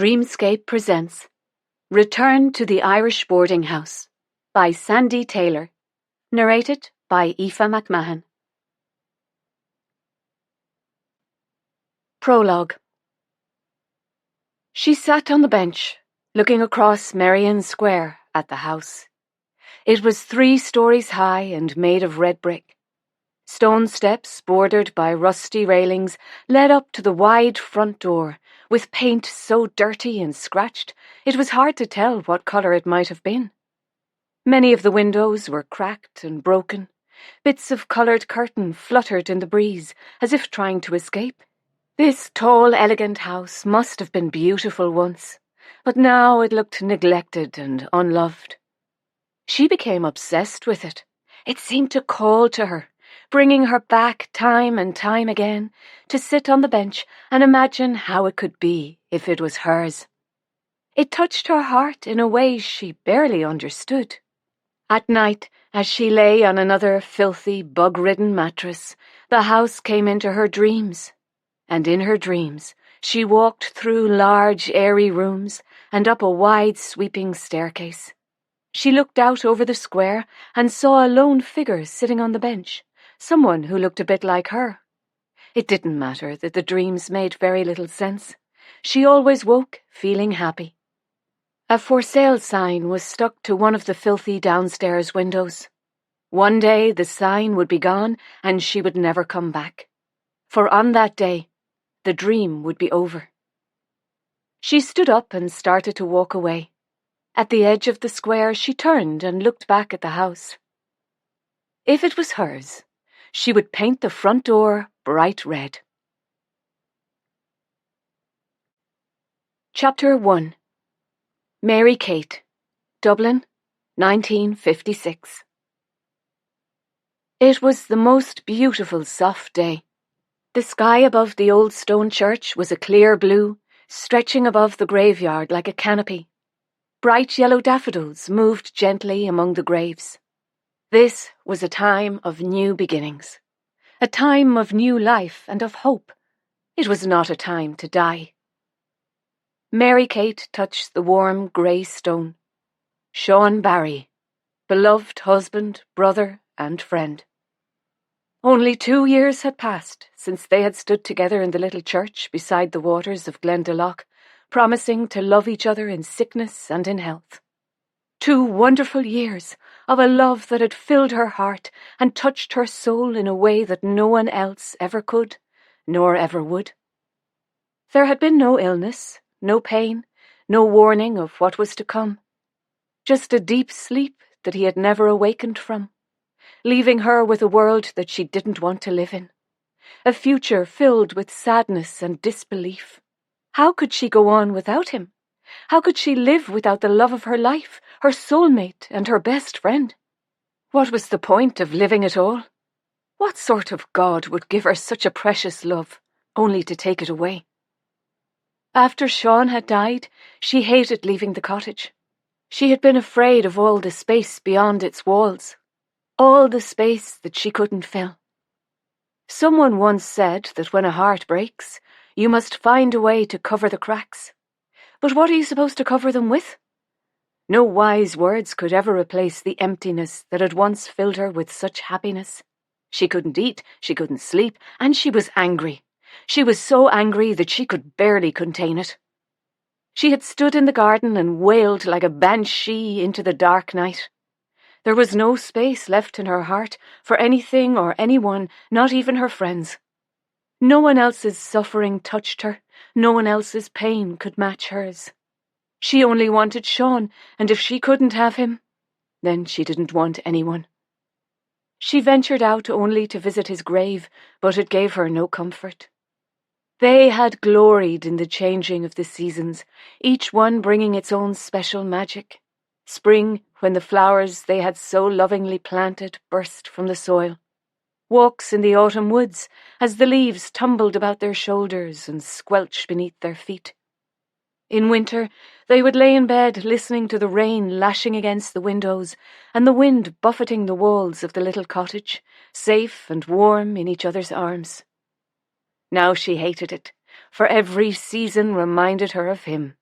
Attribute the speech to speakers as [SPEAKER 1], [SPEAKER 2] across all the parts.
[SPEAKER 1] Dreamscape presents Return to the Irish Boarding House by Sandy Taylor, narrated by Aoife McMahon. Prologue. She sat on the bench, looking across Merrion Square at the house. It was 3 stories high and made of red brick. Stone steps bordered by rusty railings led up to the wide front door, with paint so dirty and scratched it was hard to tell what colour it might have been. Many of the windows were cracked and broken. Bits of coloured curtain fluttered in the breeze, as if trying to escape. This tall, elegant house must have been beautiful once, but now it looked neglected and unloved. She became obsessed with it. It seemed to call to her, bringing her back time and time again to sit on the bench and imagine how it could be if it was hers. It touched her heart in a way she barely understood. At night, as she lay on another filthy, bug-ridden mattress, the house came into her dreams. And in her dreams, she walked through large, airy rooms and up a wide, sweeping staircase. She looked out over the square and saw a lone figure sitting on the bench, someone who looked a bit like her. It didn't matter that the dreams made very little sense. She always woke feeling happy. A for sale sign was stuck to one of the filthy downstairs windows. One day the sign would be gone and she would never come back. For on that day, the dream would be over. She stood up and started to walk away. At the edge of the square, she turned and looked back at the house. If it was hers, she would paint the front door bright red. Chapter 1. Mary Kate, Dublin, 1956. It was the most beautiful soft day. The sky above the old stone church was a clear blue, stretching above the graveyard like a canopy. Bright yellow daffodils moved gently among the graves. This was a time of new beginnings, a time of new life and of hope. It was not a time to die. Mary Kate touched the warm grey stone. Sean Barry, beloved husband, brother, and friend. Only 2 years had passed since they had stood together in the little church beside the waters of Glendalough, promising to love each other in sickness and in health. 2 wonderful years of a love that had filled her heart and touched her soul in a way that no one else ever could, nor ever would. There had been no illness, no pain, no warning of what was to come. Just a deep sleep that he had never awakened from, leaving her with a world that she didn't want to live in. A future filled with sadness and disbelief. How could she go on without him? How could she live without the love of her life, her soulmate and her best friend? What was the point of living at all? What sort of God would give her such a precious love, only to take it away? After Sean had died, she hated leaving the cottage. She had been afraid of all the space beyond its walls, all the space that she couldn't fill. Someone once said that when a heart breaks, you must find a way to cover the cracks. But what are you supposed to cover them with? No wise words could ever replace the emptiness that had once filled her with such happiness. She couldn't eat, she couldn't sleep, and she was angry. She was so angry that she could barely contain it. She had stood in the garden and wailed like a banshee into the dark night. There was no space left in her heart for anything or anyone, not even her friends. No one else's suffering touched her. No one else's pain could match hers. She only wanted Sean, and if she couldn't have him, then she didn't want anyone. She ventured out only to visit his grave, but it gave her no comfort. They had gloried in the changing of the seasons, each one bringing its own special magic. Spring, when the flowers they had so lovingly planted burst from the soil. Walks in the autumn woods, as the leaves tumbled about their shoulders and squelched beneath their feet. In winter, they would lay in bed listening to the rain lashing against the windows and the wind buffeting the walls of the little cottage, safe and warm in each other's arms. Now she hated it, for every season reminded her of him.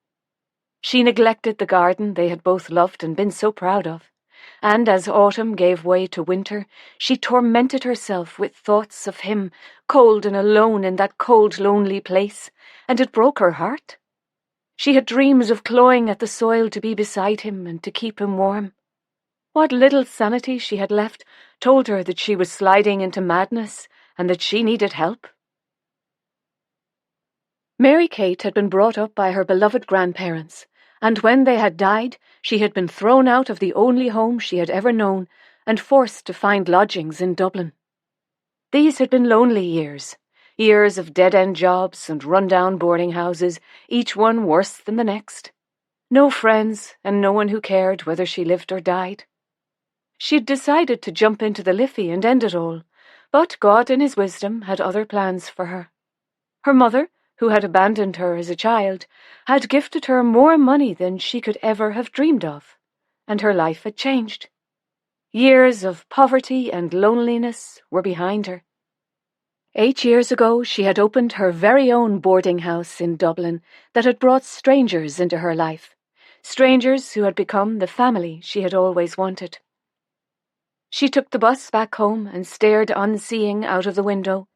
[SPEAKER 1] She neglected the garden they had both loved and been so proud of, and as autumn gave way to winter, she tormented herself with thoughts of him, cold and alone in that cold, lonely place, and it broke her heart. She had dreams of clawing at the soil to be beside him and to keep him warm. What little sanity she had left told her that she was sliding into madness and that she needed help. Mary Kate had been brought up by her beloved grandparents, and when they had died, she had been thrown out of the only home she had ever known and forced to find lodgings in Dublin. These had been lonely years, years of dead-end jobs and run-down boarding houses, each one worse than the next. No friends, and no one who cared whether she lived or died. She'd decided to jump into the Liffey and end it all, but God in his wisdom had other plans for her. Her mother, who had abandoned her as a child, had gifted her more money than she could ever have dreamed of, and her life had changed. Years of poverty and loneliness were behind her. 8 years ago, she had opened her very own boarding house in Dublin that had brought strangers into her life, strangers who had become the family she had always wanted. She took the bus back home and stared unseeing out of the window,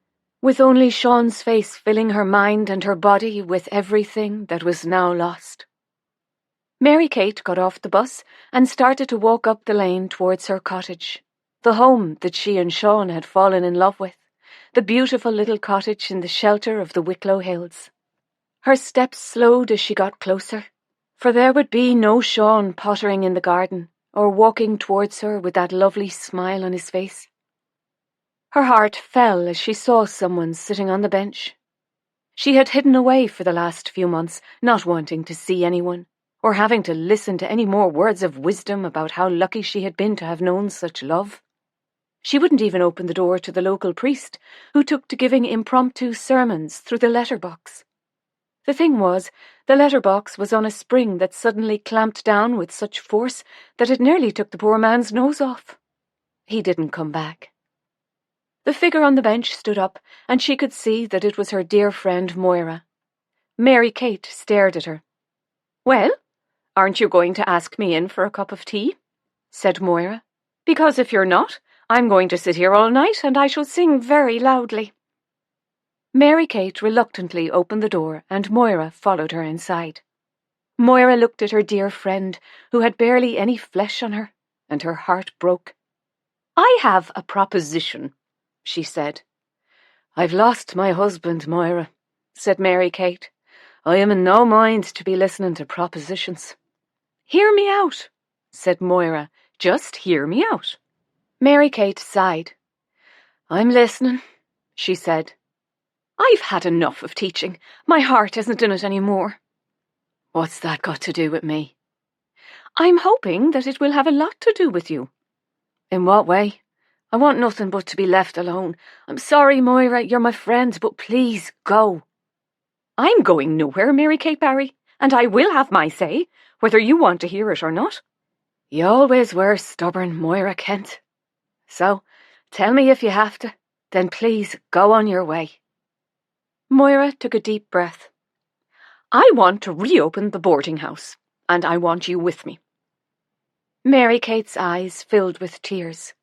[SPEAKER 1] with only Sean's face filling her mind and her body with everything that was now lost. Mary Kate got off the bus and started to walk up the lane towards her cottage, the home that she and Sean had fallen in love with, the beautiful little cottage in the shelter of the Wicklow Hills. Her steps slowed as she got closer, for there would be no Sean pottering in the garden or walking towards her with that lovely smile on his face. Her heart fell as she saw someone sitting on the bench. She had hidden away for the last few months, not wanting to see anyone, or having to listen to any more words of wisdom about how lucky she had been to have known such love. She wouldn't even open the door to the local priest, who took to giving impromptu sermons through the letterbox. The thing was, the letterbox was on a spring that suddenly clamped down with such force that it nearly took the poor man's nose off. He didn't come back. The figure on the bench stood up, and she could see that it was her dear friend Moira. Mary Kate stared at her. "Well, aren't you going to ask me in for a cup of tea?" said Moira. "Because if you're not, I'm going to sit here all night, and I shall sing very loudly." Mary Kate reluctantly opened the door, and Moira followed her inside. Moira looked at her dear friend, who had barely any flesh on her, and her heart broke. "I have a proposition," she said. "I've lost my husband, Moira," said Mary Kate. "I am in no mind to be listening to propositions." "Hear me out," said Moira. "Just hear me out." Mary Kate sighed. "I'm listening," she said. "I've had enough of teaching. My heart isn't in it any more." "What's that got to do with me?" "I'm hoping that it will have a lot to do with you." "In what way? I want nothing but to be left alone. I'm sorry, Moira, you're my friend, but please go." "I'm going nowhere, Mary Kate Barry, and I will have my say, whether you want to hear it or not." "You always were stubborn, Moira Kent. So, tell me if you have to, then please go on your way." Moira took a deep breath. "I want to reopen the boarding house, and I want you with me." Mary Kate's eyes filled with tears.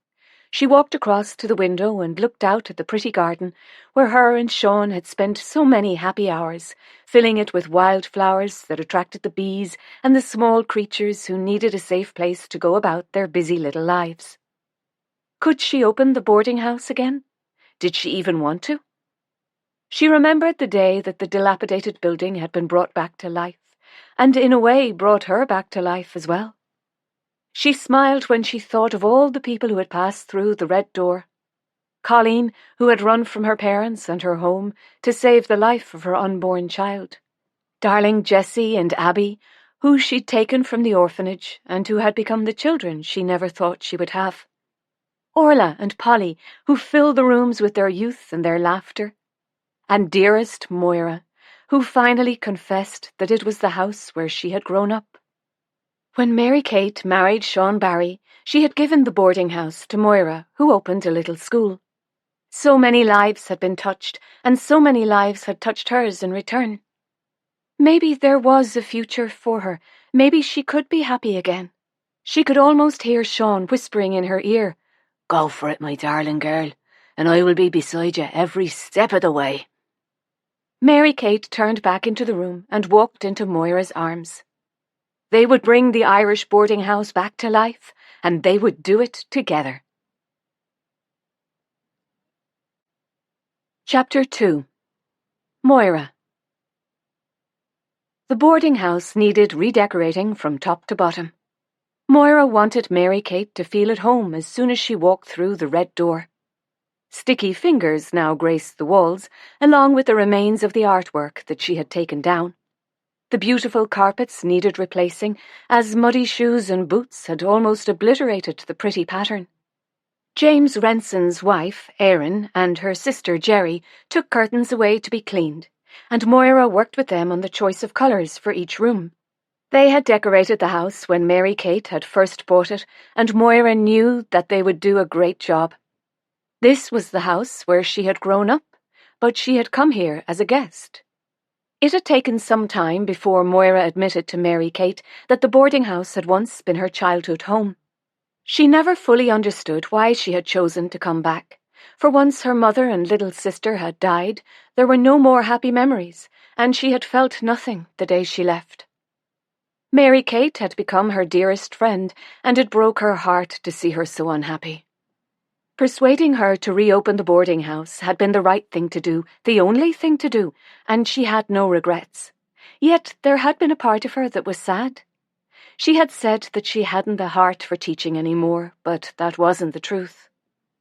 [SPEAKER 1] She walked across to the window and looked out at the pretty garden where her and Sean had spent so many happy hours, filling it with wildflowers that attracted the bees and the small creatures who needed a safe place to go about their busy little lives. Could she open the boarding house again? Did she even want to? She remembered the day that the dilapidated building had been brought back to life, and in a way brought her back to life as well. She smiled when she thought of all the people who had passed through the red door. Colleen, who had run from her parents and her home to save the life of her unborn child. Darling Jessie and Abby, who she'd taken from the orphanage and who had become the children she never thought she would have. Orla and Polly, who filled the rooms with their youth and their laughter. And dearest Moira, who finally confessed that it was the house where she had grown up. When Mary Kate married Sean Barry, she had given the boarding house to Moira, who opened a little school. So many lives had been touched, and so many lives had touched hers in return. Maybe there was a future for her. Maybe she could be happy again. She could almost hear Sean whispering in her ear, "Go for it, my darling girl, and I will be beside you every step of the way." Mary Kate turned back into the room and walked into Moira's arms. They would bring the Irish boarding house back to life, and they would do it together. Chapter 2. Moira. The boarding house needed redecorating from top to bottom. Moira wanted Mary Kate to feel at home as soon as she walked through the red door. Sticky fingers now graced the walls, along with the remains of the artwork that she had taken down. The beautiful carpets needed replacing, as muddy shoes and boots had almost obliterated the pretty pattern. James Renson's wife, Erin, and her sister, Jerry, took curtains away to be cleaned, and Moira worked with them on the choice of colours for each room. They had decorated the house when Mary Kate had first bought it, and Moira knew that they would do a great job. This was the house where she had grown up, but she had come here as a guest. It had taken some time before Moira admitted to Mary Kate that the boarding house had once been her childhood home. She never fully understood why she had chosen to come back, for once her mother and little sister had died, there were no more happy memories, and she had felt nothing the day she left. Mary Kate had become her dearest friend, and it broke her heart to see her so unhappy. Persuading her to reopen the boarding house had been the right thing to do, the only thing to do, and she had no regrets. Yet there had been a part of her that was sad. She had said that she hadn't the heart for teaching anymore, but that wasn't the truth.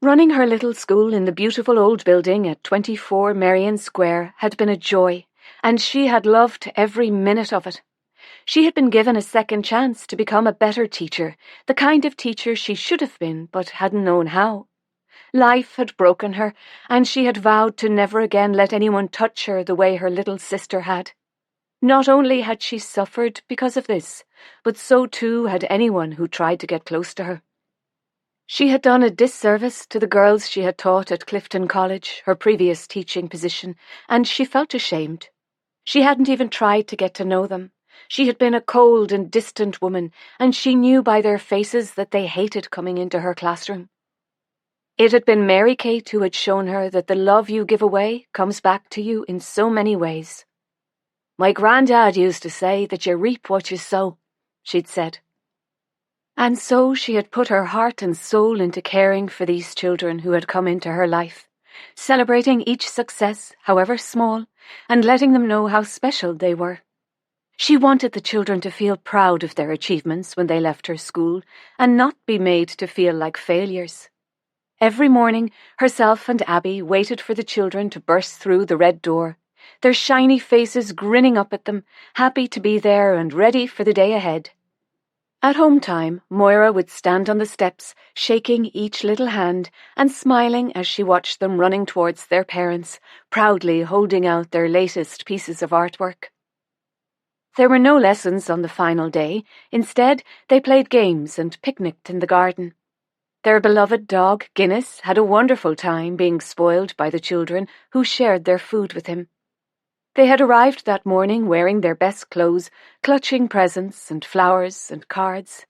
[SPEAKER 1] Running her little school in the beautiful old building at 24 Merrion Square had been a joy, and she had loved every minute of it. She had been given a second chance to become a better teacher, the kind of teacher she should have been but hadn't known how. Life had broken her, and she had vowed to never again let anyone touch her the way her little sister had. Not only had she suffered because of this, but so too had anyone who tried to get close to her. She had done a disservice to the girls she had taught at Clifton College, her previous teaching position, and she felt ashamed. She hadn't even tried to get to know them. She had been a cold and distant woman, and she knew by their faces that they hated coming into her classroom. It had been Mary Kate who had shown her that the love you give away comes back to you in so many ways. "My granddad used to say that you reap what you sow," she'd said. And so she had put her heart and soul into caring for these children who had come into her life, celebrating each success, however small, and letting them know how special they were. She wanted the children to feel proud of their achievements when they left her school, and not be made to feel like failures. Every morning, herself and Abby waited for the children to burst through the red door, their shiny faces grinning up at them, happy to be there and ready for the day ahead. At home time, Moira would stand on the steps, shaking each little hand and smiling as she watched them running towards their parents, proudly holding out their latest pieces of artwork. There were no lessons on the final day. Instead, they played games and picnicked in the garden. Their beloved dog, Guinness, had a wonderful time being spoiled by the children who shared their food with him. They had arrived that morning wearing their best clothes, clutching presents and flowers and cards.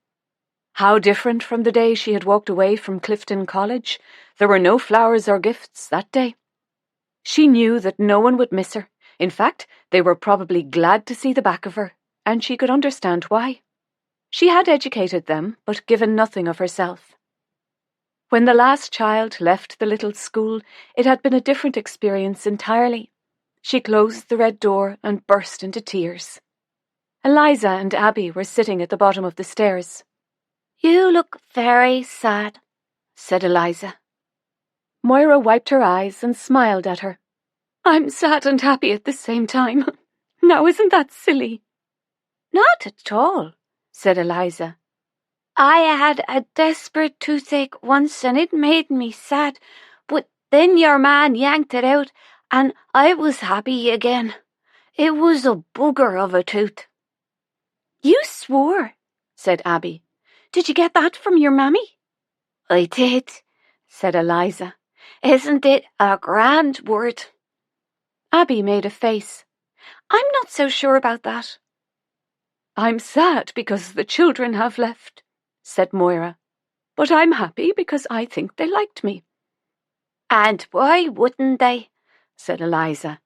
[SPEAKER 1] How different from the day she had walked away from Clifton College. There were no flowers or gifts that day. She knew that no one would miss her. In fact, they were probably glad to see the back of her, and she could understand why. She had educated them, but given nothing of herself. When the last child left the little school, it had been a different experience entirely. She closed the red door and burst into tears. Eliza and Abby were sitting at the bottom of the stairs. "You look very sad," said Eliza. Moira wiped her eyes and smiled at her. "I'm sad and happy at the same time. Now isn't that silly?" "Not at all," said Eliza. "I had a desperate toothache once and it made me sad, but then your man yanked it out and I was happy again. It was a bugger of a tooth." "You swore," said Abby. "Did you get that from your mammy?" "I did," said Eliza. "Isn't it a grand word?" Abby made a face. I'm not so sure about that. I'm sad because the children have left, said Moira. But I'm happy because I think they liked me. And why wouldn't they? Said Eliza.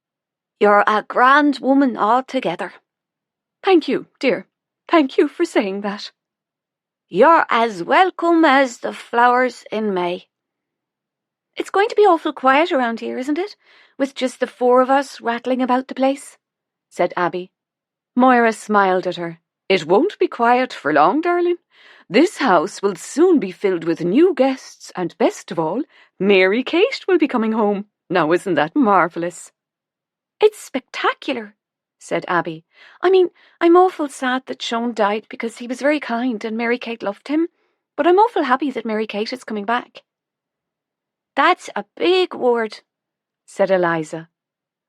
[SPEAKER 1] You're a grand woman altogether. Thank you, dear. Thank you for saying that. You're as welcome as the flowers in May. It's going to be awful quiet around here, isn't it? With just the four of us rattling about the place, said Abby. Moira smiled at her. It won't be quiet for long, darling. This house will soon be filled with new guests, and best of all, Mary Kate will be coming home. Now, isn't that marvellous? It's spectacular, said Abby. I mean, I'm awful sad that Sean died because he was very kind and Mary Kate loved him, but I'm awful happy that Mary Kate is coming back. That's a big word, said Eliza.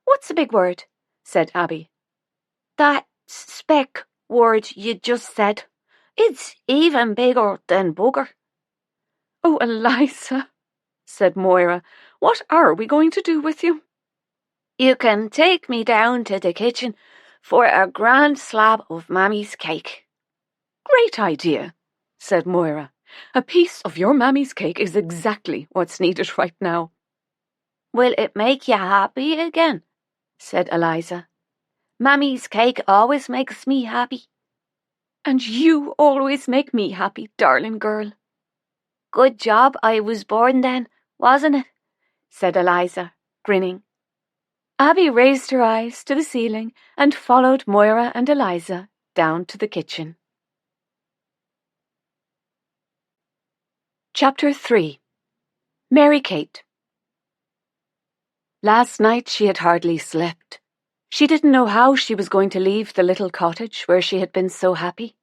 [SPEAKER 1] What's a big word? Said Abby. That spec word you just said. It's even bigger than bugger. Oh, Eliza, said Moira, what are we going to do with you? You can take me down to the kitchen for a grand slab of Mammy's cake. Great idea, said Moira. A piece of your Mammy's cake is exactly what's needed right now. Will it make you happy again? Said Eliza. Mammy's cake always makes me happy. And you always make me happy, darling girl. Good job I was born then, wasn't it? Said Eliza, grinning. Abby raised her eyes to the ceiling and followed Moira and Eliza down to the kitchen. Chapter 3. Mary Kate. Last night she had hardly slept. She didn't know how she was going to leave the little cottage where she had been so happy.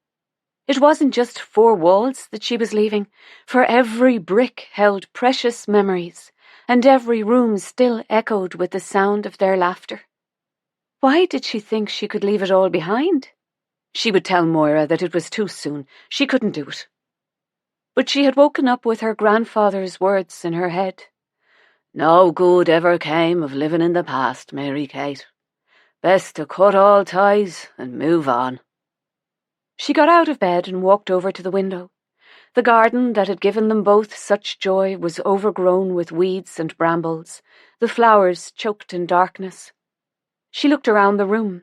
[SPEAKER 1] It wasn't just four walls that she was leaving, for every brick held precious memories, and every room still echoed with the sound of their laughter. Why did she think she could leave it all behind? She would tell Moira that it was too soon. She couldn't do it. But she had woken up with her grandfather's words in her head. No good ever came of living in the past, Mary Kate. Best to cut all ties and move on. She got out of bed and walked over to the window. The garden that had given them both such joy was overgrown with weeds and brambles, the flowers choked in darkness. She looked around the room.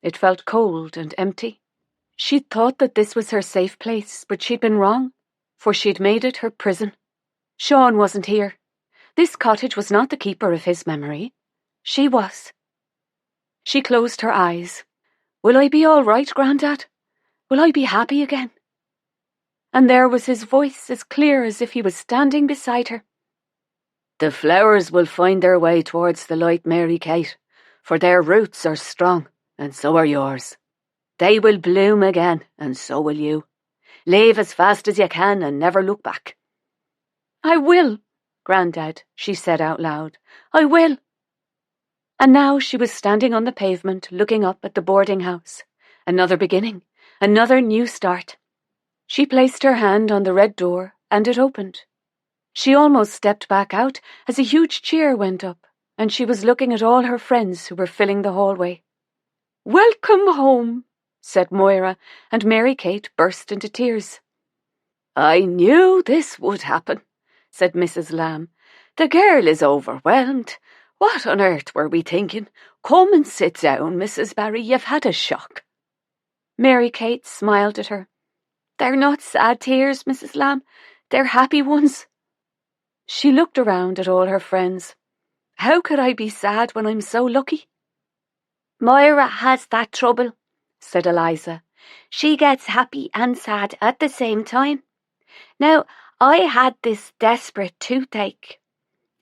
[SPEAKER 1] It felt cold and empty. She'd thought that this was her safe place, but she'd been wrong, for she'd made it her prison. Sean wasn't here. This cottage was not the keeper of his memory. She was. She closed her eyes. Will I be all right, Grandad? Will I be happy again? And there was his voice as clear as if he was standing beside her. The flowers will find their way towards the light, Mary Kate, for their roots are strong, and so are yours. They will bloom again, and so will you. Leave as fast as you can and never look back. I will, Grandad, she said out loud. I will. And now she was standing on the pavement looking up at the boarding house. Another beginning, another new start. She placed her hand on the red door and it opened. She almost stepped back out as a huge cheer went up and she was looking at all her friends who were filling the hallway. Welcome home, said Moira, and Mary Kate burst into tears. I knew this would happen, said Mrs. Lamb. The girl is overwhelmed. What on earth were we thinking? Come and sit down, Mrs. Barry, you've had a shock. Mary Kate smiled at her. They're not sad tears, Mrs. Lamb. They're happy ones. She looked around at all her friends. How could I be sad when I'm so lucky? Moira has that trouble, said Eliza. She gets happy and sad at the same time. Now, I had this desperate toothache.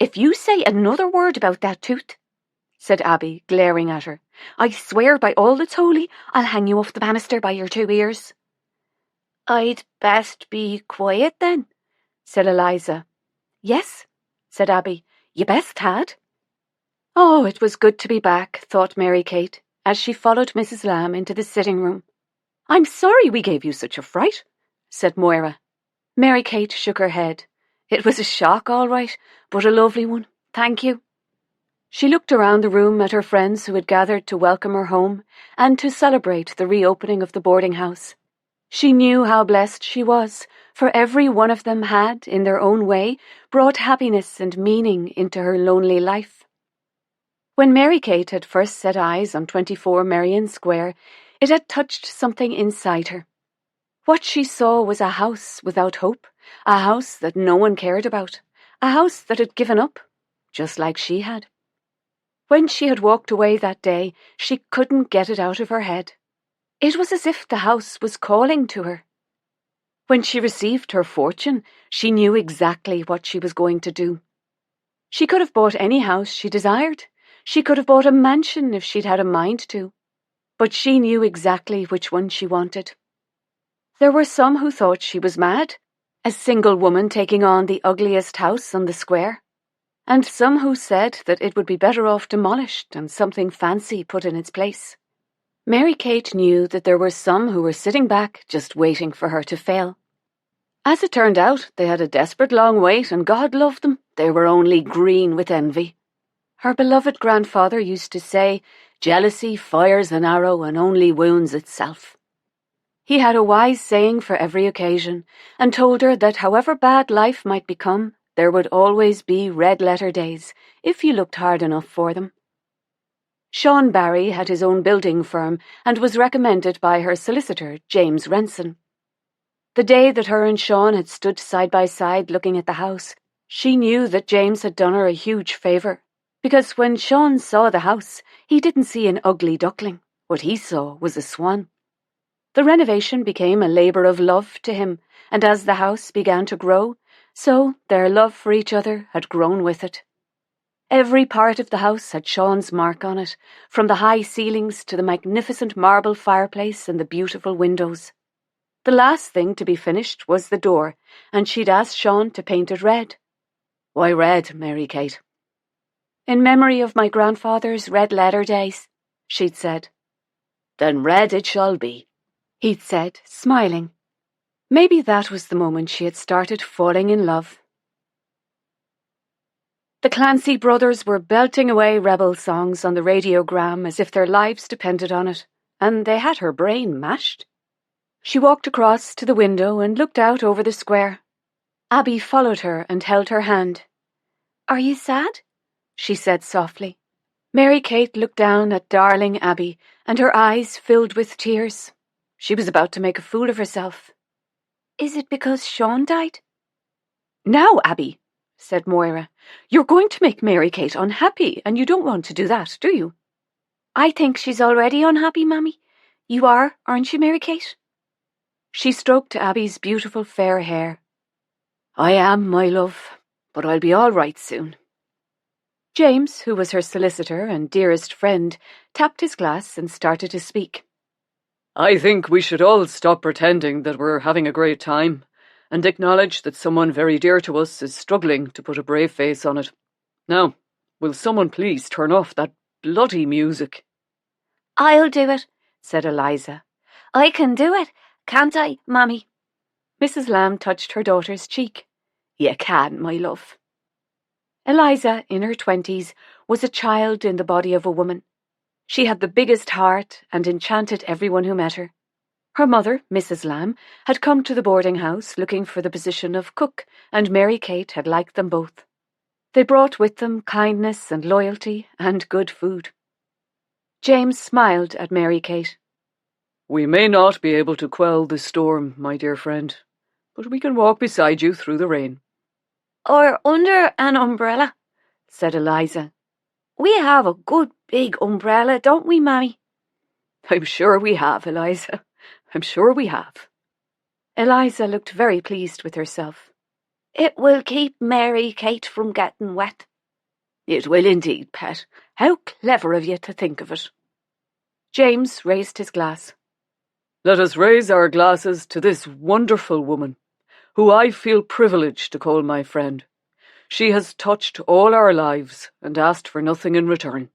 [SPEAKER 1] If you say another word about that tooth, said Abby, glaring at her, I swear by all that's holy, I'll hang you off the banister by your two ears. I'd best be quiet then, said Eliza. Yes, said Abby, you best had. Oh, it was good to be back, thought Mary Kate, as she followed Mrs. Lamb into the sitting room. I'm sorry we gave you such a fright, said Moira. Mary Kate shook her head. It was a shock, all right, but a lovely one, thank you. She looked around the room at her friends who had gathered to welcome her home and to celebrate the reopening of the boarding house. She knew how blessed she was, for every one of them had, in their own way, brought happiness and meaning into her lonely life. When Mary Kate had first set eyes on 24 Merrion Square, it had touched something inside her. What she saw was a house without hope, a house that no one cared about, a house that had given up, just like she had. When she had walked away that day, she couldn't get it out of her head. It was as if the house was calling to her. When she received her fortune, she knew exactly what she was going to do. She could have bought any house she desired. She could have bought a mansion if she'd had a mind to. But she knew exactly which one she wanted. There were some who thought she was mad, a single woman taking on the ugliest house on the square, and some who said that it would be better off demolished and something fancy put in its place. Mary Kate knew that there were some who were sitting back just waiting for her to fail. As it turned out, they had a desperate long wait, and God loved them. They were only green with envy. Her beloved grandfather used to say, "Jealousy fires an arrow and only wounds itself." He had a wise saying for every occasion, and told her that however bad life might become, there would always be red-letter days, if you looked hard enough for them. Sean Barry had his own building firm and was recommended by her solicitor, James Renson. The day that her and Sean had stood side by side looking at the house, she knew that James had done her a huge favour, because when Sean saw the house, he didn't see an ugly duckling. What he saw was a swan. The renovation became a labour of love to him, and as the house began to grow, so their love for each other had grown with it. Every part of the house had Sean's mark on it, from the high ceilings to the magnificent marble fireplace and the beautiful windows. The last thing to be finished was the door, and she'd asked Sean to paint it red. "Why red, Mary Kate?" "In memory of my grandfather's red-letter days," she'd said. "Then red it shall be," he'd said, smiling. Maybe that was the moment she had started falling in love. The Clancy brothers were belting away rebel songs on the radiogram as if their lives depended on it, and they had her brain mashed. She walked across to the window and looked out over the square. Abby followed her and held her hand. "Are you sad?" she said softly. Mary Kate looked down at darling Abby, and her eyes filled with tears. She was about to make a fool of herself. "Is it because Sean died?" "Now, Abby," said Moira, "you're going to make Mary Kate unhappy, and you don't want to do that, do you?" "I think she's already unhappy, Mammy. You are, aren't you, Mary Kate?" She stroked Abby's beautiful fair hair. "I am, my love, but I'll be all right soon." James, who was her solicitor and dearest friend, tapped his glass and started to speak.
[SPEAKER 2] "I think we should all stop pretending that we're having a great time and acknowledge that someone very dear to us is struggling to put a brave face on it. Now, will someone please turn off that bloody music?"
[SPEAKER 3] "I'll do it," said Eliza. "I can do it, can't I, Mammy?"
[SPEAKER 1] Mrs. Lamb touched her daughter's cheek. "You can, my love." Eliza, in her 20s, was a child in the body of a woman. She had the biggest heart and enchanted everyone who met her. Her mother, Mrs. Lamb, had come to the boarding house looking for the position of cook, and Mary Kate had liked them both. They brought with them kindness and loyalty and good food. James smiled at Mary Kate.
[SPEAKER 2] "We may not be able to quell the storm, my dear friend, but we can walk beside you through the rain."
[SPEAKER 3] "Or under an umbrella,"
[SPEAKER 1] said Eliza.
[SPEAKER 3] "We have a good big umbrella, don't we, Mammy?"
[SPEAKER 1] "I'm sure we have, Eliza. I'm sure we have." Eliza looked very pleased with herself.
[SPEAKER 3] "It will keep Mary Kate from getting wet."
[SPEAKER 1] "It will indeed, pet. How clever of you to think of it." James raised his glass.
[SPEAKER 2] "Let us raise our glasses to this wonderful woman, who I feel privileged to call my friend. She has touched all our lives and asked for nothing in return.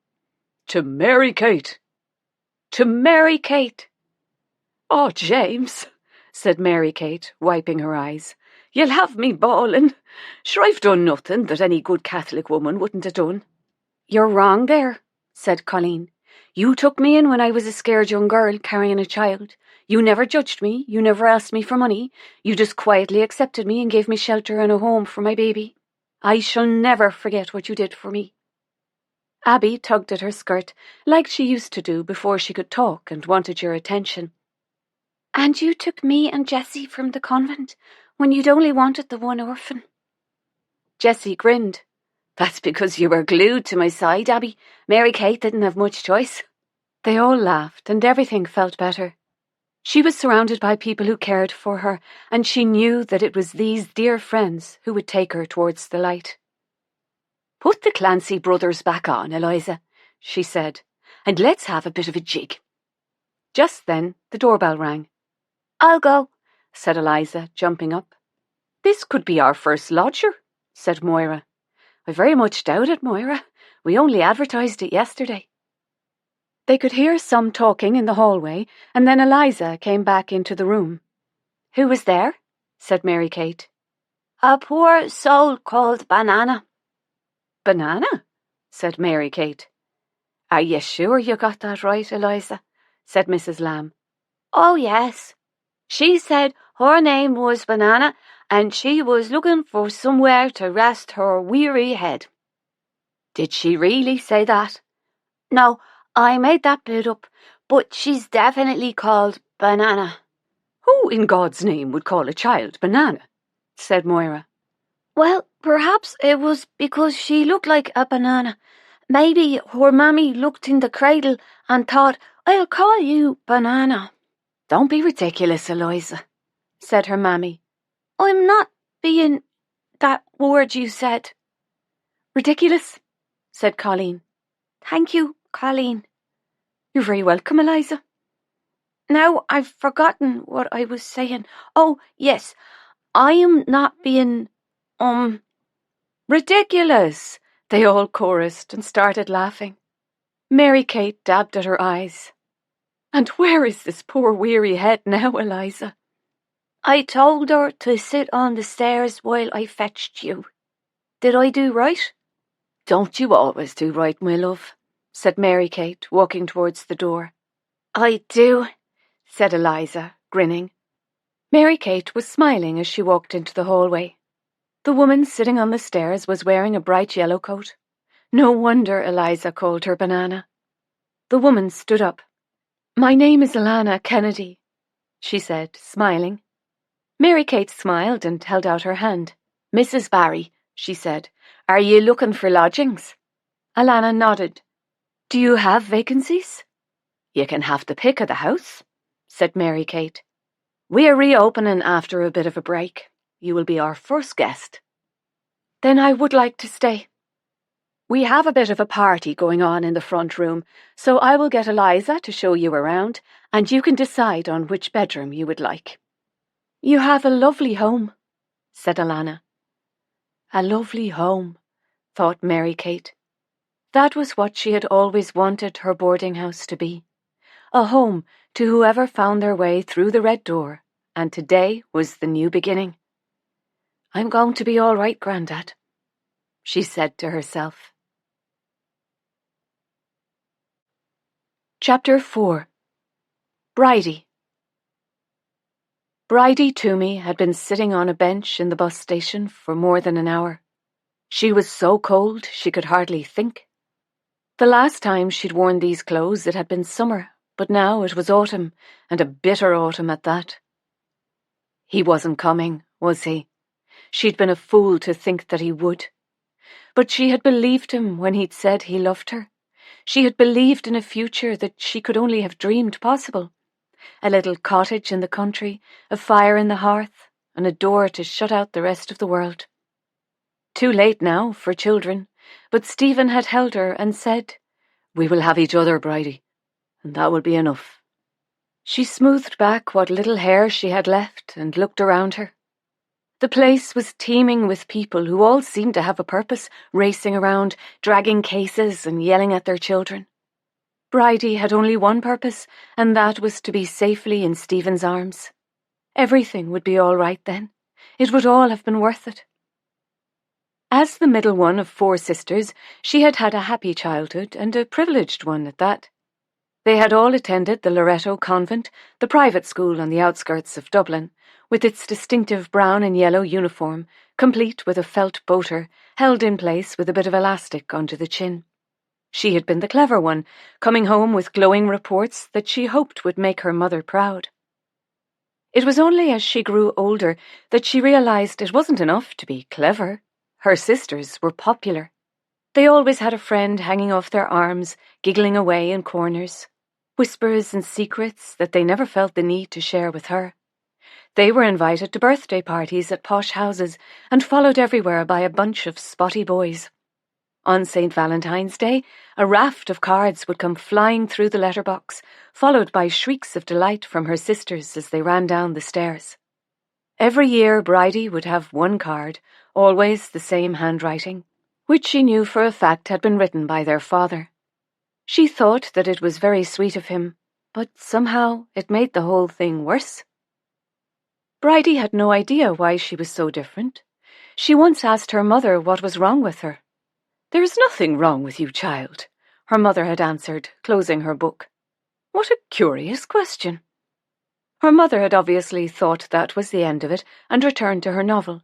[SPEAKER 2] To Mary Kate."
[SPEAKER 1] "To Mary Kate." "Oh, James," said Mary Kate, wiping her eyes, "you'll have me bawling. Sure, I've done nothing that any good Catholic woman wouldn't have done." "You're wrong there," said Colleen. "You took me in when I was a scared young girl carrying a child. You never judged me, you never asked me for money. You just quietly accepted me and gave me shelter and a home for my baby. I shall never forget what you did for me." Abby tugged at her skirt like she used to do before she could talk and wanted your attention.
[SPEAKER 3] "And you took me and Jessie from the convent when you'd only wanted the one orphan."
[SPEAKER 1] Jessie grinned. "That's because you were glued to my side, Abby. Mary Kate didn't have much choice." They all laughed and everything felt better. She was surrounded by people who cared for her, and she knew that it was these dear friends who would take her towards the light. "Put the Clancy brothers back on, Eliza," she said, "and let's have a bit of a jig." Just then the doorbell rang.
[SPEAKER 3] "I'll go,"
[SPEAKER 1] said Eliza, jumping up. "This could be our first lodger," said Moira. "I very much doubt it, Moira. We only advertised it yesterday." They could hear some talking in the hallway, and then Eliza came back into the room. "Who was there?" said Mary Kate.
[SPEAKER 3] "A poor soul called Banana."
[SPEAKER 1] "Banana?" said Mary Kate. "Are you sure you got that right, Eliza?" said Mrs. Lamb.
[SPEAKER 3] "Oh, yes. She said her name was Banana and she was looking for somewhere to rest her weary head."
[SPEAKER 1] "Did she really say that?"
[SPEAKER 3] "No, I made that bit up, but she's definitely called Banana."
[SPEAKER 1] "Who in God's name would call a child Banana?" said Moira.
[SPEAKER 3] "Well, perhaps it was because she looked like a banana. Maybe her mammy looked in the cradle and thought, I'll call you Banana."
[SPEAKER 1] "Don't be ridiculous, Eliza," said her mammy.
[SPEAKER 3] "I'm not being that word you said."
[SPEAKER 1] "Ridiculous," said Colleen.
[SPEAKER 3] "Thank you, Colleen."
[SPEAKER 1] "You're very welcome, Eliza."
[SPEAKER 3] "Now I've forgotten what I was saying. Oh, yes, I am not being,
[SPEAKER 1] "Ridiculous," they all chorused and started laughing. Mary Kate dabbed at her eyes. "And where is this poor weary head now, Eliza?"
[SPEAKER 3] I told her to sit on the stairs while I fetched you. Did I do right?"
[SPEAKER 1] "Don't you always do right, my love?" said Mary Kate, walking towards the door.
[SPEAKER 3] "I do,"
[SPEAKER 1] said Eliza, grinning. Mary Kate was smiling as she walked into the hallway. The woman sitting on the stairs was wearing a bright yellow coat. No wonder Eliza called her Banana. The woman stood up. "My name is Alana Kennedy," she said, smiling. Mary Kate smiled and held out her hand. "Mrs. Barry," she said, "are you looking for lodgings?" Alana nodded. "Do you have vacancies?" "You can have the pick of the house," said Mary Kate. "We are reopening after a bit of a break. You will be our first guest." "Then I would like to stay. We have a bit of a party going on in the front room, so I will get Eliza to show you around, and you can decide on which bedroom you would like." "You have a lovely home," said Alana. A lovely home, thought Mary Kate. That was what she had always wanted her boarding house to be. A home to whoever found their way through the red door, and today was the new beginning. "I'm going to be all right, Grandad," she said to herself. Chapter 4. Bridie. Bridie Toomey had been sitting on a bench in the bus station for more than an hour. She was so cold she could hardly think. The last time she'd worn these clothes it had been summer, but now it was autumn, and a bitter autumn at that. He wasn't coming, was he? She'd been a fool to think that he would. But she had believed him when he'd said he loved her. She had believed in a future that she could only have dreamed possible. A little cottage in the country, a fire in the hearth, and a door to shut out the rest of the world. Too late now for children, but Stephen had held her and said, "We will have each other, Bridie, and that will be enough." She smoothed back what little hair she had left and looked around her. The place was teeming with people who all seemed to have a purpose, racing around, dragging cases and yelling at their children. Bridie had only one purpose, and that was to be safely in Stephen's arms. Everything would be all right then. It would all have been worth it. As the middle one of 4 sisters, she had had a happy childhood, and a privileged one at that. They had all attended the Loreto Convent, the private school on the outskirts of Dublin, with its distinctive brown and yellow uniform, complete with a felt boater, held in place with a bit of elastic under the chin. She had been the clever one, coming home with glowing reports that she hoped would make her mother proud. It was only as she grew older that she realized it wasn't enough to be clever. Her sisters were popular. They always had a friend hanging off their arms, giggling away in corners, whispers and secrets that they never felt the need to share with her. They were invited to birthday parties at posh houses and followed everywhere by a bunch of spotty boys. On St. Valentine's Day, a raft of cards would come flying through the letterbox, followed by shrieks of delight from her sisters as they ran down the stairs. Every year Bridie would have one card, always the same handwriting, which she knew for a fact had been written by their father. She thought that it was very sweet of him, but somehow it made the whole thing worse. Bridie had no idea why she was so different. She once asked her mother what was wrong with her. "There is nothing wrong with you, child," her mother had answered, closing her book. "What a curious question." Her mother had obviously thought that was the end of it and returned to her novel.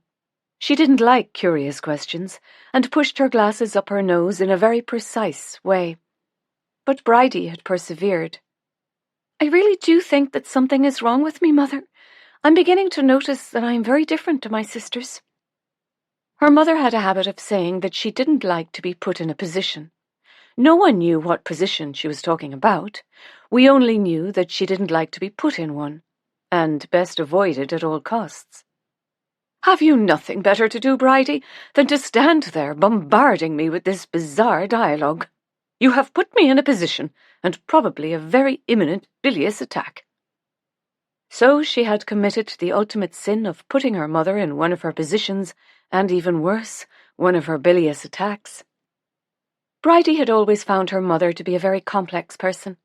[SPEAKER 1] She didn't like curious questions and pushed her glasses up her nose in a very precise way. But Bridie had persevered. "I really do think that something is wrong with me, Mother. I'm beginning to notice that I am very different to my sisters." Her mother had a habit of saying that she didn't like to be put in a position. No one knew what position she was talking about. We only knew that she didn't like to be put in one, and best avoided at all costs. "Have you nothing better to do, Bridie, than to stand there bombarding me with this bizarre dialogue? You have put me in a position, and probably a very imminent bilious attack." So she had committed the ultimate sin of putting her mother in one of her positions, and even worse, one of her bilious attacks. Bridie had always found her mother to be a very complex person.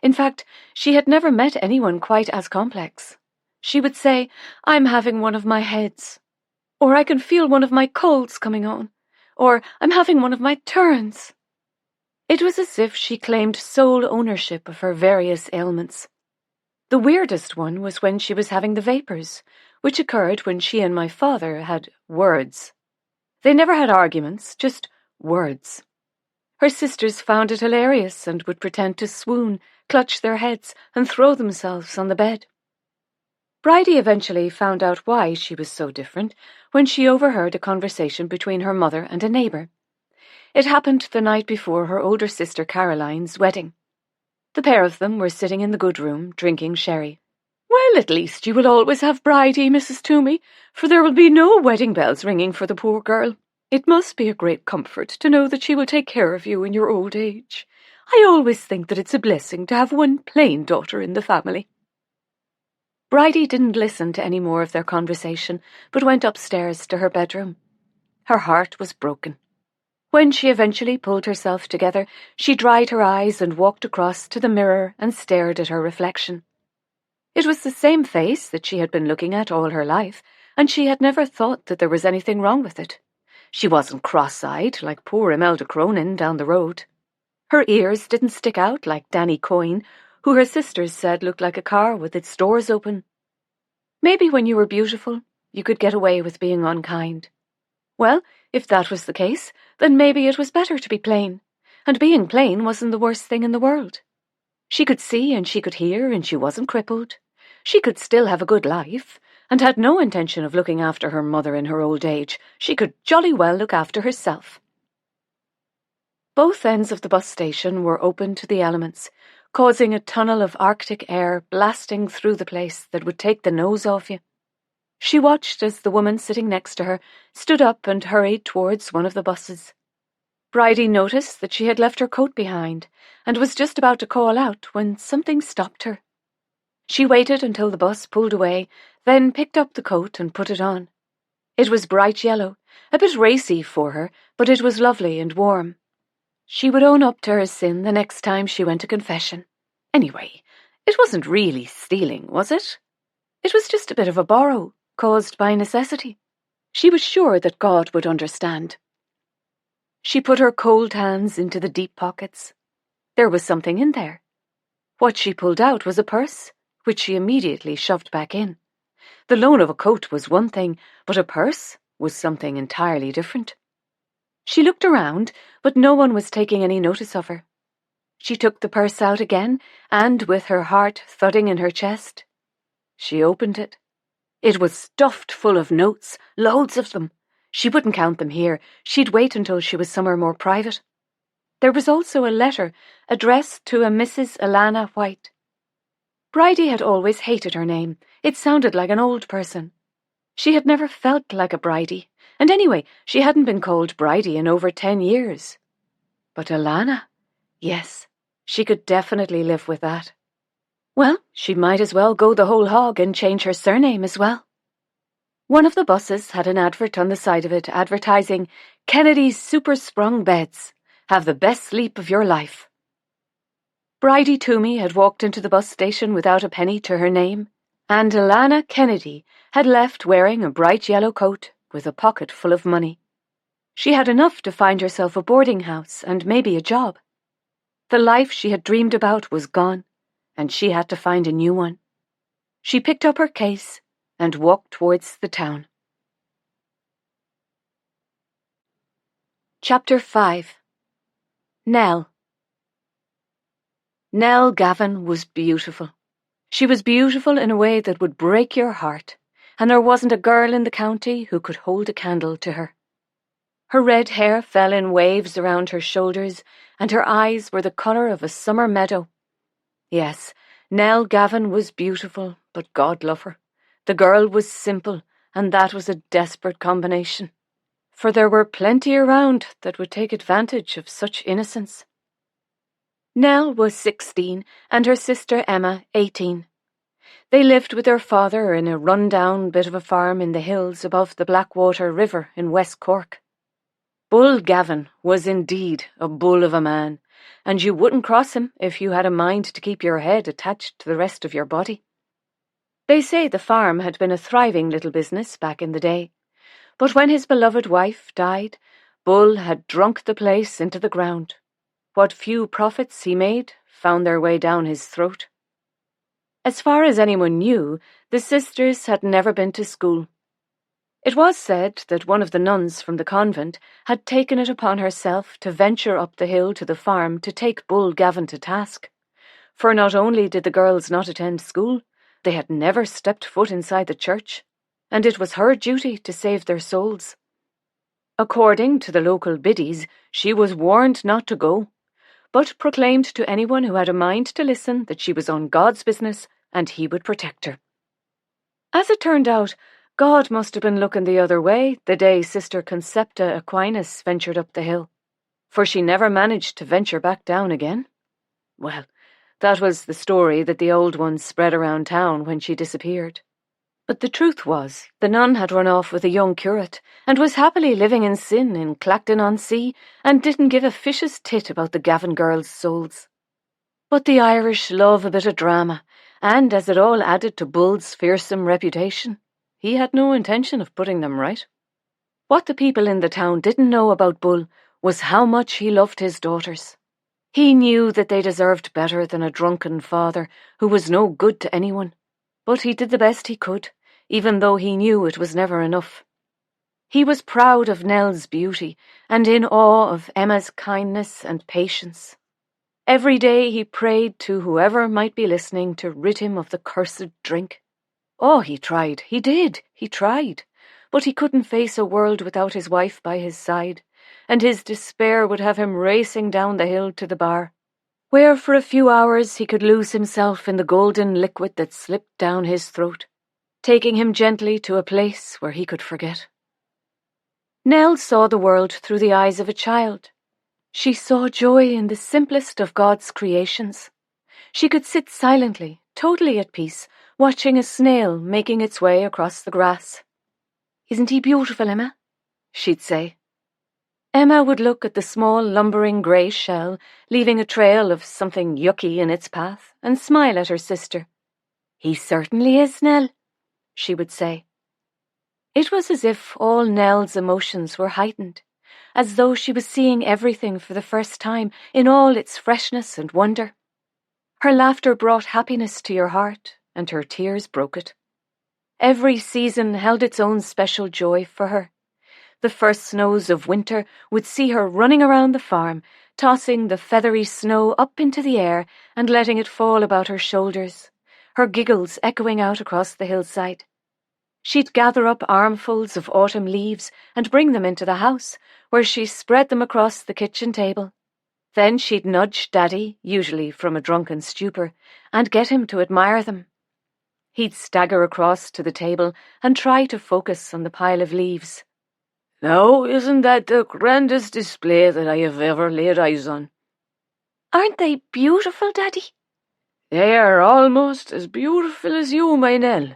[SPEAKER 1] In fact, she had never met anyone quite as complex. She would say, "I'm having one of my heads," or "I can feel one of my colds coming on," or "I'm having one of my turns." It was as if she claimed sole ownership of her various ailments. The weirdest one was when she was having the vapours, which occurred when she and my father had words. They never had arguments, just words. Her sisters found it hilarious and would pretend to swoon, clutch their heads, and throw themselves on the bed. Bridie eventually found out why she was so different when she overheard a conversation between her mother and a neighbour. It happened the night before her older sister Caroline's wedding. The pair of them were sitting in the good room, drinking sherry. "Well, at least you will always have Bridie, Mrs. Toomey, for there will be no wedding bells ringing for the poor girl. It must be a great comfort to know that she will take care of you in your old age. I always think that it's a blessing to have one plain daughter in the family." Bridie didn't listen to any more of their conversation, but went upstairs to her bedroom. Her heart was broken. When she eventually pulled herself together, she dried her eyes and walked across to the mirror and stared at her reflection. It was the same face that she had been looking at all her life, and she had never thought that there was anything wrong with it. She wasn't cross-eyed like poor Imelda Cronin down the road. Her ears didn't stick out like Danny Coyne, who her sisters said looked like a car with its doors open. Maybe when you were beautiful, you could get away with being unkind. Well, if that was the case, then maybe it was better to be plain, and being plain wasn't the worst thing in the world. She could see and she could hear and she wasn't crippled. She could still have a good life, and had no intention of looking after her mother in her old age. She could jolly well look after herself. Both ends of the bus station were open to the elements, causing a tunnel of Arctic air blasting through the place that would take the nose off you. She watched as the woman sitting next to her stood up and hurried towards one of the buses. Bridie noticed that she had left her coat behind and was just about to call out when something stopped her. She waited until the bus pulled away, then picked up the coat and put it on. It was bright yellow, a bit racy for her, but it was lovely and warm. She would own up to her sin the next time she went to confession. Anyway, it wasn't really stealing, was it? It was just a bit of a borrow, caused by necessity. She was sure that God would understand. She put her cold hands into the deep pockets. There was something in there. What she pulled out was a purse, which she immediately shoved back in. The loan of a coat was one thing, but a purse was something entirely different. She looked around, but no one was taking any notice of her. She took the purse out again, and with her heart thudding in her chest, she opened it. It was stuffed full of notes, loads of them. She wouldn't count them here. She'd wait until she was somewhere more private. There was also a letter addressed to a Mrs. Alana White. Bridie had always hated her name. It sounded like an old person. She had never felt like a Bridie, and anyway, she hadn't been called Bridie in over 10 years. But Alana? Yes, she could definitely live with that. Well, she might as well go the whole hog and change her surname as well. One of the buses had an advert on the side of it advertising, "Kennedy's Super Sprung Beds. Have the best sleep of your life." Bridie Toomey had walked into the bus station without a penny to her name, and Alana Kennedy had left wearing a bright yellow coat with a pocket full of money. She had enough to find herself a boarding house and maybe a job. The life she had dreamed about was gone, and she had to find a new one. She picked up her case and walked towards the town. Chapter 5. Nell. Nell Gavin was beautiful. She was beautiful in a way that would break your heart, and there wasn't a girl in the county who could hold a candle to her. Her red hair fell in waves around her shoulders, and her eyes were the colour of a summer meadow. Yes, Nell Gavin was beautiful, but God love her. The girl was simple, and that was a desperate combination. For there were plenty around that would take advantage of such innocence. Nell was 16, and her sister Emma 18. They lived with their father in a run-down bit of a farm in the hills above the Blackwater River in West Cork. Bull Gavin was indeed a bull of a man, and you wouldn't cross him if you had a mind to keep your head attached to the rest of your body. They say the farm had been a thriving little business back in the day, but when his beloved wife died, Bull had drunk the place into the ground. What few profits he made found their way down his throat. As far as anyone knew, the sisters had never been to school. It was said that one of the nuns from the convent had taken it upon herself to venture up the hill to the farm to take Bull Gavin to task. For not only did the girls not attend school, they had never stepped foot inside the church, and it was her duty to save their souls. According to the local biddies, she was warned not to go, but proclaimed to anyone who had a mind to listen that she was on God's business and he would protect her. As it turned out, God must have been looking the other way the day Sister Concepta Aquinas ventured up the hill, for she never managed to venture back down again. Well, that was the story that the old ones spread around town when she disappeared. But the truth was, the nun had run off with a young curate, and was happily living in sin in Clacton-on-Sea, and didn't give a fish's tit about the Gavin girls' souls. But the Irish love a bit of drama, and as it all added to Bull's fearsome reputation, he had no intention of putting them right. What the people in the town didn't know about Bull was how much he loved his daughters. He knew that they deserved better than a drunken father who was no good to anyone, but he did the best he could, even though he knew it was never enough. He was proud of Nell's beauty and in awe of Emma's kindness and patience. Every day he prayed to whoever might be listening to rid him of the cursed drink. Oh, he tried, he did, he tried, but he couldn't face a world without his wife by his side, and his despair would have him racing down the hill to the bar, where for a few hours he could lose himself in the golden liquid that slipped down his throat, taking him gently to a place where he could forget. Nell saw the world through the eyes of a child. She saw joy in the simplest of God's creations. She could sit silently, totally at peace, watching a snail making its way across the grass. "Isn't he beautiful, Emma?" she'd say. Emma would look at the small lumbering grey shell, leaving a trail of something yucky in its path, and smile at her sister. "He certainly is, Nell," she would say. It was as if all Nell's emotions were heightened, as though she was seeing everything for the first time in all its freshness and wonder. Her laughter brought happiness to your heart, and her tears broke it. Every season held its own special joy for her. The first snows of winter would see her running around the farm, tossing the feathery snow up into the air and letting it fall about her shoulders, her giggles echoing out across the hillside. She'd gather up armfuls of autumn leaves and bring them into the house, where she spread them across the kitchen table. Then she'd nudge Daddy, usually from a drunken stupor, and get him to admire them. He'd stagger across to the table and try to focus on the pile of leaves.
[SPEAKER 2] "Now, isn't that the grandest display that I have ever laid eyes on?"
[SPEAKER 3] Aren't they beautiful, Daddy?
[SPEAKER 2] "They are almost as beautiful as you, my Nell."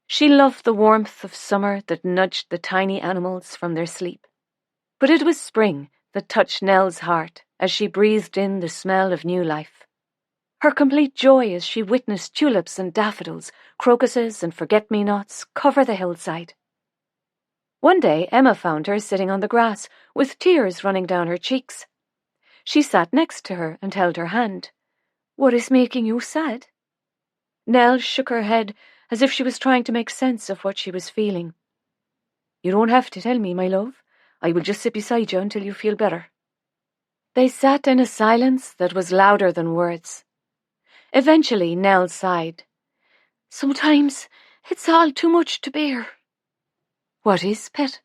[SPEAKER 1] She loved the warmth of summer that nudged the tiny animals from their sleep. But it was spring that touched Nell's heart as she breathed in the smell of new life. Her complete joy as she witnessed tulips and daffodils, crocuses and forget-me-nots cover the hillside. One day Emma found her sitting on the grass with tears running down her cheeks. She sat next to her and held her hand.
[SPEAKER 3] "What is making you sad?"
[SPEAKER 1] Nell shook her head as if she was trying to make sense of what she was feeling.
[SPEAKER 2] "You don't have to tell me, my love. I will just sit beside you until you feel better."
[SPEAKER 1] They sat in a silence that was louder than words. Eventually Nell sighed.
[SPEAKER 3] "Sometimes it's all too much to bear."
[SPEAKER 1] "What is, pet?"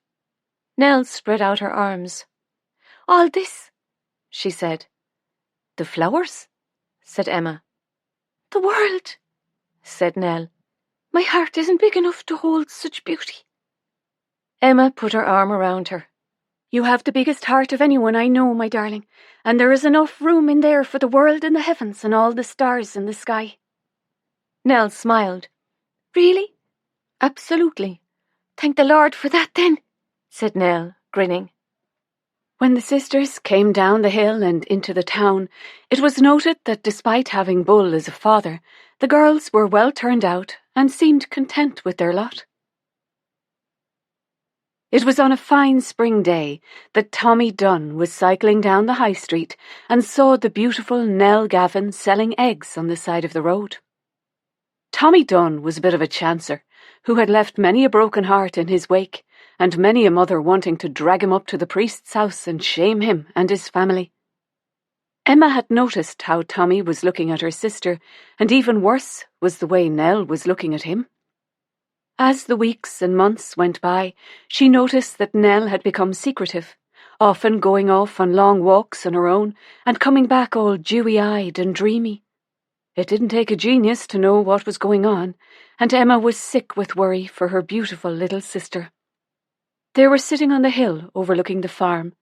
[SPEAKER 1] Nell spread out her arms.
[SPEAKER 3] "All this,"
[SPEAKER 1] she said. "The flowers?" said Emma.
[SPEAKER 3] "The world,"
[SPEAKER 1] said Nell.
[SPEAKER 3] "My heart isn't big enough to hold such beauty."
[SPEAKER 1] Emma put her arm around her.
[SPEAKER 3] "You have the biggest heart of anyone I know, my darling, and there is enough room in there for the world in the heavens and all the stars in the sky."
[SPEAKER 1] Nell smiled.
[SPEAKER 3] "Really?"
[SPEAKER 1] "Absolutely."
[SPEAKER 3] "Thank the Lord for that, then,"
[SPEAKER 1] said Nell, grinning. When the sisters came down the hill and into the town, it was noted that despite having Bull as a father, the girls were well turned out and seemed content with their lot. It was on a fine spring day that Tommy Dunn was cycling down the high street and saw the beautiful Nell Gavin selling eggs on the side of the road. Tommy Dunn was a bit of a chancer, who had left many a broken heart in his wake, and many a mother wanting to drag him up to the priest's house and shame him and his family. Emma had noticed how Tommy was looking at her sister, and even worse was the way Nell was looking at him. As the weeks and months went by, she noticed that Nell had become secretive, often going off on long walks on her own and coming back all dewy-eyed and dreamy. It didn't take a genius to know what was going on, and Emma was sick with worry for her beautiful little sister. They were sitting on the hill overlooking the farm.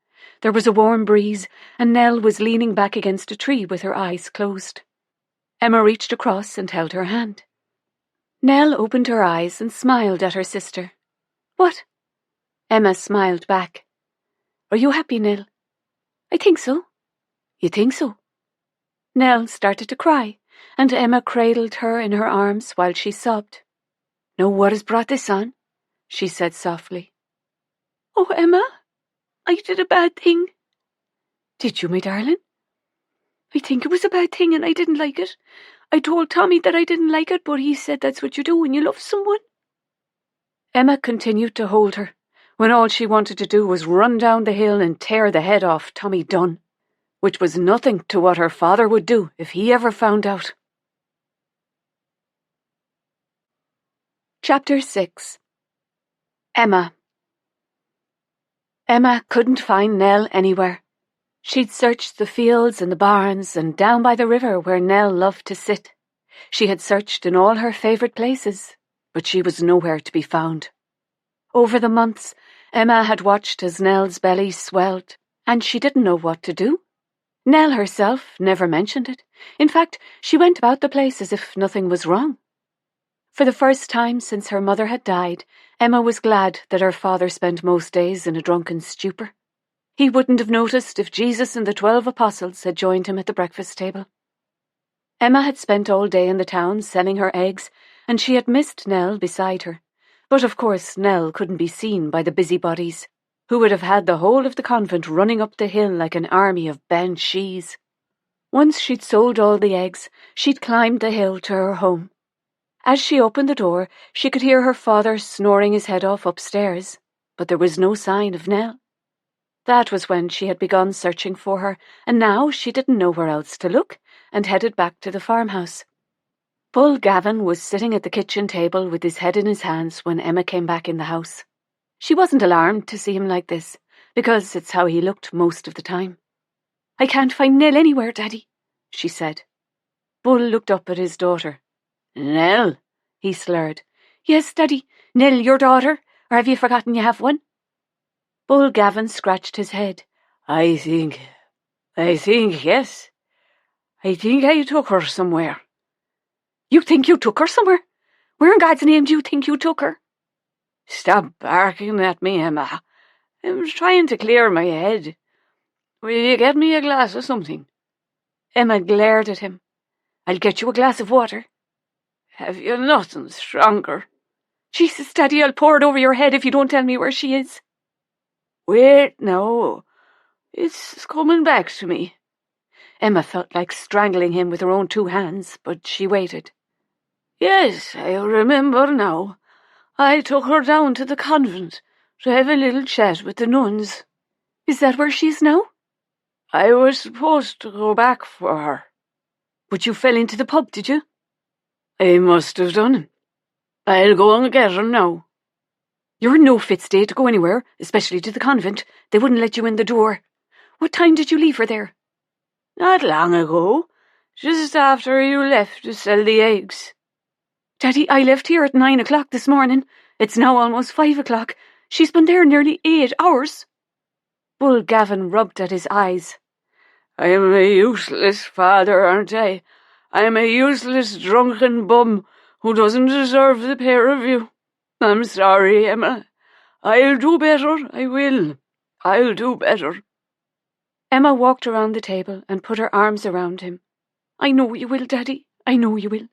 [SPEAKER 1] There was a warm breeze, and Nell was leaning back against a tree with her eyes closed. Emma reached across and held her hand. Nell opened her eyes and smiled at her sister.
[SPEAKER 3] "What?"
[SPEAKER 1] Emma smiled back. "Are you happy, Nell?"
[SPEAKER 3] "I think so."
[SPEAKER 1] "You think so?" Nell started to cry, and Emma cradled her in her arms while she sobbed. "Know what has brought this on?" she said softly.
[SPEAKER 3] "Oh, Emma, I did a bad thing."
[SPEAKER 1] "Did you, my darling?"
[SPEAKER 3] "I think it was a bad thing and I didn't like it. I told Tommy that I didn't like it, but he said that's what you do when you love someone."
[SPEAKER 1] Emma continued to hold her, when all she wanted to do was run down the hill and tear the head off Tommy Dunn, which was nothing to what her father would do if he ever found out. Chapter 6. Emma. Emma couldn't find Nell anywhere. She'd searched the fields and the barns and down by the river where Nell loved to sit. She had searched in all her favourite places, but she was nowhere to be found. Over the months, Emma had watched as Nell's belly swelled, and she didn't know what to do. Nell herself never mentioned it. In fact, she went about the place as if nothing was wrong. For the first time since her mother had died, Emma was glad that her father spent most days in a drunken stupor. He wouldn't have noticed if Jesus and the 12 apostles had joined him at the breakfast table. Emma had spent all day in the town selling her eggs, and she had missed Nell beside her. But of course Nell couldn't be seen by the busybodies. who would have had the whole of the convent running up the hill like an army of banshees. Once she'd sold all the eggs, she'd climbed the hill to her home. As she opened the door, she could hear her father snoring his head off upstairs, but there was no sign of Nell. That was when she had begun searching for her, and now she didn't know where else to look, and headed back to the farmhouse. Bull Gavin was sitting at the kitchen table with his head in his hands when Emma came back in the house. She wasn't alarmed to see him like this, because it's how he looked most of the time. "I can't find Nell anywhere, Daddy," she said. Bull looked up at his daughter. "Nell?" he slurred. "Yes, Daddy. Nell, your daughter? Or have you forgotten you have one?" Bull Gavin scratched his head. I think, yes. I think I took her somewhere." "You think you took her somewhere? Where in God's name do you think you took her?" "Stop barking at me, Emma. I'm trying to clear my head. Will you get me a glass of something?" Emma glared at him. "I'll get you a glass of water." "Have you nothing stronger?" "Jesus, Daddy, I'll pour it over your head if you don't tell me where she is." "Wait now. It's coming back to me." Emma felt like strangling him with her own 2 hands, but she waited. "Yes, I remember now. I took her down to the convent to have a little chat with the nuns." "Is that where she is now?"
[SPEAKER 2] "I was supposed to go back for her."
[SPEAKER 1] "But you fell into the pub, did you?"
[SPEAKER 2] "I must have done. I'll go and get her now."
[SPEAKER 1] "You're in no fit state to go anywhere, especially to the convent. They wouldn't let you in the door. What time did you leave her there?"
[SPEAKER 2] "Not long ago. Just after you left to sell the eggs."
[SPEAKER 1] "Daddy, I left here at 9 o'clock this morning. It's now almost 5 o'clock. She's been there nearly 8 hours. Bull Gavin rubbed at his eyes.
[SPEAKER 2] "I'm a useless father, aren't I? I'm a useless drunken bum who doesn't deserve the pair of you. I'm sorry, Emma. I'll do better, I will. I'll do better."
[SPEAKER 1] Emma walked around the table and put her arms around him. "I know you will, Daddy. I know you will.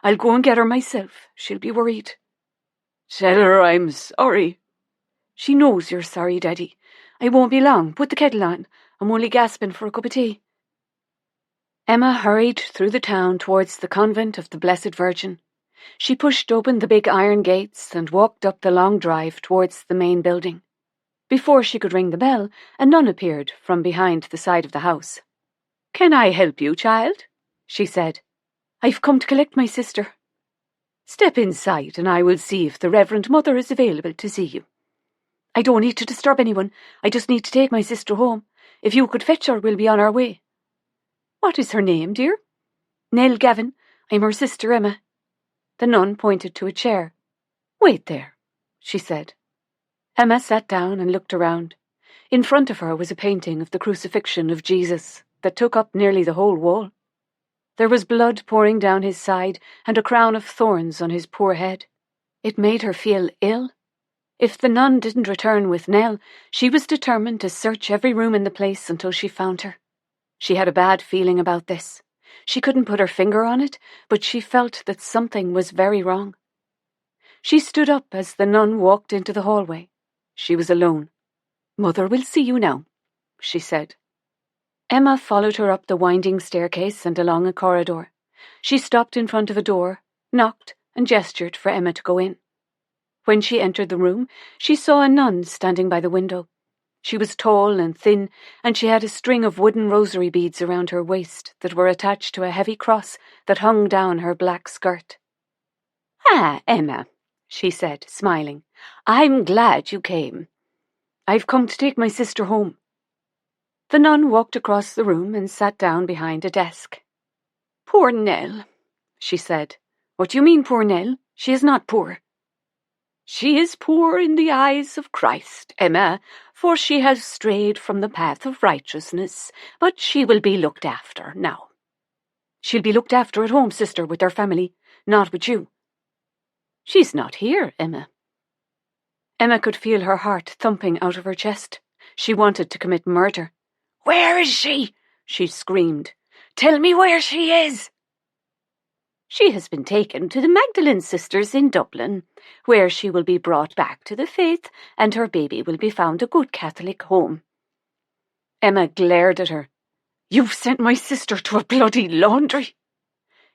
[SPEAKER 1] I'll go and get her myself. She'll be worried."
[SPEAKER 2] "Tell her I'm sorry."
[SPEAKER 1] "She knows you're sorry, Daddy. I won't be long. Put the kettle on. I'm only gasping for a cup of tea." Emma hurried through the town towards the convent of the Blessed Virgin. She pushed open the big iron gates and walked up the long drive towards the main building. Before she could ring the bell, a nun appeared from behind the side of the house. "Can I help you, child?" she said. "I've come to collect my sister." "Step inside and I will see if the Reverend Mother is available to see you." "I don't need to disturb anyone. I just need to take my sister home. If you could fetch her, we'll be on our way." "What is her name, dear?" "Nell Gavin. I'm her sister Emma." The nun pointed to a chair. "Wait there," she said. Emma sat down and looked around. In front of her was a painting of the crucifixion of Jesus that took up nearly the whole wall. There was blood pouring down his side and a crown of thorns on his poor head. It made her feel ill. If the nun didn't return with Nell, she was determined to search every room in the place until she found her. She had a bad feeling about this. She couldn't put her finger on it, but she felt that something was very wrong. She stood up as the nun walked into the hallway. She was alone. "Mother will see you now," she said. Emma followed her up the winding staircase and along a corridor. She stopped in front of a door, knocked, and gestured for Emma to go in. When she entered the room, she saw a nun standing by the window. She was tall and thin, and she had a string of wooden rosary beads around her waist that were attached to a heavy cross that hung down her black skirt. "Ah, Emma," she said, smiling. "I'm glad you came. I've come to take my sister home." The nun walked across the room and sat down behind a desk. "Poor Nell," she said. "What do you mean, poor Nell? She is not poor." "She is poor in the eyes of Christ, Emma, for she has strayed from the path of righteousness, but she will be looked after now." "She'll be looked after at home, sister, with her family, not with you." "She's not here, Emma." Emma could feel her heart thumping out of her chest. She wanted to commit murder. "Where is she?" she screamed. "Tell me where she is."
[SPEAKER 3] She has been taken to the Magdalene sisters in Dublin, where she will be brought back to the faith and her baby will be found a good Catholic home.
[SPEAKER 1] Emma glared at her. You've sent my sister to a bloody laundry.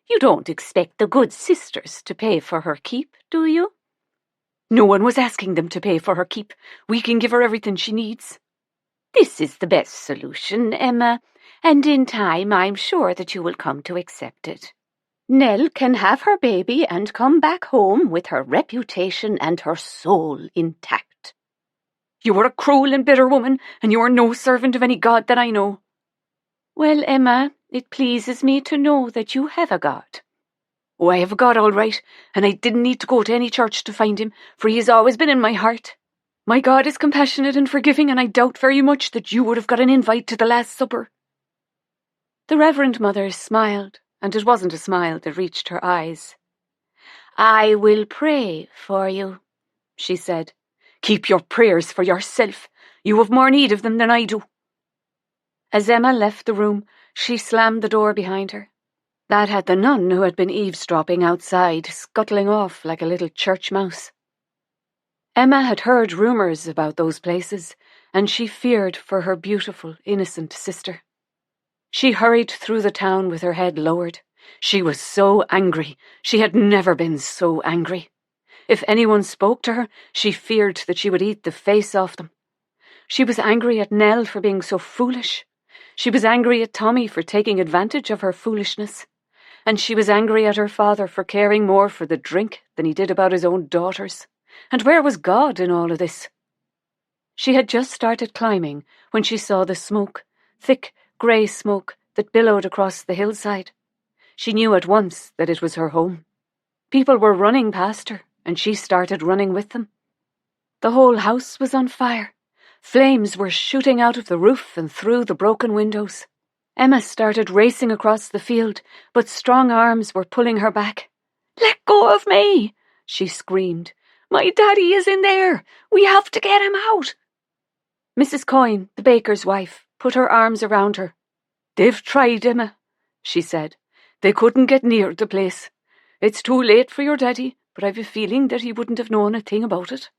[SPEAKER 3] You don't expect the good sisters to pay for her keep, do you?
[SPEAKER 1] No one was asking them to pay for her keep. We can give her everything she needs.
[SPEAKER 3] This is the best solution, Emma, and in time I'm sure that you will come to accept it. Nell can have her baby and come back home with her reputation and her soul intact.
[SPEAKER 1] You are a cruel and bitter woman, and you are no servant of any God that I know.
[SPEAKER 3] Well, Emma, it pleases me to know that you have a God.
[SPEAKER 1] Oh, I have a God all right, and I didn't need to go to any church to find him, for he has always been in my heart. My God is compassionate and forgiving, and I doubt very much that you would have got an invite to the Last Supper.
[SPEAKER 3] The Reverend Mother smiled, and it wasn't a smile that reached her eyes. I will pray for you, she said.
[SPEAKER 1] Keep your prayers for yourself. You have more need of them than I do.
[SPEAKER 3] As Emma left the room, she slammed the door behind her. That had the nun who had been eavesdropping outside, scuttling off like a little church mouse. Emma had heard rumours about those places, and she feared for her beautiful, innocent sister. She hurried through the town with her head lowered. She was so angry. She had never been so angry. If anyone spoke to her, she feared that she would eat the face off them. She was angry at Nell for being so foolish. She was angry at Tommy for taking advantage of her foolishness. And she was angry at her father for caring more for the drink than he did about his own daughters. And where was God in all of this? She had just started climbing when she saw the smoke, thick, grey smoke that billowed across the hillside. She knew at once that it was her home. People were running past her, and she started running with them. The whole house was on fire. Flames were shooting out of the roof and through the broken windows. Emma started racing across the field, but strong arms were pulling her back.
[SPEAKER 1] "Let go of me!" she screamed. "My daddy is in there! We have to get him out!"
[SPEAKER 3] Mrs. Coyne, the baker's wife, put her arms around her.
[SPEAKER 1] "They've tried, Emma," she said. "They couldn't get near the place. It's too late for your daddy, but I've a feeling that he wouldn't have known a thing about it."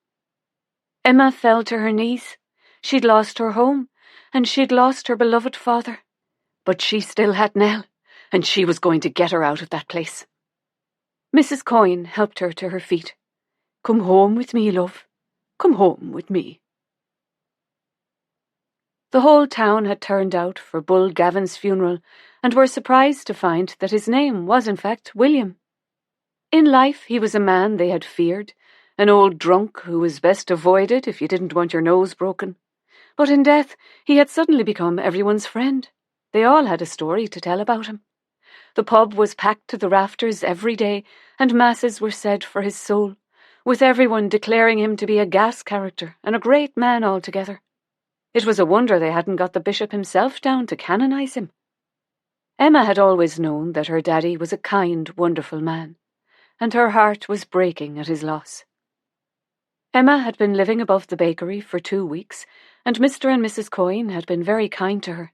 [SPEAKER 3] Emma fell to her knees. She'd lost her home, and she'd lost her beloved father.
[SPEAKER 1] But she still had Nell, and she was going to get her out of that place.
[SPEAKER 3] Mrs. Coyne helped her to her feet.
[SPEAKER 1] "Come home with me, love. Come home with me."
[SPEAKER 3] The whole town had turned out for Bull Gavin's funeral and were surprised to find that his name was in fact William. In life he was a man they had feared, an old drunk who was best avoided if you didn't want your nose broken. But in death he had suddenly become everyone's friend. They all had a story to tell about him. The pub was packed to the rafters every day, and masses were said for his soul, with everyone declaring him to be a gas character and a great man altogether. It was a wonder they hadn't got the bishop himself down to canonize him. Emma had always known that her daddy was a kind, wonderful man, and her heart was breaking at his loss. Emma had been living above the bakery for 2 weeks, and Mr. and Mrs. Coyne had been very kind to her.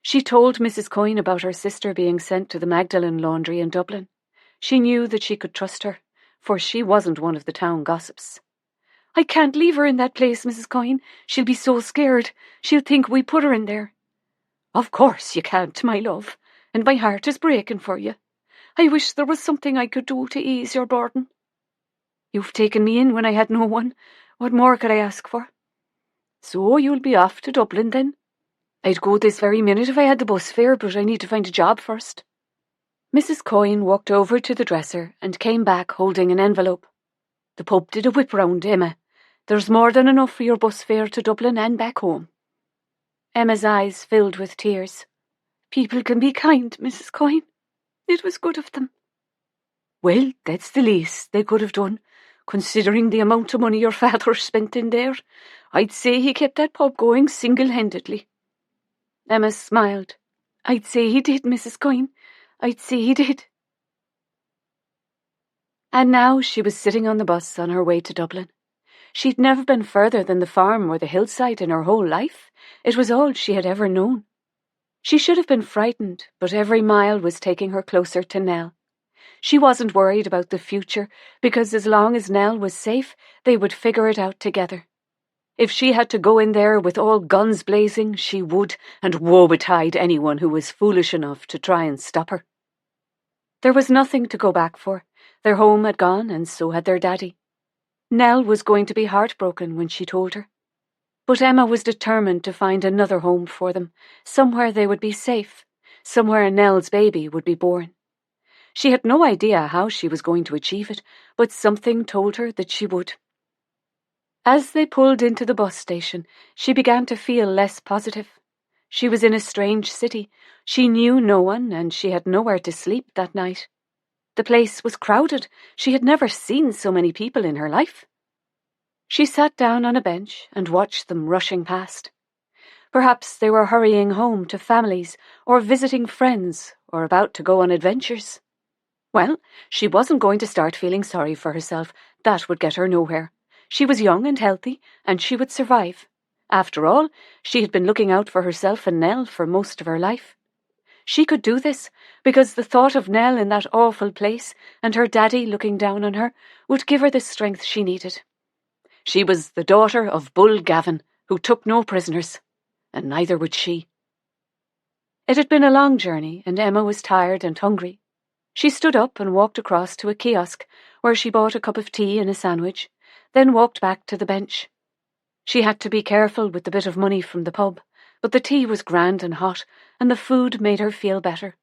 [SPEAKER 3] She told Mrs. Coyne about her sister being sent to the Magdalene laundry in Dublin. She knew that she could trust her, for she wasn't one of the town gossips. "I can't leave her in that place, Mrs. Coyne. She'll be so scared. She'll think we put her in there."
[SPEAKER 1] "Of course you can't, my love, and my heart is breaking for you. I wish there was something I could do to ease your burden."
[SPEAKER 3] "You've taken me in when I had no one. What more could I ask for?"
[SPEAKER 1] "So you'll be off to Dublin then?"
[SPEAKER 3] "I'd go this very minute if I had the bus fare, but I need to find a job first." Mrs. Coyne walked over to the dresser and came back holding an envelope.
[SPEAKER 1] "The pub did a whip round, Emma. There's more than enough for your bus fare to Dublin and back home."
[SPEAKER 3] Emma's eyes filled with tears.
[SPEAKER 1] "People can be kind, Mrs. Coyne. It was good of them." "Well, that's the least they could have done, considering the amount of money your father spent in there. I'd say he kept that pub going single-handedly."
[SPEAKER 3] Emma smiled.
[SPEAKER 1] "I'd say he did, Mrs. Coyne. I'd say he did."
[SPEAKER 3] And now she was sitting on the bus on her way to Dublin. She'd never been further than the farm or the hillside in her whole life. It was all she had ever known. She should have been frightened, but every mile was taking her closer to Nell. She wasn't worried about the future, because as long as Nell was safe, they would figure it out together. If she had to go in there with all guns blazing, she would, and woe betide anyone who was foolish enough to try and stop her. There was nothing to go back for. Their home had gone, and so had their daddy. Nell was going to be heartbroken when she told her. But Emma was determined to find another home for them, somewhere they would be safe, somewhere Nell's baby would be born. She had no idea how she was going to achieve it, but something told her that she would. As they pulled into the bus station, she began to feel less positive. She was in a strange city. She knew no one, and she had nowhere to sleep that night. The place was crowded. She had never seen so many people in her life. She sat down on a bench and watched them rushing past. Perhaps they were hurrying home to families, or visiting friends, or about to go on adventures. Well, she wasn't going to start feeling sorry for herself. That would get her nowhere. She was young and healthy, and she would survive. After all, she had been looking out for herself and Nell for most of her life. She could do this, because the thought of Nell in that awful place, and her daddy looking down on her, would give her the strength she needed. She was the daughter of Bull Gavin, who took no prisoners, and neither would she. It had been a long journey, and Emma was tired and hungry. She stood up and walked across to a kiosk, where she bought a cup of tea and a sandwich, then walked back to the bench. She had to be careful with the bit of money from the pub, but the tea was grand and hot, and the food made her feel better.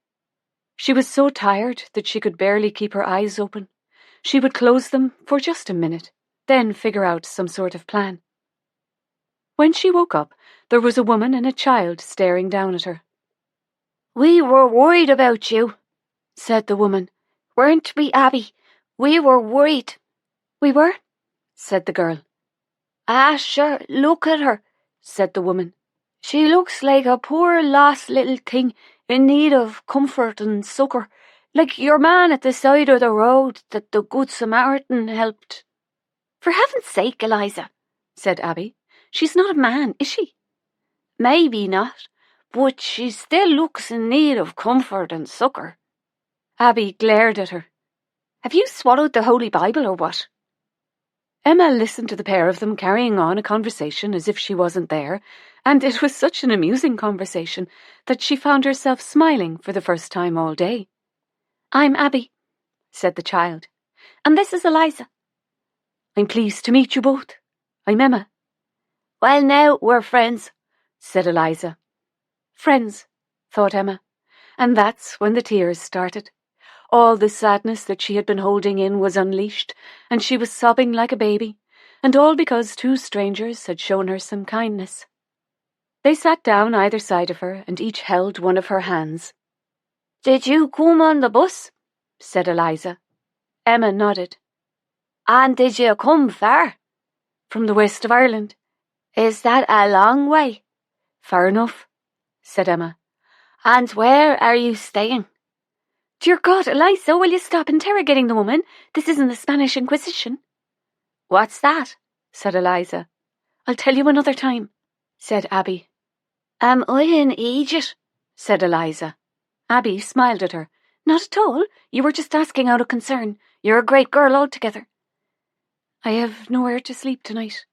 [SPEAKER 3] She was so tired that she could barely keep her eyes open. She would close them for just a minute, then figure out some sort of plan. When she woke up, there was a woman and a child staring down at her.
[SPEAKER 4] "We were worried about you," said the woman. "Weren't we, Abby? We were worried."
[SPEAKER 3] "We were?" said the girl.
[SPEAKER 4] "Ah, sure, look at her," said the woman. "She looks like a poor lost little thing in need of comfort and succour, like your man at the side of the road that the Good Samaritan helped."
[SPEAKER 3] "For heaven's sake, Eliza," said Abby. "She's not a man, is she?"
[SPEAKER 4] "Maybe not, but she still looks in need of comfort and succour."
[SPEAKER 3] Abby glared at her.
[SPEAKER 1] "Have you swallowed the Holy Bible or what?"
[SPEAKER 3] Emma listened to the pair of them carrying on a conversation as if she wasn't there, and it was such an amusing conversation that she found herself smiling for the first time all day.
[SPEAKER 1] "I'm Abby," said the child. "And this is Eliza."
[SPEAKER 3] "I'm pleased to meet you both. I'm Emma."
[SPEAKER 4] "Well, now we're friends,"
[SPEAKER 3] said Eliza. Friends, thought Emma, and that's when the tears started. All the sadness that she had been holding in was unleashed, and she was sobbing like a baby, and all because two strangers had shown her some kindness. They sat down either side of her, and each held one of her hands.
[SPEAKER 4] "Did you come on the bus?"
[SPEAKER 3] said Eliza. Emma nodded.
[SPEAKER 4] "And did you come far?"
[SPEAKER 3] "From the west of Ireland."
[SPEAKER 4] "Is that a long way?"
[SPEAKER 3] "Far enough," said Emma.
[SPEAKER 4] "And where are you staying?"
[SPEAKER 1] "Dear God, Eliza, will you stop interrogating the woman? This isn't the Spanish Inquisition."
[SPEAKER 4] "What's that?"
[SPEAKER 3] said Eliza.
[SPEAKER 1] "I'll tell you another time,"
[SPEAKER 3] said Abby.
[SPEAKER 4] "Am I an idiot?"
[SPEAKER 3] said Eliza. Abby smiled at her.
[SPEAKER 1] "Not at all. You were just asking out of concern. You're a great girl altogether."
[SPEAKER 3] "I have nowhere to sleep tonight,"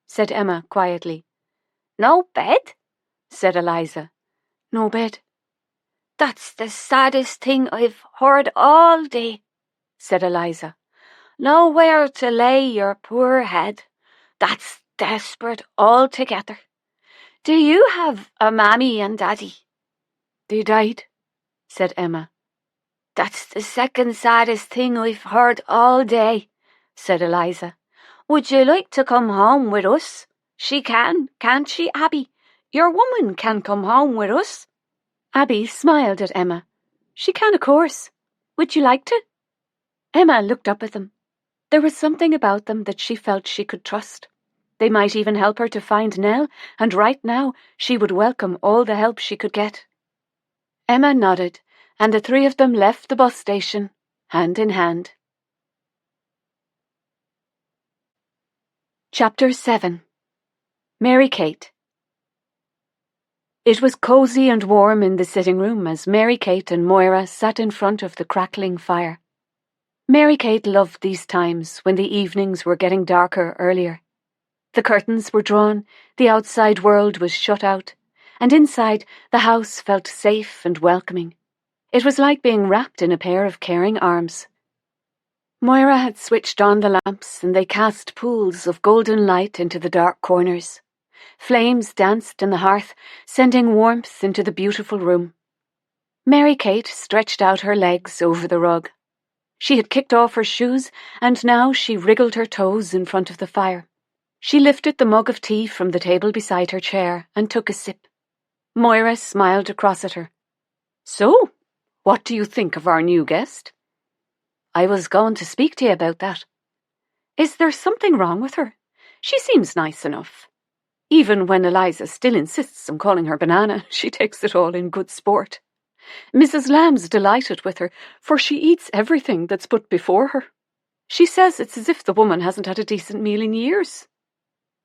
[SPEAKER 3] said Emma quietly.
[SPEAKER 4] "No bed?"
[SPEAKER 3] said Eliza. "No bed."
[SPEAKER 4] "That's the saddest thing I've heard all day," said Eliza. "Nowhere to lay your poor head. That's desperate altogether. Do you have a mammy and daddy?"
[SPEAKER 3] "They died," said Emma.
[SPEAKER 4] "That's the second saddest thing I've heard all day," said Eliza. "Would you like to come home with us? She can, can't she, Abby? Your woman can come home with us."
[SPEAKER 3] Abby smiled at Emma.
[SPEAKER 1] "She can, of course. Would you like to?"
[SPEAKER 3] Emma looked up at them. There was something about them that she felt she could trust. They might even help her to find Nell, and right now she would welcome all the help she could get. Emma nodded, and the three of them left the bus station, hand in hand. Chapter 7. Mary Kate. It was cosy and warm in the sitting room as Mary Kate and Moira sat in front of the crackling fire. Mary-Kate loved these times when the evenings were getting darker earlier. The curtains were drawn, the outside world was shut out, and inside the house felt safe and welcoming. It was like being wrapped in a pair of caring arms. Moira had switched on the lamps, and they cast pools of golden light into the dark corners. Flames danced in the hearth, sending warmth into the beautiful room. Mary-Kate stretched out her legs over the rug. She had kicked off her shoes, and now she wriggled her toes in front of the fire. She lifted the mug of tea from the table beside her chair and took a sip. Moira smiled across at her. "So, what do you think of our new guest?" "I was going to speak to you about that. Is there something wrong with her? She seems nice enough. Even when Eliza still insists on calling her Banana, she takes it all in good sport. Mrs. Lamb's delighted with her, for she eats everything that's put before her. She says it's as if the woman hasn't had a decent meal in years."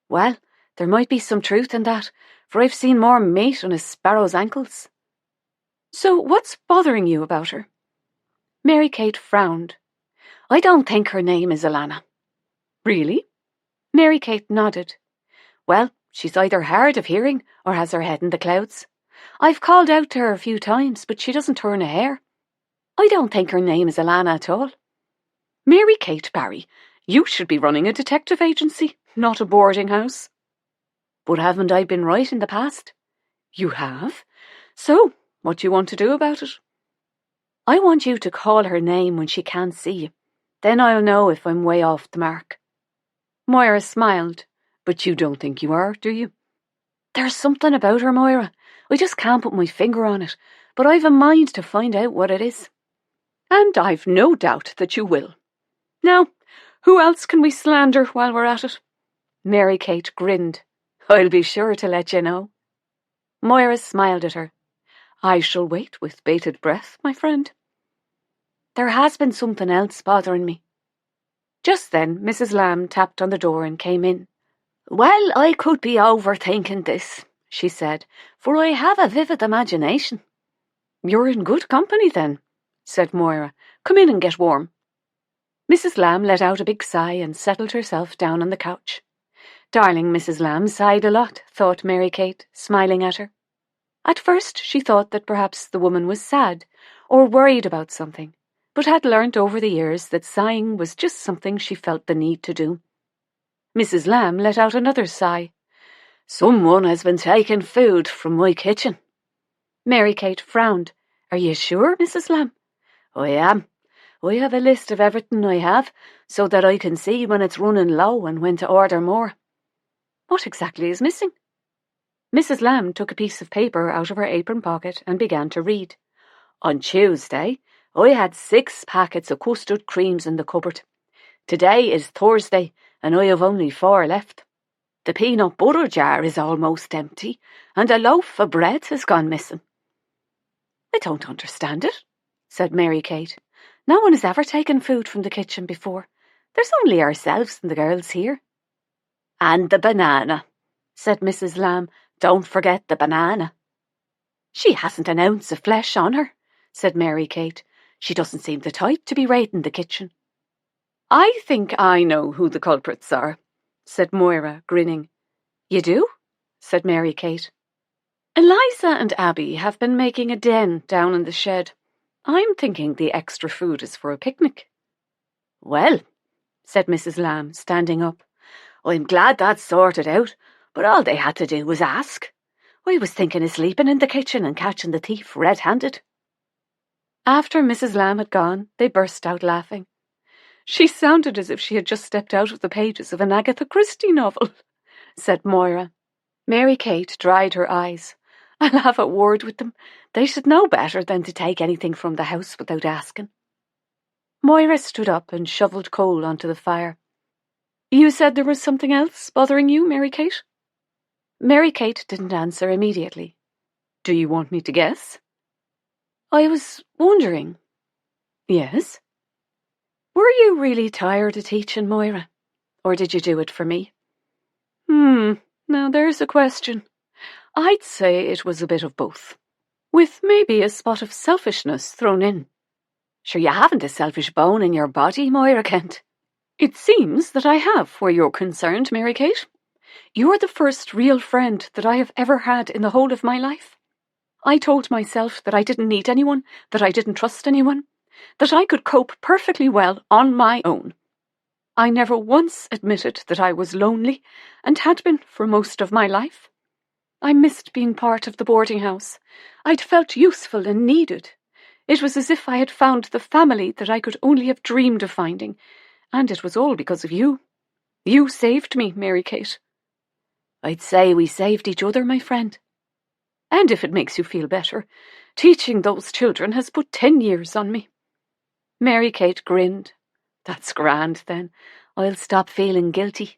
[SPEAKER 3] "Well, there might be some truth in that, for I've seen more meat on a sparrow's ankles." "So what's bothering you about her?" Mary-Kate frowned. "I don't think her name is Alana." "Really?" Mary-Kate nodded. "Well, she's either hard of hearing or has her head in the clouds. I've called out to her a few times, but she doesn't turn a hair. I don't think her name is Alana at all." "Mary-Kate Barry, you should be running a detective agency, not a boarding house." "But haven't I been right in the past?" "You have? So, what do you want to do about it?" "I want you to call her name when she can't see you. Then I'll know if I'm way off the mark." Moira smiled. "But you don't think you are, do you?" "There's something about her, Moira. I just can't put my finger on it, but I've a mind to find out what it is." "And I've no doubt that you will. Now, who else can we slander while we're at it?" Mary-Kate grinned. "I'll be sure to let you know." Moira smiled at her. "I shall wait with bated breath, my friend." "There has been something else bothering me." Just then Mrs. Lamb tapped on the door and came in. "Well, I could be overthinking this," she said, "for I have a vivid imagination." "You're in good company, then," said Moira. "Come in and get warm." Mrs. Lamb let out a big sigh and settled herself down on the couch. Darling Mrs. Lamb sighed a lot, thought Mary-Kate, smiling at her. At first she thought that perhaps the woman was sad or worried about something, but had learnt over the years that sighing was just something she felt the need to do. Mrs. Lamb let out another sigh. "Someone has been taking food from my kitchen." Mary-Kate frowned. "Are you sure, Mrs. Lamb?" "I am. I have a list of everything I have, so that I can see when it's running low and when to order more." "What exactly is missing?" Mrs. Lamb took a piece of paper out of her apron pocket and began to read. "On Tuesday, I had 6 packets of custard creams in the cupboard. Today is Thursday, and I have only 4 left. The peanut butter jar is almost empty, and a loaf of bread has gone missing." "I don't understand it," said Mary-Kate. "No one has ever taken food from the kitchen before. There's only ourselves and the girls here." "And the banana," said Mrs. Lamb. "Don't forget the banana." "She hasn't an ounce of flesh on her," said Mary-Kate. "She doesn't seem the type to be raiding the kitchen." "I think I know who the culprits are," said Moira, grinning. "You do?" said Mary-Kate. "Eliza and Abby have been making a den down in the shed. I'm thinking the extra food is for a picnic." "Well," said Mrs. Lamb, standing up, "I'm glad that's sorted out, but all they had to do was ask. I was thinking of sleeping in the kitchen and catching the thief red-handed." After Mrs. Lamb had gone, they burst out laughing. "She sounded as if she had just stepped out of the pages of an Agatha Christie novel," said Moira. Mary-Kate dried her eyes. "I'll have a word with them. They should know better than to take anything from the house without asking." Moira stood up and shovelled coal onto the fire. "You said there was something else bothering you, Mary-Kate?" Mary-Kate didn't answer immediately. "Do you want me to guess?" "I was wondering." "Yes?" "Were you really tired of teaching, Moira? Or did you do it for me?" Now there's a question. I'd say it was a bit of both, with maybe a spot of selfishness thrown in." Sure, you haven't a selfish bone in your body, Moira Kent. It seems that I have, where you're concerned, Mary Kate. You're the first real friend that I have ever had in the whole of my life. I told myself that I didn't need anyone, that I didn't trust anyone, that I could cope perfectly well on my own. I never once admitted that I was lonely, and had been for most of my life. I missed being part of the boarding house. I'd felt useful and needed. It was as if I had found the family that I could only have dreamed of finding, and it was all because of you. You saved me, Mary Kate. I'd say we saved each other, my friend. And if it makes you feel better, teaching those children has put 10 years on me. Mary Kate grinned. That's grand, then. I'll stop feeling guilty.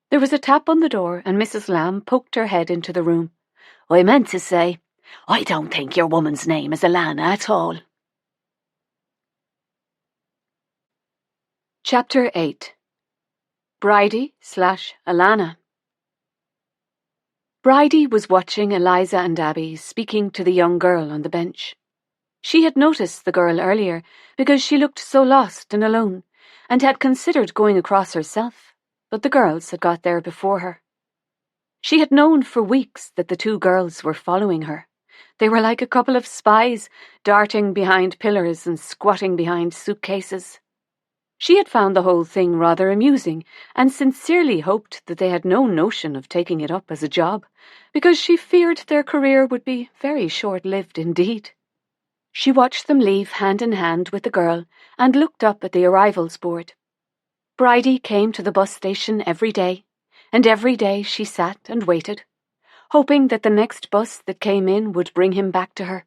[SPEAKER 3] There was a tap on the door, and Mrs. Lamb poked her head into the room. I meant to say, I don't think your woman's name is Alana at all. Chapter 8. Bridie/Alana. Bridie was watching Eliza and Abby speaking to the young girl on the bench. She had noticed the girl earlier because she looked so lost and alone, and had considered going across herself, but the girls had got there before her. She had known for weeks that the two girls were following her. They were like a couple of spies, darting behind pillars and squatting behind suitcases. She had found the whole thing rather amusing, and sincerely hoped that they had no notion of taking it up as a job, because she feared their career would be very short-lived indeed. She watched them leave hand in hand with the girl, and looked up at the arrivals board. Bridie came to the bus station every day, and every day she sat and waited, hoping that the next bus that came in would bring him back to her.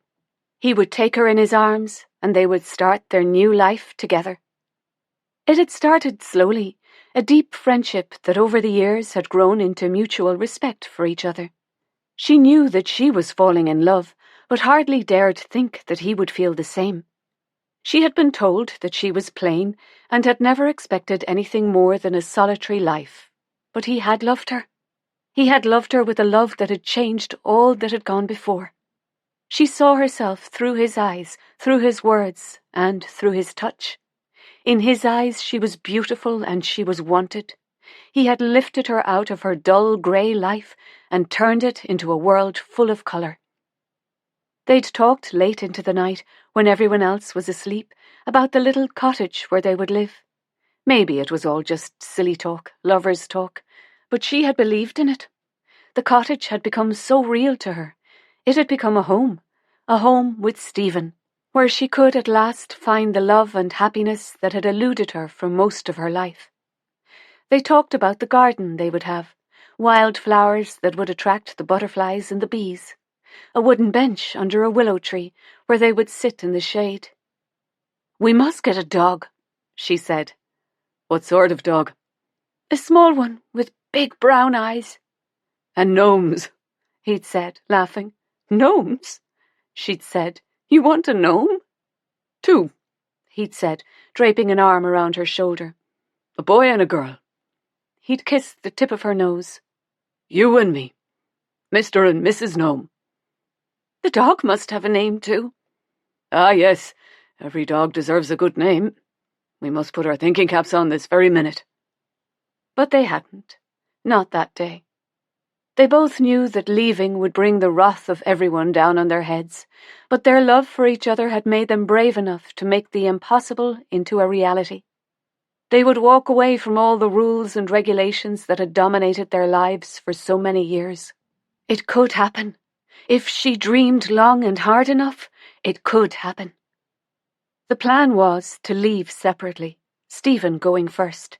[SPEAKER 3] He would take her in his arms, and they would start their new life together. It had started slowly, a deep friendship that over the years had grown into mutual respect for each other. She knew that she was falling in love, but hardly dared think that he would feel the same. She had been told that she was plain, and had never expected anything more than a solitary life. But he had loved her. He had loved her with a love that had changed all that had gone before. She saw herself through his eyes, through his words, and through his touch. In his eyes she was beautiful and she was wanted. He had lifted her out of her dull grey life and turned it into a world full of colour. They'd talked late into the night, when everyone else was asleep, about the little cottage where they would live. Maybe it was all just silly talk, lovers' talk, but she had believed in it. The cottage had become so real to her. It had become a home with Stephen, where she could at last find the love and happiness that had eluded her for most of her life. They talked about the garden they would have, wild flowers that would attract the butterflies and the bees, a wooden bench under a willow tree where they would sit in the shade. "We must get a dog," she said.
[SPEAKER 2] What sort of dog?
[SPEAKER 3] "A small one with big brown eyes."
[SPEAKER 2] And gnomes,
[SPEAKER 3] he'd said, laughing. "Gnomes?" she'd said. "You want a gnome?"
[SPEAKER 2] "Two,"
[SPEAKER 3] he'd said, draping an arm around her shoulder.
[SPEAKER 2] "A boy and a girl."
[SPEAKER 3] He'd kissed the tip of her nose.
[SPEAKER 2] "You and me, Mr. and Mrs. Gnome."
[SPEAKER 3] "The dog must have a name too."
[SPEAKER 2] "Ah, yes, every dog deserves a good name. We must put our thinking caps on this very minute."
[SPEAKER 3] But they hadn't. Not that day. They both knew that leaving would bring the wrath of everyone down on their heads, but their love for each other had made them brave enough to make the impossible into a reality. They would walk away from all the rules and regulations that had dominated their lives for so many years. It could happen. If she dreamed long and hard enough, it could happen. The plan was to leave separately, Stephen going first.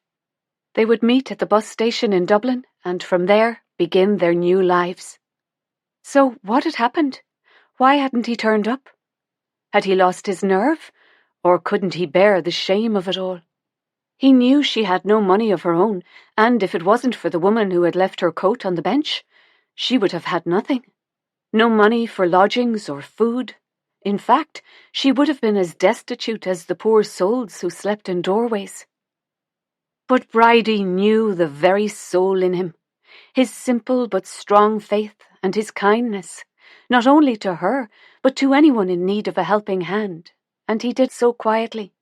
[SPEAKER 3] They would meet at the bus station in Dublin, and from there begin their new lives. So what had happened? Why hadn't he turned up? Had he lost his nerve, or couldn't he bear the shame of it all? He knew she had no money of her own, and if it wasn't for the woman who had left her coat on the bench, she would have had nothing. No money for lodgings or food. In fact, she would have been as destitute as the poor souls who slept in doorways. But Bridie knew the very soul in him, his simple but strong faith and his kindness, not only to her, but to anyone in need of a helping hand, and he did so quietly.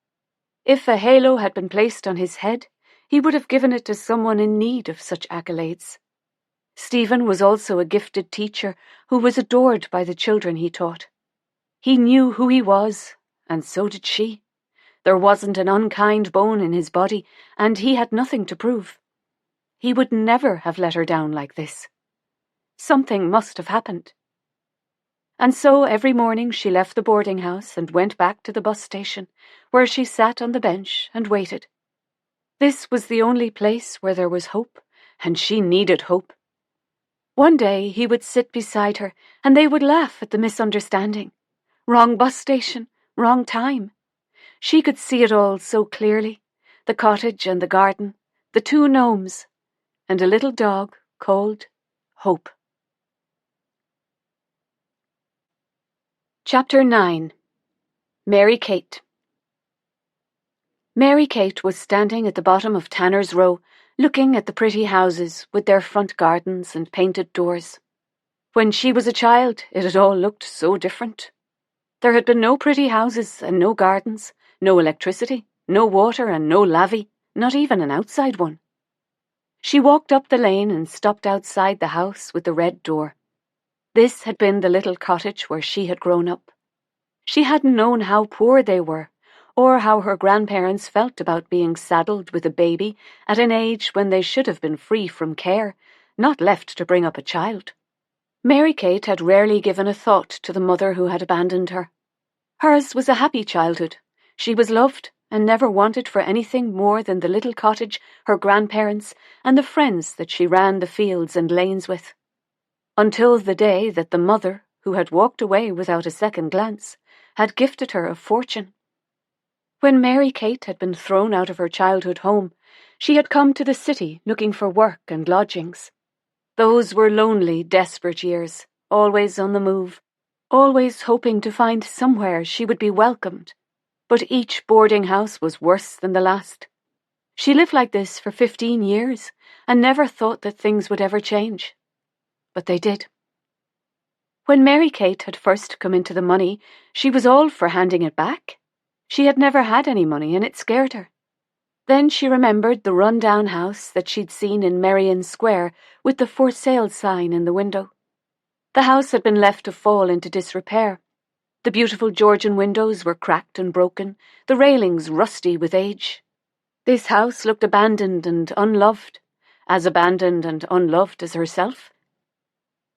[SPEAKER 3] If a halo had been placed on his head, he would have given it to someone in need of such accolades. Stephen was also a gifted teacher who was adored by the children he taught. He knew who he was, and so did she. There wasn't an unkind bone in his body, and he had nothing to prove. He would never have let her down like this. Something must have happened. And so every morning she left the boarding house and went back to the bus station, where she sat on the bench and waited. This was the only place where there was hope, and she needed hope. One day he would sit beside her, and they would laugh at the misunderstanding. Wrong bus station, wrong time. She could see it all so clearly, the cottage and the garden, the 2 gnomes, and a little dog called Hope. Chapter 9. Mary Kate. Mary Kate was standing at the bottom of Tanner's Row, looking at the pretty houses with their front gardens and painted doors. When she was a child, it had all looked so different. There had been no pretty houses and no gardens, no electricity, no water and no lavvy, not even an outside one. She walked up the lane and stopped outside the house with the red door. This had been the little cottage where she had grown up. She hadn't known how poor they were, or how her grandparents felt about being saddled with a baby at an age when they should have been free from care, not left to bring up a child. Mary Kate had rarely given a thought to the mother who had abandoned her. Hers was a happy childhood. She was loved and never wanted for anything more than the little cottage, her grandparents, and the friends that she ran the fields and lanes with. Until the day that the mother, who had walked away without a second glance, had gifted her a fortune. When Mary Kate had been thrown out of her childhood home, she had come to the city looking for work and lodgings. Those were lonely, desperate years, always on the move, always hoping to find somewhere she would be welcomed. But each boarding house was worse than the last. She lived like this for 15 years and never thought that things would ever change. But they did. When Mary Kate had first come into the money, she was all for handing it back. She had never had any money and it scared her. Then she remembered the run-down house that she'd seen in Merrion Square with the for sale sign in the window. The house had been left to fall into disrepair. The beautiful Georgian windows were cracked and broken, the railings rusty with age. This house looked abandoned and unloved, as abandoned and unloved as herself.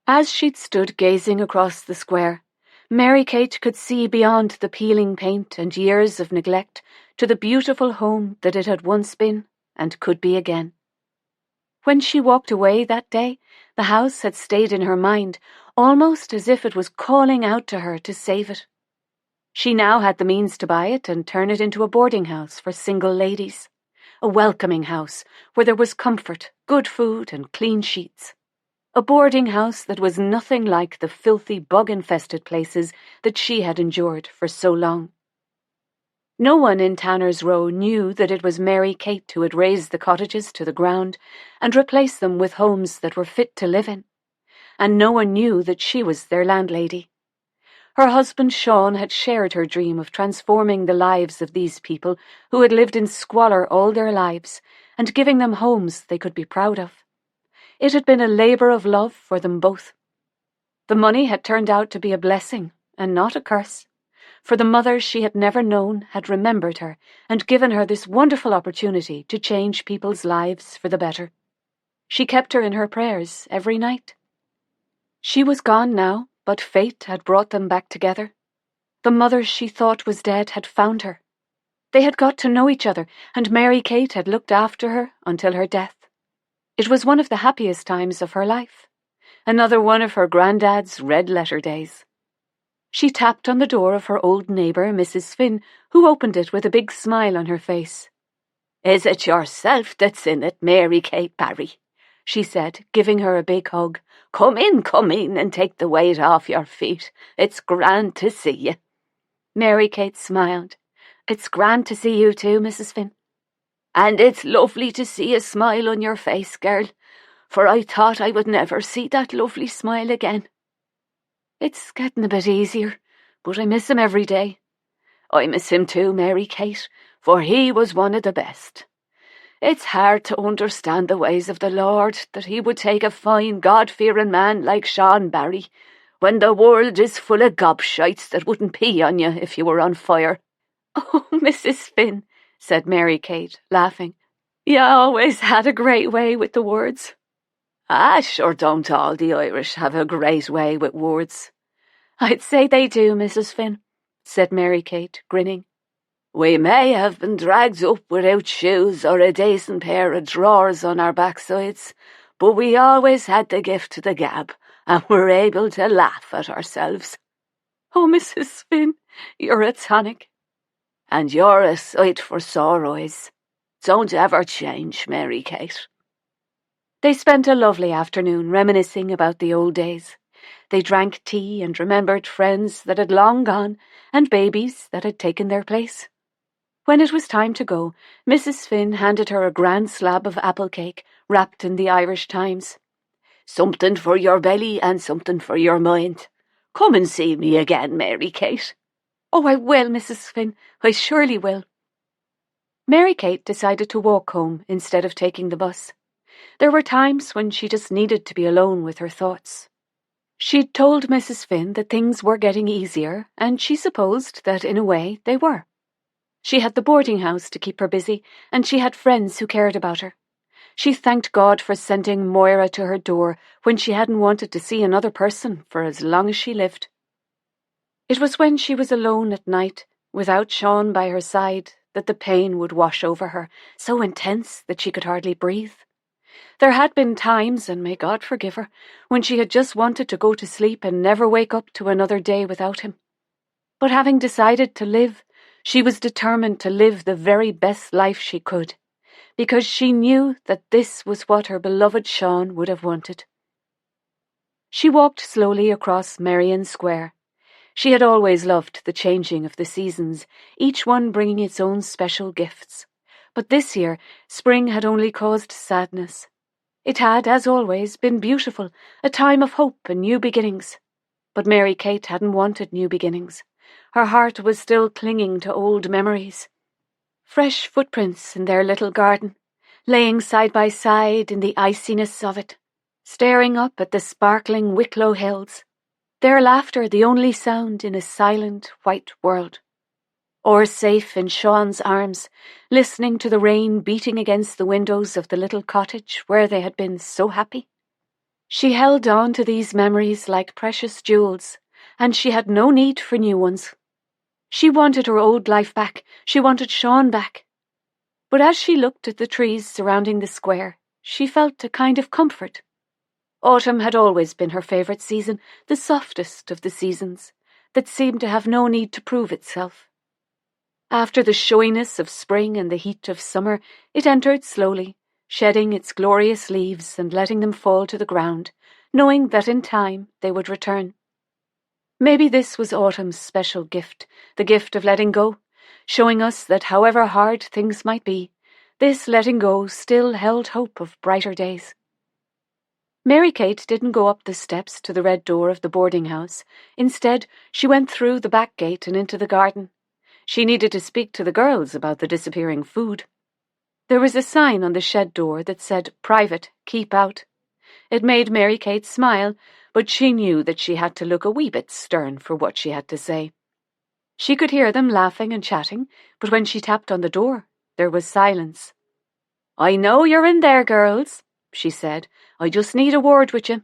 [SPEAKER 3] As she'd stood gazing across the square, Mary Kate could see beyond the peeling paint and years of neglect to the beautiful home that it had once been and could be again. When she walked away that day, the house had stayed in her mind, almost as if it was calling out to her to save it. She now had the means to buy it and turn it into a boarding house for single ladies, a welcoming house where there was comfort, good food and clean sheets. A boarding house that was nothing like the filthy, bug-infested places that she had endured for so long. No one in Tanner's Row knew that it was Mary Kate who had razed the cottages to the ground and replaced them with homes that were fit to live in, and no one knew that she was their landlady. Her husband Sean had shared her dream of transforming the lives of these people who had lived in squalor all their lives and giving them homes they could be proud of. It had been a labour of love for them both. The money had turned out to be a blessing and not a curse, for the mother she had never known had remembered her and given her this wonderful opportunity to change people's lives for the better. She kept her in her prayers every night. She was gone now, but fate had brought them back together. The mother she thought was dead had found her. They had got to know each other, and Mary Kate had looked after her until her death. It was one of the happiest times of her life, another one of her granddad's red-letter days. She tapped on the door of her old neighbour, Mrs. Finn, who opened it with a big smile on her face. "Is it yourself that's in it, Mary Kate Barry?" she said, giving her a big hug. Come in, and take the weight off your feet. It's grand to see you." Mary Kate smiled. "It's grand to see you too, Mrs. Finn." "And it's lovely to see a smile on your face, girl, for I thought I would never see that lovely smile again." "It's getting a bit easier, but I miss him every day.
[SPEAKER 4] I miss him too, Mary Kate, for he was one of the best. It's hard to understand the ways of the Lord, that he would take a fine, God-fearing man like Sean Barry, when the world is full of gobshites that wouldn't pee on you if you were on fire.
[SPEAKER 3] Oh, Mrs. Finn, said Mary Kate, laughing. You always had a great way with the words.
[SPEAKER 4] Ah, sure don't all the Irish have a great way with words?
[SPEAKER 3] I'd say they do, Mrs. Finn, said Mary Kate, grinning.
[SPEAKER 4] We may have been dragged up without shoes or a decent pair of drawers on our backsides, but we always had the gift of the gab, and were able to laugh at ourselves.
[SPEAKER 3] Oh, Mrs. Finn, you're a tonic.
[SPEAKER 4] And you're a sight for sore eyes. Don't ever change, Mary Kate.
[SPEAKER 3] They spent a lovely afternoon reminiscing about the old days. They drank tea and remembered friends that had long gone and babies that had taken their place. When it was time to go, Mrs. Finn handed her a grand slab of apple cake wrapped in the Irish Times.
[SPEAKER 4] Something for your belly and something for your mind. Come and see me again, Mary Kate.
[SPEAKER 3] Oh, I will, Mrs. Finn. I surely will. Mary Kate decided to walk home instead of taking the bus. There were times when she just needed to be alone with her thoughts. She'd told Mrs. Finn that things were getting easier, and she supposed that in a way they were. She had the boarding house to keep her busy, and she had friends who cared about her. She thanked God for sending Moira to her door when she hadn't wanted to see another person for as long as she lived. It was when she was alone at night, without Sean by her side, that the pain would wash over her, so intense that she could hardly breathe. There had been times, and may God forgive her, when she had just wanted to go to sleep and never wake up to another day without him. But having decided to live, she was determined to live the very best life she could, because she knew that this was what her beloved Sean would have wanted. She walked slowly across Merrion Square. She had always loved the changing of the seasons, each one bringing its own special gifts. But this year, spring had only caused sadness. It had, as always, been beautiful, a time of hope and new beginnings. But Mary Kate hadn't wanted new beginnings. Her heart was still clinging to old memories. Fresh footprints in their little garden, laying side by side in the iciness of it, staring up at the sparkling Wicklow hills, their laughter the only sound in a silent, white world. Or safe in Sean's arms, listening to the rain beating against the windows of the little cottage where they had been so happy. She held on to these memories like precious jewels, and she had no need for new ones. She wanted her old life back. She wanted Sean back. But as she looked at the trees surrounding the square, she felt a kind of comfort. Autumn had always been her favourite season, the softest of the seasons, that seemed to have no need to prove itself. After the showiness of spring and the heat of summer, it entered slowly, shedding its glorious leaves and letting them fall to the ground, knowing that in time they would return. Maybe this was autumn's special gift, the gift of letting go, showing us that however hard things might be, this letting go still held hope of brighter days. Mary Kate didn't go up the steps to the red door of the boarding house. Instead, she went through the back gate and into the garden. She needed to speak to the girls about the disappearing food. There was a sign on the shed door that said, "Private, keep out." It made Mary Kate smile, but she knew that she had to look a wee bit stern for what she had to say. She could hear them laughing and chatting, but when she tapped on the door, there was silence. "I know you're in there, girls," she said. "I just need a word with you."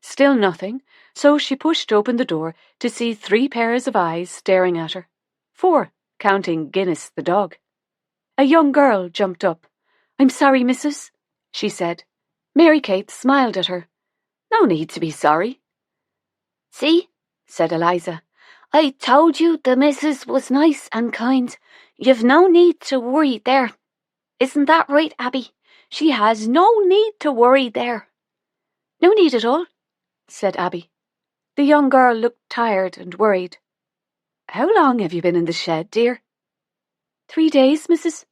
[SPEAKER 3] Still nothing, so she pushed open the door to see 3 pairs of eyes staring at her. 4, counting Guinness the dog. A young girl jumped up. "I'm sorry, missus," she said. Mary Kate smiled at her. "No need to be sorry."
[SPEAKER 4] "See," said Eliza, "I told you the missus was nice and kind. You've no need to worry there. Isn't that right, Abby? She has no need to worry there."
[SPEAKER 3] "No need at all," said Abby. The young girl looked tired and worried. "How long have you been in the shed, dear?" 3 days, missus."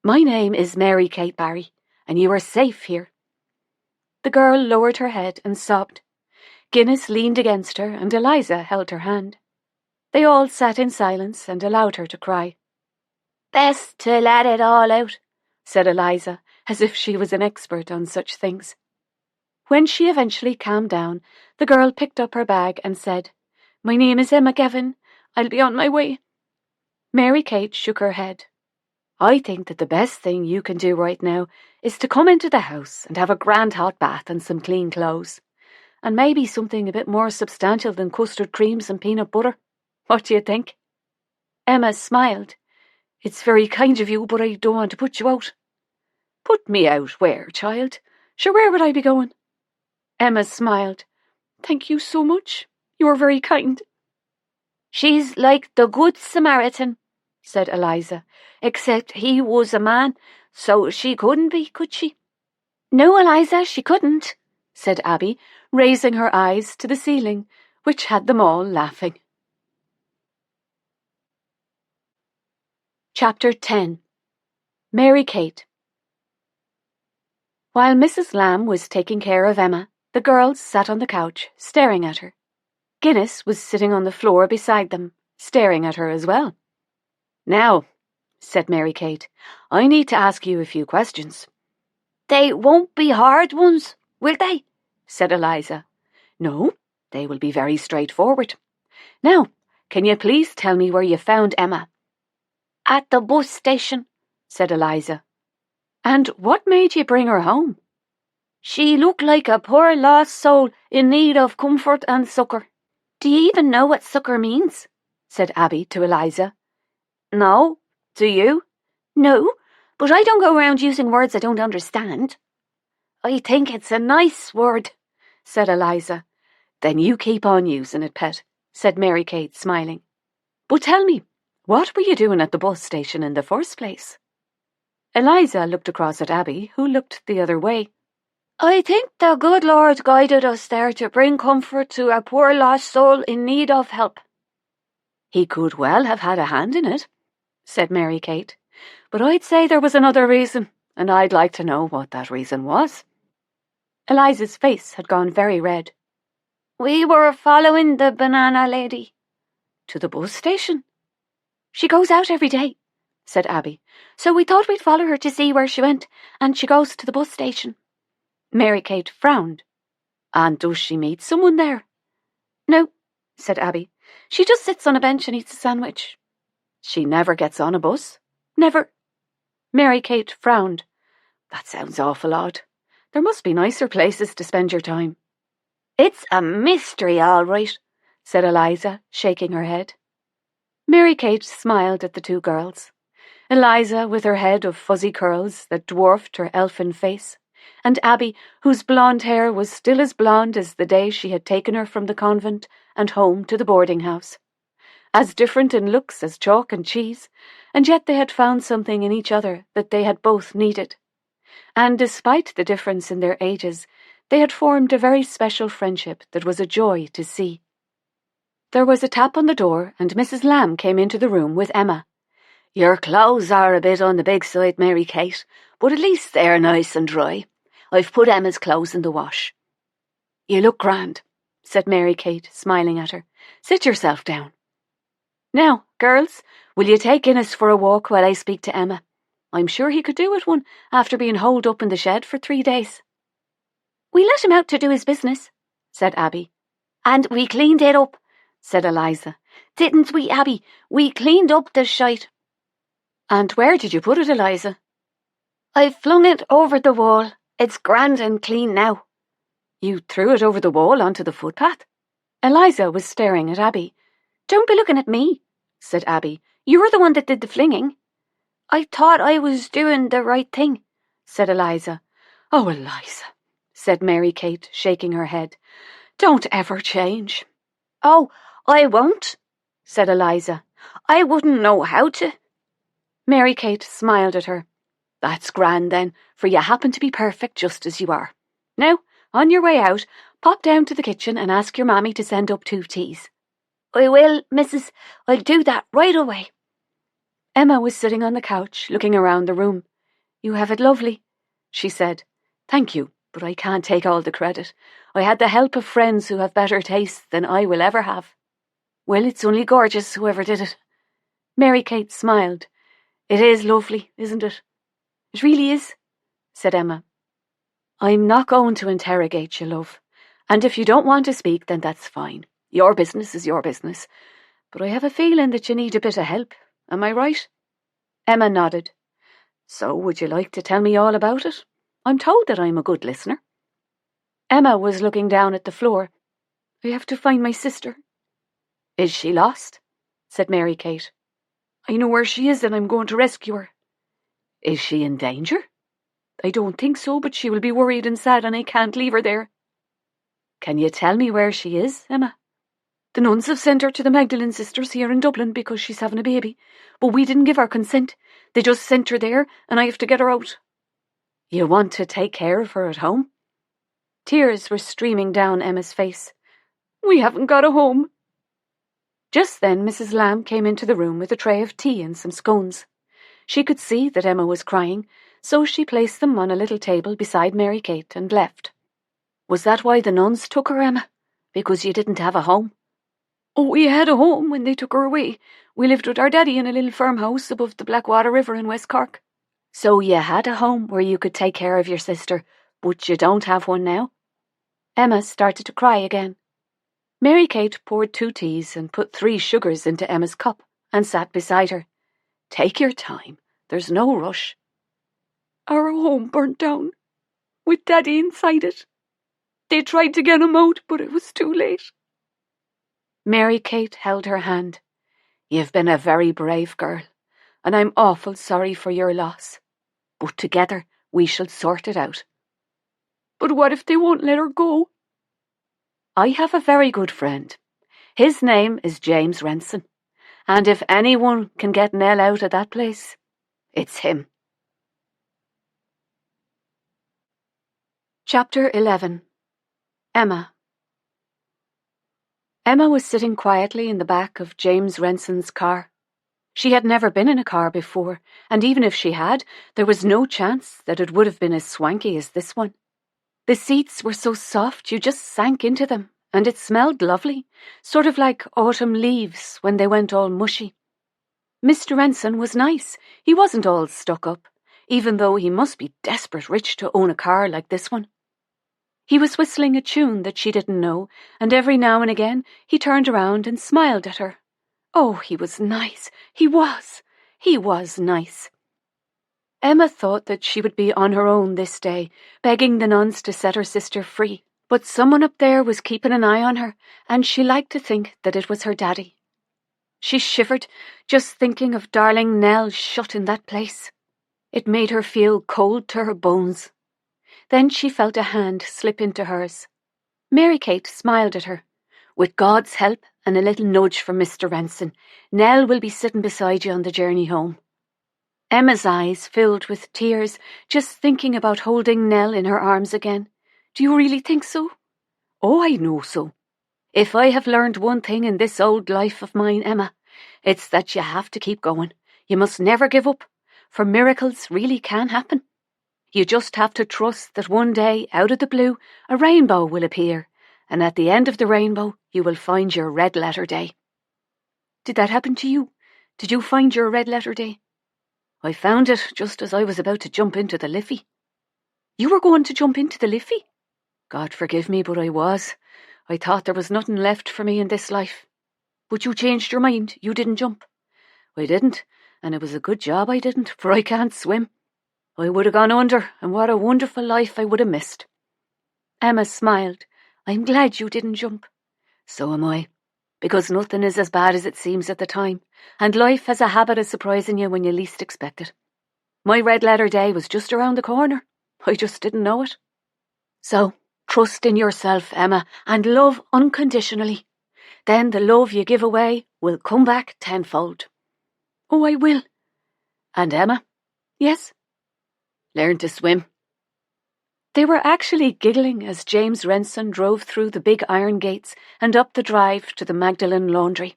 [SPEAKER 3] "My name is Mary Kate Barry, and you are safe here." The girl lowered her head and sobbed. Guinness leaned against her, and Eliza held her hand. They all sat in silence and allowed her to cry.
[SPEAKER 4] Best to let it all out,
[SPEAKER 3] said Eliza, as if she was an expert on such things. When she eventually calmed down, the girl picked up her bag and said, "My name is Emma Gavin. I'll be on my way." Mary Kate shook her head. "I think that the best thing you can do right now is to come into the house and have a grand hot bath and some clean clothes. And maybe something a bit more substantial than custard creams and peanut butter. What do you think?" Emma smiled. "It's very kind of you, but I don't want to put you out." "Put me out where, child? Sure, where would I be going?" Emma smiled. "Thank you so much. You're very kind."
[SPEAKER 4] "She's like the Good Samaritan," said Eliza, "except he was a man, so she couldn't be, could she?"
[SPEAKER 3] "No, Eliza, she couldn't," said Abby, raising her eyes to the ceiling, which had them all laughing. Chapter 10. Mary Kate. While Mrs. Lamb was taking care of Emma, the girls sat on the couch, staring at her. Guinness was sitting on the floor beside them, staring at her as well. "Now," said Mary Kate, "I need to ask you a few questions."
[SPEAKER 4] "They won't be hard ones, will they?"
[SPEAKER 3] said Eliza. "No, they will be very straightforward. Now, can you please tell me where you found Emma?"
[SPEAKER 4] "At the bus station,"
[SPEAKER 3] said Eliza. "And what made you bring her home?"
[SPEAKER 4] "She looked like a poor lost soul in need of comfort and succour."
[SPEAKER 3] "Do you even know what succour means?" said Abby to Eliza.
[SPEAKER 4] "No, do you?"
[SPEAKER 3] "No, but I don't go around using words I don't understand."
[SPEAKER 4] "I think it's a nice word,"
[SPEAKER 3] said Eliza. "Then you keep on using it, pet," said Mary Kate, smiling. "But tell me, what were you doing at the bus station in the first place?" Eliza looked across at Abby, who looked the other way.
[SPEAKER 4] "I think the good Lord guided us there to bring comfort to a poor lost soul in need of help."
[SPEAKER 3] "He could well have had a hand in it," said Mary Kate. "But I'd say there was another reason, and I'd like to know what that reason was." Eliza's face had gone very red.
[SPEAKER 4] "We were following the banana lady."
[SPEAKER 3] "To the bus station?" "She goes out every day," said Abby, "so we thought we'd follow her to see where she went, and she goes to the bus station." Mary Kate frowned. "And does she meet someone there?" "No," said Abby. "She just sits on a bench and eats a sandwich." "She never gets on a bus?" "Never." Mary Kate frowned. "That sounds awful odd. There must be nicer places to spend your time."
[SPEAKER 4] "It's a mystery, all right,"
[SPEAKER 3] said Eliza, shaking her head. Mary Kate smiled at the two girls. Eliza, with her head of fuzzy curls that dwarfed her elfin face, and Abby, whose blonde hair was still as blonde as the day she had taken her from the convent and home to the boarding house. As different in looks as chalk and cheese, and yet they had found something in each other that they had both needed. And despite the difference in their ages, they had formed a very special friendship that was a joy to see. There was a tap on the door, and Mrs. Lamb came into the room with Emma. "Your clothes are a bit on the big side, Mary Kate, but at least they're nice and dry. I've put Emma's clothes in the wash." "You look grand," said Mary Kate, smiling at her. "Sit yourself down. Now, girls, will you take Guinness for a walk while I speak to Emma? I'm sure he could do with one after being holed up in the shed for 3 days. "We let him out to do his business," said Abby.
[SPEAKER 4] "And we cleaned it up,"
[SPEAKER 3] said Eliza.
[SPEAKER 4] "Didn't we, Abby? We cleaned up the shite."
[SPEAKER 3] "And where did you put it, Eliza?"
[SPEAKER 4] "I flung it over the wall. It's grand and clean now."
[SPEAKER 3] "You threw it over the wall onto the footpath?" Eliza was staring at Abby. "Don't be looking at me," said Abby. "You're the one that did the flinging."
[SPEAKER 4] "I thought I was doing the right thing,"
[SPEAKER 3] said Eliza. "Oh, Eliza," said Mary Kate, shaking her head. "Don't ever change."
[SPEAKER 4] "Oh, I won't,"
[SPEAKER 3] said Eliza.
[SPEAKER 4] "I wouldn't know how to."
[SPEAKER 3] Mary Kate smiled at her. "That's grand then, for you happen to be perfect just as you are. Now, on your way out, pop down to the kitchen and ask your mammy to send up 2 teas.
[SPEAKER 4] "I will, missus. I'll do that right away."
[SPEAKER 3] Emma was sitting on the couch, looking around the room. "You have it lovely," she said. "Thank you, but I can't take all the credit. I had the help of friends who have better taste than I will ever have." Well, it's only gorgeous, whoever did it. Mary Kate smiled. It is lovely, isn't it? It really is, said Emma. I'm not going to interrogate you, love. And if you don't want to speak, then that's fine. Your business is your business. But I have a feeling that you need a bit of help. Am I right? Emma nodded. So would you like to tell me all about it? I'm told that I'm a good listener. Emma was looking down at the floor. I have to find my sister. Is she lost? Said Mary Kate. I know where she is and I'm going to rescue her. Is she in danger? I don't think so, but she will be worried and sad and I can't leave her there. Can you tell me where she is, Emma? The nuns have sent her to the Magdalene sisters here in Dublin because she's having a baby, but we didn't give our consent. They just sent her there and I have to get her out. You want to take care of her at home? Tears were streaming down Emma's face. We haven't got a home. Just then Mrs. Lamb came into the room with a tray of tea and some scones. She could see that Emma was crying, so she placed them on a little table beside Mary Kate and left. Was that why the nuns took her, Emma? Because you didn't have a home? Oh, we had a home when they took her away. We lived with our daddy in a little farmhouse above the Blackwater River in West Cork. So you had a home where you could take care of your sister, but you don't have one now? Emma started to cry again. Mary Kate poured 2 teas and put 3 sugars into Emma's cup and sat beside her. Take your time. There's no rush. Our home burnt down, with Daddy inside it. They tried to get him out, but it was too late. Mary Kate held her hand. You've been a very brave girl, and I'm awful sorry for your loss. But together we shall sort it out. But what if they won't let her go? I have a very good friend. His name is James Renson, and if anyone can get Nell out of that place, it's him. Chapter 11. Emma. Emma was sitting quietly in the back of James Renson's car. She had never been in a car before, and even if she had, there was no chance that it would have been as swanky as this one. The seats were so soft you just sank into them, and it smelled lovely, sort of like autumn leaves when they went all mushy. Mr. Renson was nice. He wasn't all stuck up, even though he must be desperate rich to own a car like this one. He was whistling a tune that she didn't know, and every now and again he turned around and smiled at her. Oh, he was nice. He was nice. Emma thought that she would be on her own this day, begging the nuns to set her sister free. But someone up there was keeping an eye on her, and she liked to think that it was her daddy. She shivered, just thinking of darling Nell shut in that place. It made her feel cold to her bones. Then she felt a hand slip into hers. Mary Kate smiled at her. With God's help and a little nudge from Mr. Renson, Nell will be sitting beside you on the journey home. Emma's eyes filled with tears, just thinking about holding Nell in her arms again. Do you really think so? Oh, I know so. If I have learned one thing in this old life of mine, Emma, it's that you have to keep going. You must never give up, for miracles really can happen. You just have to trust that one day, out of the blue, a rainbow will appear, and at the end of the rainbow, you will find your red letter day. Did that happen to you? Did you find your red letter day? I found it just as I was about to jump into the Liffey. You were going to jump into the Liffey? God forgive me, but I was. I thought there was nothing left for me in this life. But you changed your mind. You didn't jump. I didn't, and it was a good job I didn't, for I can't swim. I would have gone under, and what a wonderful life I would have missed. Emma smiled. I'm glad you didn't jump. So am I, because nothing is as bad as it seems at the time, and life has a habit of surprising you when you least expect it. My red letter day was just around the corner. I just didn't know it. So, trust in yourself, Emma, and love unconditionally. Then the love you give away will come back tenfold. Oh, I will. And Emma? Yes? Learn to swim. They were actually giggling as James Renson drove through the big iron gates and up the drive to the Magdalene laundry.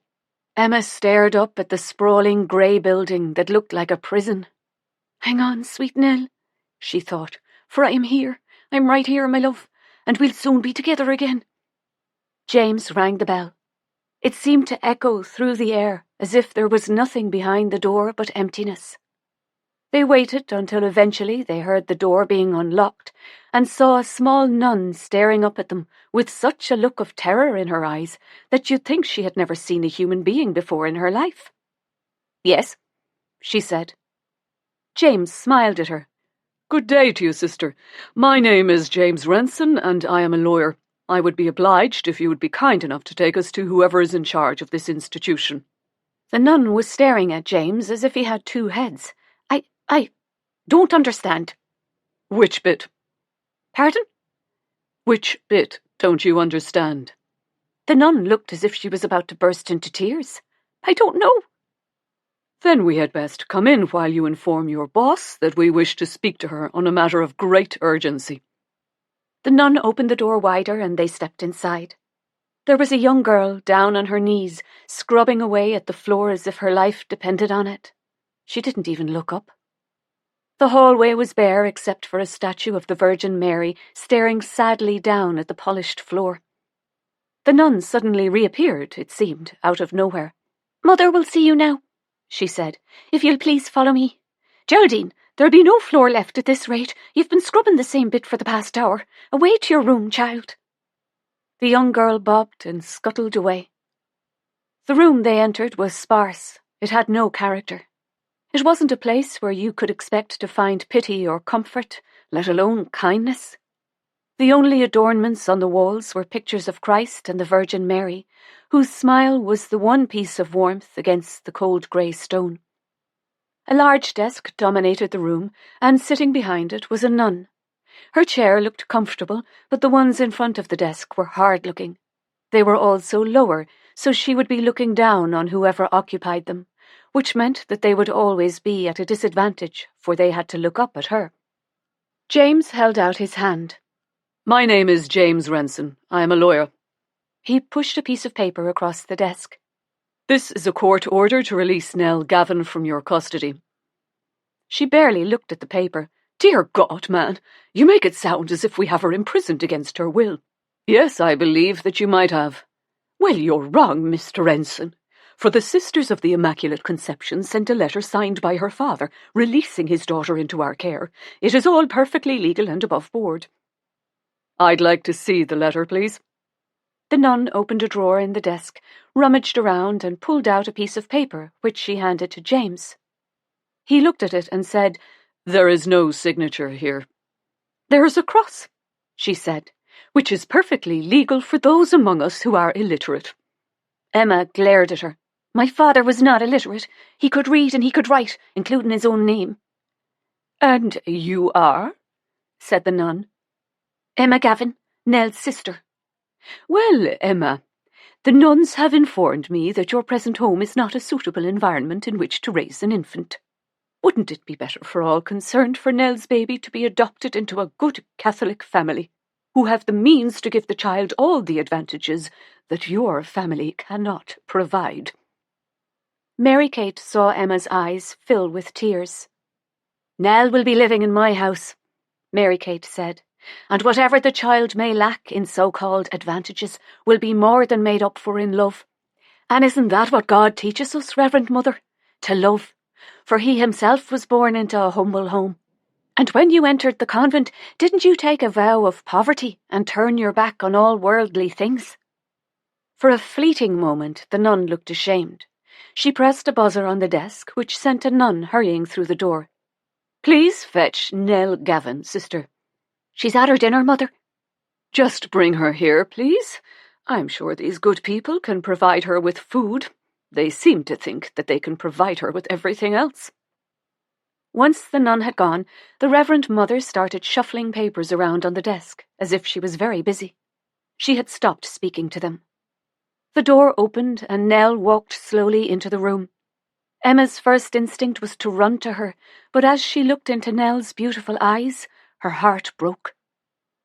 [SPEAKER 3] Emma stared up at the sprawling grey building that looked like a prison. Hang on, sweet Nell, she thought, for I am here. I'm right here, my love, and we'll soon be together again. James rang the bell. It seemed to echo through the air, as if there was nothing behind the door but emptiness. They waited until eventually they heard the door being unlocked and saw a small nun staring up at them with such a look of terror in her eyes that you'd think she had never seen a human being before in her life. "Yes," she said. James smiled at her.
[SPEAKER 2] "Good day to you, sister. My name is James Renson, and I am a lawyer. I would be obliged if you would be kind enough to take us to whoever is in charge of this institution."
[SPEAKER 3] The nun was staring at James as if he had two heads. I don't understand."
[SPEAKER 2] "Which bit?"
[SPEAKER 3] "Pardon?"
[SPEAKER 2] "Which bit don't you understand?"
[SPEAKER 3] The nun looked as if she was about to burst into tears. "I don't know."
[SPEAKER 2] "Then we had best come in while you inform your boss that we wish to speak to her on a matter of great urgency."
[SPEAKER 3] The nun opened the door wider and they stepped inside. There was a young girl down on her knees, scrubbing away at the floor as if her life depended on it. She didn't even look up. The hallway was bare except for a statue of the Virgin Mary staring sadly down at the polished floor. The nun suddenly reappeared, it seemed, out of nowhere. "Mother will see you now," she said. "If you'll please follow me. Geraldine, there'll be no floor left at this rate. You've been scrubbing the same bit for the past hour. Away to your room, child." The young girl bobbed and scuttled away. The room they entered was sparse. It had no character. It wasn't a place where you could expect to find pity or comfort, let alone kindness. The only adornments on the walls were pictures of Christ and the Virgin Mary, whose smile was the one piece of warmth against the cold grey stone. A large desk dominated the room, and sitting behind it was a nun. Her chair looked comfortable, but the ones in front of the desk were hard-looking. They were also lower, so she would be looking down on whoever occupied them, which meant that they would always be at a disadvantage, for they had to look up at her. James held out his hand.
[SPEAKER 2] "My name is James Renson. I am a lawyer."
[SPEAKER 3] He pushed a piece of paper across the desk.
[SPEAKER 2] "This is a court order to release Nell Gavin from your custody."
[SPEAKER 3] She barely looked at the paper.
[SPEAKER 2] "Dear God, man, you make it sound as if we have her imprisoned against her will." "Yes, I believe that you might have."
[SPEAKER 5] "Well, you're wrong, Mr. Renson. For the Sisters of the Immaculate Conception sent a letter signed by her father, releasing his daughter into our care. It is all perfectly legal and above board."
[SPEAKER 2] "I'd like to see the letter, please."
[SPEAKER 3] The nun opened a drawer in the desk, rummaged around and pulled out a piece of paper, which she handed to James. He looked at it and said,
[SPEAKER 2] "There is no signature here."
[SPEAKER 5] "There's a cross," she said, "which is perfectly legal for those among us who are illiterate."
[SPEAKER 3] Emma glared at her. "My father was not illiterate. He could read and he could write, including his own name."
[SPEAKER 5] "And you are?" said the nun.
[SPEAKER 3] "Emma Gavin, Nell's sister."
[SPEAKER 5] "Well, Emma, the nuns have informed me that your present home is not a suitable environment in which to raise an infant. Wouldn't it be better for all concerned for Nell's baby to be adopted into a good Catholic family, who have the means to give the child all the advantages that your family cannot provide?"
[SPEAKER 3] Mary Kate saw Emma's eyes fill with tears. "Nell will be living in my house," Mary Kate said, "and whatever the child may lack in so-called advantages will be more than made up for in love. And isn't that what God teaches us, Reverend Mother? To love. For he himself was born into a humble home. And when you entered the convent, didn't you take a vow of poverty and turn your back on all worldly things?" For a fleeting moment, the nun looked ashamed. She pressed a buzzer on the desk, which sent a nun hurrying through the door.
[SPEAKER 5] "Please fetch Nell Gavin, sister."
[SPEAKER 3] "She's at her dinner, Mother."
[SPEAKER 2] "Just bring her here, please. I'm sure these good people can provide her with food. They seem to think that they can provide her with everything else."
[SPEAKER 3] Once the nun had gone, the Reverend Mother started shuffling papers around on the desk, as if she was very busy. She had stopped speaking to them. The door opened and Nell walked slowly into the room. Emma's first instinct was to run to her, but as she looked into Nell's beautiful eyes, her heart broke.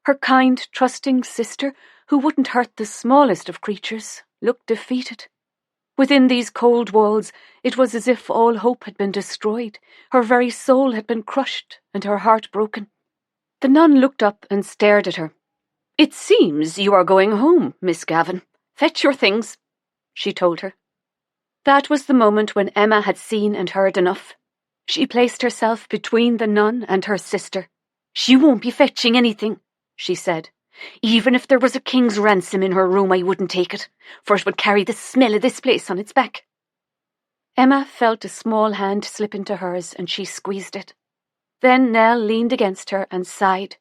[SPEAKER 3] Her kind, trusting sister, who wouldn't hurt the smallest of creatures, looked defeated. Within these cold walls, it was as if all hope had been destroyed, her very soul had been crushed, and her heart broken. The nun looked up and stared at her.
[SPEAKER 5] "It seems you are going home, Miss Gavin. Fetch your things."
[SPEAKER 3] she told her. That was the moment when Emma had seen and heard enough. She placed herself between the nun and her sister. "She won't be fetching anything," she said. "Even if there was a king's ransom in her room, I wouldn't take it, for it would carry the smell of this place on its back." Emma felt a small hand slip into hers, and she squeezed it. Then Nell leaned against her and sighed.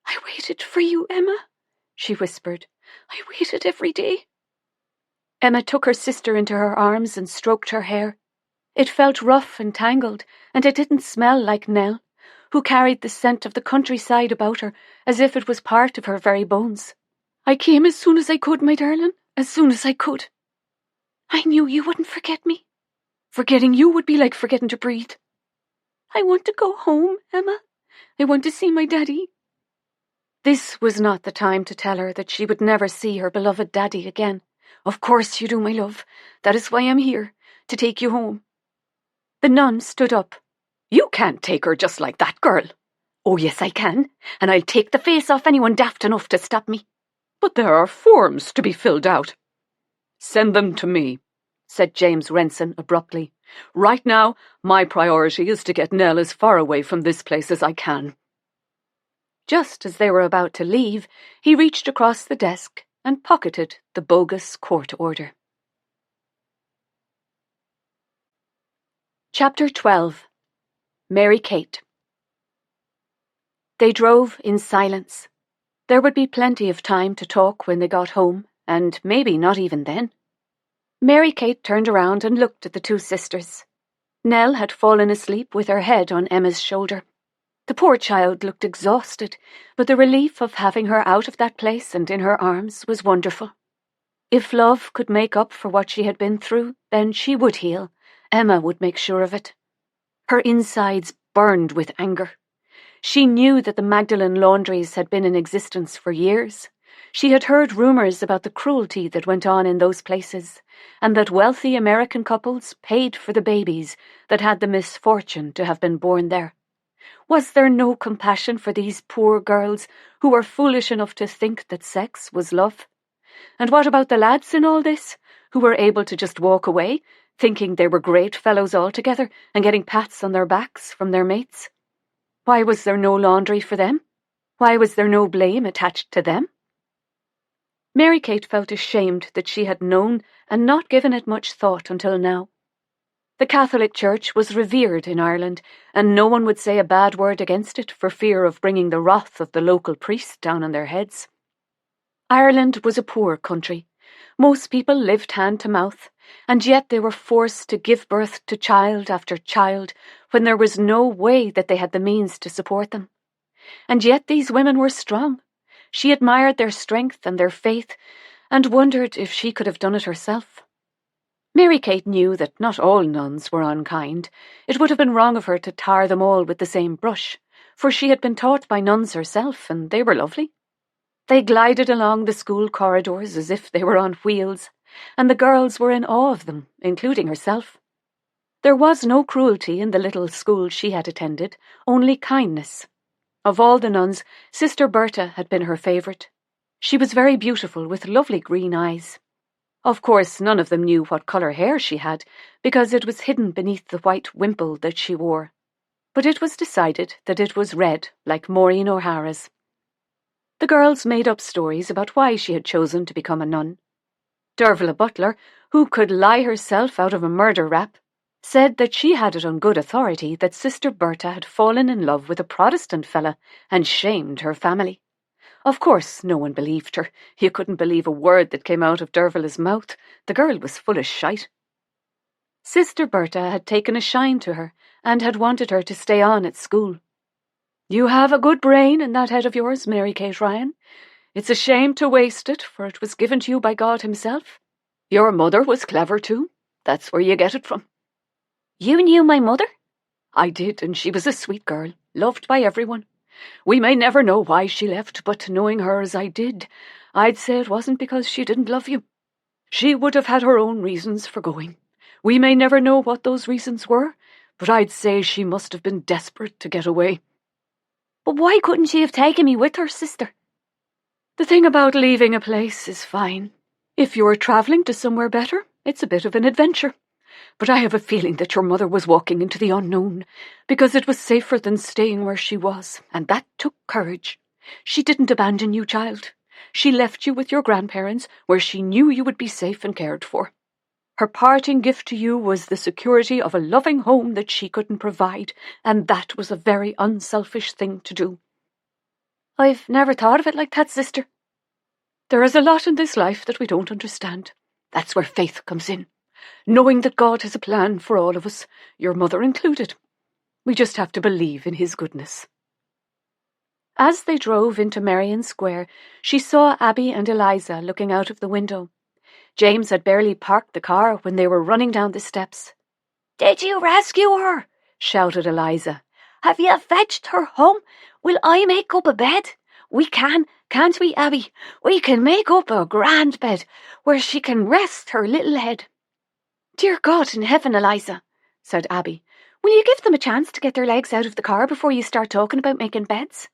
[SPEAKER 3] "I waited for you, Emma," she whispered. "I waited every day." Emma took her sister into her arms and stroked her hair. It felt rough and tangled, and it didn't smell like Nell, who carried the scent of the countryside about her as if it was part of her very bones. "I came as soon as I could, my darling, as soon as I could. I knew you wouldn't forget me. Forgetting you would be like forgetting to breathe. I want to go home, Emma. I want to see my daddy." This was not the time to tell her that she would never see her beloved daddy again. "Of course you do, my love. That is why I'm here, to take you home." The nun stood up. "You can't take her just like that, girl." "Oh, yes, I can, and I'll take the face off anyone daft enough to stop me."
[SPEAKER 2] "But there are forms to be filled out." "Send them to me," said James Renson abruptly. "Right now, my priority is to get Nell as far away from this place as I can." Just as they were about to leave, he reached across the desk and pocketed the bogus court order. Chapter 12. Mary Kate. They drove in silence. There would be plenty of time to talk when they got home, and maybe not even then. Mary Kate turned around and looked at the two sisters. Nell had fallen asleep with her head on Emma's shoulder. The poor child looked exhausted, but the relief of having her out of that place and in her arms was wonderful. If love could make up for what she had been through, then she would heal. Emma would make sure of it. Her insides burned with anger. She knew that the Magdalen laundries had been in existence for years. She had heard rumours about the cruelty that went on in those places, and that wealthy American couples paid for the babies that had the misfortune to have been born there. Was there no compassion for these poor girls who were foolish enough to think that sex was love? And what about the lads in all this, who were able to just walk away, thinking they were great fellows altogether and getting pats on their backs from their mates? Why was there no laundry for them? Why was there no blame attached to them? Mary Kate felt ashamed that she had known and not given it much thought until now. The Catholic Church was revered in Ireland, and no one would say a bad word against it for fear of bringing the wrath of the local priest down on their heads. Ireland was a poor country. Most people lived hand to mouth, and yet they were forced to give birth to child after child when there was no way that they had the means to support them. And yet these women were strong. She admired their strength and their faith, and wondered if she could have done it herself. Mary Kate knew that not all nuns were unkind. It would have been wrong of her to tar them all with the same brush, for she had been taught by nuns herself, and they were lovely. They glided along the school corridors as if they were on wheels, and the girls were in awe of them, including herself. There was no cruelty in the little school she had attended, only kindness. Of all the nuns, Sister Berta had been her favourite. She was very beautiful, with lovely green eyes. Of course, none of them knew what colour hair she had, because it was hidden beneath the white wimple that she wore. But it was decided that it was red, like Maureen O'Hara's. The girls made up stories about why she had chosen to become a nun. Dervla Butler, who could lie herself out of a murder rap, said that she had it on good authority that Sister Berta had fallen in love with a Protestant fella and shamed her family. Of course, no one believed her. You couldn't believe a word that came out of Dervla's mouth. The girl was full of shite. Sister Berta had taken a shine to her and had wanted her to stay on at school. "You have a good brain in that head of yours, Mary Kate Ryan. It's a shame to waste it, for it was given to you by God himself. Your mother was clever too. That's where you get it from."
[SPEAKER 4] "You knew my mother?"
[SPEAKER 2] "I did, and she was a sweet girl, loved by everyone. We may never know why she left, but knowing her as I did, I'd say it wasn't because she didn't love you. She would have had her own reasons for going. We may never know what those reasons were, but I'd say she must have been desperate to get away."
[SPEAKER 4] "But why couldn't she have taken me with her, sister?"
[SPEAKER 2] "The thing about leaving a place is fine. If you were travelling to somewhere better,
[SPEAKER 5] It's a bit of an adventure. But I have a feeling that your mother was walking into the unknown, because it was safer than staying where she was, and that took courage. She didn't abandon you, child. She left you with your grandparents, where she knew you would be safe and cared for. Her parting gift to you was the security of a loving home that she couldn't provide, and that was a very unselfish thing to do.
[SPEAKER 3] I've never thought of it like that, sister.
[SPEAKER 5] There is a lot in this life that we don't understand. That's where faith comes in. Knowing that God has a plan for all of us, your mother included. We just have to believe in his goodness.
[SPEAKER 3] As they drove into Merrion Square, she saw Abby and Eliza looking out of the window. James had barely parked the car when they were running down the steps.
[SPEAKER 4] "Did you rescue her?" shouted Eliza. "Have you fetched her home? Will I make up a bed? We can, can't we, Abby? We can make up a grand bed where she can rest her little head."
[SPEAKER 3] "Dear God in heaven, Eliza," said Abby, "will you give them a chance to get their legs out of the car before you start talking about making beds?"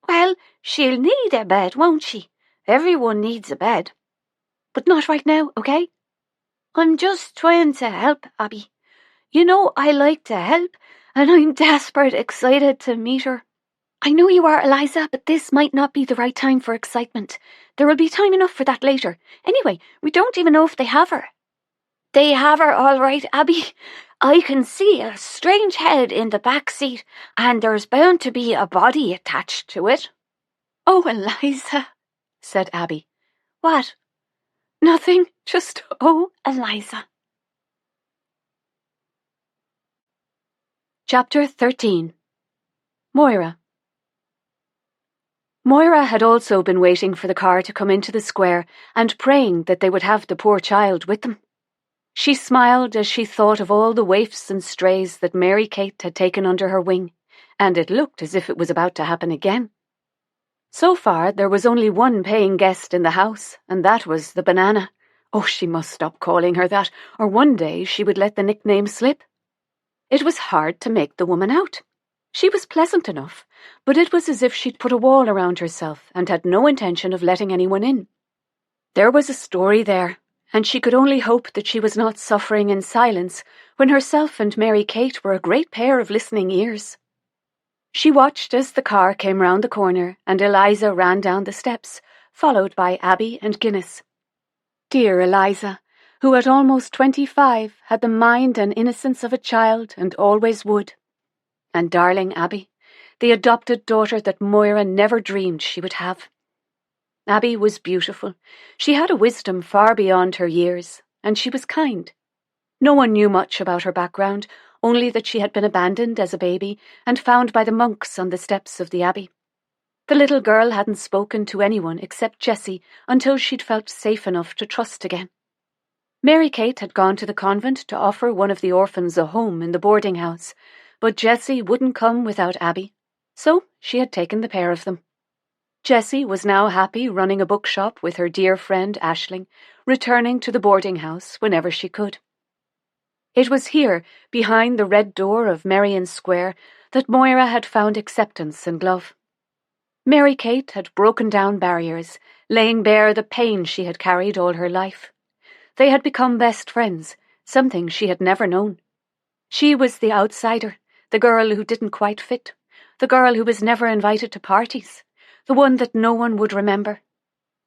[SPEAKER 4] "Well, she'll need a bed, won't she? Everyone needs a bed."
[SPEAKER 3] "But not right now, okay?"
[SPEAKER 4] "I'm just trying to help, Abby. You know I like to help, and I'm desperate excited to meet her."
[SPEAKER 3] "I know you are, Eliza, but this might not be the right time for excitement. There will be time enough for that later. Anyway, we don't even know if they have her."
[SPEAKER 4] "They have her all right, Abby. I can see a strange head in the back seat, and there's bound to be a body attached to it."
[SPEAKER 3] "Oh, Eliza," said Abby.
[SPEAKER 4] "What?"
[SPEAKER 3] "Nothing, just, oh, Eliza." Chapter 13. Moira. Moira had also been waiting for the car to come into the square and praying that they would have the poor child with them. She smiled as she thought of all the waifs and strays that Mary Kate had taken under her wing, and it looked as if it was about to happen again. So far, there was only one paying guest in the house, and that was the banana. Oh, she must stop calling her that, or one day she would let the nickname slip. It was hard to make the woman out. She was pleasant enough, but it was as if she'd put a wall around herself and had no intention of letting anyone in. There was a story there, and she could only hope that she was not suffering in silence when herself and Mary Kate were a great pair of listening ears. She watched as the car came round the corner and Eliza ran down the steps, followed by Abby and Guinness. Dear Eliza, who at almost 25 had the mind and innocence of a child and always would. And darling Abby, the adopted daughter that Moira never dreamed she would have. Abby was beautiful. She had a wisdom far beyond her years, and she was kind. No one knew much about her background, only that she had been abandoned as a baby and found by the monks on the steps of the abbey. The little girl hadn't spoken to anyone except Jessie until she'd felt safe enough to trust again. Mary Kate had gone to the convent to offer one of the orphans a home in the boarding house, but Jessie wouldn't come without Abby, so she had taken the pair of them. Jessie was now happy running a bookshop with her dear friend Aisling, returning to the boarding house whenever she could. It was here, behind the red door of Merrion Square, that Moira had found acceptance and love. Mary Kate had broken down barriers, laying bare the pain she had carried all her life. They had become best friends, something she had never known. She was the outsider, the girl who didn't quite fit, the girl who was never invited to parties, the one that no one would remember.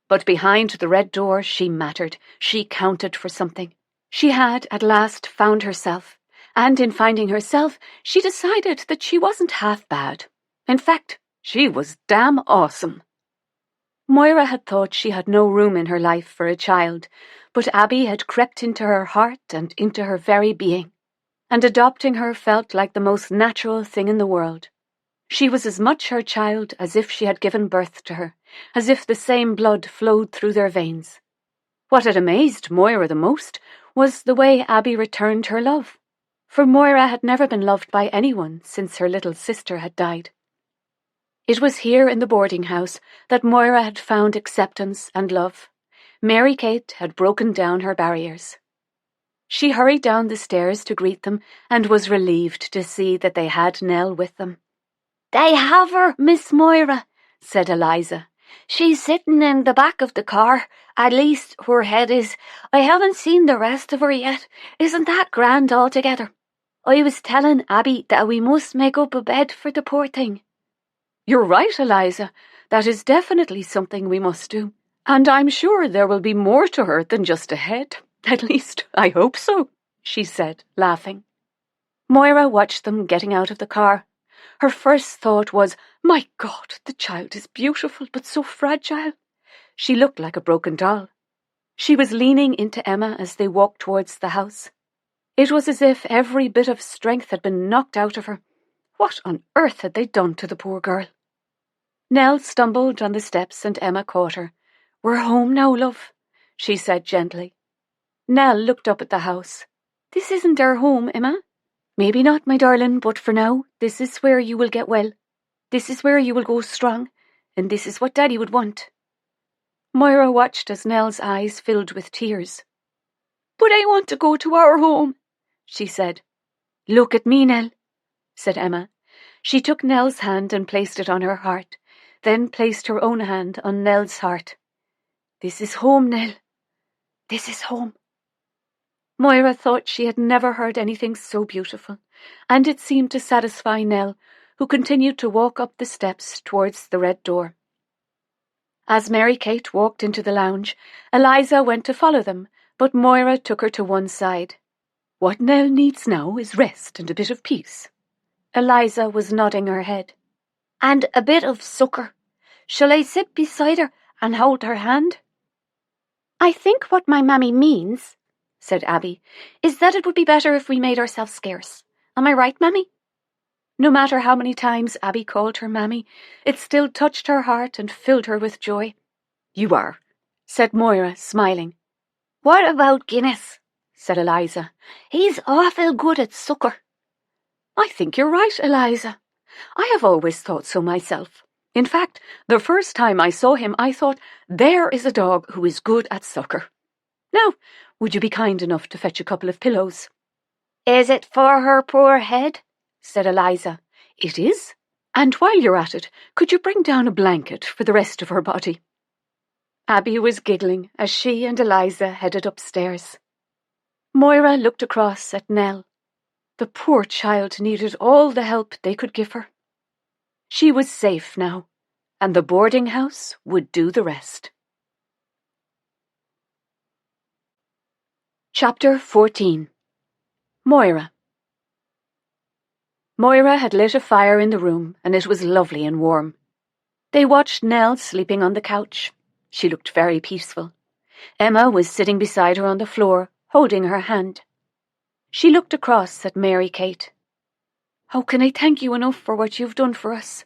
[SPEAKER 3] But behind the red door she mattered, she counted for something. She had at last found herself, and in finding herself, she decided that she wasn't half bad. In fact, she was damn awesome. Moira had thought she had no room in her life for a child, but Abby had crept into her heart and into her very being, and adopting her felt like the most natural thing in the world. She was as much her child as if she had given birth to her, as if the same blood flowed through their veins. What had amazed Moira the most was the way Abby returned her love, for Moira had never been loved by anyone since her little sister had died. It was here in the boarding house that Moira had found acceptance and love. Mary Kate had broken down her barriers. She hurried down the stairs to greet them and was relieved to see that they had Nell with them.
[SPEAKER 4] "They have her, Miss Moira," said Eliza. She's sitting in the back of the car. At least her head is. I haven't seen the rest of her yet. Isn't that grand altogether? I was telling Abby that we must make up a bed for the poor thing.
[SPEAKER 5] You're right, Eliza. That is definitely something we must do. And I'm sure there will be more to her than just a head. At least, I hope so, she said, laughing. Moira watched them getting out of the car. Her first thought was, my God, the child is beautiful, but so fragile. She looked like a broken doll. She was leaning into Emma as they walked towards the house. It was as if every bit of strength had been knocked out of her. What on earth had they done to the poor girl? Nell stumbled on the steps and Emma caught her. We're home now, love, she said gently. Nell looked up at the house. This isn't our home, Emma. Maybe not, my darling, but for now, this is where you will get well. This is where you will go strong, and this is what Daddy would want. Moira watched as Nell's eyes filled with tears. But I want to go to our home, she said. Look at me, Nell, said Emma. She took Nell's hand and placed it on her heart, then placed her own hand on Nell's heart. This is home, Nell. This is home. Moira thought she had never heard anything so beautiful, and it seemed to satisfy Nell, who continued to walk up the steps towards the red door. As Mary Kate walked into the lounge, Eliza went to follow them, but Moira took her to one side. What Nell needs now is rest and a bit of peace. Eliza was nodding her head. And a bit of succor. Shall I sit beside her and hold her hand? I think what my mammy means, said Abby, is that it would be better if we made ourselves scarce. Am I right, Mammy? No matter how many times Abby called her Mammy, it still touched her heart and filled her with joy. You are, said Moira, smiling. What about Guinness? Said Eliza. He's awful good at succor. I think you're right, Eliza. I have always thought so myself. In fact, the first time I saw him, I thought, there is a dog who is good at succor. Now, would you be kind enough to fetch a couple of pillows? Is it for her poor head? Said Eliza. It is. And while you're at it, could you bring down a blanket for the rest of her body? Abby was giggling as she and Eliza headed upstairs. Moira looked across at Nell. The poor child needed all the help they could give her. She was safe now, and the boarding house would do the rest. Chapter 14. Moira. Moira had lit a fire in the room, and it was lovely and warm. They watched Nell sleeping on the couch. She looked very peaceful. Emma was sitting beside her on the floor, holding her hand. She looked across at Mary Kate. How can I thank you enough for what you've done for us?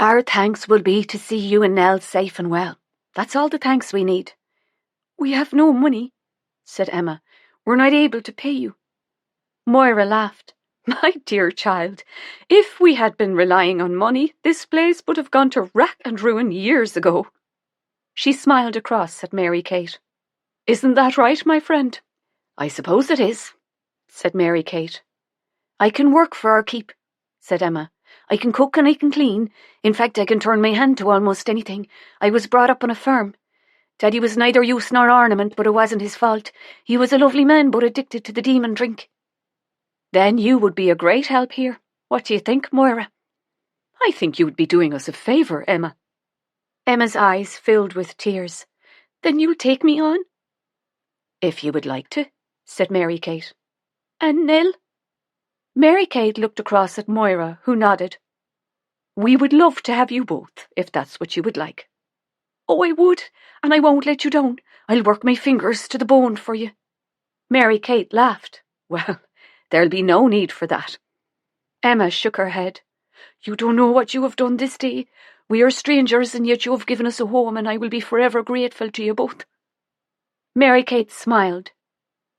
[SPEAKER 5] Our thanks will be to see you and Nell safe and well. That's all the thanks we need. We have no money, said Emma. We're not able to pay you. Moira laughed. My dear child, if we had been relying on money, this place would have gone to rack and ruin years ago. She smiled across at Mary Kate. Isn't that right, my friend? I suppose it is, said Mary Kate. I can work for our keep, said Emma. I can cook and I can clean. In fact, I can turn my hand to almost anything. I was brought up on a farm. Daddy was neither use nor ornament, but it wasn't his fault. He was a lovely man, but addicted to the demon drink. Then you would be a great help here. What do you think, Moira? I think you would be doing us a favour, Emma. Emma's eyes filled with tears. Then you'll take me on? If you would like to, said Mary Kate. And Nell? Mary Kate looked across at Moira, who nodded. We would love to have you both, if that's what you would like. Oh, I would, and I won't let you down. I'll work my fingers to the bone for you. Mary Kate laughed. Well, there'll be no need for that. Emma shook her head. You don't know what you have done this day. We are strangers, and yet you have given us a home, and I will be forever grateful to you both. Mary Kate smiled.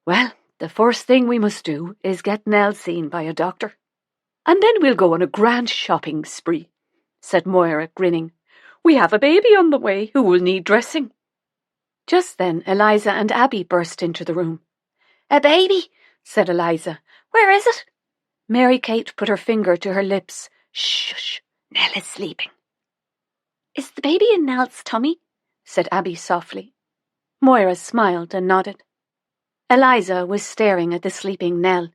[SPEAKER 5] Well, the first thing we must do is get Nell seen by a doctor. And then we'll go on a grand shopping spree, said Moira, grinning. We have a baby on the way who will need dressing. Just then Eliza and Abby burst into the room. A baby, said Eliza. Where is it? Mary Kate put her finger to her lips. Shush, Nell is sleeping.
[SPEAKER 4] Is the baby in Nell's tummy?
[SPEAKER 3] Said Abby softly. Moira smiled and nodded. Eliza was staring at the sleeping Nell.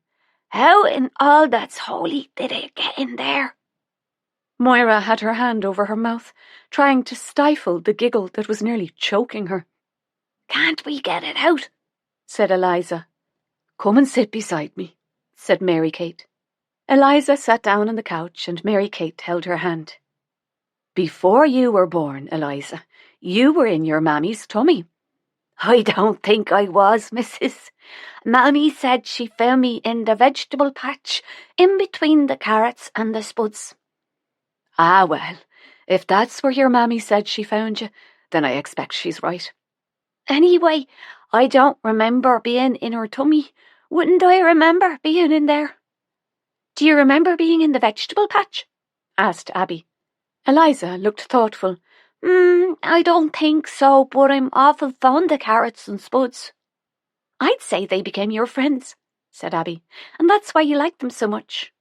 [SPEAKER 4] How in all that's holy did it get in there?
[SPEAKER 3] Moira had her hand over her mouth, trying to stifle the giggle that was nearly choking her.
[SPEAKER 4] Can't we get it out?
[SPEAKER 3] Said Eliza.
[SPEAKER 5] Come and sit beside me,
[SPEAKER 3] said Mary Kate. Eliza sat down on the couch and Mary Kate held her hand.
[SPEAKER 5] Before you were born, Eliza, you were in your mammy's tummy.
[SPEAKER 4] I don't think I was, Mrs. Mammy said she found me in the vegetable patch, in between the carrots and the spuds.
[SPEAKER 5] Ah, well, if that's where your mammy said she found you, then I expect she's right.
[SPEAKER 4] Anyway, I don't remember being in her tummy. Wouldn't I remember being in there? Do you remember being in the vegetable patch?
[SPEAKER 3] Asked Abby. Eliza looked thoughtful.
[SPEAKER 4] I don't think so, but I'm awful fond of carrots and spuds.
[SPEAKER 3] I'd say they became your friends, said Abby, and that's why you like them so much.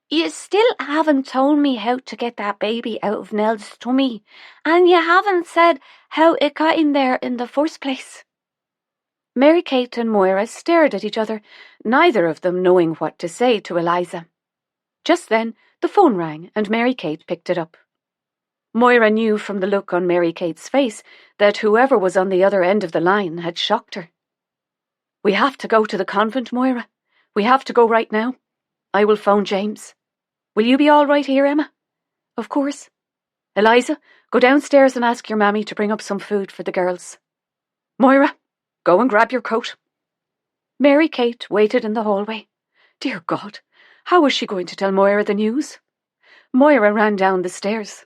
[SPEAKER 4] You still haven't told me how to get that baby out of Nell's tummy, and you haven't said how it got in there in the first place.
[SPEAKER 3] Mary Kate and Moira stared at each other, neither of them knowing what to say to Eliza. Just then, the phone rang and Mary Kate picked it up. Moira knew from the look on Mary Kate's face that whoever was on the other end of the line had shocked her. We have to go to the convent, Moira. We have to go right now. I will phone James. Will you be all right here, Emma? Of course. Eliza, go downstairs and ask your mammy to bring up some food for the girls. Moira, go and grab your coat. Mary Kate waited in the hallway. Dear God, how was she going to tell Moira the news? Moira ran down the stairs.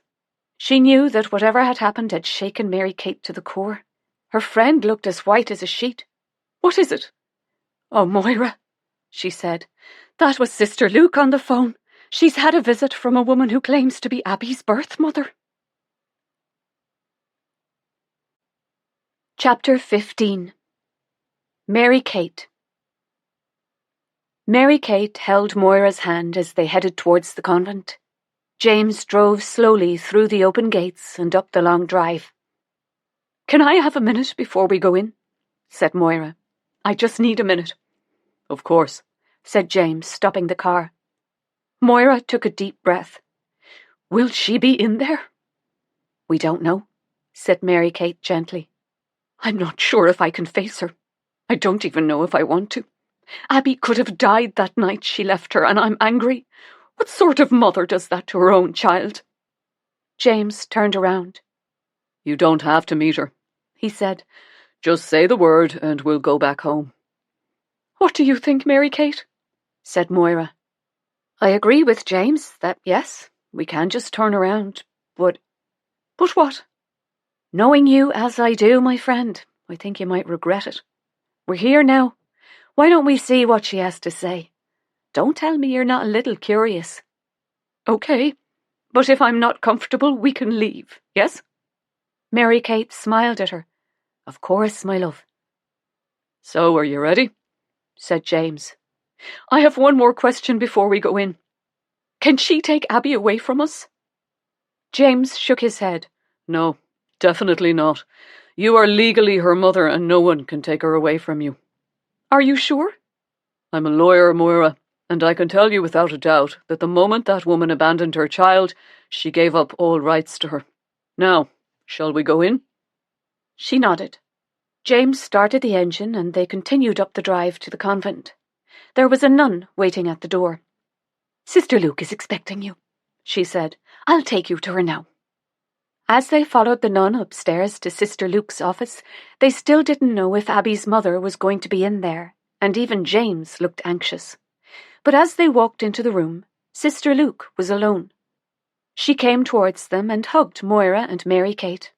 [SPEAKER 3] She knew that whatever had happened had shaken Mary Kate to the core. Her friend looked as white as a sheet. What is it? Oh, Moira, she said. That was Sister Luke on the phone. She's had a visit from a woman who claims to be Abby's birth mother. Chapter 15. Mary Kate. Mary Kate held Moira's hand as they headed towards the convent. James drove slowly through the open gates and up the long drive. Can I have a minute before we go in? Said Moira. I just need a minute.
[SPEAKER 2] Of course,
[SPEAKER 3] said James, stopping the car. Moira took a deep breath. Will she be in there? We don't know, said Mary Kate gently. I'm not sure if I can face her. I don't even know if I want to. Abby could have died that night she left her, and I'm angry. What sort of mother does that to her own child? James turned around.
[SPEAKER 2] You don't have to meet her,
[SPEAKER 3] he said.
[SPEAKER 2] Just say the word and we'll go back home.
[SPEAKER 3] What do you think, Mary Kate? Said Moira. I agree with James that, yes, we can just turn around, but... But what? Knowing you as I do, my friend, I think you might regret it. We're here now. Why don't we see what she has to say? Don't tell me you're not a little curious. Okay, but if I'm not comfortable, we can leave, yes? Mary Kate smiled at her. Of course, my love.
[SPEAKER 2] So, are you ready?
[SPEAKER 3] Said James. I have one more question before we go in. Can she take Abby away from us? James shook his head.
[SPEAKER 2] No, definitely not. You are legally her mother and no one can take her away from you.
[SPEAKER 3] Are you sure?
[SPEAKER 2] I'm a lawyer, Moira, and I can tell you without a doubt that the moment that woman abandoned her child, she gave up all rights to her. Now, shall we go in?
[SPEAKER 3] She nodded. James started the engine and they continued up the drive to the convent. There was a nun waiting at the door. Sister Luke is expecting you, she said. I'll take you to her now. As they followed the nun upstairs to Sister Luke's office, they still didn't know if Abby's mother was going to be in there, and even James looked anxious. But as they walked into the room, Sister Luke was alone. She came towards them and hugged Moira and Mary Kate.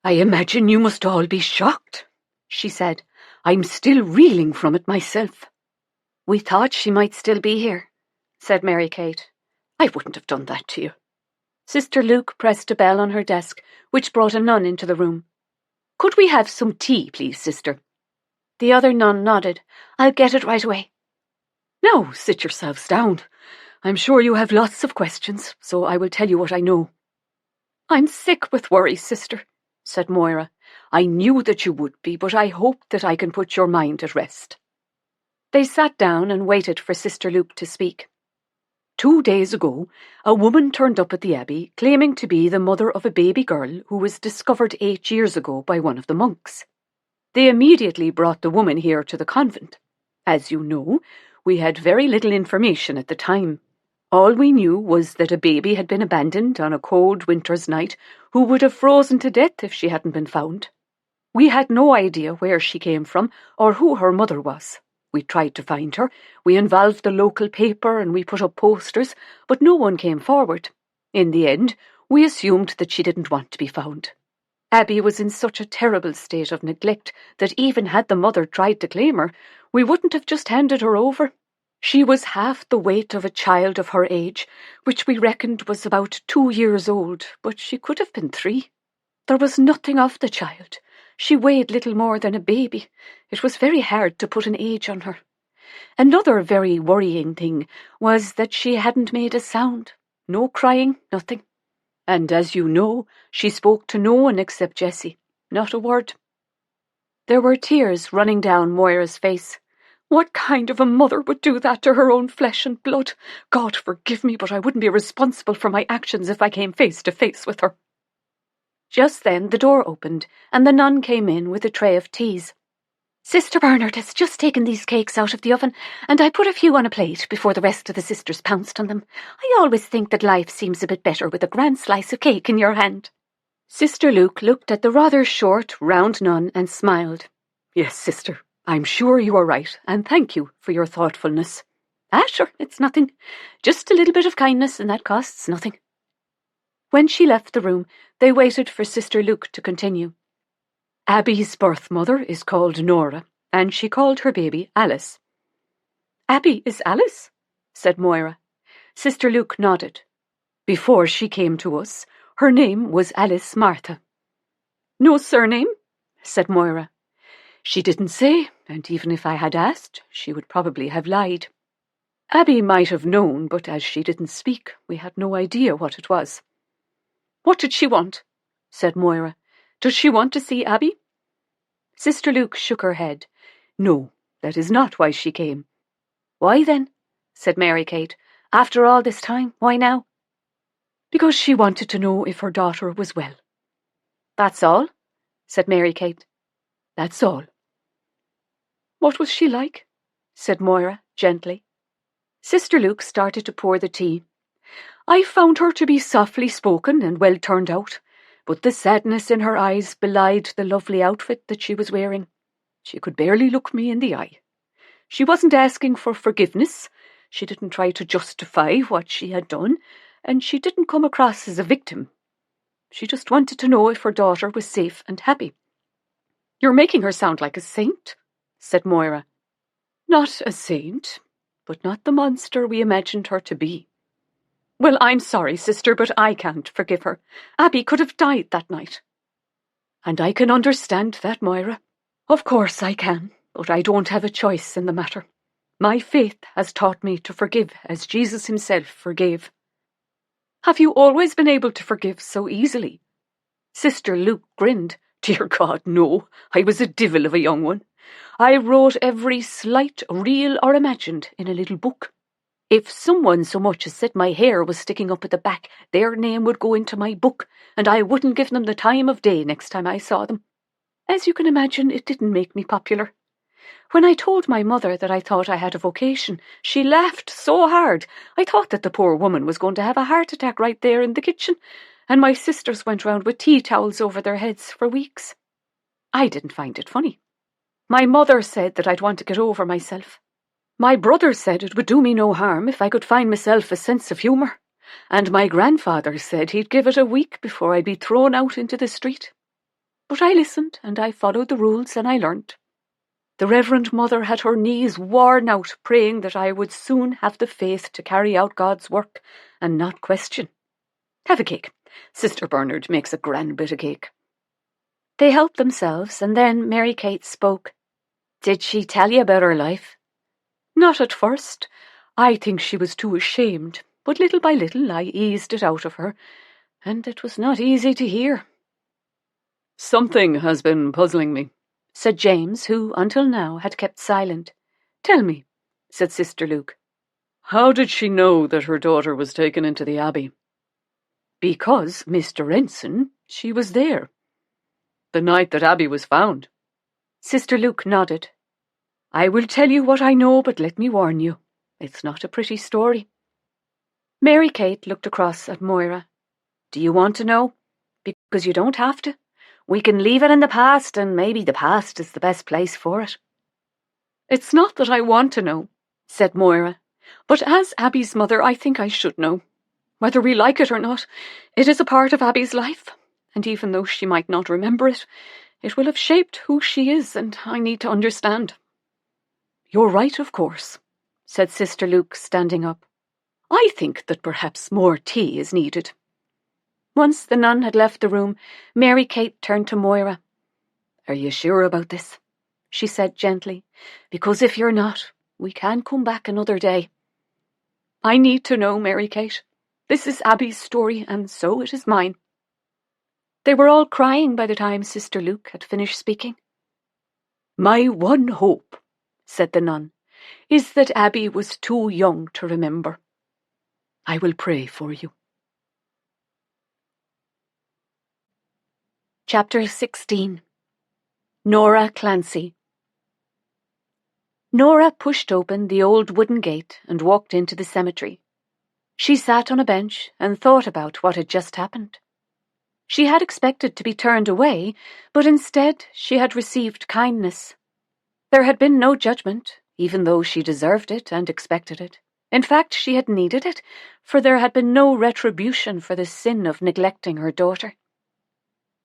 [SPEAKER 3] I imagine you must all be shocked, she said. I'm still reeling from it myself. We thought she might still be here, said Mary Kate. I wouldn't have done that to you. Sister Luke pressed a bell on her desk, which brought a nun into the room. Could we have some tea, please, sister? The other nun nodded. I'll get it right away. Now, sit yourselves down. I'm sure you have lots of questions, so I will tell you what I know.
[SPEAKER 5] I'm sick with worry, sister, said Moira. I knew that you would be, but I hope that I can put your mind at rest. They sat down and waited for Sister Luke to speak. 2 days ago, a woman turned up at the Abbey claiming to be the mother of a baby girl who was discovered 8 years ago by one of the monks. They immediately brought the woman here to the convent. As you know, we had very little information at the time. All we knew was that a baby had been abandoned on a cold winter's night who would have frozen to death if she hadn't been found. We had no idea where she came from or who her mother was. We tried to find her. We involved the local paper and we put up posters, but no one came forward. In the end, we assumed that she didn't want to be found. Abby was in such a terrible state of neglect that even had the mother tried to claim her, we wouldn't have just handed her over. She was half the weight of a child of her age, which we reckoned was about 2 years old, but she could have been 3. There was nothing of the child. She weighed little more than a baby. It was very hard to put an age on her. Another very worrying thing was that she hadn't made a sound. No crying, nothing. And as you know, she spoke to no one except Jessie. Not a word. There were tears running down Moira's face. What kind of a mother would do that to her own flesh and blood? God forgive me, but I wouldn't be responsible for my actions if I came face to face with her. Just then the door opened, and the nun came in with a tray of teas. Sister Bernard has just taken these cakes out of the oven, and I put a few on a plate before the rest of the sisters pounced on them. I always think that life seems a bit better with a grand slice of cake in your hand. Sister Luke looked at the rather short, round nun and smiled. Yes, sister, I'm sure you are right, and thank you for your thoughtfulness. Ah, sure, it's nothing. Just a little bit of kindness, and that costs nothing. When she left the room, they waited for Sister Luke to continue. Abby's birth mother is called Nora, and she called her baby Alice. Abby is Alice? Said Moira. Sister Luke nodded. Before she came to us, her name was Alice Martha. No surname? Said Moira. She didn't say, and even if I had asked, she would probably have lied. Abby might have known, but as she didn't speak, we had no idea what it was. What did she want? Said Moira. Does she want to see Abby? Sister Luke shook her head. No, that is not why she came. Why then? Said Mary Kate. After all this time, why now? Because she wanted to know if her daughter was well. That's all? Said Mary Kate. That's all. What was she like? Said Moira, gently. Sister Luke started to pour the tea. I found her to be softly spoken and well turned out, but the sadness in her eyes belied the lovely outfit that she was wearing. She could barely look me in the eye. She wasn't asking for forgiveness, she didn't try to justify what she had done, and she didn't come across as a victim. She just wanted to know if her daughter was safe and happy. You're making her sound like a saint, said Moira. Not a saint, but not the monster we imagined her to be. Well, I'm sorry, sister, but I can't forgive her. Abby could have died that night. And I can understand that, Moira. Of course I can, but I don't have a choice in the matter. My faith has taught me to forgive as Jesus himself forgave. Have you always been able to forgive so easily? Sister Luke grinned. Dear God, no. I was a divil of a young one. I wrote every slight, real or imagined, in a little book. If someone so much as said my hair was sticking up at the back, their name would go into my book, and I wouldn't give them the time of day next time I saw them. As you can imagine, it didn't make me popular. When I told my mother that I thought I had a vocation, she laughed so hard. I thought that the poor woman was going to have a heart attack right there in the kitchen, and my sisters went round with tea towels over their heads for weeks. I didn't find it funny. My mother said that I'd want to get over myself. My brother said it would do me no harm if I could find myself a sense of humour, and my grandfather said he'd give it a week before I'd be thrown out into the street. But I listened, and I followed the rules, and I learnt. The Reverend Mother had her knees worn out, praying that I would soon have the faith to carry out God's work, and not question. Have a cake. Sister Bernard makes a grand bit of cake. They helped themselves, and then Mary Kate spoke. Did she tell you about her life? Not at first. I think she was too ashamed, but little by little I eased it out of her.
[SPEAKER 3] and it was not easy to hear.
[SPEAKER 2] Something has been puzzling me,
[SPEAKER 3] said James, who, until now, had kept silent. Tell me, said Sister Luke.
[SPEAKER 2] How did she know that her daughter was taken into the abbey?
[SPEAKER 3] Because, Mr. Ensign, she was there.
[SPEAKER 2] The night that Abby was found?
[SPEAKER 3] Sister Luke nodded. I will tell you what I know, but let me warn you, it's not a pretty story. Mary Kate looked across at Moira. Do you want to know? Because you don't have to. We can leave it in the past, and maybe the past is the best place for it.
[SPEAKER 2] It's not that I want to know,
[SPEAKER 3] said Moira,
[SPEAKER 2] but as Abby's mother, I think I should know. Whether we like it or not, it is a part of Abby's life, and even though she might not remember it, it will have shaped who she is, and I need to understand.
[SPEAKER 3] You're right, of course, said Sister Luke, standing up. I think that perhaps more tea is needed. Once the nun had left the room, Mary Kate turned to Moira. Are you sure about this? She said gently. Because if you're not, we can come back another day.
[SPEAKER 2] I need to know, Mary Kate. This is Abby's story, and so it is mine.
[SPEAKER 3] They were all crying by the time Sister Luke had finished speaking. My one hope, said the nun, is that Abby was too young to remember. I will pray for you. Chapter 16. Nora Clancy. Nora pushed open the old wooden gate and walked into the cemetery. She sat on a bench and thought about what had just happened. She had expected to be turned away, but instead she had received kindness. There had been no judgment, even though she deserved it and expected it. In fact, she had needed it, for there had been no retribution for the sin of neglecting her daughter.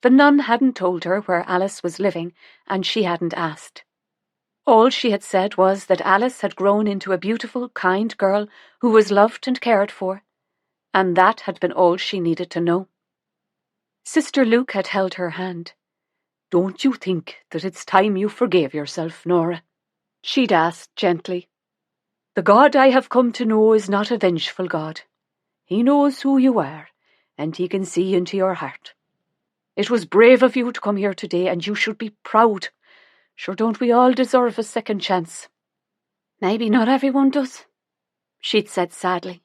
[SPEAKER 3] The nun hadn't told her where Alice was living, and she hadn't asked. All she had said was that Alice had grown into a beautiful, kind girl who was loved and cared for, and that had been all she needed to know. Sister Luke had held her hand. Don't you think that it's time you forgave yourself, Nora? She'd asked gently. The God I have come to know is not a vengeful God. He knows who you are, and he can see into your heart. It was brave of you to come here today, and you should be proud. Sure, don't we all deserve a second chance? Maybe not everyone does, she'd said sadly.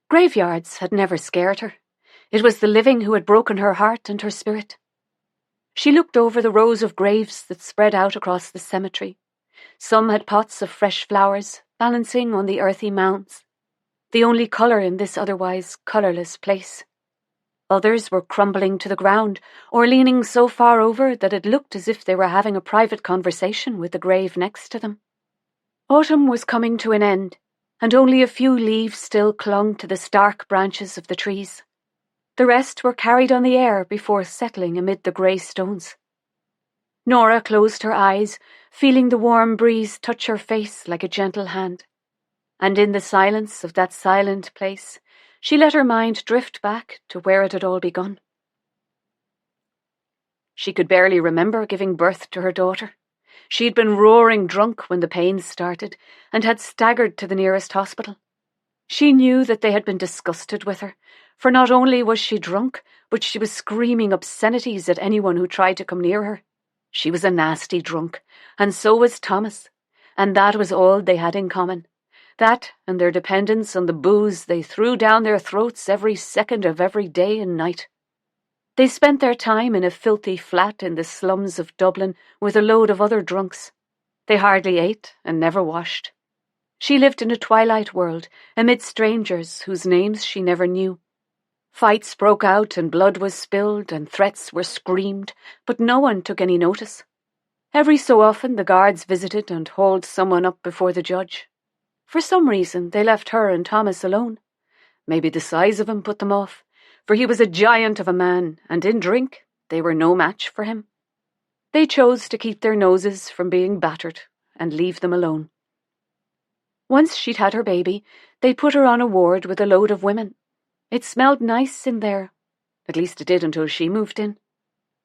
[SPEAKER 3] Graveyards had never scared her. It was the living who had broken her heart and her spirit. She looked over the rows of graves that spread out across the cemetery. Some had pots of fresh flowers, balancing on the earthy mounds, the only colour in this otherwise colourless place. Others were crumbling to the ground, or leaning so far over that it looked as if they were having a private conversation with the grave next to them. Autumn was coming to an end, and only a few leaves still clung to the stark branches of the trees. The rest were carried on the air before settling amid the grey stones. Nora closed her eyes, feeling the warm breeze touch her face like a gentle hand. And in the silence of that silent place, she let her mind drift back to where it had all begun. She could barely remember giving birth to her daughter. She'd been roaring drunk when the pains started, and had staggered to the nearest hospital. She knew that they had been disgusted with her, for not only was she drunk, but she was screaming obscenities at anyone who tried to come near her. She was a nasty drunk, and so was Thomas, and that was all they had in common. That and their dependence on the booze they threw down their throats every second of every day and night. They spent their time in a filthy flat in the slums of Dublin with a load of other drunks. They hardly ate and never washed. She lived in a twilight world, amid strangers whose names she never knew. Fights broke out and blood was spilled and threats were screamed, but no one took any notice. Every so often the guards visited and hauled someone up before the judge. For some reason they left her and Thomas alone. Maybe the size of him put them off, for he was a giant of a man, and in drink they were no match for him. They chose to keep their noses from being battered and leave them alone. Once she'd had her baby, they put her on a ward with a load of women. It smelled nice in there. At least it did until she moved in.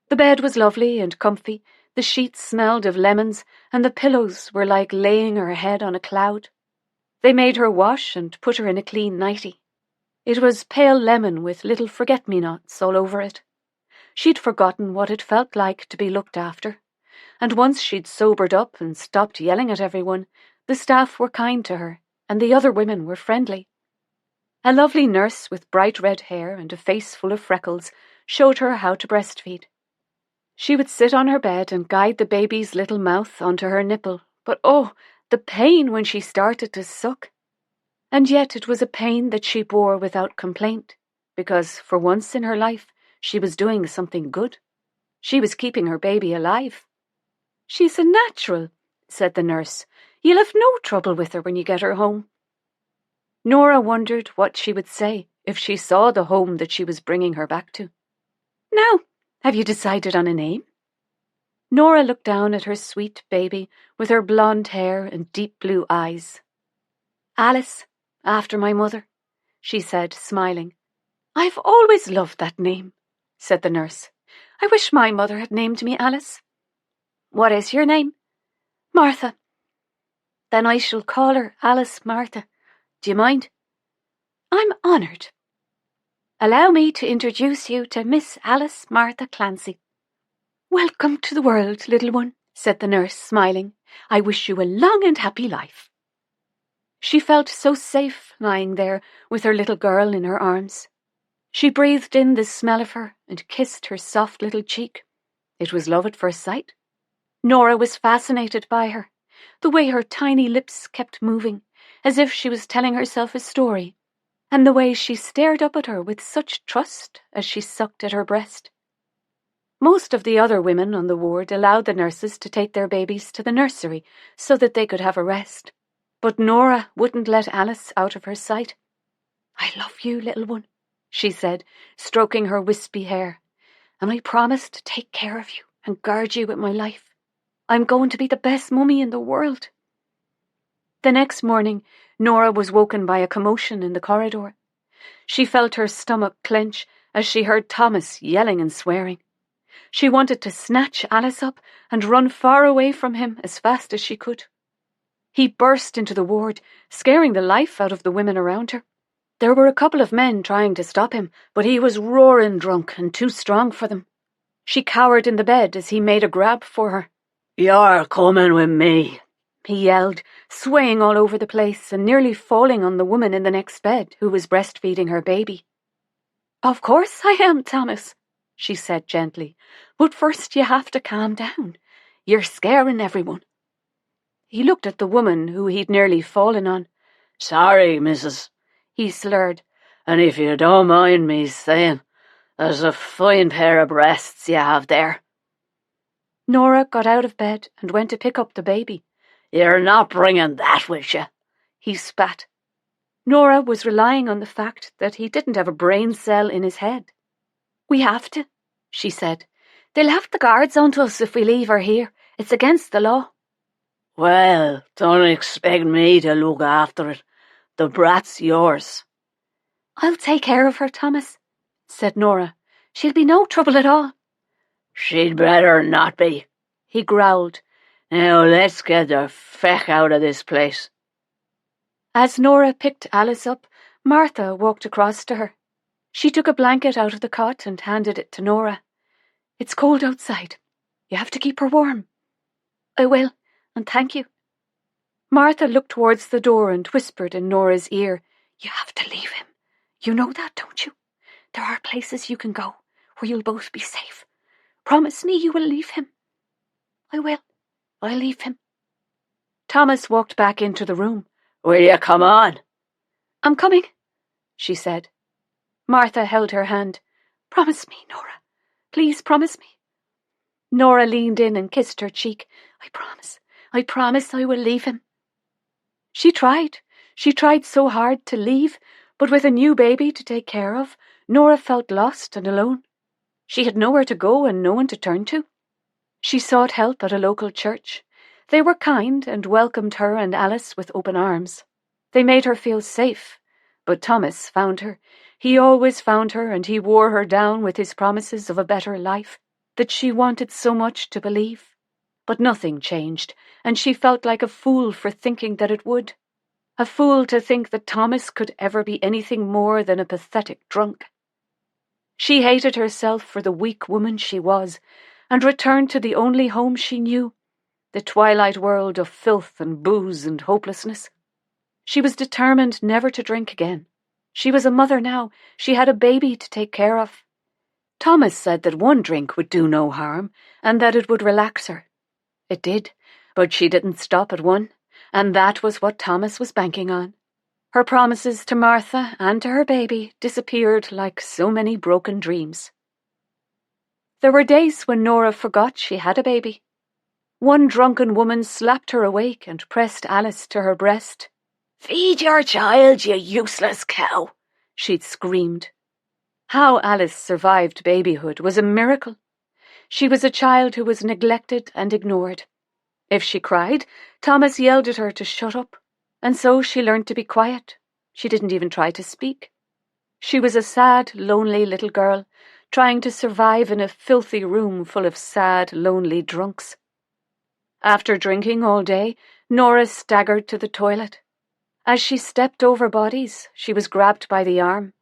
[SPEAKER 3] The bed was lovely and comfy, the sheets smelled of lemons, and the pillows were like laying her head on a cloud. They made her wash and put her in a clean nightie. It was pale lemon with little forget-me-nots all over it. She'd forgotten what it felt like to be looked after, and once she'd sobered up and stopped yelling at everyone, the staff were kind to her, and the other women were friendly. A lovely nurse with bright red hair and a face full of freckles showed her how to breastfeed. She would sit on her bed and guide the baby's little mouth onto her nipple, but oh, the pain when she started to suck. And yet it was a pain that she bore without complaint, because for once in her life she was doing something good. She was keeping her baby alive. "She's a natural," said the nurse. "You'll have no trouble with her when you get her home." Nora wondered what she would say if she saw the home that she was bringing her back to. "Now, have you decided on a name?" Nora looked down at her sweet baby with her blonde hair and deep blue eyes. "Alice, after my mother," she said, smiling. "I've always loved that name," said the nurse. "I wish my mother had named me Alice." "What is your name?" "Martha." "Then I shall call her Alice Martha. Do you mind?" "I'm honoured." "Allow me to introduce you to Miss Alice Martha Clancy." "Welcome to the world, little one," said the nurse, smiling. "I wish you a long and happy life." She felt so safe lying there with her little girl in her arms. She breathed in the smell of her and kissed her soft little cheek. It was love at first sight. Nora was fascinated by her, the way her tiny lips kept moving, as if she was telling herself a story, and the way she stared up at her with such trust as she sucked at her breast. Most of the other women on the ward allowed the nurses to take their babies to the nursery so that they could have a rest, but Nora wouldn't let Alice out of her sight. "I love you, little one," she said, stroking her wispy hair, "and I promise to take care of you and guard you with my life. I'm going to be the best mummy in the world." The next morning, Nora was woken by a commotion in the corridor. She felt her stomach clench as she heard Thomas yelling and swearing. She wanted to snatch Alice up and run far away from him as fast as she could. He burst into the ward, scaring the life out of the women around her. There were a couple of men trying to stop him, but he was roaring drunk and too strong for them. She cowered in the bed as he made a grab for her.
[SPEAKER 2] "You're coming with me,"
[SPEAKER 3] he yelled, swaying all over the place and nearly falling on the woman in the next bed who was breastfeeding her baby. "Of course I am, Thomas," she said gently, "but first you have to calm down. You're scaring everyone." He looked at the woman who he'd nearly fallen on.
[SPEAKER 2] "Sorry, missus,"
[SPEAKER 3] he slurred.
[SPEAKER 2] "and if you don't mind me saying, there's a fine pair of breasts you have there."
[SPEAKER 3] Nora got out of bed and went to pick up the baby.
[SPEAKER 2] "You're not bringing that with you,"
[SPEAKER 3] he spat. Nora was relying on the fact that he didn't have a brain cell in his head. "We have to," she said. "They'll have the guards onto us if we leave her here. It's against the law."
[SPEAKER 2] "Well, don't expect me to look after it. The brat's yours."
[SPEAKER 3] "I'll take care of her, Thomas," said Nora. "She'll be no trouble at all."
[SPEAKER 2] "She'd better not be,"
[SPEAKER 3] he growled.
[SPEAKER 2] "Now let's get the feck out of this place."
[SPEAKER 3] As Nora picked Alice up, Martha walked across to her. She took a blanket out of the cot and handed it to Nora. "It's cold outside. You have to keep her warm." "I will, and thank you." Martha looked towards the door and whispered in Nora's ear, "You have to leave him. You know that, don't you? There are places you can go where you'll both be safe. Promise me you will leave him." "I will. I'll leave him." Thomas walked back into the room.
[SPEAKER 2] "Will you come on?"
[SPEAKER 3] "I'm coming," she said. Martha held her hand. "Promise me, Nora. Please promise me." Nora leaned in and kissed her cheek. I promise I will leave him." She tried so hard to leave, but with a new baby to take care of, Nora felt lost and alone. She had nowhere to go and no one to turn to. She sought help at a local church. They were kind and welcomed her and Alice with open arms. They made her feel safe, but Thomas found her. He always found her, and he wore her down with his promises of a better life that she wanted so much to believe. But nothing changed, and she felt like a fool for thinking that it would. A fool to think that Thomas could ever be anything more than a pathetic drunk. She hated herself for the weak woman she was, and returned to the only home she knew, the twilight world of filth and booze and hopelessness. She was determined never to drink again. She was a mother now. She had a baby to take care of. Thomas said that one drink would do no harm, and that it would relax her. It did, but she didn't stop at one, and that was what Thomas was banking on. Her promises to Martha and to her baby disappeared like so many broken dreams. There were days when Nora forgot she had a baby. One drunken woman slapped her awake and pressed Alice to her breast.
[SPEAKER 4] "Feed your child, you useless cow,"
[SPEAKER 3] she'd screamed. How Alice survived babyhood was a miracle. She was a child who was neglected and ignored. If she cried, Thomas yelled at her to shut up, and so she learned to be quiet. She didn't even try to speak. She was a sad, lonely little girl, trying to survive in a filthy room full of sad, lonely drunks. After drinking all day, Nora staggered to the toilet. As she stepped over bodies, she was grabbed by the arm.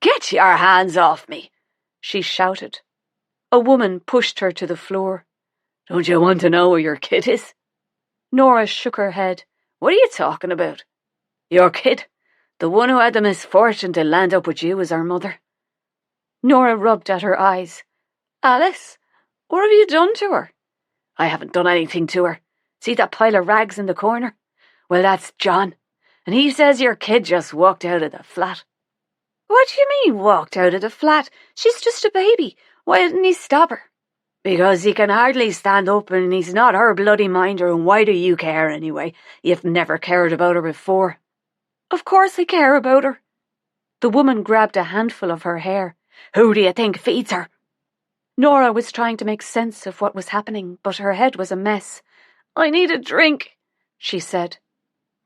[SPEAKER 4] "Get your hands off me,"
[SPEAKER 3] she shouted. A woman pushed her to the floor.
[SPEAKER 2] "Don't you want to know where your kid is?"
[SPEAKER 3] Nora shook her head.
[SPEAKER 4] "What are you talking about?"
[SPEAKER 2] "Your kid. The one who had the misfortune to land up with you is our mother."
[SPEAKER 3] Nora rubbed at her eyes.
[SPEAKER 4] "Alice, what have you done to her?"
[SPEAKER 2] "I haven't done anything to her. See that pile of rags in the corner? Well, that's John, and he says your kid just walked out of the flat."
[SPEAKER 4] "What do you mean, walked out of the flat? She's just a baby. Why didn't he stop her?"
[SPEAKER 2] "Because he can hardly stand up and he's not her bloody minder, and why do you care anyway? You've never cared about her before."
[SPEAKER 3] "Of course I care about her." The woman grabbed a handful of her hair.
[SPEAKER 2] "Who do you think feeds her?"
[SPEAKER 3] Nora was trying to make sense of what was happening, but her head was a mess.
[SPEAKER 4] "I need a drink,"
[SPEAKER 3] she said.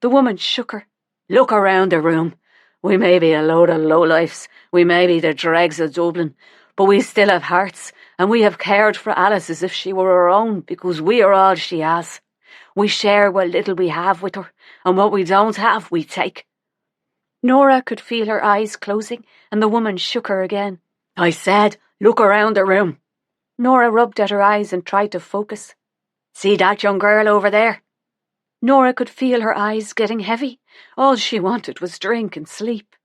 [SPEAKER 3] The woman shook her.
[SPEAKER 2] "Look around the room. We may be a load of lowlifes, we may be the dregs of Dublin, but we still have hearts, and we have cared for Alice as if she were our own, because we are all she has. We share what little we have with her, and what we don't have, we take."
[SPEAKER 3] Nora could feel her eyes closing, and the woman shook her again.
[SPEAKER 2] "I said, look around the room."
[SPEAKER 3] Nora rubbed at her eyes and tried to focus.
[SPEAKER 2] "See that young girl over there?"
[SPEAKER 3] Nora could feel her eyes getting heavy. All she wanted was drink and sleep.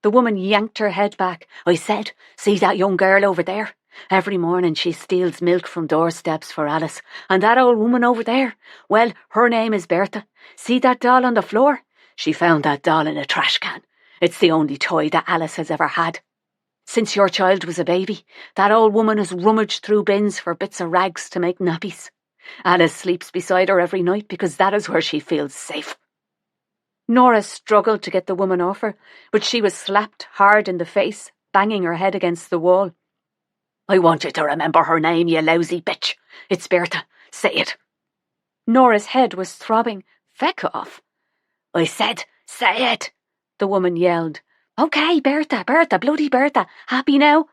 [SPEAKER 3] The woman yanked her head back.
[SPEAKER 2] "I said, see that young girl over there? Every morning she steals milk from doorsteps for Alice. And that old woman over there, well, her name is Bertha. See that doll on the floor? She found that doll in a trash can. It's the only toy that Alice has ever had. Since your child was a baby, that old woman has rummaged through bins for bits of rags to make nappies. Alice sleeps beside her every night because that is where she feels safe."
[SPEAKER 3] Nora struggled to get the woman off her, but she was slapped hard in the face, banging her head against the wall.
[SPEAKER 2] "I want you to remember her name, you lousy bitch. It's Bertha. Say it."
[SPEAKER 3] Nora's head was throbbing.
[SPEAKER 4] "Feck off."
[SPEAKER 2] "I said, say it,"
[SPEAKER 3] the woman yelled.
[SPEAKER 4] "Okay, Bertha, bloody Bertha. Happy now?"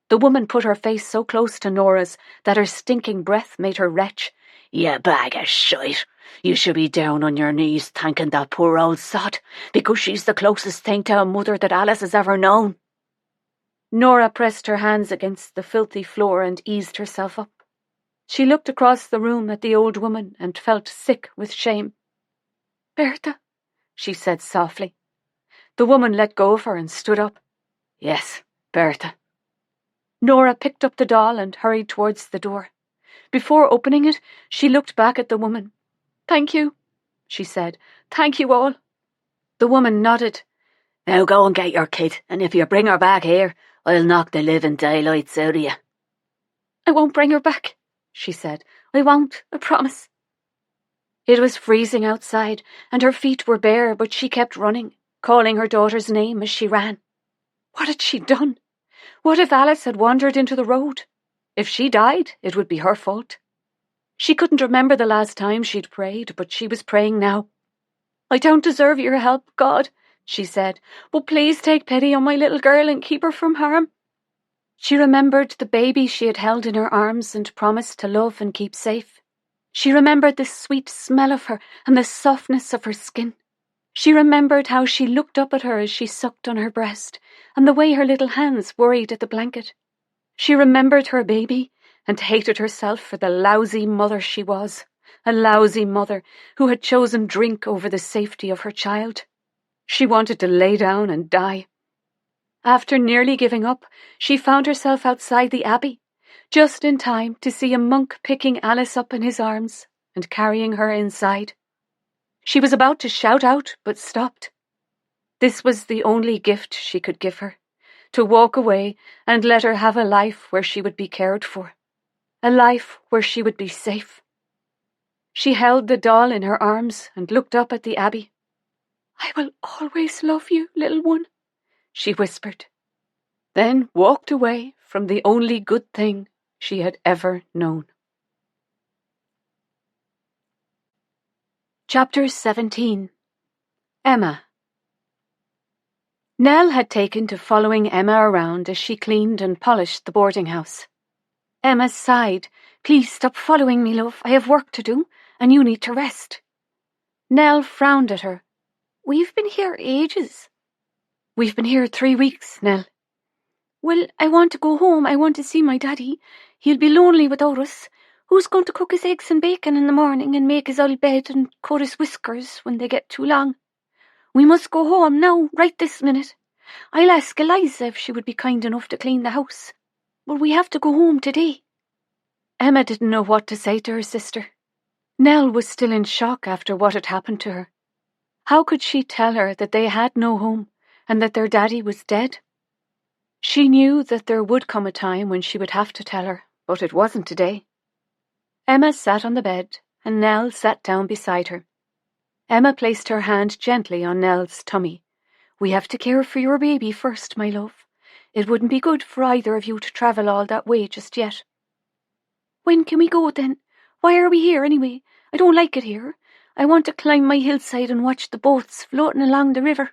[SPEAKER 3] The woman put her face so close to Nora's that her stinking breath made her retch.
[SPEAKER 2] "You bag of shite. You should be down on your knees thanking that poor old sod, because she's the closest thing to a mother that Alice has ever known."
[SPEAKER 3] Nora pressed her hands against the filthy floor and eased herself up. She looked across the room at the old woman and felt sick with shame.
[SPEAKER 4] "Bertha,"
[SPEAKER 3] she said softly. The woman let go of her and stood up.
[SPEAKER 2] "Yes, Bertha."
[SPEAKER 3] Nora picked up the doll and hurried towards the door. Before opening it, she looked back at the woman.
[SPEAKER 4] "Thank you,"
[SPEAKER 3] she said.
[SPEAKER 4] "Thank you all."
[SPEAKER 3] The woman nodded.
[SPEAKER 2] "Now go and get your kid, and if you bring her back here, I'll knock the living daylights out of you."
[SPEAKER 4] "I won't bring her back," she said. "I won't, I promise."
[SPEAKER 3] It was freezing outside, and her feet were bare, but she kept running, calling her daughter's name as she ran. What had she done? What if Alice had wandered into the road? If she died, it would be her fault. She couldn't remember the last time she'd prayed, but she was praying now. "I don't deserve your help, God," she said, "but please take pity on my little girl and keep her from harm." She remembered the baby she had held in her arms and promised to love and keep safe. She remembered the sweet smell of her and the softness of her skin. She remembered how she looked up at her as she sucked on her breast, and the way her little hands worried at the blanket. She remembered her baby, and hated herself for the lousy mother she was, a lousy mother who had chosen drink over the safety of her child. She wanted to lay down and die. After nearly giving up, she found herself outside the abbey, just in time to see a monk picking Alice up in his arms and carrying her inside. She was about to shout out, but stopped. This was the only gift she could give her, to walk away and let her have a life where she would be cared for, a life where she would be safe. She held the doll in her arms and looked up at the abbey. "I will always love you, little one," she whispered, then walked away from the only good thing she had ever known. Chapter 17. Emma. Nell had taken to following Emma around as she cleaned and polished the boarding house. Emma sighed. "Please stop following me, love. I have work to do, and you need to rest." Nell frowned at her. "We've been here ages." "We've been here 3 weeks, Nell." "Well, I want to go home. I want to see my daddy. He'll be lonely without us. Who's going to cook his eggs and bacon in the morning and make his old bed and cut his whiskers when they get too long? We must go home now, right this minute. I'll ask Eliza if she would be kind enough to clean the house. But we have to go home today." Emma didn't know what to say to her sister. Nell was still in shock after what had happened to her. How could she tell her that they had no home and that their daddy was dead? She knew that there would come a time when she would have to tell her, but it wasn't today. Emma sat on the bed, and Nell sat down beside her. Emma placed her hand gently on Nell's tummy. "We have to care for your baby first, my love. It wouldn't be good for either of you to travel all that way just yet." "When can we go, then? Why are we here, anyway? I don't like it here. I want to climb my hillside and watch the boats floating along the river."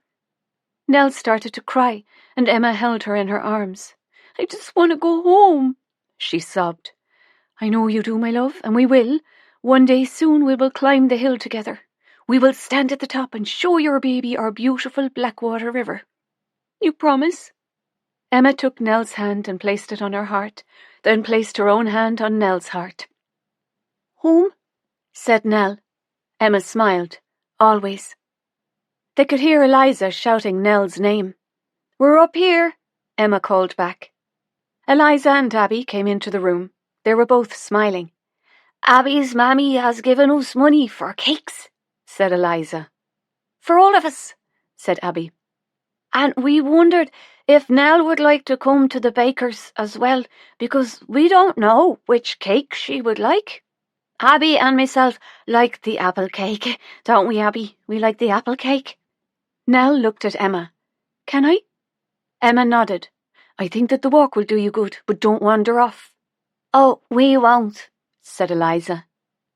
[SPEAKER 3] Nell started to cry, and Emma held her in her arms. "I just want to go home," she sobbed. "I know you do, my love, and we will. One day soon we will climb the hill together. We will stand at the top and show your baby our beautiful Blackwater River. You promise?" Emma took Nell's hand and placed it on her heart, then placed her own hand on Nell's heart. "Home?" said Nell. Emma smiled. "Always." They could hear Eliza shouting Nell's name. "We're up here," Emma called back. Eliza and Abby came into the room. They were both smiling. "Abby's mammy has given us money for cakes," said Eliza. "For all of us," said Abby. "And we wondered if Nell would like to come to the baker's as well, because we don't know which cake she would like. Abby and myself like the apple cake, don't we, Abby? We like the apple cake." Nell looked at Emma. "Can I?" Emma nodded. "I think that the walk will do you good, but don't wander off." "Oh, we won't," said Eliza.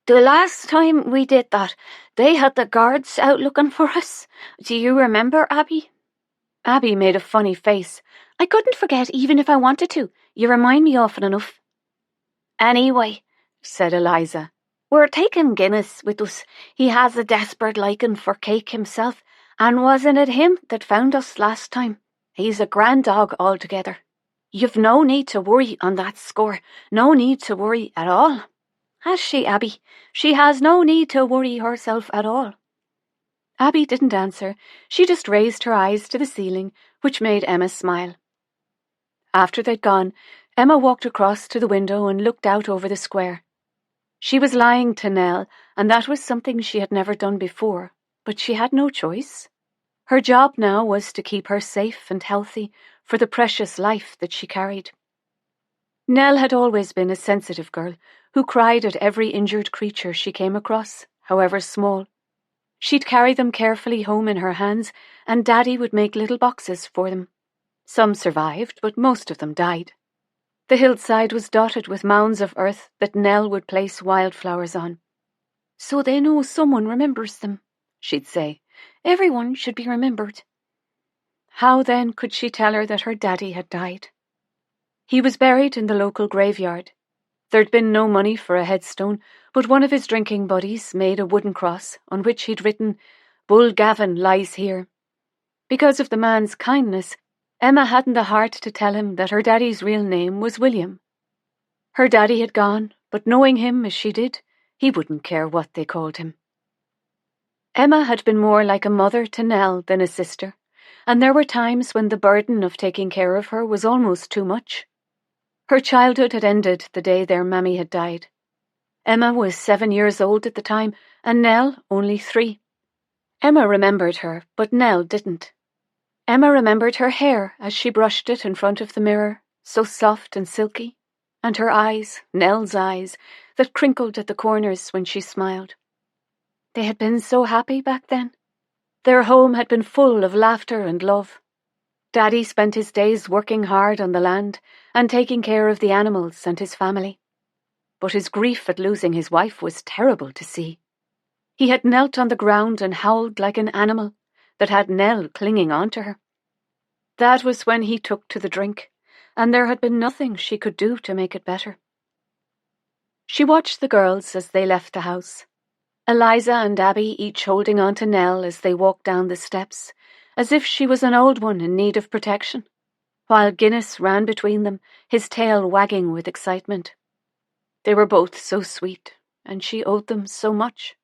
[SPEAKER 3] "The last time we did that, they had the guards out looking for us. Do you remember, Abby?" Abby made a funny face. "I couldn't forget even if I wanted to. You remind me often enough." "Anyway," said Eliza, "we're taking Guinness with us. He has a desperate liking for cake himself, and wasn't it him that found us last time? He's a grand dog altogether. You've no need to worry on that score. No need to worry at all." "Has she, Abby? She has no need to worry herself at all." Abby didn't answer. She just raised her eyes to the ceiling, which made Emma smile. After they'd gone, Emma walked across to the window and looked out over the square. She was lying to Nell, and that was something she had never done before, but she had no choice. Her job now was to keep her safe and healthy for the precious life that she carried. Nell had always been a sensitive girl who cried at every injured creature she came across, however small. She'd carry them carefully home in her hands, and Daddy would make little boxes for them. Some survived, but most of them died. The hillside was dotted with mounds of earth that Nell would place wildflowers on. "So they know someone remembers them," she'd say. "Everyone should be remembered." How then could she tell her that her daddy had died? He was buried in the local graveyard. There'd been no money for a headstone, but one of his drinking buddies made a wooden cross on which he'd written, Bull Gavin lies here. Because of the man's kindness, Emma hadn't the heart to tell him that her daddy's real name was William. Her daddy had gone, but knowing him as she did, he wouldn't care what they called him. Emma had been more like a mother to Nell than a sister, and there were times when the burden of taking care of her was almost too much. Her childhood had ended the day their mammy had died. Emma was 7 years old at the time, and Nell only 3. Emma remembered her, but Nell didn't. Emma remembered her hair as she brushed it in front of the mirror, so soft and silky, and her eyes, Nell's eyes, that crinkled at the corners when she smiled. They had been so happy back then. Their home had been full of laughter and love. Daddy spent his days working hard on the land and taking care of the animals and his family. But his grief at losing his wife was terrible to see. He had knelt on the ground and howled like an animal that had Nell clinging onto her. That was when he took to the drink, and there had been nothing she could do to make it better. She watched the girls as they left the house. Eliza and Abby each holding on to Nell as they walked down the steps, as if she was an old one in need of protection, while Guinness ran between them, his tail wagging with excitement. They were both so sweet, and she owed them so much.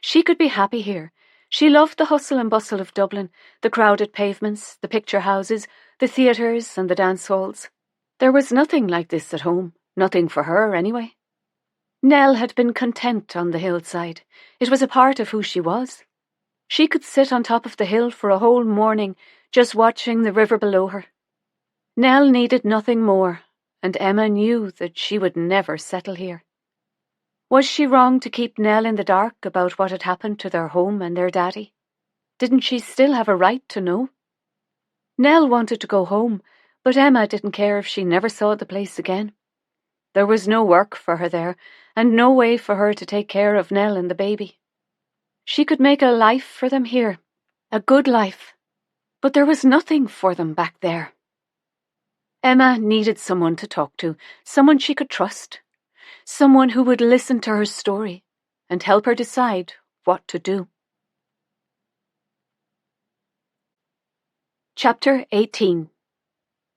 [SPEAKER 3] She could be happy here. She loved the hustle and bustle of Dublin, the crowded pavements, the picture houses, the theatres and the dance halls. There was nothing like this at home, nothing for her anyway. Nell had been content on the hillside. It was a part of who she was. She could sit on top of the hill for a whole morning, just watching the river below her. Nell needed nothing more, and Emma knew that she would never settle here. Was she wrong to keep Nell in the dark about what had happened to their home and their daddy? Didn't she still have a right to know? Nell wanted to go home, but Emma didn't care if she never saw the place again. There was no work for her there, and no way for her to take care of Nell and the baby. She could make a life for them here, a good life, but there was nothing for them back there. Emma needed someone to talk to, someone she could trust, someone who would listen to her story and help her decide what to do. Chapter 18.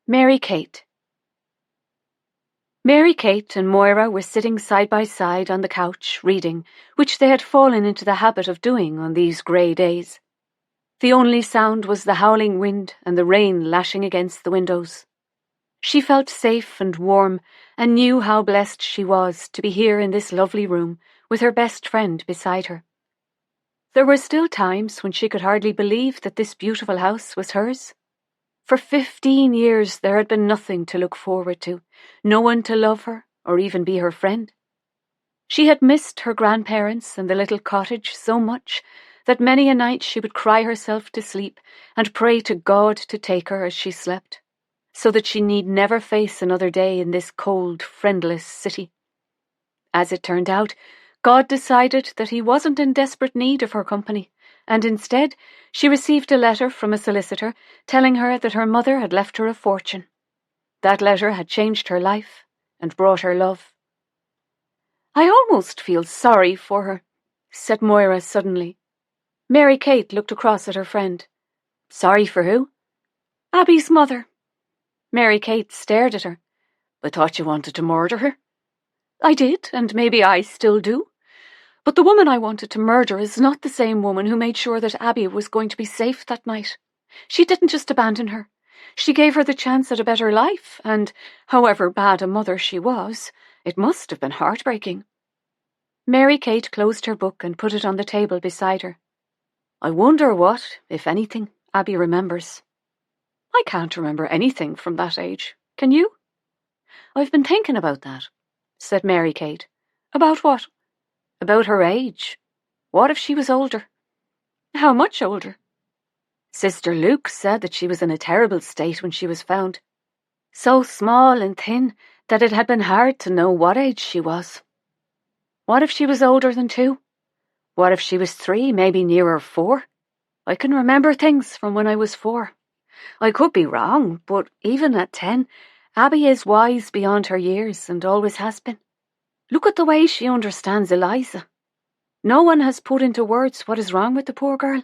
[SPEAKER 3] Mary Kate. Mary Kate and Moira were sitting side by side on the couch, reading, which they had fallen into the habit of doing on these grey days. The only sound was the howling wind and the rain lashing against the windows. She felt safe and warm, and knew how blessed she was to be here in this lovely room with her best friend beside her. There were still times when she could hardly believe that this beautiful house was hers. For 15 years there had been nothing to look forward to, no one to love her or even be her friend. She had missed her grandparents and the little cottage so much that many a night she would cry herself to sleep and pray to God to take her as she slept, so that she need never face another day in this cold, friendless city. As it turned out, God decided that he wasn't in desperate need of her company, and instead she received a letter from a solicitor telling her that her mother had left her a fortune. That letter had changed her life and brought her love. "I almost feel sorry for her," said Moira suddenly. Mary Kate looked across at her friend. "Sorry for who?" "Abby's mother." Mary Kate stared at her. "I thought you wanted to murder her." "I did, and maybe I still do. But the woman I wanted to murder is not the same woman who made sure that Abby was going to be safe that night. She didn't just abandon her. She gave her the chance at a better life, and, however bad a mother she was, it must have been heartbreaking." Mary Kate closed her book and put it on the table beside her. "I wonder what, if anything, Abby remembers." "I can't remember anything from that age. Can you?" "I've been thinking about that," said Mary Kate. "About what?" "About her age. What if she was older?" "How much older?" "Sister Luke said that she was in a terrible state when she was found. So small and thin that it had been hard to know what age she was. What if she was older than 2? What if she was 3, maybe nearer 4? I can remember things from when I was 4. I could be wrong, but even at 10, Abby is wise beyond her years and always has been. Look at the way she understands Eliza." No one has put into words what is wrong with the poor girl,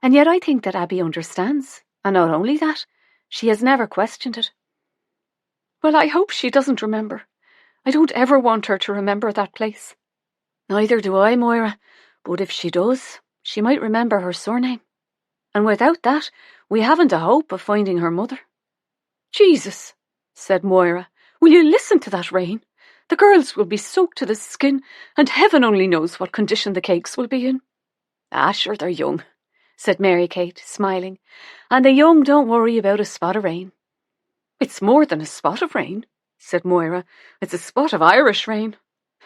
[SPEAKER 3] and yet I think that Abby understands, and not only that, she has never questioned it. Well, I hope she doesn't remember. I don't ever want her to remember that place. Neither do I, Moira, but if she does, she might remember her surname. And without that, we haven't a hope of finding her mother. Jesus, said Moira, will you listen to that rain? The girls will be soaked to the skin, and heaven only knows what condition the cakes will be in. Ah, sure, they're young, said Mary Kate, smiling, and the young don't worry about a spot of rain. It's more than a spot of rain, said Moira. It's a spot of Irish rain.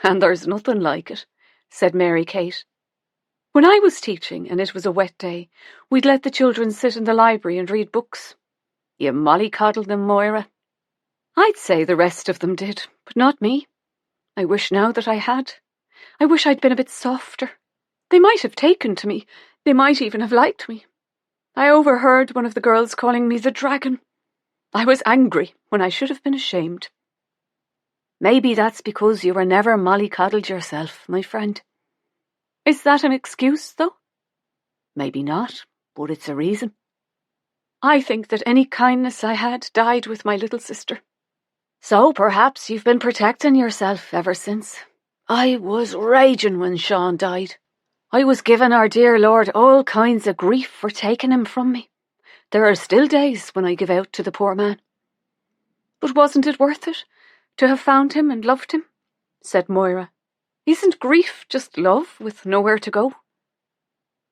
[SPEAKER 3] And there's nothing like it, said Mary Kate. When I was teaching and it was a wet day, we'd let the children sit in the library and read books. You mollycoddled them, Moira. I'd say the rest of them did, but not me. I wish now that I had. I wish I'd been a bit softer. They might have taken to me. They might even have liked me. I overheard one of the girls calling me the dragon. I was angry when I should have been ashamed. Maybe that's because you were never mollycoddled yourself, my friend. Is that an excuse, though? Maybe not, but it's a reason. I think that any kindness I had died with my little sister. So perhaps you've been protecting yourself ever since. I was raging when Sean died. I was giving our dear Lord all kinds of grief for taking him from me. There are still days when I give out to the poor man. But wasn't it worth it, to have found him and loved him? Said Moira. Isn't grief just love with nowhere to go?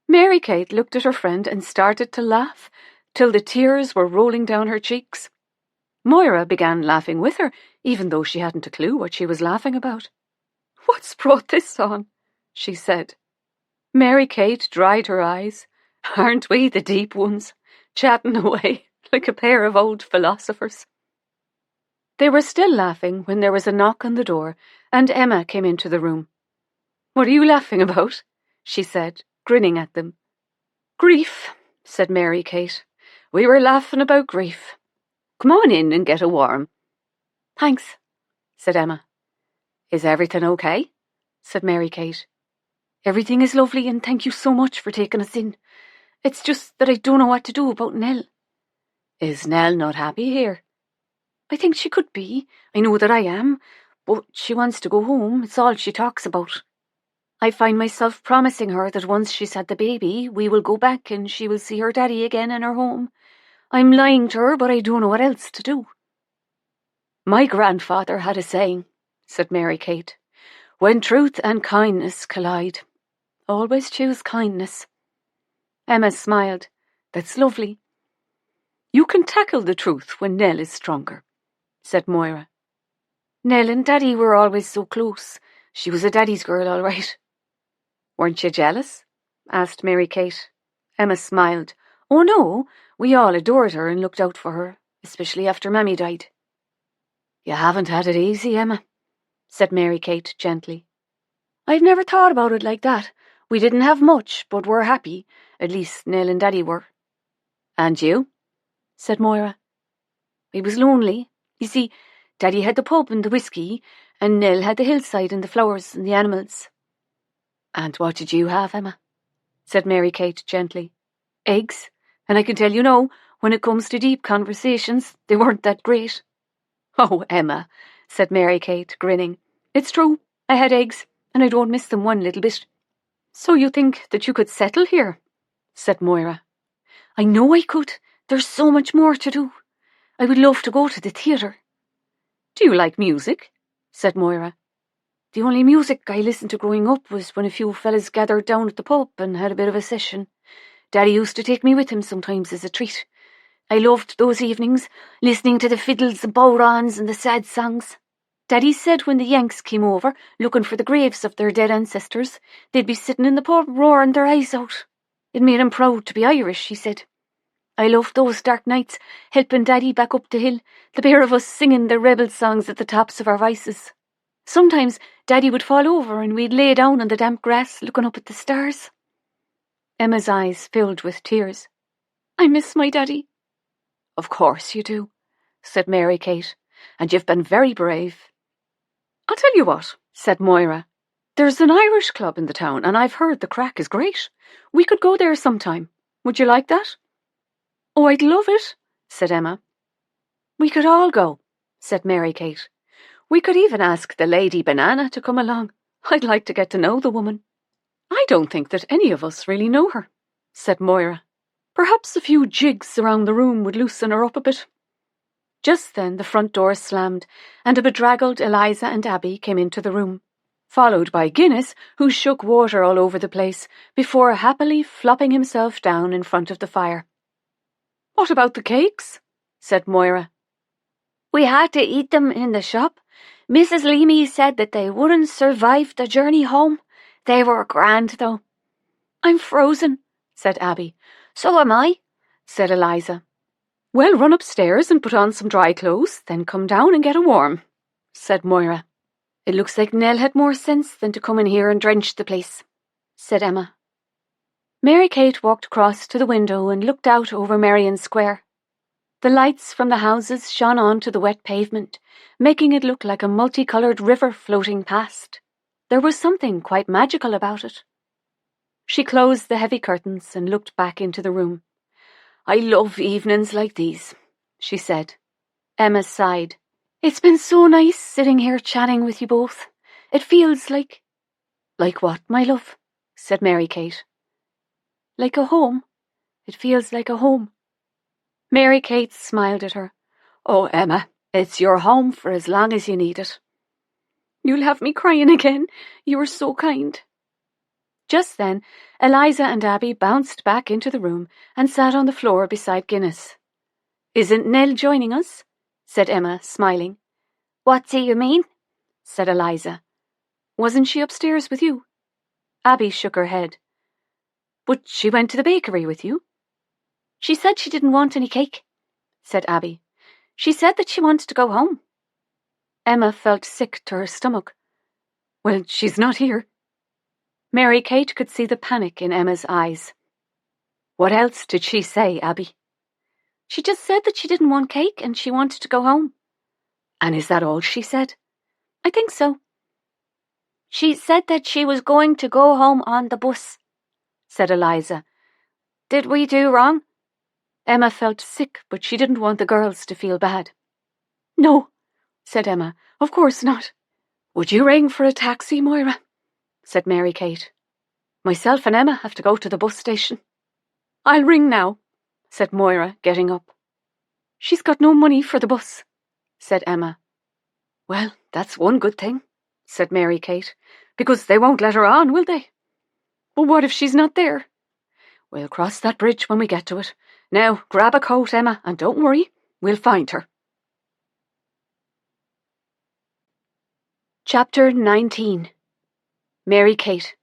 [SPEAKER 3] Mary Kate looked at her friend and started to laugh, till the tears were rolling down her cheeks. Moira began laughing with her, even though she hadn't a clue what she was laughing about. What's brought this on? She said. Mary Kate dried her eyes. Aren't we the deep ones, chatting away like a pair of old philosophers? They were still laughing when there was a knock on the door, and Emma came into the room. What are you laughing about? She said, grinning at them. Grief, said Mary Kate. We were laughing about grief. Come on in and get a warm. Thanks, said Emma. Is everything okay? Said Mary Kate. Everything is lovely, and thank you so much for taking us in. It's just that I don't know what to do about Nell. Is Nell not happy here? I think she could be. I know that I am. But she wants to go home. It's all she talks about. I find myself promising her that once she's had the baby, we will go back and she will see her daddy again in her home. I'm lying to her, but I don't know what else to do. My grandfather had a saying, said Mary Kate. When truth and kindness collide, always choose kindness. Emma smiled. That's lovely. You can tackle the truth when Nell is stronger, said Moira. Nell and Daddy were always so close. She was a daddy's girl, all right. Weren't you jealous? Asked Mary Kate. Emma smiled. Oh no, we all adored her and looked out for her, especially after Mammy died. You haven't had it easy, Emma, said Mary Kate gently. I've never thought about it like that. We didn't have much, but we're happy. At least Nell and Daddy were. And you? Said Moira. I was lonely. You see, Daddy had the pub and the whiskey, and Nell had the hillside and the flowers and the animals. And what did you have, Emma? Said Mary Kate gently. Eggs. And I can tell you now, when it comes to deep conversations, they weren't that great. Oh, Emma, said Mary Kate, grinning. It's true, I had eggs, and I don't miss them one little bit. So you think that you could settle here? Said Moira. I know I could. There's so much more to do. I would love to go to the theatre. Do you like music? Said Moira. The only music I listened to growing up was when a few fellas gathered down at the pub and had a bit of a session. Daddy used to take me with him sometimes as a treat. I loved those evenings, listening to the fiddles and bowrons and the sad songs. Daddy said when the Yanks came over, looking for the graves of their dead ancestors, they'd be sitting in the pub roaring their eyes out. It made him proud to be Irish, he said. I loved those dark nights, helping Daddy back up the hill, the pair of us singing the rebel songs at the tops of our voices. Sometimes Daddy would fall over and we'd lay down on the damp grass looking up at the stars. Emma's eyes filled with tears. I miss my Daddy. Of course you do, said Mary Kate, and you've been very brave. I'll tell you what, said Moira.
[SPEAKER 5] There's an Irish club in the town, and I've heard the crack is great. We could go there sometime. Would you like that? Oh, I'd love it, said Emma. We could all go, said Mary Kate. We could even ask the Lady Banana to come along. I'd like to get to know the woman. I don't think that any of us really know her, said Moira. Perhaps a few jigs around the room would loosen her up a bit. Just then the front door slammed, and a bedraggled Eliza and Abby came into the room, followed by Guinness, who shook water all over the place before happily flopping himself down in front of the fire. What about the cakes? Said Moira.
[SPEAKER 4] We had to eat them in the shop. Mrs. Leamy said that they wouldn't survive the journey home. They were grand, though.
[SPEAKER 5] I'm frozen, said Abby.
[SPEAKER 4] So am I,
[SPEAKER 5] said Eliza. Well, run upstairs and put on some dry clothes, then come down and get a warm, said Moira.
[SPEAKER 3] It looks like Nell had more sense than to come in here and drench the place, said Emma. Mary Kate walked across to the window and looked out over Merrion Square. The lights from the houses shone onto the wet pavement, making it look like a multicoloured river floating past. There was something quite magical about it. She closed the heavy curtains and looked back into the room. I love evenings like these, she said. Emma sighed. It's been so nice sitting here chatting with you both. It feels like... Like what, my love? Said Mary Kate. Like a home. It feels like a home. Mary Kate smiled at her. Oh, Emma, it's your home for as long as you need it. You'll have me crying again. You were so kind. Just then, Eliza and Abby bounced back into the room and sat on the floor beside Guinness. Isn't Nell joining us? Said Emma, smiling.
[SPEAKER 4] What do you mean?
[SPEAKER 3] Said Eliza. Wasn't she upstairs with you? Abby shook her head. But she went to the bakery with you? She said she didn't want any cake, said Abby. She said that she wanted to go home. Emma felt sick to her stomach. Well, she's not here. Mary Kate could see the panic in Emma's eyes. What else did she say, Abby? She just said that she didn't want cake and she wanted to go home. And is that all she said? I think so.
[SPEAKER 4] She said that she was going to go home on the bus, said Eliza. Did we do wrong?
[SPEAKER 3] Emma felt sick, but she didn't want the girls to feel bad. No, said Emma. Of course not. Would you ring for a taxi, Moira? Said Mary Kate. Myself and Emma have to go to the bus station. I'll ring now, said Moira, getting up. She's got no money for the bus, said Emma. Well, that's one good thing, said Mary Kate, because they won't let her on, will they? But what if she's not there? We'll cross that bridge when we get to it. Now, grab a coat, Emma, and don't worry, we'll find her. Chapter 19. Mary Kate.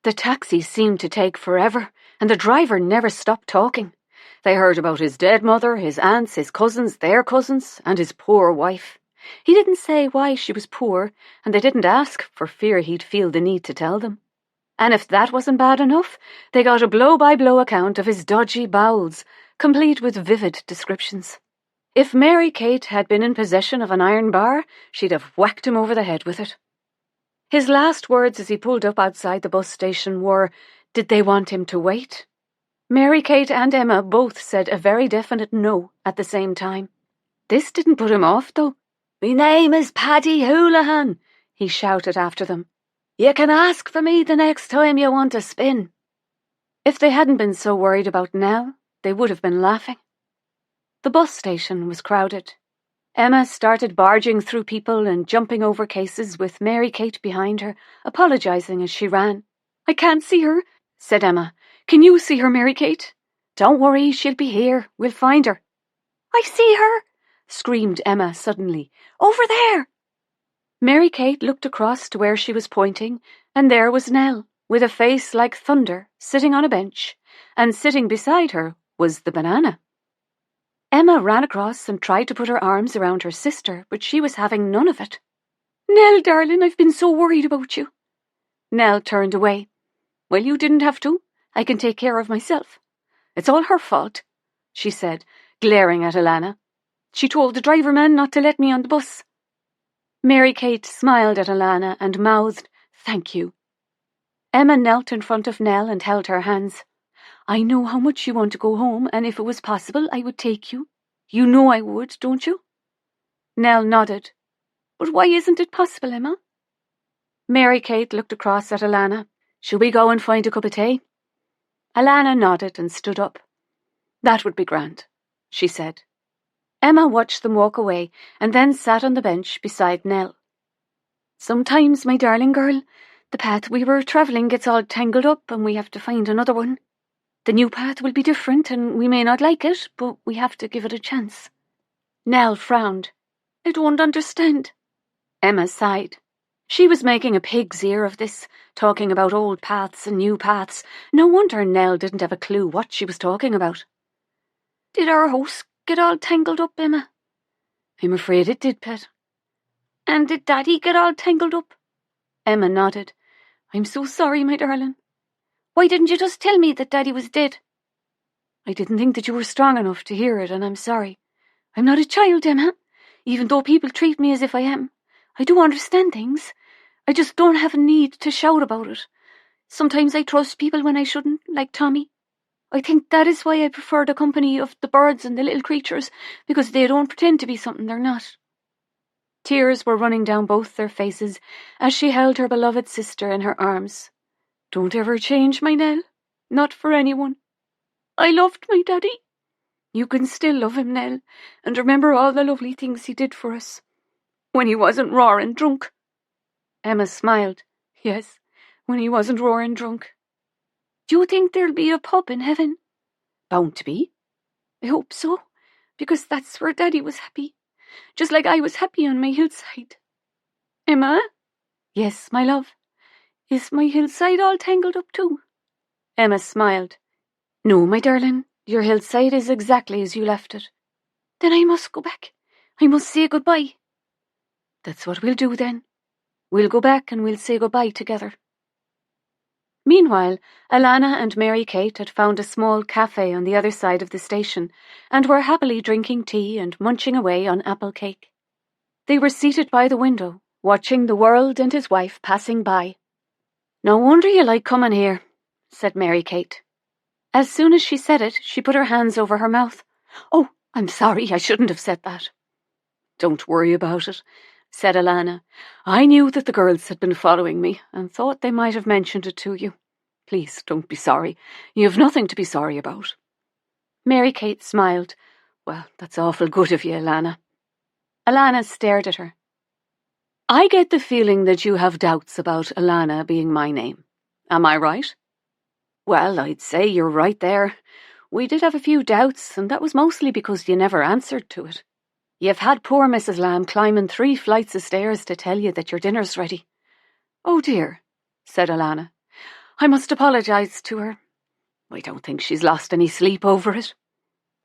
[SPEAKER 3] The taxi seemed to take forever, and the driver never stopped talking. They heard about his dead mother, his aunts, his cousins, their cousins, and his poor wife. He didn't say why she was poor, and they didn't ask for fear he'd feel the need to tell them. And if that wasn't bad enough, they got a blow-by-blow account of his dodgy bowels, complete with vivid descriptions. If Mary Kate had been in possession of an iron bar, she'd have whacked him over the head with it. His last words as he pulled up outside the bus station were, did they want him to wait? Mary Kate and Emma both said a very definite no at the same time. This didn't put him off, though. "Me name is Paddy Houlihan," he shouted after them. "You can ask for me the next time you want to spin." If they hadn't been so worried about Nell, they would have been laughing. The bus station was crowded. Emma started barging through people and jumping over cases with Mary Kate behind her, apologising as she ran. "I can't see her," said Emma. "Can you see her, Mary Kate?" "Don't worry, she'll be here. We'll find her." "I see her!" screamed Emma suddenly. "Over there!" Mary Kate looked across to where she was pointing, and there was Nell, with a face like thunder, sitting on a bench, and sitting beside her was the banana. Emma ran across and tried to put her arms around her sister, but she was having none of it. "Nell, darling, I've been so worried about you." Nell turned away. "Well, you didn't have to. I can take care of myself. It's all her fault," she said, glaring at Alana. "She told the driver man not to let me on the bus." Mary-Kate smiled at Alana and mouthed, "Thank you." Emma knelt in front of Nell and held her hands. "I know how much you want to go home, and if it was possible, I would take you. You know I would, don't you?" Nell nodded. "But why isn't it possible, Emma?" Mary-Kate looked across at Alana. "Shall we go and find a cup of tea?" Alana nodded and stood up. "That would be grand," she said. Emma watched them walk away and then sat on the bench beside Nell. "Sometimes, my darling girl, the path we were travelling gets all tangled up and we have to find another one. The new path will be different and we may not like it, but we have to give it a chance." Nell frowned. "I don't understand." Emma sighed. She was making a pig's ear of this, talking about old paths and new paths. No wonder Nell didn't have a clue what she was talking about. "Did our house get all tangled up, Emma?" "I'm afraid it did, Pet." "And did Daddy get all tangled up?" Emma nodded. "I'm so sorry, my darling." "Why didn't you just tell me that Daddy was dead?" "I didn't think that you were strong enough to hear it, and I'm sorry. I'm not a child, Emma, even though people treat me as if I am. I do understand things. I just don't have a need to shout about it. Sometimes I trust people when I shouldn't, like Tommy. I think that is why I prefer the company of the birds and the little creatures, because they don't pretend to be something they're not." Tears were running down both their faces as she held her beloved sister in her arms. "Don't ever change, my Nell. Not for anyone. I loved my Daddy." "You can still love him, Nell, and remember all the lovely things he did for us. When he wasn't roaring drunk." Emma smiled. "Yes, when he wasn't roaring drunk." "Do you think there'll be a pub in heaven?" "Bound to be." "I hope so, because that's where Daddy was happy, just like I was happy on my hillside." "Emma?" "Yes, my love." "Is my hillside all tangled up too?" Emma smiled. "No, my darling, your hillside is exactly as you left it." "Then I must go back. I must say goodbye." "That's what we'll do then. We'll go back and we'll say goodbye together." Meanwhile, Alana and Mary-Kate had found a small cafe on the other side of the station and were happily drinking tea and munching away on apple cake. They were seated by the window, watching the world and his wife passing by. "No wonder you like coming here," said Mary-Kate. As soon as she said it, she put her hands over her mouth. "Oh, I'm sorry, I shouldn't have said that." "Don't worry about it," said Alana. "I knew that the girls had been following me and thought they might have mentioned it to you. Please don't be sorry. You have nothing to be sorry about." Mary-Kate smiled. "Well, that's awful good of you, Alana." Alana stared at her. "I get the feeling that you have doubts about Alana being my name. Am I right?" "Well, I'd say you're right there. We did have a few doubts, and that was mostly because you never answered to it. You've had poor Mrs. Lamb climbing 3 flights of stairs to tell you that your dinner's ready." "Oh dear," said Alana. "I must apologise to her. I don't think she's lost any sleep over it."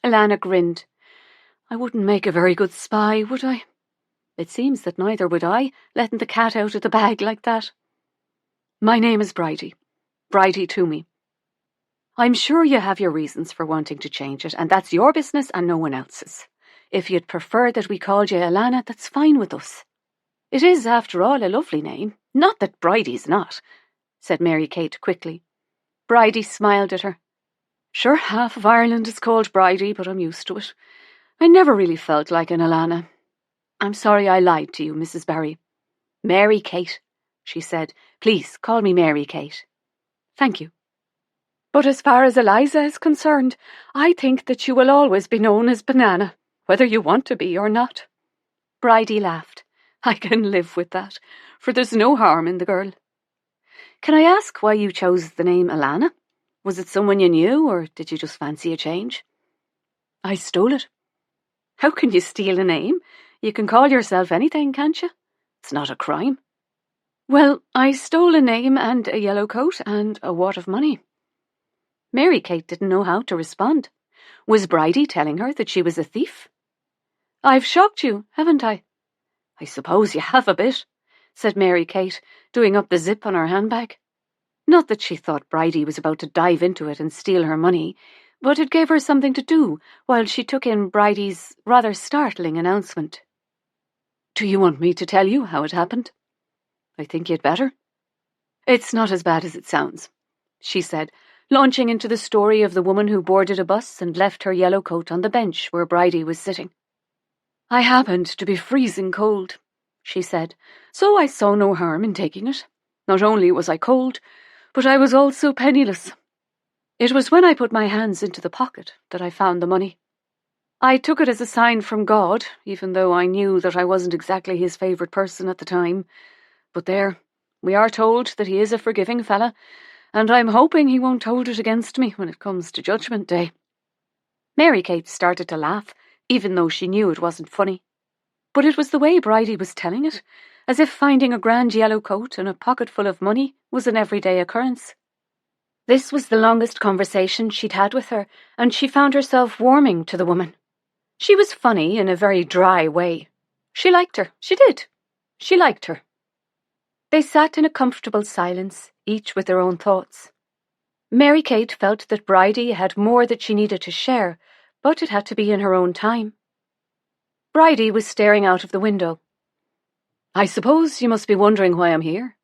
[SPEAKER 3] Alana grinned. "I wouldn't make a very good spy, would I? It seems that neither would I, letting the cat out of the bag like that. My name is Bridie. Bridie Toomey. I'm sure you have your reasons for wanting to change it, and that's your business and no one else's. If you'd prefer that we called you Alana, that's fine with us. It is, after all, a lovely name. Not that Bridie's not," said Mary-Kate quickly. Bridie smiled at her. "Sure, half of Ireland is called Bridie, but I'm used to it. I never really felt like an Alana. I'm sorry I lied to you, Mrs. Barry." "Mary-Kate," she said. "Please call me Mary-Kate." "Thank you. But as far as Eliza is concerned, I think that you will always be known as Banana, whether you want to be or not." Bridie laughed. "I can live with that, for there's no harm in the girl. Can I ask why you chose the name Alana? Was it someone you knew, or did you just fancy a change?" "I stole it." "How can you steal a name? You can call yourself anything, can't you? It's not a crime." "Well, I stole a name and a yellow coat and a wad of money." Mary-Kate didn't know how to respond. Was Bridie telling her that she was a thief? "I've shocked you, haven't I?" "I suppose you have a bit," said Mary-Kate, doing up the zip on her handbag. Not that she thought Bridie was about to dive into it and steal her money, but it gave her something to do while she took in Bridie's rather startling announcement.
[SPEAKER 5] Do you want me to tell you how it happened? I think you'd better. It's not as bad as it sounds, she said, launching into the story of the woman who boarded a bus and left her yellow coat on the bench where Bridie was sitting. I happened to be freezing cold, she said, so I saw no harm in taking it. Not only was I cold, but I was also penniless. It was when I put my hands into the pocket that I found the money. I took it as a sign from God, even though I knew that I wasn't exactly his favourite person at the time. But there, we are told that he is a forgiving fella, and I'm hoping he won't hold it against me when it comes to Judgment Day. Mary Kate started to laugh, even though she knew it wasn't funny. But it was the way Bridie was telling it, as if finding a grand yellow coat and a pocket full of money was an everyday occurrence. This was the longest conversation she'd had with her, and she found herself warming to the woman. She was funny in a very dry way. She liked her. She did. She liked her. They sat in a comfortable silence, each with their own thoughts. Mary Kate felt that Bridie had more that she needed to share, but it had to be in her own time. Bridie was staring out of the window. I suppose you must be wondering why I'm here.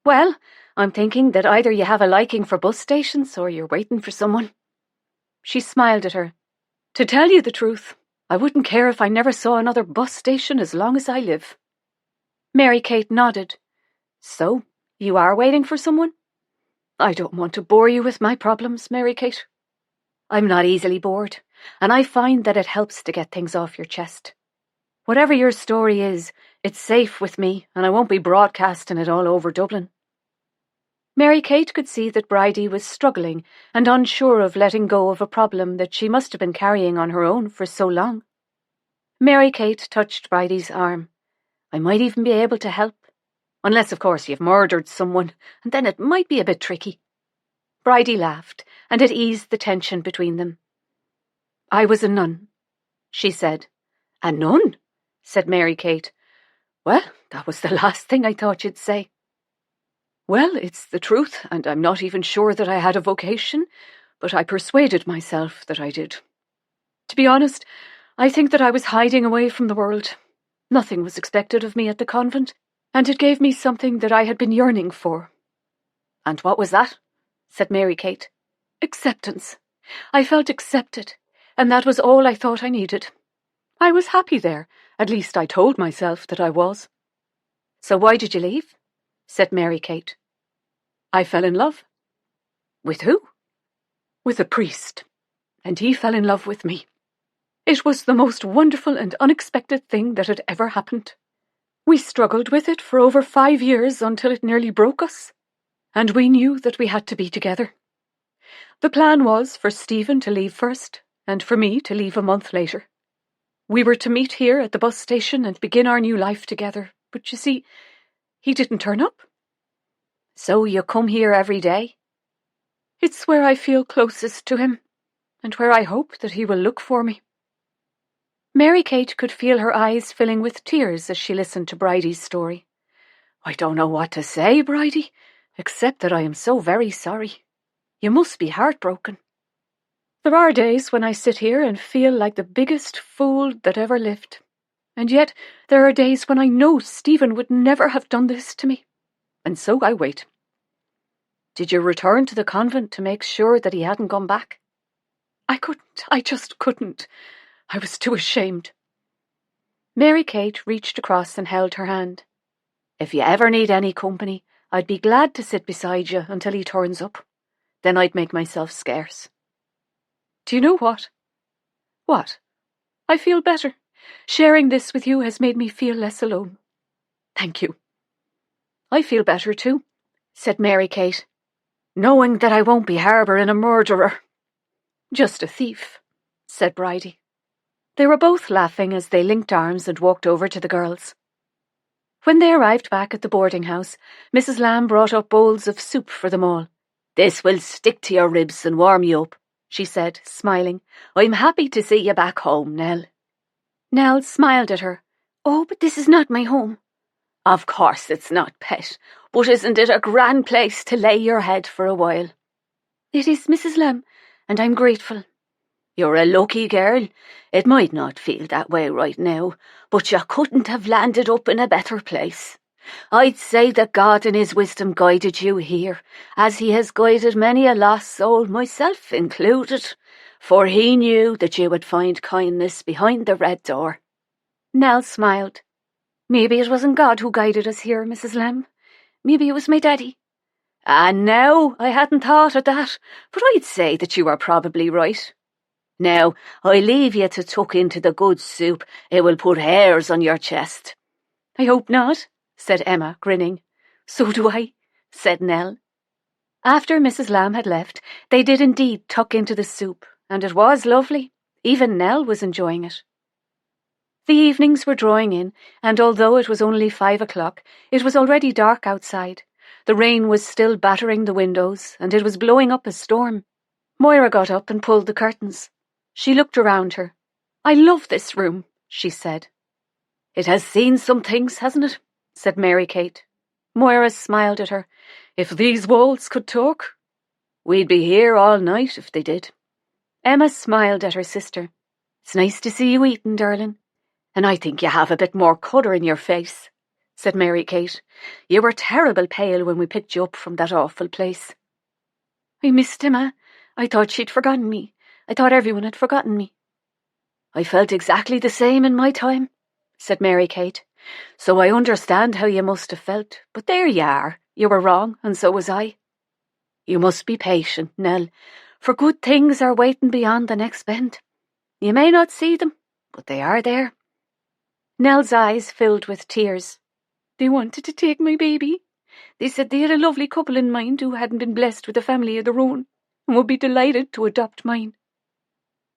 [SPEAKER 5] Well, I'm thinking that either you have a liking for bus stations or you're waiting for someone. She smiled at her. To tell you the truth, I wouldn't care if I never saw another bus station as long as I live. Mary Kate nodded. So, you are waiting for someone? I don't want to bore you with my problems, Mary Kate. I'm not easily bored, and I find that it helps to get things off your chest. Whatever your story is, it's safe with me, and I won't be broadcasting it all over Dublin. Mary Kate could see that Bridie was struggling and unsure of letting go of a problem that she must have been carrying on her own for so long. Mary Kate touched Bridie's arm. I might even be able to help. Unless, of course, you've murdered someone, and then it might be a bit tricky. Bridie laughed, and it eased the tension between them. I was a nun, she said. A nun? Said Mary Kate. Well, that was the last thing I thought you'd say. Well, it's the truth, and I'm not even sure that I had a vocation, but I persuaded myself that I did. To be honest, I think that I was hiding away from the world. Nothing was expected of me at the convent, and it gave me something that I had been yearning for. And what was that? Said Mary Kate. Acceptance. I felt accepted, and that was all I thought I needed. I was happy there, at least I told myself that I was. So why did you leave? Said Mary Kate. I fell in love. With who? With a priest, and he fell in love with me. It was the most wonderful and unexpected thing that had ever happened. We struggled with it for over 5 years until it nearly broke us, and we knew that we had to be together. The plan was for Stephen to leave first, and for me to leave a month later. We were to meet here at the bus station and begin our new life together, but you see, he didn't turn up. So you come here every day? It's where I feel closest to him, and where I hope that he will look for me. Mary Kate could feel her eyes filling with tears as she listened to Bridie's story. I don't know what to say, Bridie, except that I am so very sorry. You must be heartbroken. There are days when I sit here and feel like the biggest fool that ever lived, and yet there are days when I know Stephen would never have done this to me, and so I wait. Did you return to the convent to make sure that he hadn't gone back? I couldn't. I just couldn't. I was too ashamed. Mary Kate reached across and held her hand. If you ever need any company, I'd be glad to sit beside you until he turns up. Then I'd make myself scarce. Do you know what? What? I feel better. Sharing this with you has made me feel less alone. Thank you. I feel better too, said Mary Kate, knowing that I won't be harbouring a murderer. Just a thief, said Bridie. They were both laughing as they linked arms and walked over to the girls. When they arrived back at the boarding house, Mrs. Lamb brought up bowls of soup for them all. This will stick to your ribs and warm you up, she said, smiling. I'm happy to see you back home, Nell. Nell smiled at her. Oh, but this is not my home. Of course it's not, pet, but isn't it a grand place to lay your head for a while? It is, Mrs. Lamb, and I'm grateful.
[SPEAKER 4] You're a lucky girl. It might not feel that way right now, but you couldn't have landed up in a better place. I'd say that God in his wisdom guided you here, as he has guided many a lost soul, myself included, for he knew that you would find kindness behind the red door.
[SPEAKER 3] Nell smiled. Maybe it wasn't God who guided us here, Mrs. Lamb. Maybe it was my daddy.
[SPEAKER 4] And now, I hadn't thought of that, but I'd say that you are probably right. Now, I leave you to tuck into the good soup. It will put hairs on your chest.
[SPEAKER 3] I hope not, said Emma, grinning. So do I, said Nell. After Mrs. Lamb had left, they did indeed tuck into the soup, and it was lovely. Even Nell was enjoying it. The evenings were drawing in, and although it was only 5 o'clock, it was already dark outside. The rain was still battering the windows, and it was blowing up a storm. Moira got up and pulled the curtains. She looked around her. I love this room, she said.
[SPEAKER 4] It has seen some things, hasn't it? Said Mary Kate.
[SPEAKER 3] Moira smiled at her.
[SPEAKER 2] If these walls could talk,
[SPEAKER 4] we'd be here all night if they did.
[SPEAKER 3] Emma smiled at her sister.
[SPEAKER 4] It's nice to see you eating, darling. And I think you have a bit more colour in your face, said Mary Kate. You were terrible pale when we picked you up from that awful place.
[SPEAKER 3] I missed Emma. I thought she'd forgotten me. I thought everyone had forgotten me.
[SPEAKER 4] I felt exactly the same in my time, said Mary Kate. So I understand how you must have felt. But there you are. You were wrong, and so was I. You must be patient, Nell, for good things are waiting beyond the next bend. You may not see them, but they are there.
[SPEAKER 3] Nell's eyes filled with tears. They wanted to take my baby. They said they had a lovely couple in mind who hadn't been blessed with a family of their own, and would be delighted to adopt mine.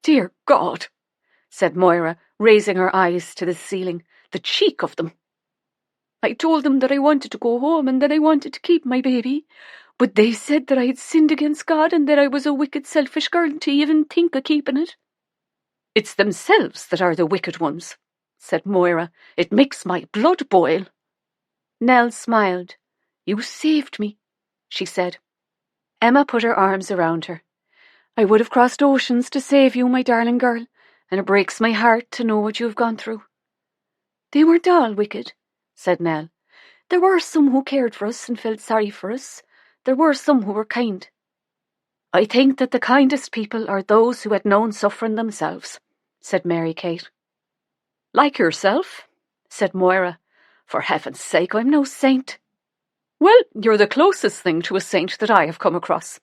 [SPEAKER 2] Dear God, said Moira, raising her eyes to the ceiling. The cheek of them.
[SPEAKER 3] I told them that I wanted to go home and that I wanted to keep my baby, but they said that I had sinned against God and that I was a wicked, selfish girl to even think of keeping it.
[SPEAKER 2] It's themselves that are the wicked ones, said Moira. It makes my blood boil.
[SPEAKER 3] Nell smiled. You saved me, she said. Emma put her arms around her. I would have crossed oceans to save you, my darling girl, and it breaks my heart to know what you have gone through. They weren't all wicked, said Nell. There were some who cared for us and felt sorry for us. There were some who were kind.
[SPEAKER 4] I think that the kindest people are those who had known suffering themselves, said Mary Kate.
[SPEAKER 2] Like yourself,
[SPEAKER 4] said Moira. For heaven's sake, I'm no saint.
[SPEAKER 2] Well, you're the closest thing to a saint that I have come across,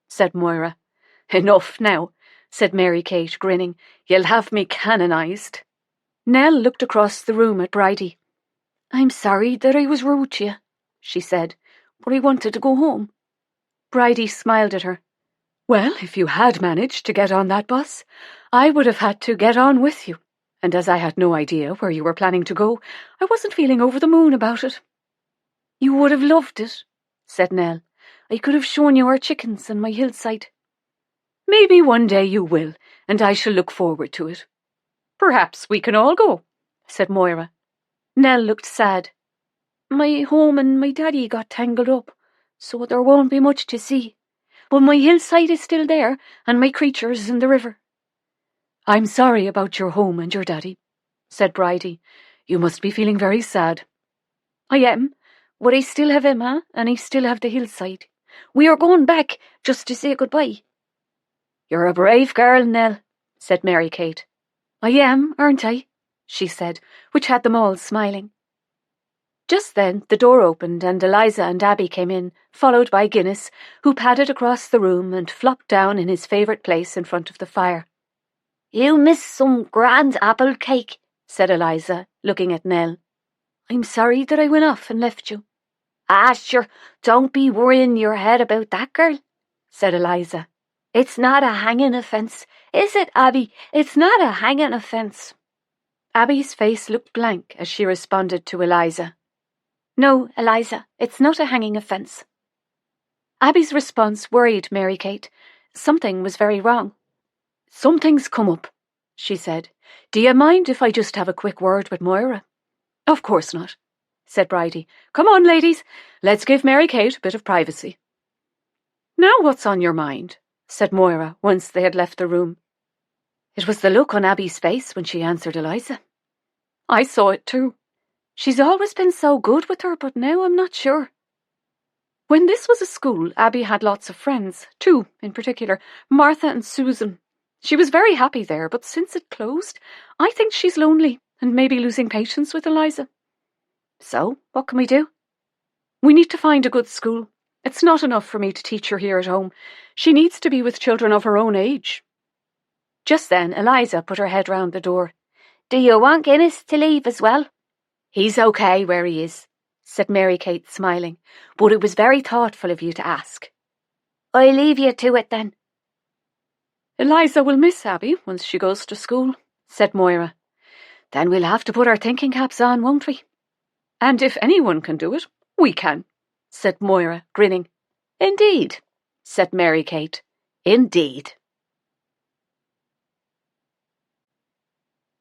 [SPEAKER 2] said Moira.
[SPEAKER 4] Enough now, said Mary Kate, grinning. You'll have me canonised.
[SPEAKER 3] Nell looked across the room at Bridie. I'm sorry that I was rude to you, she said, but I wanted to go home.
[SPEAKER 2] Bridie smiled at her. Well, if you had managed to get on that bus, I would have had to get on with you, and as I had no idea where you were planning to go, I wasn't feeling over the moon about it.
[SPEAKER 3] You would have loved it, said Nell. I could have shown you our chickens and my hillside.
[SPEAKER 2] Maybe one day you will, and I shall look forward to it. Perhaps we can all go, said Moira.
[SPEAKER 3] Nell looked sad. My home and my daddy got tangled up, so there won't be much to see. But my hillside is still there, and my creatures in the river.
[SPEAKER 2] I'm sorry about your home and your daddy, said Bridie. You must be feeling very sad.
[SPEAKER 3] I am, but I still have Emma, and I still have the hillside. We are going back just to say goodbye.
[SPEAKER 4] You're a brave girl, Nell, said Mary Kate.
[SPEAKER 3] I am, aren't I? She said, which had them all smiling.
[SPEAKER 4] Just then the door opened and Eliza and Abby came in, followed by Guinness, who padded across the room and flopped down in his favourite place in front of the fire.
[SPEAKER 6] You missed some grand apple cake,
[SPEAKER 4] said Eliza, looking at Nell.
[SPEAKER 3] I'm sorry that I went off and left you.
[SPEAKER 6] Ah, sure, don't be worrying your head about that, girl,
[SPEAKER 4] said Eliza.
[SPEAKER 6] It's not a hanging offence, is it, Abby? It's not a hanging offence.
[SPEAKER 4] Abby's face looked blank as she responded to Eliza.
[SPEAKER 3] No, Eliza, it's not a hanging offence.
[SPEAKER 4] Abby's response worried Mary Kate. Something was very wrong. Something's come up, she said. Do you mind if I just have a quick word with Moira? Of course not, said Bridie. Come on, ladies, let's give Mary Kate a bit of privacy. Now what's on your mind? Said Moira once they had left the room.
[SPEAKER 3] It was the look on Abby's face when she answered Eliza. I saw it too. She's always been so good with her, but now I'm not sure. When this was a school, Abby had lots of friends, two in particular, Martha and Susan. She was very happy there, but since it closed, I think she's lonely and maybe losing patience with Eliza. So, what can we do? We need to find a good school. It's not enough for me to teach her here at home. She needs to be with children of her own age. Just then, Eliza put her head round the door.
[SPEAKER 4] Do you want Guinness to leave as well?
[SPEAKER 3] He's okay where he is, said Mary Kate, smiling, but it was very thoughtful of you to ask.
[SPEAKER 4] I'll leave you to it then.
[SPEAKER 3] Eliza will miss Abby once she goes to school, said Moira. Then we'll have to put our thinking caps on, won't we? And if anyone can do it, we can, said Moira, grinning. Indeed, said Mary Kate. Indeed.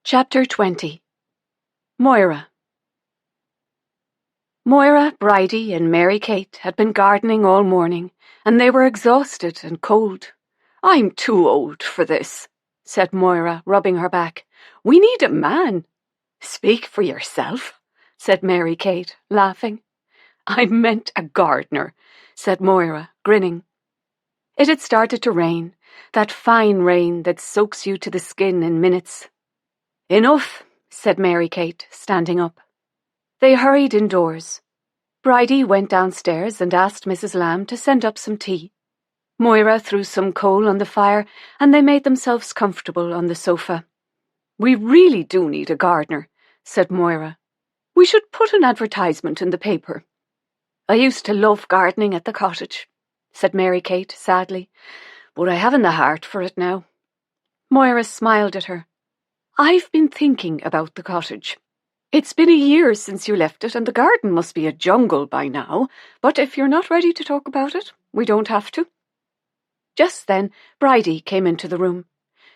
[SPEAKER 3] Chapter 20. Moira. Moira, Bridie and Mary Kate had been gardening all morning, and they were exhausted and cold. I'm too old for this, said Moira, rubbing her back. We need a man. Speak for yourself, said Mary Kate, laughing. I meant a gardener, said Moira, grinning. It had started to rain, that fine rain that soaks you to the skin in minutes. Enough, said Mary Kate, standing up. They hurried indoors. Bridie went downstairs and asked Mrs. Lamb to send up some tea. Moira threw some coal on the fire, and they made themselves comfortable on the sofa. We really do need a gardener, said Moira. We should put an advertisement in the paper. I used to love gardening at the cottage, said Mary Kate sadly, but I haven't the heart for it now. Moira smiled at her. I've been thinking about the cottage. It's been a year since you left it, and the garden must be a jungle by now, but if you're not ready to talk about it, we don't have to. Just then, Bridie came into the room.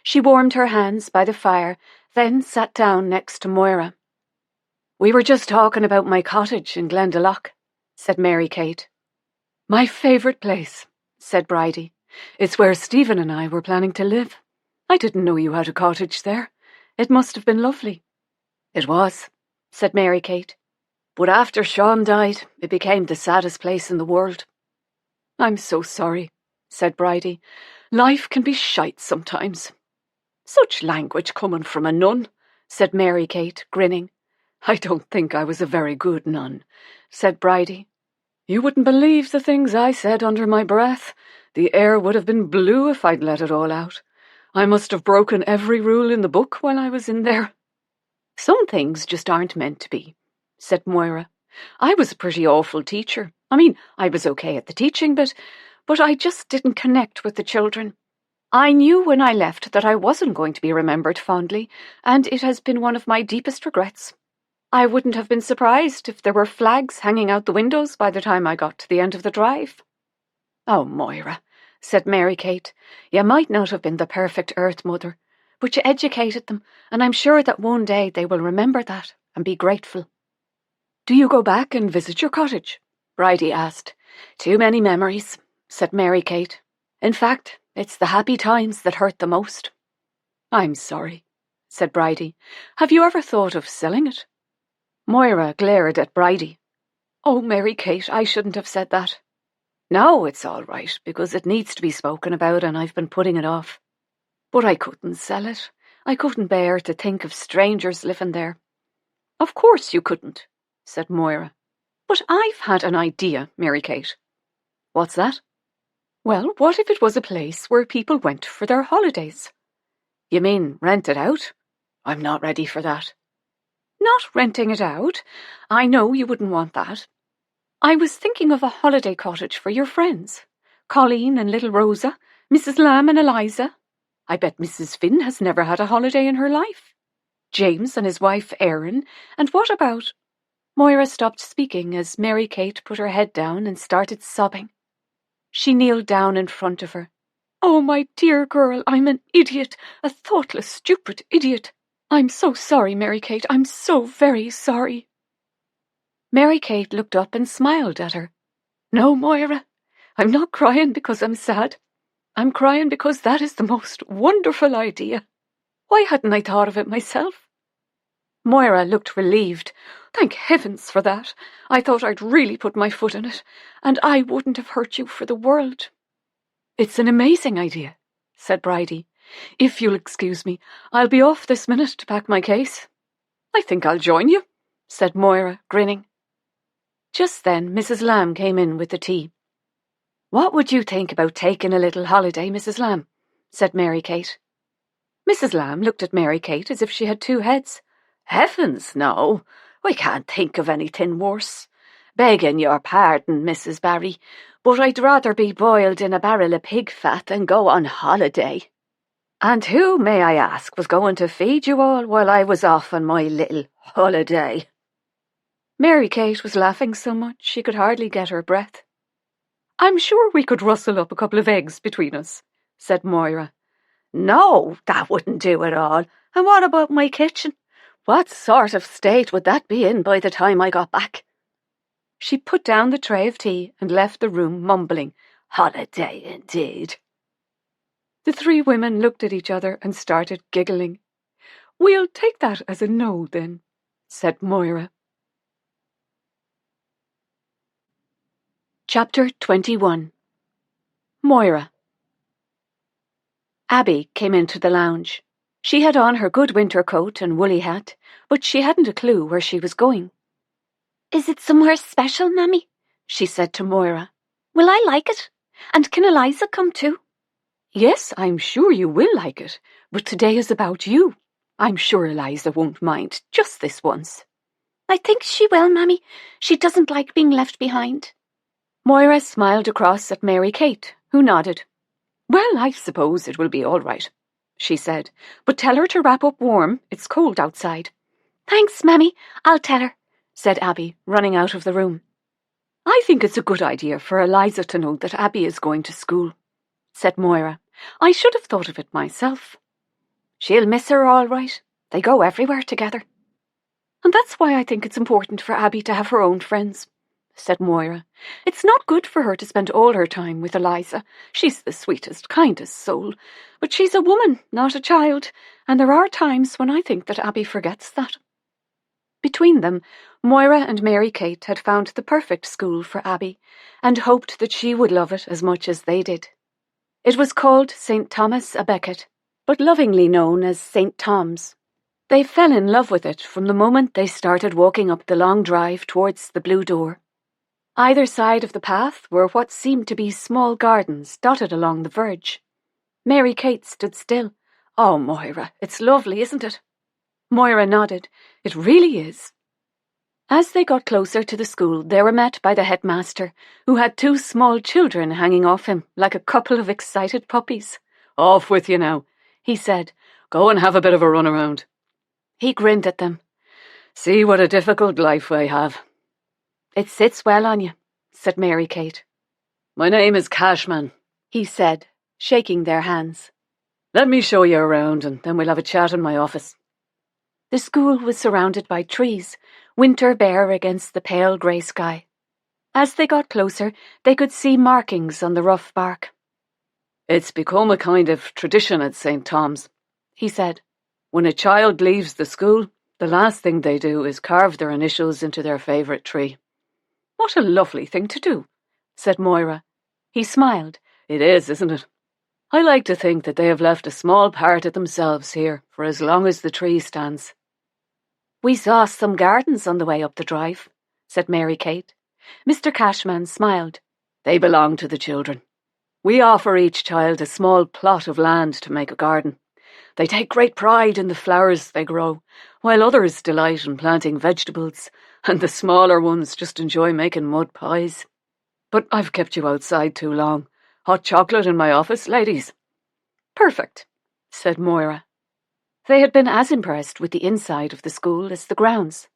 [SPEAKER 3] She warmed her hands by the fire, then sat down next to Moira. We were just talking about my cottage in Glendalough, said Mary Kate. My favourite place, said Bridie. It's where Stephen and I were planning to live. I didn't know you had a cottage there. It must have been lovely. It was, said Mary Kate. But after Sean died, it became the saddest place in the world. I'm so sorry, said Bridie. Life can be shite sometimes. Such language coming from a nun, said Mary Kate, grinning. I don't think I was a very good nun, said Bridie. You wouldn't believe the things I said under my breath. The air would have been blue if I'd let it all out. I must have broken every rule in the book while I was in there. Some things just aren't meant to be, said Moira. I was a pretty awful teacher. I mean, I was okay at the teaching, but I just didn't connect with the children. I knew when I left that I wasn't going to be remembered fondly, and it has been one of my deepest regrets. I wouldn't have been surprised if there were flags hanging out the windows by the time I got to the end of the drive. Oh, Moira, said Mary Kate, you might not have been the perfect Earth Mother, but you educated them, and I'm sure that one day they will remember that and be grateful. Do you go back and visit your cottage? Bridie asked. Too many memories, said Mary Kate. In fact, it's the happy times that hurt the most. I'm sorry, said Bridie. Have you ever thought of selling it? Moira glared at Bridie. Oh, Mary Kate, I shouldn't have said that. No, it's all right, because it needs to be spoken about and I've been putting it off. But I couldn't sell it. I couldn't bear to think of strangers living there. Of course you couldn't, said Moira. But I've had an idea, Mary Kate. What's that? Well, what if it was a place where people went for their holidays? You mean rent it out? I'm not ready for that. Not renting it out. I know you wouldn't want that. I was thinking of a holiday cottage for your friends. Colleen and little Rosa, Mrs. Lamb and Eliza. I bet Mrs. Finn has never had a holiday in her life. James and his wife Erin. And what about... Moira stopped speaking as Mary Kate put her head down and started sobbing. She kneeled down in front of her. Oh, my dear girl, I'm an idiot, a thoughtless, stupid idiot. I'm so sorry, Mary Kate, I'm so very sorry. Mary Kate looked up and smiled at her. No, Moira, I'm not crying because I'm sad. I'm crying because that is the most wonderful idea.
[SPEAKER 5] Why hadn't I thought of it myself? Moira looked relieved. Thank heavens for that. I thought I'd really put my foot in it, and I wouldn't have hurt you for the world. It's an amazing idea, said Bridie. If you'll excuse me, I'll be off this minute to pack my case. I think I'll join you, said Moira, grinning. Just then Mrs. Lamb came in with the tea. What would you think about taking a little holiday, Mrs. Lamb? Said Mary Kate. Mrs. Lamb looked at Mary Kate as if she had two heads. Heavens, no, I can't think of anything worse. Begging your pardon, Mrs. Barry, but I'd rather be boiled in a barrel of pig fat than go on holiday. And who, may I ask, was going to feed you all while I was off on my little holiday? Mary Kate was laughing so much she could hardly get her breath. I'm sure we could rustle up a couple of eggs between us, said Moira. No, that wouldn't do at all. And what about my kitchen? What sort of state would that be in by the time I got back? She put down the tray of tea and left the room mumbling, Holiday indeed. The three women looked at each other and started giggling. We'll take that as a no, then, said Moira. Chapter 21. Moira. Abby came into the lounge. She had on her good winter coat and woolly hat, but she hadn't a clue where she was going.
[SPEAKER 4] Is it somewhere special, Mammy? She said to Moira. Will I like it? And can Eliza come too?
[SPEAKER 5] Yes, I'm sure you will like it, but today is about you. I'm sure Eliza won't mind, just this once.
[SPEAKER 4] I think she will, Mammy. She doesn't like being left behind.
[SPEAKER 5] Moira smiled across at Mary Kate, who nodded. Well, I suppose it will be all right, she said, but tell her to wrap up warm. It's cold outside.
[SPEAKER 4] Thanks, Mammy. I'll tell her,
[SPEAKER 5] said Abby, running out of the room. I think it's a good idea for Eliza to know that Abby is going to school, said Moira. I should have thought of it myself. She'll miss her all right. They go everywhere together. And that's why I think it's important for Abby to have her own friends, said Moira. It's not good for her to spend all her time with Eliza. She's the sweetest, kindest soul. But she's a woman, not a child, and there are times when I think that Abby forgets that. Between them, Moira and Mary Kate had found the perfect school for Abby, and hoped that she would love it as much as they did. It was called St. Thomas a Becket, but lovingly known as St. Tom's. They fell in love with it from the moment they started walking up the long drive towards the blue door. Either side of the path were what seemed to be small gardens dotted along the verge. Mary Kate stood still. Oh, Moira, it's lovely, isn't it? Moira nodded. It really is. As they got closer to the school, they were met by the headmaster, who had two small children hanging off him like a couple of excited puppies. Off with you now, he said. Go and have a bit of a run around. He grinned at them. See what a difficult life I have. It sits well on you, said Mary Kate. My name is Cashman, he said, shaking their hands. Let me show you around and then we'll have a chat in my office. The school was surrounded by trees, winter bare against the pale grey sky. As they got closer, they could see markings on the rough bark. It's become a kind of tradition at St. Tom's, he said. When a child leaves the school, the last thing they do is carve their initials into their favourite tree. What a lovely thing to do, said Moira. He smiled. It is, isn't it? I like to think that they have left a small part of themselves here for as long as the tree stands. We saw some gardens on the way up the drive, said Mary Kate. Mr. Cashman smiled. They belong to the children. We offer each child a small plot of land to make a garden. They take great pride in the flowers they grow, while others delight in planting vegetables, and the smaller ones just enjoy making mud pies. But I've kept you outside too long. Hot chocolate in my office, ladies? Perfect, said Moira. They had been as impressed with the inside of the school as the grounds.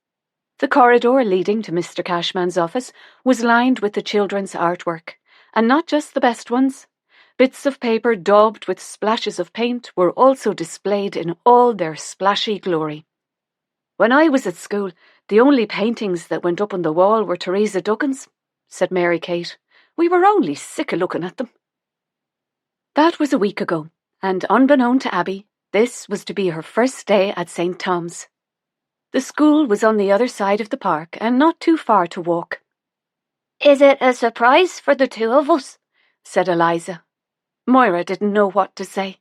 [SPEAKER 5] The corridor leading to Mr. Cashman's office was lined with the children's artwork, and not just the best ones. Bits of paper daubed with splashes of paint were also displayed in all their splashy glory. When I was at school, the only paintings that went up on the wall were Teresa Duckin's, said Mary Kate. We were only sick of looking at them. That was a week ago, and unbeknown to Abby,
[SPEAKER 3] This was to be her first day at St. Tom's. The school was on the other side of the park and not too far to walk.
[SPEAKER 6] Is it a surprise for the two of us?
[SPEAKER 3] Said Eliza. Moira didn't know what to say.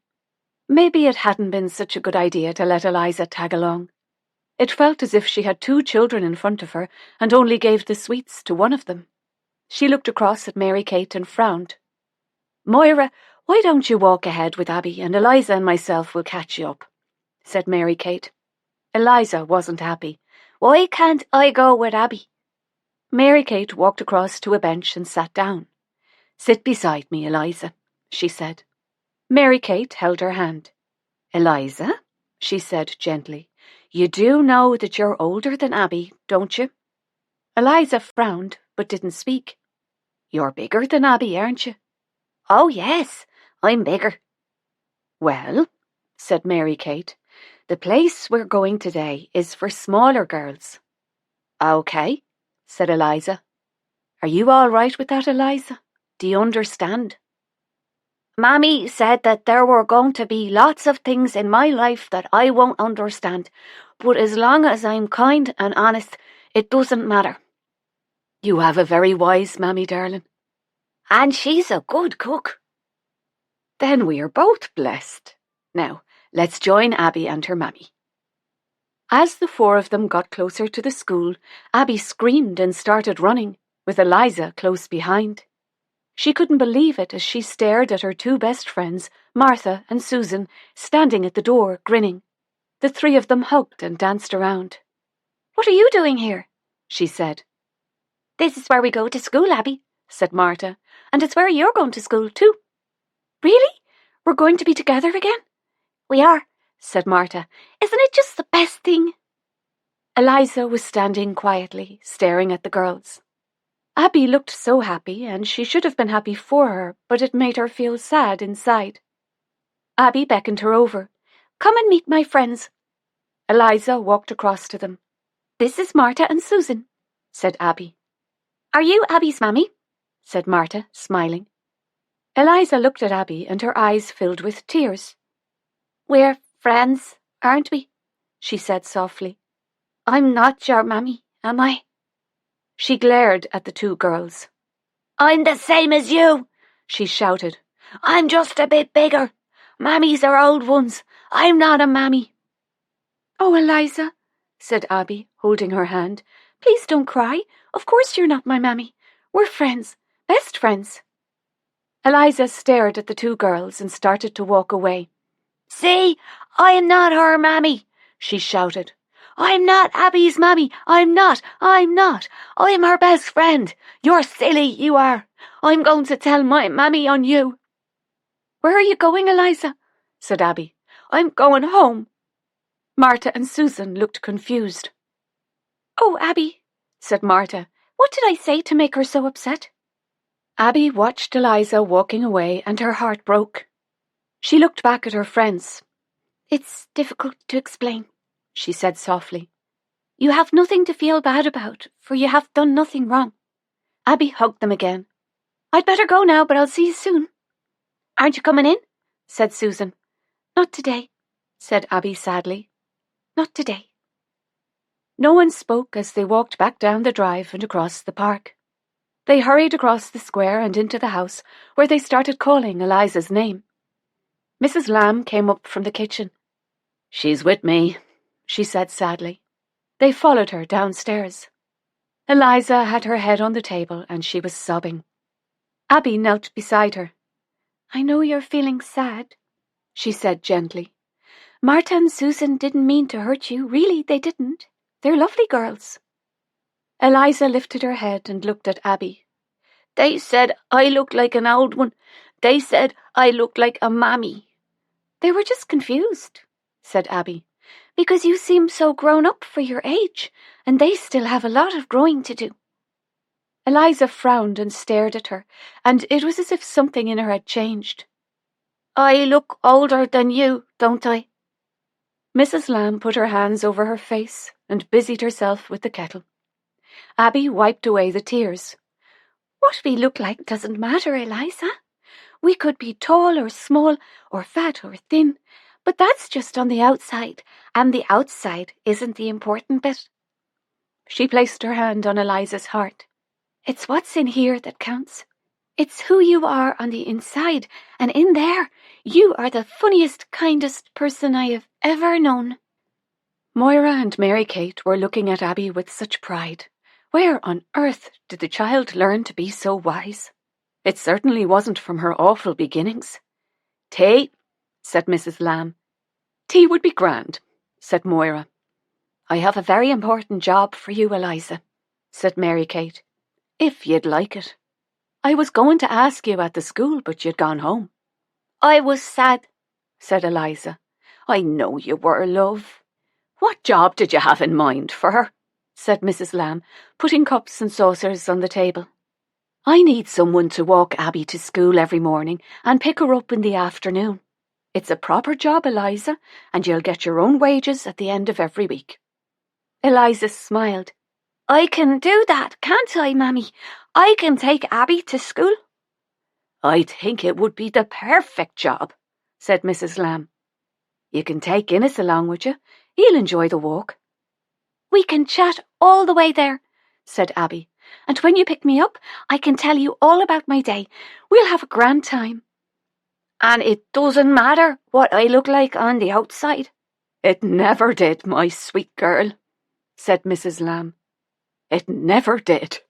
[SPEAKER 3] Maybe it hadn't been such a good idea to let Eliza tag along. It felt as if she had 2 children in front of her and only gave the sweets to one of them. She looked across at Mary Kate and frowned. Moira, why don't you walk ahead with Abby and Eliza and myself will catch you up, said Mary Kate. Eliza wasn't happy.
[SPEAKER 6] Why can't I go with Abby?
[SPEAKER 3] Mary Kate walked across to a bench and sat down. Sit beside me, Eliza, she said. Mary Kate held her hand. Eliza, she said gently, you do know that you're older than Abby, don't you? Eliza frowned, but didn't speak. You're bigger than Abby, aren't you?
[SPEAKER 6] Oh, yes, I'm bigger.
[SPEAKER 3] Well, said Mary Kate, the place we're going today is for smaller girls. Okay, said Eliza. Are you all right with that, Eliza? Do you understand?
[SPEAKER 6] Mammy said that there were going to be lots of things in my life that I won't understand, but as long as I'm kind and honest, it doesn't matter.
[SPEAKER 3] You have a very wise mammy, darling.
[SPEAKER 6] And she's a good cook.
[SPEAKER 3] Then we are both blessed. Now, let's join Abby and her mammy. As the 4 of them got closer to the school, Abby screamed and started running, with Eliza close behind. She couldn't believe it as she stared at her 2 best friends, Martha and Susan, standing at the door, grinning. The 3 of them hugged and danced around.
[SPEAKER 6] What are you doing here?
[SPEAKER 3] She said.
[SPEAKER 6] This is where we go to school, Abby,
[SPEAKER 3] said Martha.
[SPEAKER 6] And it's where you're going to school too.
[SPEAKER 3] Really? We're going to be together again?
[SPEAKER 6] We are,
[SPEAKER 3] said Martha.
[SPEAKER 6] Isn't it just the best thing?
[SPEAKER 3] Eliza was standing quietly, staring at the girls. Abby looked so happy, and she should have been happy for her, but it made her feel sad inside. Abby beckoned her over.
[SPEAKER 6] Come and meet my friends.
[SPEAKER 3] Eliza walked across to them.
[SPEAKER 6] This is Martha and Susan,
[SPEAKER 3] said Abby.
[SPEAKER 6] Are you Abby's mammy?
[SPEAKER 3] Said Martha, smiling. Eliza looked at Abby, and her eyes filled with tears.
[SPEAKER 6] We're friends, aren't we?
[SPEAKER 3] She said softly.
[SPEAKER 6] I'm not your mammy, am I?
[SPEAKER 3] She glared at the 2 girls.
[SPEAKER 6] I'm the same as you,
[SPEAKER 3] she shouted.
[SPEAKER 6] I'm just a bit bigger. Mammies are old ones. I'm not a mammy.
[SPEAKER 3] Oh, Eliza, said Abby, holding her hand. Please don't cry. Of course you're not my mammy. We're friends, best friends. Eliza stared at the 2 girls and started to walk away.
[SPEAKER 6] See, I'm not her mammy, she shouted. I'm not Abby's mammy. I'm not. I'm her best friend. You're silly, you are. I'm going to tell my mammy on you.
[SPEAKER 3] Where are you going, Eliza? Said Abby.
[SPEAKER 6] I'm going home.
[SPEAKER 3] Martha and Susan looked confused.
[SPEAKER 6] Oh, Abby,
[SPEAKER 3] said Martha.
[SPEAKER 6] What did I say to make her so upset?
[SPEAKER 3] Abby watched Eliza walking away and her heart broke. She looked back at her friends.
[SPEAKER 6] It's difficult to explain,
[SPEAKER 3] she said softly.
[SPEAKER 6] You have nothing to feel bad about, for you have done nothing wrong.
[SPEAKER 3] Abby hugged them again.
[SPEAKER 6] I'd better go now, but I'll see you soon. Aren't you coming in?
[SPEAKER 3] Said Susan.
[SPEAKER 6] Not today,
[SPEAKER 3] said Abby sadly.
[SPEAKER 6] Not today.
[SPEAKER 3] No one spoke as they walked back down the drive and across the park. They hurried across the square and into the house, where they started calling Eliza's name. Mrs. Lamb came up from the kitchen. She's with me, she said sadly. They followed her downstairs. Eliza had her head on the table and she was sobbing. Abby knelt beside her.
[SPEAKER 6] I know you're feeling sad,
[SPEAKER 3] she said gently.
[SPEAKER 6] Martha and Susan didn't mean to hurt you. Really, they didn't. They're lovely girls.
[SPEAKER 3] Eliza lifted her head and looked at Abby.
[SPEAKER 6] They said I looked like an old one. They said I looked like a mammy.
[SPEAKER 3] They were just confused, said Abby.
[SPEAKER 6] Because you seem so grown up for your age, and they still have a lot of growing to do.
[SPEAKER 3] Eliza frowned and stared at her, and it was as if something in her had changed.
[SPEAKER 6] I look older than you, don't I?
[SPEAKER 3] Mrs. Lamb put her hands over her face and busied herself with the kettle. Abby wiped away the tears.
[SPEAKER 6] What we look like doesn't matter, Eliza. We could be tall or small, or fat or thin, But that's just on the outside, and the outside isn't the important bit.
[SPEAKER 3] She placed her hand on Eliza's heart.
[SPEAKER 6] It's what's in here that counts. It's who you are on the inside, and in there, you are the funniest, kindest person I have ever known.
[SPEAKER 3] Moira and Mary Kate were looking at Abby with such pride. Where on earth did the child learn to be so wise? It certainly wasn't from her awful beginnings. "Tea," said Mrs. Lamb. "Tea would be grand," said Moira.
[SPEAKER 6] "I have a very important job for you, Eliza," said Mary Kate.
[SPEAKER 3] "If you'd like it. I was going to ask you at the school, but you'd gone home."
[SPEAKER 6] "I was sad,"
[SPEAKER 3] said Eliza. "I know you were, love. What job did you have in mind for her?" said Mrs. Lamb, putting cups and saucers on the table. "I need someone to walk Abby to school every morning and pick her up in the afternoon. It's a proper job, Eliza, and you'll get your own wages at the end of every week."
[SPEAKER 6] Eliza smiled. "I can do that, can't I, Mammy? I can take Abby to school."
[SPEAKER 3] "I think it would be the perfect job," said Mrs. Lamb. "You can take Innes along with you. He'll enjoy the walk."
[SPEAKER 6] "We can chat all the way there," said Abby. "And when you pick me up, I can tell you all about my day. We'll have a grand time." "And it doesn't matter what I look like on the outside?"
[SPEAKER 3] "It never did, my sweet girl," said Mrs. Lamb. "It never did."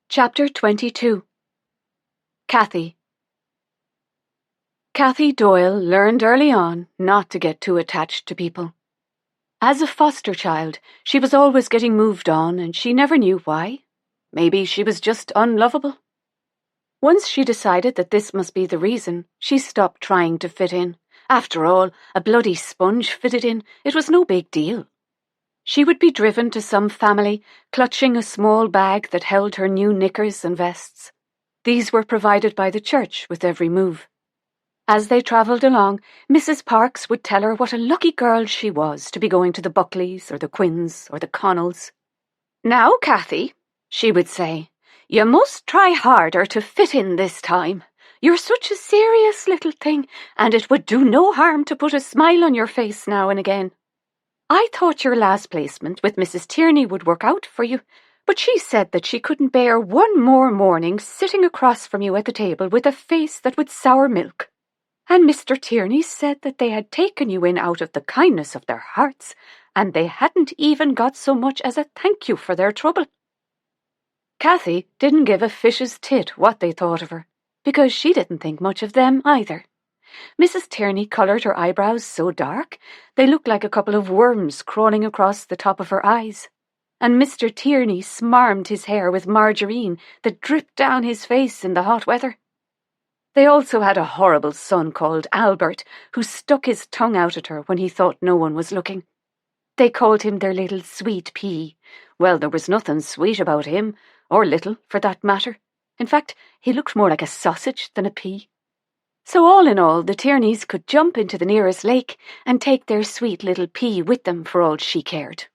[SPEAKER 3] Chapter 22. Cathy. Cathy Doyle learned early on not to get too attached to people. As a foster child, she was always getting moved on, and she never knew why. Maybe she was just unlovable. Once she decided that this must be the reason, she stopped trying to fit in. After all, a bloody sponge fitted in. It was no big deal. She would be driven to some family, clutching a small bag that held her new knickers and vests. These were provided by the church with every move. As they travelled along, Mrs. Parks would tell her what a lucky girl she was to be going to the Buckleys or the Quinns or the Connells. "Now, Cathy," she would say, "you must try harder to fit in this time. You're such a serious little thing, and it would do no harm to put a smile on your face now and again. I thought your last placement with Mrs. Tierney would work out for you, but she said that she couldn't bear one more morning sitting across from you at the table with a face that would sour milk. And Mr. Tierney said that they had taken you in out of the kindness of their hearts, and they hadn't even got so much as a thank you for their trouble." Cathy didn't give a fish's tit what they thought of her, because she didn't think much of them either. Mrs. Tierney coloured her eyebrows so dark they looked like a couple of worms crawling across the top of her eyes, and Mr. Tierney smarmed his hair with margarine that dripped down his face in the hot weather. They also had a horrible son called Albert, who stuck his tongue out at her when he thought no one was looking. They called him their little sweet pea. Well, there was nothing sweet about him, or little, for that matter. In fact, he looked more like a sausage than a pea. So all in all, the Tierneys could jump into the nearest lake and take their sweet little pea with them for all she cared.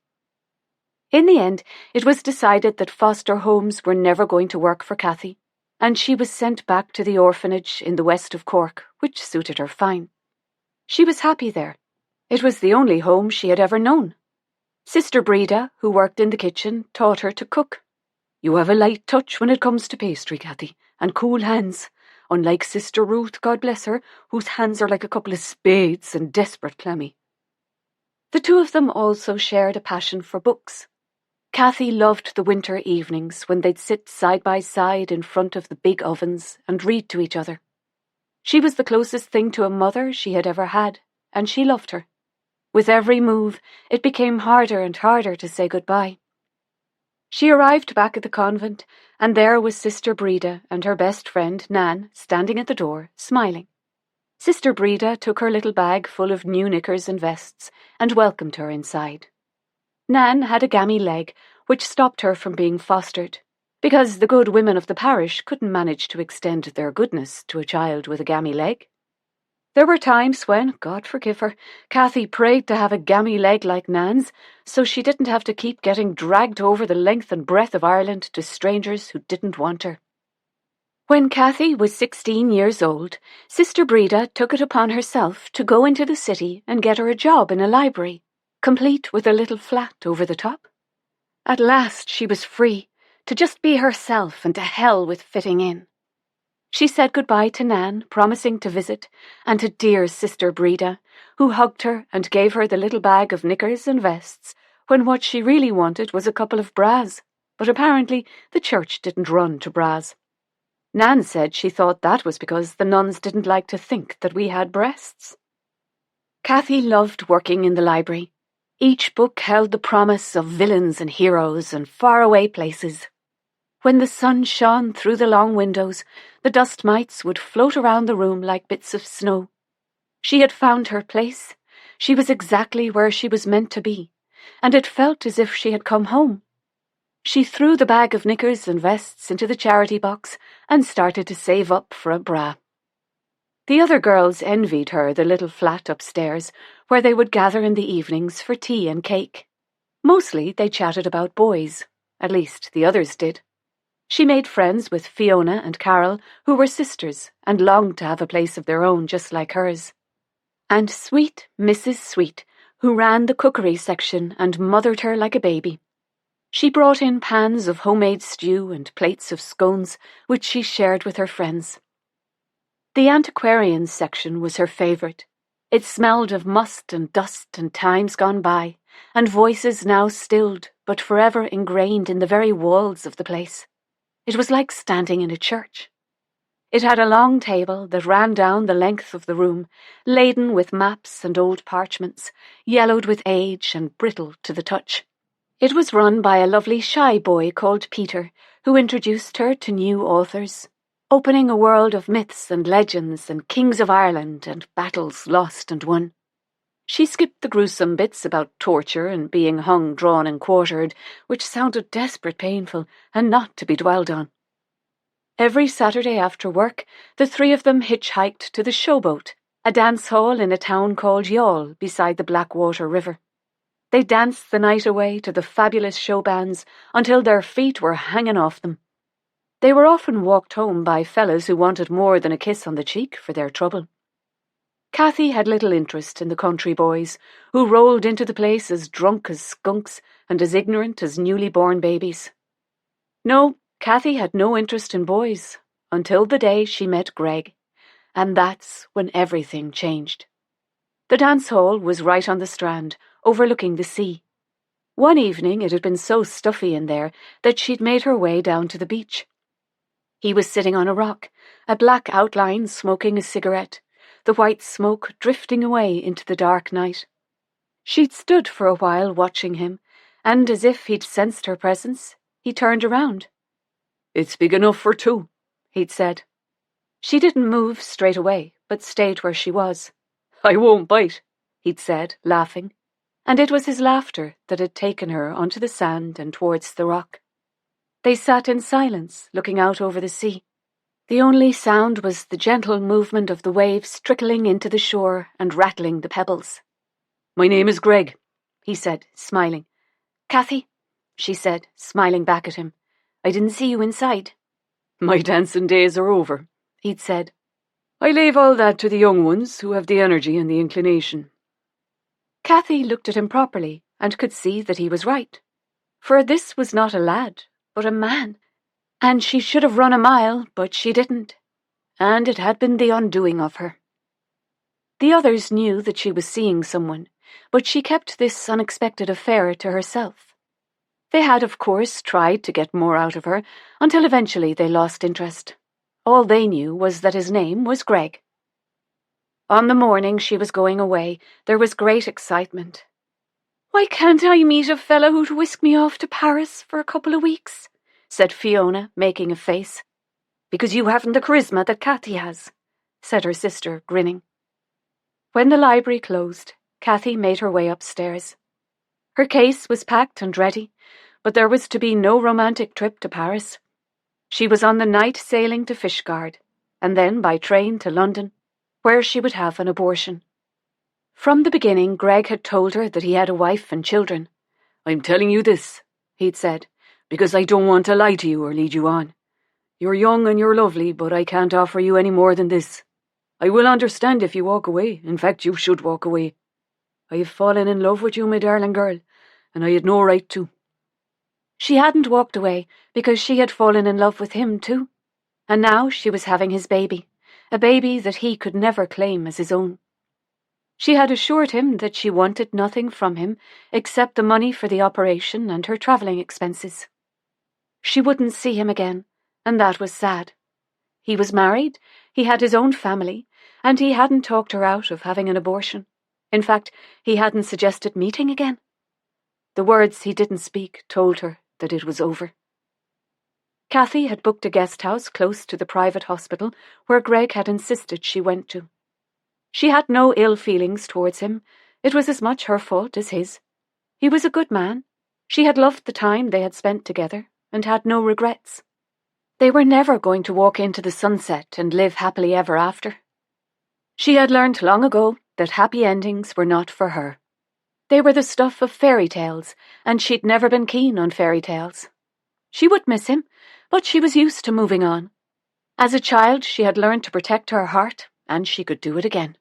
[SPEAKER 3] In the end, it was decided that foster homes were never going to work for Cathy, and she was sent back to the orphanage in the west of Cork, which suited her fine. She was happy there. It was the only home she had ever known. Sister Breda, who worked in the kitchen, taught her to cook. "You have a light touch when it comes to pastry, Cathy, and cool hands, unlike Sister Ruth, God bless her, whose hands are like a couple of spades and desperate clammy." The two of them also shared a passion for books. Cathy loved the winter evenings when they'd sit side by side in front of the big ovens and read to each other. She was the closest thing to a mother she had ever had, and she loved her. With every move, it became harder and harder to say goodbye. She arrived back at the convent, and there was Sister Breda and her best friend, Nan, standing at the door, smiling. Sister Breda took her little bag full of new knickers and vests and welcomed her inside. Nan had a gammy leg, which stopped her from being fostered, because the good women of the parish couldn't manage to extend their goodness to a child with a gammy leg. There were times when, God forgive her, Cathy prayed to have a gammy leg like Nan's, so she didn't have to keep getting dragged over the length and breadth of Ireland to strangers who didn't want her. When Cathy was 16 years old, Sister Breda took it upon herself to go into the city and get her a job in a library, complete with a little flat over the top. At last she was free, to just be herself and to hell with fitting in. She said goodbye to Nan, promising to visit, and to dear Sister Breda, who hugged her and gave her the little bag of knickers and vests, when what she really wanted was a couple of bras, but apparently the church didn't run to bras. Nan said she thought that was because the nuns didn't like to think that we had breasts. Cathy loved working in the library. Each book held the promise of villains and heroes and faraway places. When the sun shone through the long windows, the dust mites would float around the room like bits of snow. She had found her place. She was exactly where she was meant to be, and it felt as if she had come home. She threw the bag of knickers and vests into the charity box and started to save up for a bra. The other girls envied her the little flat upstairs, where they would gather in the evenings for tea and cake. Mostly they chatted about boys, at least the others did. She made friends with Fiona and Carol, who were sisters and longed to have a place of their own just like hers. And sweet Mrs. Sweet, who ran the cookery section and mothered her like a baby. She brought in pans of homemade stew and plates of scones, which she shared with her friends. The antiquarians section was her favourite. It smelled of must and dust and times gone by, and voices now stilled but forever ingrained in the very walls of the place. It was like standing in a church. It had a long table that ran down the length of the room, laden with maps and old parchments, yellowed with age and brittle to the touch. It was run by a lovely shy boy called Peter, who introduced her to new authors, opening a world of myths and legends and kings of Ireland and battles lost and won. She skipped the gruesome bits about torture and being hung, drawn and quartered, which sounded desperate painful and not to be dwelled on. Every Saturday after work, the three of them hitchhiked to the Showboat, a dance hall in a town called Youghal beside the Blackwater River. They danced the night away to the fabulous show bands until their feet were hanging off them. They were often walked home by fellows who wanted more than a kiss on the cheek for their trouble. Cathy had little interest in the country boys, who rolled into the place as drunk as skunks and as ignorant as newly born babies. No, Cathy had no interest in boys, until the day she met Greg, and that's when everything changed. The dance hall was right on the strand, overlooking the sea. One evening it had been so stuffy in there that she'd made her way down to the beach. He was sitting on a rock, a black outline smoking a cigarette, the white smoke drifting away into the dark night. She'd stood for a while watching him, and as if he'd sensed her presence, he turned around.
[SPEAKER 2] "It's big enough for two,"
[SPEAKER 3] he'd said. She didn't move straight away, but stayed where she was.
[SPEAKER 2] "I won't bite,"
[SPEAKER 3] he'd said, laughing, and it was his laughter that had taken her onto the sand and towards the rock. They sat in silence, looking out over the sea. The only sound was the gentle movement of the waves trickling into the shore and rattling the pebbles.
[SPEAKER 2] "My name is Greg,"
[SPEAKER 3] he said, smiling. "Cathy," she said, smiling back at him. "I didn't see you inside."
[SPEAKER 2] "My dancing days are over,"
[SPEAKER 3] he'd said.
[SPEAKER 2] "I leave all that to the young ones who have the energy and the inclination."
[SPEAKER 3] Cathy looked at him properly and could see that he was right. For this was not a lad, but a man. And she should have run a mile, but she didn't. And it had been the undoing of her. The others knew that she was seeing someone, but she kept this unexpected affair to herself. They had, of course, tried to get more out of her, until eventually they lost interest. All they knew was that his name was Greg. On the morning she was going away, there was great excitement. "Why can't I meet a fellow who'd whisk me off to Paris for a couple of weeks?" said Fiona, making a face. "Because you haven't the charisma that Cathy has," said her sister, grinning. When the library closed, Cathy made her way upstairs. Her case was packed and ready, but there was to be no romantic trip to Paris. She was on the night sailing to Fishguard, and then by train to London, where she would have an abortion. From the beginning, Greg had told her that he had a wife and children.
[SPEAKER 2] "I'm telling you this," he'd said, "because I don't want to lie to you or lead you on. You're young and you're lovely, but I can't offer you any more than this. I will understand if you walk away. In fact, you should walk away. I have fallen in love with you, my darling girl, and I had no right to."
[SPEAKER 3] She hadn't walked away because she had fallen in love with him too, and now she was having his baby, a baby that he could never claim as his own. She had assured him that she wanted nothing from him except the money for the operation and her travelling expenses. She wouldn't see him again, and that was sad. He was married, he had his own family, and he hadn't talked her out of having an abortion. In fact, he hadn't suggested meeting again. The words he didn't speak told her that it was over. Kathy had booked a guest house close to the private hospital where Greg had insisted she went to. She had no ill feelings towards him. It was as much her fault as his. He was a good man. She had loved the time they had spent together and had no regrets. They were never going to walk into the sunset and live happily ever after. She had learned long ago that happy endings were not for her. They were the stuff of fairy tales, and she'd never been keen on fairy tales. She would miss him, but she was used to moving on. As a child, she had learned to protect her heart, and she could do it again.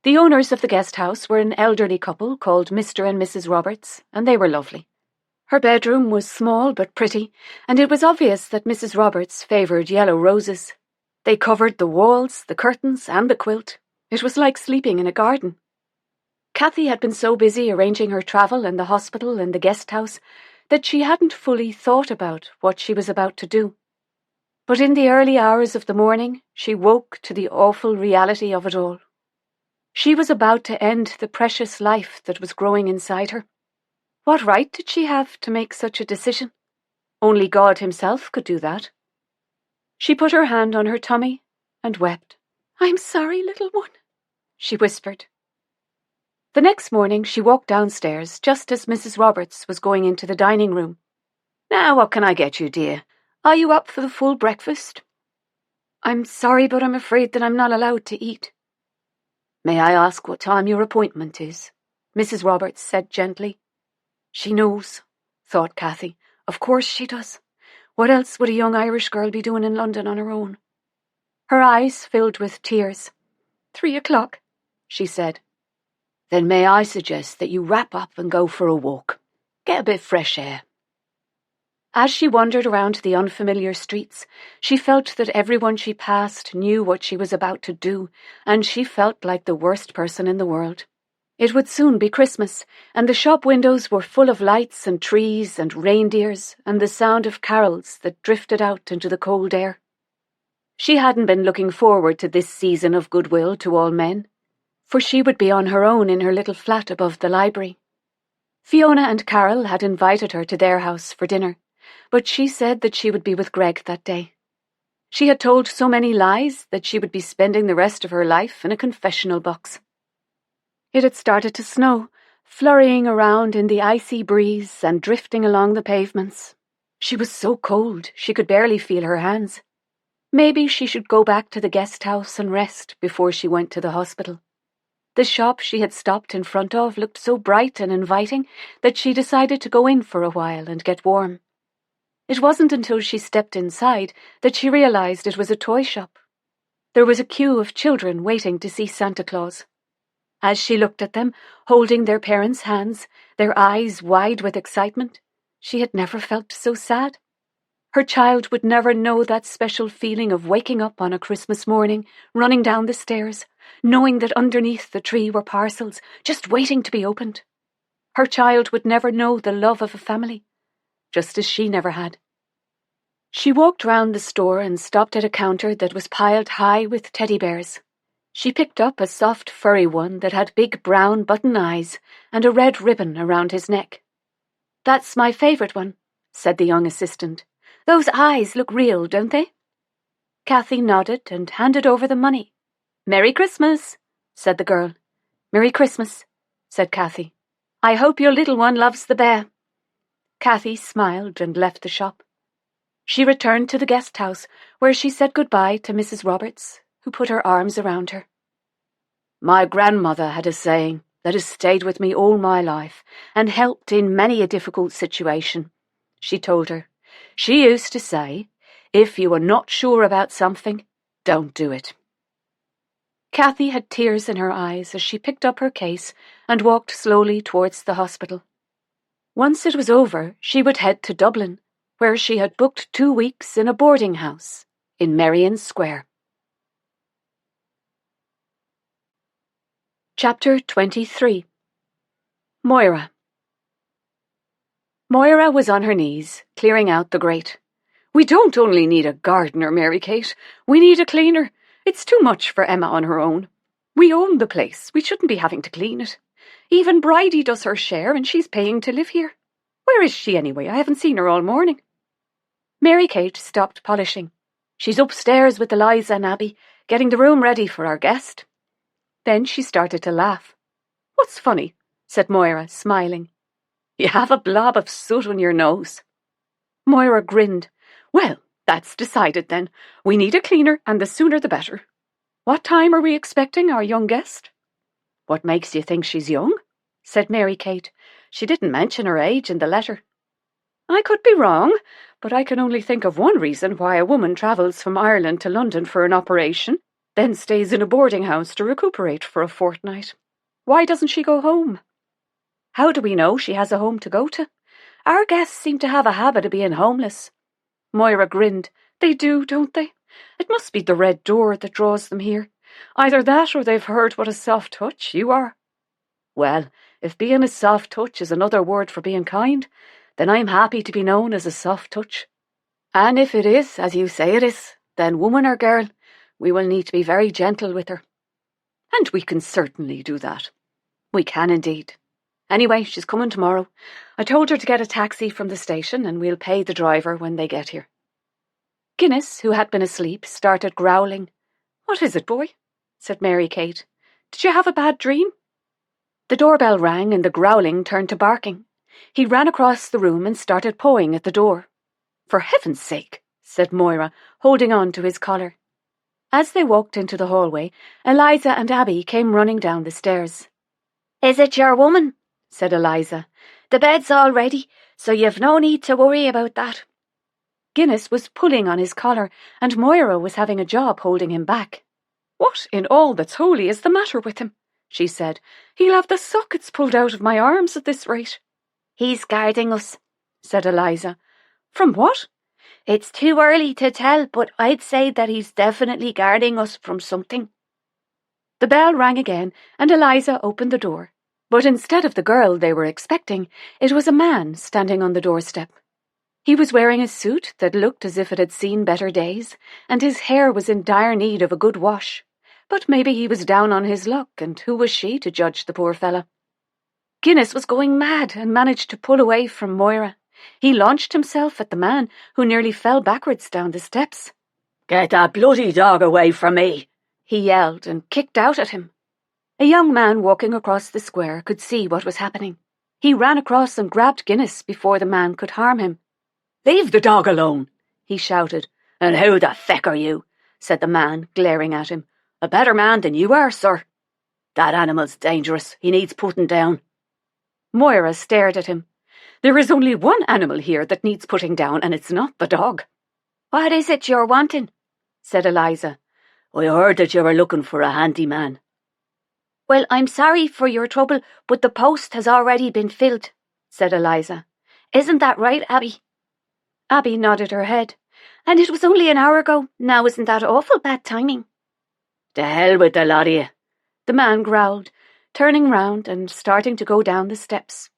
[SPEAKER 3] The owners of the guest house were an elderly couple called Mr. and Mrs. Roberts, and they were lovely. Her bedroom was small but pretty, and it was obvious that Mrs. Roberts favoured yellow roses. They covered the walls, the curtains, and the quilt. It was like sleeping in a garden. Kathy had been so busy arranging her travel and the hospital and the guest house that she hadn't fully thought about what she was about to do. But in the early hours of the morning, she woke to the awful reality of it all. She was about to end the precious life that was growing inside her. What right did she have to make such a decision? Only God himself could do that. She put her hand on her tummy and wept. "I'm sorry, little one," she whispered. The next morning she walked downstairs just as Mrs. Roberts was going into the dining room. "Now, what can I get you, dear? Are you up for the full breakfast?" "I'm sorry, but I'm afraid that I'm not allowed to eat." "May I ask what time your appointment is?" Mrs. Roberts said gently. She knows, thought Kathy. Of course she does. What else would a young Irish girl be doing in London on her own? Her eyes filled with tears. 3 o'clock, she said. "Then may I suggest that you wrap up and go for a walk? Get a bit fresh air." As she wandered around the unfamiliar streets, she felt that everyone she passed knew what she was about to do, and she felt like the worst person in the world. It would soon be Christmas, and the shop windows were full of lights and trees and reindeers and the sound of carols that drifted out into the cold air. She hadn't been looking forward to this season of goodwill to all men, for she would be on her own in her little flat above the library. Fiona and Carol had invited her to their house for dinner, but she said that she would be with Greg that day. She had told so many lies that she would be spending the rest of her life in a confessional box. It had started to snow, flurrying around in the icy breeze and drifting along the pavements. She was so cold she could barely feel her hands. Maybe she should go back to the guest house and rest before she went to the hospital. The shop she had stopped in front of looked so bright and inviting that she decided to go in for a while and get warm. It wasn't until she stepped inside that she realized it was a toy shop. There was a queue of children waiting to see Santa Claus. As she looked at them, holding their parents' hands, their eyes wide with excitement, she had never felt so sad. Her child would never know that special feeling of waking up on a Christmas morning, running down the stairs, knowing that underneath the tree were parcels, just waiting to be opened. Her child would never know the love of a family, just as she never had. She walked round the store and stopped at a counter that was piled high with teddy bears. She picked up a soft furry one that had big brown button eyes and a red ribbon around his neck. "That's my favourite one," said the young assistant. "Those eyes look real, don't they?" Kathy nodded and handed over the money. "Merry Christmas," said the girl. "Merry Christmas," said Kathy. "I hope your little one loves the bear." Kathy smiled and left the shop. She returned to the guest house, where she said goodbye to Mrs. Roberts, who put her arms around her. "My grandmother had a saying that has stayed with me all my life and helped in many a difficult situation," she told her. "She used to say,
[SPEAKER 5] If you are not sure about something, don't do it. Kathy had tears in her eyes as she picked up her case and walked slowly towards the hospital. Once it was over, she would head to Dublin, where she had booked 2 weeks in a boarding house in Merrion Square. Chapter 23. Moira. Moira was on her knees, clearing out the grate. "We don't only need a gardener, Mary Kate. We need a cleaner. It's too much for Emma on her own. We own the place. We shouldn't be having to clean it. Even Bridie does her share and she's paying to live here. Where is she anyway? I haven't seen her all morning." Mary Kate stopped polishing. "She's upstairs with Eliza and Abby, getting the room ready for our guest." Then she started to laugh. "What's funny?" said Moira, smiling. "You have a blob of soot on your nose." Moira grinned. "Well, that's decided then. We need a cleaner, and the sooner the better. What time are we expecting our young guest?" "What makes you think she's young?" said Mary Kate. "She didn't mention her age in the letter." "I could be wrong, but I can only think of one reason why a woman travels from Ireland to London for an operation, then stays in a boarding house to recuperate for a fortnight. Why doesn't she go home?" "How do we know she has a home to go to? Our guests seem to have a habit of being homeless." Moira grinned. "They do, don't they? It must be the red door that draws them here. Either that or they've heard what a soft touch you are." "Well, if being a soft touch is another word for being kind, then I'm happy to be known as a soft touch. And if it is, as you say it is, then woman or girl, we will need to be very gentle with her." "And we can certainly do that." "We can indeed. Anyway, she's coming tomorrow. I told her to get a taxi from the station and we'll pay the driver when they get here." Guinness, who had been asleep, started growling. "What is it, boy?" said Mary Kate. "Did you have a bad dream?" The doorbell rang and the growling turned to barking. He ran across the room and started pawing at the door. "For heaven's sake," said Moira, holding on to his collar. As they walked into the hallway, Eliza and Abby came running down the stairs.
[SPEAKER 4] "Is it your woman?" said Eliza. "The bed's all ready, so you've no need to worry about that."
[SPEAKER 5] Guinness was pulling on his collar, and Moira was having a job holding him back. "What in all that's holy is the matter with him?" she said. "He'll have the sockets pulled out of my arms at this rate."
[SPEAKER 4] "He's guarding us," said Eliza.
[SPEAKER 5] "From what?"
[SPEAKER 4] "It's too early to tell, but I'd say that he's definitely guarding us from something."
[SPEAKER 5] The bell rang again, and Eliza opened the door. But instead of the girl they were expecting, it was a man standing on the doorstep. He was wearing a suit that looked as if it had seen better days, and his hair was in dire need of a good wash. But maybe he was down on his luck, and who was she to judge the poor fella? Guinness was going mad and managed to pull away from Moira. He launched himself at the man, who nearly fell backwards down the steps.
[SPEAKER 6] "Get that bloody dog away from me!"
[SPEAKER 5] he yelled and kicked out at him. A young man walking across the square could see what was happening. He ran across and grabbed Guinness before the man could harm him.
[SPEAKER 6] "Leave the dog alone," he shouted.
[SPEAKER 5] "And who the feck are you?" said the man, glaring at him. "A better man than you are, sir."
[SPEAKER 6] "That animal's dangerous. He needs putting down."
[SPEAKER 5] Moira stared at him. "There is only one animal here that needs putting down, and it's not the dog."
[SPEAKER 4] "What is it you're wanting?"
[SPEAKER 5] said Eliza.
[SPEAKER 6] "I heard that you were looking for a handyman."
[SPEAKER 4] "Well, I'm sorry for your trouble, but the post has already been filled," said Eliza. "Isn't that right, Abby?"
[SPEAKER 5] Abby nodded her head.
[SPEAKER 4] "And it was only an hour ago. Now isn't that awful bad timing?"
[SPEAKER 6] "To hell with the lot of you,"
[SPEAKER 5] the man growled, turning round and starting to go down the steps.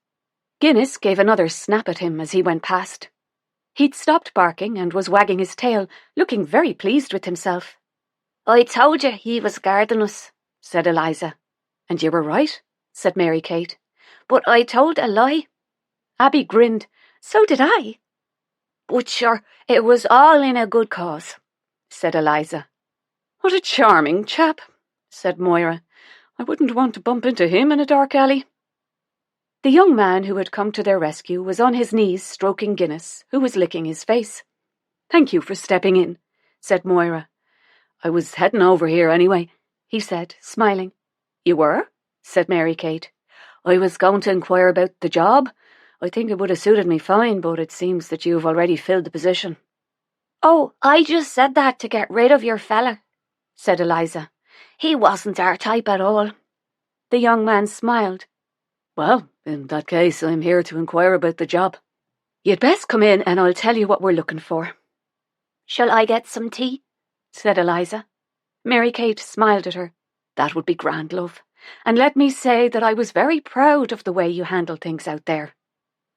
[SPEAKER 5] Guinness gave another snap at him as he went past. He'd stopped barking and was wagging his tail, looking very pleased with himself.
[SPEAKER 4] "I told you he was guarding us,"
[SPEAKER 5] said Eliza. "And you were right," said Mary Kate.
[SPEAKER 4] "But I told a lie."
[SPEAKER 5] Abby grinned. "So did I."
[SPEAKER 4] "But sure, it was all in a good cause,"
[SPEAKER 5] said Eliza. "What a charming chap," said Moira. "I wouldn't want to bump into him in a dark alley." The young man who had come to their rescue was on his knees stroking Guinness, who was licking his face. "Thank you for stepping in," said Moira.
[SPEAKER 6] "I was heading over here anyway,"
[SPEAKER 5] he said, smiling.
[SPEAKER 6] "You were?"
[SPEAKER 5] said Mary Kate.
[SPEAKER 6] "I was going to inquire about the job. I think it would have suited me fine, but it seems that you've already filled the position."
[SPEAKER 4] Oh, I just said that to get rid of your fella, said Eliza. He wasn't our type at all.
[SPEAKER 3] The young man smiled.
[SPEAKER 5] Well, in that case, I'm here to inquire about the job.
[SPEAKER 3] You'd best come in and I'll tell you what we're looking for.
[SPEAKER 4] Shall I get some tea?
[SPEAKER 3] Said Eliza. Mary Kate smiled at her. That would be grand, love. And let me say that I was very proud of the way you handled things out there.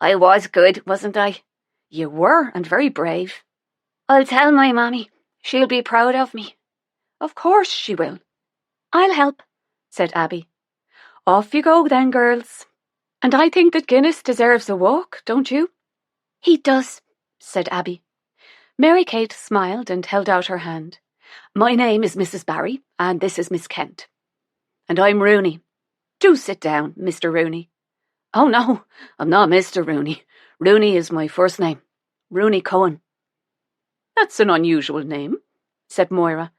[SPEAKER 4] I was good, wasn't I?
[SPEAKER 3] You were, and very brave.
[SPEAKER 4] I'll tell my mammy. She'll be proud of me.
[SPEAKER 3] Of course she will.
[SPEAKER 4] I'll help,
[SPEAKER 3] said Abby. Off you go then, girls. And I think that Guinness deserves a walk, don't you?
[SPEAKER 4] He does,
[SPEAKER 3] said Abby. Mary Kate smiled and held out her hand. My name is Mrs. Barry, and this is Miss Kent. And I'm Rooney. Do sit down, Mr. Rooney.
[SPEAKER 5] Oh, no, I'm not Mr. Rooney. Rooney is my first name. Rooney Cohen.
[SPEAKER 3] That's an unusual name, said Moira.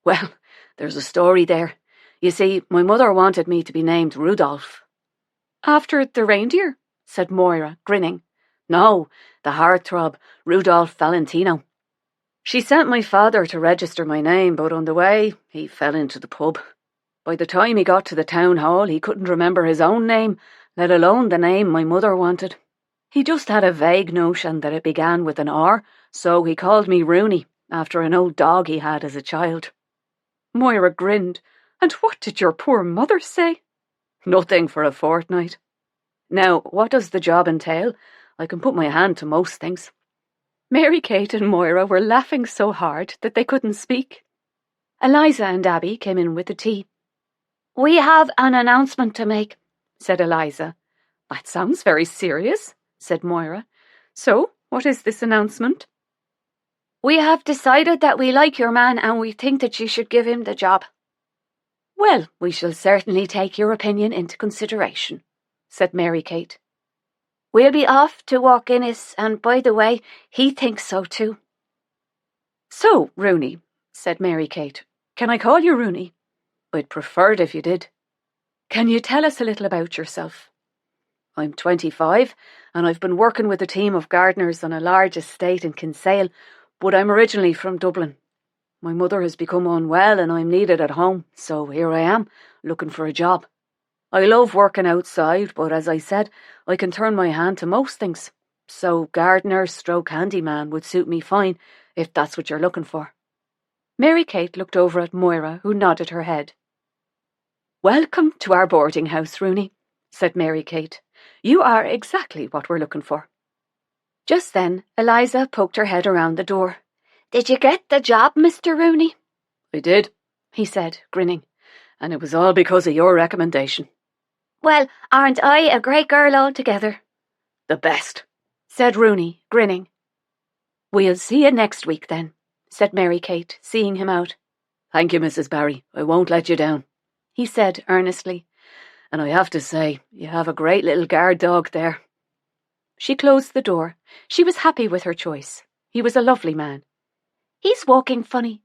[SPEAKER 5] Well, there's a story there. You see, my mother wanted me to be named Rudolph.
[SPEAKER 3] After the reindeer, said Moira, grinning.
[SPEAKER 5] No, the heartthrob, Rudolph Valentino. She sent my father to register my name, but on the way, he fell into the pub. By the time he got to the town hall, he couldn't remember his own name, let alone the name my mother wanted. He just had a vague notion that it began with an R, so he called me Rooney, after an old dog he had as a child.
[SPEAKER 3] Moira grinned. And what did your poor mother say?
[SPEAKER 5] Nothing for a fortnight. Now, what does the job entail? I can put my hand to most things.
[SPEAKER 3] Mary Kate and Moira were laughing so hard that they couldn't speak. Eliza and Abby came in with the tea.
[SPEAKER 4] We have an announcement to make,
[SPEAKER 3] said Eliza. That sounds very serious, said Moira. So, what is this announcement?
[SPEAKER 4] We have decided that we like your man and we think that you should give him the job.
[SPEAKER 3] Well, we shall certainly take your opinion into consideration, said Mary Kate.
[SPEAKER 4] We'll be off to walk Guinness, and by the way, he thinks so too.
[SPEAKER 3] So, Rooney, said Mary Kate, can I call you Rooney?
[SPEAKER 5] I'd prefer it if you did.
[SPEAKER 3] Can you tell us a little about yourself?
[SPEAKER 5] I'm 25, and I've been working with a team of gardeners on a large estate in Kinsale, but I'm originally from Dublin. My mother has become unwell and I'm needed at home, so here I am, looking for a job. I love working outside, but as I said, I can turn my hand to most things. So gardener / handyman would suit me fine, if that's what you're looking for.
[SPEAKER 3] Mary Kate looked over at Moira, who nodded her head. Welcome to our boarding house, Rooney, said Mary Kate. You are exactly what we're looking for. Just then, Eliza poked her head around the door.
[SPEAKER 4] Did you get the job, Mr. Rooney?
[SPEAKER 5] I did, he said, grinning, and it was all because of your recommendation.
[SPEAKER 4] Well, aren't I a great girl altogether?
[SPEAKER 5] The best,
[SPEAKER 3] said Rooney, grinning. We'll see you next week then, said Mary Kate, seeing him out.
[SPEAKER 5] Thank you, Mrs. Barry. I won't let you down,
[SPEAKER 3] he said earnestly.
[SPEAKER 5] And I have to say, you have a great little guard dog there.
[SPEAKER 3] She closed the door. She was happy with her choice. He was a lovely man.
[SPEAKER 4] He's walking funny,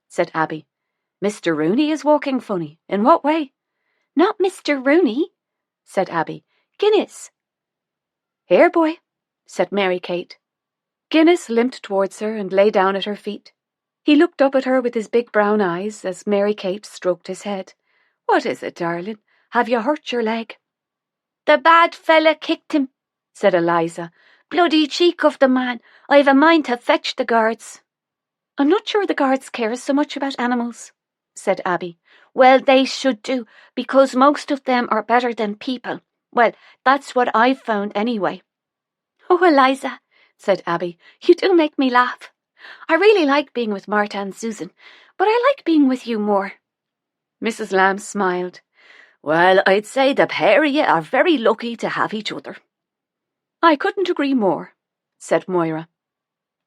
[SPEAKER 3] said Abby. Mr. Rooney is walking funny. In what way?
[SPEAKER 4] Not Mr. Rooney,
[SPEAKER 3] said Abby.
[SPEAKER 4] Guinness.
[SPEAKER 3] Here, boy, said Mary Kate. Guinness limped towards her and lay down at her feet. He looked up at her with his big brown eyes as Mary Kate stroked his head. What is it, darling? Have you hurt your leg?
[SPEAKER 4] The bad fella kicked him,
[SPEAKER 3] said Eliza.
[SPEAKER 4] Bloody cheek of the man. I've a mind to fetch the guards.
[SPEAKER 3] I'm not sure the guards care so much about animals, said Abby.
[SPEAKER 4] Well, they should do, because most of them are better than people. Well, that's what I've found anyway.
[SPEAKER 3] Oh, Eliza, said Abby, you do make me laugh. I really like being with Martha and Susan, but I like being with you more.
[SPEAKER 5] Mrs. Lamb smiled. Well, I'd say the pair of you are very lucky to have each other.
[SPEAKER 3] I couldn't agree more, said Moira.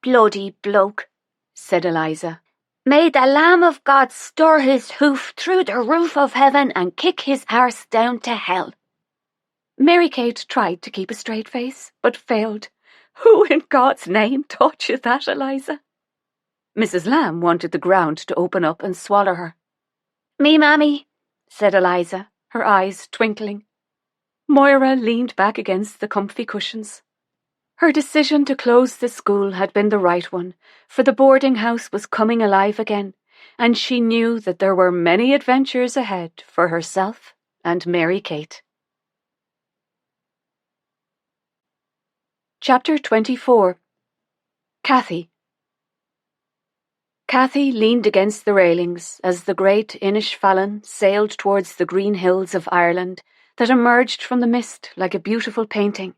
[SPEAKER 4] Bloody bloke,
[SPEAKER 3] said Eliza.
[SPEAKER 4] May the Lamb of God stir his hoof through the roof of heaven and kick his arse down to hell.
[SPEAKER 3] Mary Kate tried to keep a straight face, but failed. Who in God's name taught you that, Eliza? Mrs. Lamb wanted the ground to open up and swallow her.
[SPEAKER 4] Me mammy,
[SPEAKER 3] said Eliza, her eyes twinkling. Moira leaned back against the comfy cushions. Her decision to close the school had been the right one, for the boarding house was coming alive again, and she knew that there were many adventures ahead for herself and Mary Kate. Chapter 24. Cathy. Cathy leaned against the railings as the great Inishfallen sailed towards the green hills of Ireland that emerged from the mist like a beautiful painting.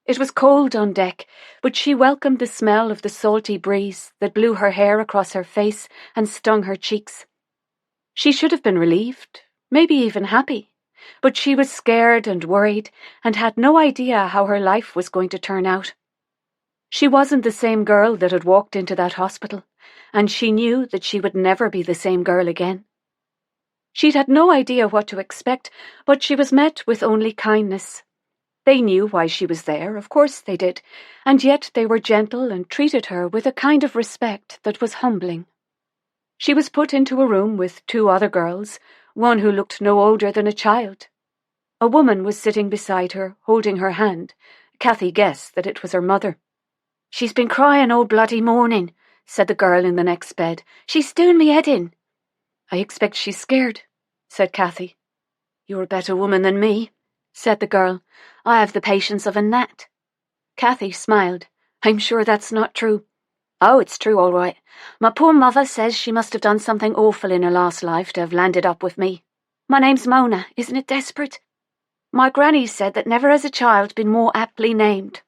[SPEAKER 3] It was cold on deck, but she welcomed the smell of the salty breeze that blew her hair across her face and stung her cheeks. She should have been relieved, maybe even happy, but she was scared and worried and had no idea how her life was going to turn out. She wasn't the same girl that had walked into that hospital, and she knew that she would never be the same girl again. She'd had no idea what to expect, but she was met with only kindness. They knew why she was there, of course they did, and yet they were gentle and treated her with a kind of respect that was humbling. She was put into a room with 2 other girls, one who looked no older than a child. A woman was sitting beside her, holding her hand. Cathy guessed that it was her mother.
[SPEAKER 6] "She's been crying all bloody morning," said the girl in the next bed. "She's doing me head in."
[SPEAKER 3] "I expect she's scared," said Cathy.
[SPEAKER 6] "You're a better woman than me," said the girl. "I have the patience of a gnat."
[SPEAKER 3] Cathy smiled.
[SPEAKER 6] "I'm sure that's not true." "Oh, it's true, all right. My poor mother says she must have done something awful in her last life to have landed up with me. My name's Mona, isn't it desperate? My granny said that never has a child been more aptly named."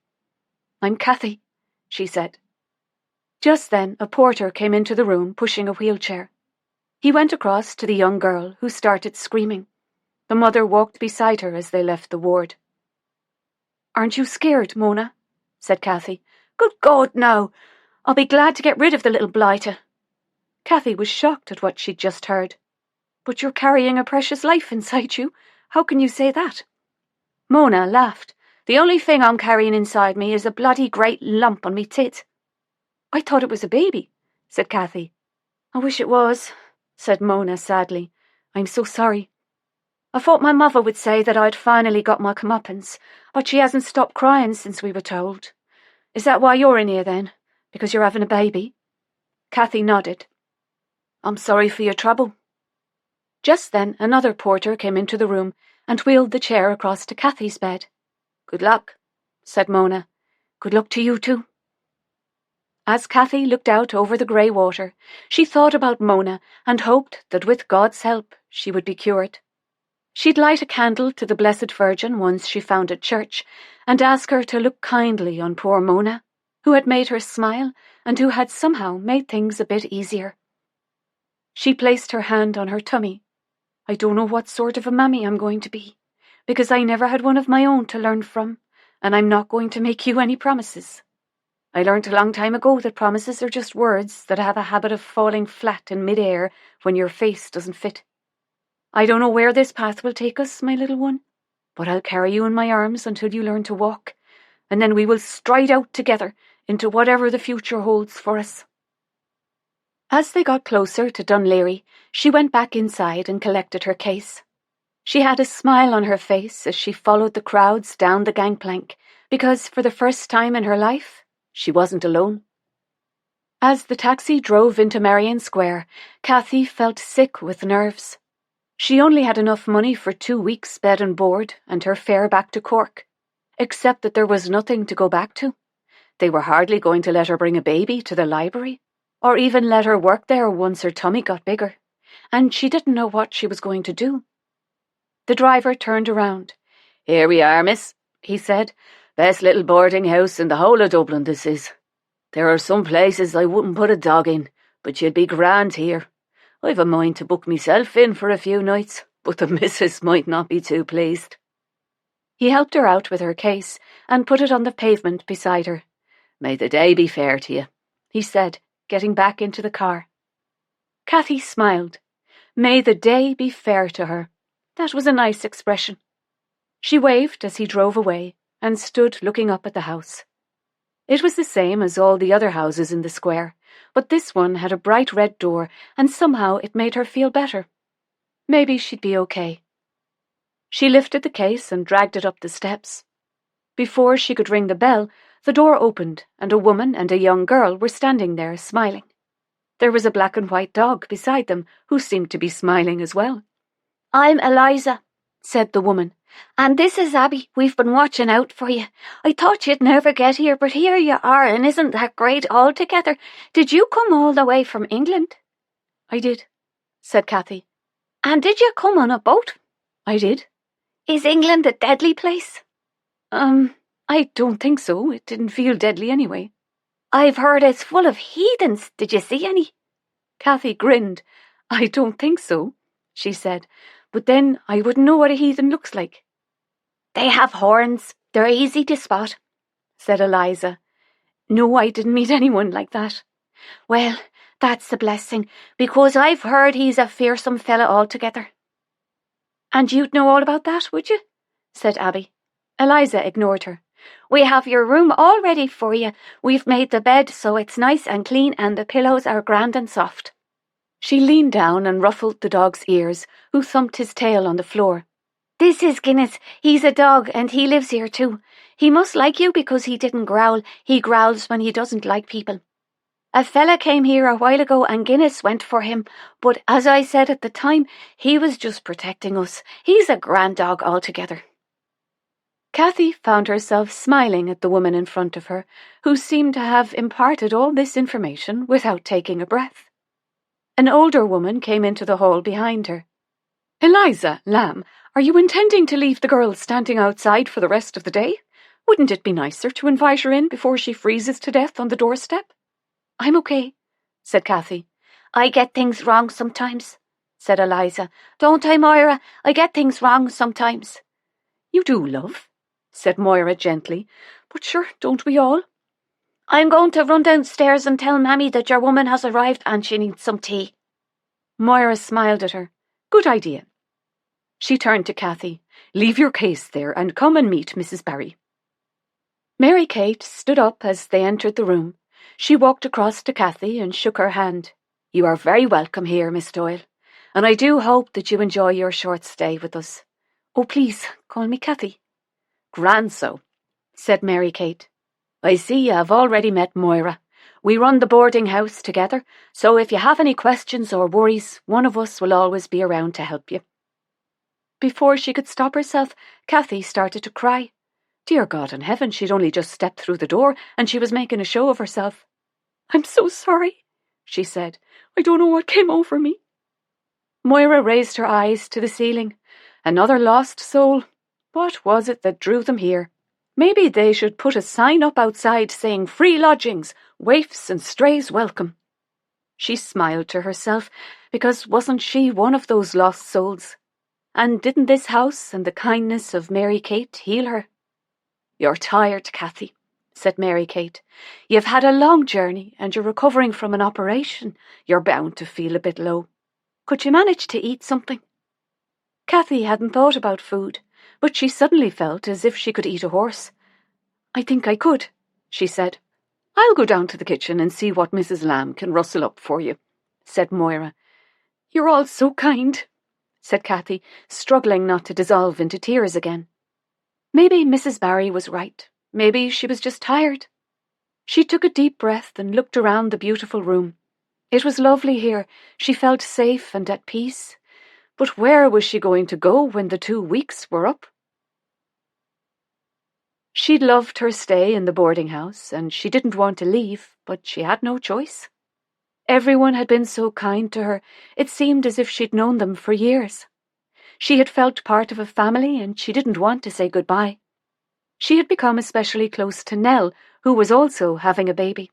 [SPEAKER 3] "I'm Cathy," she said. Just then a porter came into the room pushing a wheelchair. He went across to the young girl, who started screaming. The mother walked beside her as they left the ward. "Aren't you scared, Mona?" said Cathy.
[SPEAKER 6] "Good God, no! I'll be glad to get rid of the little blighter."
[SPEAKER 3] Cathy was shocked at what she'd just heard. "But you're carrying a precious life inside you. How can you say that?"
[SPEAKER 6] Mona laughed. "The only thing I'm carrying inside me is a bloody great lump on me tit."
[SPEAKER 3] "I thought it was a baby," said Cathy.
[SPEAKER 6] "I wish it was," said Mona sadly.
[SPEAKER 3] "I'm so sorry."
[SPEAKER 6] "I thought my mother would say that I'd finally got my comeuppance, but she hasn't stopped crying since we were told. Is that why you're in here then? Because you're having a baby?"
[SPEAKER 3] Cathy nodded.
[SPEAKER 6] "I'm sorry for your trouble."
[SPEAKER 3] Just then another porter came into the room and wheeled the chair across to Cathy's bed.
[SPEAKER 6] "Good luck,"
[SPEAKER 3] said Mona.
[SPEAKER 6] "Good luck to you too."
[SPEAKER 3] As Cathy looked out over the grey water, she thought about Mona and hoped that with God's help she would be cured. She'd light a candle to the Blessed Virgin once she found at church and ask her to look kindly on poor Mona, who had made her smile and who had somehow made things a bit easier. She placed her hand on her tummy. "I don't know what sort of a mammy I'm going to be, because I never had one of my own to learn from, and I'm not going to make you any promises. I learnt a long time ago that promises are just words that have a habit of falling flat in mid-air when your face doesn't fit. I don't know where this path will take us, my little one, but I'll carry you in my arms until you learn to walk, and then we will stride out together into whatever the future holds for us." As they got closer to Dunleary, she went back inside and collected her case. She had a smile on her face as she followed the crowds down the gangplank, because for the first time in her life, she wasn't alone. As the taxi drove into Merrion Square, Cathy felt sick with nerves. She only had enough money for 2 weeks' bed and board and her fare back to Cork, except that there was nothing to go back to. They were hardly going to let her bring a baby to the library, or even let her work there once her tummy got bigger, and she didn't know what she was going to do. The driver turned around.
[SPEAKER 6] "Here we are, miss," he said. "Best little boarding house in the whole of Dublin, this is. There are some places I wouldn't put a dog in, but you'd be grand here. I've a mind to book myself in for a few nights, but the missus might not be too pleased."
[SPEAKER 3] He helped her out with her case and put it on the pavement beside her.
[SPEAKER 6] "May the day be fair to you,"
[SPEAKER 3] he said, getting back into the car. Cathy smiled. May the day be fair to her. That was a nice expression. She waved as he drove away and stood looking up at the house. It was the same as all the other houses in the square, but this one had a bright red door, and somehow it made her feel better. Maybe she'd be okay. She lifted the case and dragged it up the steps. Before she could ring the bell, The door opened, and a woman and a young girl were standing there, smiling. There was a black and white dog beside them, who seemed to be smiling as well.
[SPEAKER 6] "I'm Eliza," said the woman, "and this is Abby. We've been watching out for you. I thought you'd never get here, but here you are, and isn't that great altogether? Did you come all the way from England?"
[SPEAKER 3] "I did," said Cathy.
[SPEAKER 6] "And did you come on a boat?"
[SPEAKER 3] "I did."
[SPEAKER 6] "Is England a deadly place?"
[SPEAKER 3] I don't think so. It didn't feel deadly anyway."
[SPEAKER 6] "I've heard it's full of heathens. Did you see any?"
[SPEAKER 3] Cathy grinned. "I don't think so," she said. "But then I wouldn't know what a heathen looks like."
[SPEAKER 6] "They have horns. They're easy to spot,"
[SPEAKER 3] said Eliza. "No, I didn't meet anyone like that."
[SPEAKER 6] "Well, that's a blessing, because I've heard he's a fearsome fella altogether."
[SPEAKER 3] "And you'd know all about that, would you?" said Abby. Eliza ignored her.
[SPEAKER 6] "We have your room all ready for you. We've made the bed so it's nice and clean, and the pillows are grand and soft."
[SPEAKER 3] She leaned down and ruffled the dog's ears, who thumped his tail on the floor.
[SPEAKER 6] "This is Guinness. He's a dog, and he lives here too. He must like you because he didn't growl. He growls when he doesn't like people. A fella came here a while ago and Guinness went for him, but as I said at the time, he was just protecting us. He's a grand dog altogether."
[SPEAKER 3] Cathy found herself smiling at the woman in front of her, who seemed to have imparted all this information without taking a breath. An older woman came into the hall behind her. "Eliza, lamb, are you intending to leave the girl standing outside for the rest of the day? Wouldn't it be nicer to invite her in before she freezes to death on the doorstep?" "I'm okay," said Cathy.
[SPEAKER 6] "I get things wrong sometimes," said Eliza. "Don't I, Moira? I get things wrong sometimes."
[SPEAKER 3] "You do, love," said Moira gently. "But sure, don't we all?"
[SPEAKER 6] "I'm going to run downstairs and tell Mammy that your woman has arrived and she needs some tea."
[SPEAKER 3] Moira smiled at her. "Good idea." She turned to Cathy. "Leave your case there and come and meet Mrs. Barry." Mary Kate stood up as they entered the room. She walked across to Cathy and shook her hand. "You are very welcome here, Miss Doyle, and I do hope that you enjoy your short stay with us." "Oh, please, call me Cathy." "Grand so," said Mary Kate. "I see you have already met Moira. We run the boarding house together, so if you have any questions or worries, one of us will always be around to help you." Before she could stop herself, Cathy started to cry. Dear God in heaven, she'd only just stepped through the door, and she was making a show of herself. "I'm so sorry," she said. "I don't know what came over me." Moira raised her eyes to the ceiling. Another lost soul. What was it that drew them here? Maybe they should put a sign up outside saying free lodgings, waifs and strays welcome. She smiled to herself, because wasn't she one of those lost souls? And didn't this house and the kindness of Mary Kate heal her? "You're tired, Cathy," said Mary Kate. "You've had a long journey and you're recovering from an operation. You're bound to feel a bit low. Could you manage to eat something?" Cathy hadn't thought about food, but she suddenly felt as if she could eat a horse. "I think I could," she said. "I'll go down to the kitchen and see what Mrs. Lamb can rustle up for you," said Moira. "You're all so kind," said Cathy, struggling not to dissolve into tears again. Maybe Mrs. Barry was right. Maybe she was just tired. She took a deep breath and looked around the beautiful room. It was lovely here. She felt safe and at peace. But where was she going to go when the 2 weeks were up? She'd loved her stay in the boarding house, and she didn't want to leave, but she had no choice. Everyone had been so kind to her, it seemed as if she'd known them for years. She had felt part of a family, and she didn't want to say goodbye. She had become especially close to Nell, who was also having a baby.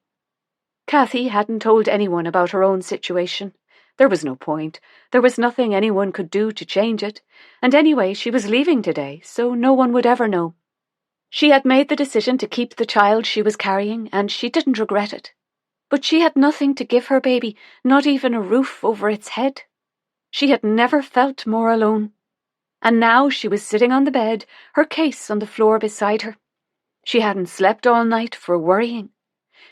[SPEAKER 3] Cathy hadn't told anyone about her own situation. There was no point. There was nothing anyone could do to change it, and anyway, she was leaving today, so no one would ever know. She had made the decision to keep the child she was carrying, and she didn't regret it. But she had nothing to give her baby, not even a roof over its head. She had never felt more alone. And now she was sitting on the bed, her case on the floor beside her. She hadn't slept all night for worrying.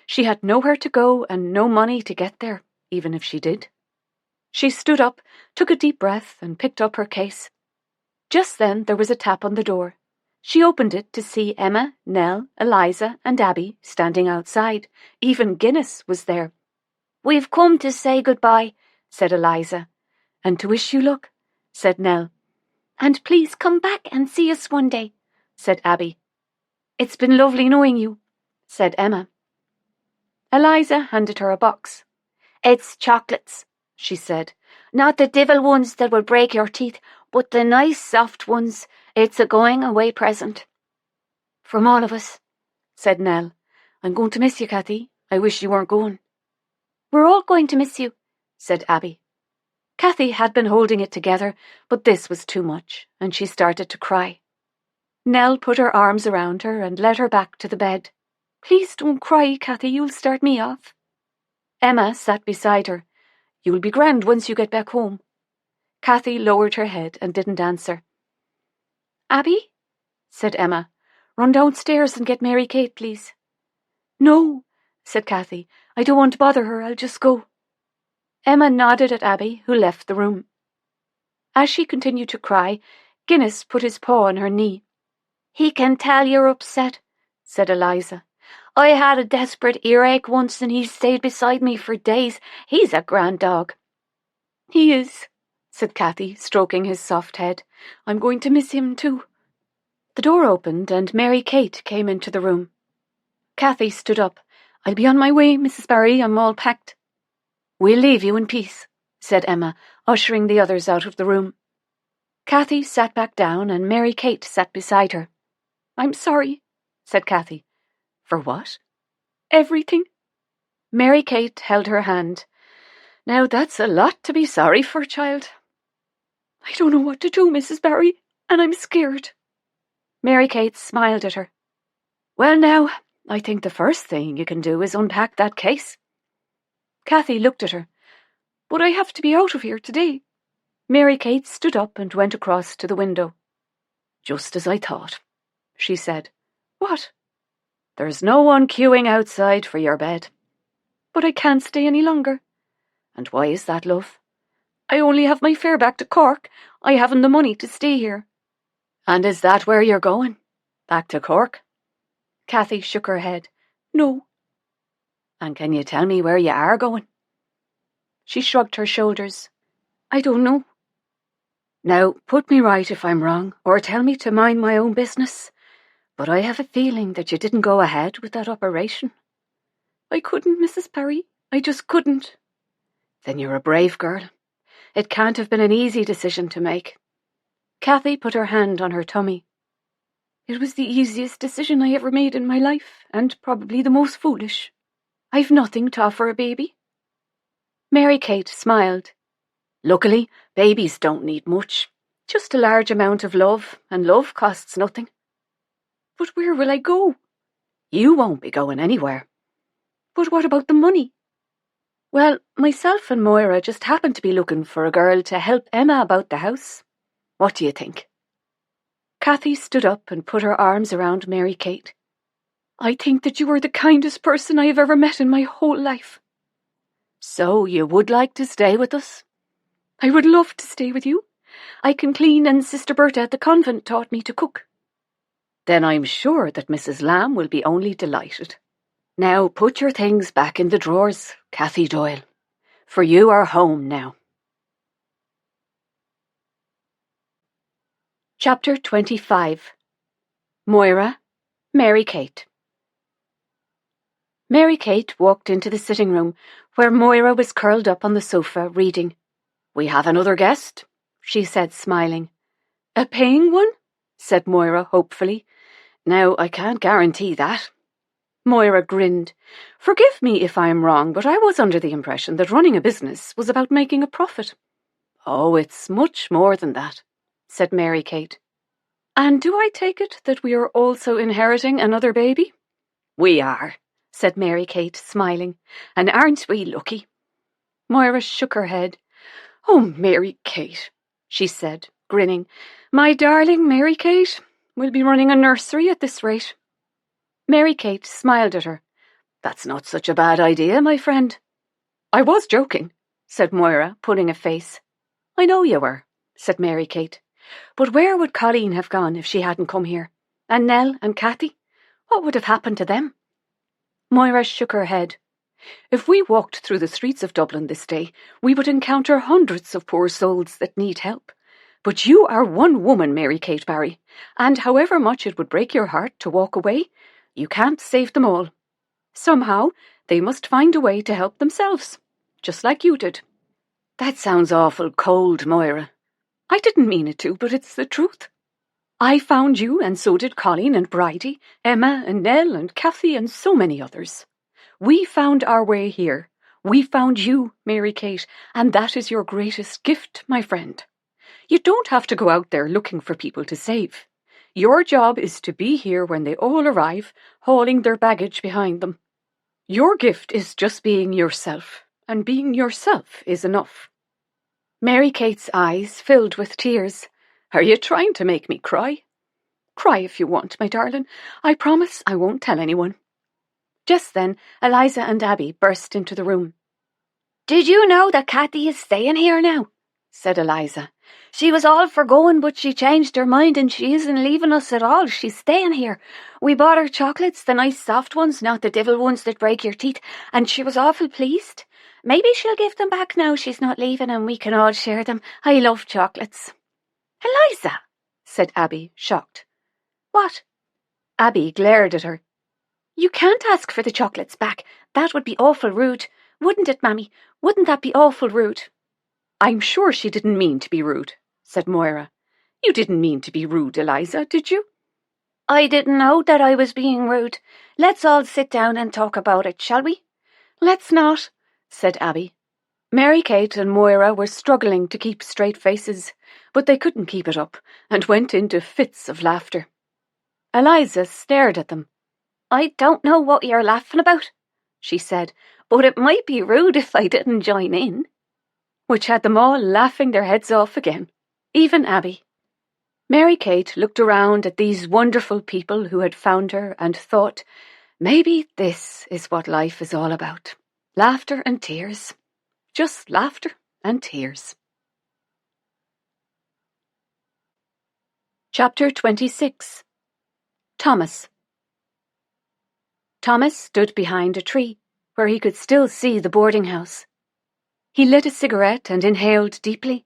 [SPEAKER 3] She had nowhere to go and no money to get there, even if she did. She stood up, took a deep breath, and picked up her case. Just then there was a tap on the door. She opened it to see Emma, Nell, Eliza, and Abby standing outside. Even Guinness was there.
[SPEAKER 4] "We've come to say goodbye,"
[SPEAKER 3] said Eliza. "And to wish you luck," said Nell.
[SPEAKER 4] "And please come back and see us one day,"
[SPEAKER 3] said Abby.
[SPEAKER 4] "It's been lovely knowing you,"
[SPEAKER 3] said Emma. Eliza handed her a box.
[SPEAKER 4] "It's chocolates," she said. "Not the divil ones that will break your teeth, but the nice soft ones. It's a going-away present."
[SPEAKER 3] "From all of us," said Nell. "I'm going to miss you, Kathy. I wish you weren't going."
[SPEAKER 4] "We're all going to miss you,"
[SPEAKER 3] said Abby. Kathy had been holding it together, but this was too much, and she started to cry. Nell put her arms around her and led her back to the bed. "Please don't cry, Kathy, you'll start me off." Emma sat beside her. "You'll be grand once you get back home." Kathy lowered her head and didn't answer. "Abby," said Emma, "run downstairs and get Mary Kate, please." "No," said Kathy. "I don't want to bother her. I'll just go." Emma nodded at Abby, who left the room. As she continued to cry, Guinness put his paw on her knee.
[SPEAKER 4] "He can tell you're upset," said Eliza. "I had a desperate earache once and he stayed beside me for days. He's a grand dog."
[SPEAKER 3] "He is," said Kathy, stroking his soft head. "I'm going to miss him too." The door opened and Mary Kate came into the room. Kathy stood up. "I'll be on my way, Mrs. Barry. I'm all packed." "We'll leave you in peace," said Emma, ushering the others out of the room. Kathy sat back down and Mary Kate sat beside her. "I'm sorry," said Kathy. "For what?" "Everything." Mary Kate held her hand. "Now that's a lot to be sorry for, child." "I don't know what to do, Mrs. Barry, and I'm scared." Mary Kate smiled at her. "Well now, I think the first thing you can do is unpack that case." Kathy looked at her. "But I have to be out of here today." Mary Kate stood up and went across to the window. "Just as I thought," she said. "What?" "There's no one queuing outside for your bed." "But I can't stay any longer." "And why is that, love?" "I only have my fare back to Cork. I haven't the money to stay here." "And is that where you're going? Back to Cork?" Kathy shook her head. "No." "And can you tell me where you are going?" She shrugged her shoulders. "I don't know." "Now, put me right if I'm wrong, or tell me to mind my own business. But I have a feeling that you didn't go ahead with that operation." "I couldn't, Mrs. Parry. I just couldn't." "Then you're a brave girl. It can't have been an easy decision to make." Kathy put her hand on her tummy. "It was the easiest decision I ever made in my life, and probably the most foolish. I've nothing to offer a baby." Mary Kate smiled. "Luckily, babies don't need much. Just a large amount of love, and love costs nothing." "But where will I go?" "You won't be going anywhere." "But what about the money?" "Well, myself and Moira just happened to be looking for a girl to help Emma about the house. What do you think?" Kathy stood up and put her arms around Mary Kate. "I think that you are the kindest person I have ever met in my whole life." "So you would like to stay with us?" "I would love to stay with you. I can clean and Sister Berta at the convent taught me to cook." "Then I'm sure that Mrs. Lamb will be only delighted. Now put your things back in the drawers, Kathy Doyle, for you are home now." Chapter 25. Moira, Mary Kate. Mary Kate walked into the sitting room, where Moira was curled up on the sofa reading. "We have another guest," she said, smiling. "A paying one?" said Moira hopefully. "Now, I can't guarantee that." Moira grinned. "Forgive me if I am wrong, but I was under the impression that running a business was about making a profit." "Oh, it's much more than that," said Mary Kate. "And do I take it that we are also inheriting another baby?" "We are," said Mary Kate, smiling. "And aren't we lucky?" Moira shook her head. "Oh, Mary Kate," she said, grinning. "My darling Mary Kate, we'll be running a nursery at this rate." Mary Kate smiled at her. "That's not such a bad idea, my friend." "I was joking," said Moira, pulling a face. "I know you were," said Mary Kate. "But where would Colleen have gone if she hadn't come here? And Nell and Kathy? What would have happened to them? Moira shook her head. If we walked through the streets of Dublin this day, we would encounter hundreds of poor souls that need help. But you are one woman, Mary Kate Barry, and however much it would break your heart to walk away, you can't save them all. Somehow, they must find a way to help themselves, just like you did. That sounds awful cold, Moira. I didn't mean it to, but it's the truth. I found you, and so did Colleen and Bridie, Emma and Nell and Kathy and so many others. We found our way here. We found you, Mary Kate, and that is your greatest gift, my friend. You don't have to go out there looking for people to save. Your job is to be here when they all arrive, hauling their baggage behind them. Your gift is just being yourself, and being yourself is enough. Mary Kate's eyes filled with tears. Are you trying to make me cry? Cry if you want, my darling. I promise I won't tell anyone. Just then, Eliza and Abby burst into the room.
[SPEAKER 4] Did you know that Kathy is staying here now? Said Eliza. She was all for going, but she changed her mind and she isn't leaving us at all. She's staying here. We bought her chocolates, the nice soft ones, not the devil ones that break your teeth, and she was awful pleased. Maybe she'll give them back now she's not leaving and we can all share them. I love chocolates.
[SPEAKER 3] Eliza, said Abby, shocked.
[SPEAKER 4] What?
[SPEAKER 3] Abby glared at her.
[SPEAKER 4] You can't ask for the chocolates back. That would be awful rude. Wouldn't it, Mammy? Wouldn't that be awful rude?
[SPEAKER 3] I'm sure she didn't mean to be rude, said Moira. You didn't mean to be rude, Eliza, did you?
[SPEAKER 4] I didn't know that I was being rude. Let's all sit down and talk about it, shall we?
[SPEAKER 3] Let's not, said Abby. Mary Kate and Moira were struggling to keep straight faces, but they couldn't keep it up and went into fits of laughter. Eliza stared at them.
[SPEAKER 4] I don't know what you're laughing about, she said, but it might be rude if I didn't join in.
[SPEAKER 3] Which had them all laughing their heads off again, even Abby. Mary Kate looked around at these wonderful people who had found her and thought, maybe this is what life is all about. Laughter and tears. Just laughter and tears. Chapter 26. Thomas. Thomas stood behind a tree, where he could still see the boarding house. He lit a cigarette and inhaled deeply.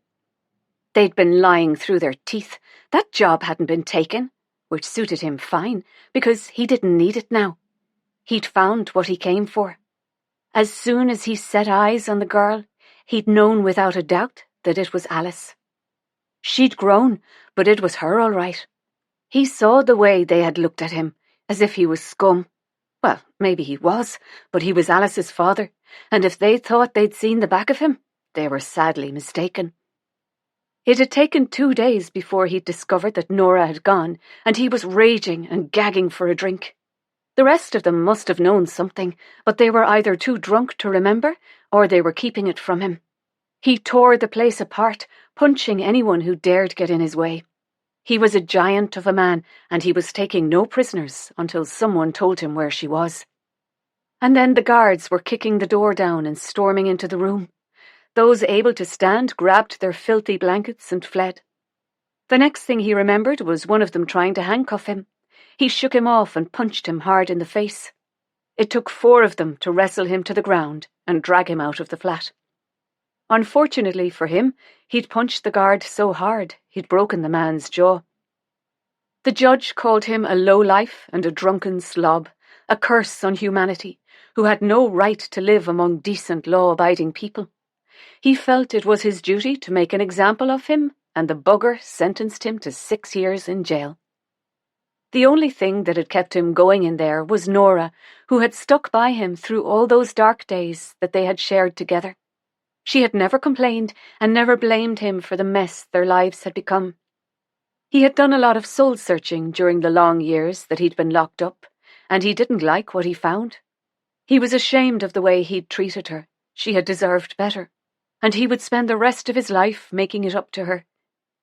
[SPEAKER 3] They'd been lying through their teeth. That job hadn't been taken, which suited him fine, because he didn't need it now. He'd found what he came for. As soon as he set eyes on the girl, he'd known without a doubt that it was Alice. She'd grown, but it was her all right. He saw the way they had looked at him, as if he was scum. Well, maybe he was, but he was Alice's father, and if they thought they'd seen the back of him, they were sadly mistaken. It had taken 2 days before he'd discovered that Nora had gone, and he was raging and gagging for a drink. The rest of them must have known something, but they were either too drunk to remember, or they were keeping it from him. He tore the place apart, punching anyone who dared get in his way. He was a giant of a man, and he was taking no prisoners until someone told him where she was. And then the guards were kicking the door down and storming into the room. Those able to stand grabbed their filthy blankets and fled. The next thing he remembered was one of them trying to handcuff him. He shook him off and punched him hard in the face. It took 4 of them to wrestle him to the ground and drag him out of the flat. Unfortunately for him, he'd punched the guard so hard he'd broken the man's jaw. The judge called him a lowlife and a drunken slob, a curse on humanity, who had no right to live among decent, law-abiding people. He felt it was his duty to make an example of him, and the bugger sentenced him to 6 years in jail. The only thing that had kept him going in there was Nora, who had stuck by him through all those dark days that they had shared together. She had never complained and never blamed him for the mess their lives had become. He had done a lot of soul-searching during the long years that he'd been locked up, and he didn't like what he found. He was ashamed of the way he'd treated her. She had deserved better, and he would spend the rest of his life making it up to her.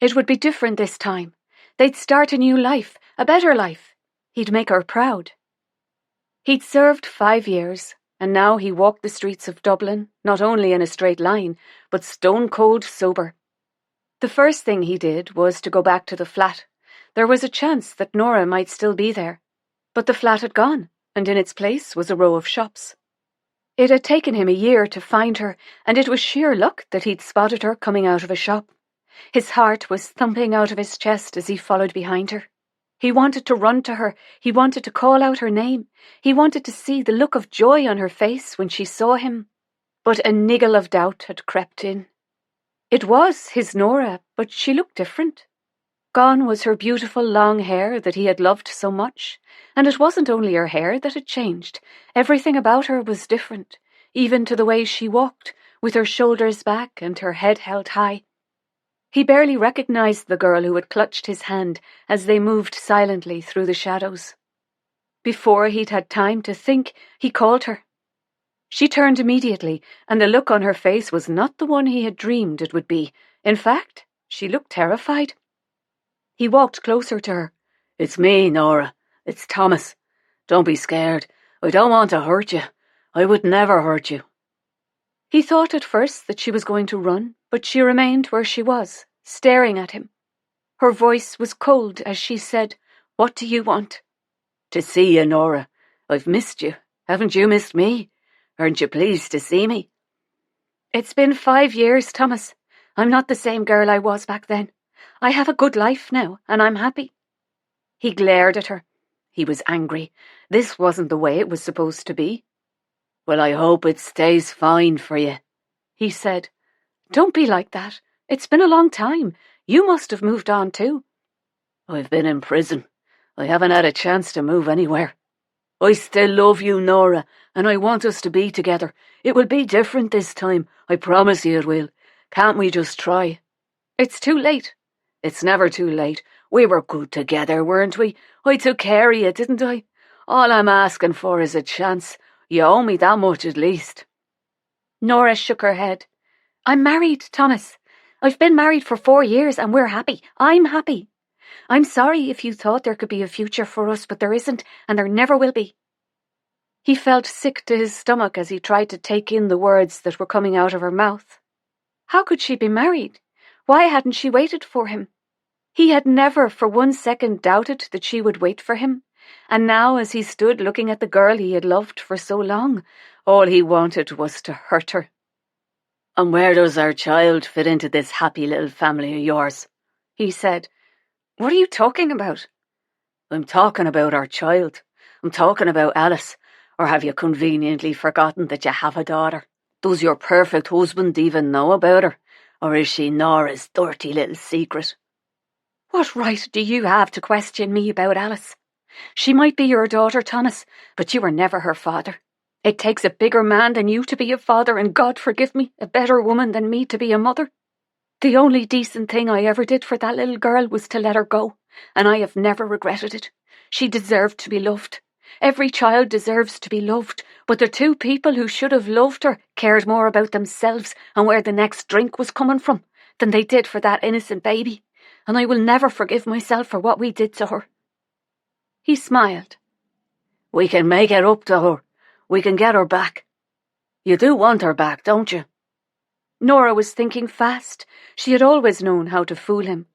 [SPEAKER 3] It would be different this time. They'd start a new life, a better life. He'd make her proud. He'd served 5 years, and now he walked the streets of Dublin, not only in a straight line, but stone-cold sober. The first thing he did was to go back to the flat, There was a chance that Nora might still be there, but the flat had gone, and in its place was a row of shops. It had taken him a year to find her, and it was sheer luck that he'd spotted her coming out of a shop. His heart was thumping out of his chest as he followed behind her. He wanted to run to her. He wanted to call out her name. He wanted to see the look of joy on her face when she saw him. But a niggle of doubt had crept in. It was his Nora, but she looked different. Gone was her beautiful long hair that he had loved so much, and it wasn't only her hair that had changed. Everything about her was different, even to the way she walked, with her shoulders back and her head held high. He barely recognized the girl who had clutched his hand as they moved silently through the shadows. Before he'd had time to think, he called her. She turned immediately, and the look on her face was not the one he had dreamed it would be. In fact, she looked terrified. He walked closer to her.
[SPEAKER 6] "It's me, Nora. It's Thomas. Don't be scared. I don't want to hurt you. I would never hurt you."
[SPEAKER 3] He thought at first that she was going to run, but she remained where she was, staring at him. Her voice was cold as she said, "What do you want?"
[SPEAKER 6] "To see you, Nora. I've missed you. Haven't you missed me? Aren't you pleased to see me?"
[SPEAKER 3] "It's been 5 years, Thomas. I'm not the same girl I was back then. I have a good life now, and I'm happy." He glared at her. He was angry. This wasn't the way it was supposed to be.
[SPEAKER 6] "Well, I hope it stays fine for you,"
[SPEAKER 3] he said. "Don't be like that. It's been a long time. You must have moved on too."
[SPEAKER 6] "I've been in prison. I haven't had a chance to move anywhere. I still love you, Nora, and I want us to be together. It will be different this time. I promise you it will. Can't we just try?"
[SPEAKER 3] "It's too late."
[SPEAKER 6] "It's never too late. We were good together, weren't we? I took care of you, didn't I? All I'm asking for is a chance. You owe me that much at least."
[SPEAKER 3] Nora shook her head. "I'm married, Thomas. I've been married for 4 years and we're happy. I'm happy. I'm sorry if you thought there could be a future for us, but there isn't, and there never will be." He felt sick to his stomach as he tried to take in the words that were coming out of her mouth. How could she be married? Why hadn't she waited for him? He had never for 1 second doubted that she would wait for him, and now as he stood looking at the girl he had loved for so long, all he wanted was to hurt her.
[SPEAKER 6] "And where does our child fit into this happy little family of yours?"
[SPEAKER 3] he said. "What are you talking about?"
[SPEAKER 6] "I'm talking about our child. I'm talking about Alice. Or have you conveniently forgotten that you have a daughter? Does your perfect husband even know about her? Or is she Nora's dirty little secret?"
[SPEAKER 3] "What right do you have to question me about Alice? She might be your daughter, Thomas, but you were never her father. It takes a bigger man than you to be a father, and God forgive me, a better woman than me to be a mother. The only decent thing I ever did for that little girl was to let her go, and I have never regretted it. She deserved to be loved. Every child deserves to be loved, but the 2 people who should have loved her cared more about themselves and where the next drink was coming from than they did for that innocent baby, and I will never forgive myself for what we did to her." He smiled.
[SPEAKER 6] "We can make it up to her. We can get her back. You do want her back, don't you?"
[SPEAKER 3] Nora was thinking fast. She had always known how to fool him.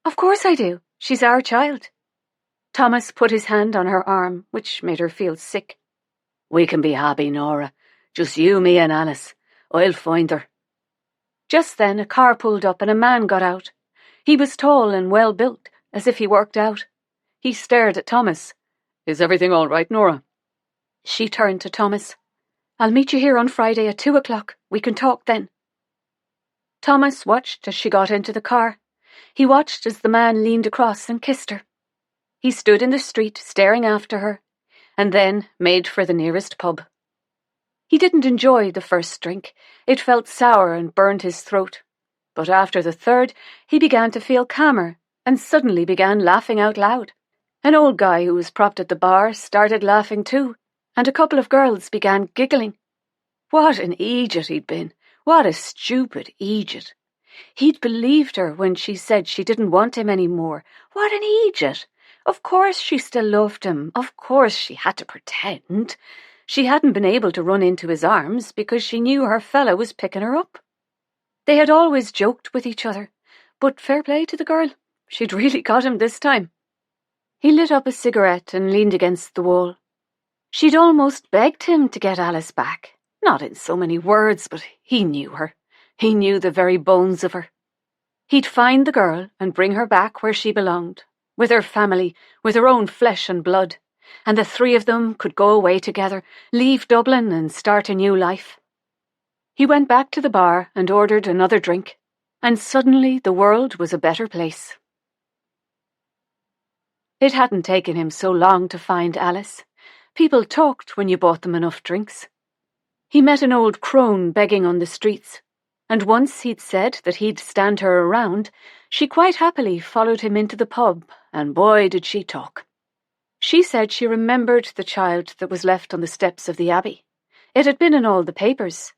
[SPEAKER 3] "Of course I do. She's our child." Thomas put his hand on her arm, which made her feel sick.
[SPEAKER 6] "We can be happy, Nora. Just you, me and Alice. I'll find her."
[SPEAKER 3] Just then a car pulled up and a man got out. He was tall and well built, as if he worked out. He stared at Thomas.
[SPEAKER 2] "Is everything all right, Nora?"
[SPEAKER 3] She turned to Thomas. "I'll meet you here on Friday at 2 o'clock. We can talk then." Thomas watched as she got into the car. He watched as the man leaned across and kissed her. He stood in the street staring after her, and then made for the nearest pub. He didn't enjoy the first drink. It felt sour and burned his throat. But after the third, he began to feel calmer and suddenly began laughing out loud. An old guy who was propped at the bar started laughing too, and a couple of girls began giggling. What an idiot he'd been. What a stupid idiot. He'd believed her when she said she didn't want him anymore. What an idiot. Of course she still loved him. Of course she had to pretend. She hadn't been able to run into his arms because she knew her fella was picking her up. They had always joked with each other, but fair play to the girl. She'd really got him this time. He lit up a cigarette and leaned against the wall. She'd almost begged him to get Alice back. Not in so many words, but he knew her. He knew the very bones of her. He'd find the girl and bring her back where she belonged, with her family, with her own flesh and blood, and the three of them could go away together, leave Dublin and start a new life. He went back to the bar and ordered another drink, and suddenly the world was a better place. It hadn't taken him so long to find Alice. People talked when you bought them enough drinks. He met an old crone begging on the streets, and once he'd said that he'd stand her around, she quite happily followed him into the pub, and boy did she talk. She said she remembered the child that was left on the steps of the Abbey. It had been in all the papers.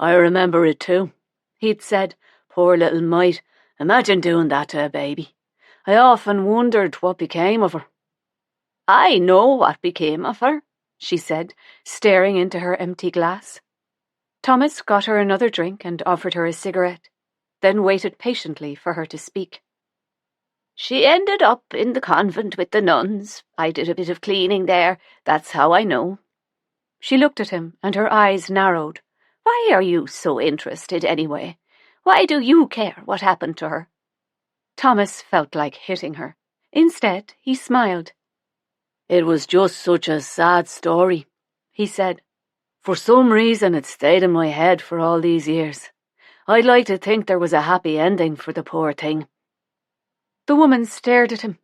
[SPEAKER 6] I remember it too, he'd said. Poor little mite, imagine doing that to a baby. I often wondered what became of her. I know what became of her, she said, staring into her empty glass. Thomas got her another drink and offered her a cigarette, then waited patiently for her to speak. She ended up in the convent with the nuns. I did a bit of cleaning there, that's how I know. She looked at him, and her eyes narrowed. Why are you so interested anyway? Why do you care what happened to her?
[SPEAKER 3] Thomas felt like hitting her. Instead, he smiled.
[SPEAKER 6] It was just such a sad story, he said. For some reason it stayed in my head for all these years. I'd like to think there was a happy ending for the poor thing.
[SPEAKER 3] The woman stared at him.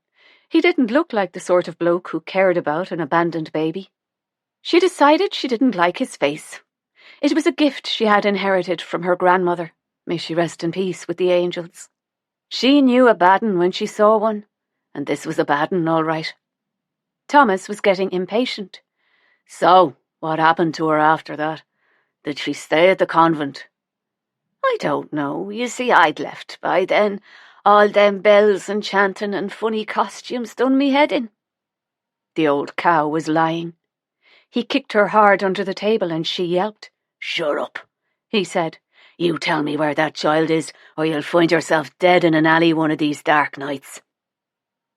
[SPEAKER 3] He didn't look like the sort of bloke who cared about an abandoned baby. She decided she didn't like his face. It was a gift she had inherited from her grandmother. May she rest in peace with the angels. She knew a bad 'un when she saw one, and this was a bad 'un, all right. Thomas was getting impatient.
[SPEAKER 6] So, what happened to her after that? Did she stay at the convent? I don't know. You see, I'd left by then. All them bells and chanting and funny costumes done me head in.
[SPEAKER 3] The old cow was lying. He kicked her hard under the table and she yelped.
[SPEAKER 6] Shut up, he said. You tell me where that child is, or you'll find yourself dead in an alley one of these dark nights.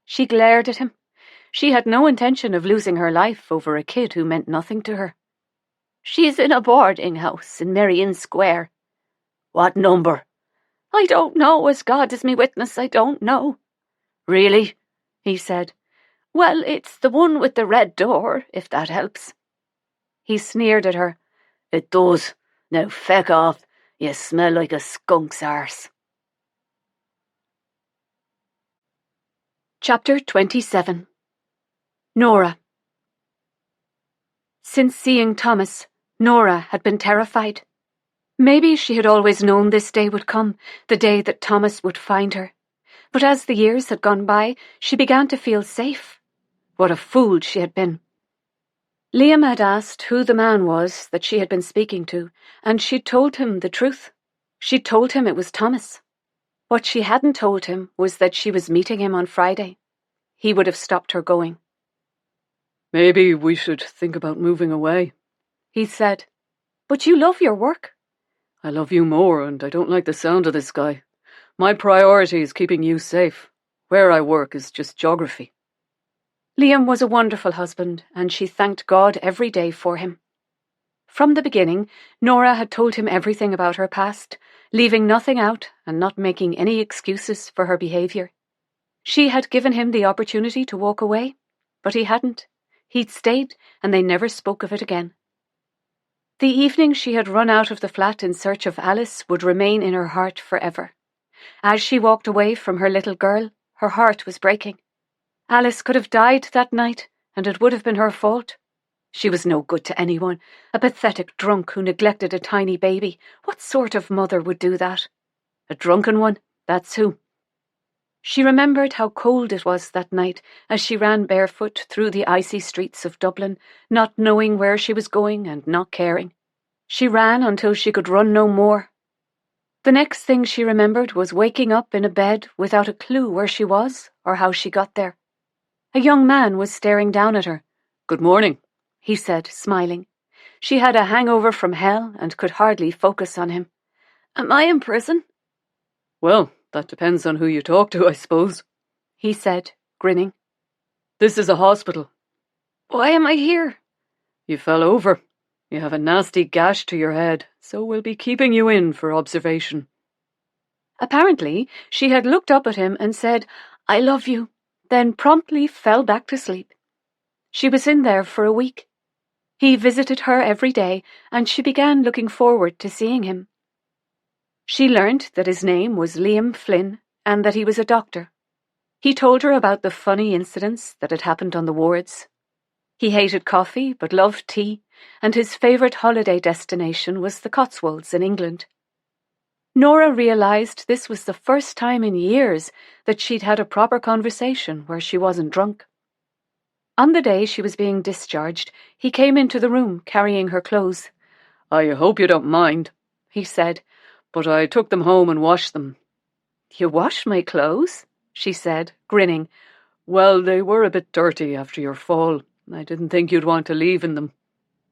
[SPEAKER 3] She glared at him. She had no intention of losing her life over a kid who meant nothing to her.
[SPEAKER 6] She's in a boarding house in Merrion Square. What number?
[SPEAKER 3] I don't know, as God is me witness, I don't know.
[SPEAKER 6] Really?
[SPEAKER 3] He said.
[SPEAKER 6] Well, it's the one with the red door, if that helps.
[SPEAKER 3] He sneered at her.
[SPEAKER 6] It does. Now feck off. You smell like a skunk's arse.
[SPEAKER 3] Chapter 27. Nora. Since seeing Thomas, Nora had been terrified. Maybe she had always known this day would come, the day that Thomas would find her. But as the years had gone by, she began to feel safe. What a fool she had been. Liam had asked who the man was that she had been speaking to, and she'd told him the truth. She'd told him it was Thomas. What she hadn't told him was that she was meeting him on Friday. He would have stopped her going.
[SPEAKER 2] Maybe we should think about moving away,
[SPEAKER 3] he said. But you love your work.
[SPEAKER 2] I love you more, and I don't like the sound of this guy. My priority is keeping you safe. Where I work is just geography.
[SPEAKER 3] Liam was a wonderful husband, and she thanked God every day for him. From the beginning, Nora had told him everything about her past, leaving nothing out and not making any excuses for her behaviour. She had given him the opportunity to walk away, but he hadn't. He'd stayed, and they never spoke of it again. The evening she had run out of the flat in search of Alice would remain in her heart forever. As she walked away from her little girl, her heart was breaking. Alice could have died that night, and it would have been her fault. She was no good to anyone, a pathetic drunk who neglected a tiny baby. What sort of mother would do that? A drunken one, that's who. She remembered how cold it was that night as she ran barefoot through the icy streets of Dublin, not knowing where she was going and not caring. She ran until she could run no more. The next thing she remembered was waking up in a bed without a clue where she was or how she got there. A young man was staring down at her.
[SPEAKER 2] Good morning,
[SPEAKER 3] he said, smiling. She had a hangover from hell and could hardly focus on him. Am I in prison?
[SPEAKER 2] Well, that depends on who you talk to, I suppose,
[SPEAKER 3] he said, grinning.
[SPEAKER 2] This is a hospital.
[SPEAKER 4] Why am I here?
[SPEAKER 2] You fell over. You have a nasty gash to your head, so we'll be keeping you in for observation.
[SPEAKER 3] Apparently, she had looked up at him and said, "I love you," then promptly fell back to sleep. She was in there for a week. He visited her every day, and she began looking forward to seeing him. She learned that his name was Liam Flynn and that he was a doctor. He told her about the funny incidents that had happened on the wards. He hated coffee but loved tea, and his favourite holiday destination was the Cotswolds in England. Nora realised this was the first time in years that she'd had a proper conversation where she wasn't drunk. On the day she was being discharged, he came into the room carrying her clothes.
[SPEAKER 2] "I hope you don't mind,"
[SPEAKER 3] he said,
[SPEAKER 2] "but I took them home and washed them."
[SPEAKER 3] "You washed my clothes?" she said, grinning.
[SPEAKER 2] "Well, they were a bit dirty after your fall. I didn't think you'd want to leave in them."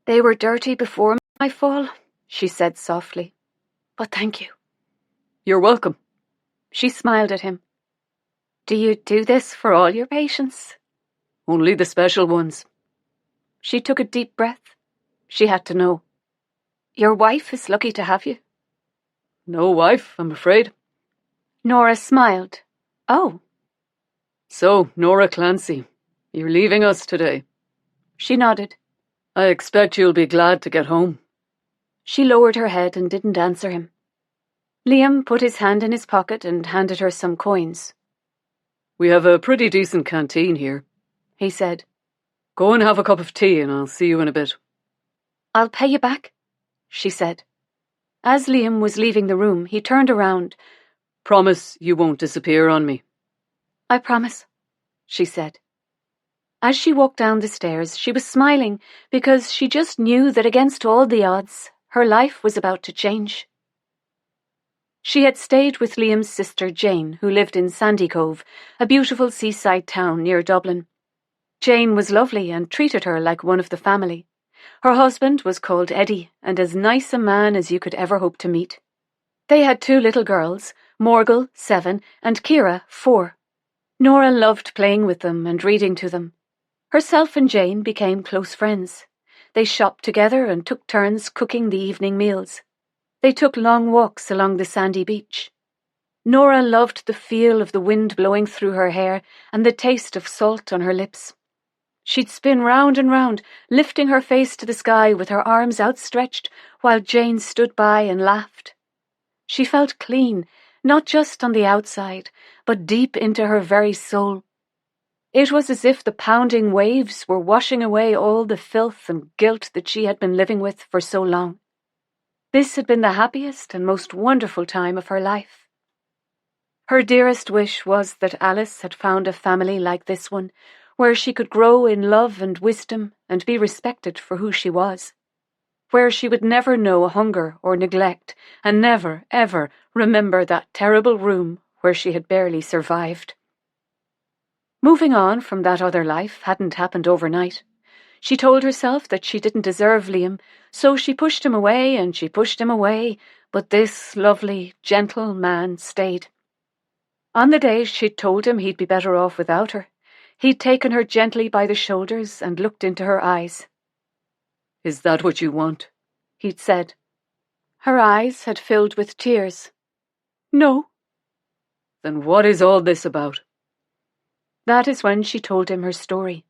[SPEAKER 4] They were dirty before my fall,
[SPEAKER 3] she said softly. "But thank you."
[SPEAKER 2] "You're welcome."
[SPEAKER 3] She smiled at him.
[SPEAKER 4] "Do you do this for all your patients?"
[SPEAKER 2] "Only the special ones."
[SPEAKER 3] She took a deep breath. She had to know.
[SPEAKER 4] "Your wife is lucky to have you."
[SPEAKER 2] "No wife, I'm afraid."
[SPEAKER 3] Nora smiled. "Oh."
[SPEAKER 2] "So, Nora Clancy, you're leaving us today."
[SPEAKER 3] She nodded.
[SPEAKER 2] "I expect you'll be glad to get home."
[SPEAKER 3] She lowered her head and didn't answer him. Liam put his hand in his pocket and handed her some coins.
[SPEAKER 2] "We have a pretty decent canteen here,"
[SPEAKER 3] he said.
[SPEAKER 2] "Go and have a cup of tea and I'll see you in a bit."
[SPEAKER 4] "I'll pay you back,"
[SPEAKER 3] she said. As Liam was leaving the room, he turned around.
[SPEAKER 2] "Promise you won't disappear on me."
[SPEAKER 3] "I promise," she said. As she walked down the stairs, she was smiling because she just knew that against all the odds, her life was about to change. She had stayed with Liam's sister Jane, who lived in Sandy Cove, a beautiful seaside town near Dublin. Jane was lovely and treated her like one of the family. Her husband was called Eddie, and as nice a man as you could ever hope to meet. They had 2 little girls, Morgul, 7, and Kira, 4. Nora loved playing with them and reading to them. Herself and Jane became close friends. They shopped together and took turns cooking the evening meals. They took long walks along the sandy beach. Nora loved the feel of the wind blowing through her hair and the taste of salt on her lips. She'd spin round and round, lifting her face to the sky with her arms outstretched, while Jane stood by and laughed. She felt clean, not just on the outside, but deep into her very soul. It was as if the pounding waves were washing away all the filth and guilt that she had been living with for so long. This had been the happiest and most wonderful time of her life. Her dearest wish was that Alice had found a family like this one, where she could grow in love and wisdom and be respected for who she was, where she would never know hunger or neglect and never, ever remember that terrible room where she had barely survived. Moving on from that other life hadn't happened overnight. She told herself that she didn't deserve Liam, so she pushed him away and she pushed him away, but this lovely, gentle man stayed. On the day she'd told him he'd be better off without her, he'd taken her gently by the shoulders and looked into her eyes.
[SPEAKER 2] "Is that what you want?"
[SPEAKER 3] he'd said. Her eyes had filled with tears. "No."
[SPEAKER 2] "Then what is all this about?"
[SPEAKER 3] That is when she told him her story.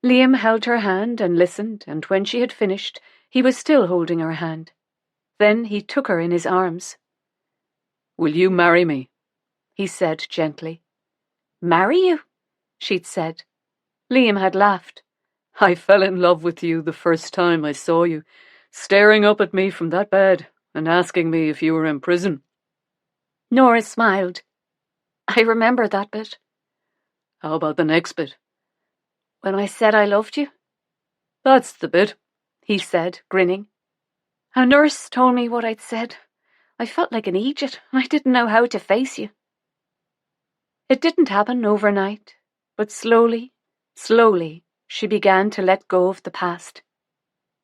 [SPEAKER 3] Liam held her hand and listened, and when she had finished, he was still holding her hand. Then he took her in his arms.
[SPEAKER 2] "Will you marry me?"
[SPEAKER 3] he said gently. "Marry you?" she'd said. Liam had laughed.
[SPEAKER 2] "I fell in love with you the first time I saw you, staring up at me from that bed and asking me if you were in prison."
[SPEAKER 3] Nora smiled. "I remember that bit."
[SPEAKER 2] "How about the next bit?"
[SPEAKER 3] "When I said I loved you?"
[SPEAKER 2] "That's the bit,"
[SPEAKER 3] he said, grinning. "A nurse told me what I'd said. I felt like an idiot. I didn't know how to face you." It didn't happen overnight, but slowly, slowly, she began to let go of the past.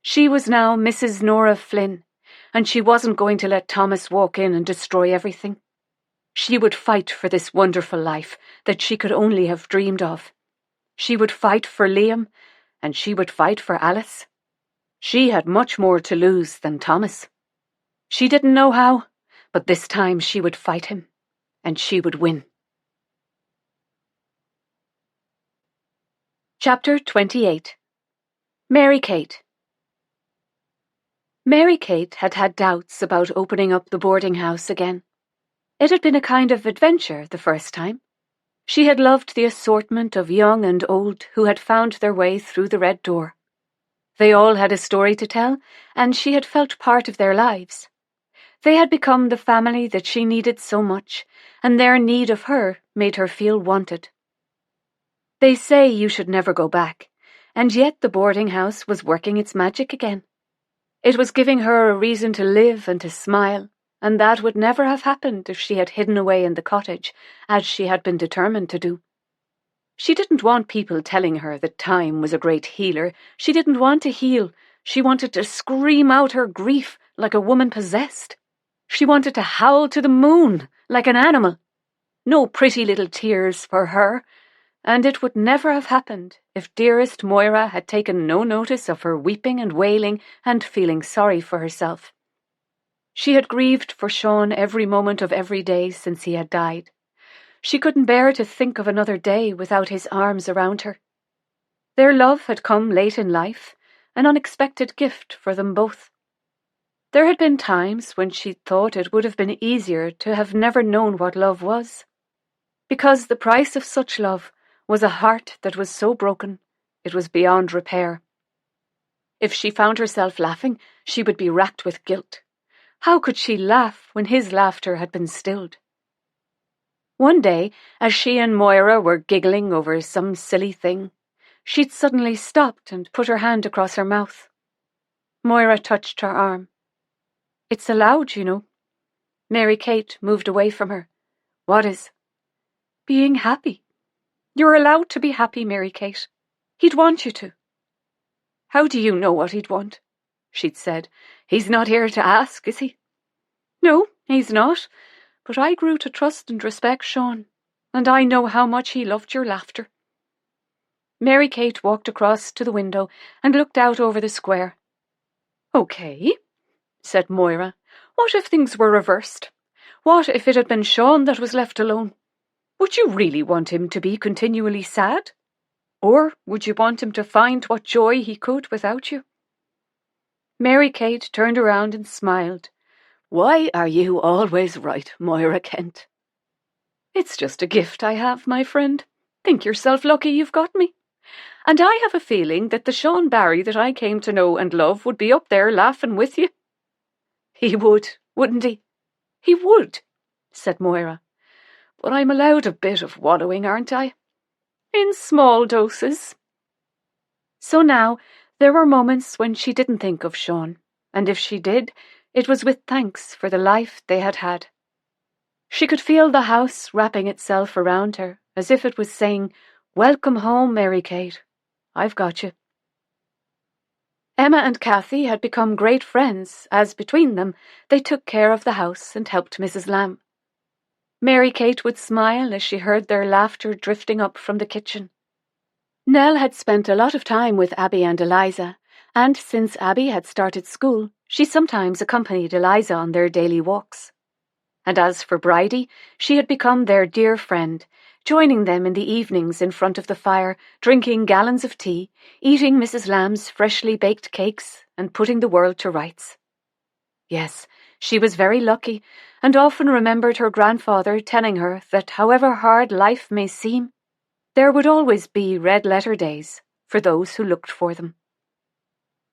[SPEAKER 3] She was now Mrs. Nora Flynn, and she wasn't going to let Thomas walk in and destroy everything. She would fight for this wonderful life that she could only have dreamed of. She would fight for Liam, and she would fight for Alice. She had much more to lose than Thomas. She didn't know how, but this time she would fight him, and she would win. Chapter 28. Mary Kate. Mary Kate had had doubts about opening up the boarding house again. It had been a kind of adventure the first time. She had loved the assortment of young and old who had found their way through the red door. They all had a story to tell, and she had felt part of their lives. They had become the family that she needed so much, and their need of her made her feel wanted. They say you should never go back, and yet the boarding house was working its magic again. It was giving her a reason to live and to smile, and that would never have happened if she had hidden away in the cottage, as she had been determined to do. She didn't want people telling her that time was a great healer. She didn't want to heal. She wanted to scream out her grief like a woman possessed. She wanted to howl to the moon like an animal. No pretty little tears for her, and it would never have happened if dearest Moira had taken no notice of her weeping and wailing and feeling sorry for herself. She had grieved for Sean every moment of every day since he had died. She couldn't bear to think of another day without his arms around her. Their love had come late in life, an unexpected gift for them both. There had been times when she thought it would have been easier to have never known what love was, because the price of such love was a heart that was so broken it was beyond repair. If she found herself laughing, she would be racked with guilt. How could she laugh when his laughter had been stilled? One day, as she and Moira were giggling over some silly thing, she'd suddenly stopped and put her hand across her mouth. Moira touched her arm. "It's allowed, you know." Mary Kate moved away from her. "What is?" "Being happy. You're allowed to be happy, Mary Kate. He'd want you to." "How do you know what he'd want?" she'd said. "He's not here to ask, is he?" "No, he's not. But I grew to trust and respect Sean, and I know how much he loved your laughter." Mary Kate walked across to the window and looked out over the square. "Okay," said Moira. "What if things were reversed? What if it had been Sean that was left alone? Would you really want him to be continually sad? Or would you want him to find what joy he could without you?" Mary Kate turned around and smiled. "Why are you always right, Moira Kent?" "It's just a gift I have, my friend. Think yourself lucky you've got me. And I have a feeling that the Sean Barry that I came to know and love would be up there laughing with you." "He would, wouldn't he?" "He would," said Moira. "But I'm allowed a bit of wallowing, aren't I? In small doses." So now there were moments when she didn't think of Sean, and if she did, it was with thanks for the life they had had. She could feel the house wrapping itself around her, as if it was saying, "Welcome home, Mary Kate. I've got you." Emma and Kathy had become great friends, as between them they took care of the house and helped Mrs. Lamb. Mary Kate would smile as she heard their laughter drifting up from the kitchen. Nell had spent a lot of time with Abby and Eliza, and since Abby had started school, she sometimes accompanied Eliza on their daily walks. And as for Bridie, she had become their dear friend, joining them in the evenings in front of the fire, drinking gallons of tea, eating Mrs. Lamb's freshly baked cakes, and putting the world to rights. Yes, she was very lucky, and often remembered her grandfather telling her that however hard life may seem, there would always be red-letter days for those who looked for them.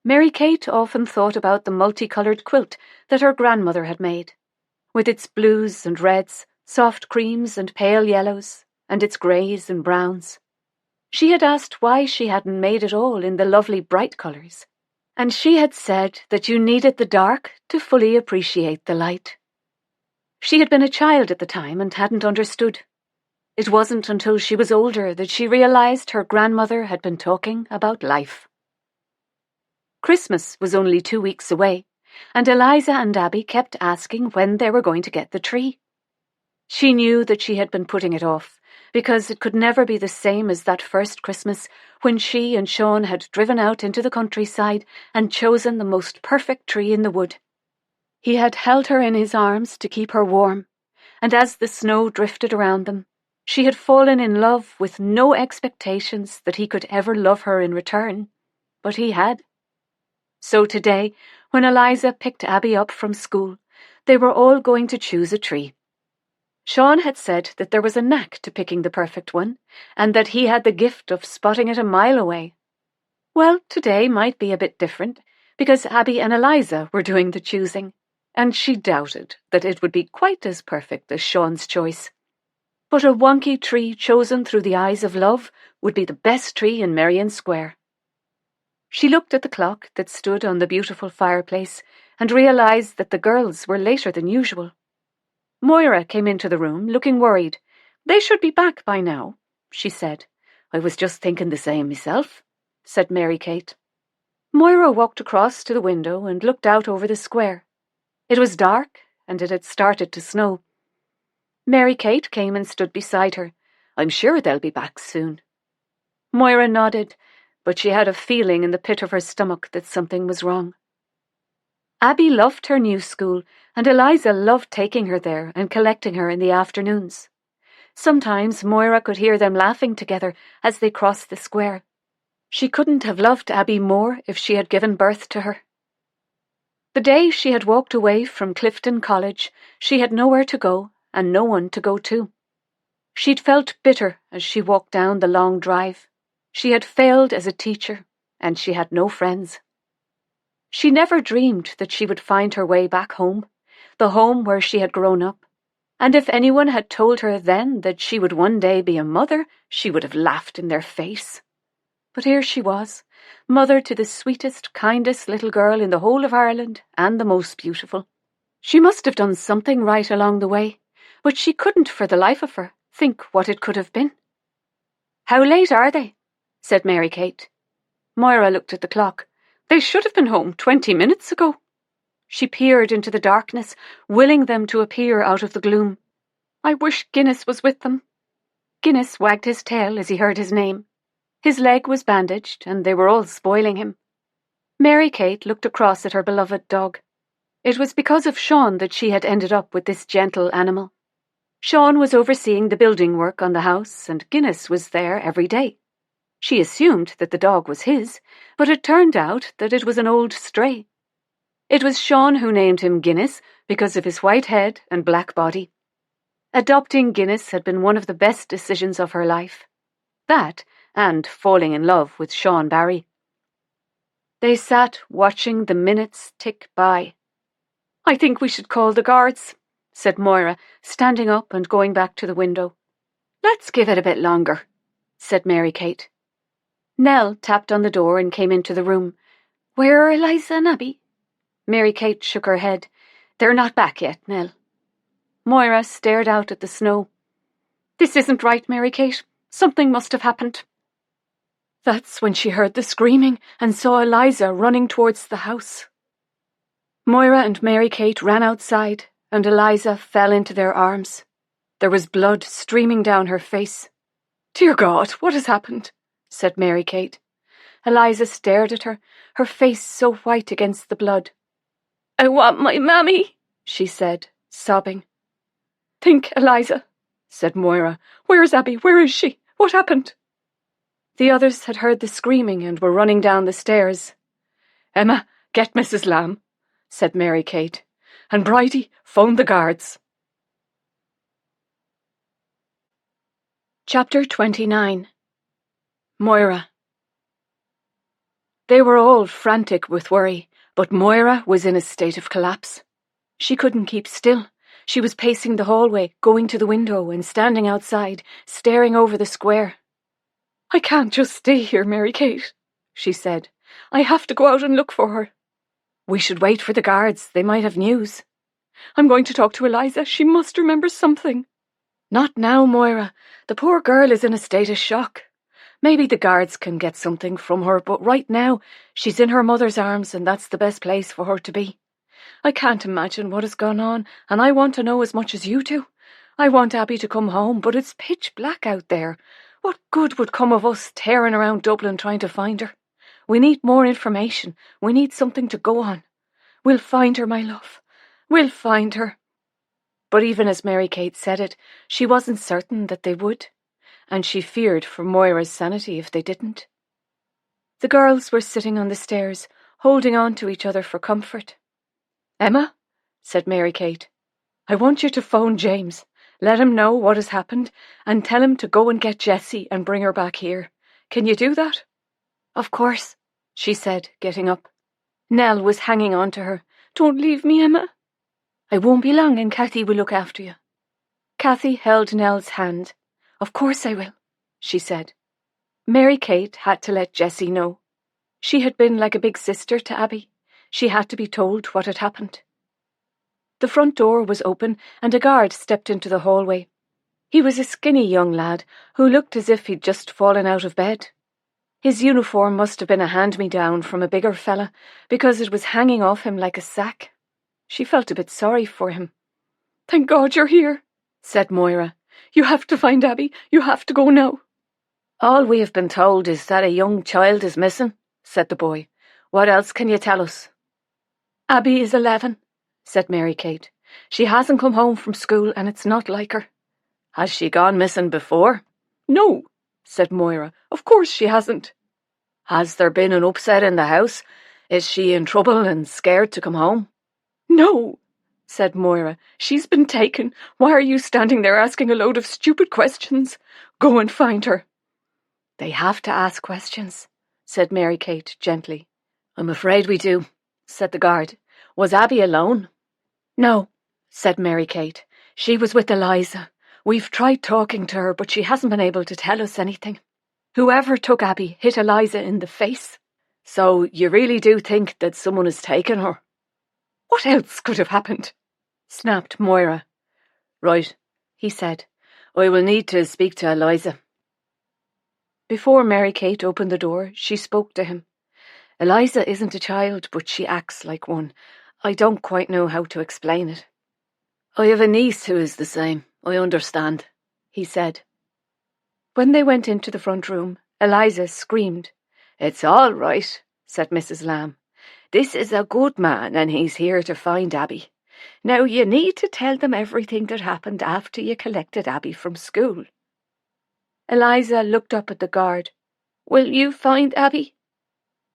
[SPEAKER 3] Mary Kate often thought about the multicoloured quilt that her grandmother had made, with its blues and reds, soft creams and pale yellows, and its greys and browns. She had asked why she hadn't made it all in the lovely bright colours, and she had said that you needed the dark to fully appreciate the light. She had been a child at the time and hadn't understood. It wasn't until she was older that she realised her grandmother had been talking about life. Christmas was only 2 weeks away, and Eliza and Abby kept asking when they were going to get the tree. She knew that she had been putting it off, because it could never be the same as that first Christmas when she and Sean had driven out into the countryside and chosen the most perfect tree in the wood. He had held her in his arms to keep her warm, and as the snow drifted around them, she had fallen in love with no expectations that he could ever love her in return, but he had. So today, when Eliza picked Abby up from school, they were all going to choose a tree. Sean had said that there was a knack to picking the perfect one, and that he had the gift of spotting it a mile away. Well, today might be a bit different, because Abby and Eliza were doing the choosing, and she doubted that it would be quite as perfect as Sean's choice. But a wonky tree chosen through the eyes of love would be the best tree in Merrion Square. She looked at the clock that stood on the beautiful fireplace and realized that the girls were later than usual. Moira came into the room, looking worried. "They should be back by now," she said. "I was just thinking the same myself," said Mary Kate. Moira walked across to the window and looked out over the square. It was dark, and it had started to snow. Mary Kate came and stood beside her. "I'm sure they'll be back soon." Moira nodded, but she had a feeling in the pit of her stomach that something was wrong. Abby loved her new school, and Eliza loved taking her there and collecting her in the afternoons. Sometimes Moira could hear them laughing together as they crossed the square. She couldn't have loved Abby more if she had given birth to her. The day she had walked away from Clifton College, she had nowhere to go and no one to go to. She'd felt bitter as she walked down the long drive. She had failed as a teacher, and she had no friends. She never dreamed that she would find her way back home, the home where she had grown up, and if anyone had told her then that she would one day be a mother, she would have laughed in their face. But here she was, mother to the sweetest, kindest little girl in the whole of Ireland, and the most beautiful. She must have done something right along the way, but she couldn't for the life of her think what it could have been. "How late are they?" said Mary Kate. Moira looked at the clock. "They should have been home 20 minutes ago." She peered into the darkness, willing them to appear out of the gloom. "I wish Guinness was with them." Guinness wagged his tail as he heard his name. His leg was bandaged, and they were all spoiling him. Mary Kate looked across at her beloved dog. It was because of Sean that she had ended up with this gentle animal. Sean was overseeing the building work on the house, and Guinness was there every day. She assumed that the dog was his, but it turned out that it was an old stray. It was Sean who named him Guinness because of his white head and black body. Adopting Guinness had been one of the best decisions of her life. That, and falling in love with Sean Barry. They sat watching the minutes tick by. "I think we should call the guards," said Moira, standing up and going back to the window. "Let's give it a bit longer," said Mary Kate. Nell tapped on the door and came into the room. "Where are Eliza and Abby?" Mary Kate shook her head. "They're not back yet, Nell." Moira stared out at the snow. "This isn't right, Mary Kate. Something must have happened." That's when she heard the screaming and saw Eliza running towards the house. Moira and Mary Kate ran outside, and Eliza fell into their arms. There was blood streaming down her face. "Dear God, what has happened?" said Mary Kate. Eliza stared at her, her face so white against the blood. "I want my mammy," she said, sobbing. "Think, Eliza," said Moira. "Where's Abby? Where is she? What happened?" The others had heard the screaming and were running down the stairs. "Emma, get Mrs. Lamb," said Mary Kate. "And Bridie, phone the guards." Chapter 29. Moira. They were all frantic with worry, but Moira was in a state of collapse. She couldn't keep still. She was pacing the hallway, going to the window and standing outside, staring over the square. "I can't just stay here, Mary Kate," she said. "I have to go out and look for her." "We should wait for the guards. They might have news." "I'm going to talk to Eliza. She must remember something." "Not now, Moira. The poor girl is in a state of shock. Maybe the guards can get something from her, but right now she's in her mother's arms and that's the best place for her to be. I can't imagine what has gone on, and I want to know as much as you do.
[SPEAKER 1] I want Abby to come home, but it's pitch black out there. What good would come of us tearing around Dublin trying to find her? We need more information. We need something to go on. We'll find her, my love. We'll find her. But even as Mary Kate said it, she wasn't certain that they would, and she feared for Moira's sanity if they didn't. The girls were sitting on the stairs, holding on to each other for comfort. "Emma," said Mary Kate, "I want you to phone James. Let him know what has happened and tell him to go and get Jessie and bring her back here. Can you do that?" "Of course," she said, getting up. Nell was hanging on to her. "Don't leave me, Emma." "I won't be long and Cathy will look after you." Cathy held Nell's hand. "Of course I will," she said. Mary Kate had to let Jessie know. She had been like a big sister to Abby. She had to be told what had happened. The front door was open and a guard stepped into the hallway. He was a skinny young lad who looked as if he'd just fallen out of bed. His uniform must have been a hand-me-down from a bigger fella because it was hanging off him like a sack. She felt a bit sorry for him. "Thank God you're here," said Moira. "You have to find Abby. You have to go now." "All we have been told is that a young child is missing," said the boy. "What else can you tell us?" "Abby is 11, said Mary Kate. "She hasn't come home from school and it's not like her." "Has she gone missing before?" "No," said Moira. "Of course she hasn't." "Has there been an upset in the house? Is she in trouble and scared to come home?" "No," said Moira. "She's been taken. Why are you standing there asking a load of stupid questions? Go and find her." "They have to ask questions," said Mary Kate gently. "I'm afraid we do," said the guard. "Was Abby alone?" "No," said Mary Kate. "She was with Eliza. We've tried talking to her, but she hasn't been able to tell us anything. Whoever took Abby hit Eliza in the face." "So you really do think that someone has taken her?" "What else could have happened?" snapped Moira. "Right," he said. "I will need to speak to Eliza." Before Mary Kate opened the door, she spoke to him. "Eliza isn't a child, but she acts like one. I don't quite know how to explain it." "I have a niece who is the same. I understand," he said. When they went into the front room, Eliza screamed. "It's all right," said Mrs. Lamb. "This is a good man and he's here to find Abby. Now you need to tell them everything that happened after you collected Abby from school." Eliza looked up at the guard. "Will you find Abby?"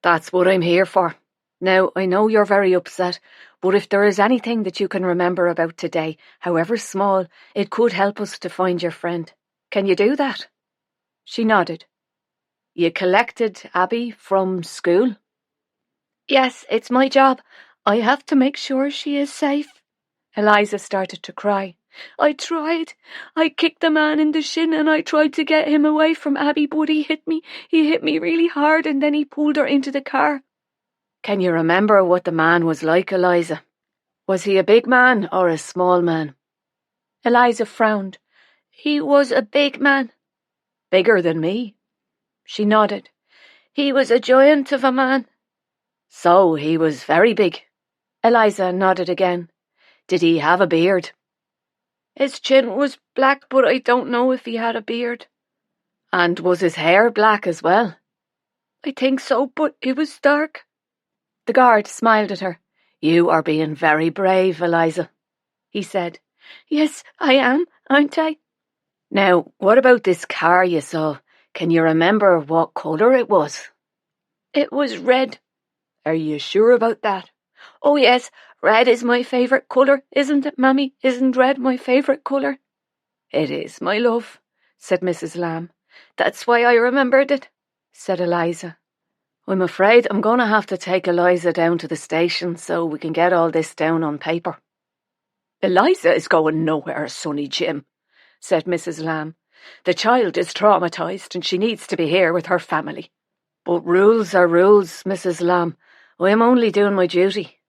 [SPEAKER 1] "That's what I'm here for. Now, I know you're very upset, but if there is anything that you can remember about today, however small, it could help us to find your friend. Can you do that?" She nodded. "You collected Abby from school?" "Yes, it's my job. I have to make sure she is safe." Eliza started to cry. "I tried. I kicked the man in the shin and I tried to get him away from Abby, but he hit me. He hit me really hard and then he pulled her into the car." "Can you remember what the man was like, Eliza? Was he a big man or a small man?" Eliza frowned. "He was a big man." "Bigger than me?" She nodded. "He was a giant of a man." "So he was very big." Eliza nodded again. "Did he have a beard?" "His chin was black, but I don't know if he had a beard." "And was his hair black as well?" "I think so, but it was dark." The guard smiled at her. "You are being very brave, Eliza," he said. "Yes, I am, aren't I?" "Now, what about this car you saw? Can you remember what colour it was?" "It was red." "Are you sure about that?" "Oh yes, red is my favourite colour, isn't it, Mammy? Isn't red my favourite colour?" "It is, my love," said Mrs. Lamb. "That's why I remembered it," said Eliza. "I'm afraid I'm going to have to take Eliza down to the station so we can get all this down on paper." "Eliza is going nowhere, Sonny Jim," said Mrs. Lamb. "The child is traumatised and she needs to be here with her family." "But rules are rules, Mrs. Lamb. I am only doing my duty."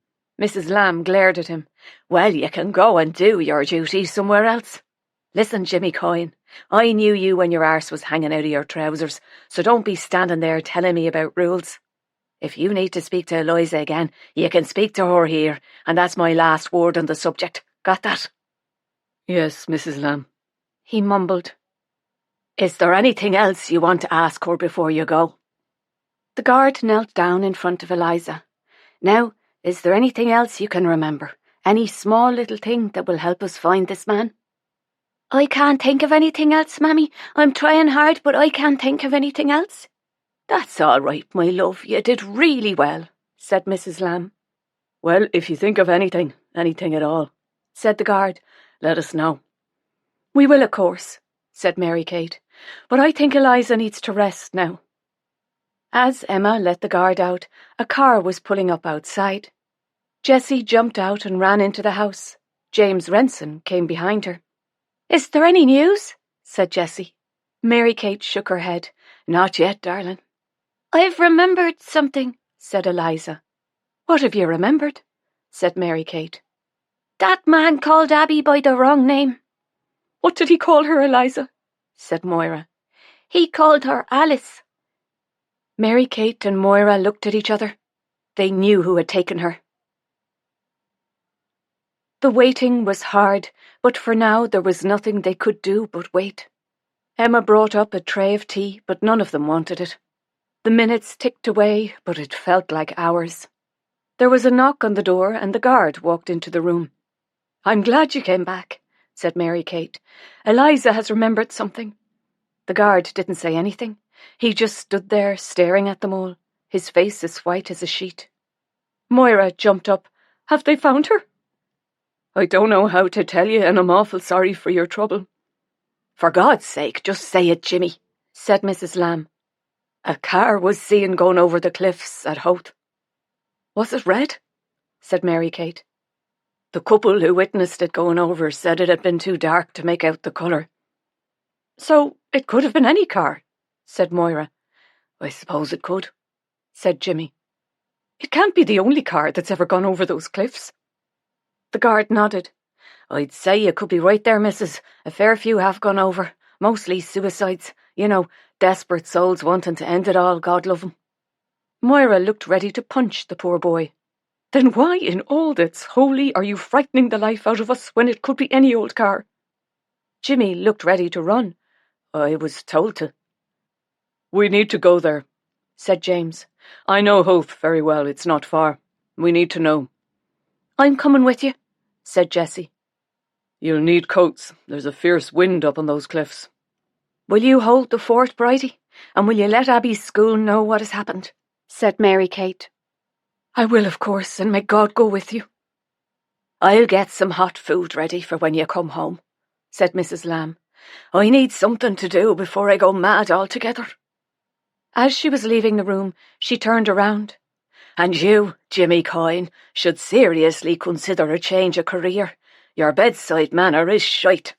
[SPEAKER 1] Mrs. Lamb glared at him. "Well, you can go and do your duty somewhere else. Listen, Jimmy Coyne, I knew you when your arse was hanging out of your trousers, so don't be standing there telling me about rules. If you need to speak to Eliza again, you can speak to her here, and that's my last word on the subject. Got that?"
[SPEAKER 2] Yes, Mrs. Lamb,
[SPEAKER 3] he mumbled.
[SPEAKER 6] Is there anything else you want to ask her before you go?
[SPEAKER 3] The guard knelt down in front of Eliza. Now, is there anything else you can remember? Any small little thing that will help us find this man?
[SPEAKER 4] I can't think of anything else, Mammy. I'm trying hard, but I can't think of anything else.
[SPEAKER 6] That's all right, my love. You did really well, said Mrs. Lamb.
[SPEAKER 2] well, if you think of anything at all,
[SPEAKER 3] said the guard,
[SPEAKER 2] let us know.
[SPEAKER 3] We will, of course, said Mary Kate, but I think Eliza needs to rest now. As Emma let the guard out, a car was pulling up outside. Jessie jumped out and ran into the house. James Renson came behind her.
[SPEAKER 4] Is there any news?
[SPEAKER 3] said Jessie. Mary Kate shook her head. Not yet, darling.
[SPEAKER 4] I've remembered something,
[SPEAKER 3] said Eliza. What have you remembered? said Mary Kate.
[SPEAKER 4] That man called Abby by the wrong name.
[SPEAKER 3] What did he call her, Eliza? said Moira.
[SPEAKER 4] He called her Alice.
[SPEAKER 3] Mary Kate and Moira looked at each other. They knew who had taken her. The waiting was hard, but for now there was nothing they could do but wait. Emma brought up a tray of tea, but none of them wanted it. The minutes ticked away, but it felt like hours. There was a knock on the door, and the guard walked into the room. I'm glad you came back, said Mary Kate. Eliza has remembered something. The guard didn't say anything. He just stood there, staring at them all, his face as white as a sheet. Moira jumped up. Have they found her?
[SPEAKER 2] I don't know how to tell you, and I'm awful sorry for your trouble.
[SPEAKER 6] For God's sake, just say it, Jimmy,
[SPEAKER 3] said Mrs. Lamb.
[SPEAKER 6] A car was seen going over the cliffs at Howth.
[SPEAKER 3] Was it red? said Mary Kate.
[SPEAKER 6] The couple who witnessed it going over said it had been too dark to make out the colour.
[SPEAKER 3] So it could have been any car, said Moira.
[SPEAKER 6] I suppose it could,
[SPEAKER 3] said Jimmy. It can't be the only car that's ever gone over those cliffs. The guard nodded.
[SPEAKER 6] I'd say you could be right there, missus. A fair few have gone over, mostly suicides. You know, desperate souls wanting to end it all, God love 'em.
[SPEAKER 3] Moira looked ready to punch the poor boy. Then why in all that's holy are you frightening the life out of us when it could be any old car? Jimmy looked ready to run.
[SPEAKER 6] I was told to.
[SPEAKER 2] We need to go there,
[SPEAKER 3] said James.
[SPEAKER 2] I know Howth very well. It's not far. We need to know.
[SPEAKER 3] I'm coming with you, said Jessie.
[SPEAKER 2] You'll need coats. There's a fierce wind up on those cliffs.
[SPEAKER 3] Will you hold the fort, Bridie? And will you let Abby's school know what has happened? Said Mary Kate. I will, of course, and may God go with you.
[SPEAKER 6] I'll get some hot food ready for when you come home, said Mrs. Lamb. I need something to do before I go mad altogether.
[SPEAKER 3] As she was leaving the room, she turned around.
[SPEAKER 6] And you, Jimmy Coyne, should seriously consider a change of career. Your bedside manner is shite.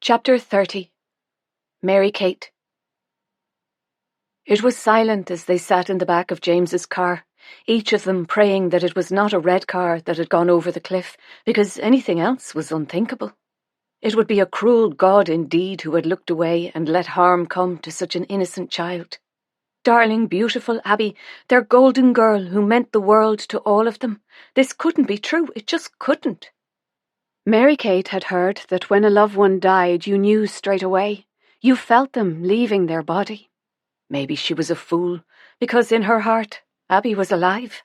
[SPEAKER 3] Chapter 30. Mary Kate. It was silent as they sat in the back of James's car, each of them praying that it was not a red car that had gone over the cliff, because anything else was unthinkable. It would be a cruel God indeed who had looked away and let harm come to such an innocent child. Darling, beautiful Abby, their golden girl who meant the world to all of them. This couldn't be true. It just couldn't. Mary Kate had heard that when a loved one died, you knew straight away. You felt them leaving their body. Maybe she was a fool, because in her heart, Abby was alive.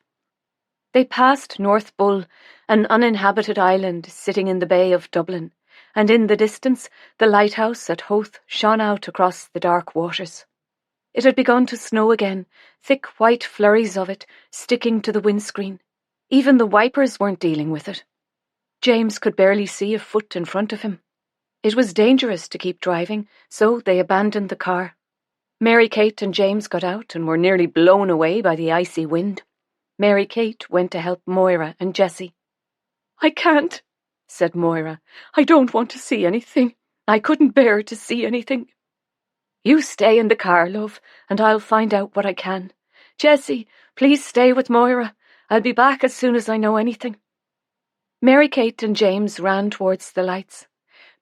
[SPEAKER 3] They passed North Bull, an uninhabited island sitting in the bay of Dublin, and in the distance, the lighthouse at Howth shone out across the dark waters. It had begun to snow again, thick white flurries of it, sticking to the windscreen. Even the wipers weren't dealing with it. James could barely see a foot in front of him. It was dangerous to keep driving, so they abandoned the car. Mary Kate and James got out and were nearly blown away by the icy wind. Mary Kate went to help Moira and Jessie. I can't, said Moira. I don't want to see anything. I couldn't bear to see anything. You stay in the car, love, and I'll find out what I can. Jessie, please stay with Moira. I'll be back as soon as I know anything. Mary Kate and James ran towards the lights.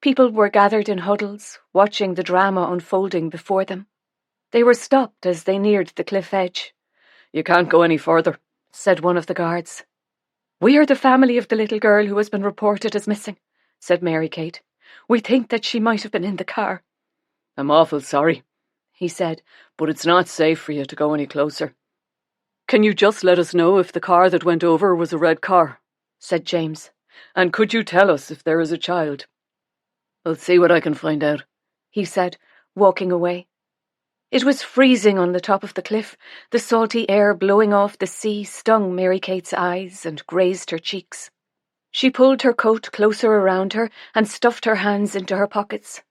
[SPEAKER 3] People were gathered in huddles, watching the drama unfolding before them. They were stopped as they neared the cliff edge.
[SPEAKER 2] You can't go any further,
[SPEAKER 3] said one of the guards. "We are the family of the little girl who has been reported as missing," said Mary Kate. "We think that she might have been in the car."
[SPEAKER 2] I'm awful sorry, he said, but it's not safe for you to go any closer. Can you just let us know if the car that went over was a red car? Said James. And could you tell us if there is a child? I'll see what I can find out, he said, walking away.
[SPEAKER 3] It was freezing on the top of the cliff. The salty air blowing off the sea stung Mary Kate's eyes and grazed her cheeks. She pulled her coat closer around her and stuffed her hands into her pockets.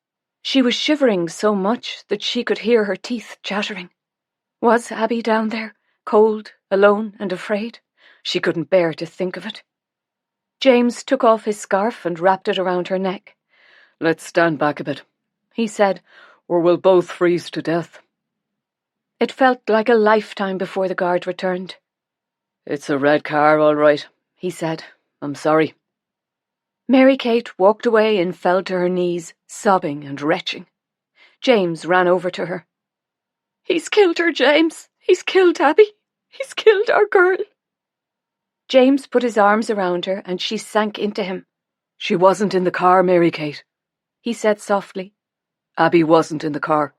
[SPEAKER 3] She was shivering so much that she could hear her teeth chattering. Was Abby down there, cold, alone, and afraid? She couldn't bear to think of it. James took off his scarf and wrapped it around her neck.
[SPEAKER 2] Let's stand back a bit, he said, or we'll both freeze to death.
[SPEAKER 3] It felt like a lifetime before the guard returned.
[SPEAKER 2] It's a red car, all right, he said. I'm sorry.
[SPEAKER 3] Mary Kate walked away and fell to her knees, sobbing and retching. James ran over to her. "He's killed her, James. He's killed Abby. He's killed our girl." James put his arms around her and she sank into him.
[SPEAKER 2] She wasn't in the car, Mary Kate,
[SPEAKER 3] he said softly.
[SPEAKER 2] Abby wasn't in the car.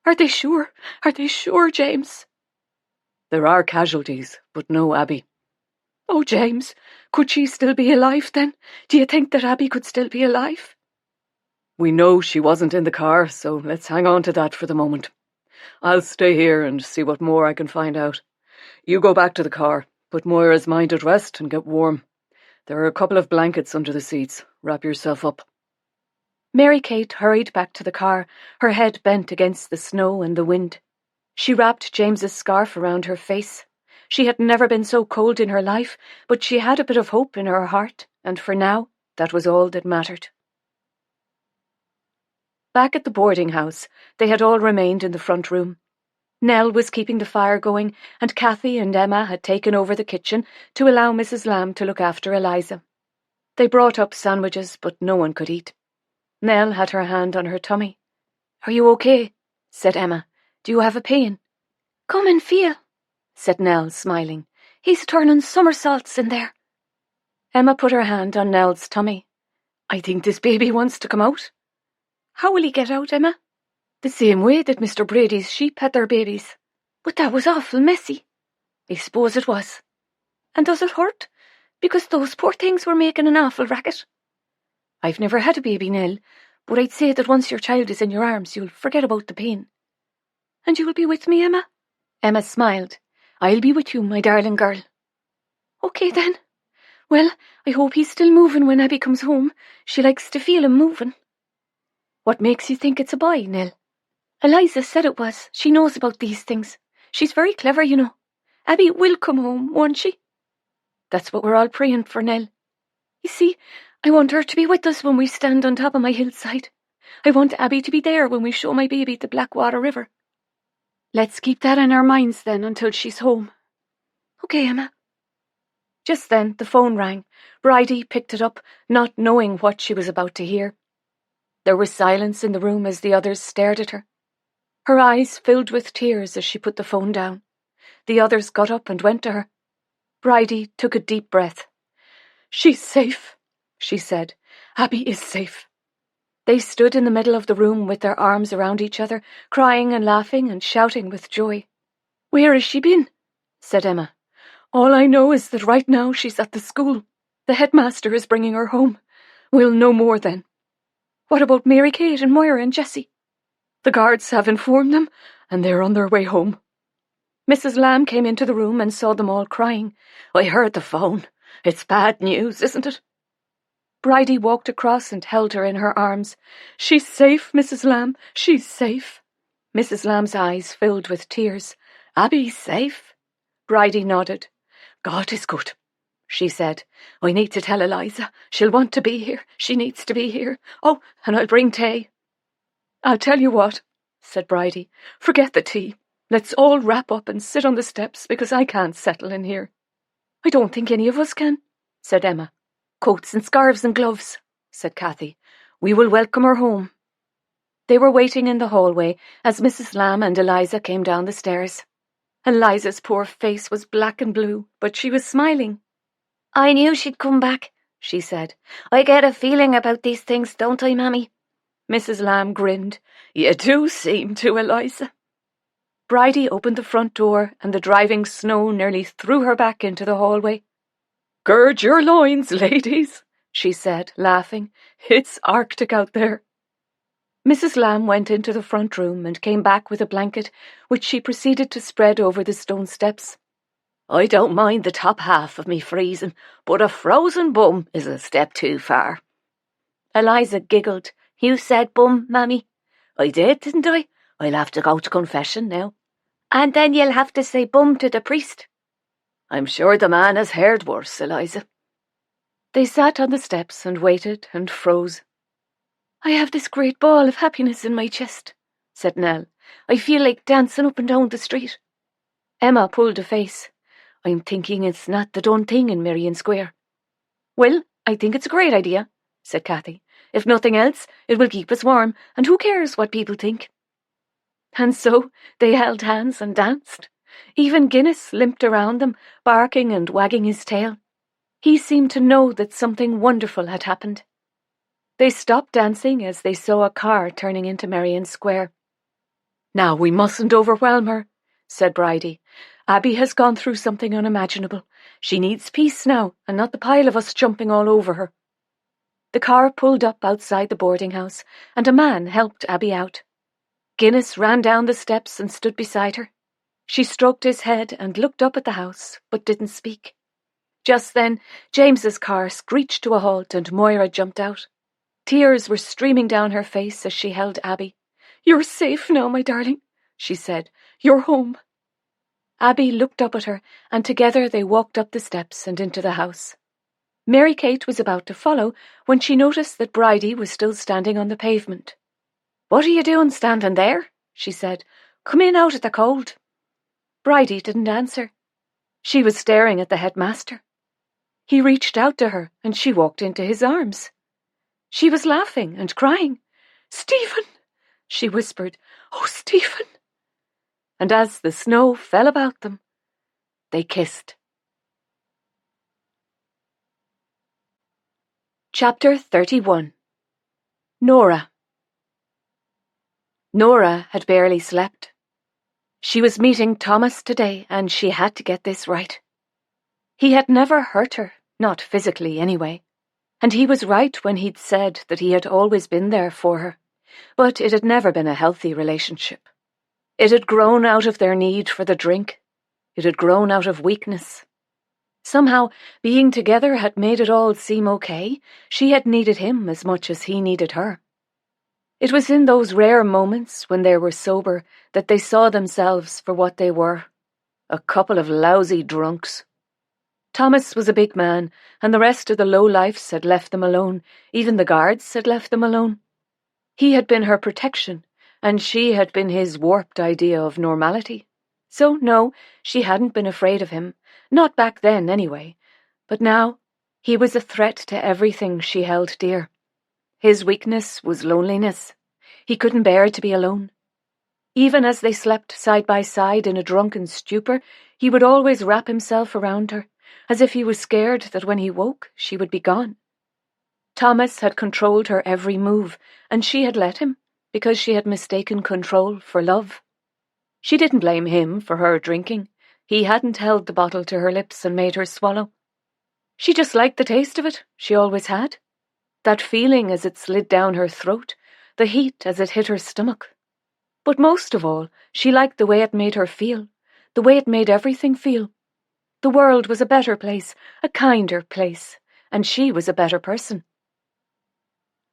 [SPEAKER 3] Are they sure? Are they sure, James?
[SPEAKER 2] There are casualties, but no Abby.
[SPEAKER 3] Oh, James, could she still be alive then? Do you think that Abby could still be alive?
[SPEAKER 2] We know she wasn't in the car, so let's hang on to that for the moment. I'll stay here and see what more I can find out. You go back to the car, put Moira's mind at rest and get warm. There are a couple of blankets under the seats. Wrap yourself up.
[SPEAKER 3] Mary Kate hurried back to the car, her head bent against the snow and the wind. She wrapped James's scarf around her face. She had never been so cold in her life, but she had a bit of hope in her heart, and for now, that was all that mattered. Back at the boarding house, they had all remained in the front room. Nell was keeping the fire going, and Kathy and Emma had taken over the kitchen to allow Mrs. Lamb to look after Eliza. They brought up sandwiches, but no one could eat. Nell had her hand on her tummy. "Are you okay?" said Emma. "Do you have a pain?"
[SPEAKER 4] "Come and feel," said Nell, smiling. "He's turning somersaults in there."
[SPEAKER 3] Emma put her hand on Nell's tummy. "I think this baby wants to come out."
[SPEAKER 4] "How will he get out, Emma?"
[SPEAKER 3] "The same way that Mr. Brady's sheep had their babies."
[SPEAKER 4] "But that was awful messy."
[SPEAKER 3] "I suppose it was."
[SPEAKER 4] "And does it hurt? Because those poor things were making an awful racket."
[SPEAKER 3] "I've never had a baby, Nell, but I'd say that once your child is in your arms, you'll forget about the pain."
[SPEAKER 4] "And you will be with me, Emma?"
[SPEAKER 3] Emma smiled. "I'll be with you, my darling girl."
[SPEAKER 4] "Okay, then. Well, I hope he's still moving when Abby comes home. She likes to feel him moving."
[SPEAKER 3] "What makes you think it's a boy, Nell?"
[SPEAKER 4] "Eliza said it was. She knows about these things. She's very clever, you know. Abby will come home, won't she?"
[SPEAKER 3] "That's what we're all praying for, Nell."
[SPEAKER 4] "You see, I want her to be with us when we stand on top of my hillside. I want Abby to be there when we show my baby the Blackwater River."
[SPEAKER 3] "Let's keep that in our minds then until she's home."
[SPEAKER 4] "Okay, Emma."
[SPEAKER 3] Just then the phone rang. Bridie picked it up, not knowing what she was about to hear. There was silence in the room as the others stared at her. Her eyes filled with tears as she put the phone down. The others got up and went to her. Bridie took a deep breath. "She's safe," she said. "Abby is safe." They stood in the middle of the room with their arms around each other, crying and laughing and shouting with joy.
[SPEAKER 4] "Where has she been?"
[SPEAKER 3] said Emma. "All I know is that right now she's at the school. The headmaster is bringing her home. We'll know more then."
[SPEAKER 4] "What about Mary Kate and Moira and Jessie?"
[SPEAKER 3] "The guards have informed them, and they're on their way home." Mrs. Lamb came into the room and saw them all crying. "I heard the phone. It's bad news, isn't it?" Bridie walked across and held her in her arms. "She's safe, Mrs. Lamb. She's safe." Mrs. Lamb's eyes filled with tears. "Abby's safe?" Bridie nodded. "God is good," she said. "I need to tell Eliza. She'll want to be here. She needs to be here. Oh, and I'll bring tea." "I'll tell you what," said Bridie. "Forget the tea. Let's all wrap up and sit on the steps because I can't settle in here."
[SPEAKER 4] "I don't think any of us can,"
[SPEAKER 3] said Emma. "Coats and scarves and gloves," said Kathy. "We will welcome her home." They were waiting in the hallway as Mrs. Lamb and Eliza came down the stairs. Eliza's poor face was black and blue, but she was smiling.
[SPEAKER 4] I knew she'd come back, she said. I get a feeling about these things, don't I, Mammy?
[SPEAKER 3] Mrs. Lamb grinned. You do seem to, Eliza. Bridie opened the front door, and the driving snow nearly threw her back into the hallway. Gird your loins, ladies, she said, laughing. It's Arctic out there. Mrs. Lamb went into the front room and came back with a blanket, which she proceeded to spread over the stone steps. I don't mind the top half of me freezing, but a frozen bum is a step too far.
[SPEAKER 4] Eliza giggled. You said bum, Mammy.
[SPEAKER 3] I did, didn't I? I'll have to go to confession now.
[SPEAKER 4] And then you'll have to say bum to the priest.
[SPEAKER 3] I'm sure the man has heard worse, Eliza. They sat on the steps and waited and froze. I have this great ball of happiness in my chest, said Nell. I feel like dancing up and down the street. Emma pulled a face. I'm thinking it's not the done thing in Merrion Square. Well, I think it's a great idea, said Cathy. If nothing else, it will keep us warm, and who cares what people think? And so they held hands and danced. Even Guinness limped around them, barking and wagging his tail. He seemed to know that something wonderful had happened. They stopped dancing as they saw a car turning into Merrion Square. Now we mustn't overwhelm her, said Bridie. Abby has gone through something unimaginable. She needs peace now, and not the pile of us jumping all over her. The car pulled up outside the boarding house, and a man helped Abby out. Guinness ran down the steps and stood beside her. She stroked his head and looked up at the house, but didn't speak. Just then, James's car screeched to a halt and Moira jumped out. Tears were streaming down her face as she held Abby. You're safe now, my darling, she said. You're home. Abby looked up at her, and together they walked up the steps and into the house. Mary Kate was about to follow when she noticed that Bridie was still standing on the pavement. What are you doing standing there? She said. Come in out of the cold. Bridie didn't answer. She was staring at the headmaster. He reached out to her, and she walked into his arms. She was laughing and crying. Stephen, she whispered. Oh, Stephen. And as the snow fell about them, they kissed. Chapter 31. Nora. Nora had barely slept. She was meeting Thomas today, and she had to get this right. He had never hurt her, not physically anyway, and he was right when he'd said that he had always been there for her, but it had never been a healthy relationship. It had grown out of their need for the drink. It had grown out of weakness. Somehow, being together had made it all seem okay. She had needed him as much as he needed her. It was in those rare moments when they were sober that they saw themselves for what they were, a couple of lousy drunks. Thomas was a big man, and the rest of the lowlifes had left them alone. Even the guards had left them alone. He had been her protection, and she had been his warped idea of normality. So no, she hadn't been afraid of him. Not back then, anyway. But now, he was a threat to everything she held dear. His weakness was loneliness. He couldn't bear to be alone. Even as they slept side by side in a drunken stupor, he would always wrap himself around her, as if he was scared that when he woke, she would be gone. Thomas had controlled her every move, and she had let him, because she had mistaken control for love. She didn't blame him for her drinking. He hadn't held the bottle to her lips and made her swallow. She just liked the taste of it, she always had. That feeling as it slid down her throat, the heat as it hit her stomach. But most of all, she liked the way it made her feel, the way it made everything feel. The world was a better place, a kinder place, and she was a better person.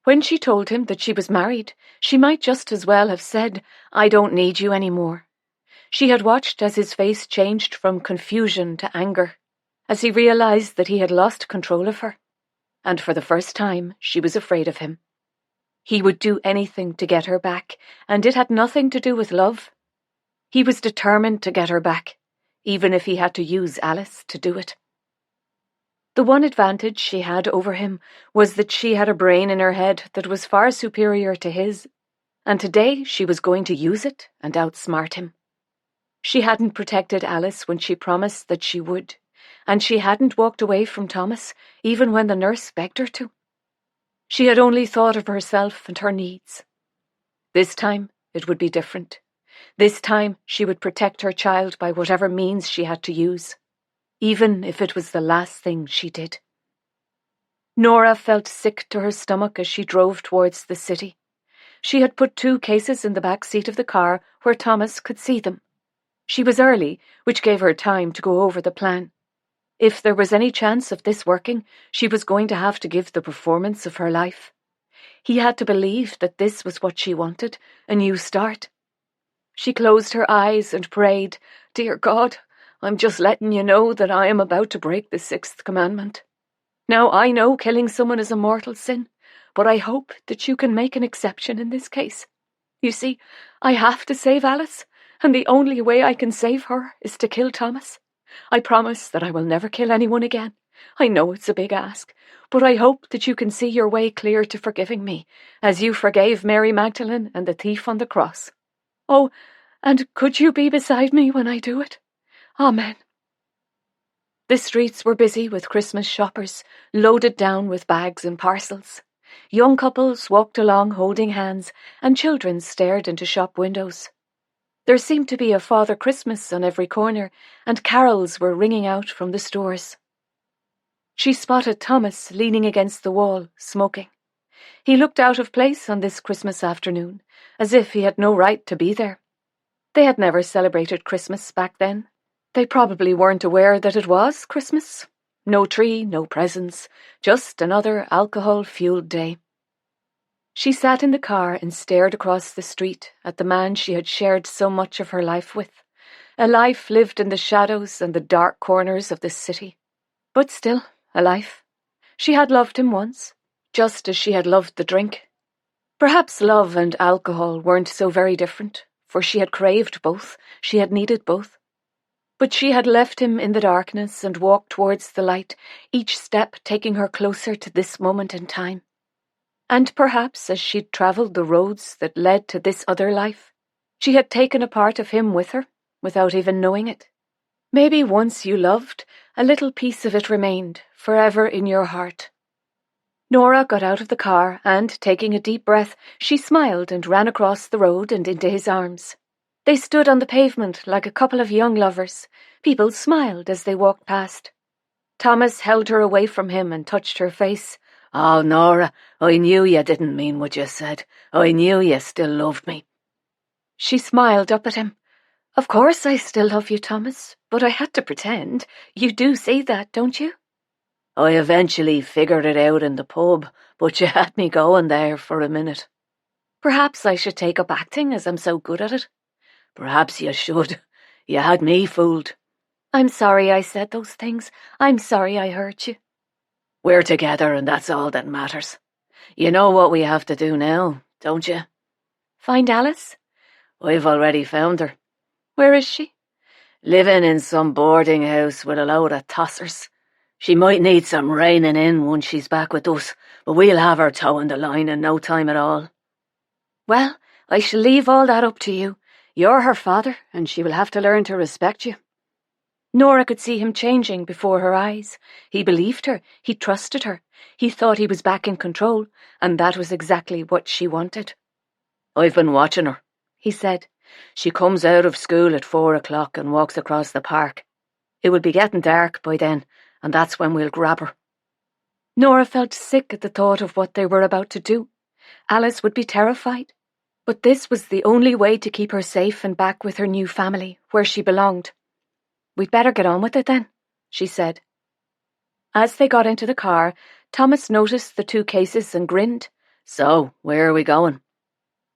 [SPEAKER 3] When she told him that she was married, she might just as well have said, I don't need you anymore. She had watched as his face changed from confusion to anger, as he realized that he had lost control of her. And for the first time, she was afraid of him. He would do anything to get her back, and it had nothing to do with love. He was determined to get her back, even if he had to use Alice to do it. The one advantage she had over him was that she had a brain in her head that was far superior to his, and today she was going to use it and outsmart him. She hadn't protected Alice when she promised that she would,
[SPEAKER 1] and she hadn't walked away from Thomas, even when the nurse begged her to. She had only thought of herself and her needs. This time it would be different. This time she would protect her child by whatever means she had to use, even if it was the last thing she did. Nora felt sick to her stomach as she drove towards the city. She had put 2 cases in the back seat of the car where Thomas could see them. She was early, which gave her time to go over the plan. If there was any chance of this working, she was going to have to give the performance of her life. He had to believe that this was what she wanted, a new start. She closed her eyes and prayed, "Dear God, I'm just letting you know that I am about to break the 6th commandment. Now, I know killing someone is a mortal sin, but I hope that you can make an exception in this case. You see, I have to save Alice, and the only way I can save her is to kill Thomas. I promise that I will never kill anyone again. I know it's a big ask, but I hope that you can see your way clear to forgiving me, as you forgave Mary Magdalene and the thief on the cross. Oh, and could you be beside me when I do it? Amen." The streets were busy with Christmas shoppers, loaded down with bags and parcels. Young couples walked along holding hands, and children stared into shop windows. There seemed to be a Father Christmas on every corner, and carols were ringing out from the stores. She spotted Thomas leaning against the wall, smoking. He looked out of place on this Christmas afternoon, as if he had no right to be there. They had never celebrated Christmas back then. They probably weren't aware that it was Christmas. No tree, no presents, just another alcohol-fueled day. She sat in the car and stared across the street at the man she had shared so much of her life with, a life lived in the shadows and the dark corners of the city. But still, a life. She had loved him once, just as she had loved the drink. Perhaps love and alcohol weren't so very different, for she had craved both, she had needed both. But she had left him in the darkness and walked towards the light, each step taking her closer to this moment in time. And perhaps as she'd travelled the roads that led to this other life, she had taken a part of him with her, without even knowing it. Maybe once you loved, a little piece of it remained, forever in your heart. Nora got out of the car and, taking a deep breath, she smiled and ran across the road and into his arms. They stood on the pavement like a couple of young lovers. People smiled as they walked past. Thomas held her away from him and touched her face.
[SPEAKER 6] "Oh, Nora, I knew you didn't mean what you said. I knew you still loved me."
[SPEAKER 1] She smiled up at him. "Of course I still love you, Thomas, but I had to pretend. You do see that, don't you?"
[SPEAKER 6] "I eventually figured it out in the pub, but you had me going there for a minute."
[SPEAKER 1] "Perhaps I should take up acting, as I'm so good at it."
[SPEAKER 6] "Perhaps you should. You had me fooled."
[SPEAKER 1] "I'm sorry I said those things. I'm sorry I hurt you."
[SPEAKER 6] "We're together and that's all that matters. You know what we have to do now, don't you?"
[SPEAKER 1] "Find Alice?"
[SPEAKER 6] "I've already found her."
[SPEAKER 1] "Where is she?"
[SPEAKER 6] "Living in some boarding house with a load of tossers. She might need some reining in once she's back with us, but we'll have her towing the line in no time at all."
[SPEAKER 1] "Well, I shall leave all that up to you. You're her father, and she will have to learn to respect you." Nora could see him changing before her eyes. He believed her, he trusted her, he thought he was back in control, and that was exactly what she wanted.
[SPEAKER 6] "I've been watching her," he said. "She comes out of school at 4 o'clock and walks across the park. It will be getting dark by then, and that's when we'll grab her."
[SPEAKER 1] Nora felt sick at the thought of what they were about to do. Alice would be terrified. But this was the only way to keep her safe and back with her new family, where she belonged. "We'd better get on with it then," she said. As they got into the car, Thomas noticed the 2 cases and grinned.
[SPEAKER 6] "So, where are we going?"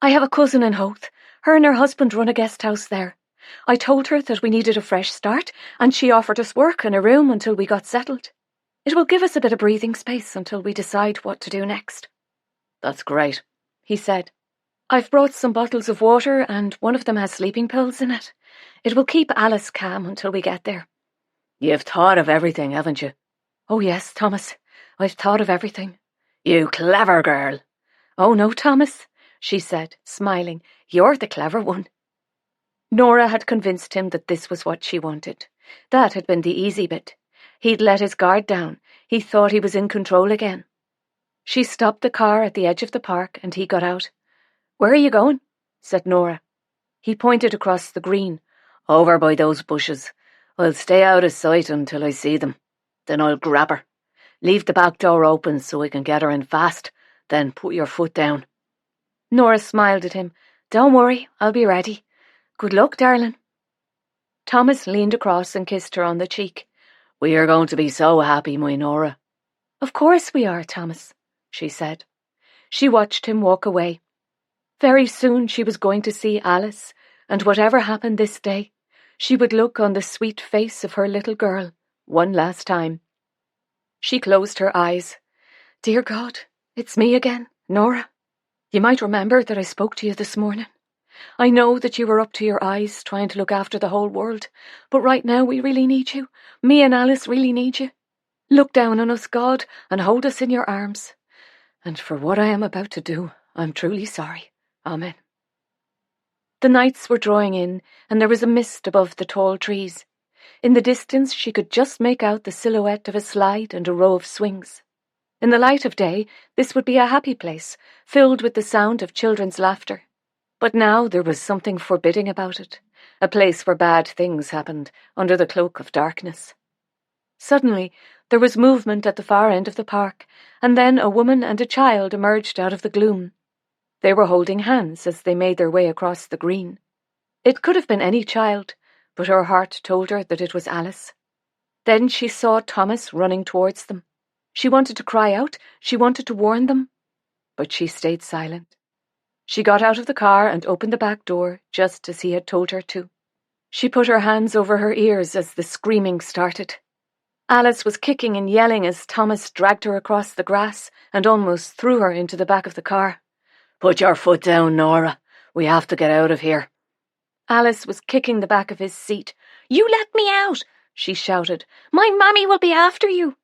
[SPEAKER 1] "I have a cousin in Howth. Her and her husband run a guest house there. I told her that we needed a fresh start, and she offered us work and a room until we got settled. It will give us a bit of breathing space until we decide what to do next."
[SPEAKER 6] "That's great," he said.
[SPEAKER 1] "I've brought some bottles of water, and one of them has sleeping pills in it. It will keep Alice calm until we get there."
[SPEAKER 6] "You've thought of everything, haven't you?"
[SPEAKER 1] "Oh yes, Thomas, I've thought of everything."
[SPEAKER 6] "You clever girl."
[SPEAKER 1] "Oh no, Thomas," she said, smiling. "You're the clever one." Nora had convinced him that this was what she wanted. That had been the easy bit. He'd let his guard down. He thought he was in control again. She stopped the car at the edge of the park and he got out. "Where are you going?" said Nora. He pointed across the green. "Over by those bushes. I'll stay out of sight until I see them. Then I'll grab her. Leave the back door open so we can get her in fast. Then put your foot down."
[SPEAKER 3] Nora smiled at him. "Don't worry, I'll be ready. Good luck, darling." Thomas leaned across and kissed her on the cheek.
[SPEAKER 1] "We are going to be so happy, my Nora."
[SPEAKER 3] "Of course we are, Thomas," she said. She watched him walk away. Very soon she was going to see Alice, and whatever happened this day, she would look on the sweet face of her little girl one last time. She closed her eyes. "Dear God, it's me again, Nora. You might remember that I spoke to you this morning. I know that you were up to your eyes trying to look after the whole world, but right now we really need you. Me and Alice really need you. Look down on us, God, and hold us in your arms. And for what I am about to do, I'm truly sorry. Amen." The nights were drawing in, and there was a mist above the tall trees. In the distance she could just make out the silhouette of a slide and a row of swings. In the light of day, this would be a happy place, filled with the sound of children's laughter. But now there was something forbidding about it, a place where bad things happened under the cloak of darkness. Suddenly, there was movement at the far end of the park, and then a woman and a child emerged out of the gloom. They were holding hands as they made their way across the green. It could have been any child, but her heart told her that it was Alice. Then she saw Thomas running towards them. She wanted to cry out, she wanted to warn them, but she stayed silent. She got out of the car and opened the back door, just as he had told her to. She put her hands over her ears as the screaming started. Alice was kicking and yelling as Thomas dragged her across the grass and almost threw her into the back of the car.
[SPEAKER 1] "Put your foot down, Nora. We have to get out of here."
[SPEAKER 3] Alice was kicking the back of his seat.
[SPEAKER 4] "You let me out," she shouted. "My mammy will be after you."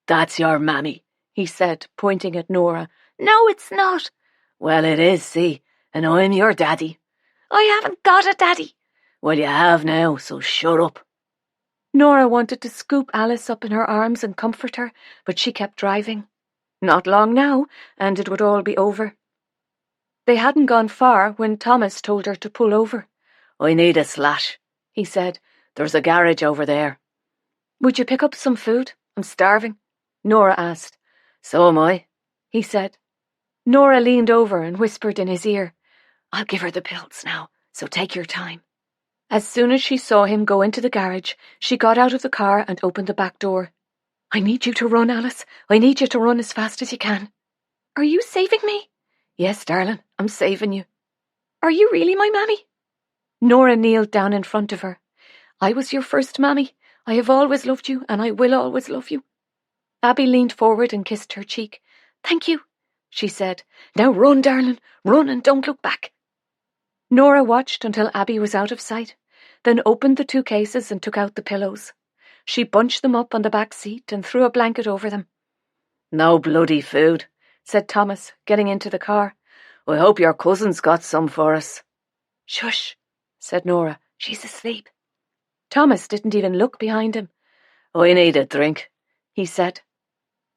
[SPEAKER 1] "That's your mammy,"
[SPEAKER 3] he said, pointing at Nora.
[SPEAKER 4] "No, it's not."
[SPEAKER 1] "Well, it is, see, and I'm your daddy."
[SPEAKER 4] "I haven't got a daddy."
[SPEAKER 1] "Well, you have now, so shut up."
[SPEAKER 3] Nora wanted to scoop Alice up in her arms and comfort her, but she kept driving. Not long now, and it would all be over. They hadn't gone far when Thomas told her to pull over.
[SPEAKER 1] "I need a slash," he said. "There's a garage over there."
[SPEAKER 3] "Would you pick up some food? I'm starving," Nora asked.
[SPEAKER 1] "So am I,"
[SPEAKER 3] he said. Nora leaned over and whispered in his ear, "I'll give her the pills now, so take your time." As soon as she saw him go into the garage, she got out of the car and opened the back door. "I need you to run, Alice. I need you to run as fast as you can."
[SPEAKER 4] "Are you saving me?"
[SPEAKER 3] "Yes, darling, I'm saving you."
[SPEAKER 4] "Are you really my mammy?"
[SPEAKER 3] Nora kneeled down in front of her. "I was your first mammy. I have always loved you, and I will always love you." Abby leaned forward and kissed her cheek. "Thank you," she said. "Now run, darling, run and don't look back." Nora watched until Abby was out of sight, then opened the 2 cases and took out the pillows. She bunched them up on the back seat and threw a blanket over them.
[SPEAKER 1] "No bloody food,"
[SPEAKER 3] said Thomas, getting into the car.
[SPEAKER 1] "I hope your cousin's got some for us."
[SPEAKER 3] "Shush," said Nora. "She's asleep." Thomas didn't even look behind him.
[SPEAKER 1] "I need a drink,"
[SPEAKER 3] he said.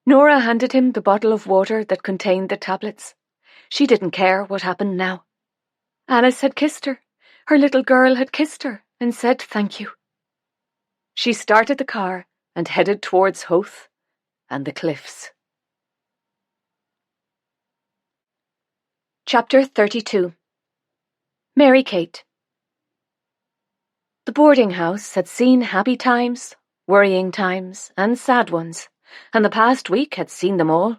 [SPEAKER 3] Nora handed him the bottle of water that contained the tablets. She didn't care what happened now. Alice had kissed her. Her little girl had kissed her and said thank you. She started the car and headed towards Howth and the cliffs. Chapter 32. Mary Kate. The boarding house had seen happy times, worrying times, and sad ones, and the past week had seen them all.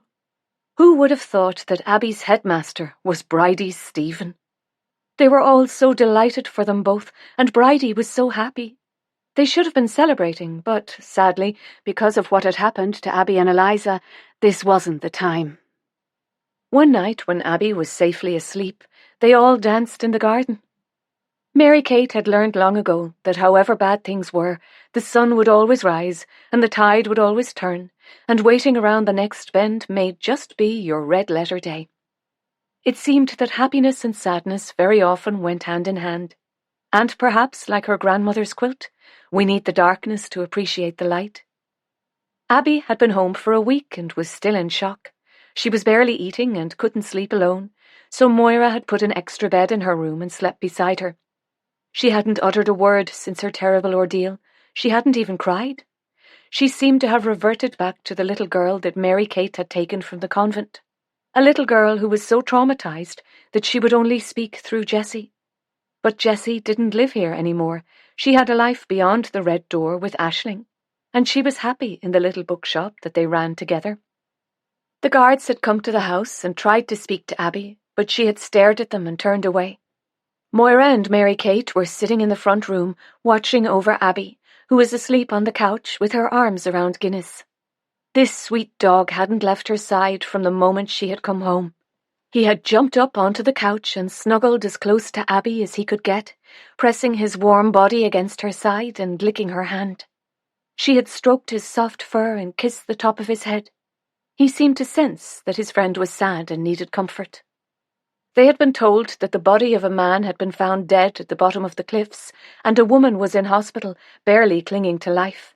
[SPEAKER 3] Who would have thought that Abby's headmaster was Bridie's Stephen? They were all so delighted for them both, and Bridie was so happy. They should have been celebrating, but, sadly, because of what had happened to Abby and Eliza, this wasn't the time. One night, when Abby was safely asleep, they all danced in the garden. Mary Kate had learned long ago that however bad things were, the sun would always rise, and the tide would always turn, and waiting around the next bend may just be your red-letter day. It seemed that happiness and sadness very often went hand in hand, and perhaps, like her grandmother's quilt, we need the darkness to appreciate the light.
[SPEAKER 1] Abby had been home for a week and was still in shock. She was barely eating and couldn't sleep alone, so Moira had put an extra bed in her room and slept beside her. She hadn't uttered a word since her terrible ordeal. She hadn't even cried. She seemed to have reverted back to the little girl that Mary Kate had taken from the convent. A little girl who was so traumatized that she would only speak through Jessie. But Jessie didn't live here anymore. She had a life beyond the red door with Aisling, and she was happy in the little bookshop that they ran together. The guards had come to the house and tried to speak to Abby, but she had stared at them and turned away. Moira and Mary Kate were sitting in the front room, watching over Abby, who was asleep on the couch with her arms around Guinness. This sweet dog hadn't left her side from the moment she had come home. He had jumped up onto the couch and snuggled as close to Abby as he could get, pressing his warm body against her side and licking her hand. She had stroked his soft fur and kissed the top of his head. He seemed to sense that his friend was sad and needed comfort. They had been told that the body of a man had been found dead at the bottom of the cliffs, and a woman was in hospital, barely clinging to life.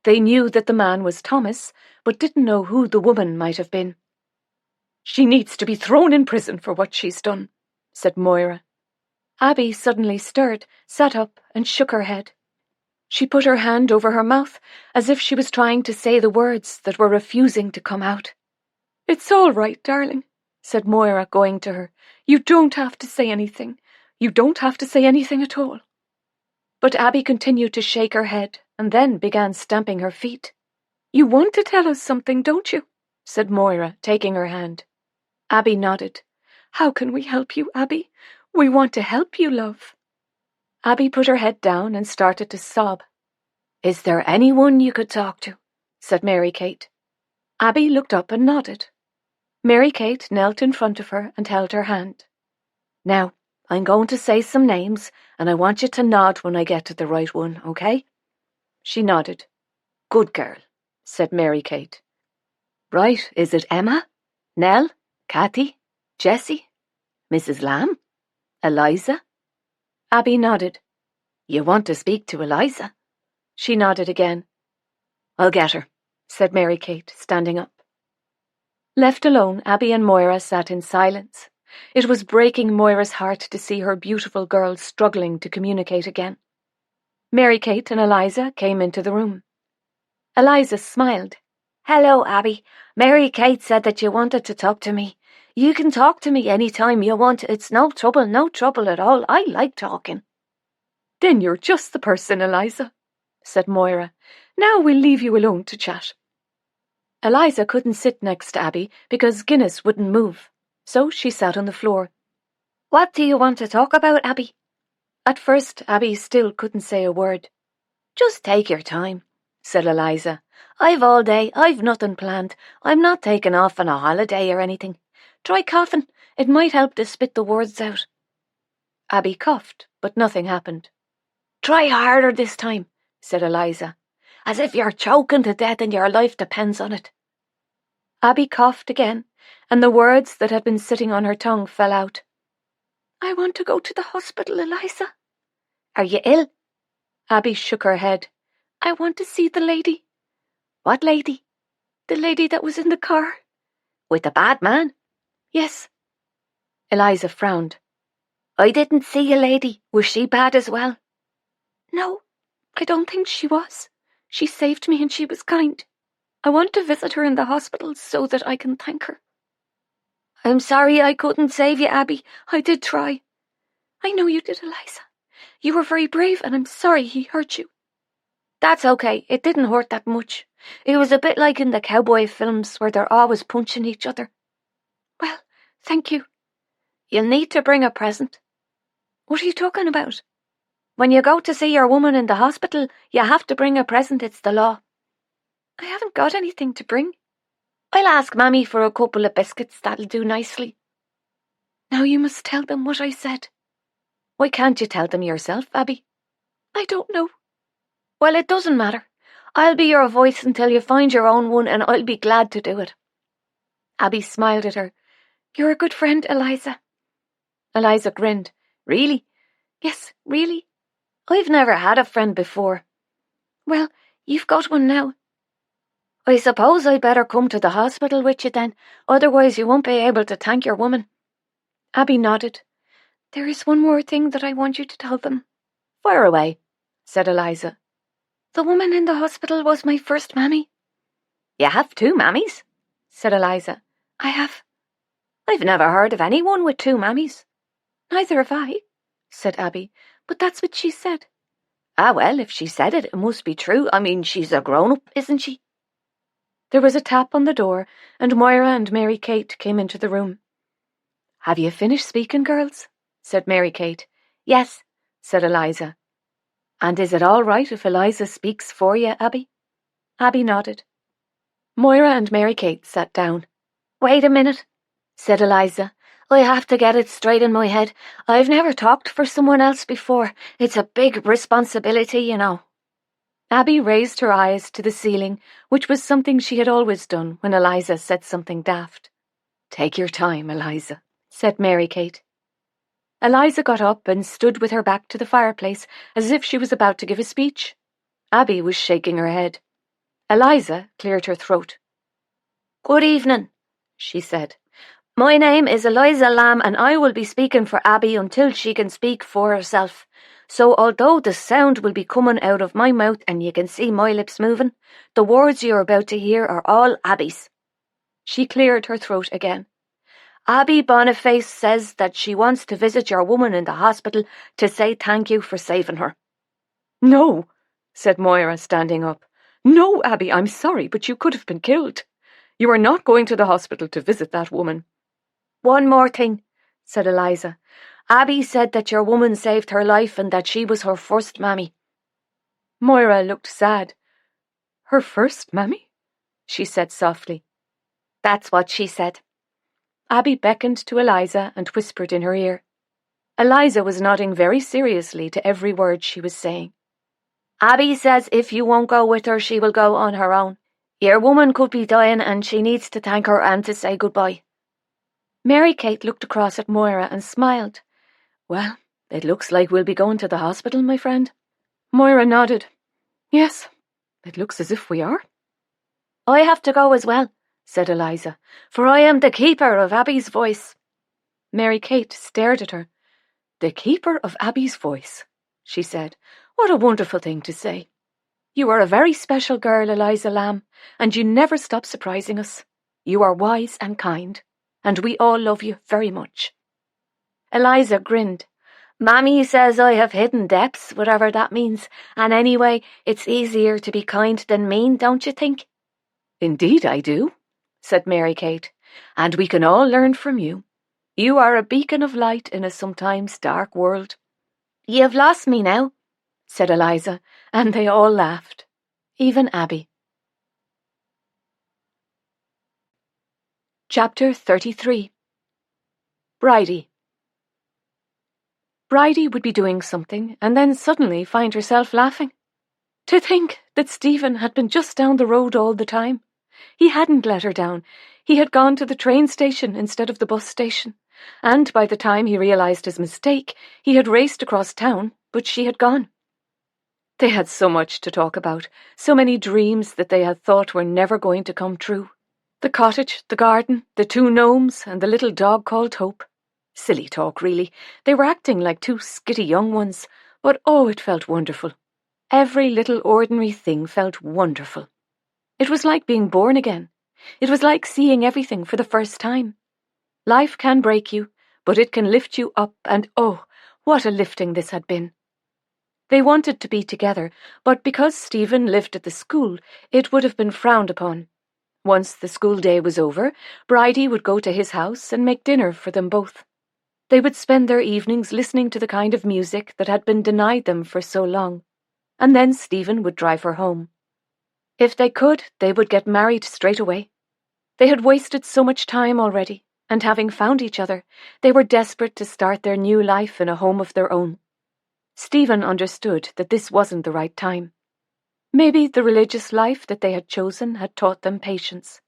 [SPEAKER 1] They knew that the man was Thomas, but didn't know who the woman might have been. "She needs to be thrown in prison for what she's done," said Moira. Abby suddenly stirred, sat up, and shook her head. She put her hand over her mouth, as if she was trying to say the words that were refusing to come out. "It's all right, darling," said Moira, going to her. "You don't have to say anything. You don't have to say anything at all." But Abby continued to shake her head, and then began stamping her feet. "You want to tell us something, don't you?" said Moira, taking her hand. Abby nodded. "How can we help you, Abby? We want to help you, love." Abby put her head down and started to sob. "Is there anyone you could talk to?" said Mary Kate. Abby looked up and nodded. Mary Kate knelt in front of her and held her hand. "Now, I'm going to say some names, and I want you to nod when I get to the right one, okay?" She nodded. "Good girl," said Mary Kate. "Right, is it Emma? Nell? Kathy? Jessie? Mrs. Lamb? Eliza?" Abby nodded. "You want to speak to Eliza?" She nodded again. "I'll get her," said Mary Kate, standing up. Left alone, Abby and Moira sat in silence. It was breaking Moira's heart to see her beautiful girl struggling to communicate again. Mary Kate and Eliza came into the room. Eliza smiled.
[SPEAKER 4] "Hello, Abby. Mary Kate said that you wanted to talk to me. You can talk to me any time you want. It's no trouble at all. I like talking."
[SPEAKER 1] "Then you're just the person, Eliza," said Moira. "Now we'll leave you alone to chat." Eliza couldn't sit next to Abby because Guinness wouldn't move, so she sat on the floor.
[SPEAKER 4] "What do you want to talk about, Abby?"
[SPEAKER 1] At first, Abby still couldn't say a word.
[SPEAKER 4] "Just take your time," said Eliza. "I've all day. I've nothing planned. I'm not taking off on a holiday or anything. Try coughing. It might help to spit the words out."
[SPEAKER 1] Abby coughed, but nothing happened.
[SPEAKER 4] "Try harder this time," said Eliza. "As if you're choking to death and your life depends on it."
[SPEAKER 1] Abby coughed again, and the words that had been sitting on her tongue fell out. "I want to go to the hospital, Eliza."
[SPEAKER 4] "Are you ill?"
[SPEAKER 1] Abby shook her head. "I want to see the lady."
[SPEAKER 4] "What lady?"
[SPEAKER 1] "The lady that was in the car."
[SPEAKER 4] "With the bad man?"
[SPEAKER 1] "Yes." Eliza frowned.
[SPEAKER 4] "I didn't see a lady. Was she bad as well?"
[SPEAKER 1] "No, I don't think she was. She saved me and she was kind. I want to visit her in the hospital so that I can thank her."
[SPEAKER 4] "I'm sorry I couldn't save you, Abby.
[SPEAKER 1] I did try." "I know you did, Eliza. You were very brave and I'm sorry he hurt you."
[SPEAKER 4] "That's okay. It didn't hurt that much. It was a bit like in the cowboy films where they're always punching each other."
[SPEAKER 1] "Well, thank you."
[SPEAKER 4] "You'll need to bring a present."
[SPEAKER 1] "What are you talking about?"
[SPEAKER 4] "When you go to see your woman in the hospital, you have to bring a present. It's the law."
[SPEAKER 1] "I haven't got anything to bring."
[SPEAKER 4] "I'll ask Mammy for a couple of biscuits. That'll do nicely."
[SPEAKER 1] "Now you must tell them what I said."
[SPEAKER 4] "Why can't you tell them yourself, Abby?"
[SPEAKER 1] "I don't know."
[SPEAKER 4] "Well, it doesn't matter. I'll be your voice until you find your own one, and I'll be glad to do it."
[SPEAKER 1] Abby smiled at her. "You're a good friend, Eliza."
[SPEAKER 4] Eliza grinned. "Really?"
[SPEAKER 1] "Yes, really."
[SPEAKER 4] "I've never had a friend before."
[SPEAKER 1] "Well, you've got one now."
[SPEAKER 4] I suppose I'd better come to the hospital with you then, otherwise you won't be able to thank your woman.
[SPEAKER 1] Abby nodded. There is one more thing that I want you to tell them.
[SPEAKER 3] Fire away, said Eliza.
[SPEAKER 1] The woman in the hospital was my first mammy.
[SPEAKER 4] You have 2 mammies, said Eliza.
[SPEAKER 1] I have.
[SPEAKER 4] I've never heard of anyone with 2 mammies.
[SPEAKER 1] Neither have I, said Abby, but that's what she said.
[SPEAKER 4] Ah, well, if she said it, it must be true. I mean, she's a grown-up, isn't she?
[SPEAKER 1] There was a tap on the door, and Moira and Mary Kate came into the room.
[SPEAKER 3] Have you finished speaking, girls? Said Mary Kate.
[SPEAKER 4] Yes,
[SPEAKER 3] said Eliza. And is it all right if Eliza speaks for you, Abby?
[SPEAKER 1] Abby nodded. Moira and Mary Kate sat down.
[SPEAKER 4] Wait a minute, said Eliza. I have to get it straight in my head. I've never talked for someone else before. It's a big responsibility, you know.
[SPEAKER 1] Abby raised her eyes to the ceiling, which was something she had always done when Eliza said something daft.
[SPEAKER 3] Take your time, Eliza,
[SPEAKER 1] said Mary Kate. Eliza got up and stood with her back to the fireplace as if she was about to give a speech. Abby was shaking her head. Eliza cleared her throat.
[SPEAKER 4] Good evening, she said. My name is Eliza Lamb and I will be speaking for Abby until she can speak for herself. So although the sound will be coming out of my mouth and you can see my lips moving, the words you're about to hear are all Abby's.
[SPEAKER 1] She cleared her throat again.
[SPEAKER 4] Abby Boniface says that she wants to visit your woman in the hospital to say thank you for saving her.
[SPEAKER 1] No, said Moira, standing up. No, Abby, I'm sorry, but you could have been killed. You are not going to the hospital to visit that woman.
[SPEAKER 4] One more thing, said Eliza. Abby said that your woman saved her life and that she was her first mammy.
[SPEAKER 1] Moira looked sad. Her first mammy? She said softly.
[SPEAKER 4] That's what she said.
[SPEAKER 1] Abby beckoned to Eliza and whispered in her ear. Eliza was nodding very seriously to every word she was saying.
[SPEAKER 4] Abby says if you won't go with her, she will go on her own. Your woman could be dying and she needs to thank her and to say goodbye.
[SPEAKER 1] Mary Kate looked across at Moira and smiled.
[SPEAKER 3] Well, it looks like we'll be going to the hospital, my friend.
[SPEAKER 1] Moira nodded. Yes, it looks as if we are.
[SPEAKER 4] I have to go as well, said Eliza, for I am the keeper of Abby's voice.
[SPEAKER 1] Mary Kate stared at her.
[SPEAKER 3] The keeper of Abby's voice, she said. What a wonderful thing to say.
[SPEAKER 1] You are a very special girl, Eliza Lamb, and you never stop surprising us. You are wise and kind, and we all love you very much.
[SPEAKER 4] Eliza grinned. Mammy says I have hidden depths, whatever that means, and anyway, it's easier to be kind than mean, don't you think?
[SPEAKER 3] Indeed I do, said Mary Kate, and we can all learn from you. You are a beacon of light in a sometimes dark world.
[SPEAKER 4] You've lost me now,
[SPEAKER 1] said Eliza, and they all laughed, even Abby. Chapter 33. Bridie. Bridie would be doing something and then suddenly find herself laughing. To think that Stephen had been just down the road all the time. He hadn't let her down. He had gone to the train station instead of the bus station, and by the time he realised his mistake, he had raced across town, but she had gone. They had so much to talk about, so many dreams that they had thought were never going to come true. The cottage, the garden, the 2 gnomes, and the little dog called Hope. Silly talk, really. They were acting like 2 skitty young ones, but oh, it felt wonderful. Every little ordinary thing felt wonderful. It was like being born again. It was like seeing everything for the first time. Life can break you, but it can lift you up, and oh, what a lifting this had been. They wanted to be together, but because Stephen lived at the school, it would have been frowned upon. Once the school day was over, Bridie would go to his house and make dinner for them both. They would spend their evenings listening to the kind of music that had been denied them for so long, and then Stephen would drive her home. If they could, they would get married straight away. They had wasted so much time already, and having found each other, they were desperate to start their new life in a home of their own. Stephen understood that this wasn't the right time. Maybe the religious life that they had chosen had taught them patience.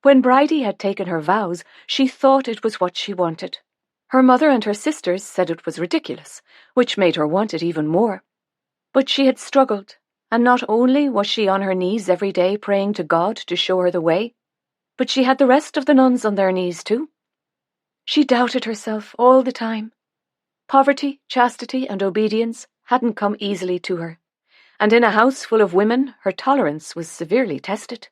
[SPEAKER 1] When Bridie had taken her vows, she thought it was what she wanted. Her mother and her sisters said it was ridiculous, which made her want it even more. But she had struggled, And not only was she on her knees every day praying to God to show her the way, but she had the rest of the nuns on their knees too. She doubted herself all the time. Poverty, chastity, and obedience hadn't come easily to her, and in a house full of women, her tolerance was severely tested.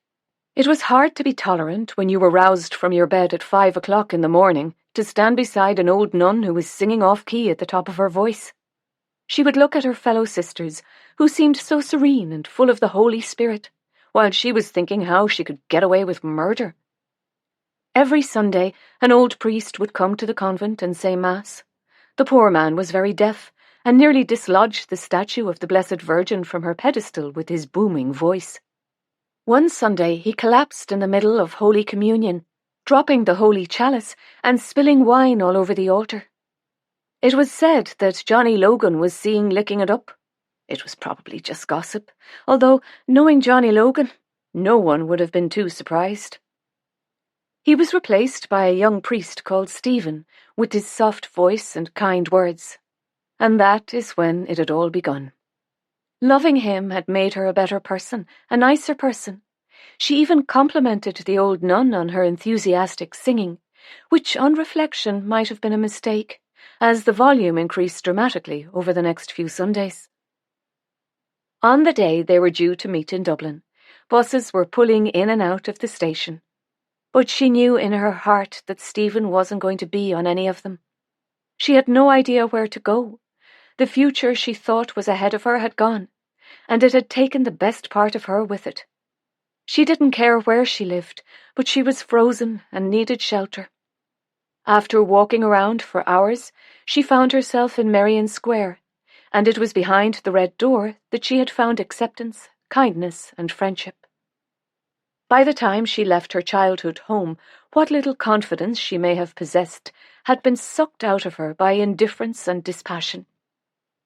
[SPEAKER 1] It was hard to be tolerant when you were roused from your bed at 5 o'clock in the morning to stand beside an old nun who was singing off-key at the top of her voice. She would look at her fellow sisters, who seemed so serene and full of the Holy Spirit, while she was thinking how she could get away with murder. Every Sunday, an old priest would come to the convent and say Mass. The poor man was very deaf, and nearly dislodged the statue of the Blessed Virgin from her pedestal with his booming voice. One Sunday he collapsed in the middle of Holy Communion, dropping the holy chalice and spilling wine all over the altar. It was said that Johnny Logan was seen licking it up. It was probably just gossip, although, knowing Johnny Logan, no one would have been too surprised. He was replaced by a young priest called Stephen, with his soft voice and kind words. And that is when it had all begun. Loving him had made her a better person, a nicer person. She even complimented the old nun on her enthusiastic singing, which on reflection might have been a mistake, as the volume increased dramatically over the next few Sundays. On the day they were due to meet in Dublin, buses were pulling in and out of the station. But she knew in her heart that Stephen wasn't going to be on any of them. She had no idea where to go. The future she thought was ahead of her had gone, and it had taken the best part of her with it. She didn't care where she lived, but she was frozen and needed shelter. After walking around for hours, she found herself in Merrion Square, and it was behind the red door that she had found acceptance, kindness, and friendship. By the time she left her childhood home, what little confidence she may have possessed had been sucked out of her by indifference and dispassion.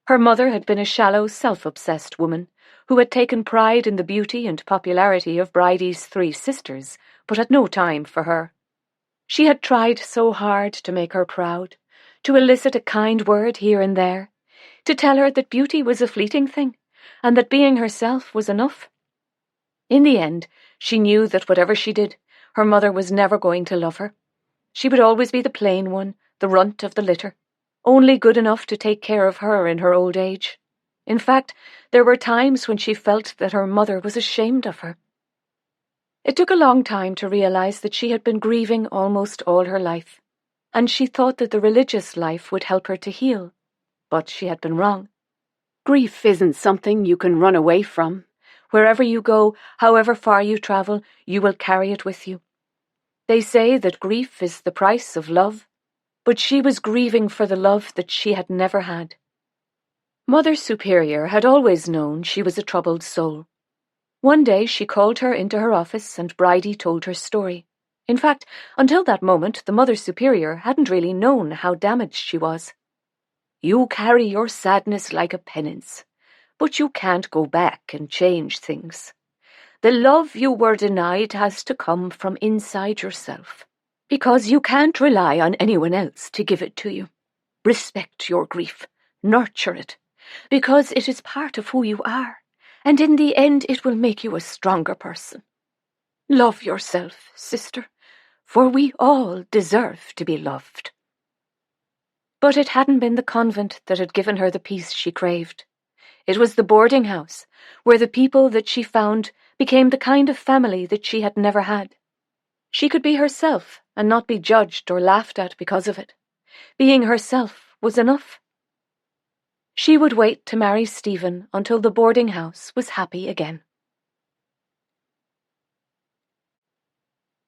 [SPEAKER 1] Her mother had been a shallow, self-obsessed woman who had taken pride in the beauty and popularity of Bridie's 3 sisters, but had no time for her. She had tried so hard to make her proud, to elicit a kind word here and there, to tell her that beauty was a fleeting thing, and that being herself was enough. In the end, she knew that whatever she did, her mother was never going to love her. She would always be the plain one, the runt of the litter, only good enough to take care of her in her old age. In fact, there were times when she felt that her mother was ashamed of her. It took a long time to realize that she had been grieving almost all her life, and she thought that the religious life would help her to heal. But she had been wrong. Grief isn't something you can run away from. Wherever you go, however far you travel, you will carry it with you. They say that grief is the price of love, but she was grieving for the love that she had never had. Mother Superior had always known she was a troubled soul. One day she called her into her office and Bridie told her story. In fact, until that moment, the Mother Superior hadn't really known how damaged she was. You carry your sadness like a penance, but you can't go back and change things. The love you were denied has to come from inside yourself, because you can't rely on anyone else to give it to you. Respect your grief, nurture it, because it is part of who you are, and in the end it will make you a stronger person. Love yourself, sister, for we all deserve to be loved. But it hadn't been the convent that had given her the peace she craved. It was the boarding house, where the people that she found became the kind of family that she had never had. She could be herself and not be judged or laughed at because of it. Being herself was enough. She would wait to marry Stephen until the boarding house was happy again.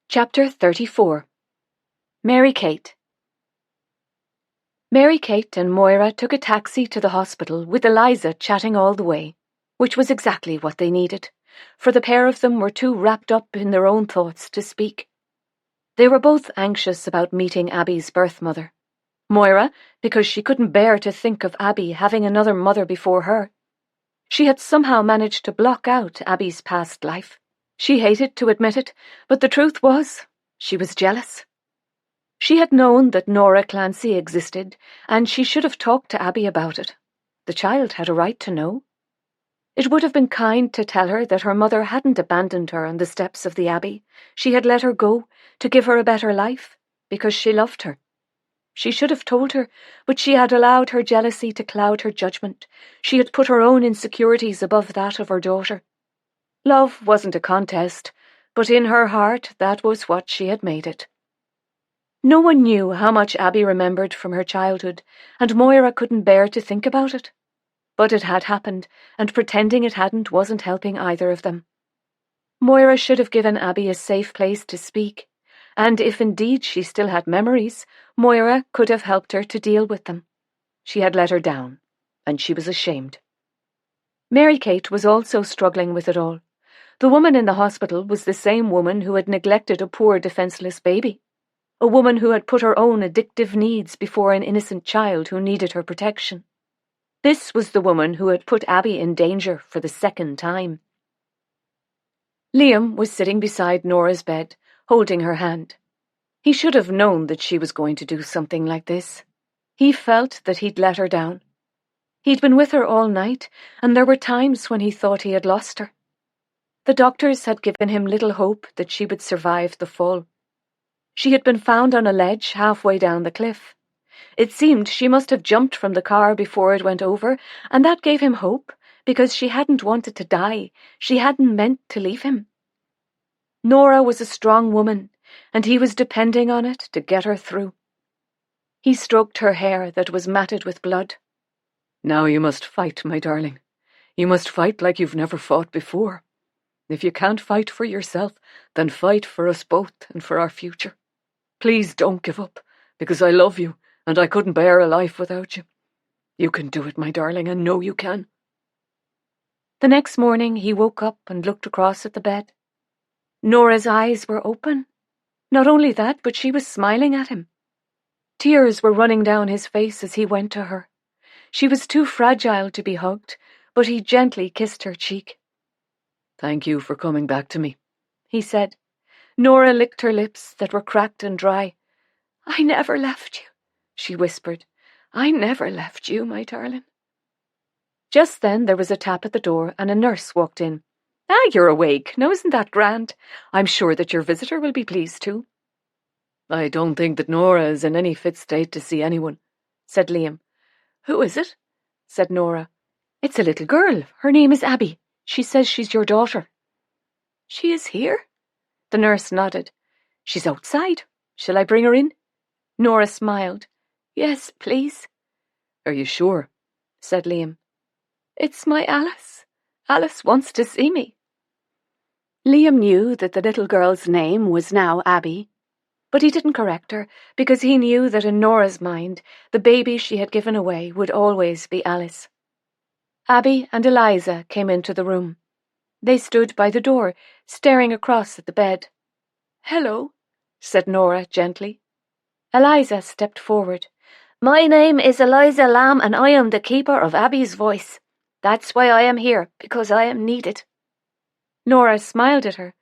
[SPEAKER 1] Chapter 34. Mary Kate. Mary Kate and Moira took a taxi to the hospital with Eliza chatting all the way, which was exactly what they needed, for the pair of them were too wrapped up in their own thoughts to speak. They were both anxious about meeting Abby's birth mother. Moira, because she couldn't bear to think of Abby having another mother before her. She had somehow managed to block out Abby's past life. She hated to admit it, but the truth was, she was jealous. She had known that Nora Clancy existed, and she should have talked to Abby about it. The child had a right to know. It would have been kind to tell her that her mother hadn't abandoned her on the steps of the Abbey. She had let her go to give her a better life, because she loved her. She should have told her, but she had allowed her jealousy to cloud her judgment. She had put her own insecurities above that of her daughter. Love wasn't a contest, but in her heart that was what she had made it. No one knew how much Abby remembered from her childhood, and Moira couldn't bear to think about it. But it had happened, and pretending it hadn't wasn't helping either of them. Moira should have given Abby a safe place to speak, and if indeed she still had memories, Moira could have helped her to deal with them. She had let her down, and she was ashamed. Mary Kate was also struggling with it all. The woman in the hospital was the same woman who had neglected a poor defenceless baby, a woman who had put her own addictive needs before an innocent child who needed her protection. This was the woman who had put Abby in danger for the second time. Liam was sitting beside Nora's bed, holding her hand. He should have known that she was going to do something like this. He felt that he'd let her down. He'd been with her all night, and there were times when he thought he had lost her. The doctors had given him little hope that she would survive the fall. She had been found on a ledge halfway down the cliff. It seemed she must have jumped from the car before it went over, and that gave him hope, because she hadn't wanted to die. She hadn't meant to leave him. Nora was a strong woman, and he was depending on it to get her through. He stroked her hair that was matted with blood.
[SPEAKER 2] Now you must fight, my darling. You must fight like you've never fought before. If you can't fight for yourself, then fight for us both and for our future. Please don't give up, because I love you, and I couldn't bear a life without you. You can do it, my darling, and know you can.
[SPEAKER 1] The next morning he woke up and looked across at the bed. Nora's eyes were open. Not only that, but she was smiling at him. Tears were running down his face as he went to her. She was too fragile to be hugged, but he gently kissed her cheek.
[SPEAKER 2] Thank you for coming back to me,
[SPEAKER 1] he said. Nora licked her lips that were cracked and dry. I never left you, she whispered. I never left you, my darling. Just then there was a tap at the door and a nurse walked in. Ah, you're awake. Now isn't that grand? I'm sure that your visitor will be pleased too.
[SPEAKER 2] I don't think that Nora is in any fit state to see anyone,
[SPEAKER 1] said Liam. Who is it? Said Nora. It's a little girl. Her name is Abby. She says she's your daughter. She is here? The nurse nodded. She's outside. Shall I bring her in? Nora smiled. Yes, please.
[SPEAKER 2] Are you sure?
[SPEAKER 1] Said Liam. It's my Alice. Alice wants to see me. Liam knew that the little girl's name was now Abby, but he didn't correct her because he knew that in Nora's mind the baby she had given away would always be Alice. Abby and Eliza came into the room. They stood by the door, staring across at the bed. Hello, said Nora gently. Eliza stepped forward. My name is Eliza Lamb and I am the keeper of Abby's voice. That's why I am here, because I am needed. Nora smiled at her.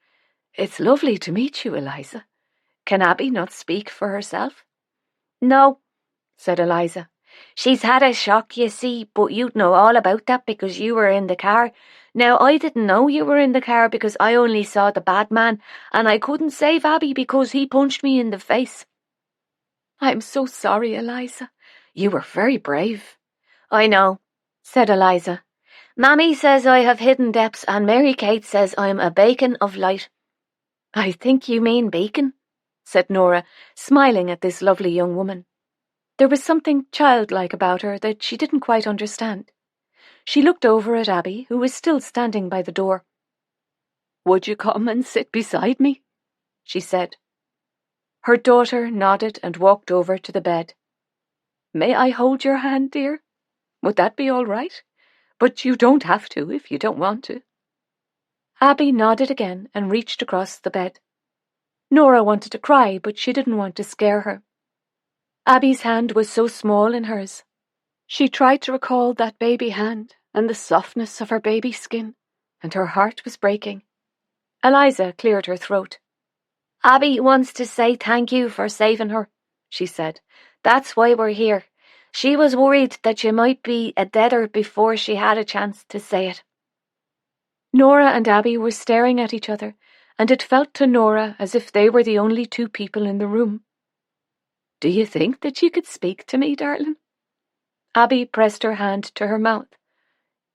[SPEAKER 1] It's lovely to meet you, Eliza. Can Abby not speak for herself? No, said Eliza. She's had a shock, you see, but you'd know all about that because you were in the car. Now, I didn't know you were in the car because I only saw the bad man, and I couldn't save Abby because he punched me in the face. I'm so sorry, Eliza. You were very brave. I know, said Eliza. Mammy says I have hidden depths, and Mary Kate says I'm a beacon of light. I think you mean beacon, said Nora, smiling at this lovely young woman. There was something childlike about her that she didn't quite understand. She looked over at Abby, who was still standing by the door. Would you come and sit beside me? She said. Her daughter nodded and walked over to the bed. May I hold your hand, dear? Would that be all right? But you don't have to if you don't want to. Abby nodded again and reached across the bed. Nora wanted to cry, but she didn't want to scare her. Abby's hand was so small in hers. She tried to recall that baby hand and the softness of her baby skin, and her heart was breaking. Eliza cleared her throat. Abby wants to say thank you for saving her, she said. That's why we're here. She was worried that you might be a deader before she had a chance to say it. Nora and Abby were staring at each other, and it felt to Nora as if they were the only two people in the room. "Do you think that you could speak to me, darling?" Abby pressed her hand to her mouth.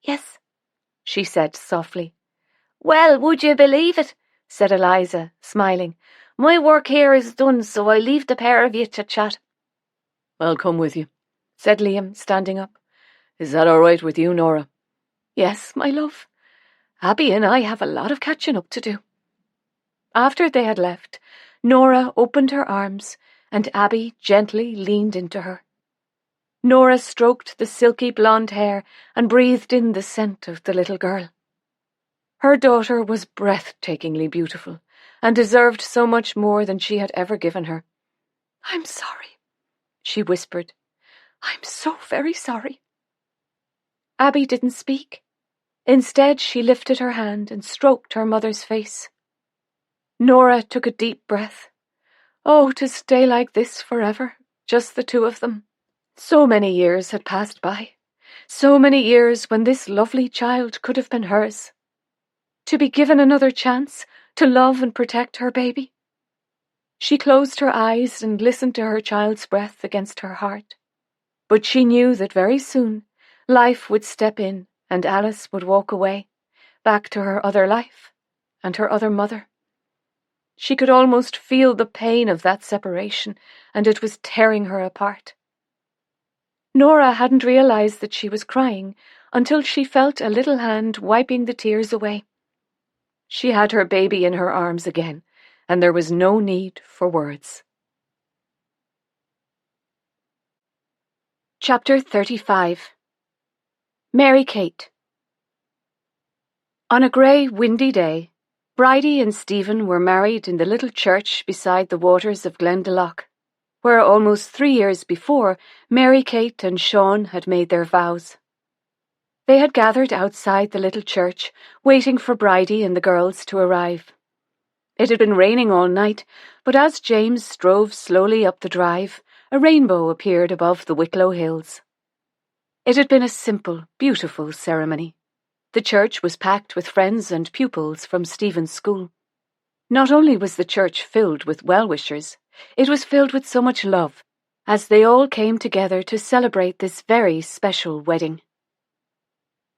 [SPEAKER 4] "Yes,"
[SPEAKER 1] she said softly.
[SPEAKER 4] "Well, would you believe it?" said Eliza, smiling. "My work here is done, so I leave the pair of you to chat."
[SPEAKER 2] "I'll come with you,"
[SPEAKER 1] said Liam, standing up.
[SPEAKER 2] "Is that all right with you, Nora?"
[SPEAKER 1] "Yes, my love. Abby and I have a lot of catching up to do." After they had left, Nora opened her arms, and Abby gently leaned into her. Nora stroked the silky blonde hair and breathed in the scent of the little girl. Her daughter was breathtakingly beautiful, and deserved so much more than she had ever given her. "I'm sorry," she whispered. "I'm so very sorry." Abby didn't speak. Instead, she lifted her hand and stroked her mother's face. Nora took a deep breath. Oh, to stay like this forever, just the two of them. So many years had passed by. So many years when this lovely child could have been hers. To be given another chance to love and protect her baby. She closed her eyes and listened to her child's breath against her heart. But she knew that very soon life would step in and Alice would walk away, back to her other life and her other mother. She could almost feel the pain of that separation, and it was tearing her apart. Nora hadn't realized that she was crying until she felt a little hand wiping the tears away. She had her baby in her arms again, and there was no need for words. Chapter 35. Mary Kate. On a grey, windy day, Bridie and Stephen were married in the little church beside the waters of Glendalough, where almost 3 years before Mary Kate and Sean had made their vows. They had gathered outside the little church, waiting for Bridie and the girls to arrive. It had been raining all night, but as James drove slowly up the drive, a rainbow appeared above the Wicklow hills. It had been a simple, beautiful ceremony. The church was packed with friends and pupils from Stephen's school. Not only was the church filled with well-wishers, it was filled with so much love, as they all came together to celebrate this very special wedding.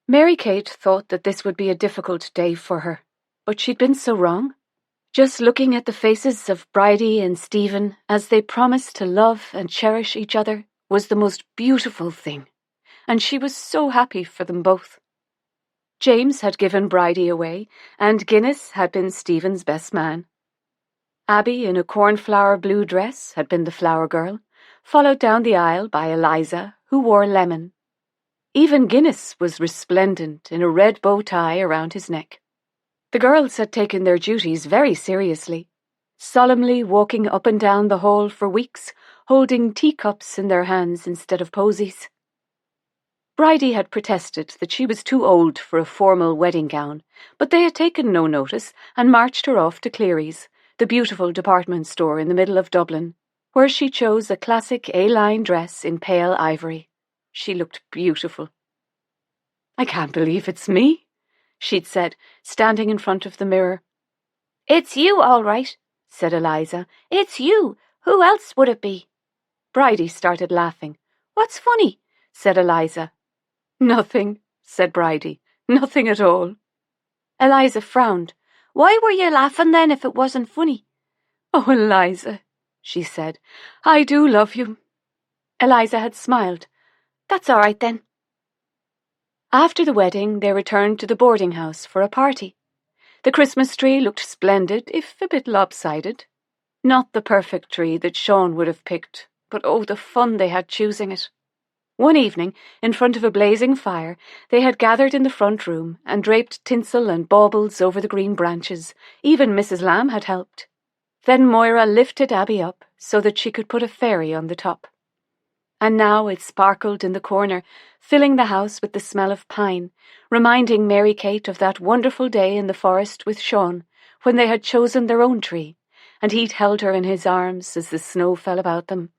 [SPEAKER 1] Mary Kate thought that this would be a difficult day for her, but she'd been so wrong. Just looking at the faces of Bridie and Stephen as they promised to love and cherish each other was the most beautiful thing, and she was so happy for them both. James had given Bridie away, and Guinness had been Stephen's best man. Abby, in a cornflower blue dress, had been the flower girl, followed down the aisle by Eliza, who wore lemon. Even Guinness was resplendent in a red bow tie around his neck. The girls had taken their duties very seriously, solemnly walking up and down the hall for weeks, holding teacups in their hands instead of posies. Bridie had protested that she was too old for a formal wedding gown, but they had taken no notice and marched her off to Cleary's, the beautiful department store in the middle of Dublin, where she chose a classic A-line dress in pale ivory. She looked beautiful. "I can't believe it's me," she'd said, standing in front of the mirror.
[SPEAKER 4] "It's you, all right," said Eliza. "It's you. Who else would it be?"
[SPEAKER 1] Bridie started laughing. "What's funny?" said Eliza. "Nothing," said Bridie. "Nothing at all."
[SPEAKER 4] Eliza frowned. "Why were you laughing then if it wasn't funny?"
[SPEAKER 1] "Oh, Eliza," she said, "I do love you." Eliza had smiled.
[SPEAKER 4] "That's all right then."
[SPEAKER 1] After the wedding, they returned to the boarding house for a party. The Christmas tree looked splendid, if a bit lopsided. Not the perfect tree that Sean would have picked, but oh, the fun they had choosing it. One evening, in front of a blazing fire, they had gathered in the front room and draped tinsel and baubles over the green branches. Even Mrs. Lamb had helped. Then Moira lifted Abby up so that she could put a fairy on the top. And now it sparkled in the corner, filling the house with the smell of pine, reminding Mary Kate of that wonderful day in the forest with Sean, when they had chosen their own tree, and he'd held her in his arms as the snow fell about them.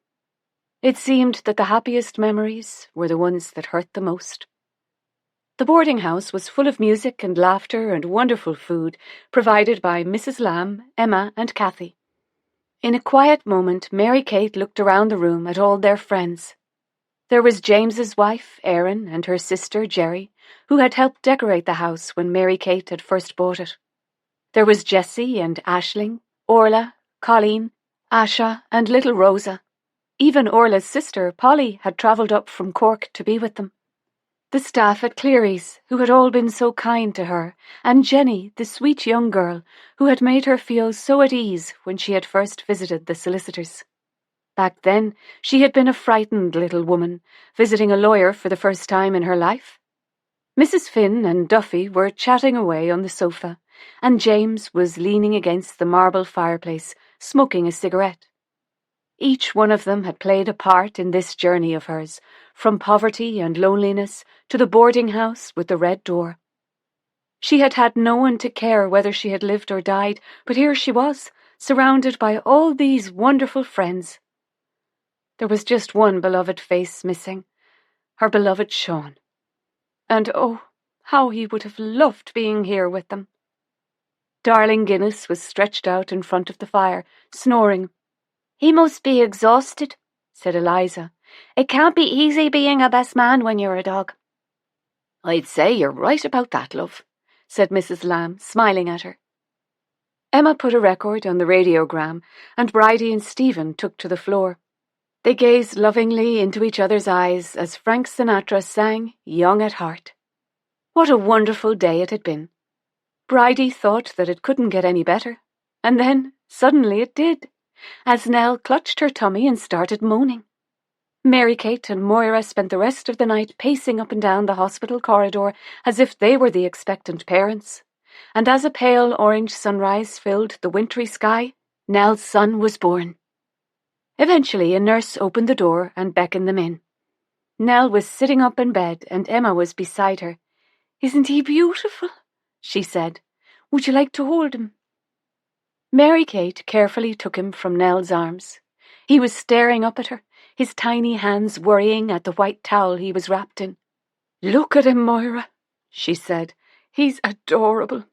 [SPEAKER 1] It seemed that the happiest memories were the ones that hurt the most.
[SPEAKER 3] The boarding house was full of music and laughter and wonderful food provided by Mrs. Lamb, Emma, and Cathy. In a quiet moment, Mary Kate looked around the room at all their friends. There was James's wife, Erin, and her sister, Jerry, who had helped decorate the house when Mary Kate had first bought it. There was Jessie and Aisling, Orla, Colleen, Asha, and little Rosa. Even Orla's sister, Polly, had travelled up from Cork to be with them. The staff at Cleary's, who had all been so kind to her, and Jenny, the sweet young girl, who had made her feel so at ease when she had first visited the solicitors. Back then, she had been a frightened little woman, visiting a lawyer for the first time in her life. Mrs. Finn and Duffy were chatting away on the sofa, and James was leaning against the marble fireplace, smoking a cigarette. Each one of them had played a part in this journey of hers, from poverty and loneliness to the boarding house with the red door. She had had no one to care whether she had lived or died, but here she was, surrounded by all these wonderful friends. There was just one beloved face missing, her beloved Sean. And oh, how he would have loved being here with them. Darling Guinness was stretched out in front of the fire, snoring.
[SPEAKER 4] "He must be exhausted," said Eliza. "It can't be easy being a best man when you're a dog."
[SPEAKER 3] "I'd say you're right about that, love," said Mrs. Lamb, smiling at her. Emma put a record on the radiogram, and Bridie and Stephen took to the floor. They gazed lovingly into each other's eyes as Frank Sinatra sang Young at Heart. What a wonderful day it had been. Bridie thought that it couldn't get any better, and then suddenly it did, as Nell clutched her tummy and started moaning. Mary Kate and Moira spent the rest of the night pacing up and down the hospital corridor as if they were the expectant parents, and as a pale orange sunrise filled the wintry sky, Nell's son was born. Eventually a nurse opened the door and beckoned them in. Nell was sitting up in bed and Emma was beside her. "Isn't he beautiful?" she said. "Would you like to hold him?" Mary Kate carefully took him from Nell's arms. He was staring up at her, his tiny hands worrying at the white towel he was wrapped in. "Look at him, Moira," she said. "He's adorable."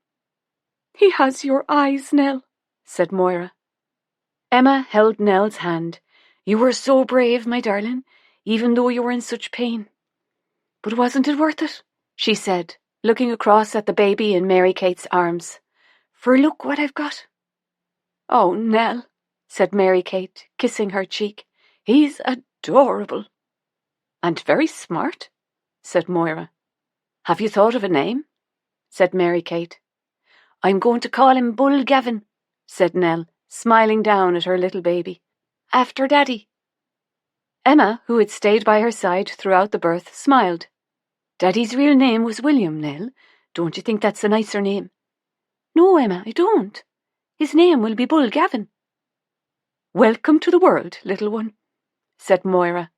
[SPEAKER 3] "He has your eyes, Nell," said Moira. Emma held Nell's hand. "You were so brave, my darling, even though you were in such pain." "But wasn't it worth it?" she said, looking across at the baby in Mary Kate's arms. "For look what I've got." "Oh, Nell," said Mary Kate, kissing her cheek. "He's adorable." "And very smart," said Moira. "Have you thought of a name?" said Mary Kate. "I'm going to call him Bull Gavin," said Nell, smiling down at her little baby. "After Daddy." Emma, who had stayed by her side throughout the birth, smiled. "Daddy's real name was William, Nell. Don't you think that's a nicer name?" "No, Emma, I don't. His name will be Bull Gavin." "Welcome to the world, little one," said Moira.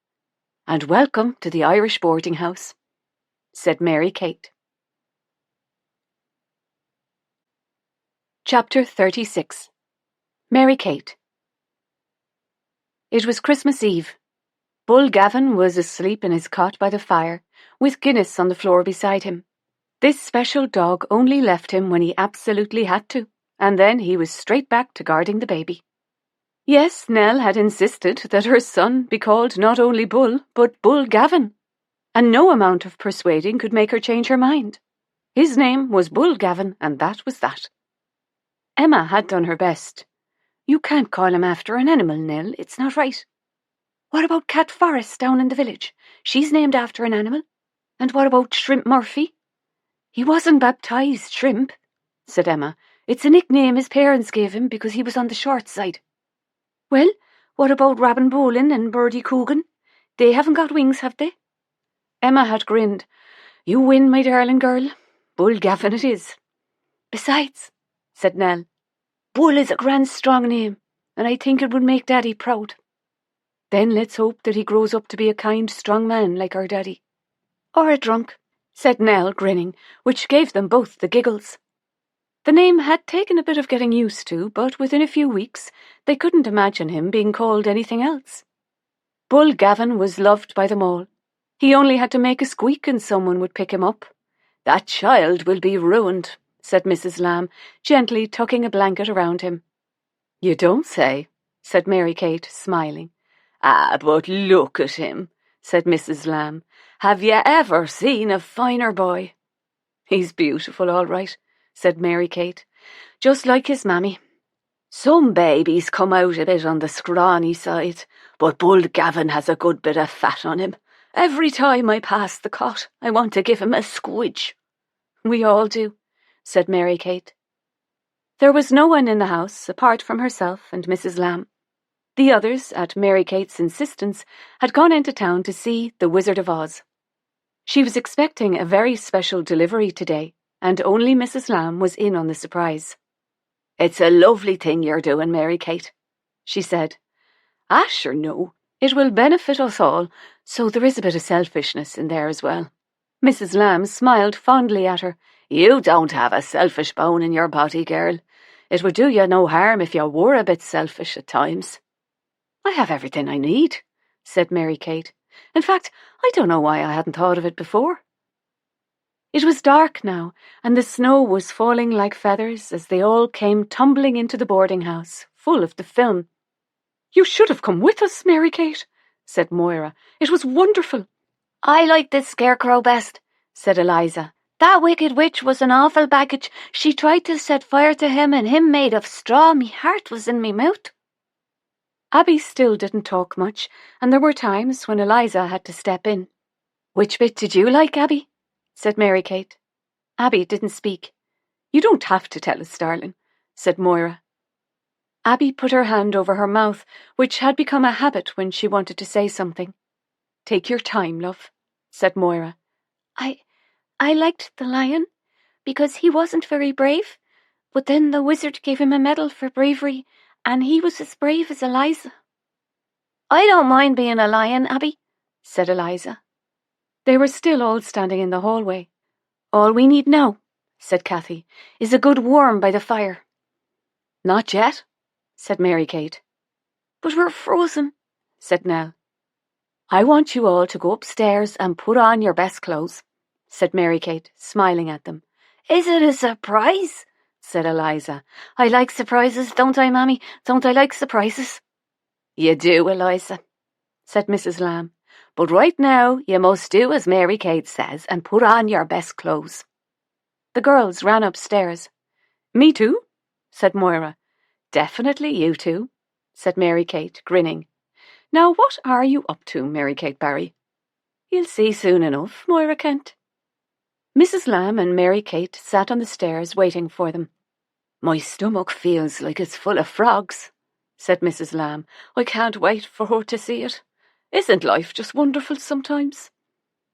[SPEAKER 3] "And welcome to the Irish boarding house," said Mary Kate. Chapter 36. Mary Kate. It was Christmas Eve. Bull Gavin was asleep in his cot by the fire, with Guinness on the floor beside him. This special dog only left him when he absolutely had to, and then he was straight back to guarding the baby. Yes, Nell had insisted that her son be called not only Bull, but Bull Gavin, and no amount of persuading could make her change her mind. His name was Bull Gavin, and that was that. Emma had done her best. "You can't call him after an animal, Nell. It's not right." "What about Cat Forrest down in the village? She's named after an animal. And what about Shrimp Murphy?" "He wasn't baptised Shrimp," said Emma. "It's a nickname his parents gave him because he was on the short side." "Well, what about Robin Bolin and Birdie Coogan? They haven't got wings, have they?" Emma had grinned. "You win, my darling girl. Bull Gavin it is." "Besides," said Nell, "Bull is a grand strong name, and I think it would make Daddy proud." "Then let's hope that he grows up to be a kind, strong man like our Daddy." "Or a drunk," said Nell, grinning, which gave them both the giggles. The name had taken a bit of getting used to, but within a few weeks they couldn't imagine him being called anything else. Bull Gavin was loved by them all. He only had to make a squeak and someone would pick him up. That child will be ruined, said Mrs. Lamb, gently tucking a blanket around him. You don't say, said Mary Kate, smiling. Ah, but look at him, said Mrs. Lamb. Have you ever seen a finer boy? He's beautiful, all right, said Mary Kate, just like his mammy. Some babies come out a bit on the scrawny side, but Bull Gavin has a good bit of fat on him. Every time I pass the cot, I want to give him a squidge. We all do, said Mary Kate. There was no one in the house apart from herself and Mrs. Lamb. The others, at Mary Kate's insistence, had gone into town to see The Wizard of Oz. She was expecting a very special delivery today, and only Mrs. Lamb was in on the surprise. It's a lovely thing you're doing, Mary Kate, she said. Ah, sure, no. It will benefit us all, so there is a bit of selfishness in there as well. Mrs. Lamb smiled fondly at her. You don't have a selfish bone in your body, girl. It would do you no harm if you were a bit selfish at times. I have everything I need, said Mary Kate. In fact, I don't know why I hadn't thought of it before. It was dark now, and the snow was falling like feathers as they all came tumbling into the boarding house, full of the film. You should have come with us, Mary Kate, said Moira. It was wonderful.
[SPEAKER 4] I like the scarecrow best, said Eliza. That wicked witch was an awful baggage. She tried to set fire to him, and him made of straw. Me heart was in me mouth.
[SPEAKER 3] Abby still didn't talk much, and there were times when Eliza had to step in. Which bit did you like, Abby? Said Mary Kate. Abby didn't speak. You don't have to tell us, darling, said Moira. Abby put her hand over her mouth, which had become a habit when she wanted to say something. Take your time, love, said Moira.
[SPEAKER 4] I liked the lion, because he wasn't very brave, but then the wizard gave him a medal for bravery, and he was as brave as Eliza. I don't mind being a lion, Abby, said Eliza.
[SPEAKER 3] They were still all standing in the hallway. All we need now, said Cathy, is a good warm by the fire. Not yet, said Mary Kate.
[SPEAKER 4] But we're frozen,
[SPEAKER 3] said Nell. I want you all to go upstairs and put on your best clothes, said Mary Kate, smiling at them.
[SPEAKER 4] Is it a surprise? Said Eliza. I like surprises, don't I, Mammy? Don't I like surprises?
[SPEAKER 3] You do, Eliza, said Mrs. Lamb. But right now you must do as Mary Kate says and put on your best clothes. The girls ran upstairs. Me too, said Moira. Definitely you two, said Mary Kate, grinning. Now what are you up to, Mary Kate Barry? You'll see soon enough, Moira Kent. Mrs. Lamb and Mary Kate sat on the stairs waiting for them. My stomach feels like it's full of frogs, said Mrs. Lamb. I can't wait for her to see it. Isn't life just wonderful sometimes?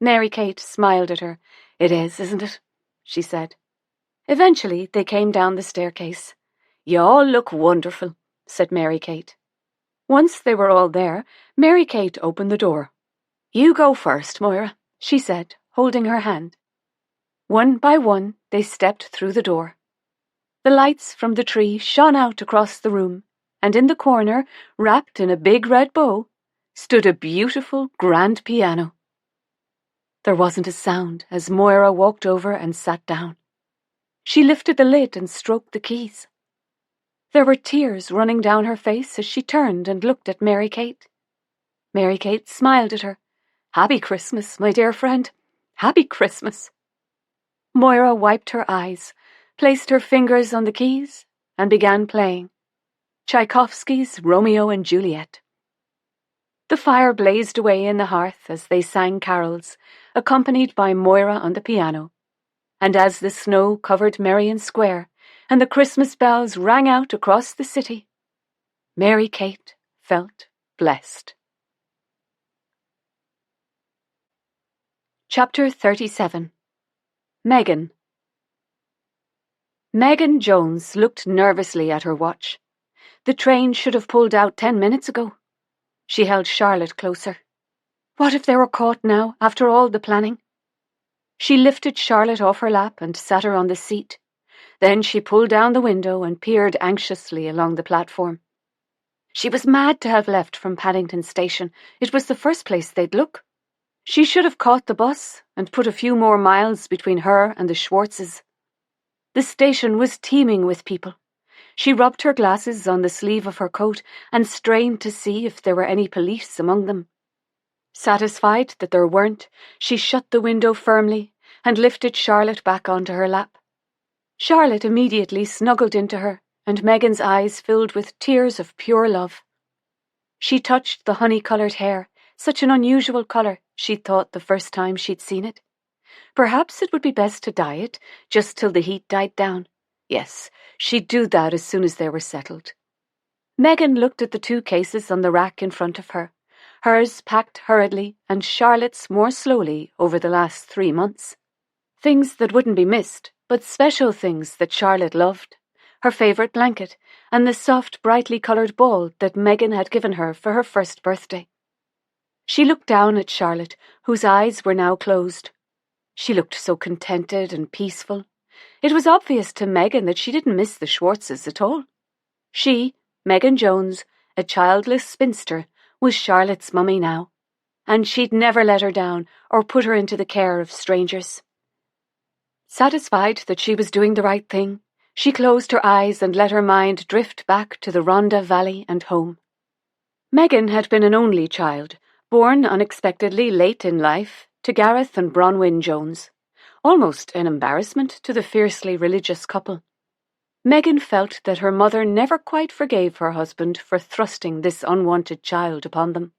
[SPEAKER 3] Mary Kate smiled at her. It is, isn't it? She said. Eventually they came down the staircase. You all look wonderful, said Mary Kate. Once they were all there, Mary Kate opened the door. You go first, Moira, she said, holding her hand. One by one they stepped through the door. The lights from the tree shone out across the room, and in the corner, wrapped in a big red bow, stood a beautiful grand piano. There wasn't a sound as Moira walked over and sat down. She lifted the lid and stroked the keys. There were tears running down her face as she turned and looked at Mary Kate. Mary Kate smiled at her. Happy Christmas, my dear friend. Happy Christmas. Moira wiped her eyes, placed her fingers on the keys, and began playing Tchaikovsky's Romeo and Juliet. The fire blazed away in the hearth as they sang carols, accompanied by Moira on the piano, and as the snow covered Merrion Square and the Christmas bells rang out across the city, Mary Kate felt blessed. Chapter 37. Megan. Megan Jones looked nervously at her watch. The train should have pulled out 10 minutes ago. She held Charlotte closer. What if they were caught now, after all the planning? She lifted Charlotte off her lap and sat her on the seat. Then she pulled down the window and peered anxiously along the platform. She was mad to have left from Paddington Station. It was the first place they'd look. She should have caught the bus and put a few more miles between her and the Schwartzes. The station was teeming with people. She rubbed her glasses on the sleeve of her coat and strained to see if there were any police among them. Satisfied that there weren't, she shut the window firmly and lifted Charlotte back onto her lap. Charlotte immediately snuggled into her, and Megan's eyes filled with tears of pure love. She touched the honey-coloured hair, such an unusual colour, she'd thought the first time she'd seen it. Perhaps it would be best to dye it, just till the heat died down. Yes, she'd do that as soon as they were settled. Megan looked at the 2 cases on the rack in front of her, hers packed hurriedly and Charlotte's more slowly over the last 3 months. Things that wouldn't be missed, but special things that Charlotte loved. Her favourite blanket, and the soft, brightly coloured ball that Megan had given her for her first birthday. She looked down at Charlotte, whose eyes were now closed. She looked so contented and peaceful. It was obvious to Megan that she didn't miss the Schwartzes at all. She, Megan Jones, a childless spinster, was Charlotte's mummy now, and she'd never let her down or put her into the care of strangers. Satisfied that she was doing the right thing, she closed her eyes and let her mind drift back to the Rhondda Valley and home. Megan had been an only child, born unexpectedly late in life to Gareth and Bronwyn Jones, almost an embarrassment to the fiercely religious couple. Megan felt that her mother never quite forgave her husband for thrusting this unwanted child upon them.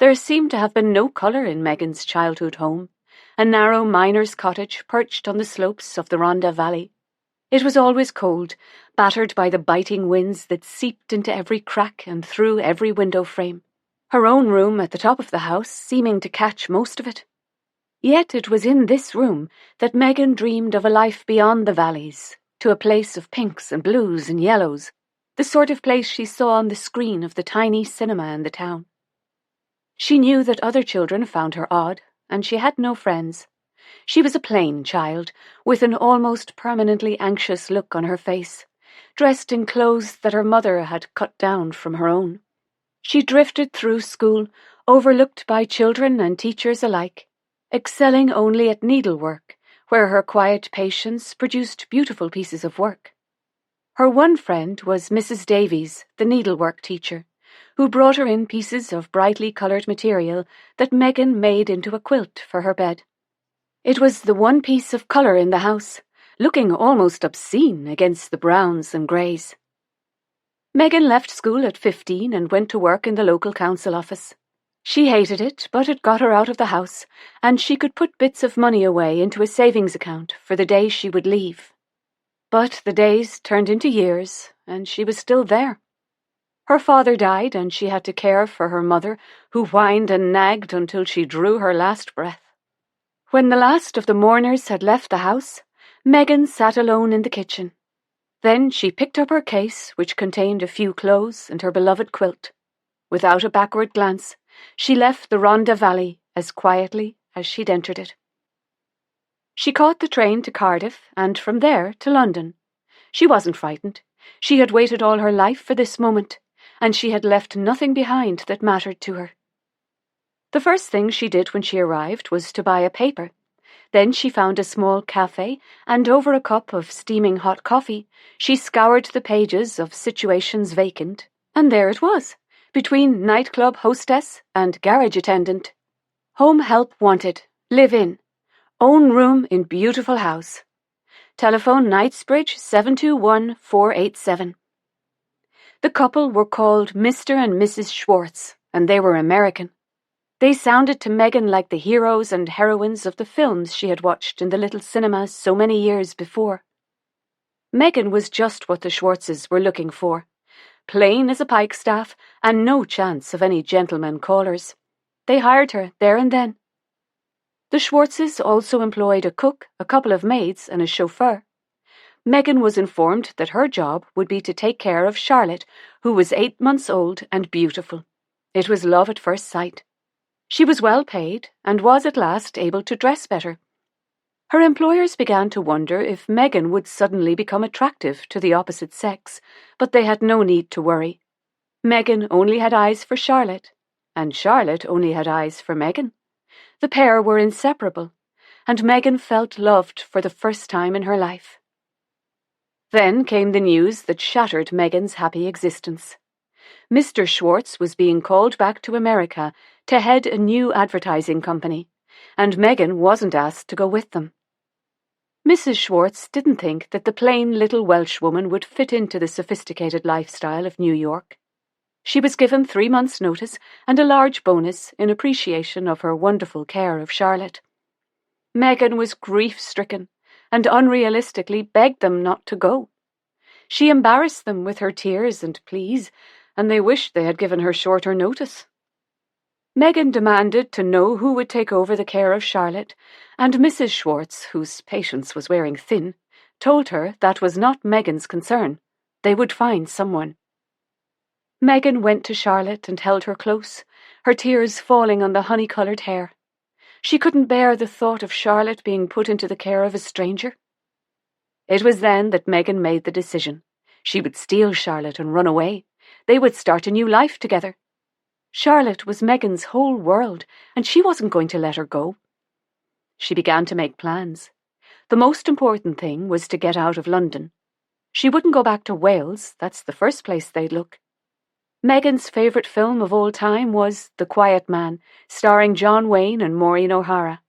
[SPEAKER 3] There seemed to have been no colour in Megan's childhood home, a narrow miner's cottage perched on the slopes of the Rhondda Valley. It was always cold, battered by the biting winds that seeped into every crack and through every window frame, her own room at the top of the house seeming to catch most of it. Yet it was in this room that Megan dreamed of a life beyond the valleys, to a place of pinks and blues and yellows, the sort of place she saw on the screen of the tiny cinema in the town. She knew that other children found her odd, and she had no friends. She was a plain child, with an almost permanently anxious look on her face, dressed in clothes that her mother had cut down from her own. She drifted through school, overlooked by children and teachers alike, excelling only at needlework, where her quiet patience produced beautiful pieces of work. Her one friend was Mrs. Davies, the needlework teacher, who brought her in pieces of brightly coloured material that Megan made into a quilt for her bed. It was the one piece of colour in the house, looking almost obscene against the browns and greys. Megan left school at 15 and went to work in the local council office. She hated it, but it got her out of the house, and she could put bits of money away into a savings account for the day she would leave. But the days turned into years, and she was still there. Her father died, and she had to care for her mother, who whined and nagged until she drew her last breath. When the last of the mourners had left the house, Megan sat alone in the kitchen. Then she picked up her case, which contained a few clothes and her beloved quilt. Without a backward glance, she left the Rhondda Valley as quietly as she'd entered it. She caught the train to Cardiff, and from there to London. She wasn't frightened. She had waited all her life for this moment, and she had left nothing behind that mattered to her. The first thing she did when she arrived was to buy a paper. Then she found a small cafe, and over a cup of steaming hot coffee, she scoured the pages of Situations Vacant, and there it was, between nightclub hostess and garage attendant. Home help wanted, live in, own room in beautiful house. Telephone Knightsbridge 721-487. The couple were called Mr. and Mrs. Schwartz, and they were American. They sounded to Megan like the heroes and heroines of the films she had watched in the little cinemas so many years before. Megan was just what the Schwartzes were looking for. Plain as a pikestaff, and no chance of any gentlemen callers. They hired her there and then. The Schwartzes also employed a cook, a couple of maids, and a chauffeur. Megan was informed that her job would be to take care of Charlotte, who was 8 months old and beautiful. It was love at first sight. She was well paid, and was at last able to dress better. Her employers began to wonder if Megan would suddenly become attractive to the opposite sex, but they had no need to worry. Megan only had eyes for Charlotte, and Charlotte only had eyes for Megan. The pair were inseparable, and Megan felt loved for the first time in her life. Then came the news that shattered Megan's happy existence. Mr. Schwartz was being called back to America to head a new advertising company, and Megan wasn't asked to go with them. Mrs. Schwartz didn't think that the plain little Welshwoman would fit into the sophisticated lifestyle of New York. She was given 3 months' notice and a large bonus in appreciation of her wonderful care of Charlotte. Megan was grief-stricken and unrealistically begged them not to go. She embarrassed them with her tears and pleas, and they wished they had given her shorter notice. Megan demanded to know who would take over the care of Charlotte, and Mrs. Schwartz, whose patience was wearing thin, told her that was not Megan's concern. They would find someone. Megan went to Charlotte and held her close, her tears falling on the honey-coloured hair. She couldn't bear the thought of Charlotte being put into the care of a stranger. It was then that Megan made the decision. She would steal Charlotte and run away. They would start a new life together. Charlotte was Megan's whole world, and she wasn't going to let her go. She began to make plans. The most important thing was to get out of London. She wouldn't go back to Wales, that's the first place they'd look. Megan's favourite film of all time was The Quiet Man, starring John Wayne and Maureen O'Hara.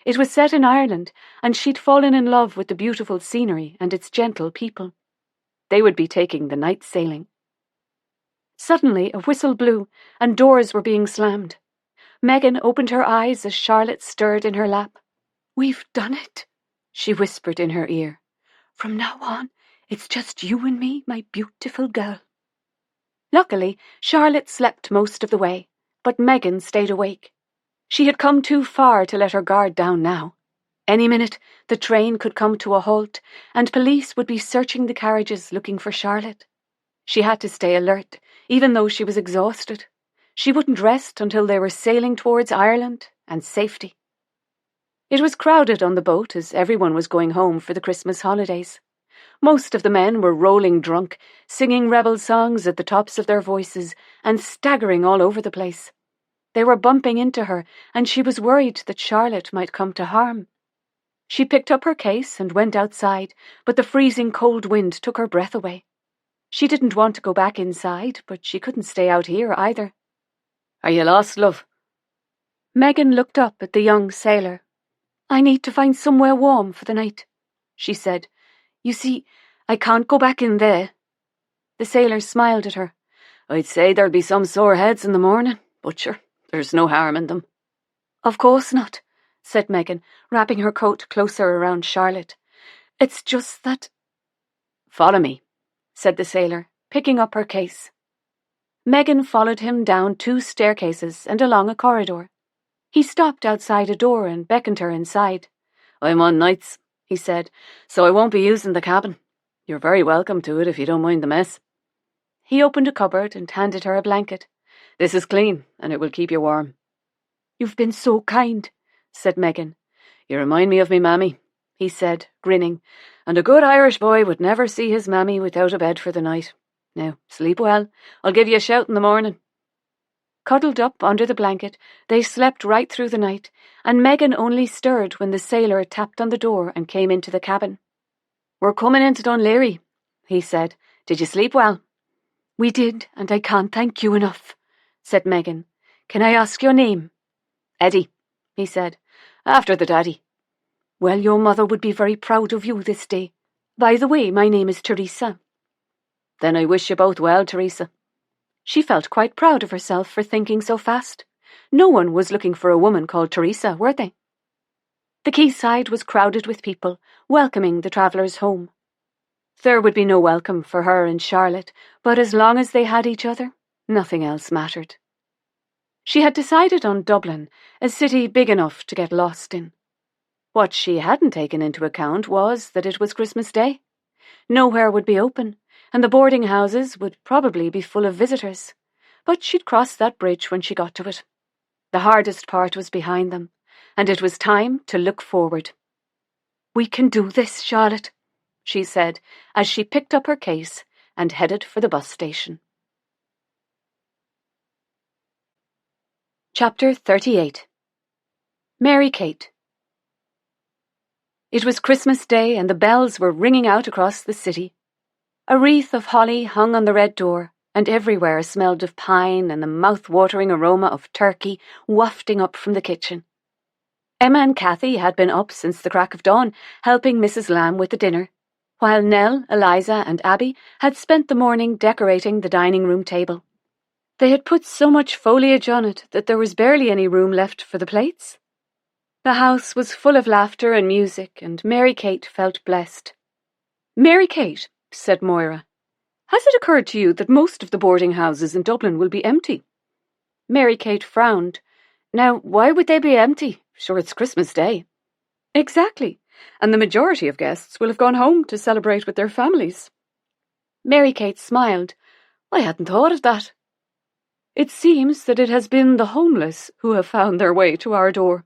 [SPEAKER 3] It was set in Ireland, and she'd fallen in love with the beautiful scenery and its gentle people. They would be taking the night sailing. Suddenly a whistle blew, and doors were being slammed. Megan opened her eyes as Charlotte stirred in her lap. "We've done it," she whispered in her ear. "From now on, it's just you and me, my beautiful girl." Luckily, Charlotte slept most of the way, but Megan stayed awake. She had come too far to let her guard down now. Any minute, the train could come to a halt, and police would be searching the carriages looking for Charlotte. She had to stay alert, even though she was exhausted. She wouldn't rest until they were sailing towards Ireland and safety. It was crowded on the boat as everyone was going home for the Christmas holidays. Most of the men were rolling drunk, singing rebel songs at the tops of their voices and staggering all over the place. They were bumping into her, and she was worried that Charlotte might come to harm. She picked up her case and went outside, but the freezing cold wind took her breath away. She didn't want to go back inside, but she couldn't stay out here either.
[SPEAKER 2] "Are you lost, love?"
[SPEAKER 3] Megan looked up at the young sailor. "I need to find somewhere warm for the night," she said. "You see, I can't go back in there." The sailor smiled at her.
[SPEAKER 2] "I'd say there'll be some sore heads in the morning, but sure, there's no harm in them."
[SPEAKER 3] "Of course not," said Megan, wrapping her coat closer around Charlotte. "It's just that—"
[SPEAKER 2] "Follow me,"
[SPEAKER 3] said the sailor, picking up her case. Megan followed him down 2 staircases and along a corridor. He stopped outside a door and beckoned her inside.
[SPEAKER 2] "I'm on nights," he said, "so I won't be using the cabin. You're very welcome to it if you don't mind the mess."
[SPEAKER 3] He opened a cupboard and handed her a blanket.
[SPEAKER 2] "This is clean, and it will keep you warm."
[SPEAKER 3] "You've been so kind," said Megan.
[SPEAKER 2] "You remind me of me mammy," he said, grinning, "and a good Irish boy would never see his mammy without a bed for the night. Now, sleep well. I'll give you a shout in the morning."
[SPEAKER 3] Cuddled up under the blanket, they slept right through the night, and Megan only stirred when the sailor tapped on the door and came into the cabin.
[SPEAKER 2] "We're coming into Dunleary," he said. "Did you sleep well?"
[SPEAKER 3] "We did, and I can't thank you enough," said Megan. "Can I ask your name?"
[SPEAKER 2] "Eddie," he said, "after the daddy."
[SPEAKER 3] "Well, your mother would be very proud of you this day. By the way, my name is Teresa."
[SPEAKER 2] "Then I wish you both well, Teresa."
[SPEAKER 3] She felt quite proud of herself for thinking so fast. No one was looking for a woman called Teresa, were they? The quayside was crowded with people, welcoming the travellers home. There would be no welcome for her and Charlotte, but as long as they had each other, nothing else mattered. She had decided on Dublin, a city big enough to get lost in. What she hadn't taken into account was that it was Christmas Day. Nowhere would be open, and the boarding houses would probably be full of visitors. But she'd cross that bridge when she got to it. The hardest part was behind them, and it was time to look forward. "We can do this, Charlotte," she said as she picked up her case and headed for the bus station. Chapter 38. Mary Kate. It was Christmas Day and the bells were ringing out across the city. A wreath of holly hung on the red door, and everywhere smelled of pine and the mouth-watering aroma of turkey wafting up from the kitchen. Emma and Cathy had been up since the crack of dawn, helping Mrs. Lamb with the dinner, while Nell, Eliza and Abby had spent the morning decorating the dining room table. They had put so much foliage on it that there was barely any room left for the plates. The house was full of laughter and music, and Mary Kate felt blessed. "Mary Kate," said Moira, "has it occurred to you that most of the boarding houses in Dublin will be empty?" Mary Kate frowned. "Now, why would they be empty? Sure, it's Christmas Day." "Exactly, and the majority of guests will have gone home to celebrate with their families." Mary Kate smiled. "I hadn't thought of that." "It seems that it has been the homeless who have found their way to our door."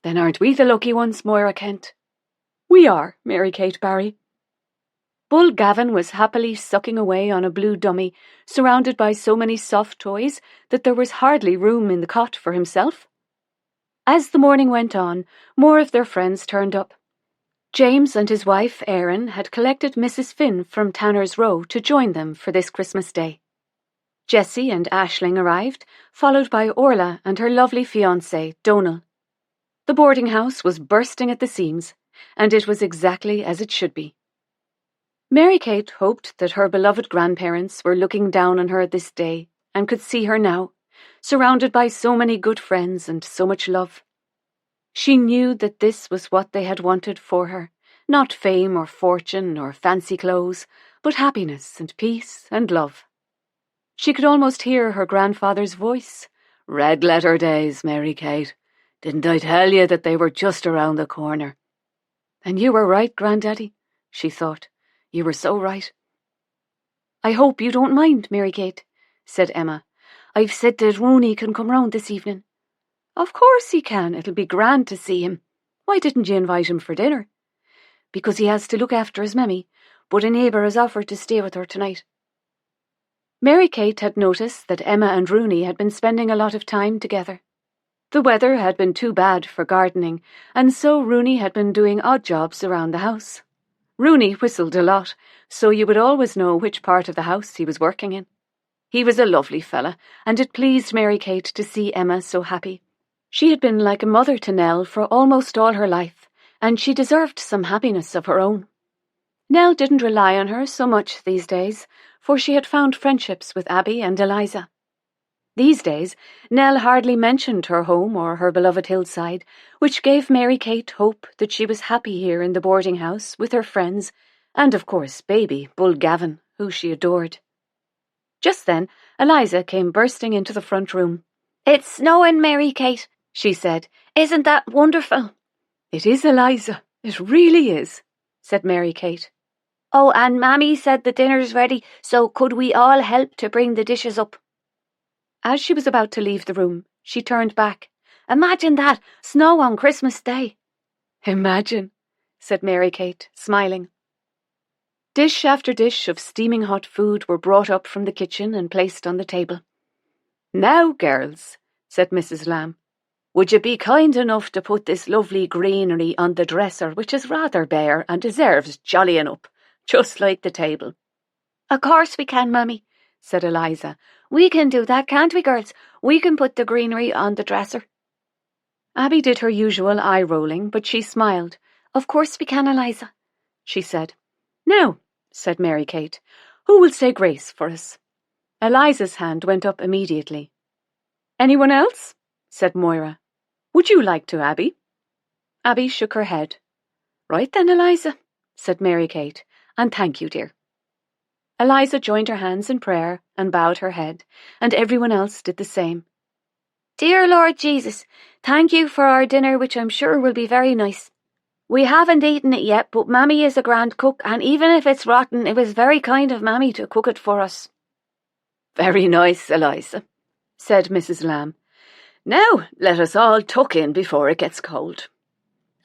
[SPEAKER 3] "Then aren't we the lucky ones, Moira Kent?" "We are, Mary Kate Barry." Bull Gavin was happily sucking away on a blue dummy, surrounded by so many soft toys that there was hardly room in the cot for himself. As the morning went on, more of their friends turned up. James and his wife, Erin, had collected Mrs. Finn from Tanner's Row to join them for this Christmas Day. Jessie and Aisling arrived, followed by Orla and her lovely fiancé, Donal. The boarding house was bursting at the seams, and it was exactly as it should be. Mary Kate hoped that her beloved grandparents were looking down on her this day and could see her now, surrounded by so many good friends and so much love. She knew that this was what they had wanted for her, not fame or fortune or fancy clothes, but happiness and peace and love. She could almost hear her grandfather's voice. "Red letter days, Mary Kate. Didn't I tell you that they were just around the corner?" "And you were right, Granddaddy," she thought. "You were so right." "I hope you don't mind, Mary Kate," said Emma. "I've said that Rooney can come round this evening." "Of course he can. It'll be grand to see him. Why didn't you invite him for dinner?" "Because he has to look after his mammy, but a neighbour has offered to stay with her tonight." Mary Kate had noticed that Emma and Rooney had been spending a lot of time together. The weather had been too bad for gardening, and so Rooney had been doing odd jobs around the house. Rooney whistled a lot, so you would always know which part of the house he was working in. He was a lovely fella, and it pleased Mary Kate to see Emma so happy. She had been like a mother to Nell for almost all her life, and she deserved some happiness of her own. Nell didn't rely on her so much these days, for she had found friendships with Abby and Eliza. These days, Nell hardly mentioned her home or her beloved hillside, which gave Mary Kate hope that she was happy here in the boarding house with her friends, and of course baby, Bull Gavin, who she adored. Just then, Eliza came bursting into the front room.
[SPEAKER 4] "It's snowing, Mary Kate," she said. "Isn't that wonderful?"
[SPEAKER 3] "It is, Eliza. It really is," said Mary Kate.
[SPEAKER 4] "Oh, and Mammy said the dinner's ready, so could we all help to bring the dishes up?"
[SPEAKER 3] As she was about to leave the room, she turned back.
[SPEAKER 4] "Imagine that! Snow on Christmas Day!"
[SPEAKER 3] "Imagine," said Mary Kate, smiling. Dish after dish of steaming hot food were brought up from the kitchen and placed on the table. "Now, girls," said Mrs. Lamb, "would you be kind enough to put this lovely greenery on the dresser, which is rather bare and deserves jollying up, just like the table?"
[SPEAKER 4] "Of course we can, Mammy," said Eliza. "We can do that, can't we, girls? We can put the greenery on the dresser."
[SPEAKER 3] Abby did her usual eye-rolling, but she smiled. "Of course we can, Eliza," she said. "Now," said Mary Kate, "who will say grace for us?" Eliza's hand went up immediately. "Anyone else?" said Moira. "Would you like to, Abby?" Abby shook her head. "Right then, Eliza," said Mary Kate, "and thank you, dear." Eliza joined her hands in prayer and bowed her head, and everyone else did the same.
[SPEAKER 4] "Dear Lord Jesus, thank you for our dinner, which I'm sure will be very nice. We haven't eaten it yet, but Mammy is a grand cook, and even if it's rotten, it was very kind of Mammy to cook it for us."
[SPEAKER 2] "Very nice, Eliza," said Mrs. Lamb. "Now let us all tuck in before it gets cold."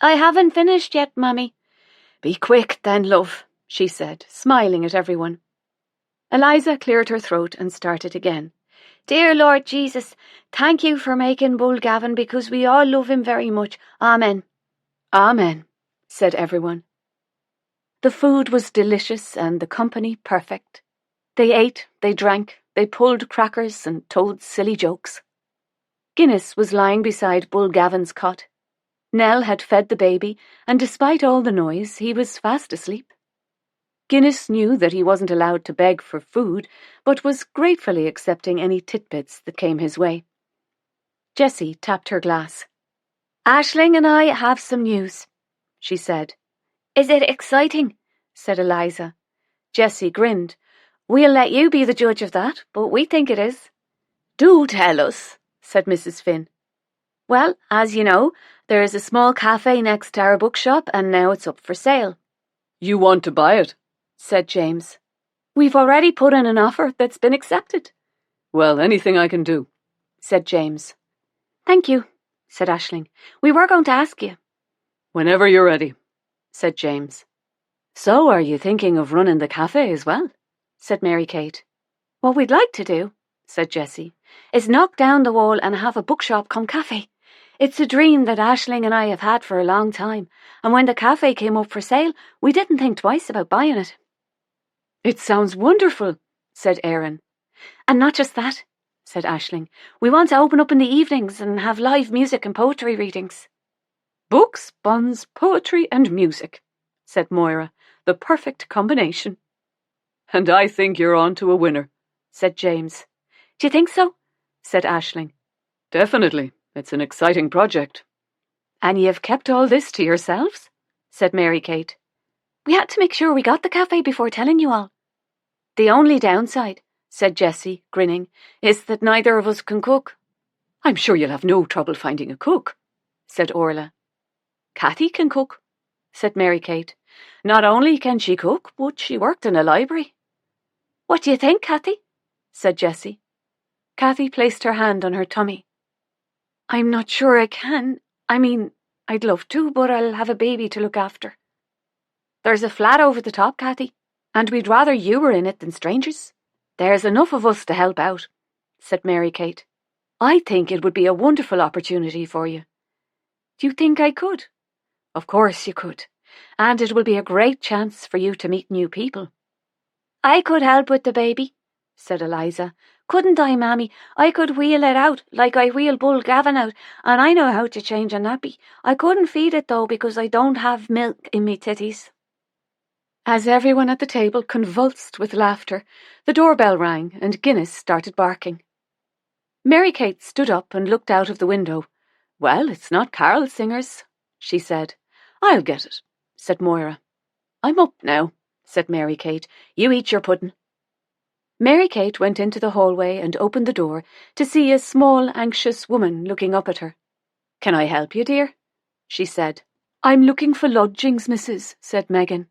[SPEAKER 4] "I haven't finished yet, Mammy."
[SPEAKER 2] "Be quick then, love," she said, smiling at everyone.
[SPEAKER 3] Eliza cleared her throat and started again.
[SPEAKER 4] Dear Lord Jesus, thank you for making Bull Gavin, because we all love him very much. Amen.
[SPEAKER 3] Amen, said everyone. The food was delicious and the company perfect. They ate, they drank, they pulled crackers and told silly jokes. Guinness was lying beside Bull Gavin's cot. Nell had fed the baby, and despite all the noise, he was fast asleep. Guinness knew that he wasn't allowed to beg for food, but was gratefully accepting any titbits that came his way. Jessie tapped her glass.
[SPEAKER 4] Aisling and I have some news, she said.
[SPEAKER 6] Is it exciting?
[SPEAKER 4] Said Eliza. Jessie grinned. We'll let you be the judge of that, but we think it is.
[SPEAKER 3] Do tell us, said Mrs. Finn.
[SPEAKER 4] Well, as you know, there is a small cafe next to our bookshop, and now it's up for sale.
[SPEAKER 2] You want to buy it?
[SPEAKER 4] Said James. We've already put in an offer that's been accepted.
[SPEAKER 2] Well, anything I can do,
[SPEAKER 4] said James. Thank you, said Aisling. We were going to ask you.
[SPEAKER 2] Whenever you're ready,
[SPEAKER 4] said James.
[SPEAKER 3] So are you thinking of running the cafe as well?
[SPEAKER 4] Said Mary Kate. What we'd like to do, said Jessie, is knock down the wall and have a bookshop come cafe. It's a dream that Aisling and I have had for a long time, and when the cafe came up for sale, we didn't think twice about buying it.
[SPEAKER 3] It sounds wonderful, said Erin.
[SPEAKER 4] And not just that, said Aisling. We want to open up in the evenings and have live music and poetry readings.
[SPEAKER 3] Books, buns, poetry and music, said Moira. The perfect combination.
[SPEAKER 2] And I think you're on to a winner,
[SPEAKER 4] said James. Do you think so? Said Aisling.
[SPEAKER 2] Definitely. It's an exciting project.
[SPEAKER 3] And you've kept all this to yourselves? Said Mary Kate.
[SPEAKER 4] We had to make sure we got the cafe before telling you all. The only downside, said Jessie, grinning, is that neither of us can cook.
[SPEAKER 3] I'm sure you'll have no trouble finding a cook, said Orla.
[SPEAKER 4] Cathy can cook, said Mary Kate. Not only can she cook, but she worked in a library. What do you think, Cathy? Said Jessie. Cathy placed her hand on her tummy. I'm not sure I can. I mean, I'd love to, but I'll have a baby to look after. There's a flat over the top, Cathy, and we'd rather you were in it than strangers. There's enough of us to help out, said Mary Kate. I think it would be a wonderful opportunity for you. Do you think I could? Of course you could, and it will be a great chance for you to meet new people. I could help with the baby, said Eliza. Couldn't I, Mammy? I could wheel it out like I wheel Bull Gavin out, and I know how to change a nappy. I couldn't feed it, though, because I don't have milk in me titties.
[SPEAKER 3] As everyone at the table convulsed with laughter, the doorbell rang and Guinness started barking. Mary Kate stood up and looked out of the window. Well, it's not carol singers, she said. I'll get it, said Moira. I'm up now, said Mary Kate. You eat your pudding. Mary Kate went into the hallway and opened the door to see a small, anxious woman looking up at her. Can I help you, dear? She said. I'm looking for lodgings, missus, said Megan.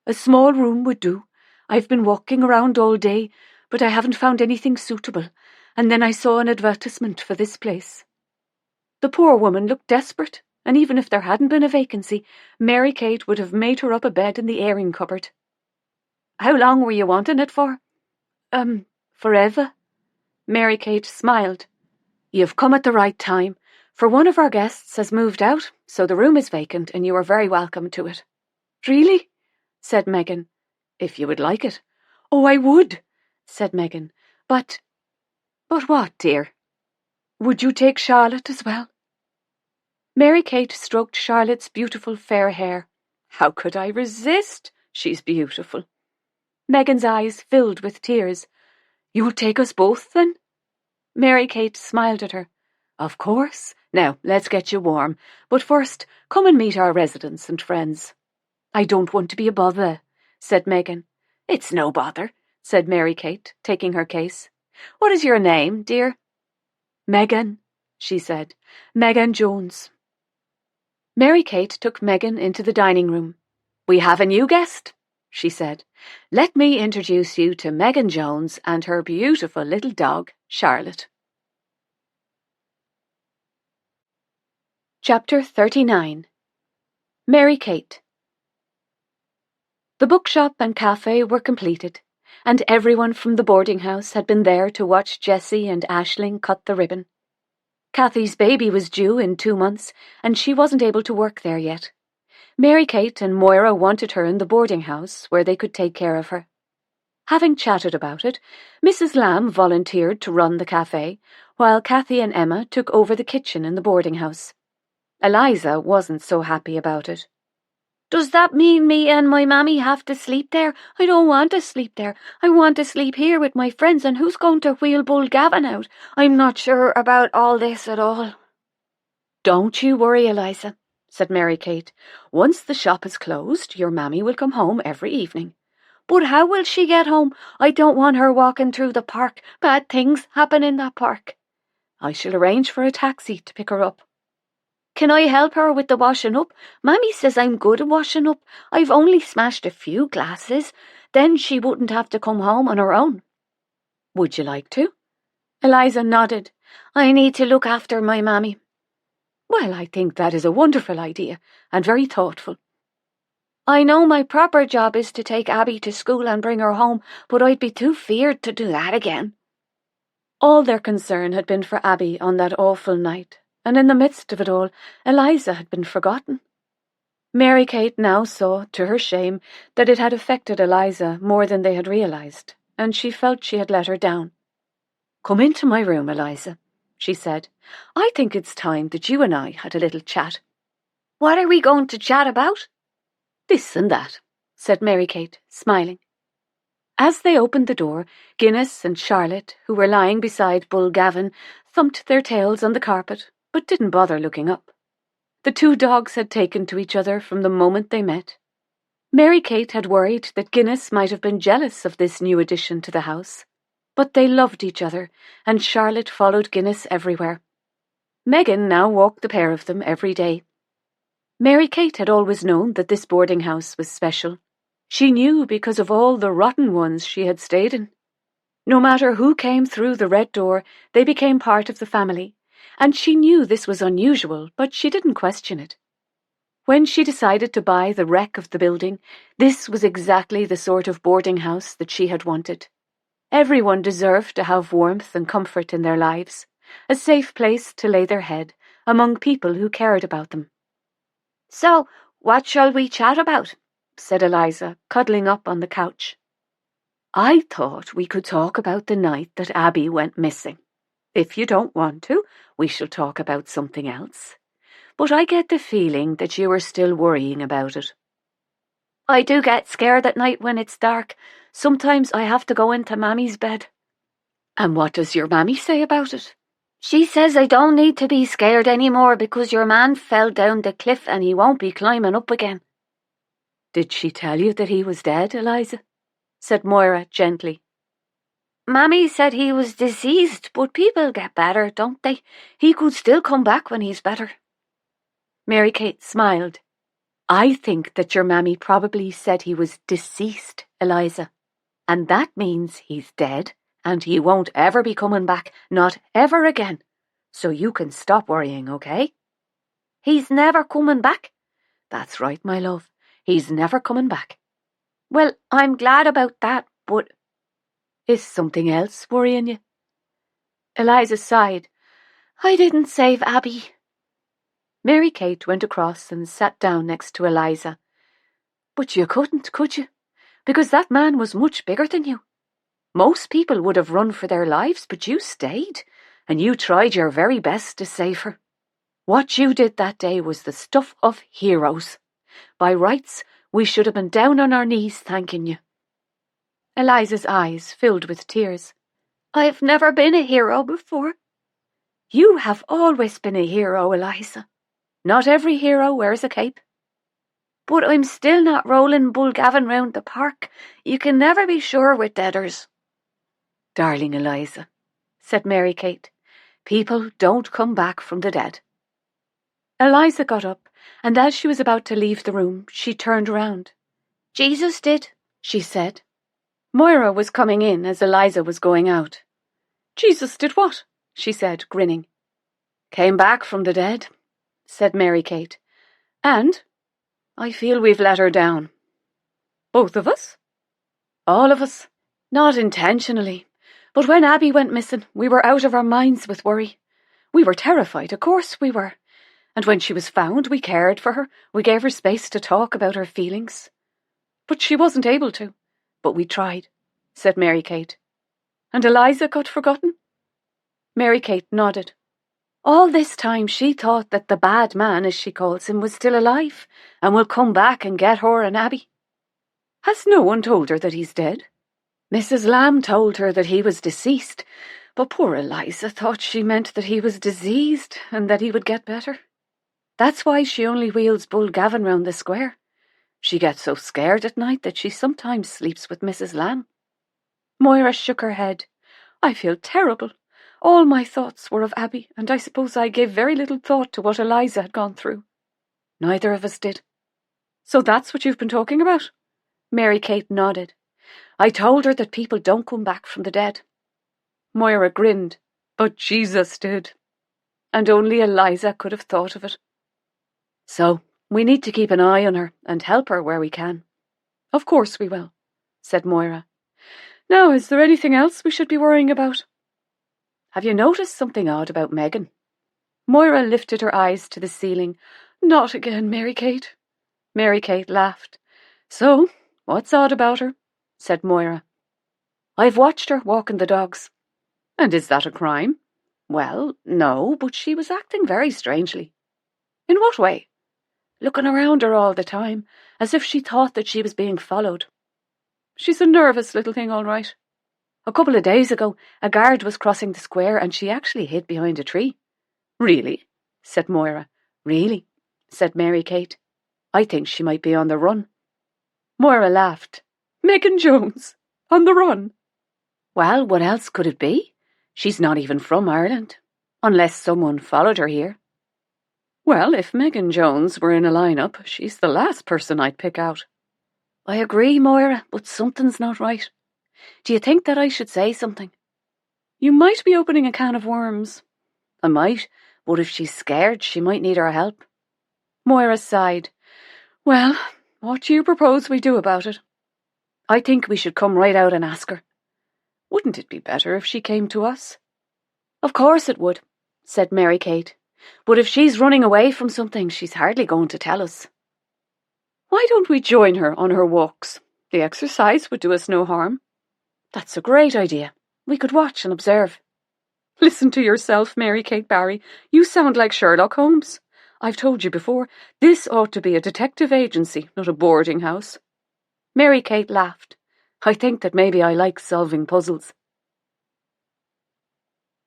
[SPEAKER 3] A small room would do. I've been walking around all day, but I haven't found anything suitable, and then I saw an advertisement for this place. The poor woman looked desperate, and even if there hadn't been a vacancy, Mary Kate would have made her up a bed in the airing cupboard. How long were you wanting it for? Forever. Mary Kate smiled. You've come at the right time, for one of our guests has moved out, so the room is vacant and you are very welcome to it. Really? Said Megan. If you would like it. Oh, I would, said Megan. But what, dear? Would you take Charlotte as well? Mary Kate stroked Charlotte's beautiful fair hair. How could I resist? She's beautiful. Megan's eyes filled with tears. You'll take us both, then? Mary Kate smiled at her. Of course. Now, let's get you warm. But first, come and meet our residents and friends. I don't want to be a bother, said Megan. It's no bother, said Mary Kate, taking her case. What is your name, dear? Megan, she said. Megan Jones. Mary Kate took Megan into the dining room. We have a new guest, she said. Let me introduce you to Megan Jones and her beautiful little dog, Charlotte. Chapter 39. Mary Kate. The bookshop and cafe were completed, and everyone from the boarding house had been there to watch Jessie and Aisling cut the ribbon. Kathy's baby was due in 2 months, and she wasn't able to work there yet. Mary Kate and Moira wanted her in the boarding house where they could take care of her. Having chatted about it, Mrs. Lamb volunteered to run the cafe, while Kathy and Emma took over the kitchen in the boarding house. Eliza wasn't so happy about it.
[SPEAKER 4] Does that mean me and my mammy have to sleep there? I don't want to sleep there. I want to sleep here with my friends, and who's going to wheel Bull Gavin out? I'm not sure about all this at all.
[SPEAKER 3] Don't you worry, Eliza, said Mary Kate. Once the shop is closed, your mammy will come home every evening.
[SPEAKER 4] But how will she get home? I don't want her walking through the park. Bad things happen in that park.
[SPEAKER 3] I shall arrange for a taxi to pick her up.
[SPEAKER 4] Can I help her with the washing up? Mammy says I'm good at washing up. I've only smashed a few glasses. Then she wouldn't have to come home on her own.
[SPEAKER 3] Would you like to? Eliza nodded.
[SPEAKER 4] I need to look after my mammy.
[SPEAKER 3] Well, I think that is a wonderful idea, and very thoughtful.
[SPEAKER 4] I know my proper job is to take Abby to school and bring her home, but I'd be too feared to do that again.
[SPEAKER 3] All their concern had been for Abby on that awful night, and in the midst of it all, Eliza had been forgotten. Mary Kate now saw, to her shame, that it had affected Eliza more than they had realized, and she felt she had let her down. Come into my room, Eliza, she said. I think it's time that you and I had a little chat.
[SPEAKER 4] What are we going to chat about?
[SPEAKER 3] This and that, said Mary Kate, smiling. As they opened the door, Guinness and Charlotte, who were lying beside Bull Gavin, thumped their tails on the carpet, but didn't bother looking up. The 2 dogs had taken to each other from the moment they met. Mary Kate had worried that Guinness might have been jealous of this new addition to the house, but they loved each other, and Charlotte followed Guinness everywhere. Megan now walked the pair of them every day. Mary Kate had always known that this boarding house was special. She knew because of all the rotten ones she had stayed in. No matter who came through the red door, they became part of the family, and she knew this was unusual, but she didn't question it. When she decided to buy the wreck of the building, this was exactly the sort of boarding house that she had wanted. Everyone deserved to have warmth and comfort in their lives, a safe place to lay their head among people who cared about them.
[SPEAKER 4] So, what shall we chat about?
[SPEAKER 3] Said Eliza, cuddling up on the couch. I thought we could talk about the night that Abby went missing. If you don't want to, we shall talk about something else. But I get the feeling that you are still worrying about it.
[SPEAKER 4] I do get scared at night when it's dark. Sometimes I have to go into Mammy's bed.
[SPEAKER 3] And what does your mammy say about it?
[SPEAKER 4] She says I don't need to be scared anymore because your man fell down the cliff and he won't be climbing up again.
[SPEAKER 3] Did she tell you that he was dead, Eliza? Said Moira gently.
[SPEAKER 4] Mammy said he was deceased, but people get better, don't they? He could still come back when he's better.
[SPEAKER 3] Mary Kate smiled. I think that your mammy probably said he was deceased, Eliza. And that means he's dead, and he won't ever be coming back, not ever again. So you can stop worrying, okay?
[SPEAKER 4] He's never coming back?
[SPEAKER 3] That's right, my love. He's never coming back.
[SPEAKER 4] Well, I'm glad about that, but...
[SPEAKER 3] Is something else worrying you? Eliza sighed. I didn't save Abby. Mary Kate went across and sat down next to Eliza. But you couldn't, could you? Because that man was much bigger than you. Most people would have run for their lives, but you stayed, and you tried your very best to save her. What you did that day was the stuff of heroes. By rights, we should have been down on our knees thanking you. Eliza's eyes filled with tears.
[SPEAKER 4] I've never been a hero before.
[SPEAKER 3] You have always been a hero, Eliza. Not every hero wears a cape.
[SPEAKER 4] But I'm still not rolling Bull Gavin round the park. You can never be sure with deaders.
[SPEAKER 3] Darling Eliza, said Mary Kate, people don't come back from the dead. Eliza got up, and as she was about to leave the room, she turned round.
[SPEAKER 4] Jesus did,
[SPEAKER 3] she said. Moira was coming in as Eliza was going out. Jesus did what? She said, grinning. Came back from the dead, said Mary Kate. And I feel we've let her down. Both of us? All of us. Not intentionally, but when Abby went missing, we were out of our minds with worry. We were terrified, of course we were. And when she was found, we cared for her. We gave her space to talk about her feelings. But she wasn't able to. But we tried, said Mary Kate. And Eliza got forgotten? Mary Kate nodded. All this time she thought that the bad man, as she calls him, was still alive and will come back and get her and Abby. Has no one told her that he's dead? Mrs. Lamb told her that he was deceased, but poor Eliza thought she meant that he was diseased and that he would get better. That's why she only wheels Bull Gavin round the square. She gets so scared at night that she sometimes sleeps with Mrs. Lamb. Moira shook her head. I feel terrible. All my thoughts were of Abby, and I suppose I gave very little thought to what Eliza had gone through. Neither of us did. So that's what you've been talking about? Mary Kate nodded. I told her that people don't come back from the dead. Moira grinned. But Jesus did. And only Eliza could have thought of it. So, we need to keep an eye on her and help her where we can. Of course we will, said Moira. Now, is there anything else we should be worrying about? Have you noticed something odd about Megan? Moira lifted her eyes to the ceiling. Not again, Mary Kate. Mary Kate laughed. So, what's odd about her? Said Moira. I've watched her walking the dogs. And is that a crime? Well, no, but she was acting very strangely. In what way? Looking around her all the time, as if she thought that she was being followed. She's a nervous little thing, all right. A couple of days ago, a guard was crossing the square and she actually hid behind a tree. Really? Said Moira. Really? Said Mary Kate. I think she might be on the run. Moira laughed. Megan Jones? On the run? Well, what else could it be? She's not even from Ireland. Unless someone followed her here. Well, if Megan Jones were in a lineup, she's the last person I'd pick out. I agree, Moira, but something's not right. Do you think that I should say something? You might be opening a can of worms. I might, but if she's scared, she might need our help. Moira sighed. Well, what do you propose we do about it? I think we should come right out and ask her. Wouldn't it be better if she came to us? Of course it would, said Mary Kate. But if she's running away from something, she's hardly going to tell us. Why don't we join her on her walks? The exercise would do us no harm. That's a great idea. We could watch and observe. Listen to yourself, Mary Kate Barry. You sound like Sherlock Holmes. I've told you before, this ought to be a detective agency, not a boarding house. Mary Kate laughed. I think that maybe I like solving puzzles.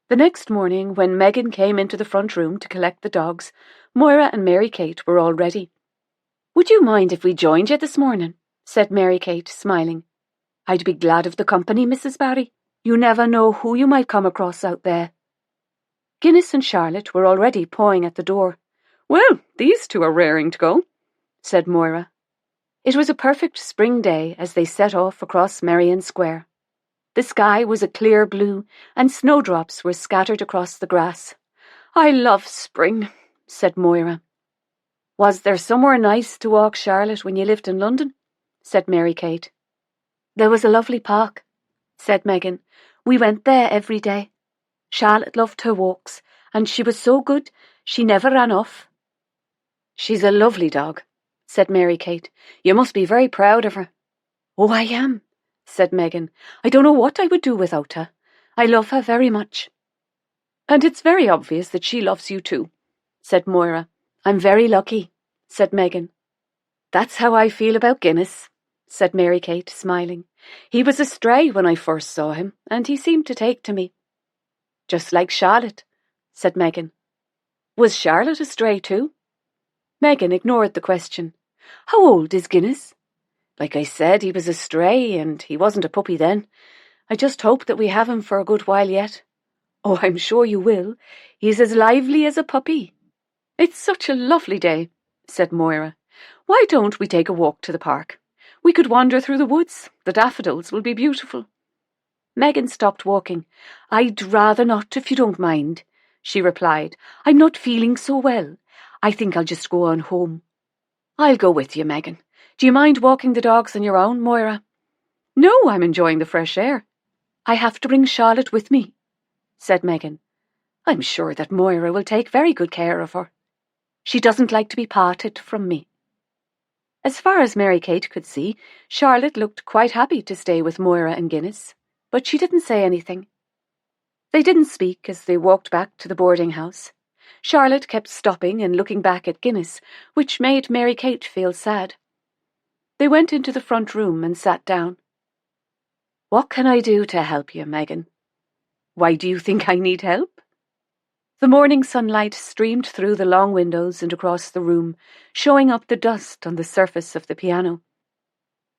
[SPEAKER 3] The next morning, when Megan came into the front room to collect the dogs, Moira and Mary Kate were all ready. Would you mind if we joined you this morning? Said Mary Kate, smiling. I'd be glad of the company, Mrs. Barry. You never know who you might come across out there. Guinness and Charlotte were already pawing at the door. Well, these two are raring to go, said Moira. It was a perfect spring day as they set off across Merrion Square. The sky was a clear blue, and snowdrops were scattered across the grass. I love spring, said Moira. Was there somewhere nice to walk, Charlotte, when you lived in London? Said Mary Kate. There was a lovely park, said Megan. We went there every day. Charlotte loved her walks, and she was so good, she never ran off. She's a lovely dog, said Mary Kate. You must be very proud of her. Oh, I am, said Megan. I don't know what I would do without her. I love her very much. And it's very obvious that she loves you too, said Moira. I'm very lucky, said Megan. That's how I feel about Guinness, said Mary Kate, smiling. He was a stray when I first saw him, and he seemed to take to me. Just like Charlotte, said Megan. Was Charlotte a stray too? Megan ignored the question. How old is Guinness? Like I said, he was a stray, and he wasn't a puppy then. I just hope that we have him for a good while yet. Oh, I'm sure you will. He's as lively as a puppy. It's such a lovely day, said Moira. Why don't we take a walk to the park? We could wander through the woods. The daffodils will be beautiful. Megan stopped walking. I'd rather not, if you don't mind, she replied. I'm not feeling so well. I think I'll just go on home. I'll go with you, Megan. Do you mind walking the dogs on your own, Moira?
[SPEAKER 5] No, I'm enjoying the fresh air. I have to bring Charlotte with me, said Megan. I'm sure that Moira will take very good care of her. She doesn't like to be parted from me. As far as Mary Kate could see, Charlotte looked quite happy to stay with Moira and Guinness, but she didn't say anything. They didn't speak as they walked back to the boarding house. Charlotte kept stopping and looking back at Guinness, which made Mary Kate feel sad. They went into the front room and sat down. What can I do to help you, Megan? Why do you think I need help? The morning sunlight streamed through the long windows and across the room, showing up the dust on the surface of the piano.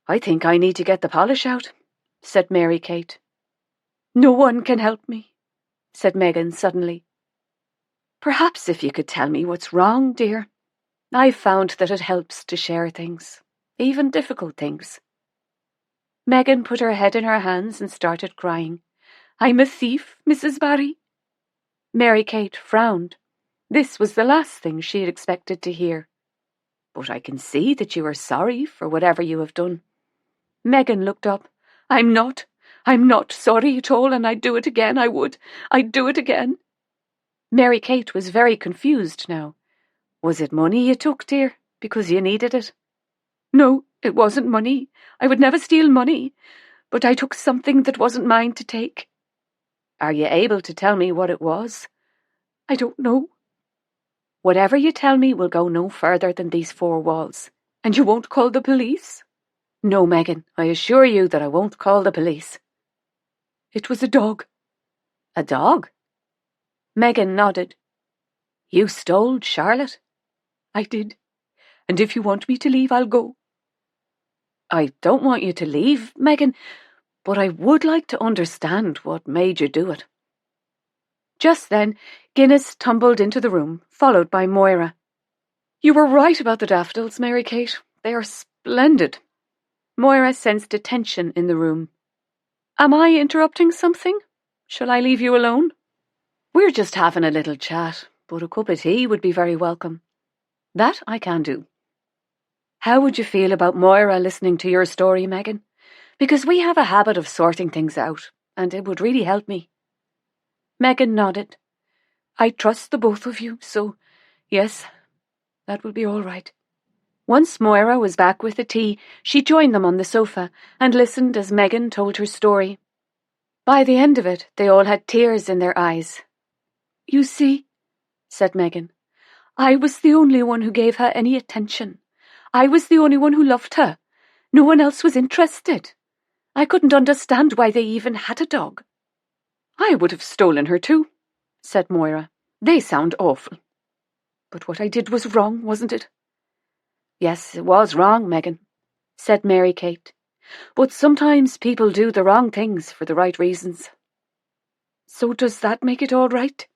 [SPEAKER 5] I think I need to get the polish out, said Mary Kate. No one can help me, said Megan suddenly. Perhaps if you could tell me what's wrong, dear. I've found that it helps to share things, even difficult things. Megan put her head in her hands and started crying. I'm a thief, Mrs. Barry. Mary Kate frowned. This was the last thing she had expected to hear. But I can see that you are sorry for whatever you have done. Megan looked up. I'm not sorry at all, and I'd do it again, I'd do it again. Mary Kate was very confused now. Was it money you took, dear, because you needed it? No, it wasn't money. I would never steal money, but I took something that wasn't mine to take. Are you able to tell me what it was? I don't know. Whatever you tell me will go no further than these four walls. And you won't call the police? No, Megan, I assure you that I won't call the police. It was a dog. A dog? Megan nodded. You stole Charlotte? I did. And if you want me to leave, I'll go. I don't want you to leave, Megan, but I would like to understand what made you do it. Just then, Guinness tumbled into the room, followed by Moira. You were right about the daffodils, Mary Kate. They are splendid. Moira sensed a tension in the room. Am I interrupting something? Shall I leave you alone? We're just having a little chat, but a cup of tea would be very welcome. That I can do. How would you feel about Moira listening to your story, Megan? Because we have a habit of sorting things out, and it would really help me. Megan nodded. I trust the both of you, so yes, that will be all right. Once Moira was back with the tea, she joined them on the sofa and listened as Megan told her story. By the end of it, they all had tears in their eyes. You see, said Megan, I was the only one who gave her any attention. I was the only one who loved her. No one else was interested. I couldn't understand why they even had a dog. I would have stolen her too, said Moira. They sound awful. But what I did was wrong, wasn't it? Yes, it was wrong, Megan, said Mary Kate. But sometimes people do the wrong things for the right reasons. So does that make it all right?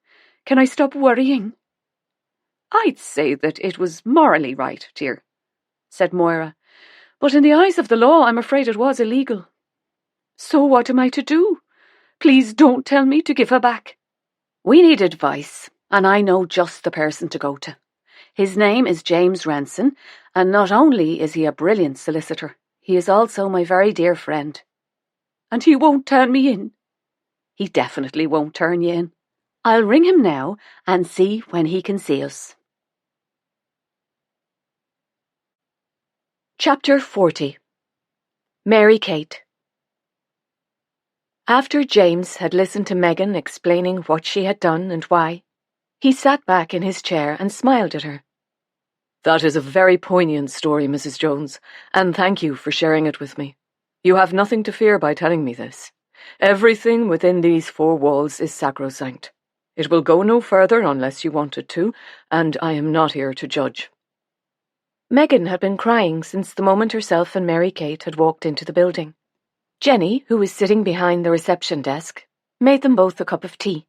[SPEAKER 5] Can I stop worrying? I'd say that it was morally right, dear, said Moira. But in the eyes of the law, I'm afraid it was illegal. So what am I to do? Please don't tell me to give her back. We need advice, and I know just the person to go to. His name is James Ranson, and not only is he a brilliant solicitor, he is also my very dear friend. And he won't turn me in? He definitely won't turn you in. I'll ring him now and see when he can see us. Chapter 40. Mary Kate. After James had listened to Megan explaining what she had done and why, he sat back in his chair and smiled at her. That is a very poignant story, Mrs. Jones, and thank you for sharing it with me. You have nothing to fear by telling me this. Everything within these four walls is sacrosanct. It will go no further unless you want it to, and I am not here to judge. Megan had been crying since the moment herself and Mary Kate had walked into the building. Jenny, who was sitting behind the reception desk, made them both a cup of tea.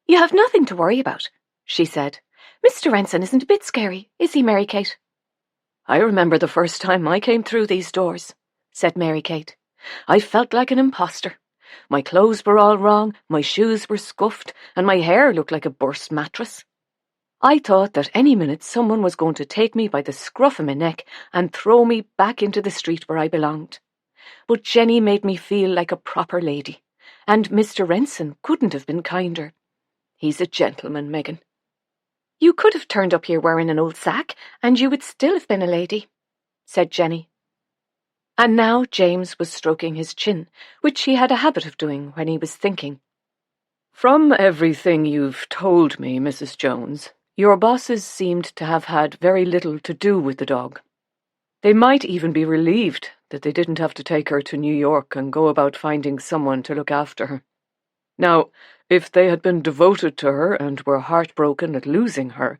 [SPEAKER 5] You have nothing to worry about, she said. Mr. Ranson isn't a bit scary, is he, Mary Kate? I remember the first time I came through these doors, said Mary Kate. I felt like an imposter. My clothes were all wrong, my shoes were scuffed, and my hair looked like a burst mattress. I thought that any minute someone was going to take me by the scruff of my neck and throw me back into the street where I belonged.
[SPEAKER 1] but Jenny made me feel like a proper lady, and Mr. Renson couldn't have been kinder. He's a gentleman, Megan.
[SPEAKER 3] You could have turned up here wearing an old sack, and you would still have been a lady, said Jenny. And now James was stroking his chin, which he had a habit of doing when he was thinking.
[SPEAKER 2] From everything you've told me, Mrs. Jones, your bosses seemed to have had very little to do with the dog. They might even be relieved that they didn't have to take her to New York and go about finding someone to look after her. Now, if they had been devoted to her and were heartbroken at losing her,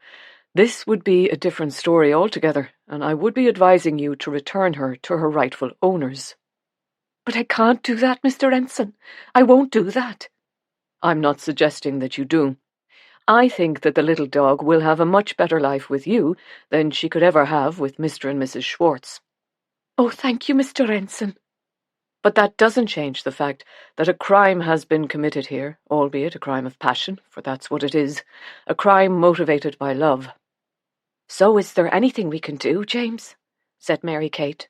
[SPEAKER 2] this would be a different story altogether, and I would be advising you to return her to her rightful owners.
[SPEAKER 3] But I can't do that, Mr. Renson. I won't do that.
[SPEAKER 2] I'm not suggesting that you do. I think that the little dog will have a much better life with you than she could ever have with Mr. and Mrs. Schwartz.
[SPEAKER 3] Oh, thank you, Mr. Renson.
[SPEAKER 2] But that doesn't change the fact that a crime has been committed here, albeit a crime of passion, for that's what it is, a crime motivated by love.
[SPEAKER 3] So is there anything we can do, James? Said Mary Kate.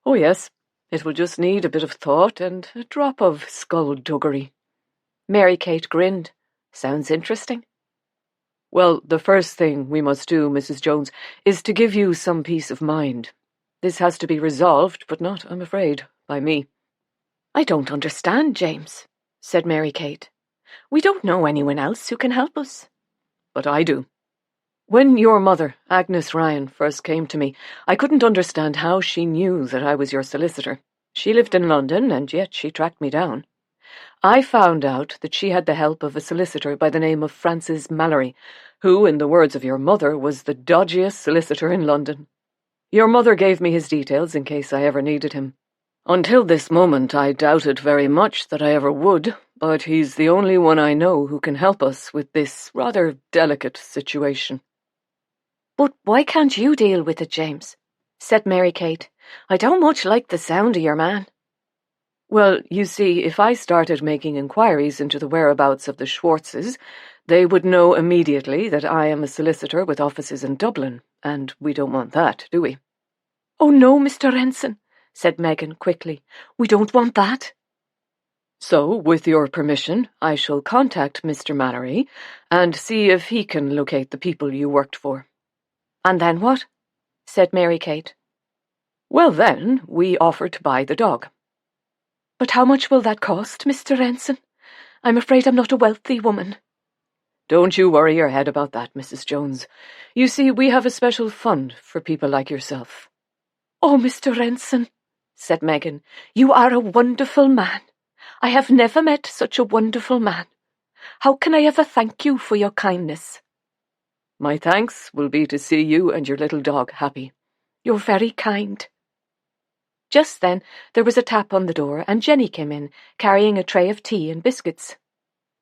[SPEAKER 2] Oh, yes. It will just need a bit of thought and a drop of skullduggery.
[SPEAKER 3] Mary Kate grinned. Sounds interesting.
[SPEAKER 2] Well, the first thing we must do, Mrs. Jones, is to give you some peace of mind. This has to be resolved, but not, I'm afraid, by me.
[SPEAKER 3] I don't understand, James, said Mary Kate. We don't know anyone else who can help us.
[SPEAKER 2] But I do. When your mother, Agnes Ryan, first came to me, I couldn't understand how she knew that I was your solicitor. She lived in London, and yet she tracked me down. I found out that she had the help of a solicitor by the name of Francis Mallory, who, in the words of your mother, was the dodgiest solicitor in London. Your mother gave me his details in case I ever needed him. Until this moment I doubted very much that I ever would, but he's the only one I know who can help us with this rather delicate situation.
[SPEAKER 3] But why can't you deal with it, James? Said Mary Kate. I don't much like the sound of your man.
[SPEAKER 2] Well, you see, if I started making inquiries into the whereabouts of the Schwartzes, they would know immediately that I am a solicitor with offices in Dublin, and we don't want that, do we?
[SPEAKER 3] Oh, no, Mr. Renson, said Megan quickly. We don't want that.
[SPEAKER 2] So, with your permission, I shall contact Mr. Mallory and see if he can locate the people you worked for.
[SPEAKER 3] And then what? Said Mary Kate.
[SPEAKER 2] Well, then, we offer to buy the dog.
[SPEAKER 3] But how much will that cost, Mr. Renson? I'm afraid I'm not a wealthy woman.
[SPEAKER 2] Don't you worry your head about that, Mrs. Jones. You see, we have a special fund for people like yourself.
[SPEAKER 3] Oh, Mr. Renson, said Megan, you are a wonderful man. I have never met such a wonderful man. How can I ever thank you for your kindness?
[SPEAKER 2] My thanks will be to see you and your little dog happy.
[SPEAKER 3] You're very kind. Just then there was a tap on the door, and Jenny came in, carrying a tray of tea and biscuits.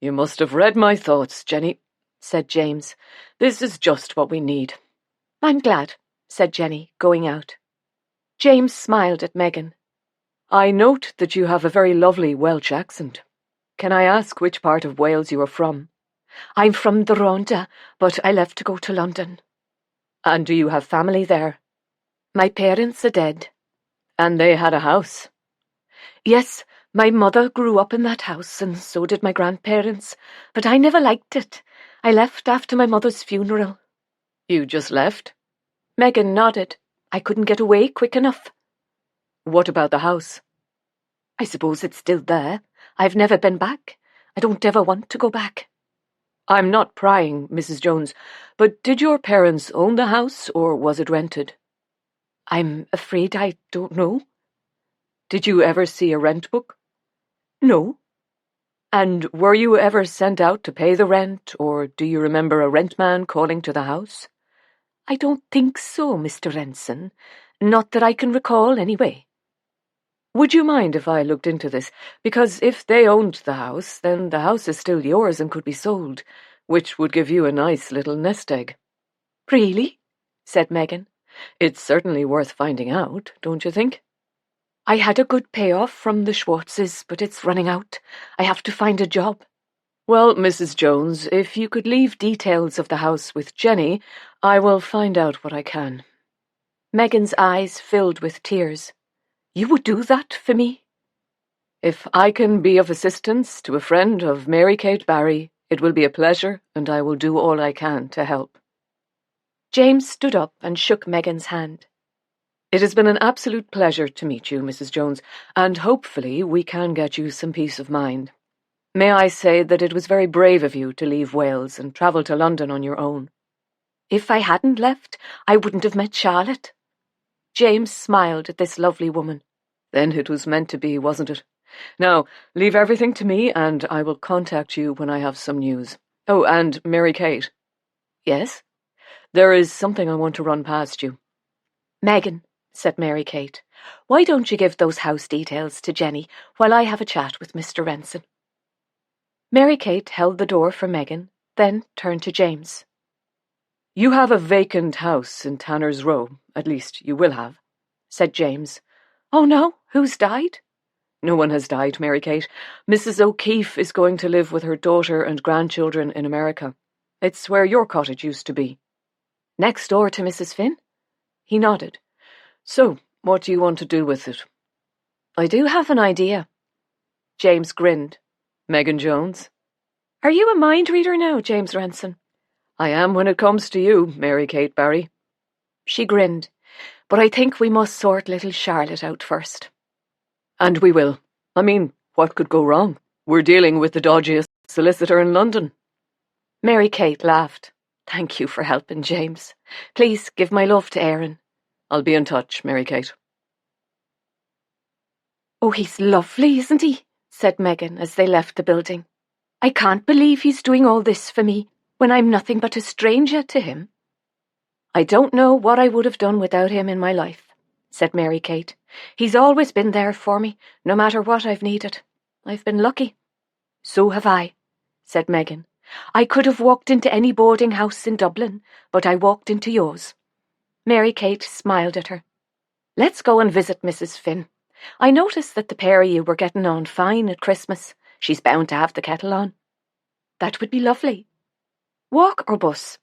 [SPEAKER 2] You must have read my thoughts, Jenny, said James. This is just what we need.
[SPEAKER 3] I'm glad, said Jenny, going out. James smiled at Megan.
[SPEAKER 2] I note that you have a very lovely Welsh accent. Can I ask which part of Wales you are from?
[SPEAKER 3] I'm from the Rhondda, but I left to go to London.
[SPEAKER 2] And do you have family there?
[SPEAKER 3] My parents are dead.
[SPEAKER 2] And they had a house?
[SPEAKER 3] Yes, my mother grew up in that house, and so did my grandparents, but I never liked it. I left after my mother's funeral.
[SPEAKER 2] You just left?
[SPEAKER 3] Megan nodded. I couldn't get away quick enough.
[SPEAKER 2] What about the house?
[SPEAKER 3] I suppose it's still there. I've never been back. I don't ever want to go back.
[SPEAKER 2] I'm not prying, Mrs. Jones, but did your parents own the house, or was it rented?
[SPEAKER 3] I'm afraid I don't know.
[SPEAKER 2] Did you ever see a rent book?
[SPEAKER 3] No.
[SPEAKER 2] And were you ever sent out to pay the rent, or do you remember a rentman calling to the house?
[SPEAKER 3] I don't think so, Mr. Renson. Not that I can recall, anyway.
[SPEAKER 2] Would you mind if I looked into this? Because if they owned the house, then the house is still yours and could be sold, which would give you a nice little nest egg.
[SPEAKER 3] Really? Said Megan.
[SPEAKER 2] It's certainly worth finding out, don't you think?
[SPEAKER 3] I had a good payoff from the Schwartzes, but it's running out. I have to find a job.
[SPEAKER 2] Well, Mrs. Jones, if you could leave details of the house with Jenny, I will find out what I can.
[SPEAKER 3] Megan's eyes filled with tears. You would do that for me?
[SPEAKER 2] If I can be of assistance to a friend of Mary Kate Barry, it will be a pleasure, and I will do all I can to help.
[SPEAKER 3] James stood up and shook Megan's hand.
[SPEAKER 2] It has been an absolute pleasure to meet you, Mrs. Jones, and hopefully we can get you some peace of mind. May I say that it was very brave of you to leave Wales and travel to London on your own.
[SPEAKER 3] If I hadn't left, I wouldn't have met Charlotte. James smiled at this lovely woman.
[SPEAKER 2] Then it was meant to be, wasn't it? Now, leave everything to me, and I will contact you when I have some news. Oh, and Mary Kate.
[SPEAKER 3] Yes?
[SPEAKER 2] There is something I want to run past you.
[SPEAKER 3] Megan, said Mary Kate, why don't you give those house details to Jenny while I have a chat with Mr. Renson? Mary Kate held the door for Megan, then turned to James.
[SPEAKER 2] You have a vacant house in Tanner's Row, at least you will have,
[SPEAKER 3] said James. Oh no, who's died?
[SPEAKER 2] No one has died, Mary Kate. Mrs. O'Keefe is going to live with her daughter and grandchildren in America. It's where your cottage used to be.
[SPEAKER 3] Next door to Mrs. Finn?
[SPEAKER 2] He nodded. So, what do you want to do with it?
[SPEAKER 3] I do have an idea. James grinned.
[SPEAKER 2] Megan Jones?
[SPEAKER 3] Are you a mind reader now, James Renson?
[SPEAKER 2] I am when it comes to you, Mary Kate Barry.
[SPEAKER 3] She grinned. But I think we must sort little Charlotte out first.
[SPEAKER 2] And we will. I mean, what could go wrong? We're dealing with the dodgiest solicitor in London.
[SPEAKER 3] Mary Kate laughed. Thank you for helping, James. Please give my love to Aaron.
[SPEAKER 2] I'll be in touch, Mary Kate.
[SPEAKER 3] Oh, he's lovely, isn't he? Said Megan as they left the building. I can't believe he's doing all this for me when I'm nothing but a stranger to him. I don't know what I would have done without him in my life, said Mary Kate. He's always been there for me, no matter what I've needed. I've been lucky. So have I, said Megan. I could have walked into any boarding house in Dublin, but I walked into yours. Mary Kate smiled at her. Let's go and visit Mrs. Finn. I noticed that the pair of you were getting on fine at Christmas. She's bound to have the kettle on. That would be lovely. Walk or bus?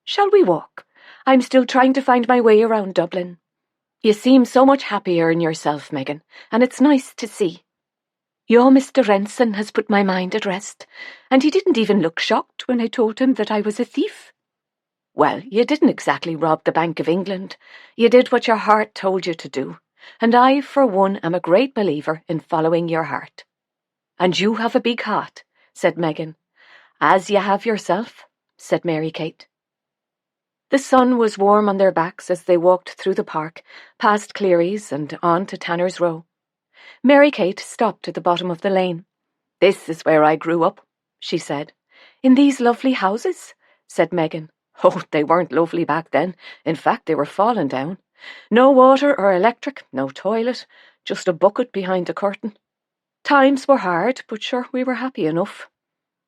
[SPEAKER 3] Shall we walk? I'm still trying to find my way around Dublin. You seem so much happier in yourself, Megan, and it's nice to see. Your Mr. Renson has put my mind at rest, and he didn't even look shocked when I told him that I was a thief. Well, you didn't exactly rob the Bank of England. You did what your heart told you to do, and I, for one, am a great believer in following your heart. And you have a big heart, said Megan. As you have yourself, said Mary Kate. The sun was warm on their backs as they walked through the park, past Cleary's and on to Tanner's Row. Mary Kate stopped at the bottom of the lane. This is where I grew up, she said. In these lovely houses, said Megan. Oh, they weren't lovely back then. In fact, they were falling down. No water or electric, no toilet, just a bucket behind a curtain. Times were hard, but sure, we were happy enough.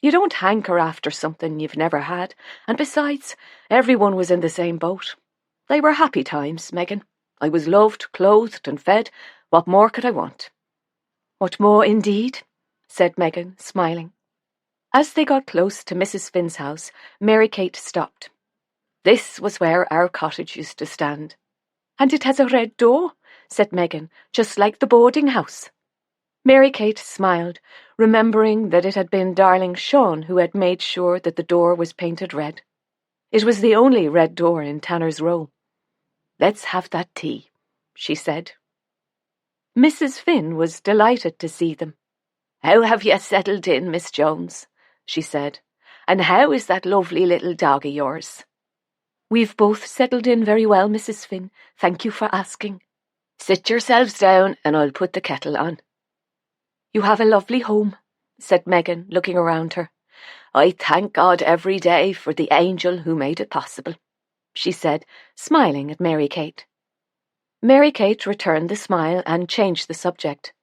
[SPEAKER 3] You don't hanker after something you've never had, and besides, everyone was in the same boat. They were happy times, Megan. I was loved, clothed and fed. What more could I want? What more indeed? Said Megan, smiling. As they got close to Mrs. Finn's house, Mary Kate stopped. This was where our cottage used to stand. And it has a red door, said Megan, just like the boarding house. Mary Kate smiled, remembering that it had been darling Sean who had made sure that the door was painted red. It was the only red door in Tanner's Row. Let's have that tea, she said. Mrs. Finn was delighted to see them. How have you settled in, Miss Jones? She said. And how is that lovely little dog of yours? We've both settled in very well, Mrs. Finn. Thank you for asking. Sit yourselves down and I'll put the kettle on. You have a lovely home, said Megan, looking around her. I thank God every day for the angel who made it possible, she said, smiling at Mary Kate. Mary Kate returned the smile and changed the subject.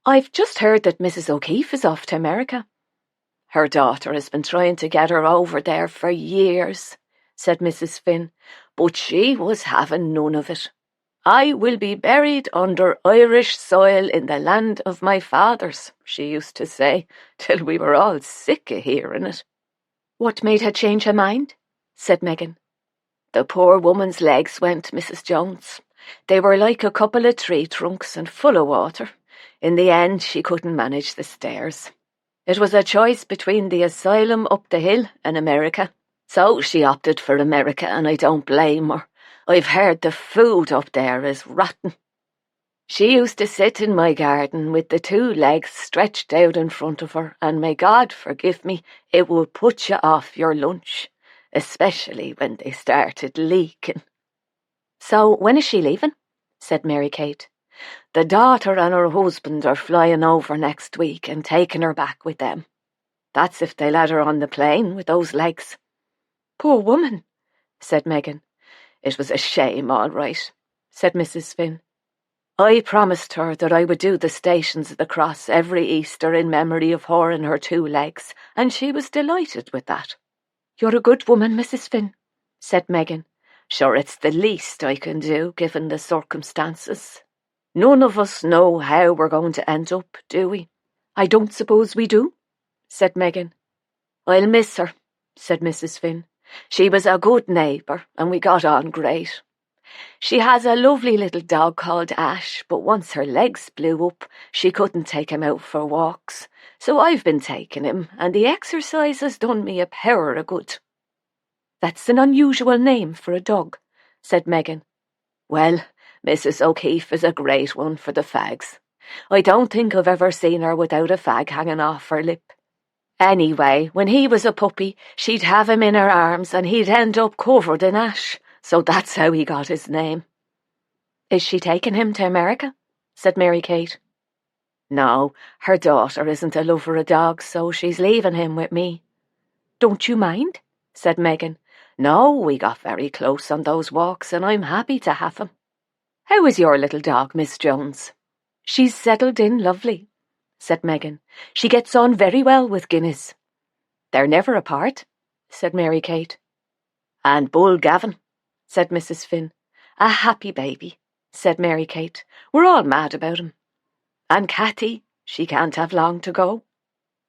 [SPEAKER 3] I've just heard that Mrs. O'Keefe is off to America. Her daughter has been trying to get her over there for years, said Mrs. Finn, but she was having none of it. I will be buried under Irish soil in the land of my fathers, she used to say, till we were all sick of hearing it. What made her change her mind? Said Megan. The poor woman's legs went, Mrs. Jones.
[SPEAKER 1] They were like a couple of tree trunks and full of water. In the end, she couldn't manage the stairs. It was a choice between the asylum up the hill and America. So she opted for America, and I don't blame her. I've heard the food up there is rotten. She used to sit in my garden with the 2 legs stretched out in front of her, and may God forgive me, it would put you off your lunch, especially when they started leaking.
[SPEAKER 3] So when is she leaving? Said Mary Kate.
[SPEAKER 1] The daughter and her husband are flying over next week and taking her back with them. That's if they let her on the plane with those legs.
[SPEAKER 3] Poor woman,
[SPEAKER 1] said Megan. It was a shame, all right, said Mrs. Finn. I promised her that I would do the Stations of the Cross every Easter in memory of her and her 2 legs, and she was delighted with that.
[SPEAKER 3] You're a good woman, Mrs. Finn, said Megan.
[SPEAKER 1] Sure, it's the least I can do, given the circumstances. None of us know how we're going to end up, do we?
[SPEAKER 3] I don't suppose we do,
[SPEAKER 1] said Megan. I'll miss her, said Mrs. Finn. She was a good neighbour, and we got on great. She has a lovely little dog called Ash, but once her legs blew up, she couldn't take him out for walks. So I've been taking him, and the exercise has done me a power of good.
[SPEAKER 3] That's an unusual name for a dog, said Megan.
[SPEAKER 1] Well, Mrs. O'Keefe is a great one for the fags. I don't think I've ever seen her without a fag hanging off her lip. Anyway, when he was a puppy, she'd have him in her arms and he'd end up covered in ash, so that's how he got his name.
[SPEAKER 3] Is she taking him to America? Said Mary Kate.
[SPEAKER 1] No, her daughter isn't a lover of dogs, so she's leaving him with me.
[SPEAKER 3] Don't you mind? Said Megan.
[SPEAKER 1] No, we got very close on those walks, and I'm happy to have him.
[SPEAKER 3] How is your little dog, Miss Jones? She's settled in lovely, said Megan. She gets on very well with Guinness.
[SPEAKER 1] They're never apart, said Mary Kate. And Bull Gavin, said Mrs. Finn. A happy baby, said Mary Kate. We're all mad about him. And Kathy, she can't have long to go.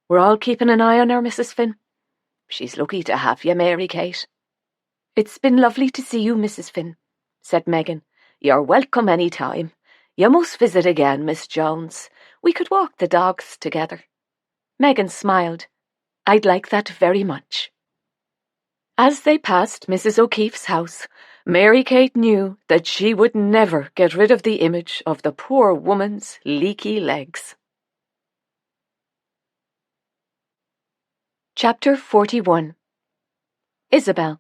[SPEAKER 3] We're all keeping an eye on her, Mrs. Finn.
[SPEAKER 1] She's lucky to have you, Mary Kate.
[SPEAKER 3] It's been lovely to see you, Mrs. Finn, said Megan.
[SPEAKER 1] You're welcome any time. You must visit again, Miss Jones. We could walk the dogs together.
[SPEAKER 3] Megan smiled. I'd like that very much.
[SPEAKER 1] As they passed Mrs. O'Keefe's house, Mary Kate knew that she would never get rid of the image of the poor woman's leaky legs.
[SPEAKER 3] Chapter 41. Isabel.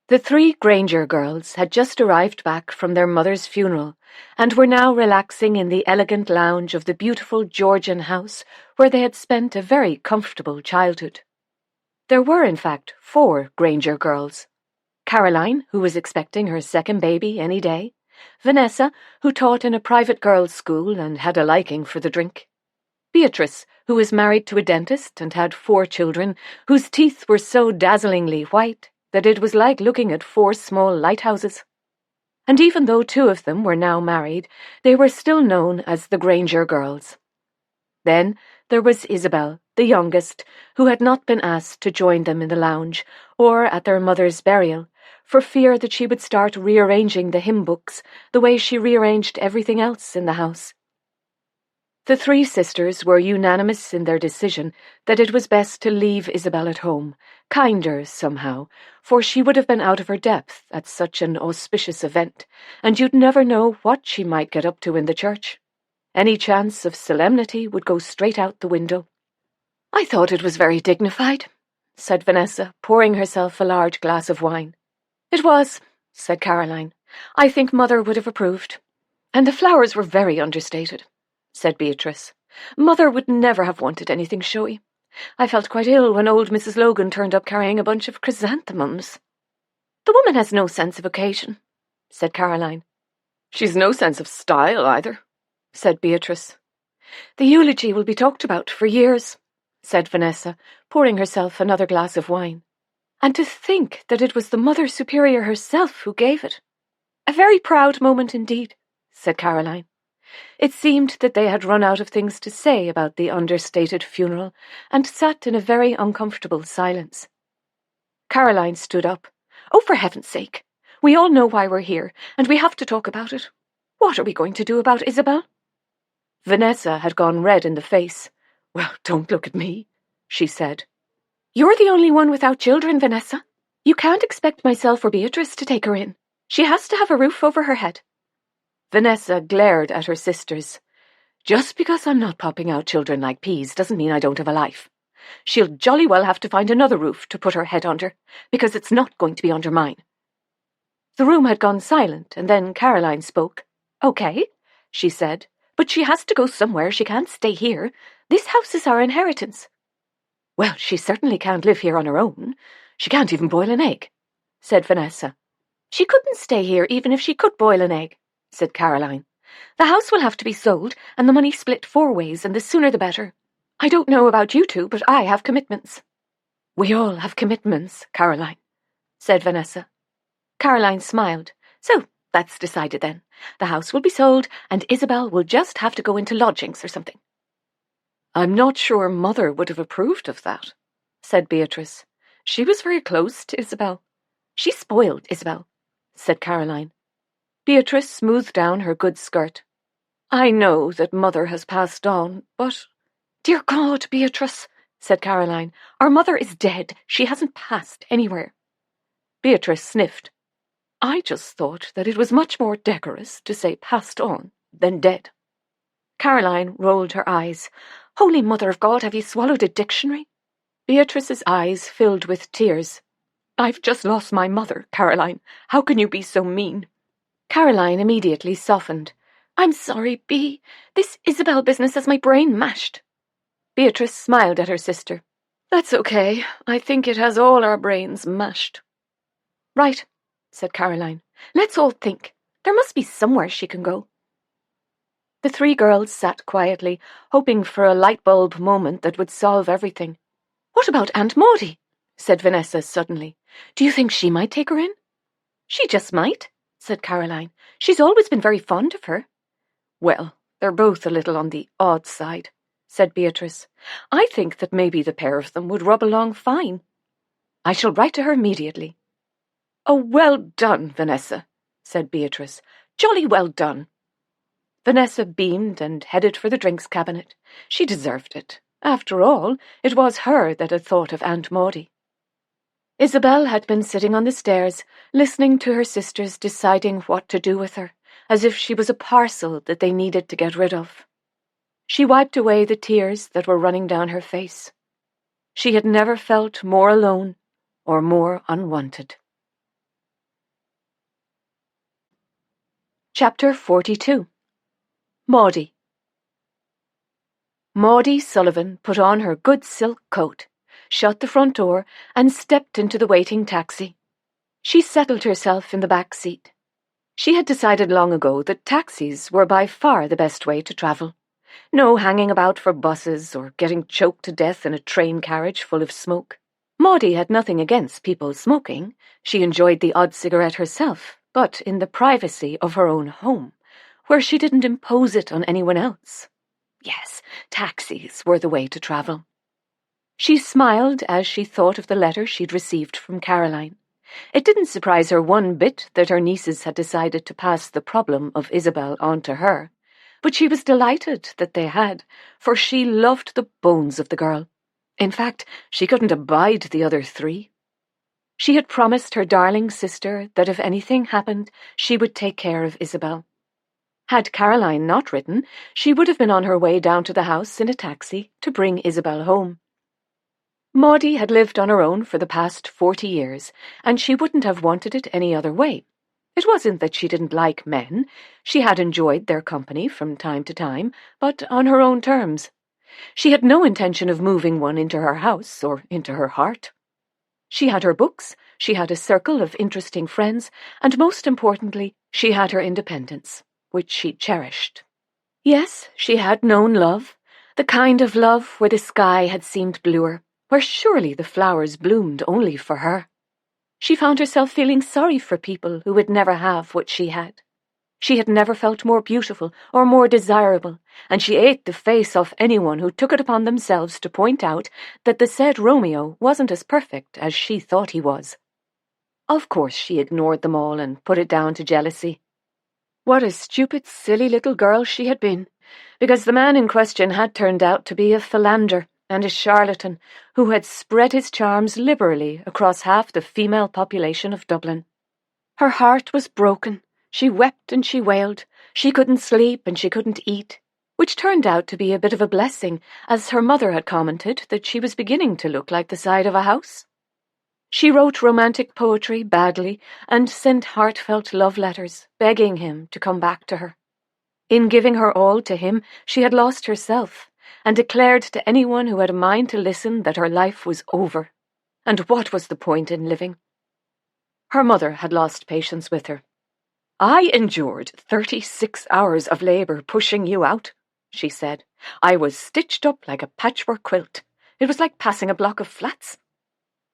[SPEAKER 1] The 3 Granger girls had just arrived back from their mother's funeral and were now relaxing in the elegant lounge of the beautiful Georgian house where they had spent a very comfortable childhood. There were, in fact, 4 Granger girls. Caroline, who was expecting her 2nd baby any day, Vanessa, who taught in a private girls' school and had a liking for the drink, Beatrice, who was married to a dentist and had 4 children whose teeth were so dazzlingly white that it was like looking at 4 small lighthouses. And even though 2 of them were now married, they were still known as the Granger girls. Then there was Isabel, the youngest, who had not been asked to join them in the lounge or at their mother's burial, for fear that she would start rearranging the hymn books the way she rearranged everything else in the house. The 3 sisters were unanimous in their decision that it was best to leave Isabel at home, kinder somehow, for she would have been out of her depth at such an auspicious event, and you'd never know what she might get up to in the church. Any chance of solemnity would go straight out the window.
[SPEAKER 3] I thought it was very dignified, said Vanessa, pouring herself a large glass of wine.
[SPEAKER 1] It was, said Caroline. I think Mother would have approved.
[SPEAKER 3] And the flowers were very understated, said Beatrice.
[SPEAKER 1] Mother would never have wanted anything showy. I felt quite ill when old Mrs. Logan turned up carrying a bunch of chrysanthemums.
[SPEAKER 3] The woman has no sense of occasion, said Caroline.
[SPEAKER 2] She's no sense of style either, said Beatrice.
[SPEAKER 1] The eulogy will be talked about for years, said Vanessa, pouring herself another glass of wine. And to think that it was the Mother Superior herself who gave it. A very proud moment indeed, said Caroline. It seemed that they had run out of things to say about the understated funeral and sat in a very uncomfortable silence. Caroline stood up.
[SPEAKER 3] Oh, for heaven's sake,
[SPEAKER 1] We all know why we're here, and we have to talk about it. What are we going to do about Isabel?"
[SPEAKER 3] Vanessa had gone red in the face.
[SPEAKER 1] "Well, don't look at me," she said.
[SPEAKER 3] "You're the only one without children, Vanessa. You can't expect myself or Beatrice to take her in. She has to have a roof over her head."
[SPEAKER 1] Vanessa glared at her sisters. "Just because I'm not popping out children like peas doesn't mean I don't have a life. She'll jolly well have to find another roof to put her head under, because it's not going to be under mine."
[SPEAKER 3] The room had gone silent, and then Caroline spoke. "Okay," she said, "but she has to go somewhere. She can't stay here. This house is our inheritance."
[SPEAKER 1] "Well, she certainly can't live here on her own. She can't even boil an egg," said Vanessa.
[SPEAKER 3] "She couldn't stay here even if she could boil an egg," said Caroline. "The house will have to be sold, and the money split 4 ways, and the sooner the better. I don't know about you two, but I have commitments."
[SPEAKER 1] "We all have commitments, Caroline," said Vanessa.
[SPEAKER 3] Caroline smiled. "So, that's decided then. The house will be sold, and Isabel will just have to go into lodgings or something."
[SPEAKER 1] "I'm not sure Mother would have approved of that," said Beatrice. "She was very close to Isabel."
[SPEAKER 3] "She spoiled Isabel," said Caroline.
[SPEAKER 1] Beatrice smoothed down her good skirt. "I know that Mother has passed on, but—"
[SPEAKER 3] "Dear God, Beatrice," said Caroline, "our mother is dead. She hasn't passed anywhere."
[SPEAKER 1] Beatrice sniffed. "I just thought that it was much more decorous to say passed on than dead."
[SPEAKER 3] Caroline rolled her eyes. "Holy Mother of God, have you swallowed a dictionary?"
[SPEAKER 1] Beatrice's eyes filled with tears. "I've just lost my mother, Caroline. How can you be so mean?"
[SPEAKER 3] Caroline immediately softened. "I'm sorry, Bea. This Isabel business has my brain mashed."
[SPEAKER 1] Beatrice smiled at her sister. "That's okay. I think it has all our brains mashed."
[SPEAKER 3] "Right," said Caroline. "Let's all think. There must be somewhere she can go."
[SPEAKER 1] The 3 girls sat quietly, hoping for a light bulb moment that would solve everything.
[SPEAKER 3] "What about Aunt Maudie?" said Vanessa suddenly. "Do you think she might take her in?" "She just might," said Caroline. "She's always been very fond of her."
[SPEAKER 1] "Well, they're both a little on the odd side," said Beatrice. "I think that maybe the pair of them would rub along fine. I shall write to her immediately." "Oh, well done, Vanessa," said Beatrice. "Jolly well done." Vanessa beamed and headed for the drinks cabinet. She deserved it. After all, it was her that had thought of Aunt Maudie. Isabel had been sitting on the stairs, listening to her sisters deciding what to do with her, as if she was a parcel that they needed to get rid of. She wiped away the tears that were running down her face. She had never felt more alone or more unwanted. Chapter 42. Maudie. Maudie Sullivan put on her good silk coat, shut the front door, and stepped into the waiting taxi. She settled herself in the back seat. She had decided long ago that taxis were by far the best way to travel. No hanging about for buses or getting choked to death in a train carriage full of smoke. Maudie had nothing against people smoking. She enjoyed the odd cigarette herself, but in the privacy of her own home, where she didn't impose it on anyone else. Yes, taxis were the way to travel. She smiled as she thought of the letter she'd received from Caroline. It didn't surprise her one bit that her nieces had decided to pass the problem of Isabel on to her, but she was delighted that they had, for she loved the bones of the girl. In fact, she couldn't abide the other 3. She had promised her darling sister that if anything happened, she would take care of Isabel. Had Caroline not written, she would have been on her way down to the house in a taxi to bring Isabel home. Maudie had lived on her own for the past 40 years, and she wouldn't have wanted it any other way. It wasn't that she didn't like men. She had enjoyed their company from time to time, but on her own terms. She had no intention of moving one into her house or into her heart. She had her books, she had a circle of interesting friends, and most importantly, she had her independence, which she cherished. Yes, she had known love, the kind of love where the sky had seemed bluer, where surely the flowers bloomed only for her. She found herself feeling sorry for people who would never have what she had. She had never felt more beautiful or more desirable, and she ate the face off anyone who took it upon themselves to point out that the said Romeo wasn't as perfect as she thought he was. Of course she ignored them all and put it down to jealousy. What a stupid, silly little girl she had been, because the man in question had turned out to be a philanderer and a charlatan who had spread his charms liberally across half the female population of Dublin. Her heart was broken. She wept and she wailed. She couldn't sleep and she couldn't eat, which turned out to be a bit of a blessing, as her mother had commented that she was beginning to look like the side of a house. She wrote romantic poetry badly and sent heartfelt love letters, begging him to come back to her. In giving her all to him, she had lost herself, and declared to anyone who had a mind to listen that her life was over. And what was the point in living? Her mother had lost patience with her. "I endured 36 hours of labour pushing you out," she said. "I was stitched up like a patchwork quilt. It was like passing a block of flats.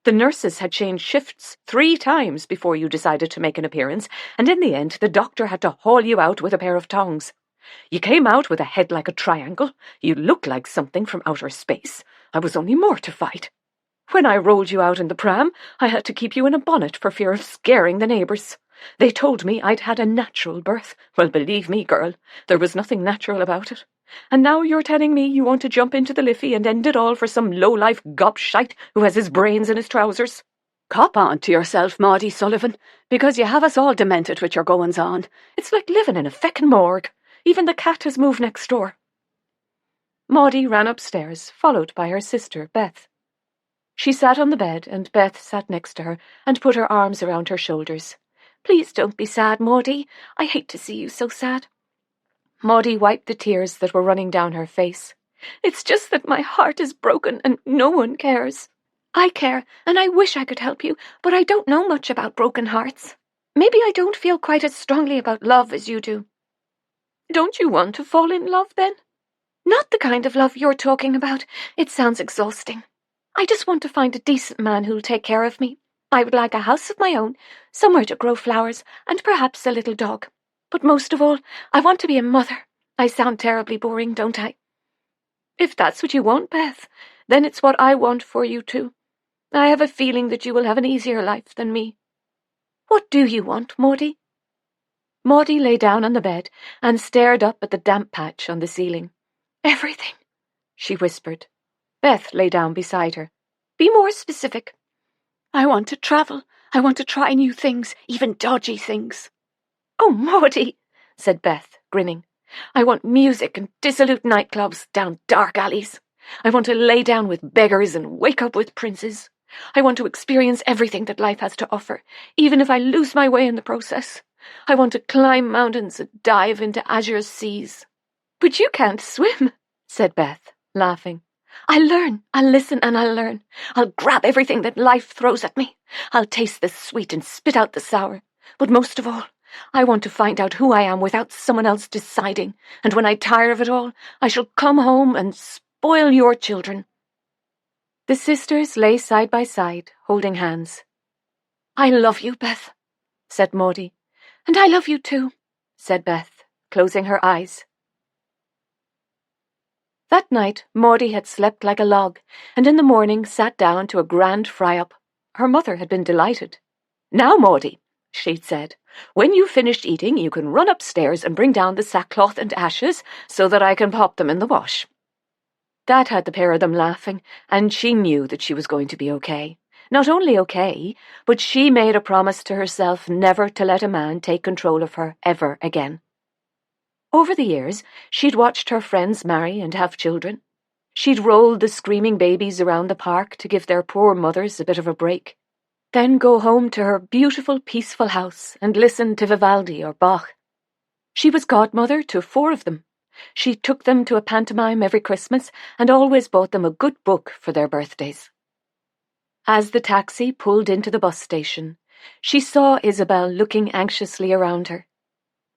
[SPEAKER 1] The nurses had changed shifts 3 times before you decided to make an appearance, and in the end the doctor had to haul you out with a pair of tongs. You came out with a head like a triangle. You looked like something from outer space. I was only mortified. When I rolled you out in the pram, I had to keep you in a bonnet for fear of scaring the neighbours. They told me I'd had a natural birth. Well, believe me, girl, there was nothing natural about it. And now you're telling me you want to jump into the Liffey and end it all for some low-life gobshite who has his brains in his trousers."
[SPEAKER 5] "Cop on to yourself, Maudie Sullivan, because you have us all demented with your goings-on.
[SPEAKER 1] It's like living in a feckin' morgue. Even the cat has moved next door. Maudie ran upstairs, followed by her sister, Beth. She sat on the bed, and Beth sat next to her and put her arms around her shoulders. "Please don't be sad, Maudie. I hate to see you so sad." Maudie wiped the tears that were running down her face. "It's just that my heart is broken and no one cares. I care, and I wish I could help you, but I don't know much about broken hearts. Maybe I don't feel quite as strongly about love as you do." "Don't you want to fall in love, then?" "Not the kind of love you're talking about. It sounds exhausting. I just want to find a decent man who'll take care of me. I would like a house of my own, somewhere to grow flowers, and perhaps a little dog. But most of all, I want to be a mother. I sound terribly boring, don't I?" "If that's what you want, Beth, then it's what I want for you too. I have a feeling that you will have an easier life than me." "What do you want, Maudie?" Maudie lay down on the bed and stared up at the damp patch on the ceiling. "Everything," she whispered. Beth lay down beside her. "Be more specific."
[SPEAKER 5] "I want to travel. I want to try new things, even dodgy things."
[SPEAKER 1] "Oh, Maudie," said Beth, grinning. "I want music and dissolute nightclubs down dark alleys. I want to lay down with beggars and wake up with princes. I want to experience everything that life has to offer, even if I lose my way in the process. I want to climb mountains and dive into azure seas." "But you can't swim," said Beth, laughing. "I'll learn. I'll listen and I'll learn. I'll grab everything that life throws at me. I'll taste the sweet and spit out the sour. But most of all, I want to find out who I am without someone else deciding, and when I tire of it all, I shall come home and spoil your children." The sisters lay side by side, holding hands. "I love you, Beth," said Maudie. "And I love you too," said Beth, closing her eyes. That night, Maudie had slept like a log, and in the morning sat down to a grand fry-up. Her mother had been delighted. "Now, Maudie," she'd said, "when you've finished eating, you can run upstairs and bring down the sackcloth and ashes so that I can pop them in the wash." Dad had the pair of them laughing, and she knew that she was going to be okay. Not only okay, but she made a promise to herself never to let a man take control of her ever again. Over the years, she'd watched her friends marry and have children. She'd rolled the screaming babies around the park to give their poor mothers a bit of a break. Then go home to her beautiful, peaceful house and listen to Vivaldi or Bach. She was godmother to 4 of them. She took them to a pantomime every Christmas and always bought them a good book for their birthdays. As the taxi pulled into the bus station, she saw Isabel looking anxiously around her.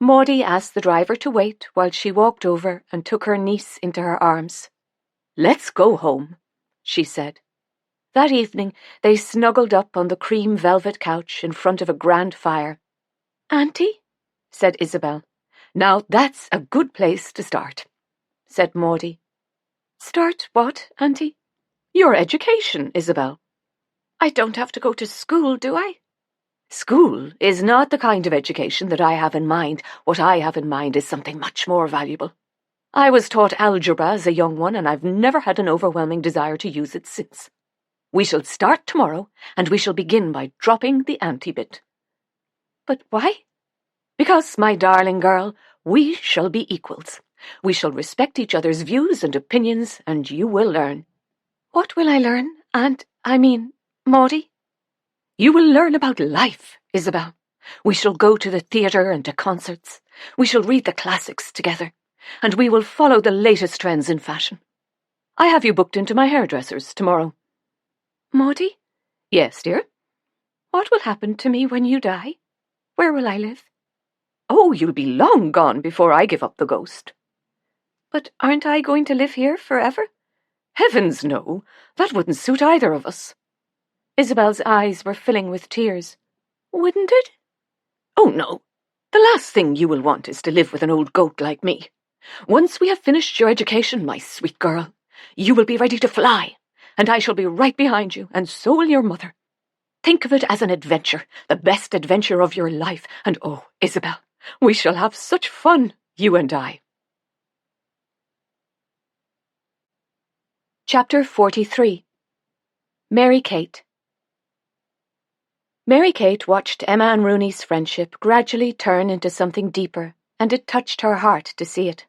[SPEAKER 1] Maudie asked the driver to wait while she walked over and took her niece into her arms. "Let's go home," she said. That evening they snuggled up on the cream velvet couch in front of a grand fire. "Auntie?" said Isabel. "Now that's a good place to start," said Maudie. "Start what, Auntie?" "Your education, Isabel." "I don't have to go to school, do I?" School is not the kind of education that I have in mind. What I have in mind is something much more valuable. I was taught algebra as a young one, and I've never had an overwhelming desire to use it since. We shall start tomorrow, and we shall begin by dropping the ante-bit. But why? Because, my darling girl, we shall be equals. We shall respect each other's views and opinions, and you will learn. What will I learn, Maudie? You will learn about life, Isabel. We shall go to the theatre and to concerts. We shall read the classics together, and we will follow the latest trends in fashion. I have you booked into my hairdresser's tomorrow.
[SPEAKER 3] Maudie?
[SPEAKER 1] Yes, dear?
[SPEAKER 3] What will happen to me when you die? Where will I live?
[SPEAKER 1] Oh, you'll be long gone before I give up the ghost.
[SPEAKER 3] But aren't I going to live here forever?
[SPEAKER 1] Heavens, no. That wouldn't suit either of us.
[SPEAKER 3] Isabel's eyes were filling with tears.
[SPEAKER 1] Wouldn't it? Oh, no. The last thing you will want is to live with an old goat like me. Once we have finished your education, my sweet girl, you will be ready to fly, and I shall be right behind you, and so will your mother. Think of it as an adventure, the best adventure of your life, and oh, Isabel, we shall have such fun, you and I.
[SPEAKER 3] Chapter 43. Mary Kate. Mary Kate watched Emma and Rooney's friendship gradually turn into something deeper, and it touched her heart to see it.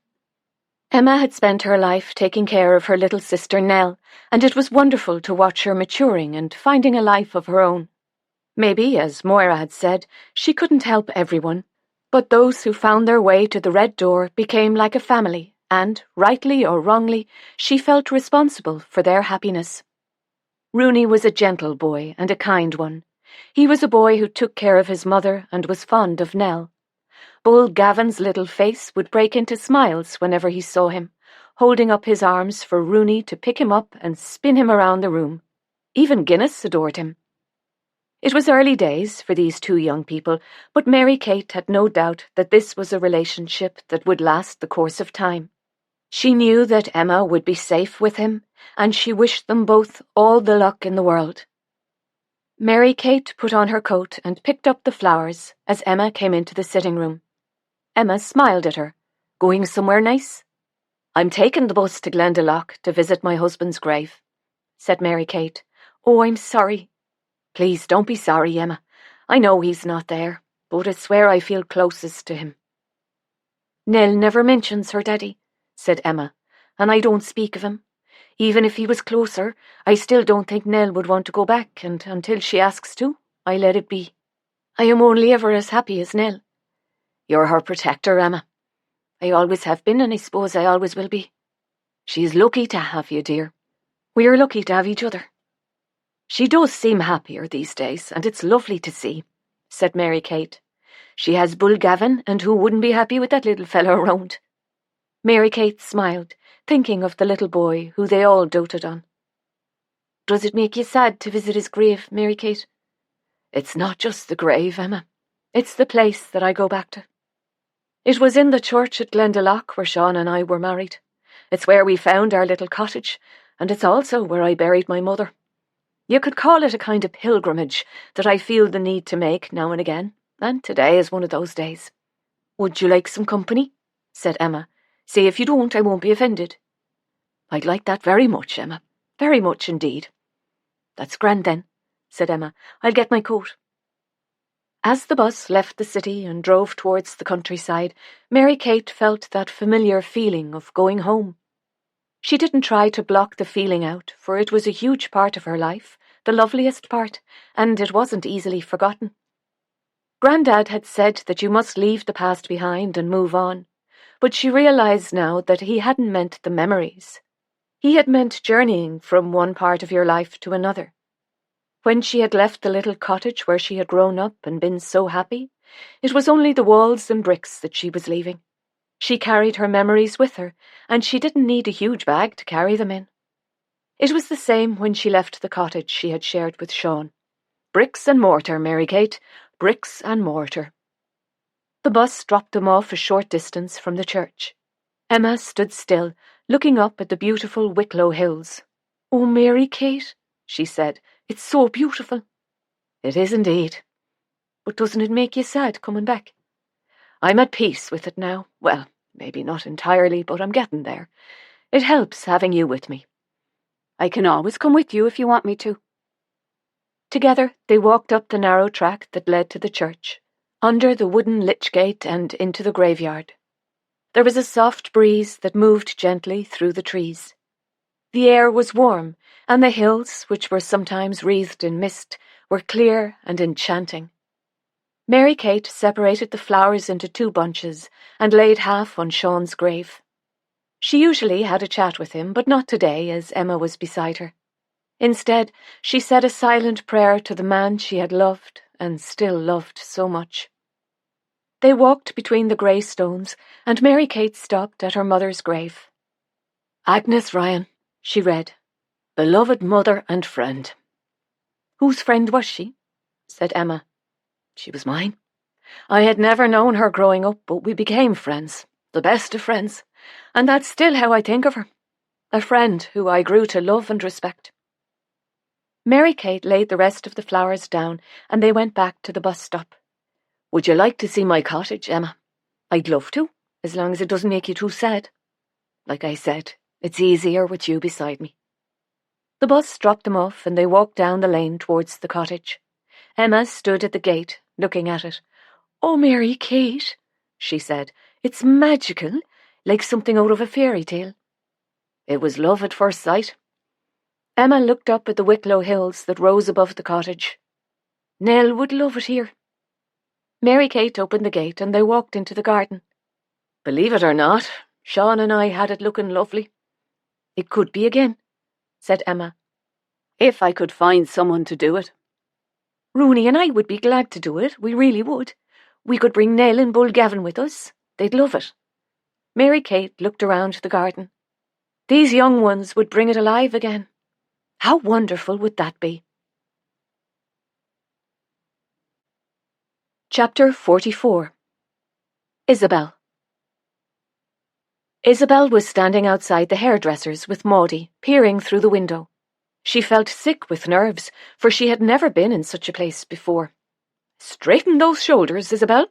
[SPEAKER 3] Emma had spent her life taking care of her little sister Nell, and it was wonderful to watch her maturing and finding a life of her own. Maybe, as Moira had said, she couldn't help everyone, but those who found their way to the Red Door became like a family, and, rightly or wrongly, she felt responsible for their happiness. Rooney was a gentle boy and a kind one. He was a boy who took care of his mother and was fond of Nell. Bull Gavin's little face would break into smiles whenever he saw him, holding up his arms for Rooney to pick him up and spin him around the room. Even Guinness adored him. It was early days for these two young people, but Mary Kate had no doubt that this was a relationship that would last the course of time. She knew that Emma would be safe with him, and she wished them both all the luck in the world. Mary Kate put on her coat and picked up the flowers as Emma came into the sitting room. Emma smiled at her. Going somewhere nice? I'm taking the bus to Glendalough to visit my husband's grave, said Mary Kate. Oh, I'm sorry. Please don't be sorry, Emma. I know he's not there, but it's where I feel closest to him. Nell never mentions her daddy, said Emma, and I don't speak of him. Even if he was closer, I still don't think Nell would want to go back, and until she asks to, I let it be. I am only ever as happy as Nell. You're her protector, Emma. I always have been, and I suppose I always will be. She's lucky to have you, dear. We're lucky to have each other. She does seem happier these days, and it's lovely to see, said Mary Kate. She has Bull Gavin, and who wouldn't be happy with that little fellow around? Mary Kate smiled, thinking of the little boy who they all doted on. Does it make you sad to visit his grave, Mary Kate? It's not just the grave, Emma. It's the place that I go back to. It was in the church at Glendalough where Sean and I were married. It's where we found our little cottage, and it's also where I buried my mother. You could call it a kind of pilgrimage that I feel the need to make now and again, and today is one of those days. Would you like some company? Said Emma. Say if you don't, I won't be offended. I'd like that very much, Emma. Very much indeed. That's grand then, said Emma. I'll get my coat. As the bus left the city and drove towards the countryside, Mary Kate felt that familiar feeling of going home. She didn't try to block the feeling out, for it was a huge part of her life, the loveliest part, and it wasn't easily forgotten. Grandad had said that you must leave the past behind and move on, but she realised now that he hadn't meant the memories. He had meant journeying from one part of your life to another. When she had left the little cottage where she had grown up and been so happy, it was only the walls and bricks that she was leaving. She carried her memories with her, and she didn't need a huge bag to carry them in. It was the same when she left the cottage she had shared with Sean. Bricks and mortar, Mary Kate, bricks and mortar. The bus dropped them off a short distance from the church. Emma stood still, looking up at the beautiful Wicklow hills. Oh, Mary Kate, she said, it's so beautiful. It is indeed.
[SPEAKER 1] But doesn't it make you sad coming back? I'm at peace with it now. Well, maybe not entirely, but I'm getting there. It helps having you with me.
[SPEAKER 5] I can always come with you if you want me to.
[SPEAKER 1] Together they walked up the narrow track that led to the church, under the wooden lich gate and into the graveyard. There was a soft breeze that moved gently through the trees. The air was warm, and the hills, which were sometimes wreathed in mist, were clear and enchanting. Mary Kate separated the flowers into 2 bunches and laid half on Sean's grave. She usually had a chat with him, but not today, as Emma was beside her. Instead, she said a silent prayer to the man she had loved and still loved so much. They walked between the grey stones, and Mary Kate stopped at her mother's grave. "Agnes Ryan," she read, "beloved mother and friend." "Whose friend was she?" said Emma. "She was mine. I had never known her growing up, but we became friends, the best of friends, and that's still how I think of her. A friend who I grew to love and respect." Mary Kate laid the rest of the flowers down, and they went back to the bus stop. "Would you like to see my cottage, Emma?" "I'd love to, as long as it doesn't make you too sad. Like I said, it's easier with you beside me." The bus dropped them off, and they walked down the lane towards the cottage. Emma stood at the gate, looking at it. "Oh, Mary Kate," she said, "it's magical, like something out of a fairy tale." "It was love at first sight." Emma looked up at the Wicklow hills that rose above the cottage. "Nell would love it here." Mary Kate opened the gate and they walked into the garden. "Believe it or not, Sean and I had it looking lovely." "It could be again," said Emma.
[SPEAKER 5] If I could find someone to do it.
[SPEAKER 1] "Rooney and I would be glad to do it, we really would. We could bring Nell and Bull Gavin with us. They'd love it." Mary Kate looked around the garden. These young ones would bring it alive again. How wonderful would that be? Chapter 44. Isabel. Isabel was standing outside the hairdresser's with Maudie, peering through the window. She felt sick with nerves, for she had never been in such a place before. "Straighten those shoulders, Isabel,"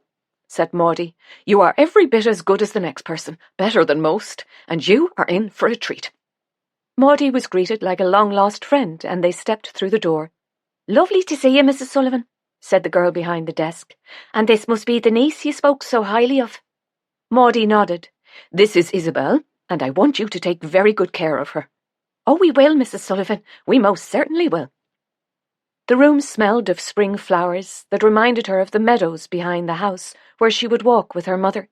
[SPEAKER 1] said Maudie. "You are every bit as good as the next person, better than most, and you are in for a treat." Maudie was greeted like a long-lost friend, and they stepped through the door. "Lovely to see you, Mrs. Sullivan," said the girl behind the desk. "And this must be the niece you spoke so highly of." Maudie nodded. "This is Isabel, and I want you to take very good care of her." "Oh, we will, Mrs. Sullivan. We most certainly will." The room smelled of spring flowers that reminded her of the meadows behind the house where she would walk with her mother.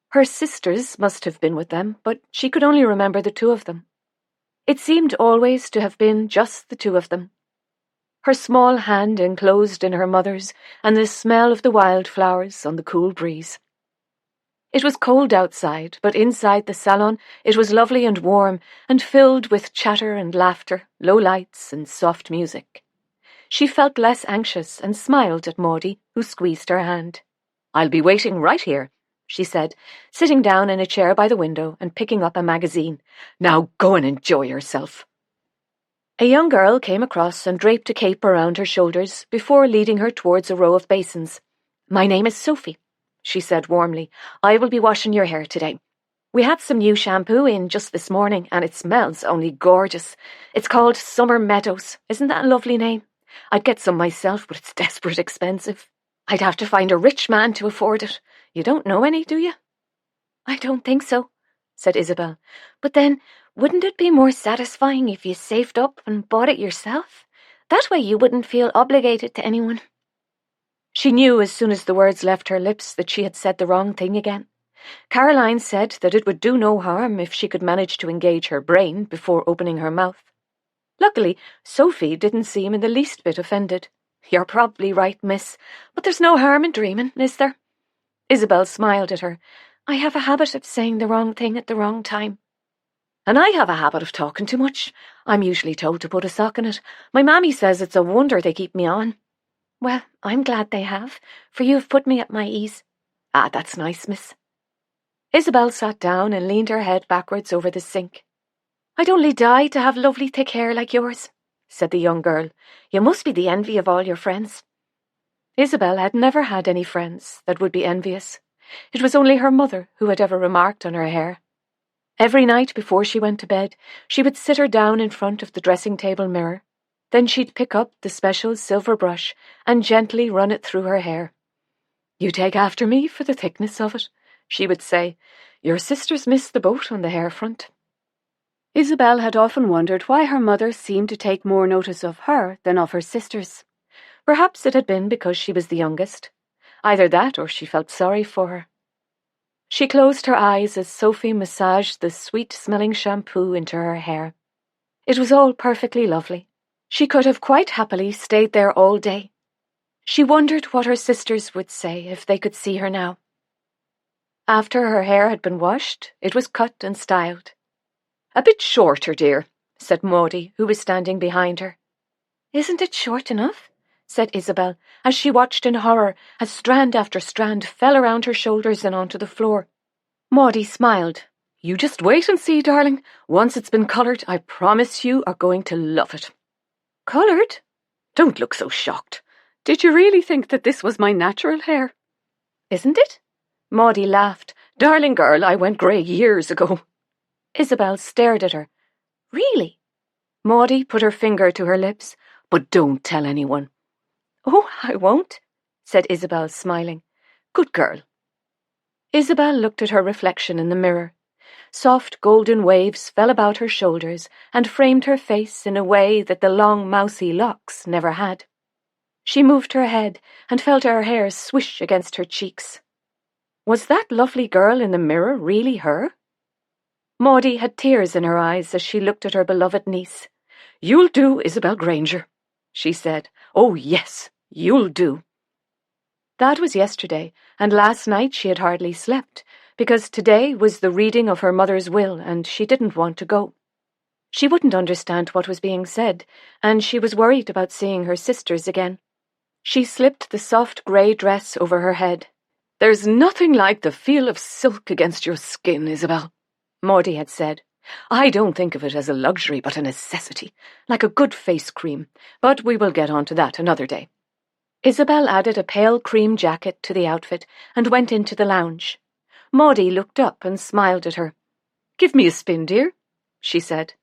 [SPEAKER 1] Her sisters must have been with them, but she could only remember the 2 of them. It seemed always to have been just the 2 of them. Her small hand enclosed in her mother's, and the smell of the wildflowers on the cool breeze. It was cold outside, but inside the salon it was lovely and warm, and filled with chatter and laughter, low lights and soft music. She felt less anxious and smiled at Maudie, who squeezed her hand. "I'll be waiting right here," she said, sitting down in a chair by the window and picking up a magazine. "Now go and enjoy yourself." A young girl came across and draped a cape around her shoulders before leading her towards a row of basins. "My name is Sophie," she said warmly. "I will be washing your hair today. We had some new shampoo in just this morning, and it smells only gorgeous. It's called Summer Meadows. Isn't that a lovely name? I'd get some myself, but it's desperate expensive. I'd have to find a rich man to afford it. You don't know any, do you?" "I don't think so," said Isabel. "But then, wouldn't it be more satisfying if you saved up and bought it yourself? That way you wouldn't feel obligated to anyone." She knew as soon as the words left her lips that she had said the wrong thing again. Caroline said that it would do no harm if she could manage to engage her brain before opening her mouth. Luckily, Sophie didn't seem in the least bit offended. "You're probably right, miss, but there's no harm in dreaming, is there?" Isabel smiled at her. "I have a habit of saying the wrong thing at the wrong time." "And I have a habit of talking too much. I'm usually told to put a sock in it. My mammy says it's a wonder they keep me on." "Well, I'm glad they have, for you have put me at my ease." "Ah, that's nice, miss." Isabel sat down and leaned her head backwards over the sink. "I'd only die to have lovely thick hair like yours," said the young girl. "You must be the envy of all your friends." Isabel had never had any friends that would be envious. It was only her mother who had ever remarked on her hair. Every night before she went to bed, she would sit her down in front of the dressing-table mirror. Then she'd pick up the special silver brush and gently run it through her hair. "You take after me for the thickness of it," she would say. "Your sisters missed the boat on the hair front."
[SPEAKER 3] Isabel had often wondered why her mother seemed to take more notice of her than of her sisters.
[SPEAKER 1] Perhaps it had been because she was the youngest. Either that or she felt sorry for her. She closed her eyes as Sophie massaged the sweet-smelling shampoo into her hair. It was all perfectly lovely. She could have quite happily stayed there all day. She wondered what her sisters would say if they could see her now. After her hair had been washed, it was cut and styled.
[SPEAKER 2] "A bit shorter, dear," said Maudie, who was standing behind her.
[SPEAKER 1] "Isn't it short enough?" said Isabel, as she watched in horror as strand after strand fell around her shoulders and onto the floor.
[SPEAKER 2] Maudie smiled. "You just wait and see, darling. Once it's been coloured, I promise you are going to love it."
[SPEAKER 1] "Coloured?"
[SPEAKER 2] Don't look so shocked. Did you really think that this was my natural hair?
[SPEAKER 1] "Isn't it?"
[SPEAKER 2] Maudie laughed. "Darling girl, I went grey years ago."
[SPEAKER 1] Isabel stared at her. "Really?"
[SPEAKER 2] Maudie put her finger to her lips. "But don't tell anyone."
[SPEAKER 1] "Oh, I won't," said Isabel, smiling.
[SPEAKER 2] "Good girl."
[SPEAKER 1] Isabel looked at her reflection in the mirror. Soft golden waves fell about her shoulders and framed her face in a way that the long mousy locks never had. She moved her head and felt her hair swish against her cheeks. Was that lovely girl in the mirror really her? Maudie had tears in her eyes as she looked at her beloved niece.
[SPEAKER 2] "You'll do, Isabel Granger," she said. "Oh, yes, you'll do."
[SPEAKER 1] That was yesterday, and last night she had hardly slept, because today was the reading of her mother's will, and she didn't want to go. She wouldn't understand what was being said, and she was worried about seeing her sisters again. She slipped the soft grey dress over her head.
[SPEAKER 2] "There's nothing like the feel of silk against your skin, Isabel," Maudie had said. "I don't think of it as a luxury but a necessity, like a good face cream, but we will get on to that another day."
[SPEAKER 1] Isabel added a pale cream jacket to the outfit and went into the lounge. Maudie looked up and smiled at her.
[SPEAKER 2] "Give me a spin, dear," she said.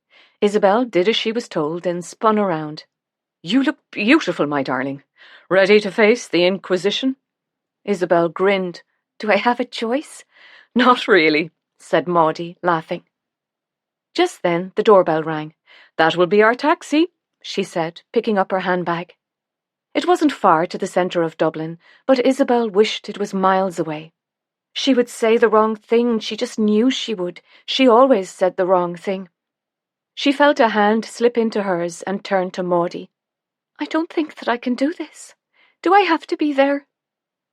[SPEAKER 1] Isabel did as she was told and spun around.
[SPEAKER 2] "You look beautiful, my darling. Ready to face the Inquisition?"
[SPEAKER 1] Isabel grinned. "Do I have a choice?"
[SPEAKER 2] "Not really," said Maudie, laughing.
[SPEAKER 1] Just then the doorbell rang.
[SPEAKER 2] "That will be our taxi,"
[SPEAKER 1] she said, picking up her handbag. It wasn't far to the centre of Dublin, but Isabel wished it was miles away. She would say the wrong thing, she just knew she would. She always said the wrong thing. She felt a hand slip into hers and turned to Maudie. "I don't think that I can do this. Do I have to be there?"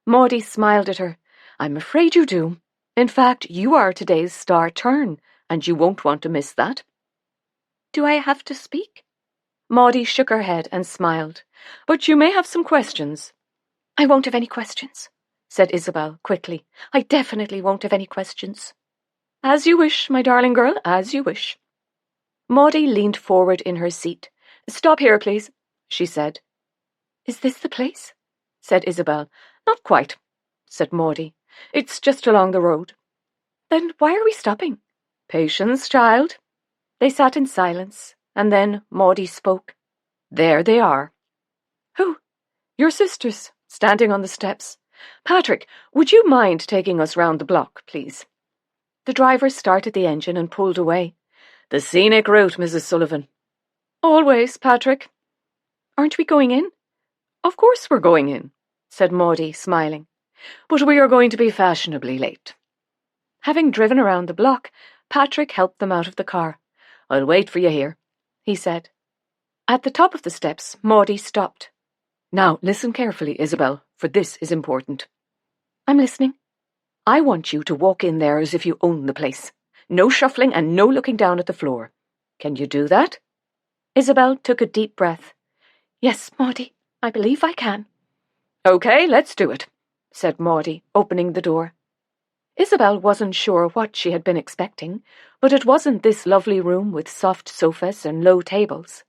[SPEAKER 2] Maudie smiled at her. "I'm afraid you do. In fact, you are today's star turn, and you won't want to miss that."
[SPEAKER 1] "Do I have to speak?"
[SPEAKER 2] Maudie shook her head and smiled. "But you may have some questions."
[SPEAKER 1] "I won't have any questions," said Isabel quickly. "I definitely won't have any questions."
[SPEAKER 2] "As you wish, my darling girl, as you wish."
[SPEAKER 1] Maudie leaned forward in her seat.
[SPEAKER 2] "Stop here, please," she said.
[SPEAKER 1] "Is this the place?"
[SPEAKER 2] said Isabel. "Not quite," said Maudie. "It's just along the road."
[SPEAKER 1] "Then why are we stopping?"
[SPEAKER 2] "Patience, child."
[SPEAKER 1] They sat in silence, and then Maudie spoke.
[SPEAKER 2] "There they are."
[SPEAKER 1] "Who?"
[SPEAKER 2] "Your sisters, standing on the steps. Patrick, would you mind taking us round the block, please?"
[SPEAKER 1] The driver started the engine and pulled away.
[SPEAKER 2] "The scenic route, Mrs. Sullivan." "Always, Patrick."
[SPEAKER 1] "Aren't we going in?"
[SPEAKER 2] "Of course we're going in," said Maudie, smiling. "But we are going to be fashionably late."
[SPEAKER 1] Having driven around the block, Patrick helped them out of the car.
[SPEAKER 2] "I'll wait for you here," he said.
[SPEAKER 1] At the top of the steps, Maudie stopped.
[SPEAKER 2] "Now, listen carefully, Isabel, for this is important."
[SPEAKER 1] "I'm listening."
[SPEAKER 2] "I want you to walk in there as if you own the place. No shuffling and no looking down at the floor. Can you do that?"
[SPEAKER 1] Isabel took a deep breath. "Yes, Maudie, I believe I can."
[SPEAKER 2] "Okay, let's do it," said Maudie, opening the door.
[SPEAKER 1] Isabel wasn't sure what she had been expecting, but it wasn't this lovely room with soft sofas and low tables.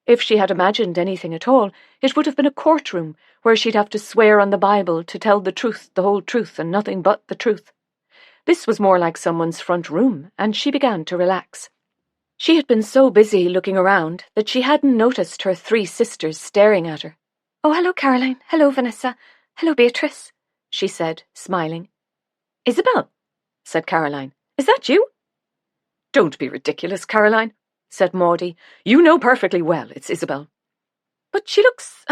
[SPEAKER 1] If she had imagined anything at all, it would have been a courtroom where she'd have to swear on the Bible to tell the truth, the whole truth, and nothing but the truth. This was more like someone's front room, and she began to relax. She had been so busy looking around that she hadn't noticed her 3 sisters staring at her.
[SPEAKER 3] "Oh, hello, Caroline. Hello, Vanessa. Hello, Beatrice," she said, smiling.
[SPEAKER 1] "Isabel," said Caroline. "Is that you?" "Don't be ridiculous, Caroline," said Maudie. "You know perfectly well it's Isabel." "But she looks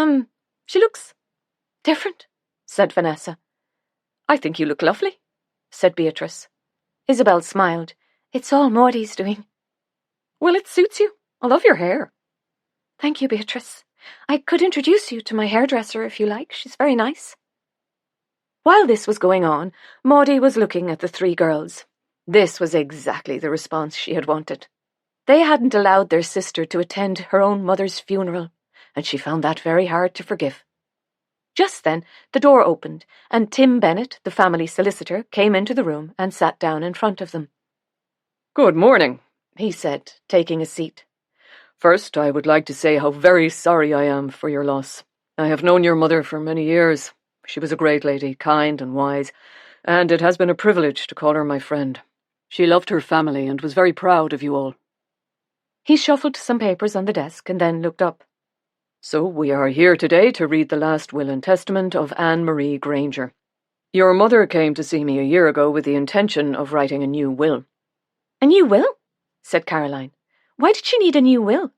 [SPEAKER 3] "Different," said Vanessa.
[SPEAKER 1] "I think you look lovely," said Beatrice.
[SPEAKER 3] Isabel smiled. "It's all Maudie's doing."
[SPEAKER 1] "Well, it suits you. I love your hair."
[SPEAKER 3] "Thank you, Beatrice. I could introduce you to my hairdresser if you like. She's very nice."
[SPEAKER 1] While this was going on, Maudie was looking at the 3 girls. This was exactly the response she had wanted. They hadn't allowed their sister to attend her own mother's funeral, and she found that very hard to forgive. Just then, the door opened, and Tim Bennett, the family solicitor, came into the room and sat down in front of them.
[SPEAKER 2] "Good morning,"
[SPEAKER 1] he said, taking a seat.
[SPEAKER 2] "First, I would like to say how very sorry I am for your loss. I have known your mother for many years. She was a great lady, kind and wise, and it has been a privilege to call her my friend. She loved her family and was very proud of you all."
[SPEAKER 1] He shuffled some papers on the desk and then looked up.
[SPEAKER 2] "So we are here today to read the last will and testament of Anne-Marie Granger. Your mother came to see me a year ago with the intention of writing a new will."
[SPEAKER 1] "A new will?" said Caroline. "Why did she need a new will?"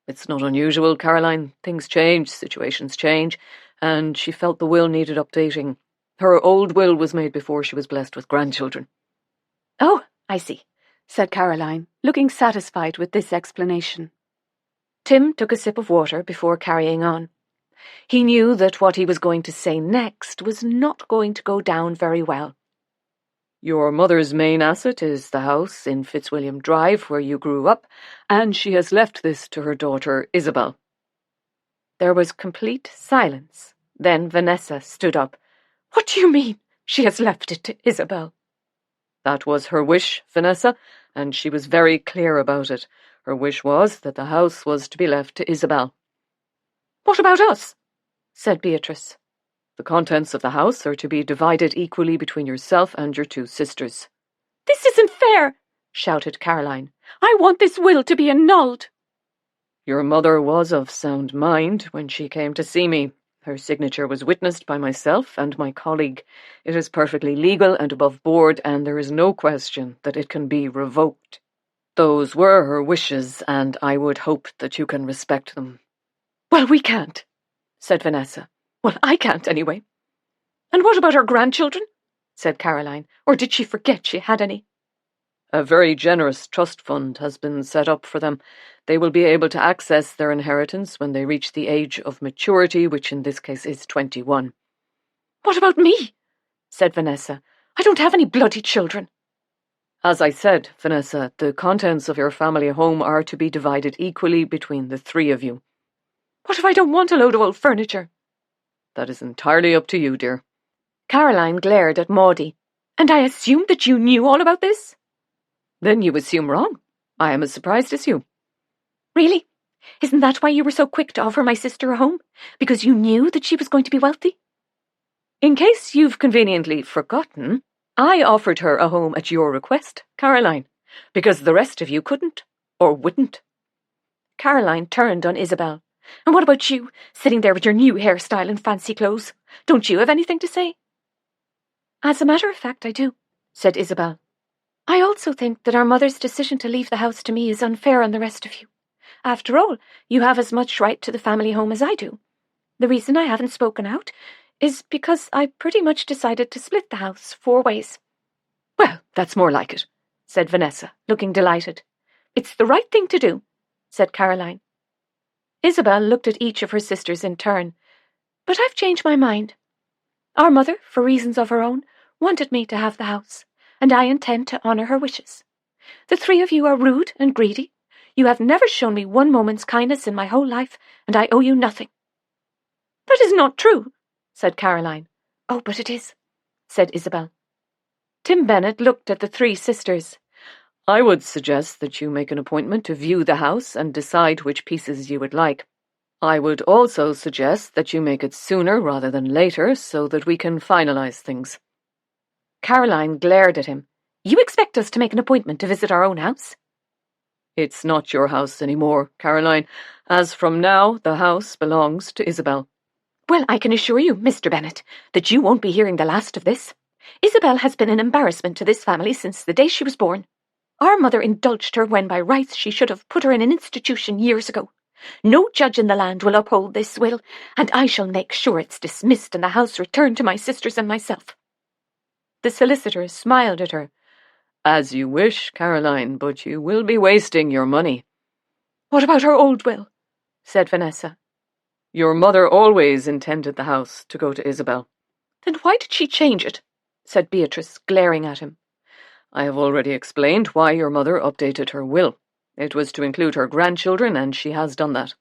[SPEAKER 2] "It's not unusual, Caroline. Things change, situations change, and she felt the will needed updating. Her old will was made before she was blessed with grandchildren."
[SPEAKER 1] "Oh, I see,"
[SPEAKER 3] said Caroline, looking satisfied with this explanation.
[SPEAKER 1] Tim took a sip of water before carrying on. He knew that what he was going to say next was not going to go down very well.
[SPEAKER 2] "Your mother's main asset is the house in Fitzwilliam Drive where you grew up, and she has left this to her daughter Isabel."
[SPEAKER 1] There was complete silence. Then Vanessa stood up. "What do you mean, she has left it to Isabel?"
[SPEAKER 2] "That was her wish, Vanessa, and she was very clear about it. Her wish was that the house was to be left to Isabel."
[SPEAKER 1] "What about us?" said Beatrice.
[SPEAKER 2] "The contents of the house are to be divided equally between yourself and your 2 sisters."
[SPEAKER 1] "This isn't fair," shouted Caroline. "I want this will to be annulled."
[SPEAKER 2] "Your mother was of sound mind when she came to see me. Her signature was witnessed by myself and my colleague. It is perfectly legal and above board, and there is no question that it can be revoked. Those were her wishes, and I would hope that you can respect them."
[SPEAKER 1] "Well, we can't," said Vanessa. "Well, I can't, anyway." "And what about her grandchildren?" said Caroline. "Or did she forget she had any?"
[SPEAKER 2] "A very generous trust fund has been set up for them. They will be able to access their inheritance when they reach the age of maturity, which in this case is 21.
[SPEAKER 1] "What about me?" said Vanessa. "I don't have any bloody children."
[SPEAKER 2] "As I said, Vanessa, the contents of your family home are to be divided equally between the 3 of you."
[SPEAKER 1] "What if I don't want a load of old furniture?"
[SPEAKER 2] "That is entirely up to you, dear."
[SPEAKER 1] Caroline glared at Maudie. "And I assumed that you knew all about this?"
[SPEAKER 2] "Then you assume wrong. I am as surprised as you."
[SPEAKER 1] "Really? Isn't that why you were so quick to offer my sister a home? Because you knew that she was going to be wealthy?"
[SPEAKER 2] "In case you've conveniently forgotten, I offered her a home at your request, Caroline, because the rest of you couldn't, or wouldn't."
[SPEAKER 1] Caroline turned on Isabel. "And what about you, sitting there with your new hairstyle and fancy clothes? Don't you have anything to say?"
[SPEAKER 3] "As a matter of fact, I do," said Isabel. "I also think that our mother's decision to leave the house to me is unfair on the rest of you. After all, you have as much right to the family home as I do. The reason I haven't spoken out is because I pretty much decided to split the house 4 ways.
[SPEAKER 1] "Well, that's more like it," said Vanessa, looking delighted. "It's the right thing to do," said Caroline. Isabel looked at each of her sisters in turn.
[SPEAKER 3] "But I've changed my mind. Our mother, for reasons of her own, wanted me to have the house, and I intend to honour her wishes. The 3 of you are rude and greedy. You have never shown me 1 moment's kindness in my whole life, and I owe you nothing."
[SPEAKER 1] "That is not true," said Caroline.
[SPEAKER 3] "Oh, but it is,"
[SPEAKER 1] said Isabel. Tim Bennett looked at the 3 sisters.
[SPEAKER 2] "I would suggest that you make an appointment to view the house and decide which pieces you would like. I would also suggest that you make it sooner rather than later so that we can finalize things.
[SPEAKER 1] Caroline glared at him. You expect us to make an appointment to visit our own house?
[SPEAKER 2] It's not your house anymore, Caroline. As from now, the house belongs to Isabel.
[SPEAKER 1] Well, I can assure you, Mr. Bennet, that you won't be hearing the last of this. Isabel has been an embarrassment to this family since the day she was born. Our mother indulged her when by rights she should have put her in an institution years ago. No judge in the land will uphold this will, and I shall make sure it's dismissed and the house returned to my sisters and myself.
[SPEAKER 2] The solicitor smiled at her. As you wish, Caroline, but you will be wasting your money.
[SPEAKER 1] What about her old will? Said Vanessa.
[SPEAKER 2] Your mother always intended the house to go to Isabel.
[SPEAKER 1] Then why did she change it? Said Beatrice, glaring at him.
[SPEAKER 2] I have already explained why your mother updated her will. It was to include her grandchildren, and she has done that.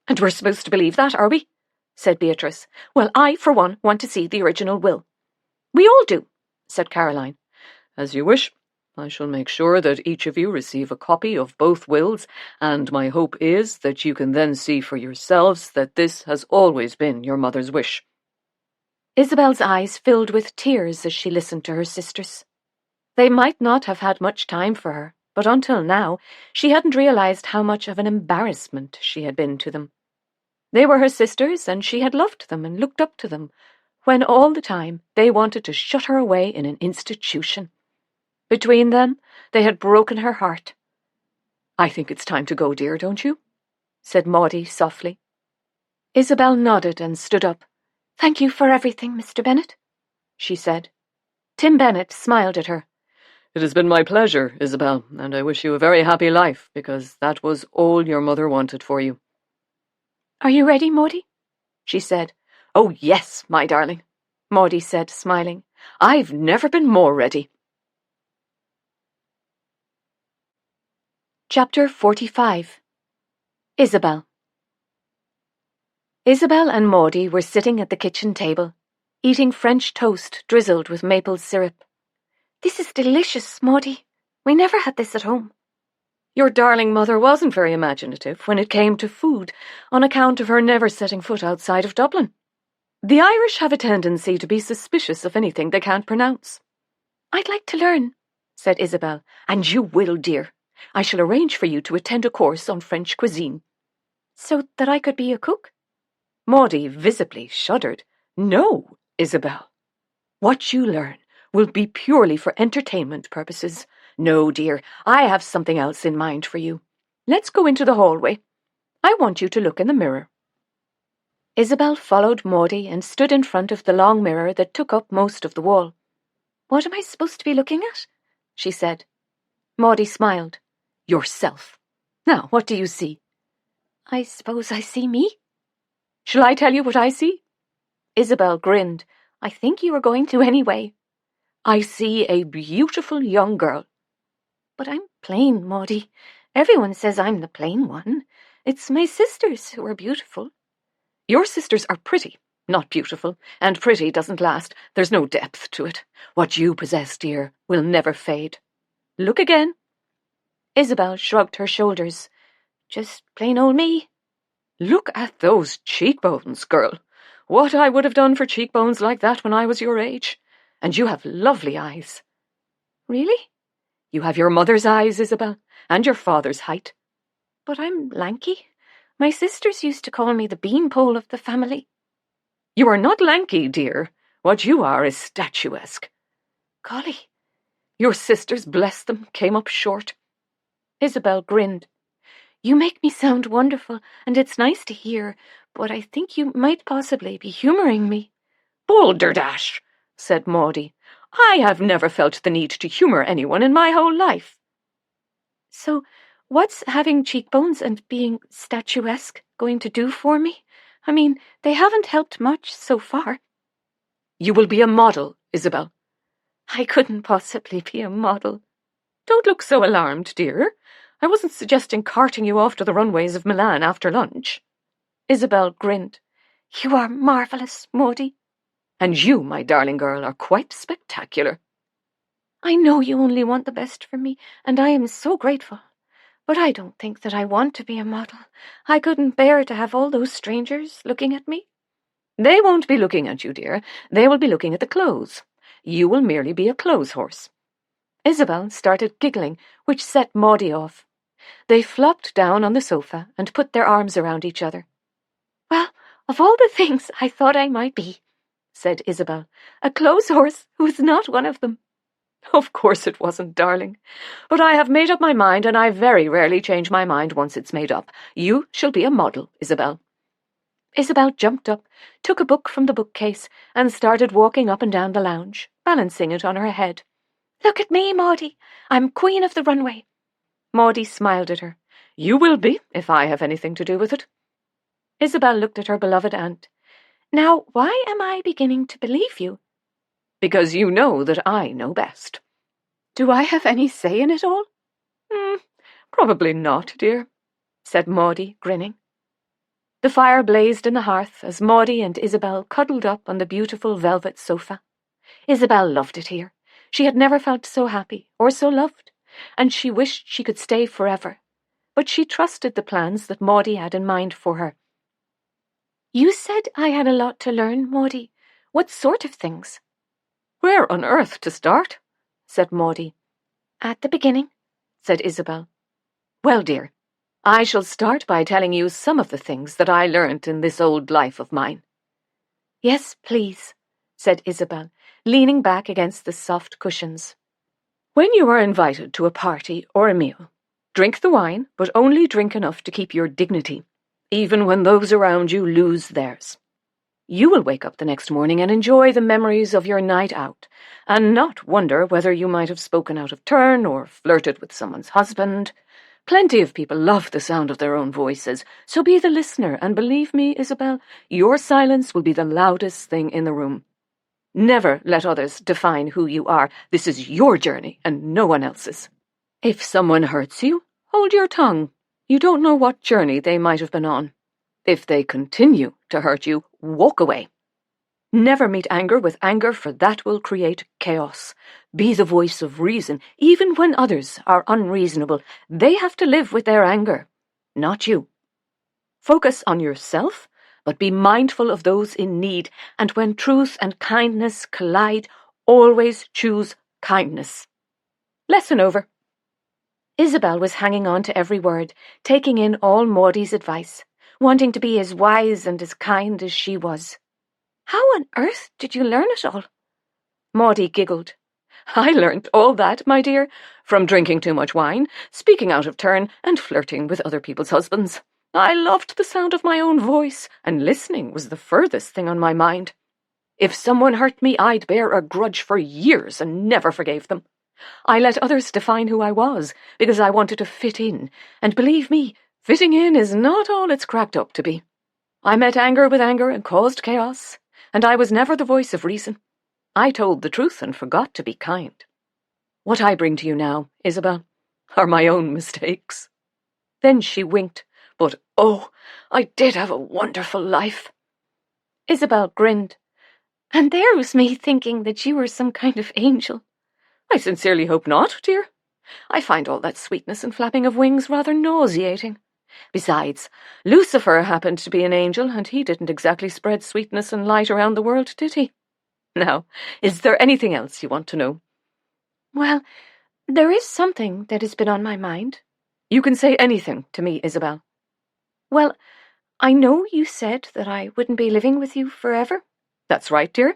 [SPEAKER 1] And we're supposed to believe that, are we? Said Beatrice. Well, I, for one, want to see the original will. We all do, said Caroline.
[SPEAKER 2] As you wish. I shall make sure that each of you receive a copy of both wills, and my hope is that you can then see for yourselves that this has always been your mother's wish.
[SPEAKER 1] Isabel's eyes filled with tears as she listened to her sisters. They might not have had much time for her, but until now she hadn't realized how much of an embarrassment she had been to them. They were her sisters, and she had loved them and looked up to them, when all the time they wanted to shut her away in an institution. Between them, they had broken her heart.
[SPEAKER 2] I think it's time to go, dear, don't you? Said Maudie softly.
[SPEAKER 1] Isabel nodded and stood up. Thank you for everything, Mr. Bennet, she said. Tim Bennet smiled at her.
[SPEAKER 2] It has been my pleasure, Isabel, and I wish you a very happy life, because that was all your mother wanted for you.
[SPEAKER 1] Are you ready, Maudie? She said.
[SPEAKER 2] Oh, yes, my darling, Maudie said, smiling. I've never been more ready.
[SPEAKER 1] Chapter 45. Isabel. Isabel and Maudie were sitting at the kitchen table, eating French toast drizzled with maple syrup. This is delicious, Maudie. We never had this at home.
[SPEAKER 2] Your darling mother wasn't very imaginative when it came to food, on account of her never setting foot outside of Dublin. The Irish have a tendency to be suspicious of anything they can't pronounce.
[SPEAKER 1] I'd like to learn, said Isabel.
[SPEAKER 2] And you will, dear. I shall arrange for you to attend a course on French cuisine.
[SPEAKER 1] So that I could be a cook?
[SPEAKER 2] Maudie visibly shuddered. No, Isabel. What you learn will be purely for entertainment purposes. No, dear, I have something else in mind for you. Let's go into the hallway. I want you to look in the mirror.
[SPEAKER 1] Isabel followed Maudie and stood in front of the long mirror that took up most of the wall. What am I supposed to be looking at? She said. Maudie smiled.
[SPEAKER 2] Yourself. Now, what do you see?
[SPEAKER 1] I suppose I see me.
[SPEAKER 2] Shall I tell you what I see?
[SPEAKER 1] Isabel grinned. I think you were going to anyway.
[SPEAKER 2] I see a beautiful young girl.
[SPEAKER 1] But I'm plain, Maudie. Everyone says I'm the plain one. It's my sisters who are beautiful.
[SPEAKER 2] Your sisters are pretty, not beautiful, and pretty doesn't last. There's no depth to it. What you possess, dear, will never fade. Look again.
[SPEAKER 1] Isabel shrugged her shoulders. Just plain old me.
[SPEAKER 2] Look at those cheekbones, girl. What I would have done for cheekbones like that when I was your age. And you have lovely eyes.
[SPEAKER 1] Really?
[SPEAKER 2] You have your mother's eyes, Isabel, and your father's height.
[SPEAKER 1] But I'm lanky. My sisters used to call me the beanpole of the family.
[SPEAKER 2] You are not lanky, dear. What you are is statuesque.
[SPEAKER 1] Golly.
[SPEAKER 2] Your sisters, bless them, came up short.
[SPEAKER 1] Isabel grinned. You make me sound wonderful, and it's nice to hear, but I think you might possibly be humouring me.
[SPEAKER 2] Balderdash, said Maudie. I have never felt the need to humour anyone in my whole life.
[SPEAKER 1] So, what's having cheekbones and being statuesque going to do for me? I mean, they haven't helped much so far.
[SPEAKER 2] You will be a model, Isabel.
[SPEAKER 1] I couldn't possibly be a model.
[SPEAKER 2] Don't look so alarmed, dear. I wasn't suggesting carting you off to the runways of Milan after lunch.
[SPEAKER 1] Isabel grinned. You are marvellous, Maudie.
[SPEAKER 2] And you, my darling girl, are quite spectacular.
[SPEAKER 1] I know you only want the best for me, and I am so grateful. But I don't think that I want to be a model. I couldn't bear to have all those strangers looking at me.
[SPEAKER 3] They won't be looking at you, dear. They will be looking at the clothes. You will merely be a clothes horse. Isabel started giggling, which set Maudie off. They flopped down on the sofa and put their arms around each other.
[SPEAKER 1] Well, of all the things I thought I might be, said Isabel, a clothes horse who's not one of them.
[SPEAKER 3] Of course it wasn't, darling. But I have made up my mind, and I very rarely change my mind once it's made up. You shall be a model, Isabel. Isabel jumped up, took a book from the bookcase, and started walking up and down the lounge, balancing it on her head.
[SPEAKER 1] Look at me, Maudie. I'm queen of the runway.
[SPEAKER 3] Maudie smiled at her. You will be, if I have anything to do with it. Isabel looked at her beloved aunt.
[SPEAKER 1] Now, why am I beginning to believe you?
[SPEAKER 3] Because you know that I know best.
[SPEAKER 5] Do I have any say in it all?
[SPEAKER 3] Probably not, dear, said Maudie, grinning. The fire blazed in the hearth as Maudie and Isabel cuddled up on the beautiful velvet sofa. Isabel loved it here. She had never felt so happy or so loved, and she wished she could stay forever. But she trusted the plans that Maudie had in mind for her.
[SPEAKER 1] You said I had a lot to learn, Maudie. What sort of things?
[SPEAKER 3] Where on earth to start? Said Maudie.
[SPEAKER 1] At the beginning,
[SPEAKER 3] said Isabel. Well, dear, I shall start by telling you some of the things that I learned in this old life of mine.
[SPEAKER 1] Yes, please,
[SPEAKER 3] said Isabel, leaning back against the soft cushions. When you are invited to a party or a meal, drink the wine, but only drink enough to keep your dignity, even when those around you lose theirs. You will wake up the next morning and enjoy the memories of your night out, and not wonder whether you might have spoken out of turn or flirted with someone's husband. Plenty of people love the sound of their own voices, so be the listener, and believe me, Isabel, your silence will be the loudest thing in the room. Never let others define who you are. This is your journey and no one else's. If someone hurts you, hold your tongue. You don't know what journey they might have been on. If they continue to hurt you, walk away. Never meet anger with anger, for that will create chaos. Be the voice of reason, even when others are unreasonable. They have to live with their anger, not you. Focus on yourself, but be mindful of those in need, and when truth and kindness collide, always choose kindness. Lesson over. Isabel was hanging on to every word, taking in all Maudie's advice, wanting to be as wise and as kind as she was.
[SPEAKER 1] How on earth did you learn it all?
[SPEAKER 3] Maudie giggled. I learnt all that, my dear, from drinking too much wine, speaking out of turn, and flirting with other people's husbands. I loved the sound of my own voice, and listening was the furthest thing on my mind. If someone hurt me, I'd bear a grudge for years and never forgave them. I let others define who I was, because I wanted to fit in, and believe me, fitting in is not all it's cracked up to be. I met anger with anger and caused chaos, and I was never the voice of reason. I told the truth and forgot to be kind. What I bring to you now, Isabel, are my own mistakes. Then she winked, but oh, I did have a wonderful life.
[SPEAKER 1] Isabel grinned. And there was me thinking that you were some kind of angel.
[SPEAKER 3] I sincerely hope not, dear. I find all that sweetness and flapping of wings rather nauseating. Besides, Lucifer happened to be an angel, and he didn't exactly spread sweetness and light around the world, did he? Now, is there anything else you want to know?
[SPEAKER 1] Well, there is something that has been on my mind.
[SPEAKER 3] You can say anything to me, Isabel.
[SPEAKER 1] Well, I know you said that I wouldn't be living with you forever.
[SPEAKER 3] That's right, dear.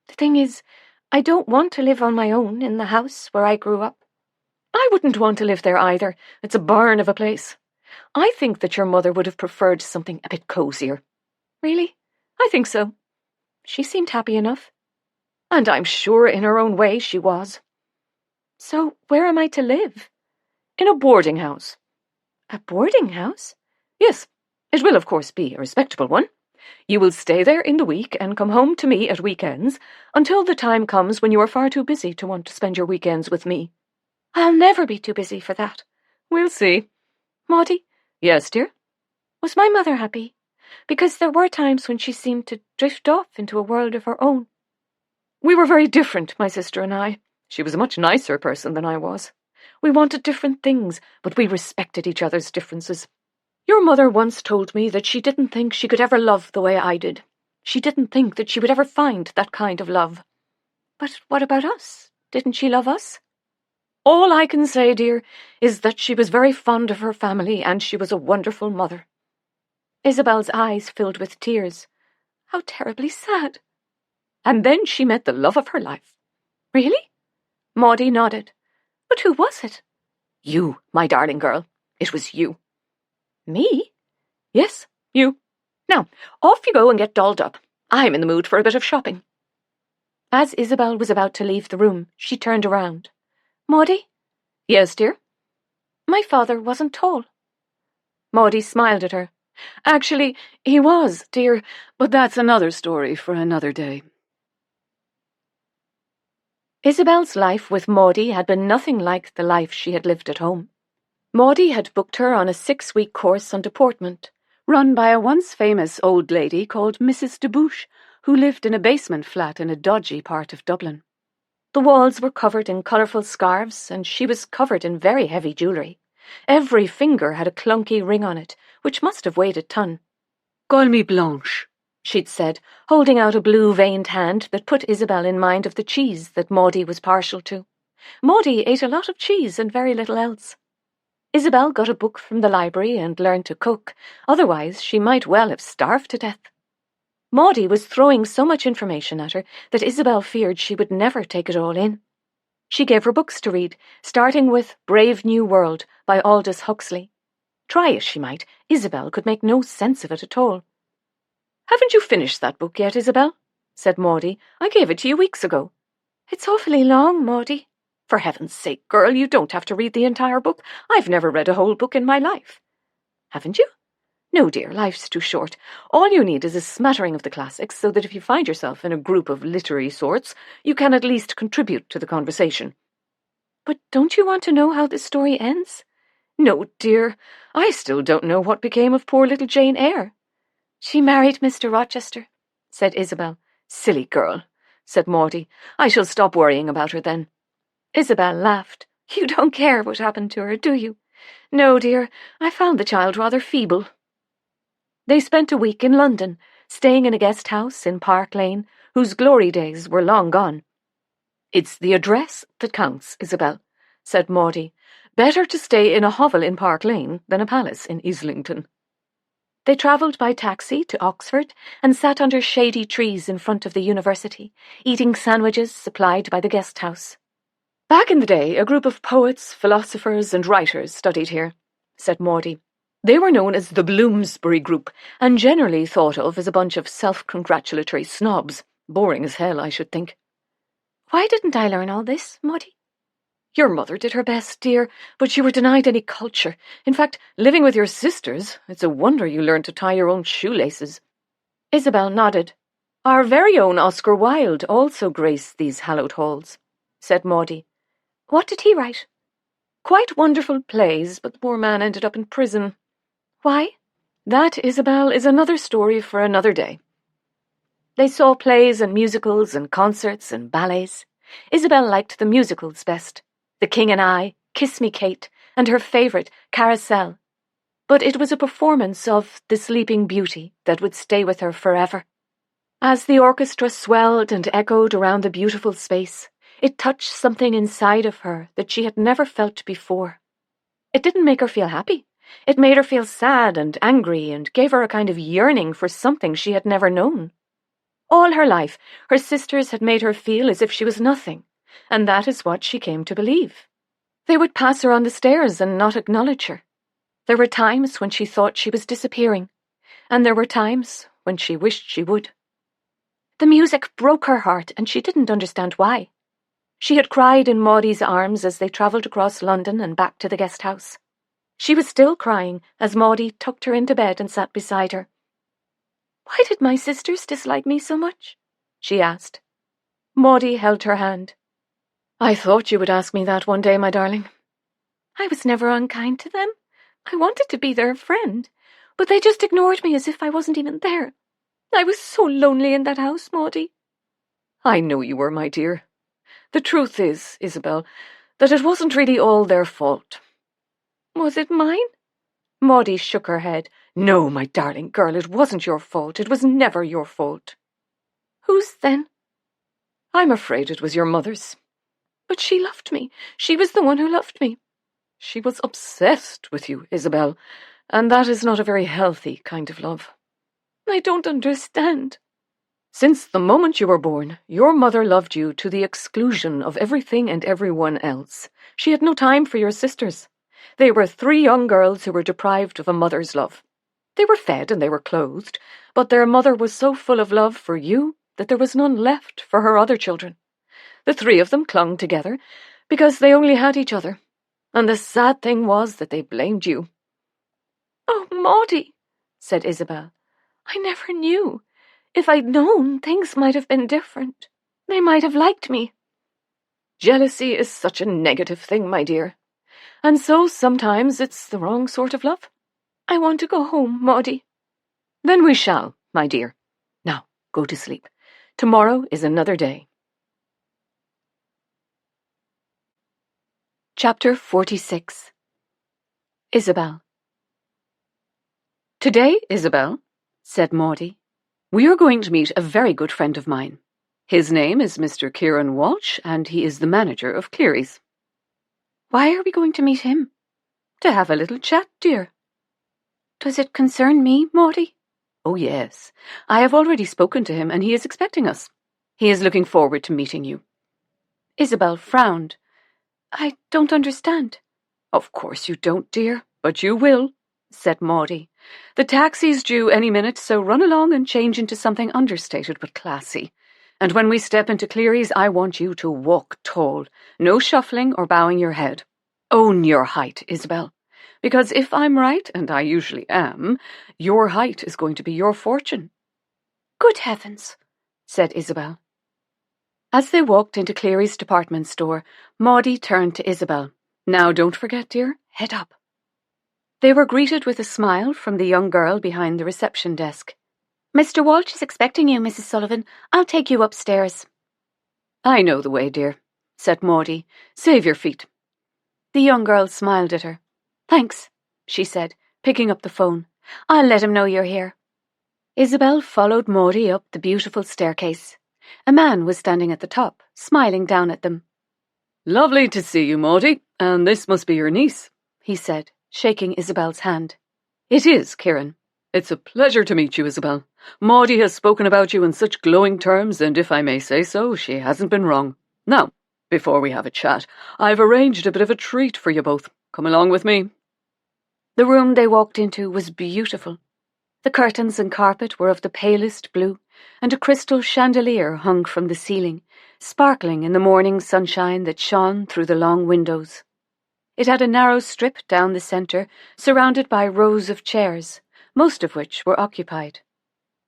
[SPEAKER 1] The thing is, I don't want to live on my own in the house where I grew up.
[SPEAKER 3] I wouldn't want to live there either. It's a barn of a place. I think that your mother would have preferred something a bit cosier.
[SPEAKER 1] Really?
[SPEAKER 3] I think so. She seemed happy enough. And I'm sure in her own way she was.
[SPEAKER 1] So where am I to live?
[SPEAKER 3] In a boarding house.
[SPEAKER 1] A boarding house?
[SPEAKER 3] Yes, it will of course be a respectable one. You will stay there in the week and come home to me at weekends until the time comes when you are far too busy to want to spend your weekends with me.
[SPEAKER 1] I'll never be too busy for that.
[SPEAKER 3] We'll see.
[SPEAKER 1] Maudie?
[SPEAKER 3] Yes, dear?
[SPEAKER 1] Was my mother happy? Because there were times when she seemed to drift off into a world of her own.
[SPEAKER 3] We were very different, my sister and I. She was a much nicer person than I was.
[SPEAKER 1] We wanted different things, but we respected each other's differences. Your mother once told me that she didn't think she could ever love the way I did. She didn't think that she would ever find that kind of love. But what about us? Didn't she love us? All I can say, dear, is that she was very fond of her family and she was a wonderful mother. Isabel's eyes filled with tears. How terribly sad. And then she met the love of her life. Really? Maudie nodded. But who was it? You, my darling girl. It was you. Me? Yes, you. Now, off you go and get dolled up. I'm in the mood for a bit of shopping. As Isabel was about to leave the room, she turned around. Maudie? Yes, dear? My father wasn't tall. Maudie smiled at her. Actually, he was, dear, but that's another story for another day. Isabel's life with Maudie had been nothing like the life she had lived at home. Maudie had booked her on a 6-week course on deportment, run by a once famous old lady called Mrs. de Bouche, who lived in a basement flat in a dodgy part of Dublin. The walls were covered in colourful scarves, and she was covered in very heavy jewellery. Every finger had a clunky ring on it, which must have weighed a ton.
[SPEAKER 2] Call me Blanche,
[SPEAKER 1] she'd said, holding out a blue-veined hand that put Isabel in mind of the cheese that Maudie was partial to. Maudie ate a lot of cheese and very little else. Isabel got a book from the library and learned to cook, otherwise she might well have starved to death. Maudie was throwing so much information at her that Isabel feared she would never take it all in. She gave her books to read, starting with Brave New World by Aldous Huxley. Try as she might, Isabel could make no sense of it at all. Haven't you finished that book yet, Isabel? Said Maudie. I gave it to you weeks ago. It's awfully long, Maudie. For heaven's sake, girl, you don't have to read the entire book. I've never read a whole book in my life. Haven't you? No, dear, life's too short. All you need is a smattering of the classics, so that if you find yourself in a group of literary sorts, you can at least contribute to the conversation. But don't you want to know how the story ends? No, dear, I still don't know what became of poor little Jane Eyre. She married Mr. Rochester, said Isabel. Silly girl, said Maudie. I shall stop worrying about her then. Isabel laughed. You don't care what happened to her, do you? No, dear, I found the child rather feeble. They spent a week in London, staying in a guest house in Park Lane, whose glory days were long gone. It's the address that counts, Isabel, said Maudie. Better to stay in a hovel in Park Lane than a palace in Islington. They travelled by taxi to Oxford and sat under shady trees in front of the university, eating sandwiches supplied by the guest house. Back in the day, a group of poets, philosophers and writers studied here, said Maudie. They were known as the Bloomsbury Group, and generally thought of as a bunch of self-congratulatory snobs. Boring as hell, I should think. Why didn't I learn all this, Maudie? Your mother did her best, dear, but you were denied any culture. In fact, living with your sisters, it's a wonder you learned to tie your own shoelaces. Isabel nodded. Our very own Oscar Wilde also graced these hallowed halls, said Maudie. What did he write? Quite wonderful plays, but the poor man ended up in prison. Why? That, Isabel, is another story for another day. They saw plays and musicals and concerts and ballets. Isabel liked the musicals best. The King and I, Kiss Me Kate, and her favourite, Carousel. But it was a performance of The Sleeping Beauty that would stay with her forever. As the orchestra swelled and echoed around the beautiful space, it touched something inside of her that she had never felt before. It didn't make her feel happy. It made her feel sad and angry and gave her a kind of yearning for something she had never known. All her life, her sisters had made her feel as if she was nothing, and that is what she came to believe. They would pass her on the stairs and not acknowledge her. There were times when she thought she was disappearing, and there were times when she wished she would. The music broke her heart, and she didn't understand why. She had cried in Maudie's arms as they travelled across London and back to the guest house. She was still crying as Maudie tucked her into bed and sat beside her. Why did my sisters dislike me so much? She asked. Maudie held her hand. I thought you would ask me that one day, my darling. I was never unkind to them. I wanted to be their friend, but they just ignored me as if I wasn't even there. I was so lonely in that house, Maudie. I know you were, my dear. The truth is, Isabel, that it wasn't really all their fault.
[SPEAKER 4] Was it mine?
[SPEAKER 1] Maudie shook her head. No, my darling girl, it wasn't your fault. It was never your fault.
[SPEAKER 4] Whose then?
[SPEAKER 1] I'm afraid it was your mother's.
[SPEAKER 4] But she loved me. She was the one who loved me.
[SPEAKER 1] She was obsessed with you, Isabel, and that is not a very healthy kind of love.
[SPEAKER 4] I don't understand.
[SPEAKER 1] Since the moment you were born, your mother loved you to the exclusion of everything and everyone else. She had no time for your sisters. They were 3 young girls who were deprived of a mother's love. They were fed and they were clothed, but their mother was so full of love for you that there was none left for her other children. The 3 of them clung together because they only had each other, and the sad thing was that they blamed you.
[SPEAKER 4] Oh, Maudie, said Isabel. I never knew. If I'd known, things might have been different. They might have liked me.
[SPEAKER 1] Jealousy is such a negative thing, my dear. And so sometimes it's the wrong sort of love.
[SPEAKER 4] I want to go home, Maudie.
[SPEAKER 1] Then we shall, my dear. Now, go to sleep. Tomorrow is another day.
[SPEAKER 3] Chapter 46. Isabel.
[SPEAKER 5] Today, Isabel, said Maudie, we are going to meet a very good friend of mine. His name is Mr. Kieran Walsh, and he is the manager of Cleary's.
[SPEAKER 3] Why are we going to meet him?
[SPEAKER 5] To have a little chat, dear.
[SPEAKER 3] Does it concern me, Maudie?
[SPEAKER 5] Oh, yes. I have already spoken to him, and he is expecting us. He is looking forward to meeting you.
[SPEAKER 3] Isabel frowned. I don't understand.
[SPEAKER 5] Of course you don't, dear, but you will, said Maudie. The taxi's due any minute, so run along and change into something understated but classy. And when we step into Cleary's, I want you to walk tall. No shuffling or bowing your head. Own your height, Isabel. Because if I'm right, and I usually am, your height is going to be your fortune.
[SPEAKER 3] Good heavens, said Isabel.
[SPEAKER 5] As they walked into Cleary's department store, Maudie turned to Isabel. Now don't forget, dear, head up. They were greeted with a smile from the young girl behind the reception desk.
[SPEAKER 3] Mr. Walsh is expecting you, Mrs. Sullivan. I'll take you upstairs.
[SPEAKER 5] I know the way, dear, said Maudie. Save your feet.
[SPEAKER 3] The young girl smiled at her. Thanks, she said, picking up the phone. I'll let him know you're here.
[SPEAKER 5] Isabel followed Maudie up the beautiful staircase. A man was standing at the top, smiling down at them. Lovely to see you, Maudie, and this must be your niece, he said, shaking Isabel's hand. It is, Kieran. It's a pleasure to meet you, Isabel. Maudie has spoken about you in such glowing terms, and if I may say so, she hasn't been wrong. Now, before we have a chat, I've arranged a bit of a treat for you both. Come along with me.
[SPEAKER 3] The room they walked into was beautiful. The curtains and carpet were of the palest blue, and a crystal chandelier hung from the ceiling, sparkling in the morning sunshine that shone through the long windows. It had a narrow strip down the centre, surrounded by rows of chairs, most of which were occupied.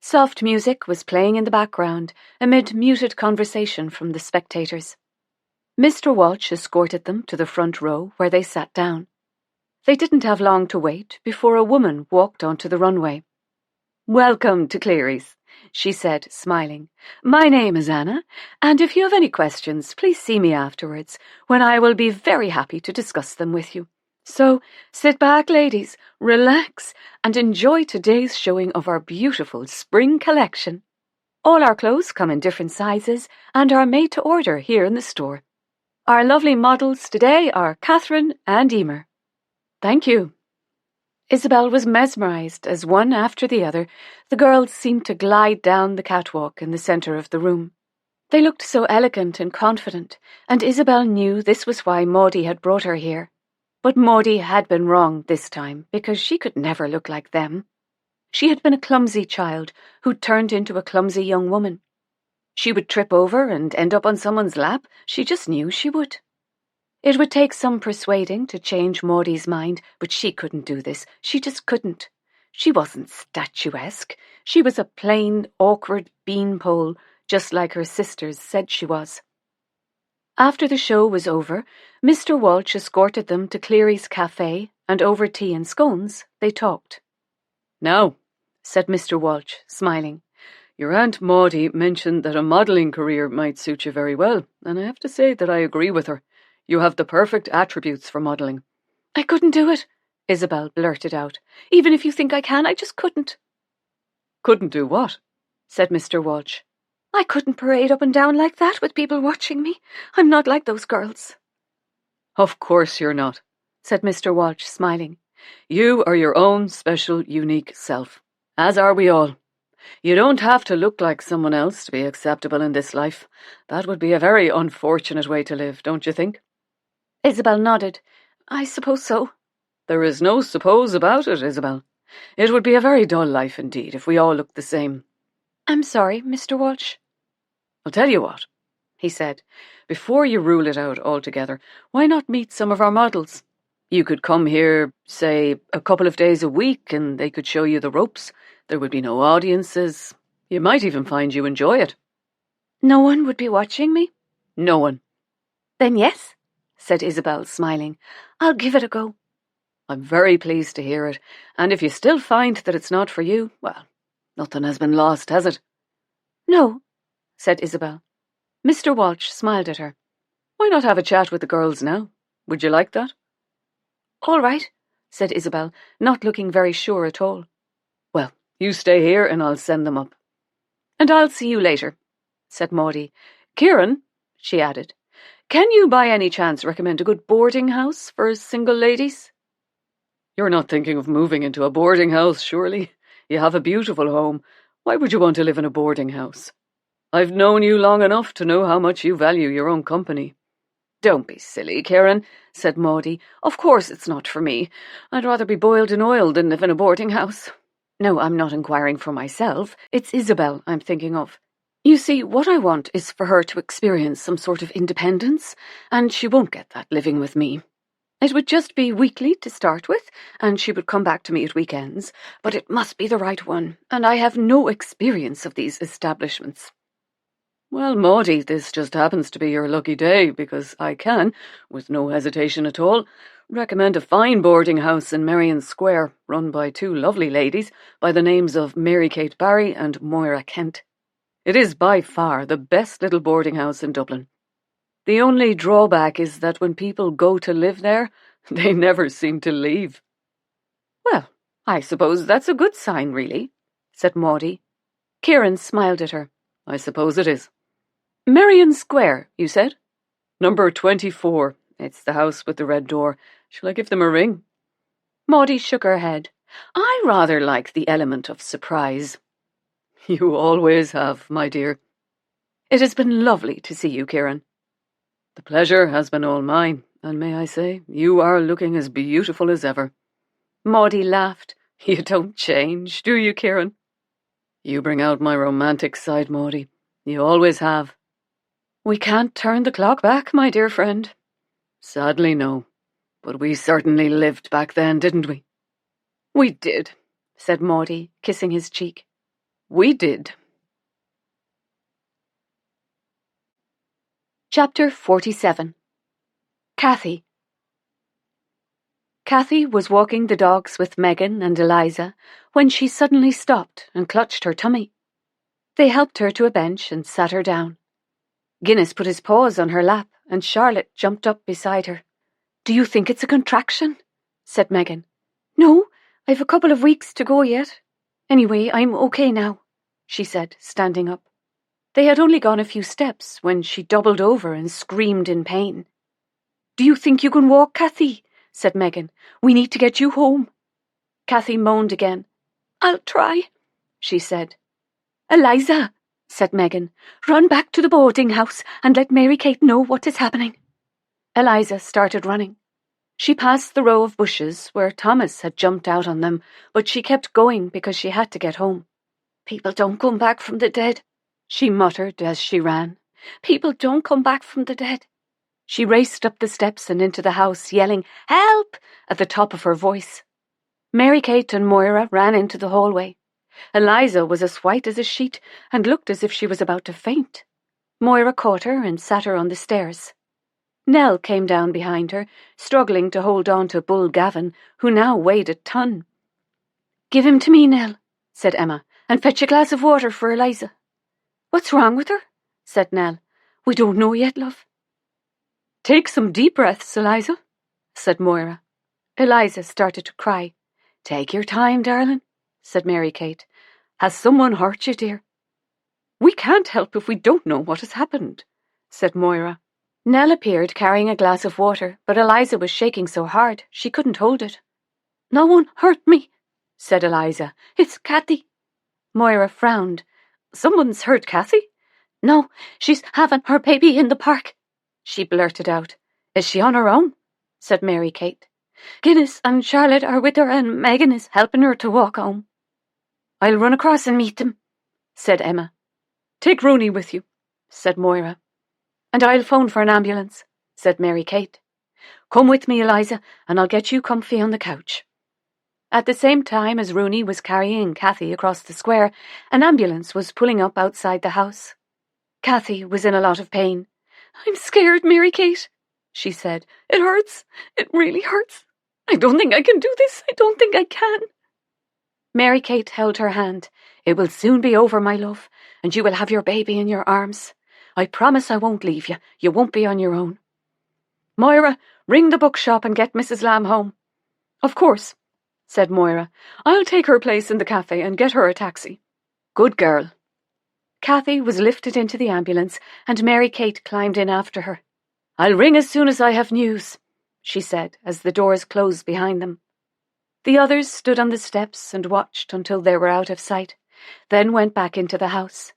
[SPEAKER 3] Soft music was playing in the background, amid muted conversation from the spectators. Mr. Walsh escorted them to the front row, where they sat down. They didn't have long to wait before a woman walked onto the runway. "Welcome to Cleary's," she said, smiling. "My name is Anna, and if you have any questions, please see me afterwards, when I will be very happy to discuss them with you. So, sit back, ladies, relax, and enjoy today's showing of our beautiful spring collection. All our clothes come in different sizes and are made to order here in the store. Our lovely models today are Catherine and Emer." "Thank you." Isabel was mesmerized as one after the other, the girls seemed to glide down the catwalk in the centre of the room. They looked so elegant and confident, and Isabel knew this was why Maudie had brought her here. But Maudie had been wrong this time, because she could never look like them. She had been a clumsy child who turned into a clumsy young woman. She would trip over and end up on someone's lap. She just knew she would. It would take some persuading to change Maudie's mind, but she couldn't do this. She just couldn't. She wasn't statuesque. She was a plain, awkward beanpole, just like her sisters said she was. After the show was over, Mr. Walsh escorted them to Cleary's cafe, and over tea and scones they talked. "Now," said Mr. Walsh, smiling, "your Aunt Maudie mentioned that a modelling career might suit you very well, and I have to say that I agree with her.
[SPEAKER 2] You have the perfect attributes for modelling.
[SPEAKER 5] I couldn't do it, Isabel blurted out. Even if you think I can, I just couldn't.
[SPEAKER 2] Couldn't do what?
[SPEAKER 5] Said Mr. Walsh. I couldn't parade up and down like that with people watching me. I'm not like those girls.
[SPEAKER 2] Of course you're not,
[SPEAKER 5] said Mr. Walsh, smiling.
[SPEAKER 2] You are your own special, unique self, as are we all. You don't have to look like someone else to be acceptable in this life. That would be a very unfortunate way to live, don't you think?
[SPEAKER 5] Isabel nodded. I suppose so.
[SPEAKER 2] There is no suppose about it, Isabel. It would be a very dull life indeed if we all looked the same.
[SPEAKER 5] I'm sorry, Mr. Walsh.
[SPEAKER 2] I'll tell you what, he said. Before you rule it out altogether, why not meet some of our models? You could come here, say, a couple of days a week, and they could show you the ropes. There would be no audiences. You might even find you enjoy it.
[SPEAKER 5] No one would be watching me?
[SPEAKER 2] No one.
[SPEAKER 5] Then yes, said Isabel, smiling. I'll give it a go.
[SPEAKER 2] I'm very pleased to hear it, and if you still find that it's not for you, well, nothing has been lost, has it?
[SPEAKER 5] No, said Isabel. Mr. Walsh smiled at her.
[SPEAKER 2] Why not have a chat with the girls now? Would you like that?
[SPEAKER 5] All right, said Isabel, not looking very sure at all.
[SPEAKER 2] Well, you stay here and I'll send them up.
[SPEAKER 5] And I'll see you later, said Maudie.
[SPEAKER 2] Kieran, she added, can you by any chance recommend a good boarding house for single ladies? You're not thinking of moving into a boarding house, surely? You have a beautiful home. Why would you want to live in a boarding house? I've known you long enough to know how much you value your own company.
[SPEAKER 5] Don't be silly, Kieran, said Maudie. Of course it's not for me. I'd rather be boiled in oil than live in a boarding house. No, I'm not inquiring for myself. It's Isabel I'm thinking of. You see, what I want is for her to experience some sort of independence, and she won't get that living with me. It would just be weekly to start with, and she would come back to me at weekends, but it must be the right one, and I have no experience of these establishments.
[SPEAKER 2] Well, Maudie, this just happens to be your lucky day, because I can, with no hesitation at all, recommend a fine boarding house in Merrion Square, run by two lovely ladies by the names of Mary Kate Barry and Moira Kent. It is by far the best little boarding house in Dublin. The only drawback is that when people go to live there, they never seem to leave.
[SPEAKER 5] Well, I suppose that's a good sign, really, said Maudie. Kieran smiled at her.
[SPEAKER 2] I suppose it is.
[SPEAKER 5] Merrion Square, you said?
[SPEAKER 2] Number 24. It's the house with the red door. Shall I give them a ring?
[SPEAKER 5] Maudie shook her head. I rather like the element of surprise.
[SPEAKER 2] You always have, my dear.
[SPEAKER 5] It has been lovely to see you, Kieran.
[SPEAKER 2] The pleasure has been all mine, and may I say, you are looking as beautiful as ever.
[SPEAKER 5] Maudie laughed.
[SPEAKER 2] You don't change, do you, Kieran? You bring out my romantic side, Maudie. You always have.
[SPEAKER 5] We can't turn the clock back, my dear friend.
[SPEAKER 2] Sadly, no. But we certainly lived back then, didn't we?
[SPEAKER 5] We did, said Maudie, kissing his cheek.
[SPEAKER 2] We did.
[SPEAKER 5] Chapter 47. Cathy. Cathy was walking the dogs with Megan and Eliza when she suddenly stopped and clutched her tummy. They helped her to a bench and sat her down. Guinness put his paws on her lap and Charlotte jumped up beside her. Do you think it's a contraction? Said Megan. No, I've a couple of weeks to go yet. Anyway, I'm okay now, she said, standing up. They had only gone a few steps when she doubled over and screamed in pain. Do you think you can walk, Cathy? Said Megan. We need to get you home. Cathy moaned again. I'll try, she said. Eliza, said Megan, run back to the boarding house and let Mary Kate know what is happening. Eliza started running. She passed the row of bushes where Thomas had jumped out on them, but she kept going because she had to get home. People don't come back from the dead, she muttered as she ran. People don't come back from the dead. She raced up the steps and into the house, yelling, Help! At the top of her voice. Mary Kate and Moira ran into the hallway. Eliza was as white as a sheet and looked as if she was about to faint. Moira caught her and sat her on the stairs. Nell came down behind her, struggling to hold on to Bull Gavin, who now weighed a ton. Give him to me, Nell, said Emma, and fetch a glass of water for Eliza. What's wrong with her? Said Nell. We don't know yet, love. Take some deep breaths, Eliza, said Moira. Eliza started to cry. Take your time, darling, said Mary Kate. Has someone hurt you, dear? We can't help if we don't know what has happened, said Moira.
[SPEAKER 3] Nell appeared carrying a glass of water, but Eliza was shaking so hard she couldn't hold it.
[SPEAKER 6] No one hurt me,
[SPEAKER 3] said Eliza.
[SPEAKER 6] It's Kathy.
[SPEAKER 3] Moira frowned.
[SPEAKER 5] Someone's hurt Kathy?
[SPEAKER 6] No, she's having her baby in the park,
[SPEAKER 3] she blurted out.
[SPEAKER 5] Is she on her own?
[SPEAKER 3] Said Mary Kate.
[SPEAKER 6] Guinness and Charlotte are with her and Megan is helping her to walk home.
[SPEAKER 3] I'll run across and meet them, said Emma.
[SPEAKER 5] Take Rooney with you,
[SPEAKER 3] said Moira. And I'll phone for an ambulance, said Mary Kate.
[SPEAKER 5] Come with me, Eliza, and I'll get you comfy on the couch.
[SPEAKER 3] At the same time as Rooney was carrying Kathy across the square, an ambulance was pulling up outside the house. Kathy was in a lot of pain.
[SPEAKER 6] I'm scared, Mary Kate, she said. It hurts. It really hurts. I don't think I can do this. I don't think I can.
[SPEAKER 3] Mary Kate held her hand. It will soon be over, my love, and you will have your baby in your arms. I promise I won't leave you. You won't be on your own.
[SPEAKER 5] Moira, ring the bookshop and get Mrs. Lamb home.
[SPEAKER 2] Of course, said Moira. I'll take her place in the cafe and get her a taxi.
[SPEAKER 3] Good girl. Kathy was lifted into the ambulance and Mary Kate climbed in after her.
[SPEAKER 5] I'll ring as soon as I have news,
[SPEAKER 3] she said as the doors closed behind them. The others stood on the steps and watched until they were out of sight, then went back into the house.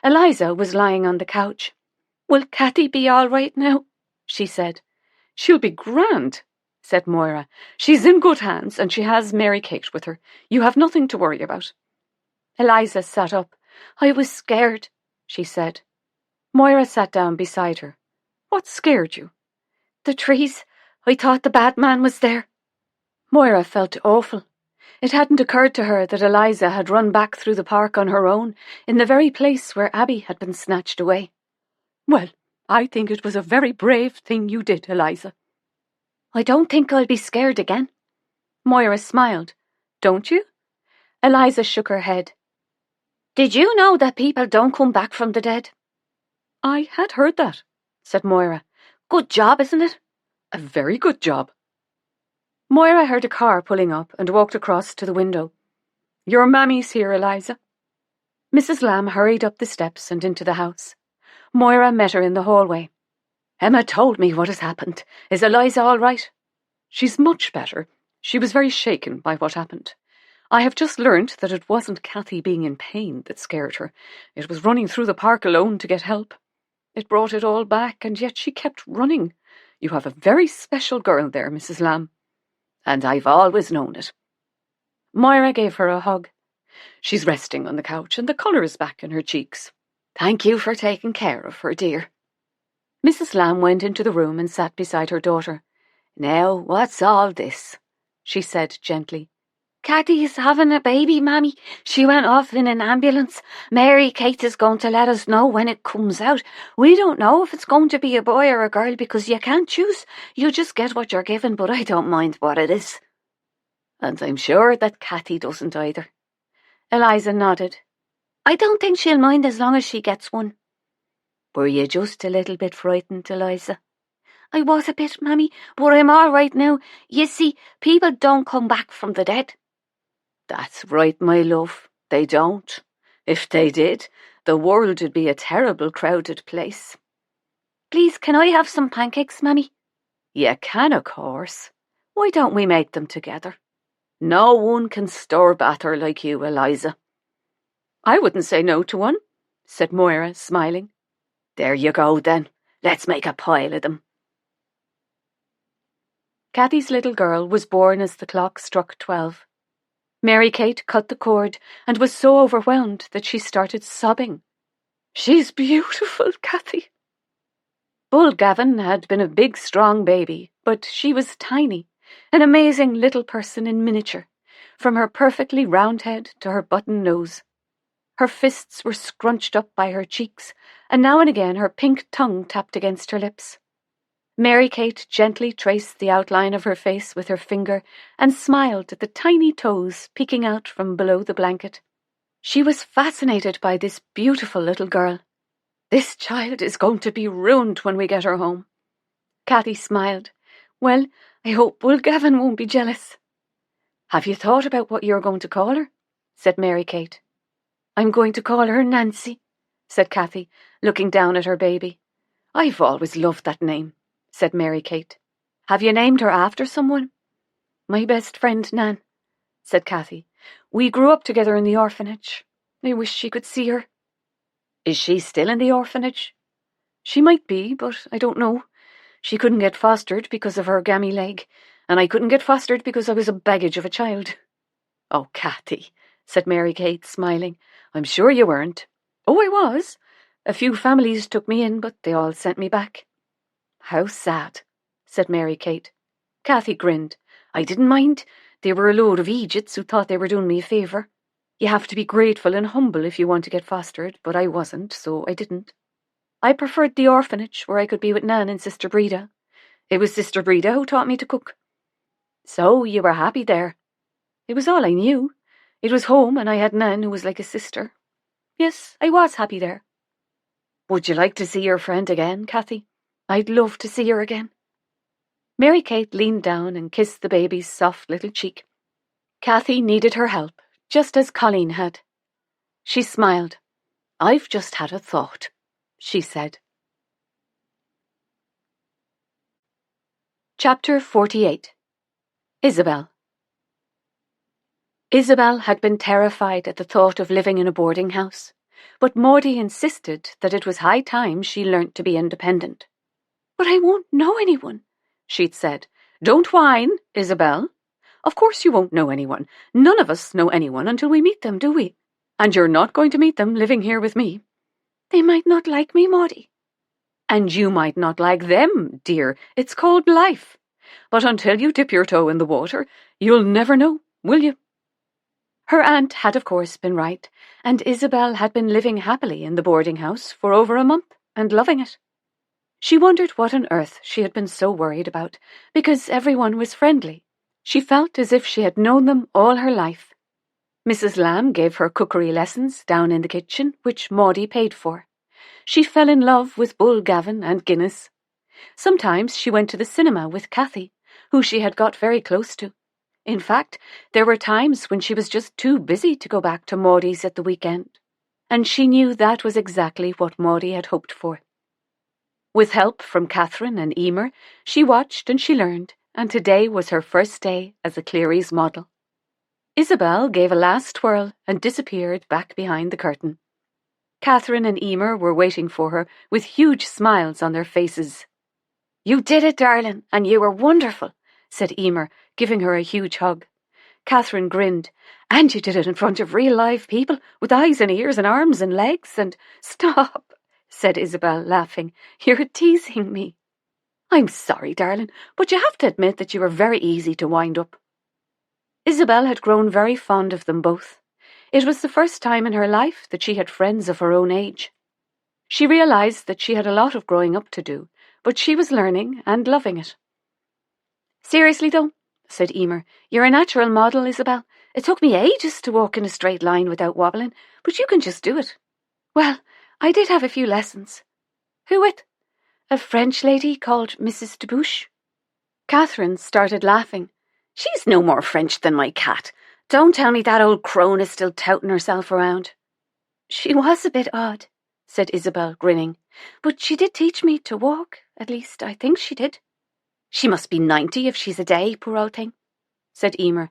[SPEAKER 3] Eliza was lying on the couch.
[SPEAKER 6] Will Kathy be all right now?
[SPEAKER 3] She said.
[SPEAKER 2] She'll be grand, said Moira. She's in good hands and she has Mary Kate with her. You have nothing to worry about.
[SPEAKER 3] Eliza sat up.
[SPEAKER 6] I was scared, she said.
[SPEAKER 3] Moira sat down beside her.
[SPEAKER 2] What scared you?
[SPEAKER 6] The trees. I thought the bad man was there.
[SPEAKER 3] Moira felt awful. It hadn't occurred to her that Eliza had run back through the park on her own, in the very place where Abby had been snatched away.
[SPEAKER 5] Well, I think it was a very brave thing you did, Eliza.
[SPEAKER 6] I don't think I'll be scared again.
[SPEAKER 3] Moira smiled. Don't you? Eliza shook her head.
[SPEAKER 6] Did you know that people don't come back from the dead?
[SPEAKER 2] I had heard that,
[SPEAKER 3] said Moira.
[SPEAKER 6] Good job, isn't it?
[SPEAKER 2] A very good job.
[SPEAKER 3] Moira heard a car pulling up and walked across to the window.
[SPEAKER 2] Your mammy's here, Eliza.
[SPEAKER 3] Mrs. Lamb hurried up the steps and into the house. Moira met her in the hallway.
[SPEAKER 5] Emma told me what has happened. Is Eliza all right?
[SPEAKER 2] She's much better. She was very shaken by what happened. I have just learned that it wasn't Kathy being in pain that scared her. It was running through the park alone to get help. It brought it all back, and yet she kept running. You have a very special girl there, Mrs. Lamb.
[SPEAKER 5] And I've always known it.
[SPEAKER 3] Moira gave her a hug.
[SPEAKER 2] She's resting on the couch, and the colour is back in her cheeks.
[SPEAKER 5] Thank you for taking care of her, dear.
[SPEAKER 3] Mrs. Lamb went into the room and sat beside her daughter.
[SPEAKER 5] Now, what's all this?
[SPEAKER 3] She said gently.
[SPEAKER 6] Kathy is having a baby, Mammy. She went off in an ambulance. Mary Kate is going to let us know when it comes out. We don't know if it's going to be a boy or a girl because you can't choose. You just get what you're given, but I don't mind what it is.
[SPEAKER 5] And I'm sure that Kathy doesn't either.
[SPEAKER 3] Eliza nodded.
[SPEAKER 6] I don't think she'll mind as long as she gets one.
[SPEAKER 5] Were you just a little bit frightened, Eliza?
[SPEAKER 6] I was a bit, Mammy, but I'm all right now. You see, people don't come back from the dead.
[SPEAKER 5] That's right, my love. They don't. If they did, the world would be a terrible crowded place.
[SPEAKER 6] Please, can I have some pancakes, Mammy?
[SPEAKER 5] You can, of course. Why don't we make them together? No one can stir batter like you, Eliza.
[SPEAKER 2] I wouldn't say no to one, said Moira, smiling.
[SPEAKER 5] There you go, then. Let's make a pile of them.
[SPEAKER 3] Kathy's little girl was born as the clock struck 12. Mary Kate cut the cord and was so overwhelmed that she started sobbing.
[SPEAKER 2] She's beautiful, Kathy.
[SPEAKER 3] Bull Gavin had been a big, strong baby, but she was tiny, an amazing little person in miniature, from her perfectly round head to her button nose. Her fists were scrunched up by her cheeks, and now and again her pink tongue tapped against her lips. Mary Kate gently traced the outline of her face with her finger and smiled at the tiny toes peeking out from below the blanket. She was fascinated by this beautiful little girl.
[SPEAKER 2] This child is going to be ruined when we get her home.
[SPEAKER 3] Cathy smiled. Well, I hope Bull Gavin won't be jealous. Have you thought about what you're going to call her? Said Mary Kate. I'm going to call her Nancy, said Cathy, looking down at her baby. I've always loved that name, said Mary Kate. Have you named her after someone? My best friend, Nan, said Cathy. We grew up together in the orphanage. I wish she could see her. Is she still in the orphanage? She might be, but I don't know. She couldn't get fostered because of her gammy leg, and I couldn't get fostered because I was a baggage of a child. Oh, Cathy, said Mary Kate, smiling. I'm sure you weren't. Oh, I was. A few families took me in, but they all sent me back. How sad, said Mary Kate. Cathy grinned. I didn't mind. They were a load of Egypts who thought they were doing me a favour. You have to be grateful and humble if you want to get fostered, but I wasn't, so I didn't. I preferred the orphanage, where I could be with Nan and Sister Breda. It was Sister Breda who taught me to cook. So you were happy there? It was all I knew. It was home, and I had Nan, who was like a sister. Yes, I was happy there. Would you like to see your friend again, Cathy? I'd love to see her again. Mary Kate leaned down and kissed the baby's soft little cheek. Cathy needed her help, just as Colleen had. She smiled. I've just had a thought, she said. Chapter 48. Isabel. Isabel had been terrified at the thought of living in a boarding house, but Maudie insisted that it was high time she learnt to be independent. But I won't know anyone, she'd said. Don't whine, Isabel. Of course you won't know anyone. None of us know anyone until we meet them, do we? And you're not going to meet them living here with me. They might not like me, Maudie. And you might not like them, dear. It's called life. But until you dip your toe in the water, you'll never know, will you? Her aunt had, of course, been right, and Isabel had been living happily in the boarding house for over a month and loving it. She wondered what on earth she had been so worried about, because everyone was friendly. She felt as if she had known them all her life. Mrs. Lamb gave her cookery lessons down in the kitchen, which Maudie paid for. She fell in love with Bull Gavin and Guinness. Sometimes she went to the cinema with Cathy, who she had got very close to. In fact, there were times when she was just too busy to go back to Maudie's at the weekend, and she knew that was exactly what Maudie had hoped for. With help from Catherine and Emer, she watched and she learned, and today was her first day as a Cleary's model. Isabel gave a last twirl and disappeared back behind the curtain. Catherine and Emer were waiting for her with huge smiles on their faces. You did it, darling, and you were wonderful, said Emer, giving her a huge hug. Catherine grinned. And you did it in front of real live people, with eyes and ears and arms and legs and— Stop, said Isabel, laughing. You're teasing me. I'm sorry, darling, but you have to admit that you were very easy to wind up. Isabel had grown very fond of them both. It was the first time in her life that she had friends of her own age. She realized that she had a lot of growing up to do, but she was learning and loving it. Seriously, though, said Emer, you're a natural model, Isabel. It took me ages to walk in a straight line without wobbling, but you can just do it. Well, I did have a few lessons. Who with? A French lady called Mrs. Debouche. Catherine started laughing. She's no more French than my cat. Don't tell me that old crone is still touting herself around. She was a bit odd, said Isabel, grinning, but she did teach me to walk. At least, I think she did. She must be 90 if she's a day, poor old thing, said Emer.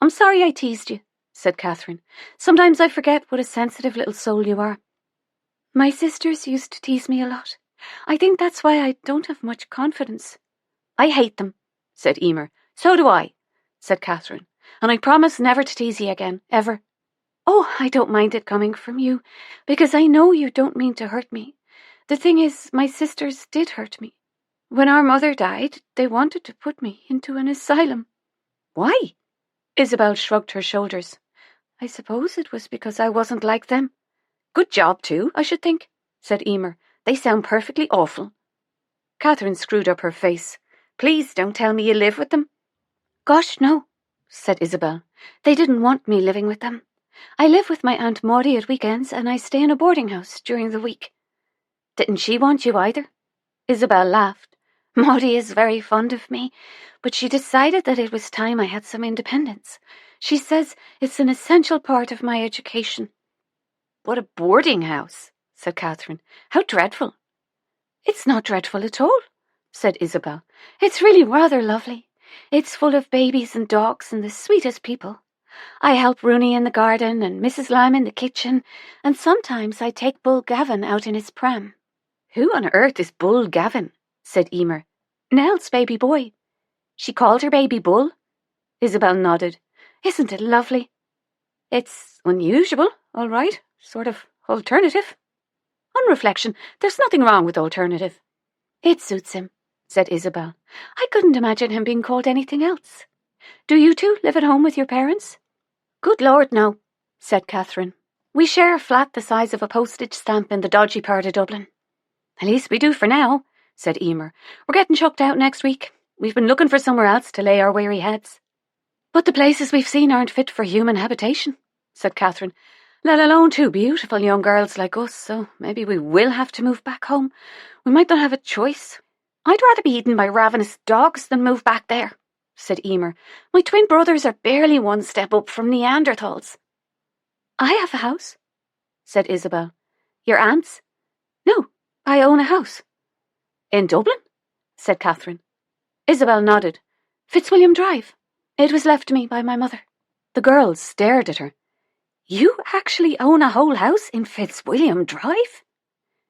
[SPEAKER 3] I'm sorry I teased you, said Catherine. Sometimes I forget what a sensitive little soul you are. My sisters used to tease me a lot. I think that's why I don't have much confidence. I hate them, said Emer. So do I, said Catherine, and I promise never to tease you again, ever. Oh, I don't mind it coming from you, because I know you don't mean to hurt me. The thing is, my sisters did hurt me. When our mother died, they wanted to put me into an asylum. Why? Isabel shrugged her shoulders. I suppose it was because I wasn't like them. Good job, too, I should think, said Emer. They sound perfectly awful. Catherine screwed up her face. Please don't tell me you live with them. Gosh, no, said Isabel. They didn't want me living with them. I live with my Aunt Maudie at weekends, and I stay in a boarding house during the week. Didn't she want you either? Isabel laughed.
[SPEAKER 6] Maudie is very fond of me, but she decided that it was time I had some independence. She says it's an essential part of my education.
[SPEAKER 3] What a boarding house, said Catherine. How dreadful.
[SPEAKER 6] It's not dreadful at all, said Isabel. It's really rather lovely. It's full of babies and dogs and the sweetest people. I help Rooney in the garden and Mrs. Lamb in the kitchen, and sometimes I take Bull Gavin out in his pram.
[SPEAKER 3] Who on earth is Bull Gavin? Said Emer.
[SPEAKER 6] Nell's baby boy.
[SPEAKER 3] She called her baby Bull?
[SPEAKER 6] Isabel nodded. Isn't it lovely?
[SPEAKER 3] It's unusual, all right, sort of alternative. On reflection, there's nothing wrong with alternative.
[SPEAKER 6] It suits him, said Isabel. I couldn't imagine him being called anything else. Do you two live at home with your parents?
[SPEAKER 3] Good Lord, no,
[SPEAKER 6] said Catherine. We share a flat the size of a postage stamp in the dodgy part of Dublin.
[SPEAKER 3] At least we do for now, said Emer. We're getting chucked out next week. We've been looking for somewhere else to lay our weary heads.
[SPEAKER 6] But the places we've seen aren't fit for human habitation, said Catherine,
[SPEAKER 3] let alone two beautiful young girls like us, so maybe we will have to move back home. We might not have a choice.
[SPEAKER 6] I'd rather be eaten by ravenous dogs than move back there, said Emer. My twin brothers are barely one step up from Neanderthals.
[SPEAKER 3] I have a house, said Isabel.
[SPEAKER 6] Your aunt's?
[SPEAKER 3] No, I own a house.
[SPEAKER 6] In Dublin?
[SPEAKER 3] Said Catherine.
[SPEAKER 6] Isabel nodded. Fitzwilliam Drive. It was left to me by my mother.
[SPEAKER 3] The girls stared at her.
[SPEAKER 6] You actually own a whole house in Fitzwilliam Drive?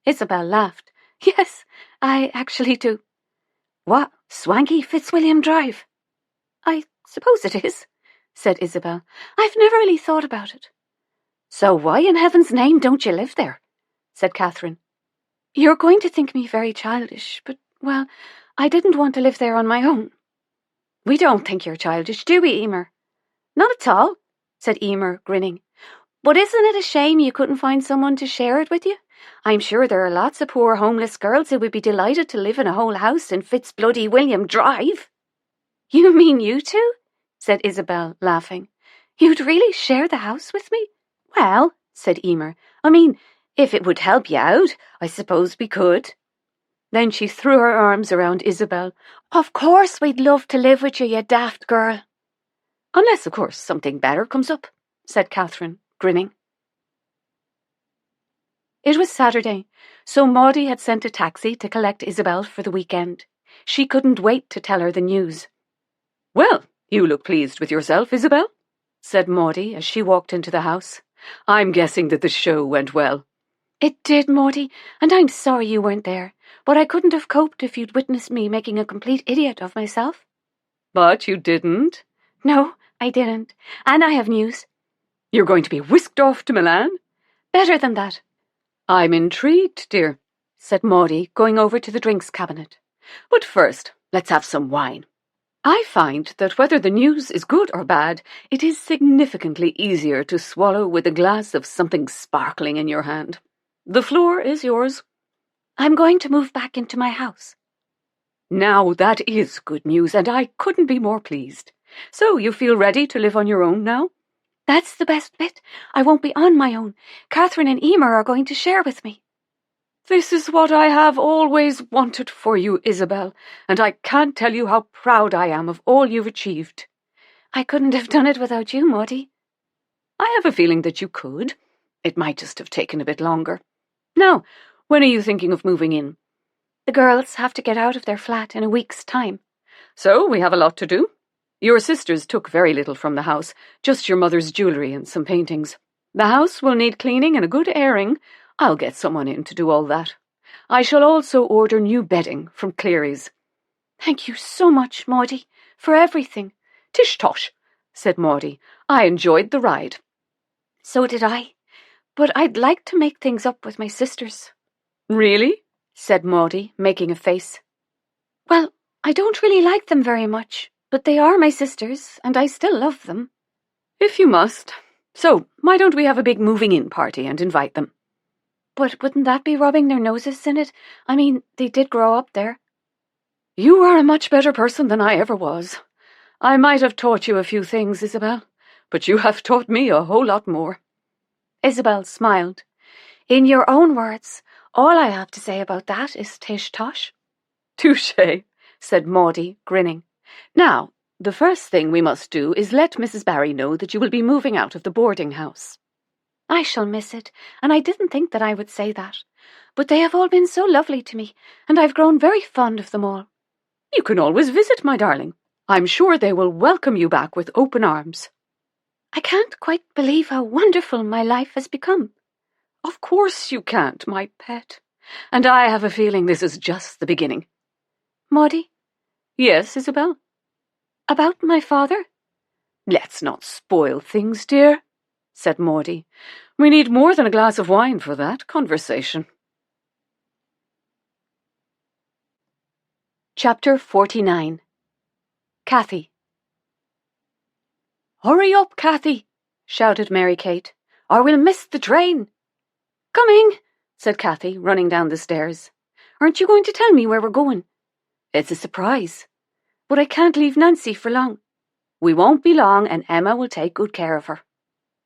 [SPEAKER 3] Isabel laughed.
[SPEAKER 6] Yes, I actually do.
[SPEAKER 3] What, swanky Fitzwilliam Drive?
[SPEAKER 6] I suppose it is, said Isabel. I've never really thought about it.
[SPEAKER 3] So why in heaven's name don't you live there? Said Catherine.
[SPEAKER 6] You're going to think me very childish, but, well, I didn't want to live there on my own.
[SPEAKER 3] We don't think you're childish, do we, Emer?
[SPEAKER 6] Not at all, said Emer, grinning. But isn't it a shame you couldn't find someone to share it with you? I'm sure there are lots of poor homeless girls who would be delighted to live in a whole house in Fitzbloody-William Drive.
[SPEAKER 3] You mean you two?
[SPEAKER 6] Said Isabel, laughing. You'd really share the house with me?
[SPEAKER 3] Well, said Emer, I mean, if it would help you out, I suppose we could. Then she threw her arms around Isabel.
[SPEAKER 6] Of course we'd love to live with you, you daft girl.
[SPEAKER 3] Unless, of course, something better comes up, said Catherine, grinning. It was Saturday, so Maudie had sent a taxi to collect Isabel for the weekend. She couldn't wait to tell her the news. Well, you look pleased with yourself, Isabel, said Maudie as she walked into the house. I'm guessing that the show went well.
[SPEAKER 6] It did, Maudie, and I'm sorry you weren't there, but I couldn't have coped if you'd witnessed me making a complete idiot of myself.
[SPEAKER 3] But you didn't?
[SPEAKER 6] No, I didn't, and I have news.
[SPEAKER 3] You're going to be whisked off to Milan?
[SPEAKER 6] Better than that.
[SPEAKER 3] I'm intrigued, dear, said Maudie, going over to the drinks cabinet. But first, let's have some wine. I find that whether the news is good or bad, it is significantly easier to swallow with a glass of something sparkling in your hand. The floor is yours.
[SPEAKER 6] I'm going to move back into my house.
[SPEAKER 3] Now that is good news, and I couldn't be more pleased. So you feel ready to live on your own now?
[SPEAKER 6] That's the best bit. I won't be on my own. Catherine and Emer are going to share with me.
[SPEAKER 3] This is what I have always wanted for you, Isabel, and I can't tell you how proud I am of all you've achieved.
[SPEAKER 6] I couldn't have done it without you, Maudie.
[SPEAKER 3] I have a feeling that you could. It might just have taken a bit longer. Now, when are you thinking of moving in?
[SPEAKER 6] The girls have to get out of their flat in a week's time.
[SPEAKER 3] So we have a lot to do. Your sisters took very little from the house, just your mother's jewellery and some paintings. The house will need cleaning and a good airing. I'll get someone in to do all that. I shall also order new bedding from Cleary's.
[SPEAKER 6] Thank you so much, Maudie, for everything.
[SPEAKER 3] Tish-tosh, said Maudie. I enjoyed the ride.
[SPEAKER 6] So did I. But I'd like to make things up with my sisters.
[SPEAKER 3] Really? Said Maudie, making a face.
[SPEAKER 6] Well, I don't really like them very much, but they are my sisters, and I still love them.
[SPEAKER 3] If you must. So, why don't we have a big moving-in party and invite them?
[SPEAKER 6] But wouldn't that be rubbing their noses in it? I mean, they did grow up there.
[SPEAKER 3] You are a much better person than I ever was. I might have taught you a few things, Isabel, but you have taught me a whole lot more.
[SPEAKER 6] Isabel smiled. In your own words, all I have to say about that is tish-tosh.
[SPEAKER 3] Touché,
[SPEAKER 5] said Maudie, grinning. Now, the first thing we must do is let Mrs. Barry know that you will be moving out of the boarding house.
[SPEAKER 6] I shall miss it, and I didn't think that I would say that. But they have all been so lovely to me, and I've grown very fond of them all.
[SPEAKER 5] You can always visit, my darling. I'm sure they will welcome you back with open arms.
[SPEAKER 6] I can't quite believe how wonderful my life has become.
[SPEAKER 5] Of course you can't, my pet. And I have a feeling this is just the beginning.
[SPEAKER 6] Maudie?
[SPEAKER 5] Yes, Isabel?
[SPEAKER 6] About my father?
[SPEAKER 5] Let's not spoil things, dear, said Maudie. We need more than a glass of wine for that conversation.
[SPEAKER 3] Chapter 49. Cathy.
[SPEAKER 5] Hurry up, Cathy, shouted Mary Kate, or we'll miss the train.
[SPEAKER 3] Coming, said Cathy, running down the stairs. Aren't you going to tell me where we're going?
[SPEAKER 5] It's a surprise.
[SPEAKER 3] But I can't leave Nancy for long.
[SPEAKER 5] We won't be long, and Emma will take good care of her.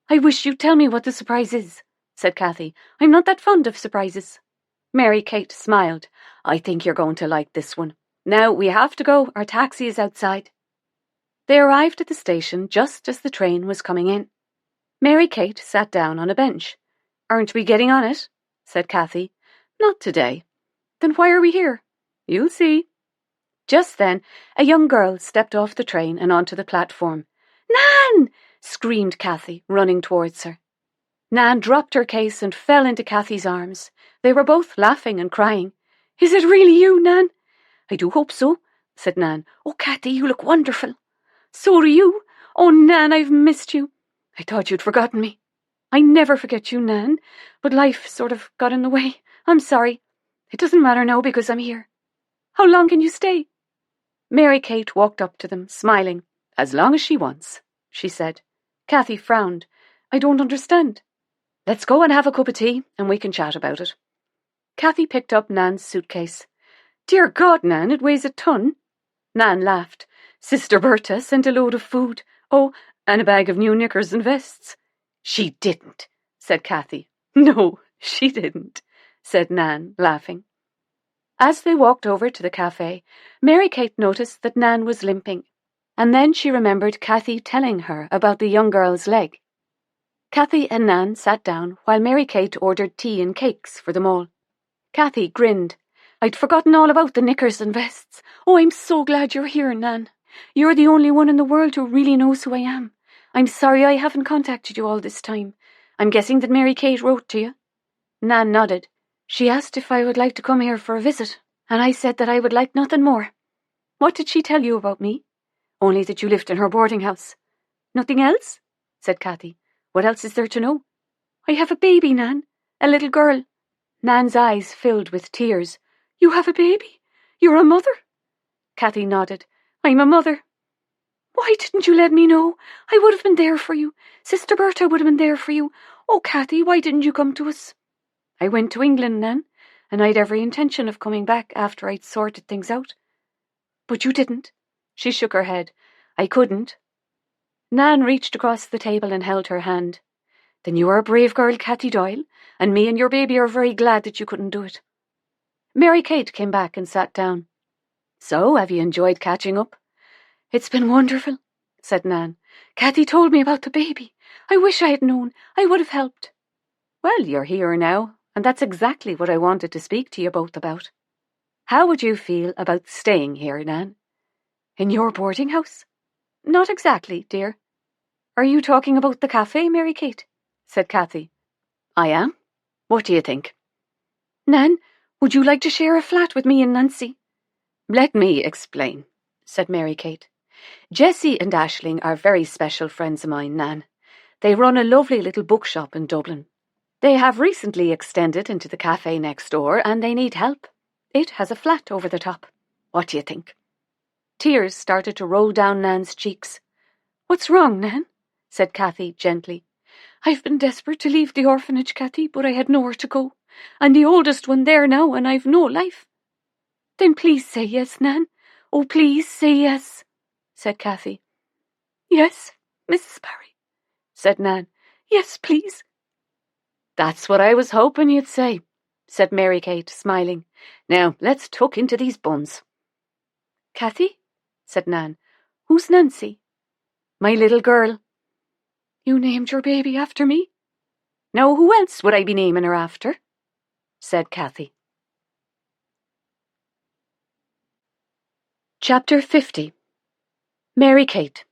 [SPEAKER 3] I wish you'd tell me what the surprise is, said Cathy. I'm not that fond of surprises.
[SPEAKER 5] Mary Kate smiled. I think you're going to like this one. Now we have to go. Our taxi is outside. They arrived at the station just as the train was coming in. Mary Kate sat down on a bench. Aren't we getting on it? Said Cathy. Not today.
[SPEAKER 3] Then why are we here?
[SPEAKER 5] You'll see. Just then, a young girl stepped off the train and onto the platform.
[SPEAKER 3] Nan!
[SPEAKER 5] Screamed Cathy, running towards her. Nan dropped her case and fell into Cathy's arms. They were both laughing and crying.
[SPEAKER 3] Is it really you, Nan?
[SPEAKER 5] I do hope so, said Nan.
[SPEAKER 3] Oh, Cathy, you look wonderful.
[SPEAKER 5] So do you.
[SPEAKER 3] Oh, Nan, I've missed you.
[SPEAKER 5] I thought you'd forgotten me.
[SPEAKER 3] I never forget you, Nan, but life sort of got in the way. I'm sorry. It doesn't matter now because I'm here. How long can you stay?
[SPEAKER 5] Mary Kate walked up to them, smiling. As long as she wants, she said. Cathy frowned. I don't understand. Let's go and have a cup of tea, and we can chat about it. Cathy picked up Nan's suitcase. Dear God, Nan, it weighs a ton. Nan laughed. Sister Berta sent a load of food. Oh, and a bag of new knickers and vests. She didn't, said Cathy. No, she didn't, said Nan, laughing. As they walked over to the cafe, Mary Kate noticed that Nan was limping, and then she remembered Cathy telling her about the young girl's leg. Cathy and Nan sat down while Mary Kate ordered tea and cakes for them all. Cathy grinned.
[SPEAKER 3] I'd forgotten all about the knickers and vests. Oh, I'm so glad you're here, Nan. You're the only one in the world who really knows who I am. I'm sorry I haven't contacted you all this time. I'm guessing that Mary Kate wrote to you.
[SPEAKER 5] Nan nodded.
[SPEAKER 3] She asked if I would like to come here for a visit, and I said that I would like nothing more.
[SPEAKER 5] What did she tell you about me?
[SPEAKER 3] Only that you lived in her boarding house.
[SPEAKER 5] Nothing else? Said Cathy. What else is there to know?
[SPEAKER 3] I have a baby, Nan. A little girl.
[SPEAKER 5] Nan's eyes filled with tears.
[SPEAKER 3] You have a baby? You're a mother?
[SPEAKER 5] Cathy nodded.
[SPEAKER 3] I'm a mother. Why didn't you let me know? I would have been there for you. Sister Berta would have been there for you. Oh, Cathy, why didn't you come to us?
[SPEAKER 5] I went to England, Nan, and I'd every intention of coming back after I'd sorted things out.
[SPEAKER 3] But you didn't.
[SPEAKER 5] She shook her head. I couldn't. Nan reached across the table and held her hand. Then you are a brave girl, Cathy Doyle, and me and your baby are very glad that you couldn't do it. Mary Kate came back and sat down. So, have you enjoyed catching up?
[SPEAKER 3] It's been wonderful, said Nan. Cathy told me about the baby. I wish I had known. I would have helped.
[SPEAKER 5] Well, you're here now, and that's exactly what I wanted to speak to you both about. How would you feel about staying here, Nan?
[SPEAKER 3] In your boarding house?
[SPEAKER 5] Not exactly, dear.
[SPEAKER 3] Are you talking about the cafe, Mary Kate?
[SPEAKER 5] Said Cathy. I am. What do you think?
[SPEAKER 3] Nan, would you like to share a flat with me and Nancy?
[SPEAKER 5] Let me explain, said Mary Kate. Jessie and Aisling are very special friends of mine, Nan. They run a lovely little bookshop in Dublin. They have recently extended into the cafe next door, and they need help. It has a flat over the top. What do you think? Tears started to roll down Nan's cheeks.
[SPEAKER 3] What's wrong, Nan?
[SPEAKER 5] Said Cathy gently.
[SPEAKER 3] I've been desperate to leave the orphanage, Cathy, but I had nowhere to go. I'm the oldest one there now, and I've no life. Then please say yes, Nan. Oh, please say yes, said Cathy. Yes, Mrs. Barry, said Nan. Yes, please.
[SPEAKER 5] That's what I was hoping you'd say, said Mary Kate, smiling. Now, let's tuck into these buns.
[SPEAKER 3] Kathy? Said Nan. Who's Nancy? My little girl. You named your baby after me? Now, who else would I be naming her after? Said Kathy. Chapter 50. Mary Kate.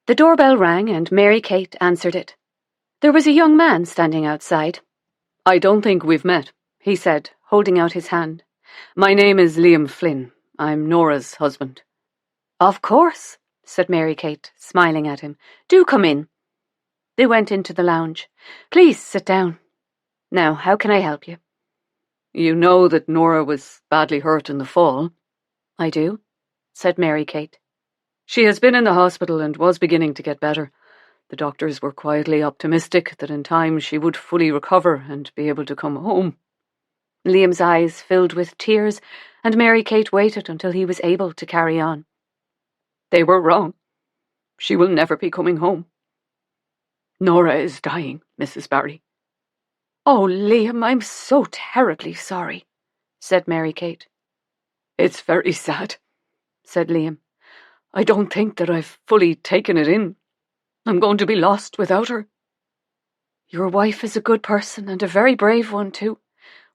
[SPEAKER 3] The doorbell rang and Mary Kate answered it. There was a young man standing outside.
[SPEAKER 2] I don't think we've met, he said, holding out his hand. My name is Liam Flynn. I'm Nora's husband.
[SPEAKER 3] Of course, said Mary Kate, smiling at him. Do come in. They went into the lounge. Please sit down. Now, how can I help you?
[SPEAKER 2] You know that Nora was badly hurt in the fall?
[SPEAKER 3] I do, said Mary Kate.
[SPEAKER 2] She has been in the hospital and was beginning to get better. The doctors were quietly optimistic that in time she would fully recover and be able to come home.
[SPEAKER 3] Liam's eyes filled with tears, and Mary Kate waited until he was able to carry on.
[SPEAKER 2] They were wrong. She will never be coming home. Nora is dying, Mrs. Barry.
[SPEAKER 3] Oh, Liam, I'm so terribly sorry, said Mary Kate.
[SPEAKER 2] It's very sad, said Liam. I don't think that I've fully taken it in. I'm going to be lost without her.
[SPEAKER 3] Your wife is a good person and a very brave one, too.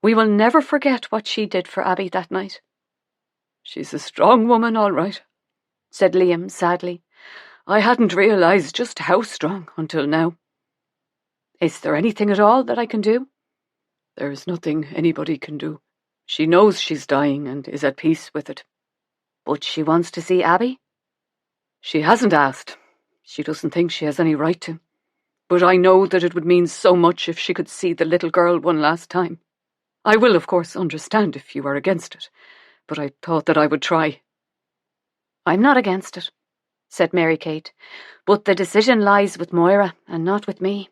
[SPEAKER 3] We will never forget what she did for Abby that night.
[SPEAKER 2] She's a strong woman, all right, said Liam sadly. I hadn't realised just how strong until now.
[SPEAKER 3] Is there anything at all that I can do?
[SPEAKER 2] There's nothing anybody can do. She knows she's dying and is at peace with it.
[SPEAKER 3] But she wants to see Abby?
[SPEAKER 2] She hasn't asked. She doesn't think she has any right to. But I know that it would mean so much if she could see the little girl one last time. I will, of course, understand if you are against it, but I thought that I would try.
[SPEAKER 3] I'm not against it, said Mary Kate, but the decision lies with Moira and not with me.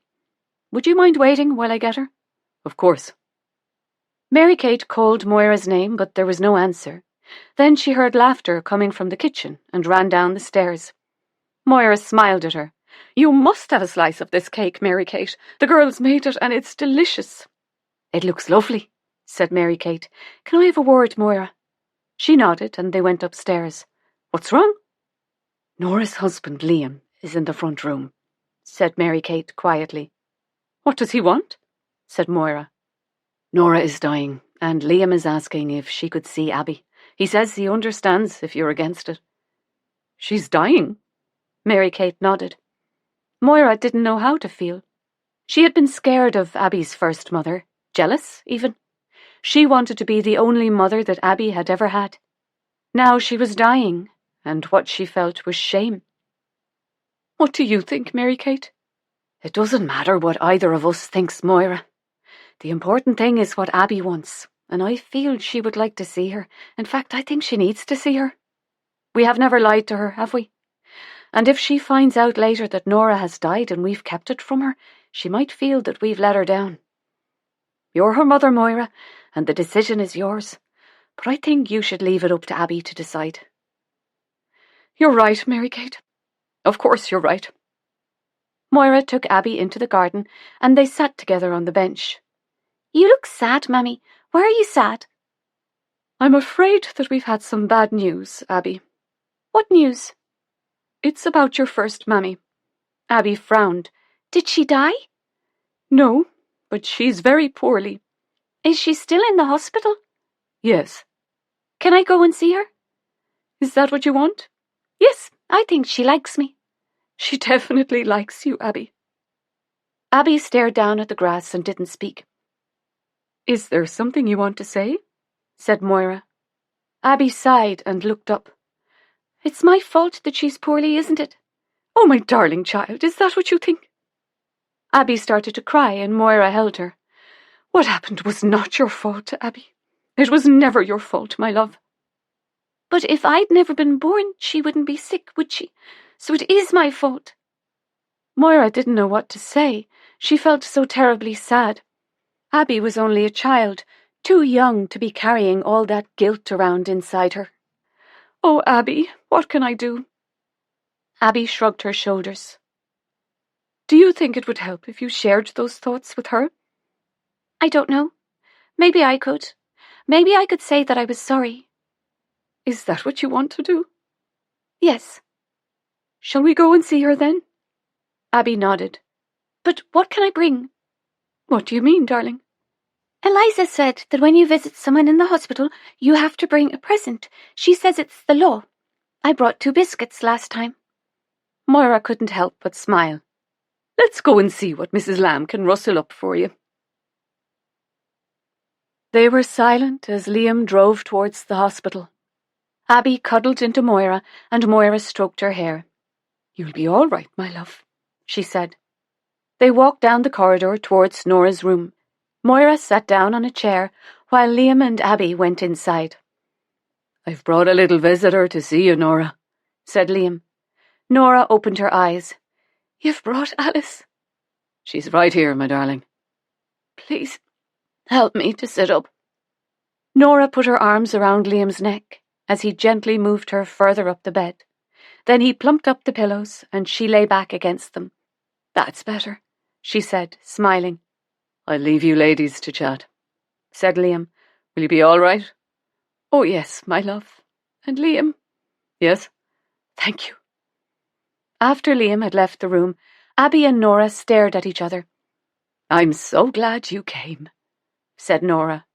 [SPEAKER 3] Would you mind waiting while I get her?
[SPEAKER 2] Of course.
[SPEAKER 3] Mary Kate called Moira's name, but there was no answer. Then she heard laughter coming from the kitchen and ran down the stairs. Moira smiled at her. You must have a slice of this cake, Mary Kate. The girls made it and it's delicious. It looks lovely, said Mary Kate. Can I have a word, Moira? She nodded and they went upstairs. What's wrong?
[SPEAKER 2] Nora's husband, Liam, is in the front room,
[SPEAKER 3] said Mary Kate quietly.
[SPEAKER 2] What does he want?
[SPEAKER 3] Said Moira.
[SPEAKER 2] Nora is dying, and Liam is asking if she could see Abby. He says he understands if you're against it.
[SPEAKER 3] She's dying? Mary Kate nodded. Moira didn't know how to feel. She had been scared of Abby's first mother, jealous even. She wanted to be the only mother that Abby had ever had. Now she was dying, and what she felt was shame.
[SPEAKER 2] What do you think, Mary Kate?
[SPEAKER 3] It doesn't matter what either of us thinks, Moira. The important thing is what Abby wants, and I feel she would like to see her. In fact, I think she needs to see her. We have never lied to her, have we? And if she finds out later that Nora has died and we've kept it from her, she might feel that we've let her down. You're her mother, Moira, and the decision is yours. But I think you should leave it up to Abby to decide.
[SPEAKER 2] You're right, Mary Kate. Of course you're right.
[SPEAKER 3] Moira took Abby into the garden, and they sat together on the bench.
[SPEAKER 4] You look sad, Mammy. Why are you sad?
[SPEAKER 2] I'm afraid that we've had some bad news, Abby.
[SPEAKER 4] What news?
[SPEAKER 2] It's about your first Mammy.
[SPEAKER 3] Abby frowned.
[SPEAKER 4] Did she die?
[SPEAKER 2] No, but she's very poorly.
[SPEAKER 4] Is she still in the hospital?
[SPEAKER 2] Yes.
[SPEAKER 4] Can I go and see her?
[SPEAKER 2] Is that what you want?
[SPEAKER 4] Yes, I think she likes me.
[SPEAKER 2] She definitely likes you, Abby.
[SPEAKER 3] Abby stared down at the grass and didn't speak.
[SPEAKER 2] Is there something you want to say?
[SPEAKER 3] Said Moira. Abby sighed and looked up.
[SPEAKER 4] It's my fault that she's poorly, isn't it?
[SPEAKER 2] Oh, my darling child, is that what you think?
[SPEAKER 3] Abby started to cry and Moira held her.
[SPEAKER 2] What happened was not your fault, Abby. It was never your fault, my love.
[SPEAKER 4] But if I'd never been born, she wouldn't be sick, would she? So it is my fault.
[SPEAKER 3] Moira didn't know what to say. She felt so terribly sad. Abby was only a child, too young to be carrying all that guilt around inside her.
[SPEAKER 2] Oh, Abby, what can I do?
[SPEAKER 3] Abby shrugged her shoulders.
[SPEAKER 2] Do you think it would help if you shared those thoughts with her?
[SPEAKER 4] I don't know. Maybe I could. Maybe I could say that I was sorry.
[SPEAKER 5] Is that what you want to do?
[SPEAKER 3] Yes.
[SPEAKER 5] Shall we go and see her then?
[SPEAKER 3] Abby nodded. But what can I bring?
[SPEAKER 5] What do you mean, darling?
[SPEAKER 3] Eliza said that when you visit someone in the hospital, you have to bring a present. She says it's the law. I brought 2 biscuits last time.
[SPEAKER 5] Moira couldn't help but smile. Let's go and see what Mrs. Lamb can rustle up for you. They were silent as Liam drove towards the hospital. Abby cuddled into Moira, and Moira stroked her hair. You'll be all right, my love, she said. They walked down the corridor towards Nora's room. Moira sat down on a chair, while Liam and Abby went inside. I've brought a little visitor to see you, Nora, said Liam. Nora opened her eyes. You've brought Alice? She's right here, my darling. Please, help me to sit up. Nora put her arms around Liam's neck as he gently moved her further up the bed. Then he plumped up the pillows, and she lay back against them. That's better, she said, smiling. I'll leave you ladies to chat, said Liam. Will you be all right? Oh, yes, my love. And Liam? Yes? Thank you. After Liam had left the room, Abby and Nora stared at each other. I'm so glad you came, said Nora.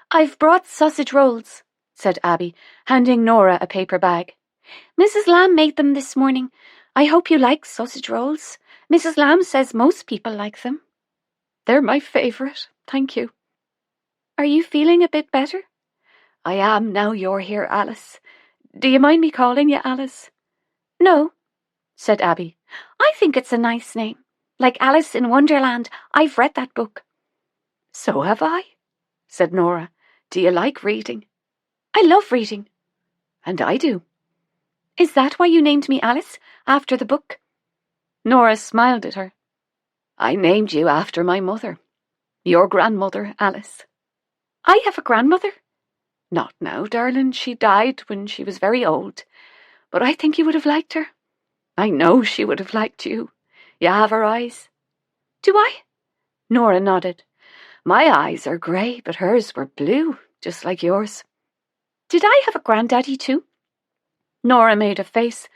[SPEAKER 3] I've brought sausage rolls, said Abby, handing Nora a paper bag. Mrs. Lamb made them this morning. I hope you like sausage rolls. Mrs. Lamb says most people like them.
[SPEAKER 5] They're my favourite, thank you.
[SPEAKER 3] Are you feeling a bit better?
[SPEAKER 5] I am now you're here, Alice. Do you mind me calling you Alice?
[SPEAKER 3] No,
[SPEAKER 5] said Abby.
[SPEAKER 3] I think it's a nice name. Like Alice in Wonderland. I've read that book.
[SPEAKER 5] So have I, said Nora. Do you like reading?
[SPEAKER 3] I love reading.
[SPEAKER 5] And I do.
[SPEAKER 3] Is that why you named me Alice, after the book?
[SPEAKER 5] Nora smiled at her. I named you after my mother. Your grandmother, Alice.
[SPEAKER 3] I have a grandmother?
[SPEAKER 5] Not now, darling. She died when she was very old. But I think you would have liked her. I know she would have liked you. You have her eyes.
[SPEAKER 3] Do I?
[SPEAKER 5] Nora nodded. My eyes are grey, but hers were blue, just like yours.
[SPEAKER 3] Did I have a granddaddy too?
[SPEAKER 5] Nora made a face.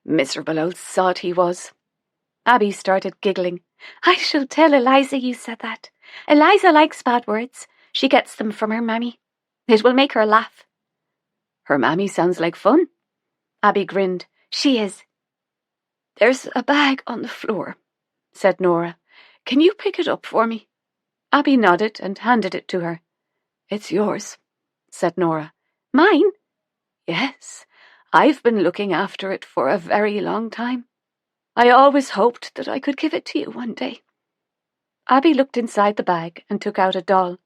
[SPEAKER 5] Miserable old sod he was. Abby started giggling.
[SPEAKER 3] I shall tell Eliza you said that. Eliza likes bad words. She gets them from her mammy. It will make her laugh.
[SPEAKER 5] Her mammy sounds like fun. Abby grinned.
[SPEAKER 3] She is.
[SPEAKER 5] There's a bag on the floor, said Nora. Can you pick it up for me? Abby nodded and handed it to her. It's yours, said Nora.
[SPEAKER 3] Mine?
[SPEAKER 5] Yes. I've been looking after it for a very long time. I always hoped that I could give it to you one day. Abby looked inside the bag and took out a doll.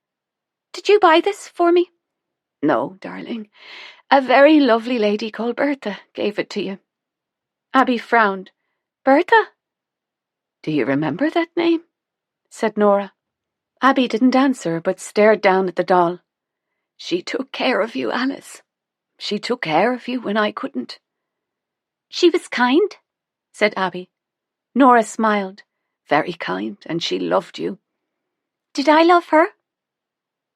[SPEAKER 3] Did you buy this for me?
[SPEAKER 5] No, darling. A very lovely lady called Bertha gave it to you. Abby frowned. Bertha? Do you remember that name? Said Nora. Abby didn't answer, but stared down at the doll. She took care of you, Alice. She took care of you when I couldn't.
[SPEAKER 3] She was kind,
[SPEAKER 5] said Abby. Nora smiled. Very kind, and she loved you.
[SPEAKER 3] Did I love her?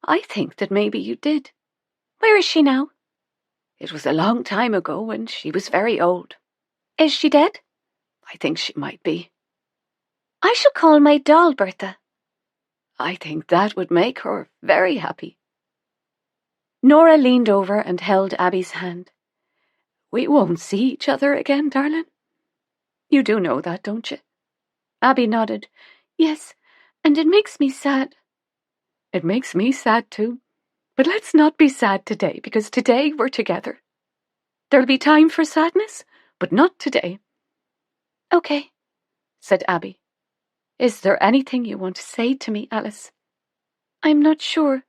[SPEAKER 5] I think that maybe you did.
[SPEAKER 3] Where is she now?
[SPEAKER 5] It was a long time ago when she was very old.
[SPEAKER 3] Is she dead?
[SPEAKER 5] I think she might be.
[SPEAKER 3] I shall call my doll Bertha.
[SPEAKER 5] I think that would make her very happy. Nora leaned over and held Abby's hand. We won't see each other again, darling. You do know that, don't you? Abby nodded.
[SPEAKER 3] Yes, and it makes me sad.
[SPEAKER 5] It makes me sad too. But let's not be sad today, because today we're together. There'll be time for sadness, but not today.
[SPEAKER 3] Okay,
[SPEAKER 5] said Abby. Is there anything you want to say to me, Alice?
[SPEAKER 3] I'm not sure.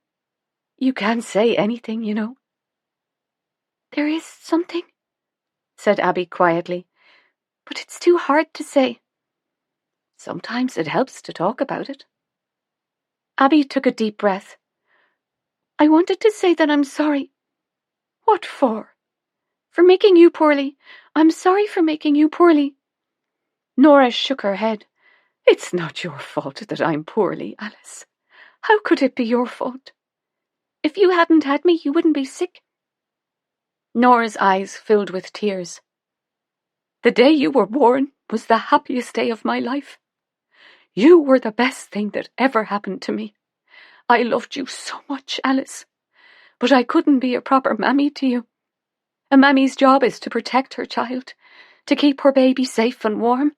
[SPEAKER 5] You can say anything, you know.
[SPEAKER 3] There is something,
[SPEAKER 5] said Abby quietly, but it's too hard to say. Sometimes it helps to talk about it. Abby took a deep breath.
[SPEAKER 3] I wanted to say that I'm sorry.
[SPEAKER 5] What for?
[SPEAKER 3] For making you poorly. I'm sorry for making you poorly.
[SPEAKER 5] Nora shook her head. It's not your fault that I'm poorly, Alice. How could it be your fault?
[SPEAKER 3] If you hadn't had me, you wouldn't be sick. Nora's eyes filled with tears. The day you were born was the happiest day of my life. You were the best thing that ever happened to me. I loved you so much, Alice. But I couldn't be a proper mammy to you. A mammy's job is to protect her child, to keep her baby safe and warm.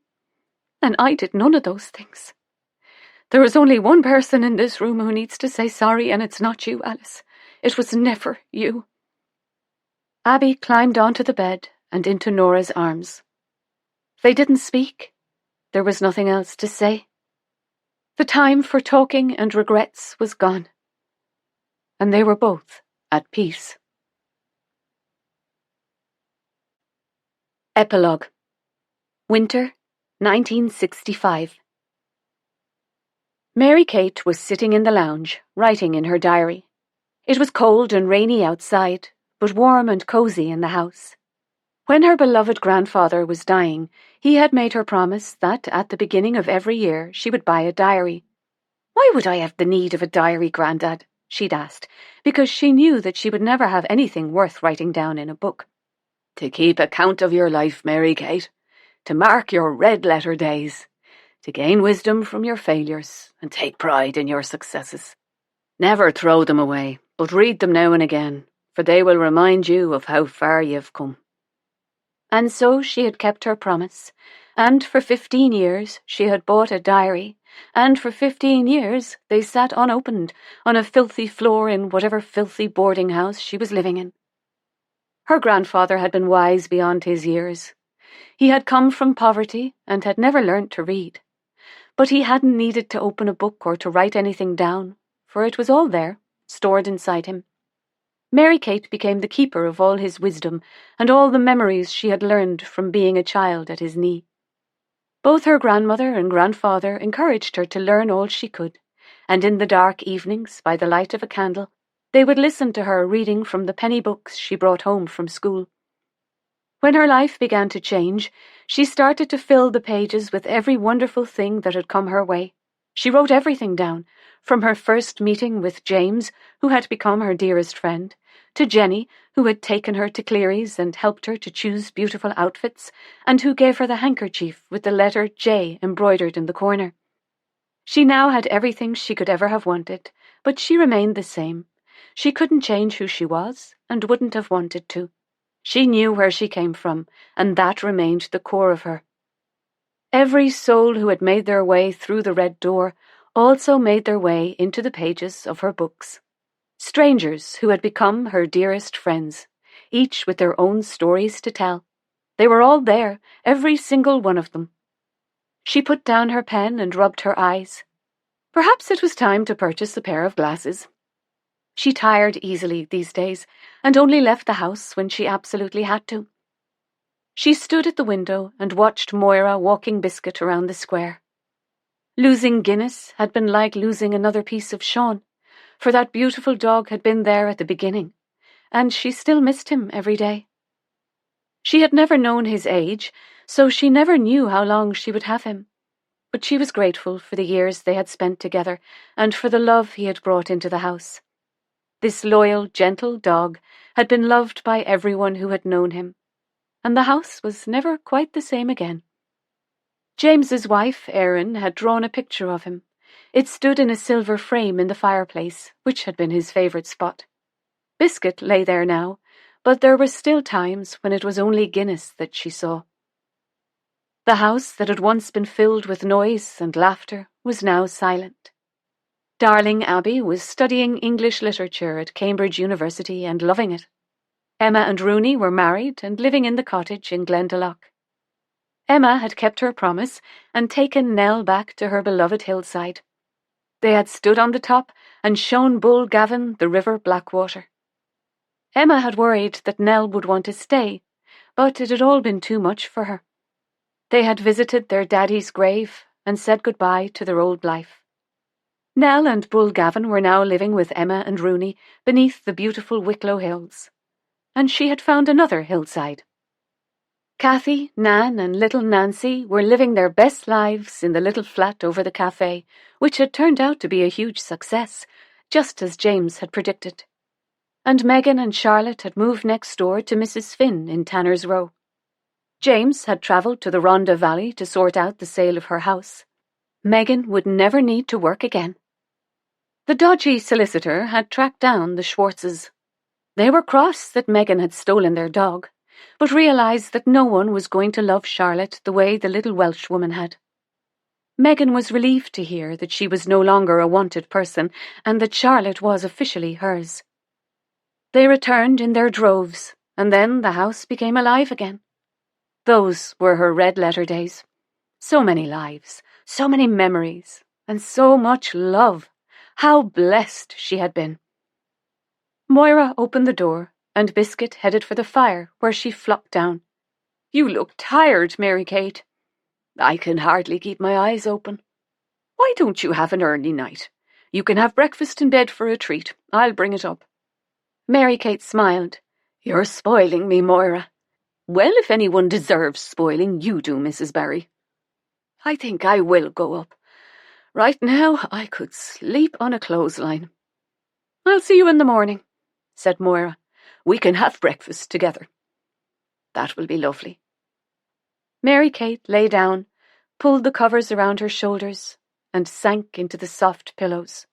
[SPEAKER 3] And I did none of those things. There is only one person in this room who needs to say sorry, and it's not you, Alice. It was never you. Abby climbed onto the bed and into Nora's arms. They didn't speak. There was nothing else to say. The time for talking and regrets was gone. And they were both at peace. Epilogue. Winter, 1965. Mary Kate was sitting in the lounge, writing in her diary. It was cold and rainy outside, but warm and cosy in the house. When her beloved grandfather was dying, he had made her promise that at the beginning of every year she would buy a diary. "Why would I have the need of a diary, Grandad?" she'd asked, because she knew that she would never have anything worth writing down in a book.
[SPEAKER 2] "To keep account of your life, Mary Kate. To mark your red-letter days. To gain wisdom from your failures and take pride in your successes. Never throw them away, but read them now and again, for they will remind you of how far you've come."
[SPEAKER 3] And so she had kept her promise, and for 15 years she had bought a diary, and for 15 years they sat unopened on a filthy floor in whatever filthy boarding house she was living in. Her grandfather had been wise beyond his years. He had come from poverty and had never learnt to read. But he hadn't needed to open a book or to write anything down, for it was all there, stored inside him. Mary Kate became the keeper of all his wisdom and all the memories she had learned from being a child at his knee. Both her grandmother and grandfather encouraged her to learn all she could, and in the dark evenings, by the light of a candle, they would listen to her reading from the penny books she brought home from school. When her life began to change, she started to fill the pages with every wonderful thing that had come her way. She wrote everything down, from her first meeting with James, who had become her dearest friend, to Jenny, who had taken her to Cleary's and helped her to choose beautiful outfits, and who gave her the handkerchief with the letter J embroidered in the corner. She now had everything she could ever have wanted, but she remained the same. She couldn't change who she was, and wouldn't have wanted to. She knew where she came from, and that remained the core of her. Every soul who had made their way through the red door also made their way into the pages of her books. Strangers who had become her dearest friends, each with their own stories to tell. They were all there, every single one of them. She put down her pen and rubbed her eyes. Perhaps it was time to purchase a pair of glasses. She tired easily these days, and only left the house when she absolutely had to. She stood at the window and watched Moira walking Biscuit around the square. Losing Guinness had been like losing another piece of Sean, for that beautiful dog had been there at the beginning, and she still missed him every day. She had never known his age, so she never knew how long she would have him, but she was grateful for the years they had spent together and for the love he had brought into the house. This loyal, gentle dog had been loved by everyone who had known him, and the house was never quite the same again. James's wife, Erin, had drawn a picture of him. It stood in a silver frame in the fireplace, which had been his favourite spot. Biscuit lay there now, but there were still times when it was only Guinness that she saw. The house that had once been filled with noise and laughter was now silent. Darling Abby was studying English literature at Cambridge University and loving it. Emma and Rooney were married and living in the cottage in Glendalough. Emma had kept her promise and taken Nell back to her beloved hillside. They had stood on the top and shown Bull Gavin the river Blackwater. Emma had worried that Nell would want to stay, but it had all been too much for her. They had visited their daddy's grave and said goodbye to their old life. Nell and Bull Gavin were now living with Emma and Rooney beneath the beautiful Wicklow Hills, and she had found another hillside. Kathy, Nan, and little Nancy were living their best lives in the little flat over the cafe, which had turned out to be a huge success, just as James had predicted. and Megan and Charlotte had moved next door to Mrs. Finn in Tanner's Row. James had travelled to the Rhondda Valley to sort out the sale of her house. Megan would never need to work again. The dodgy solicitor had tracked down the Schwartzes. They were cross that Megan had stolen their dog, but realised that no one was going to love Charlotte the way the little Welsh woman had. Megan was relieved to hear that she was no longer a wanted person and that Charlotte was officially hers. They returned in their droves, and then the house became alive again. Those were her red-letter days. So many lives, so many memories, and so much love. How blessed she had been. Moira opened the door, and Biscuit headed for the fire, where she flopped down. "You look tired, Mary Kate." "I can hardly keep my eyes open." "Why don't you have an early night? You can have breakfast in bed for a treat. I'll bring it up." Mary Kate smiled. "You're spoiling me, Moira." "Well, if anyone deserves spoiling, you do, Mrs. Barry." "I think I will go up. Right now, I could sleep on a clothesline." "I'll see you in the morning," said Moira. "We can have breakfast together." "That will be lovely." Mary Kate lay down, pulled the covers around her shoulders, and sank into the soft pillows.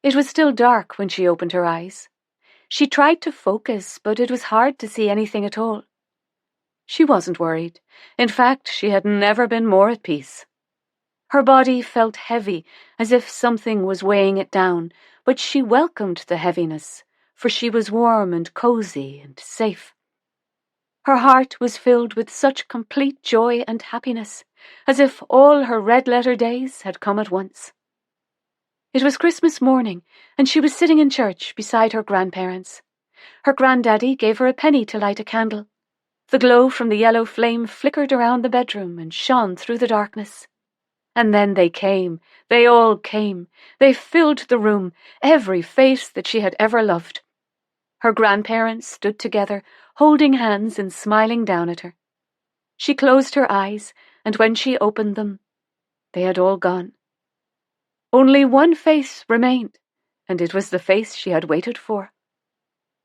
[SPEAKER 3] It was still dark when she opened her eyes. She tried to focus, but it was hard to see anything at all. She wasn't worried. In fact, she had never been more at peace. Her body felt heavy, as if something was weighing it down, but she welcomed the heaviness, for she was warm and cozy and safe. Her heart was filled with such complete joy and happiness, as if all her red-letter days had come at once. It was Christmas morning, and she was sitting in church beside her grandparents. Her granddaddy gave her a penny to light a candle. The glow from the yellow flame flickered around the bedroom and shone through the darkness. And then they came. They all came. They filled the room, every face that she had ever loved. Her grandparents stood together, holding hands and smiling down at her. She closed her eyes, and when she opened them, they had all gone. Only one face remained, and it was the face she had waited for.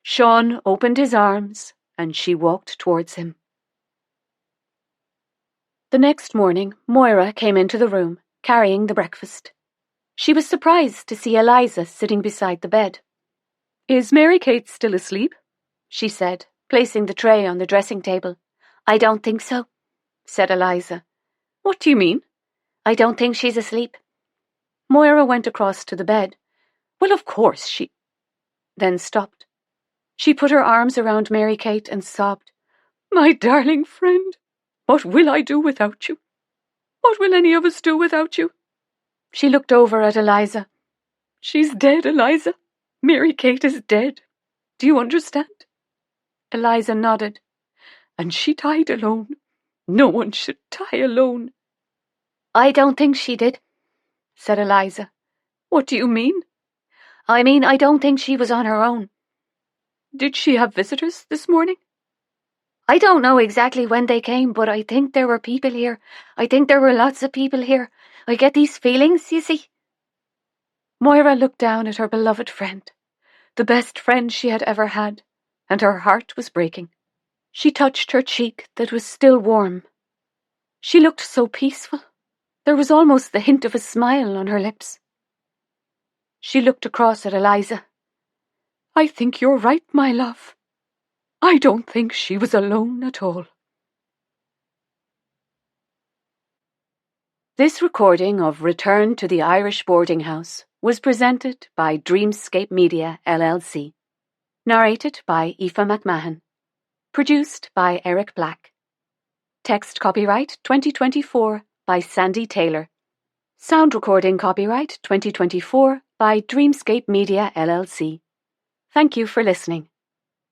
[SPEAKER 3] Sean opened his arms, and she walked towards him. The next morning, Moira came into the room, carrying the breakfast. She was surprised to see Eliza sitting beside the bed. "Is Mary Kate still asleep?" she said, placing the tray on the dressing table. "I don't think so," said Eliza. "What do you mean?" "I don't think she's asleep." Moira went across to the bed. "Well, of course she—" then stopped. She put her arms around Mary Kate and sobbed. "My darling friend, what will I do without you? What will any of us do without you?" She looked over at Eliza. "She's dead, Eliza. Mary Kate is dead. Do you understand?" Eliza nodded. "And she died alone. No one should die alone." "I don't think she did," said Eliza. "What do you mean?" "I mean, I don't think she was on her own." "Did she have visitors this morning?" "I don't know exactly when they came, but I think there were people here. I think there were lots of people here. I get these feelings, you see." Moira looked down at her beloved friend, the best friend she had ever had, and her heart was breaking. She touched her cheek that was still warm. She looked so peaceful. There was almost the hint of a smile on her lips. She looked across at Eliza. "I think you're right, my love. I don't think she was alone at all." This recording of Return to the Irish Boarding House was presented by Dreamscape Media LLC. Narrated by Aoife McMahon. Produced by Eric Black. Text copyright 2024 by Sandy Taylor. Sound recording copyright 2024 by Dreamscape Media LLC. Thank you for listening.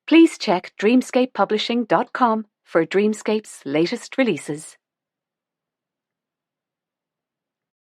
[SPEAKER 3] Please check dreamscapepublishing.com for Dreamscape's latest releases.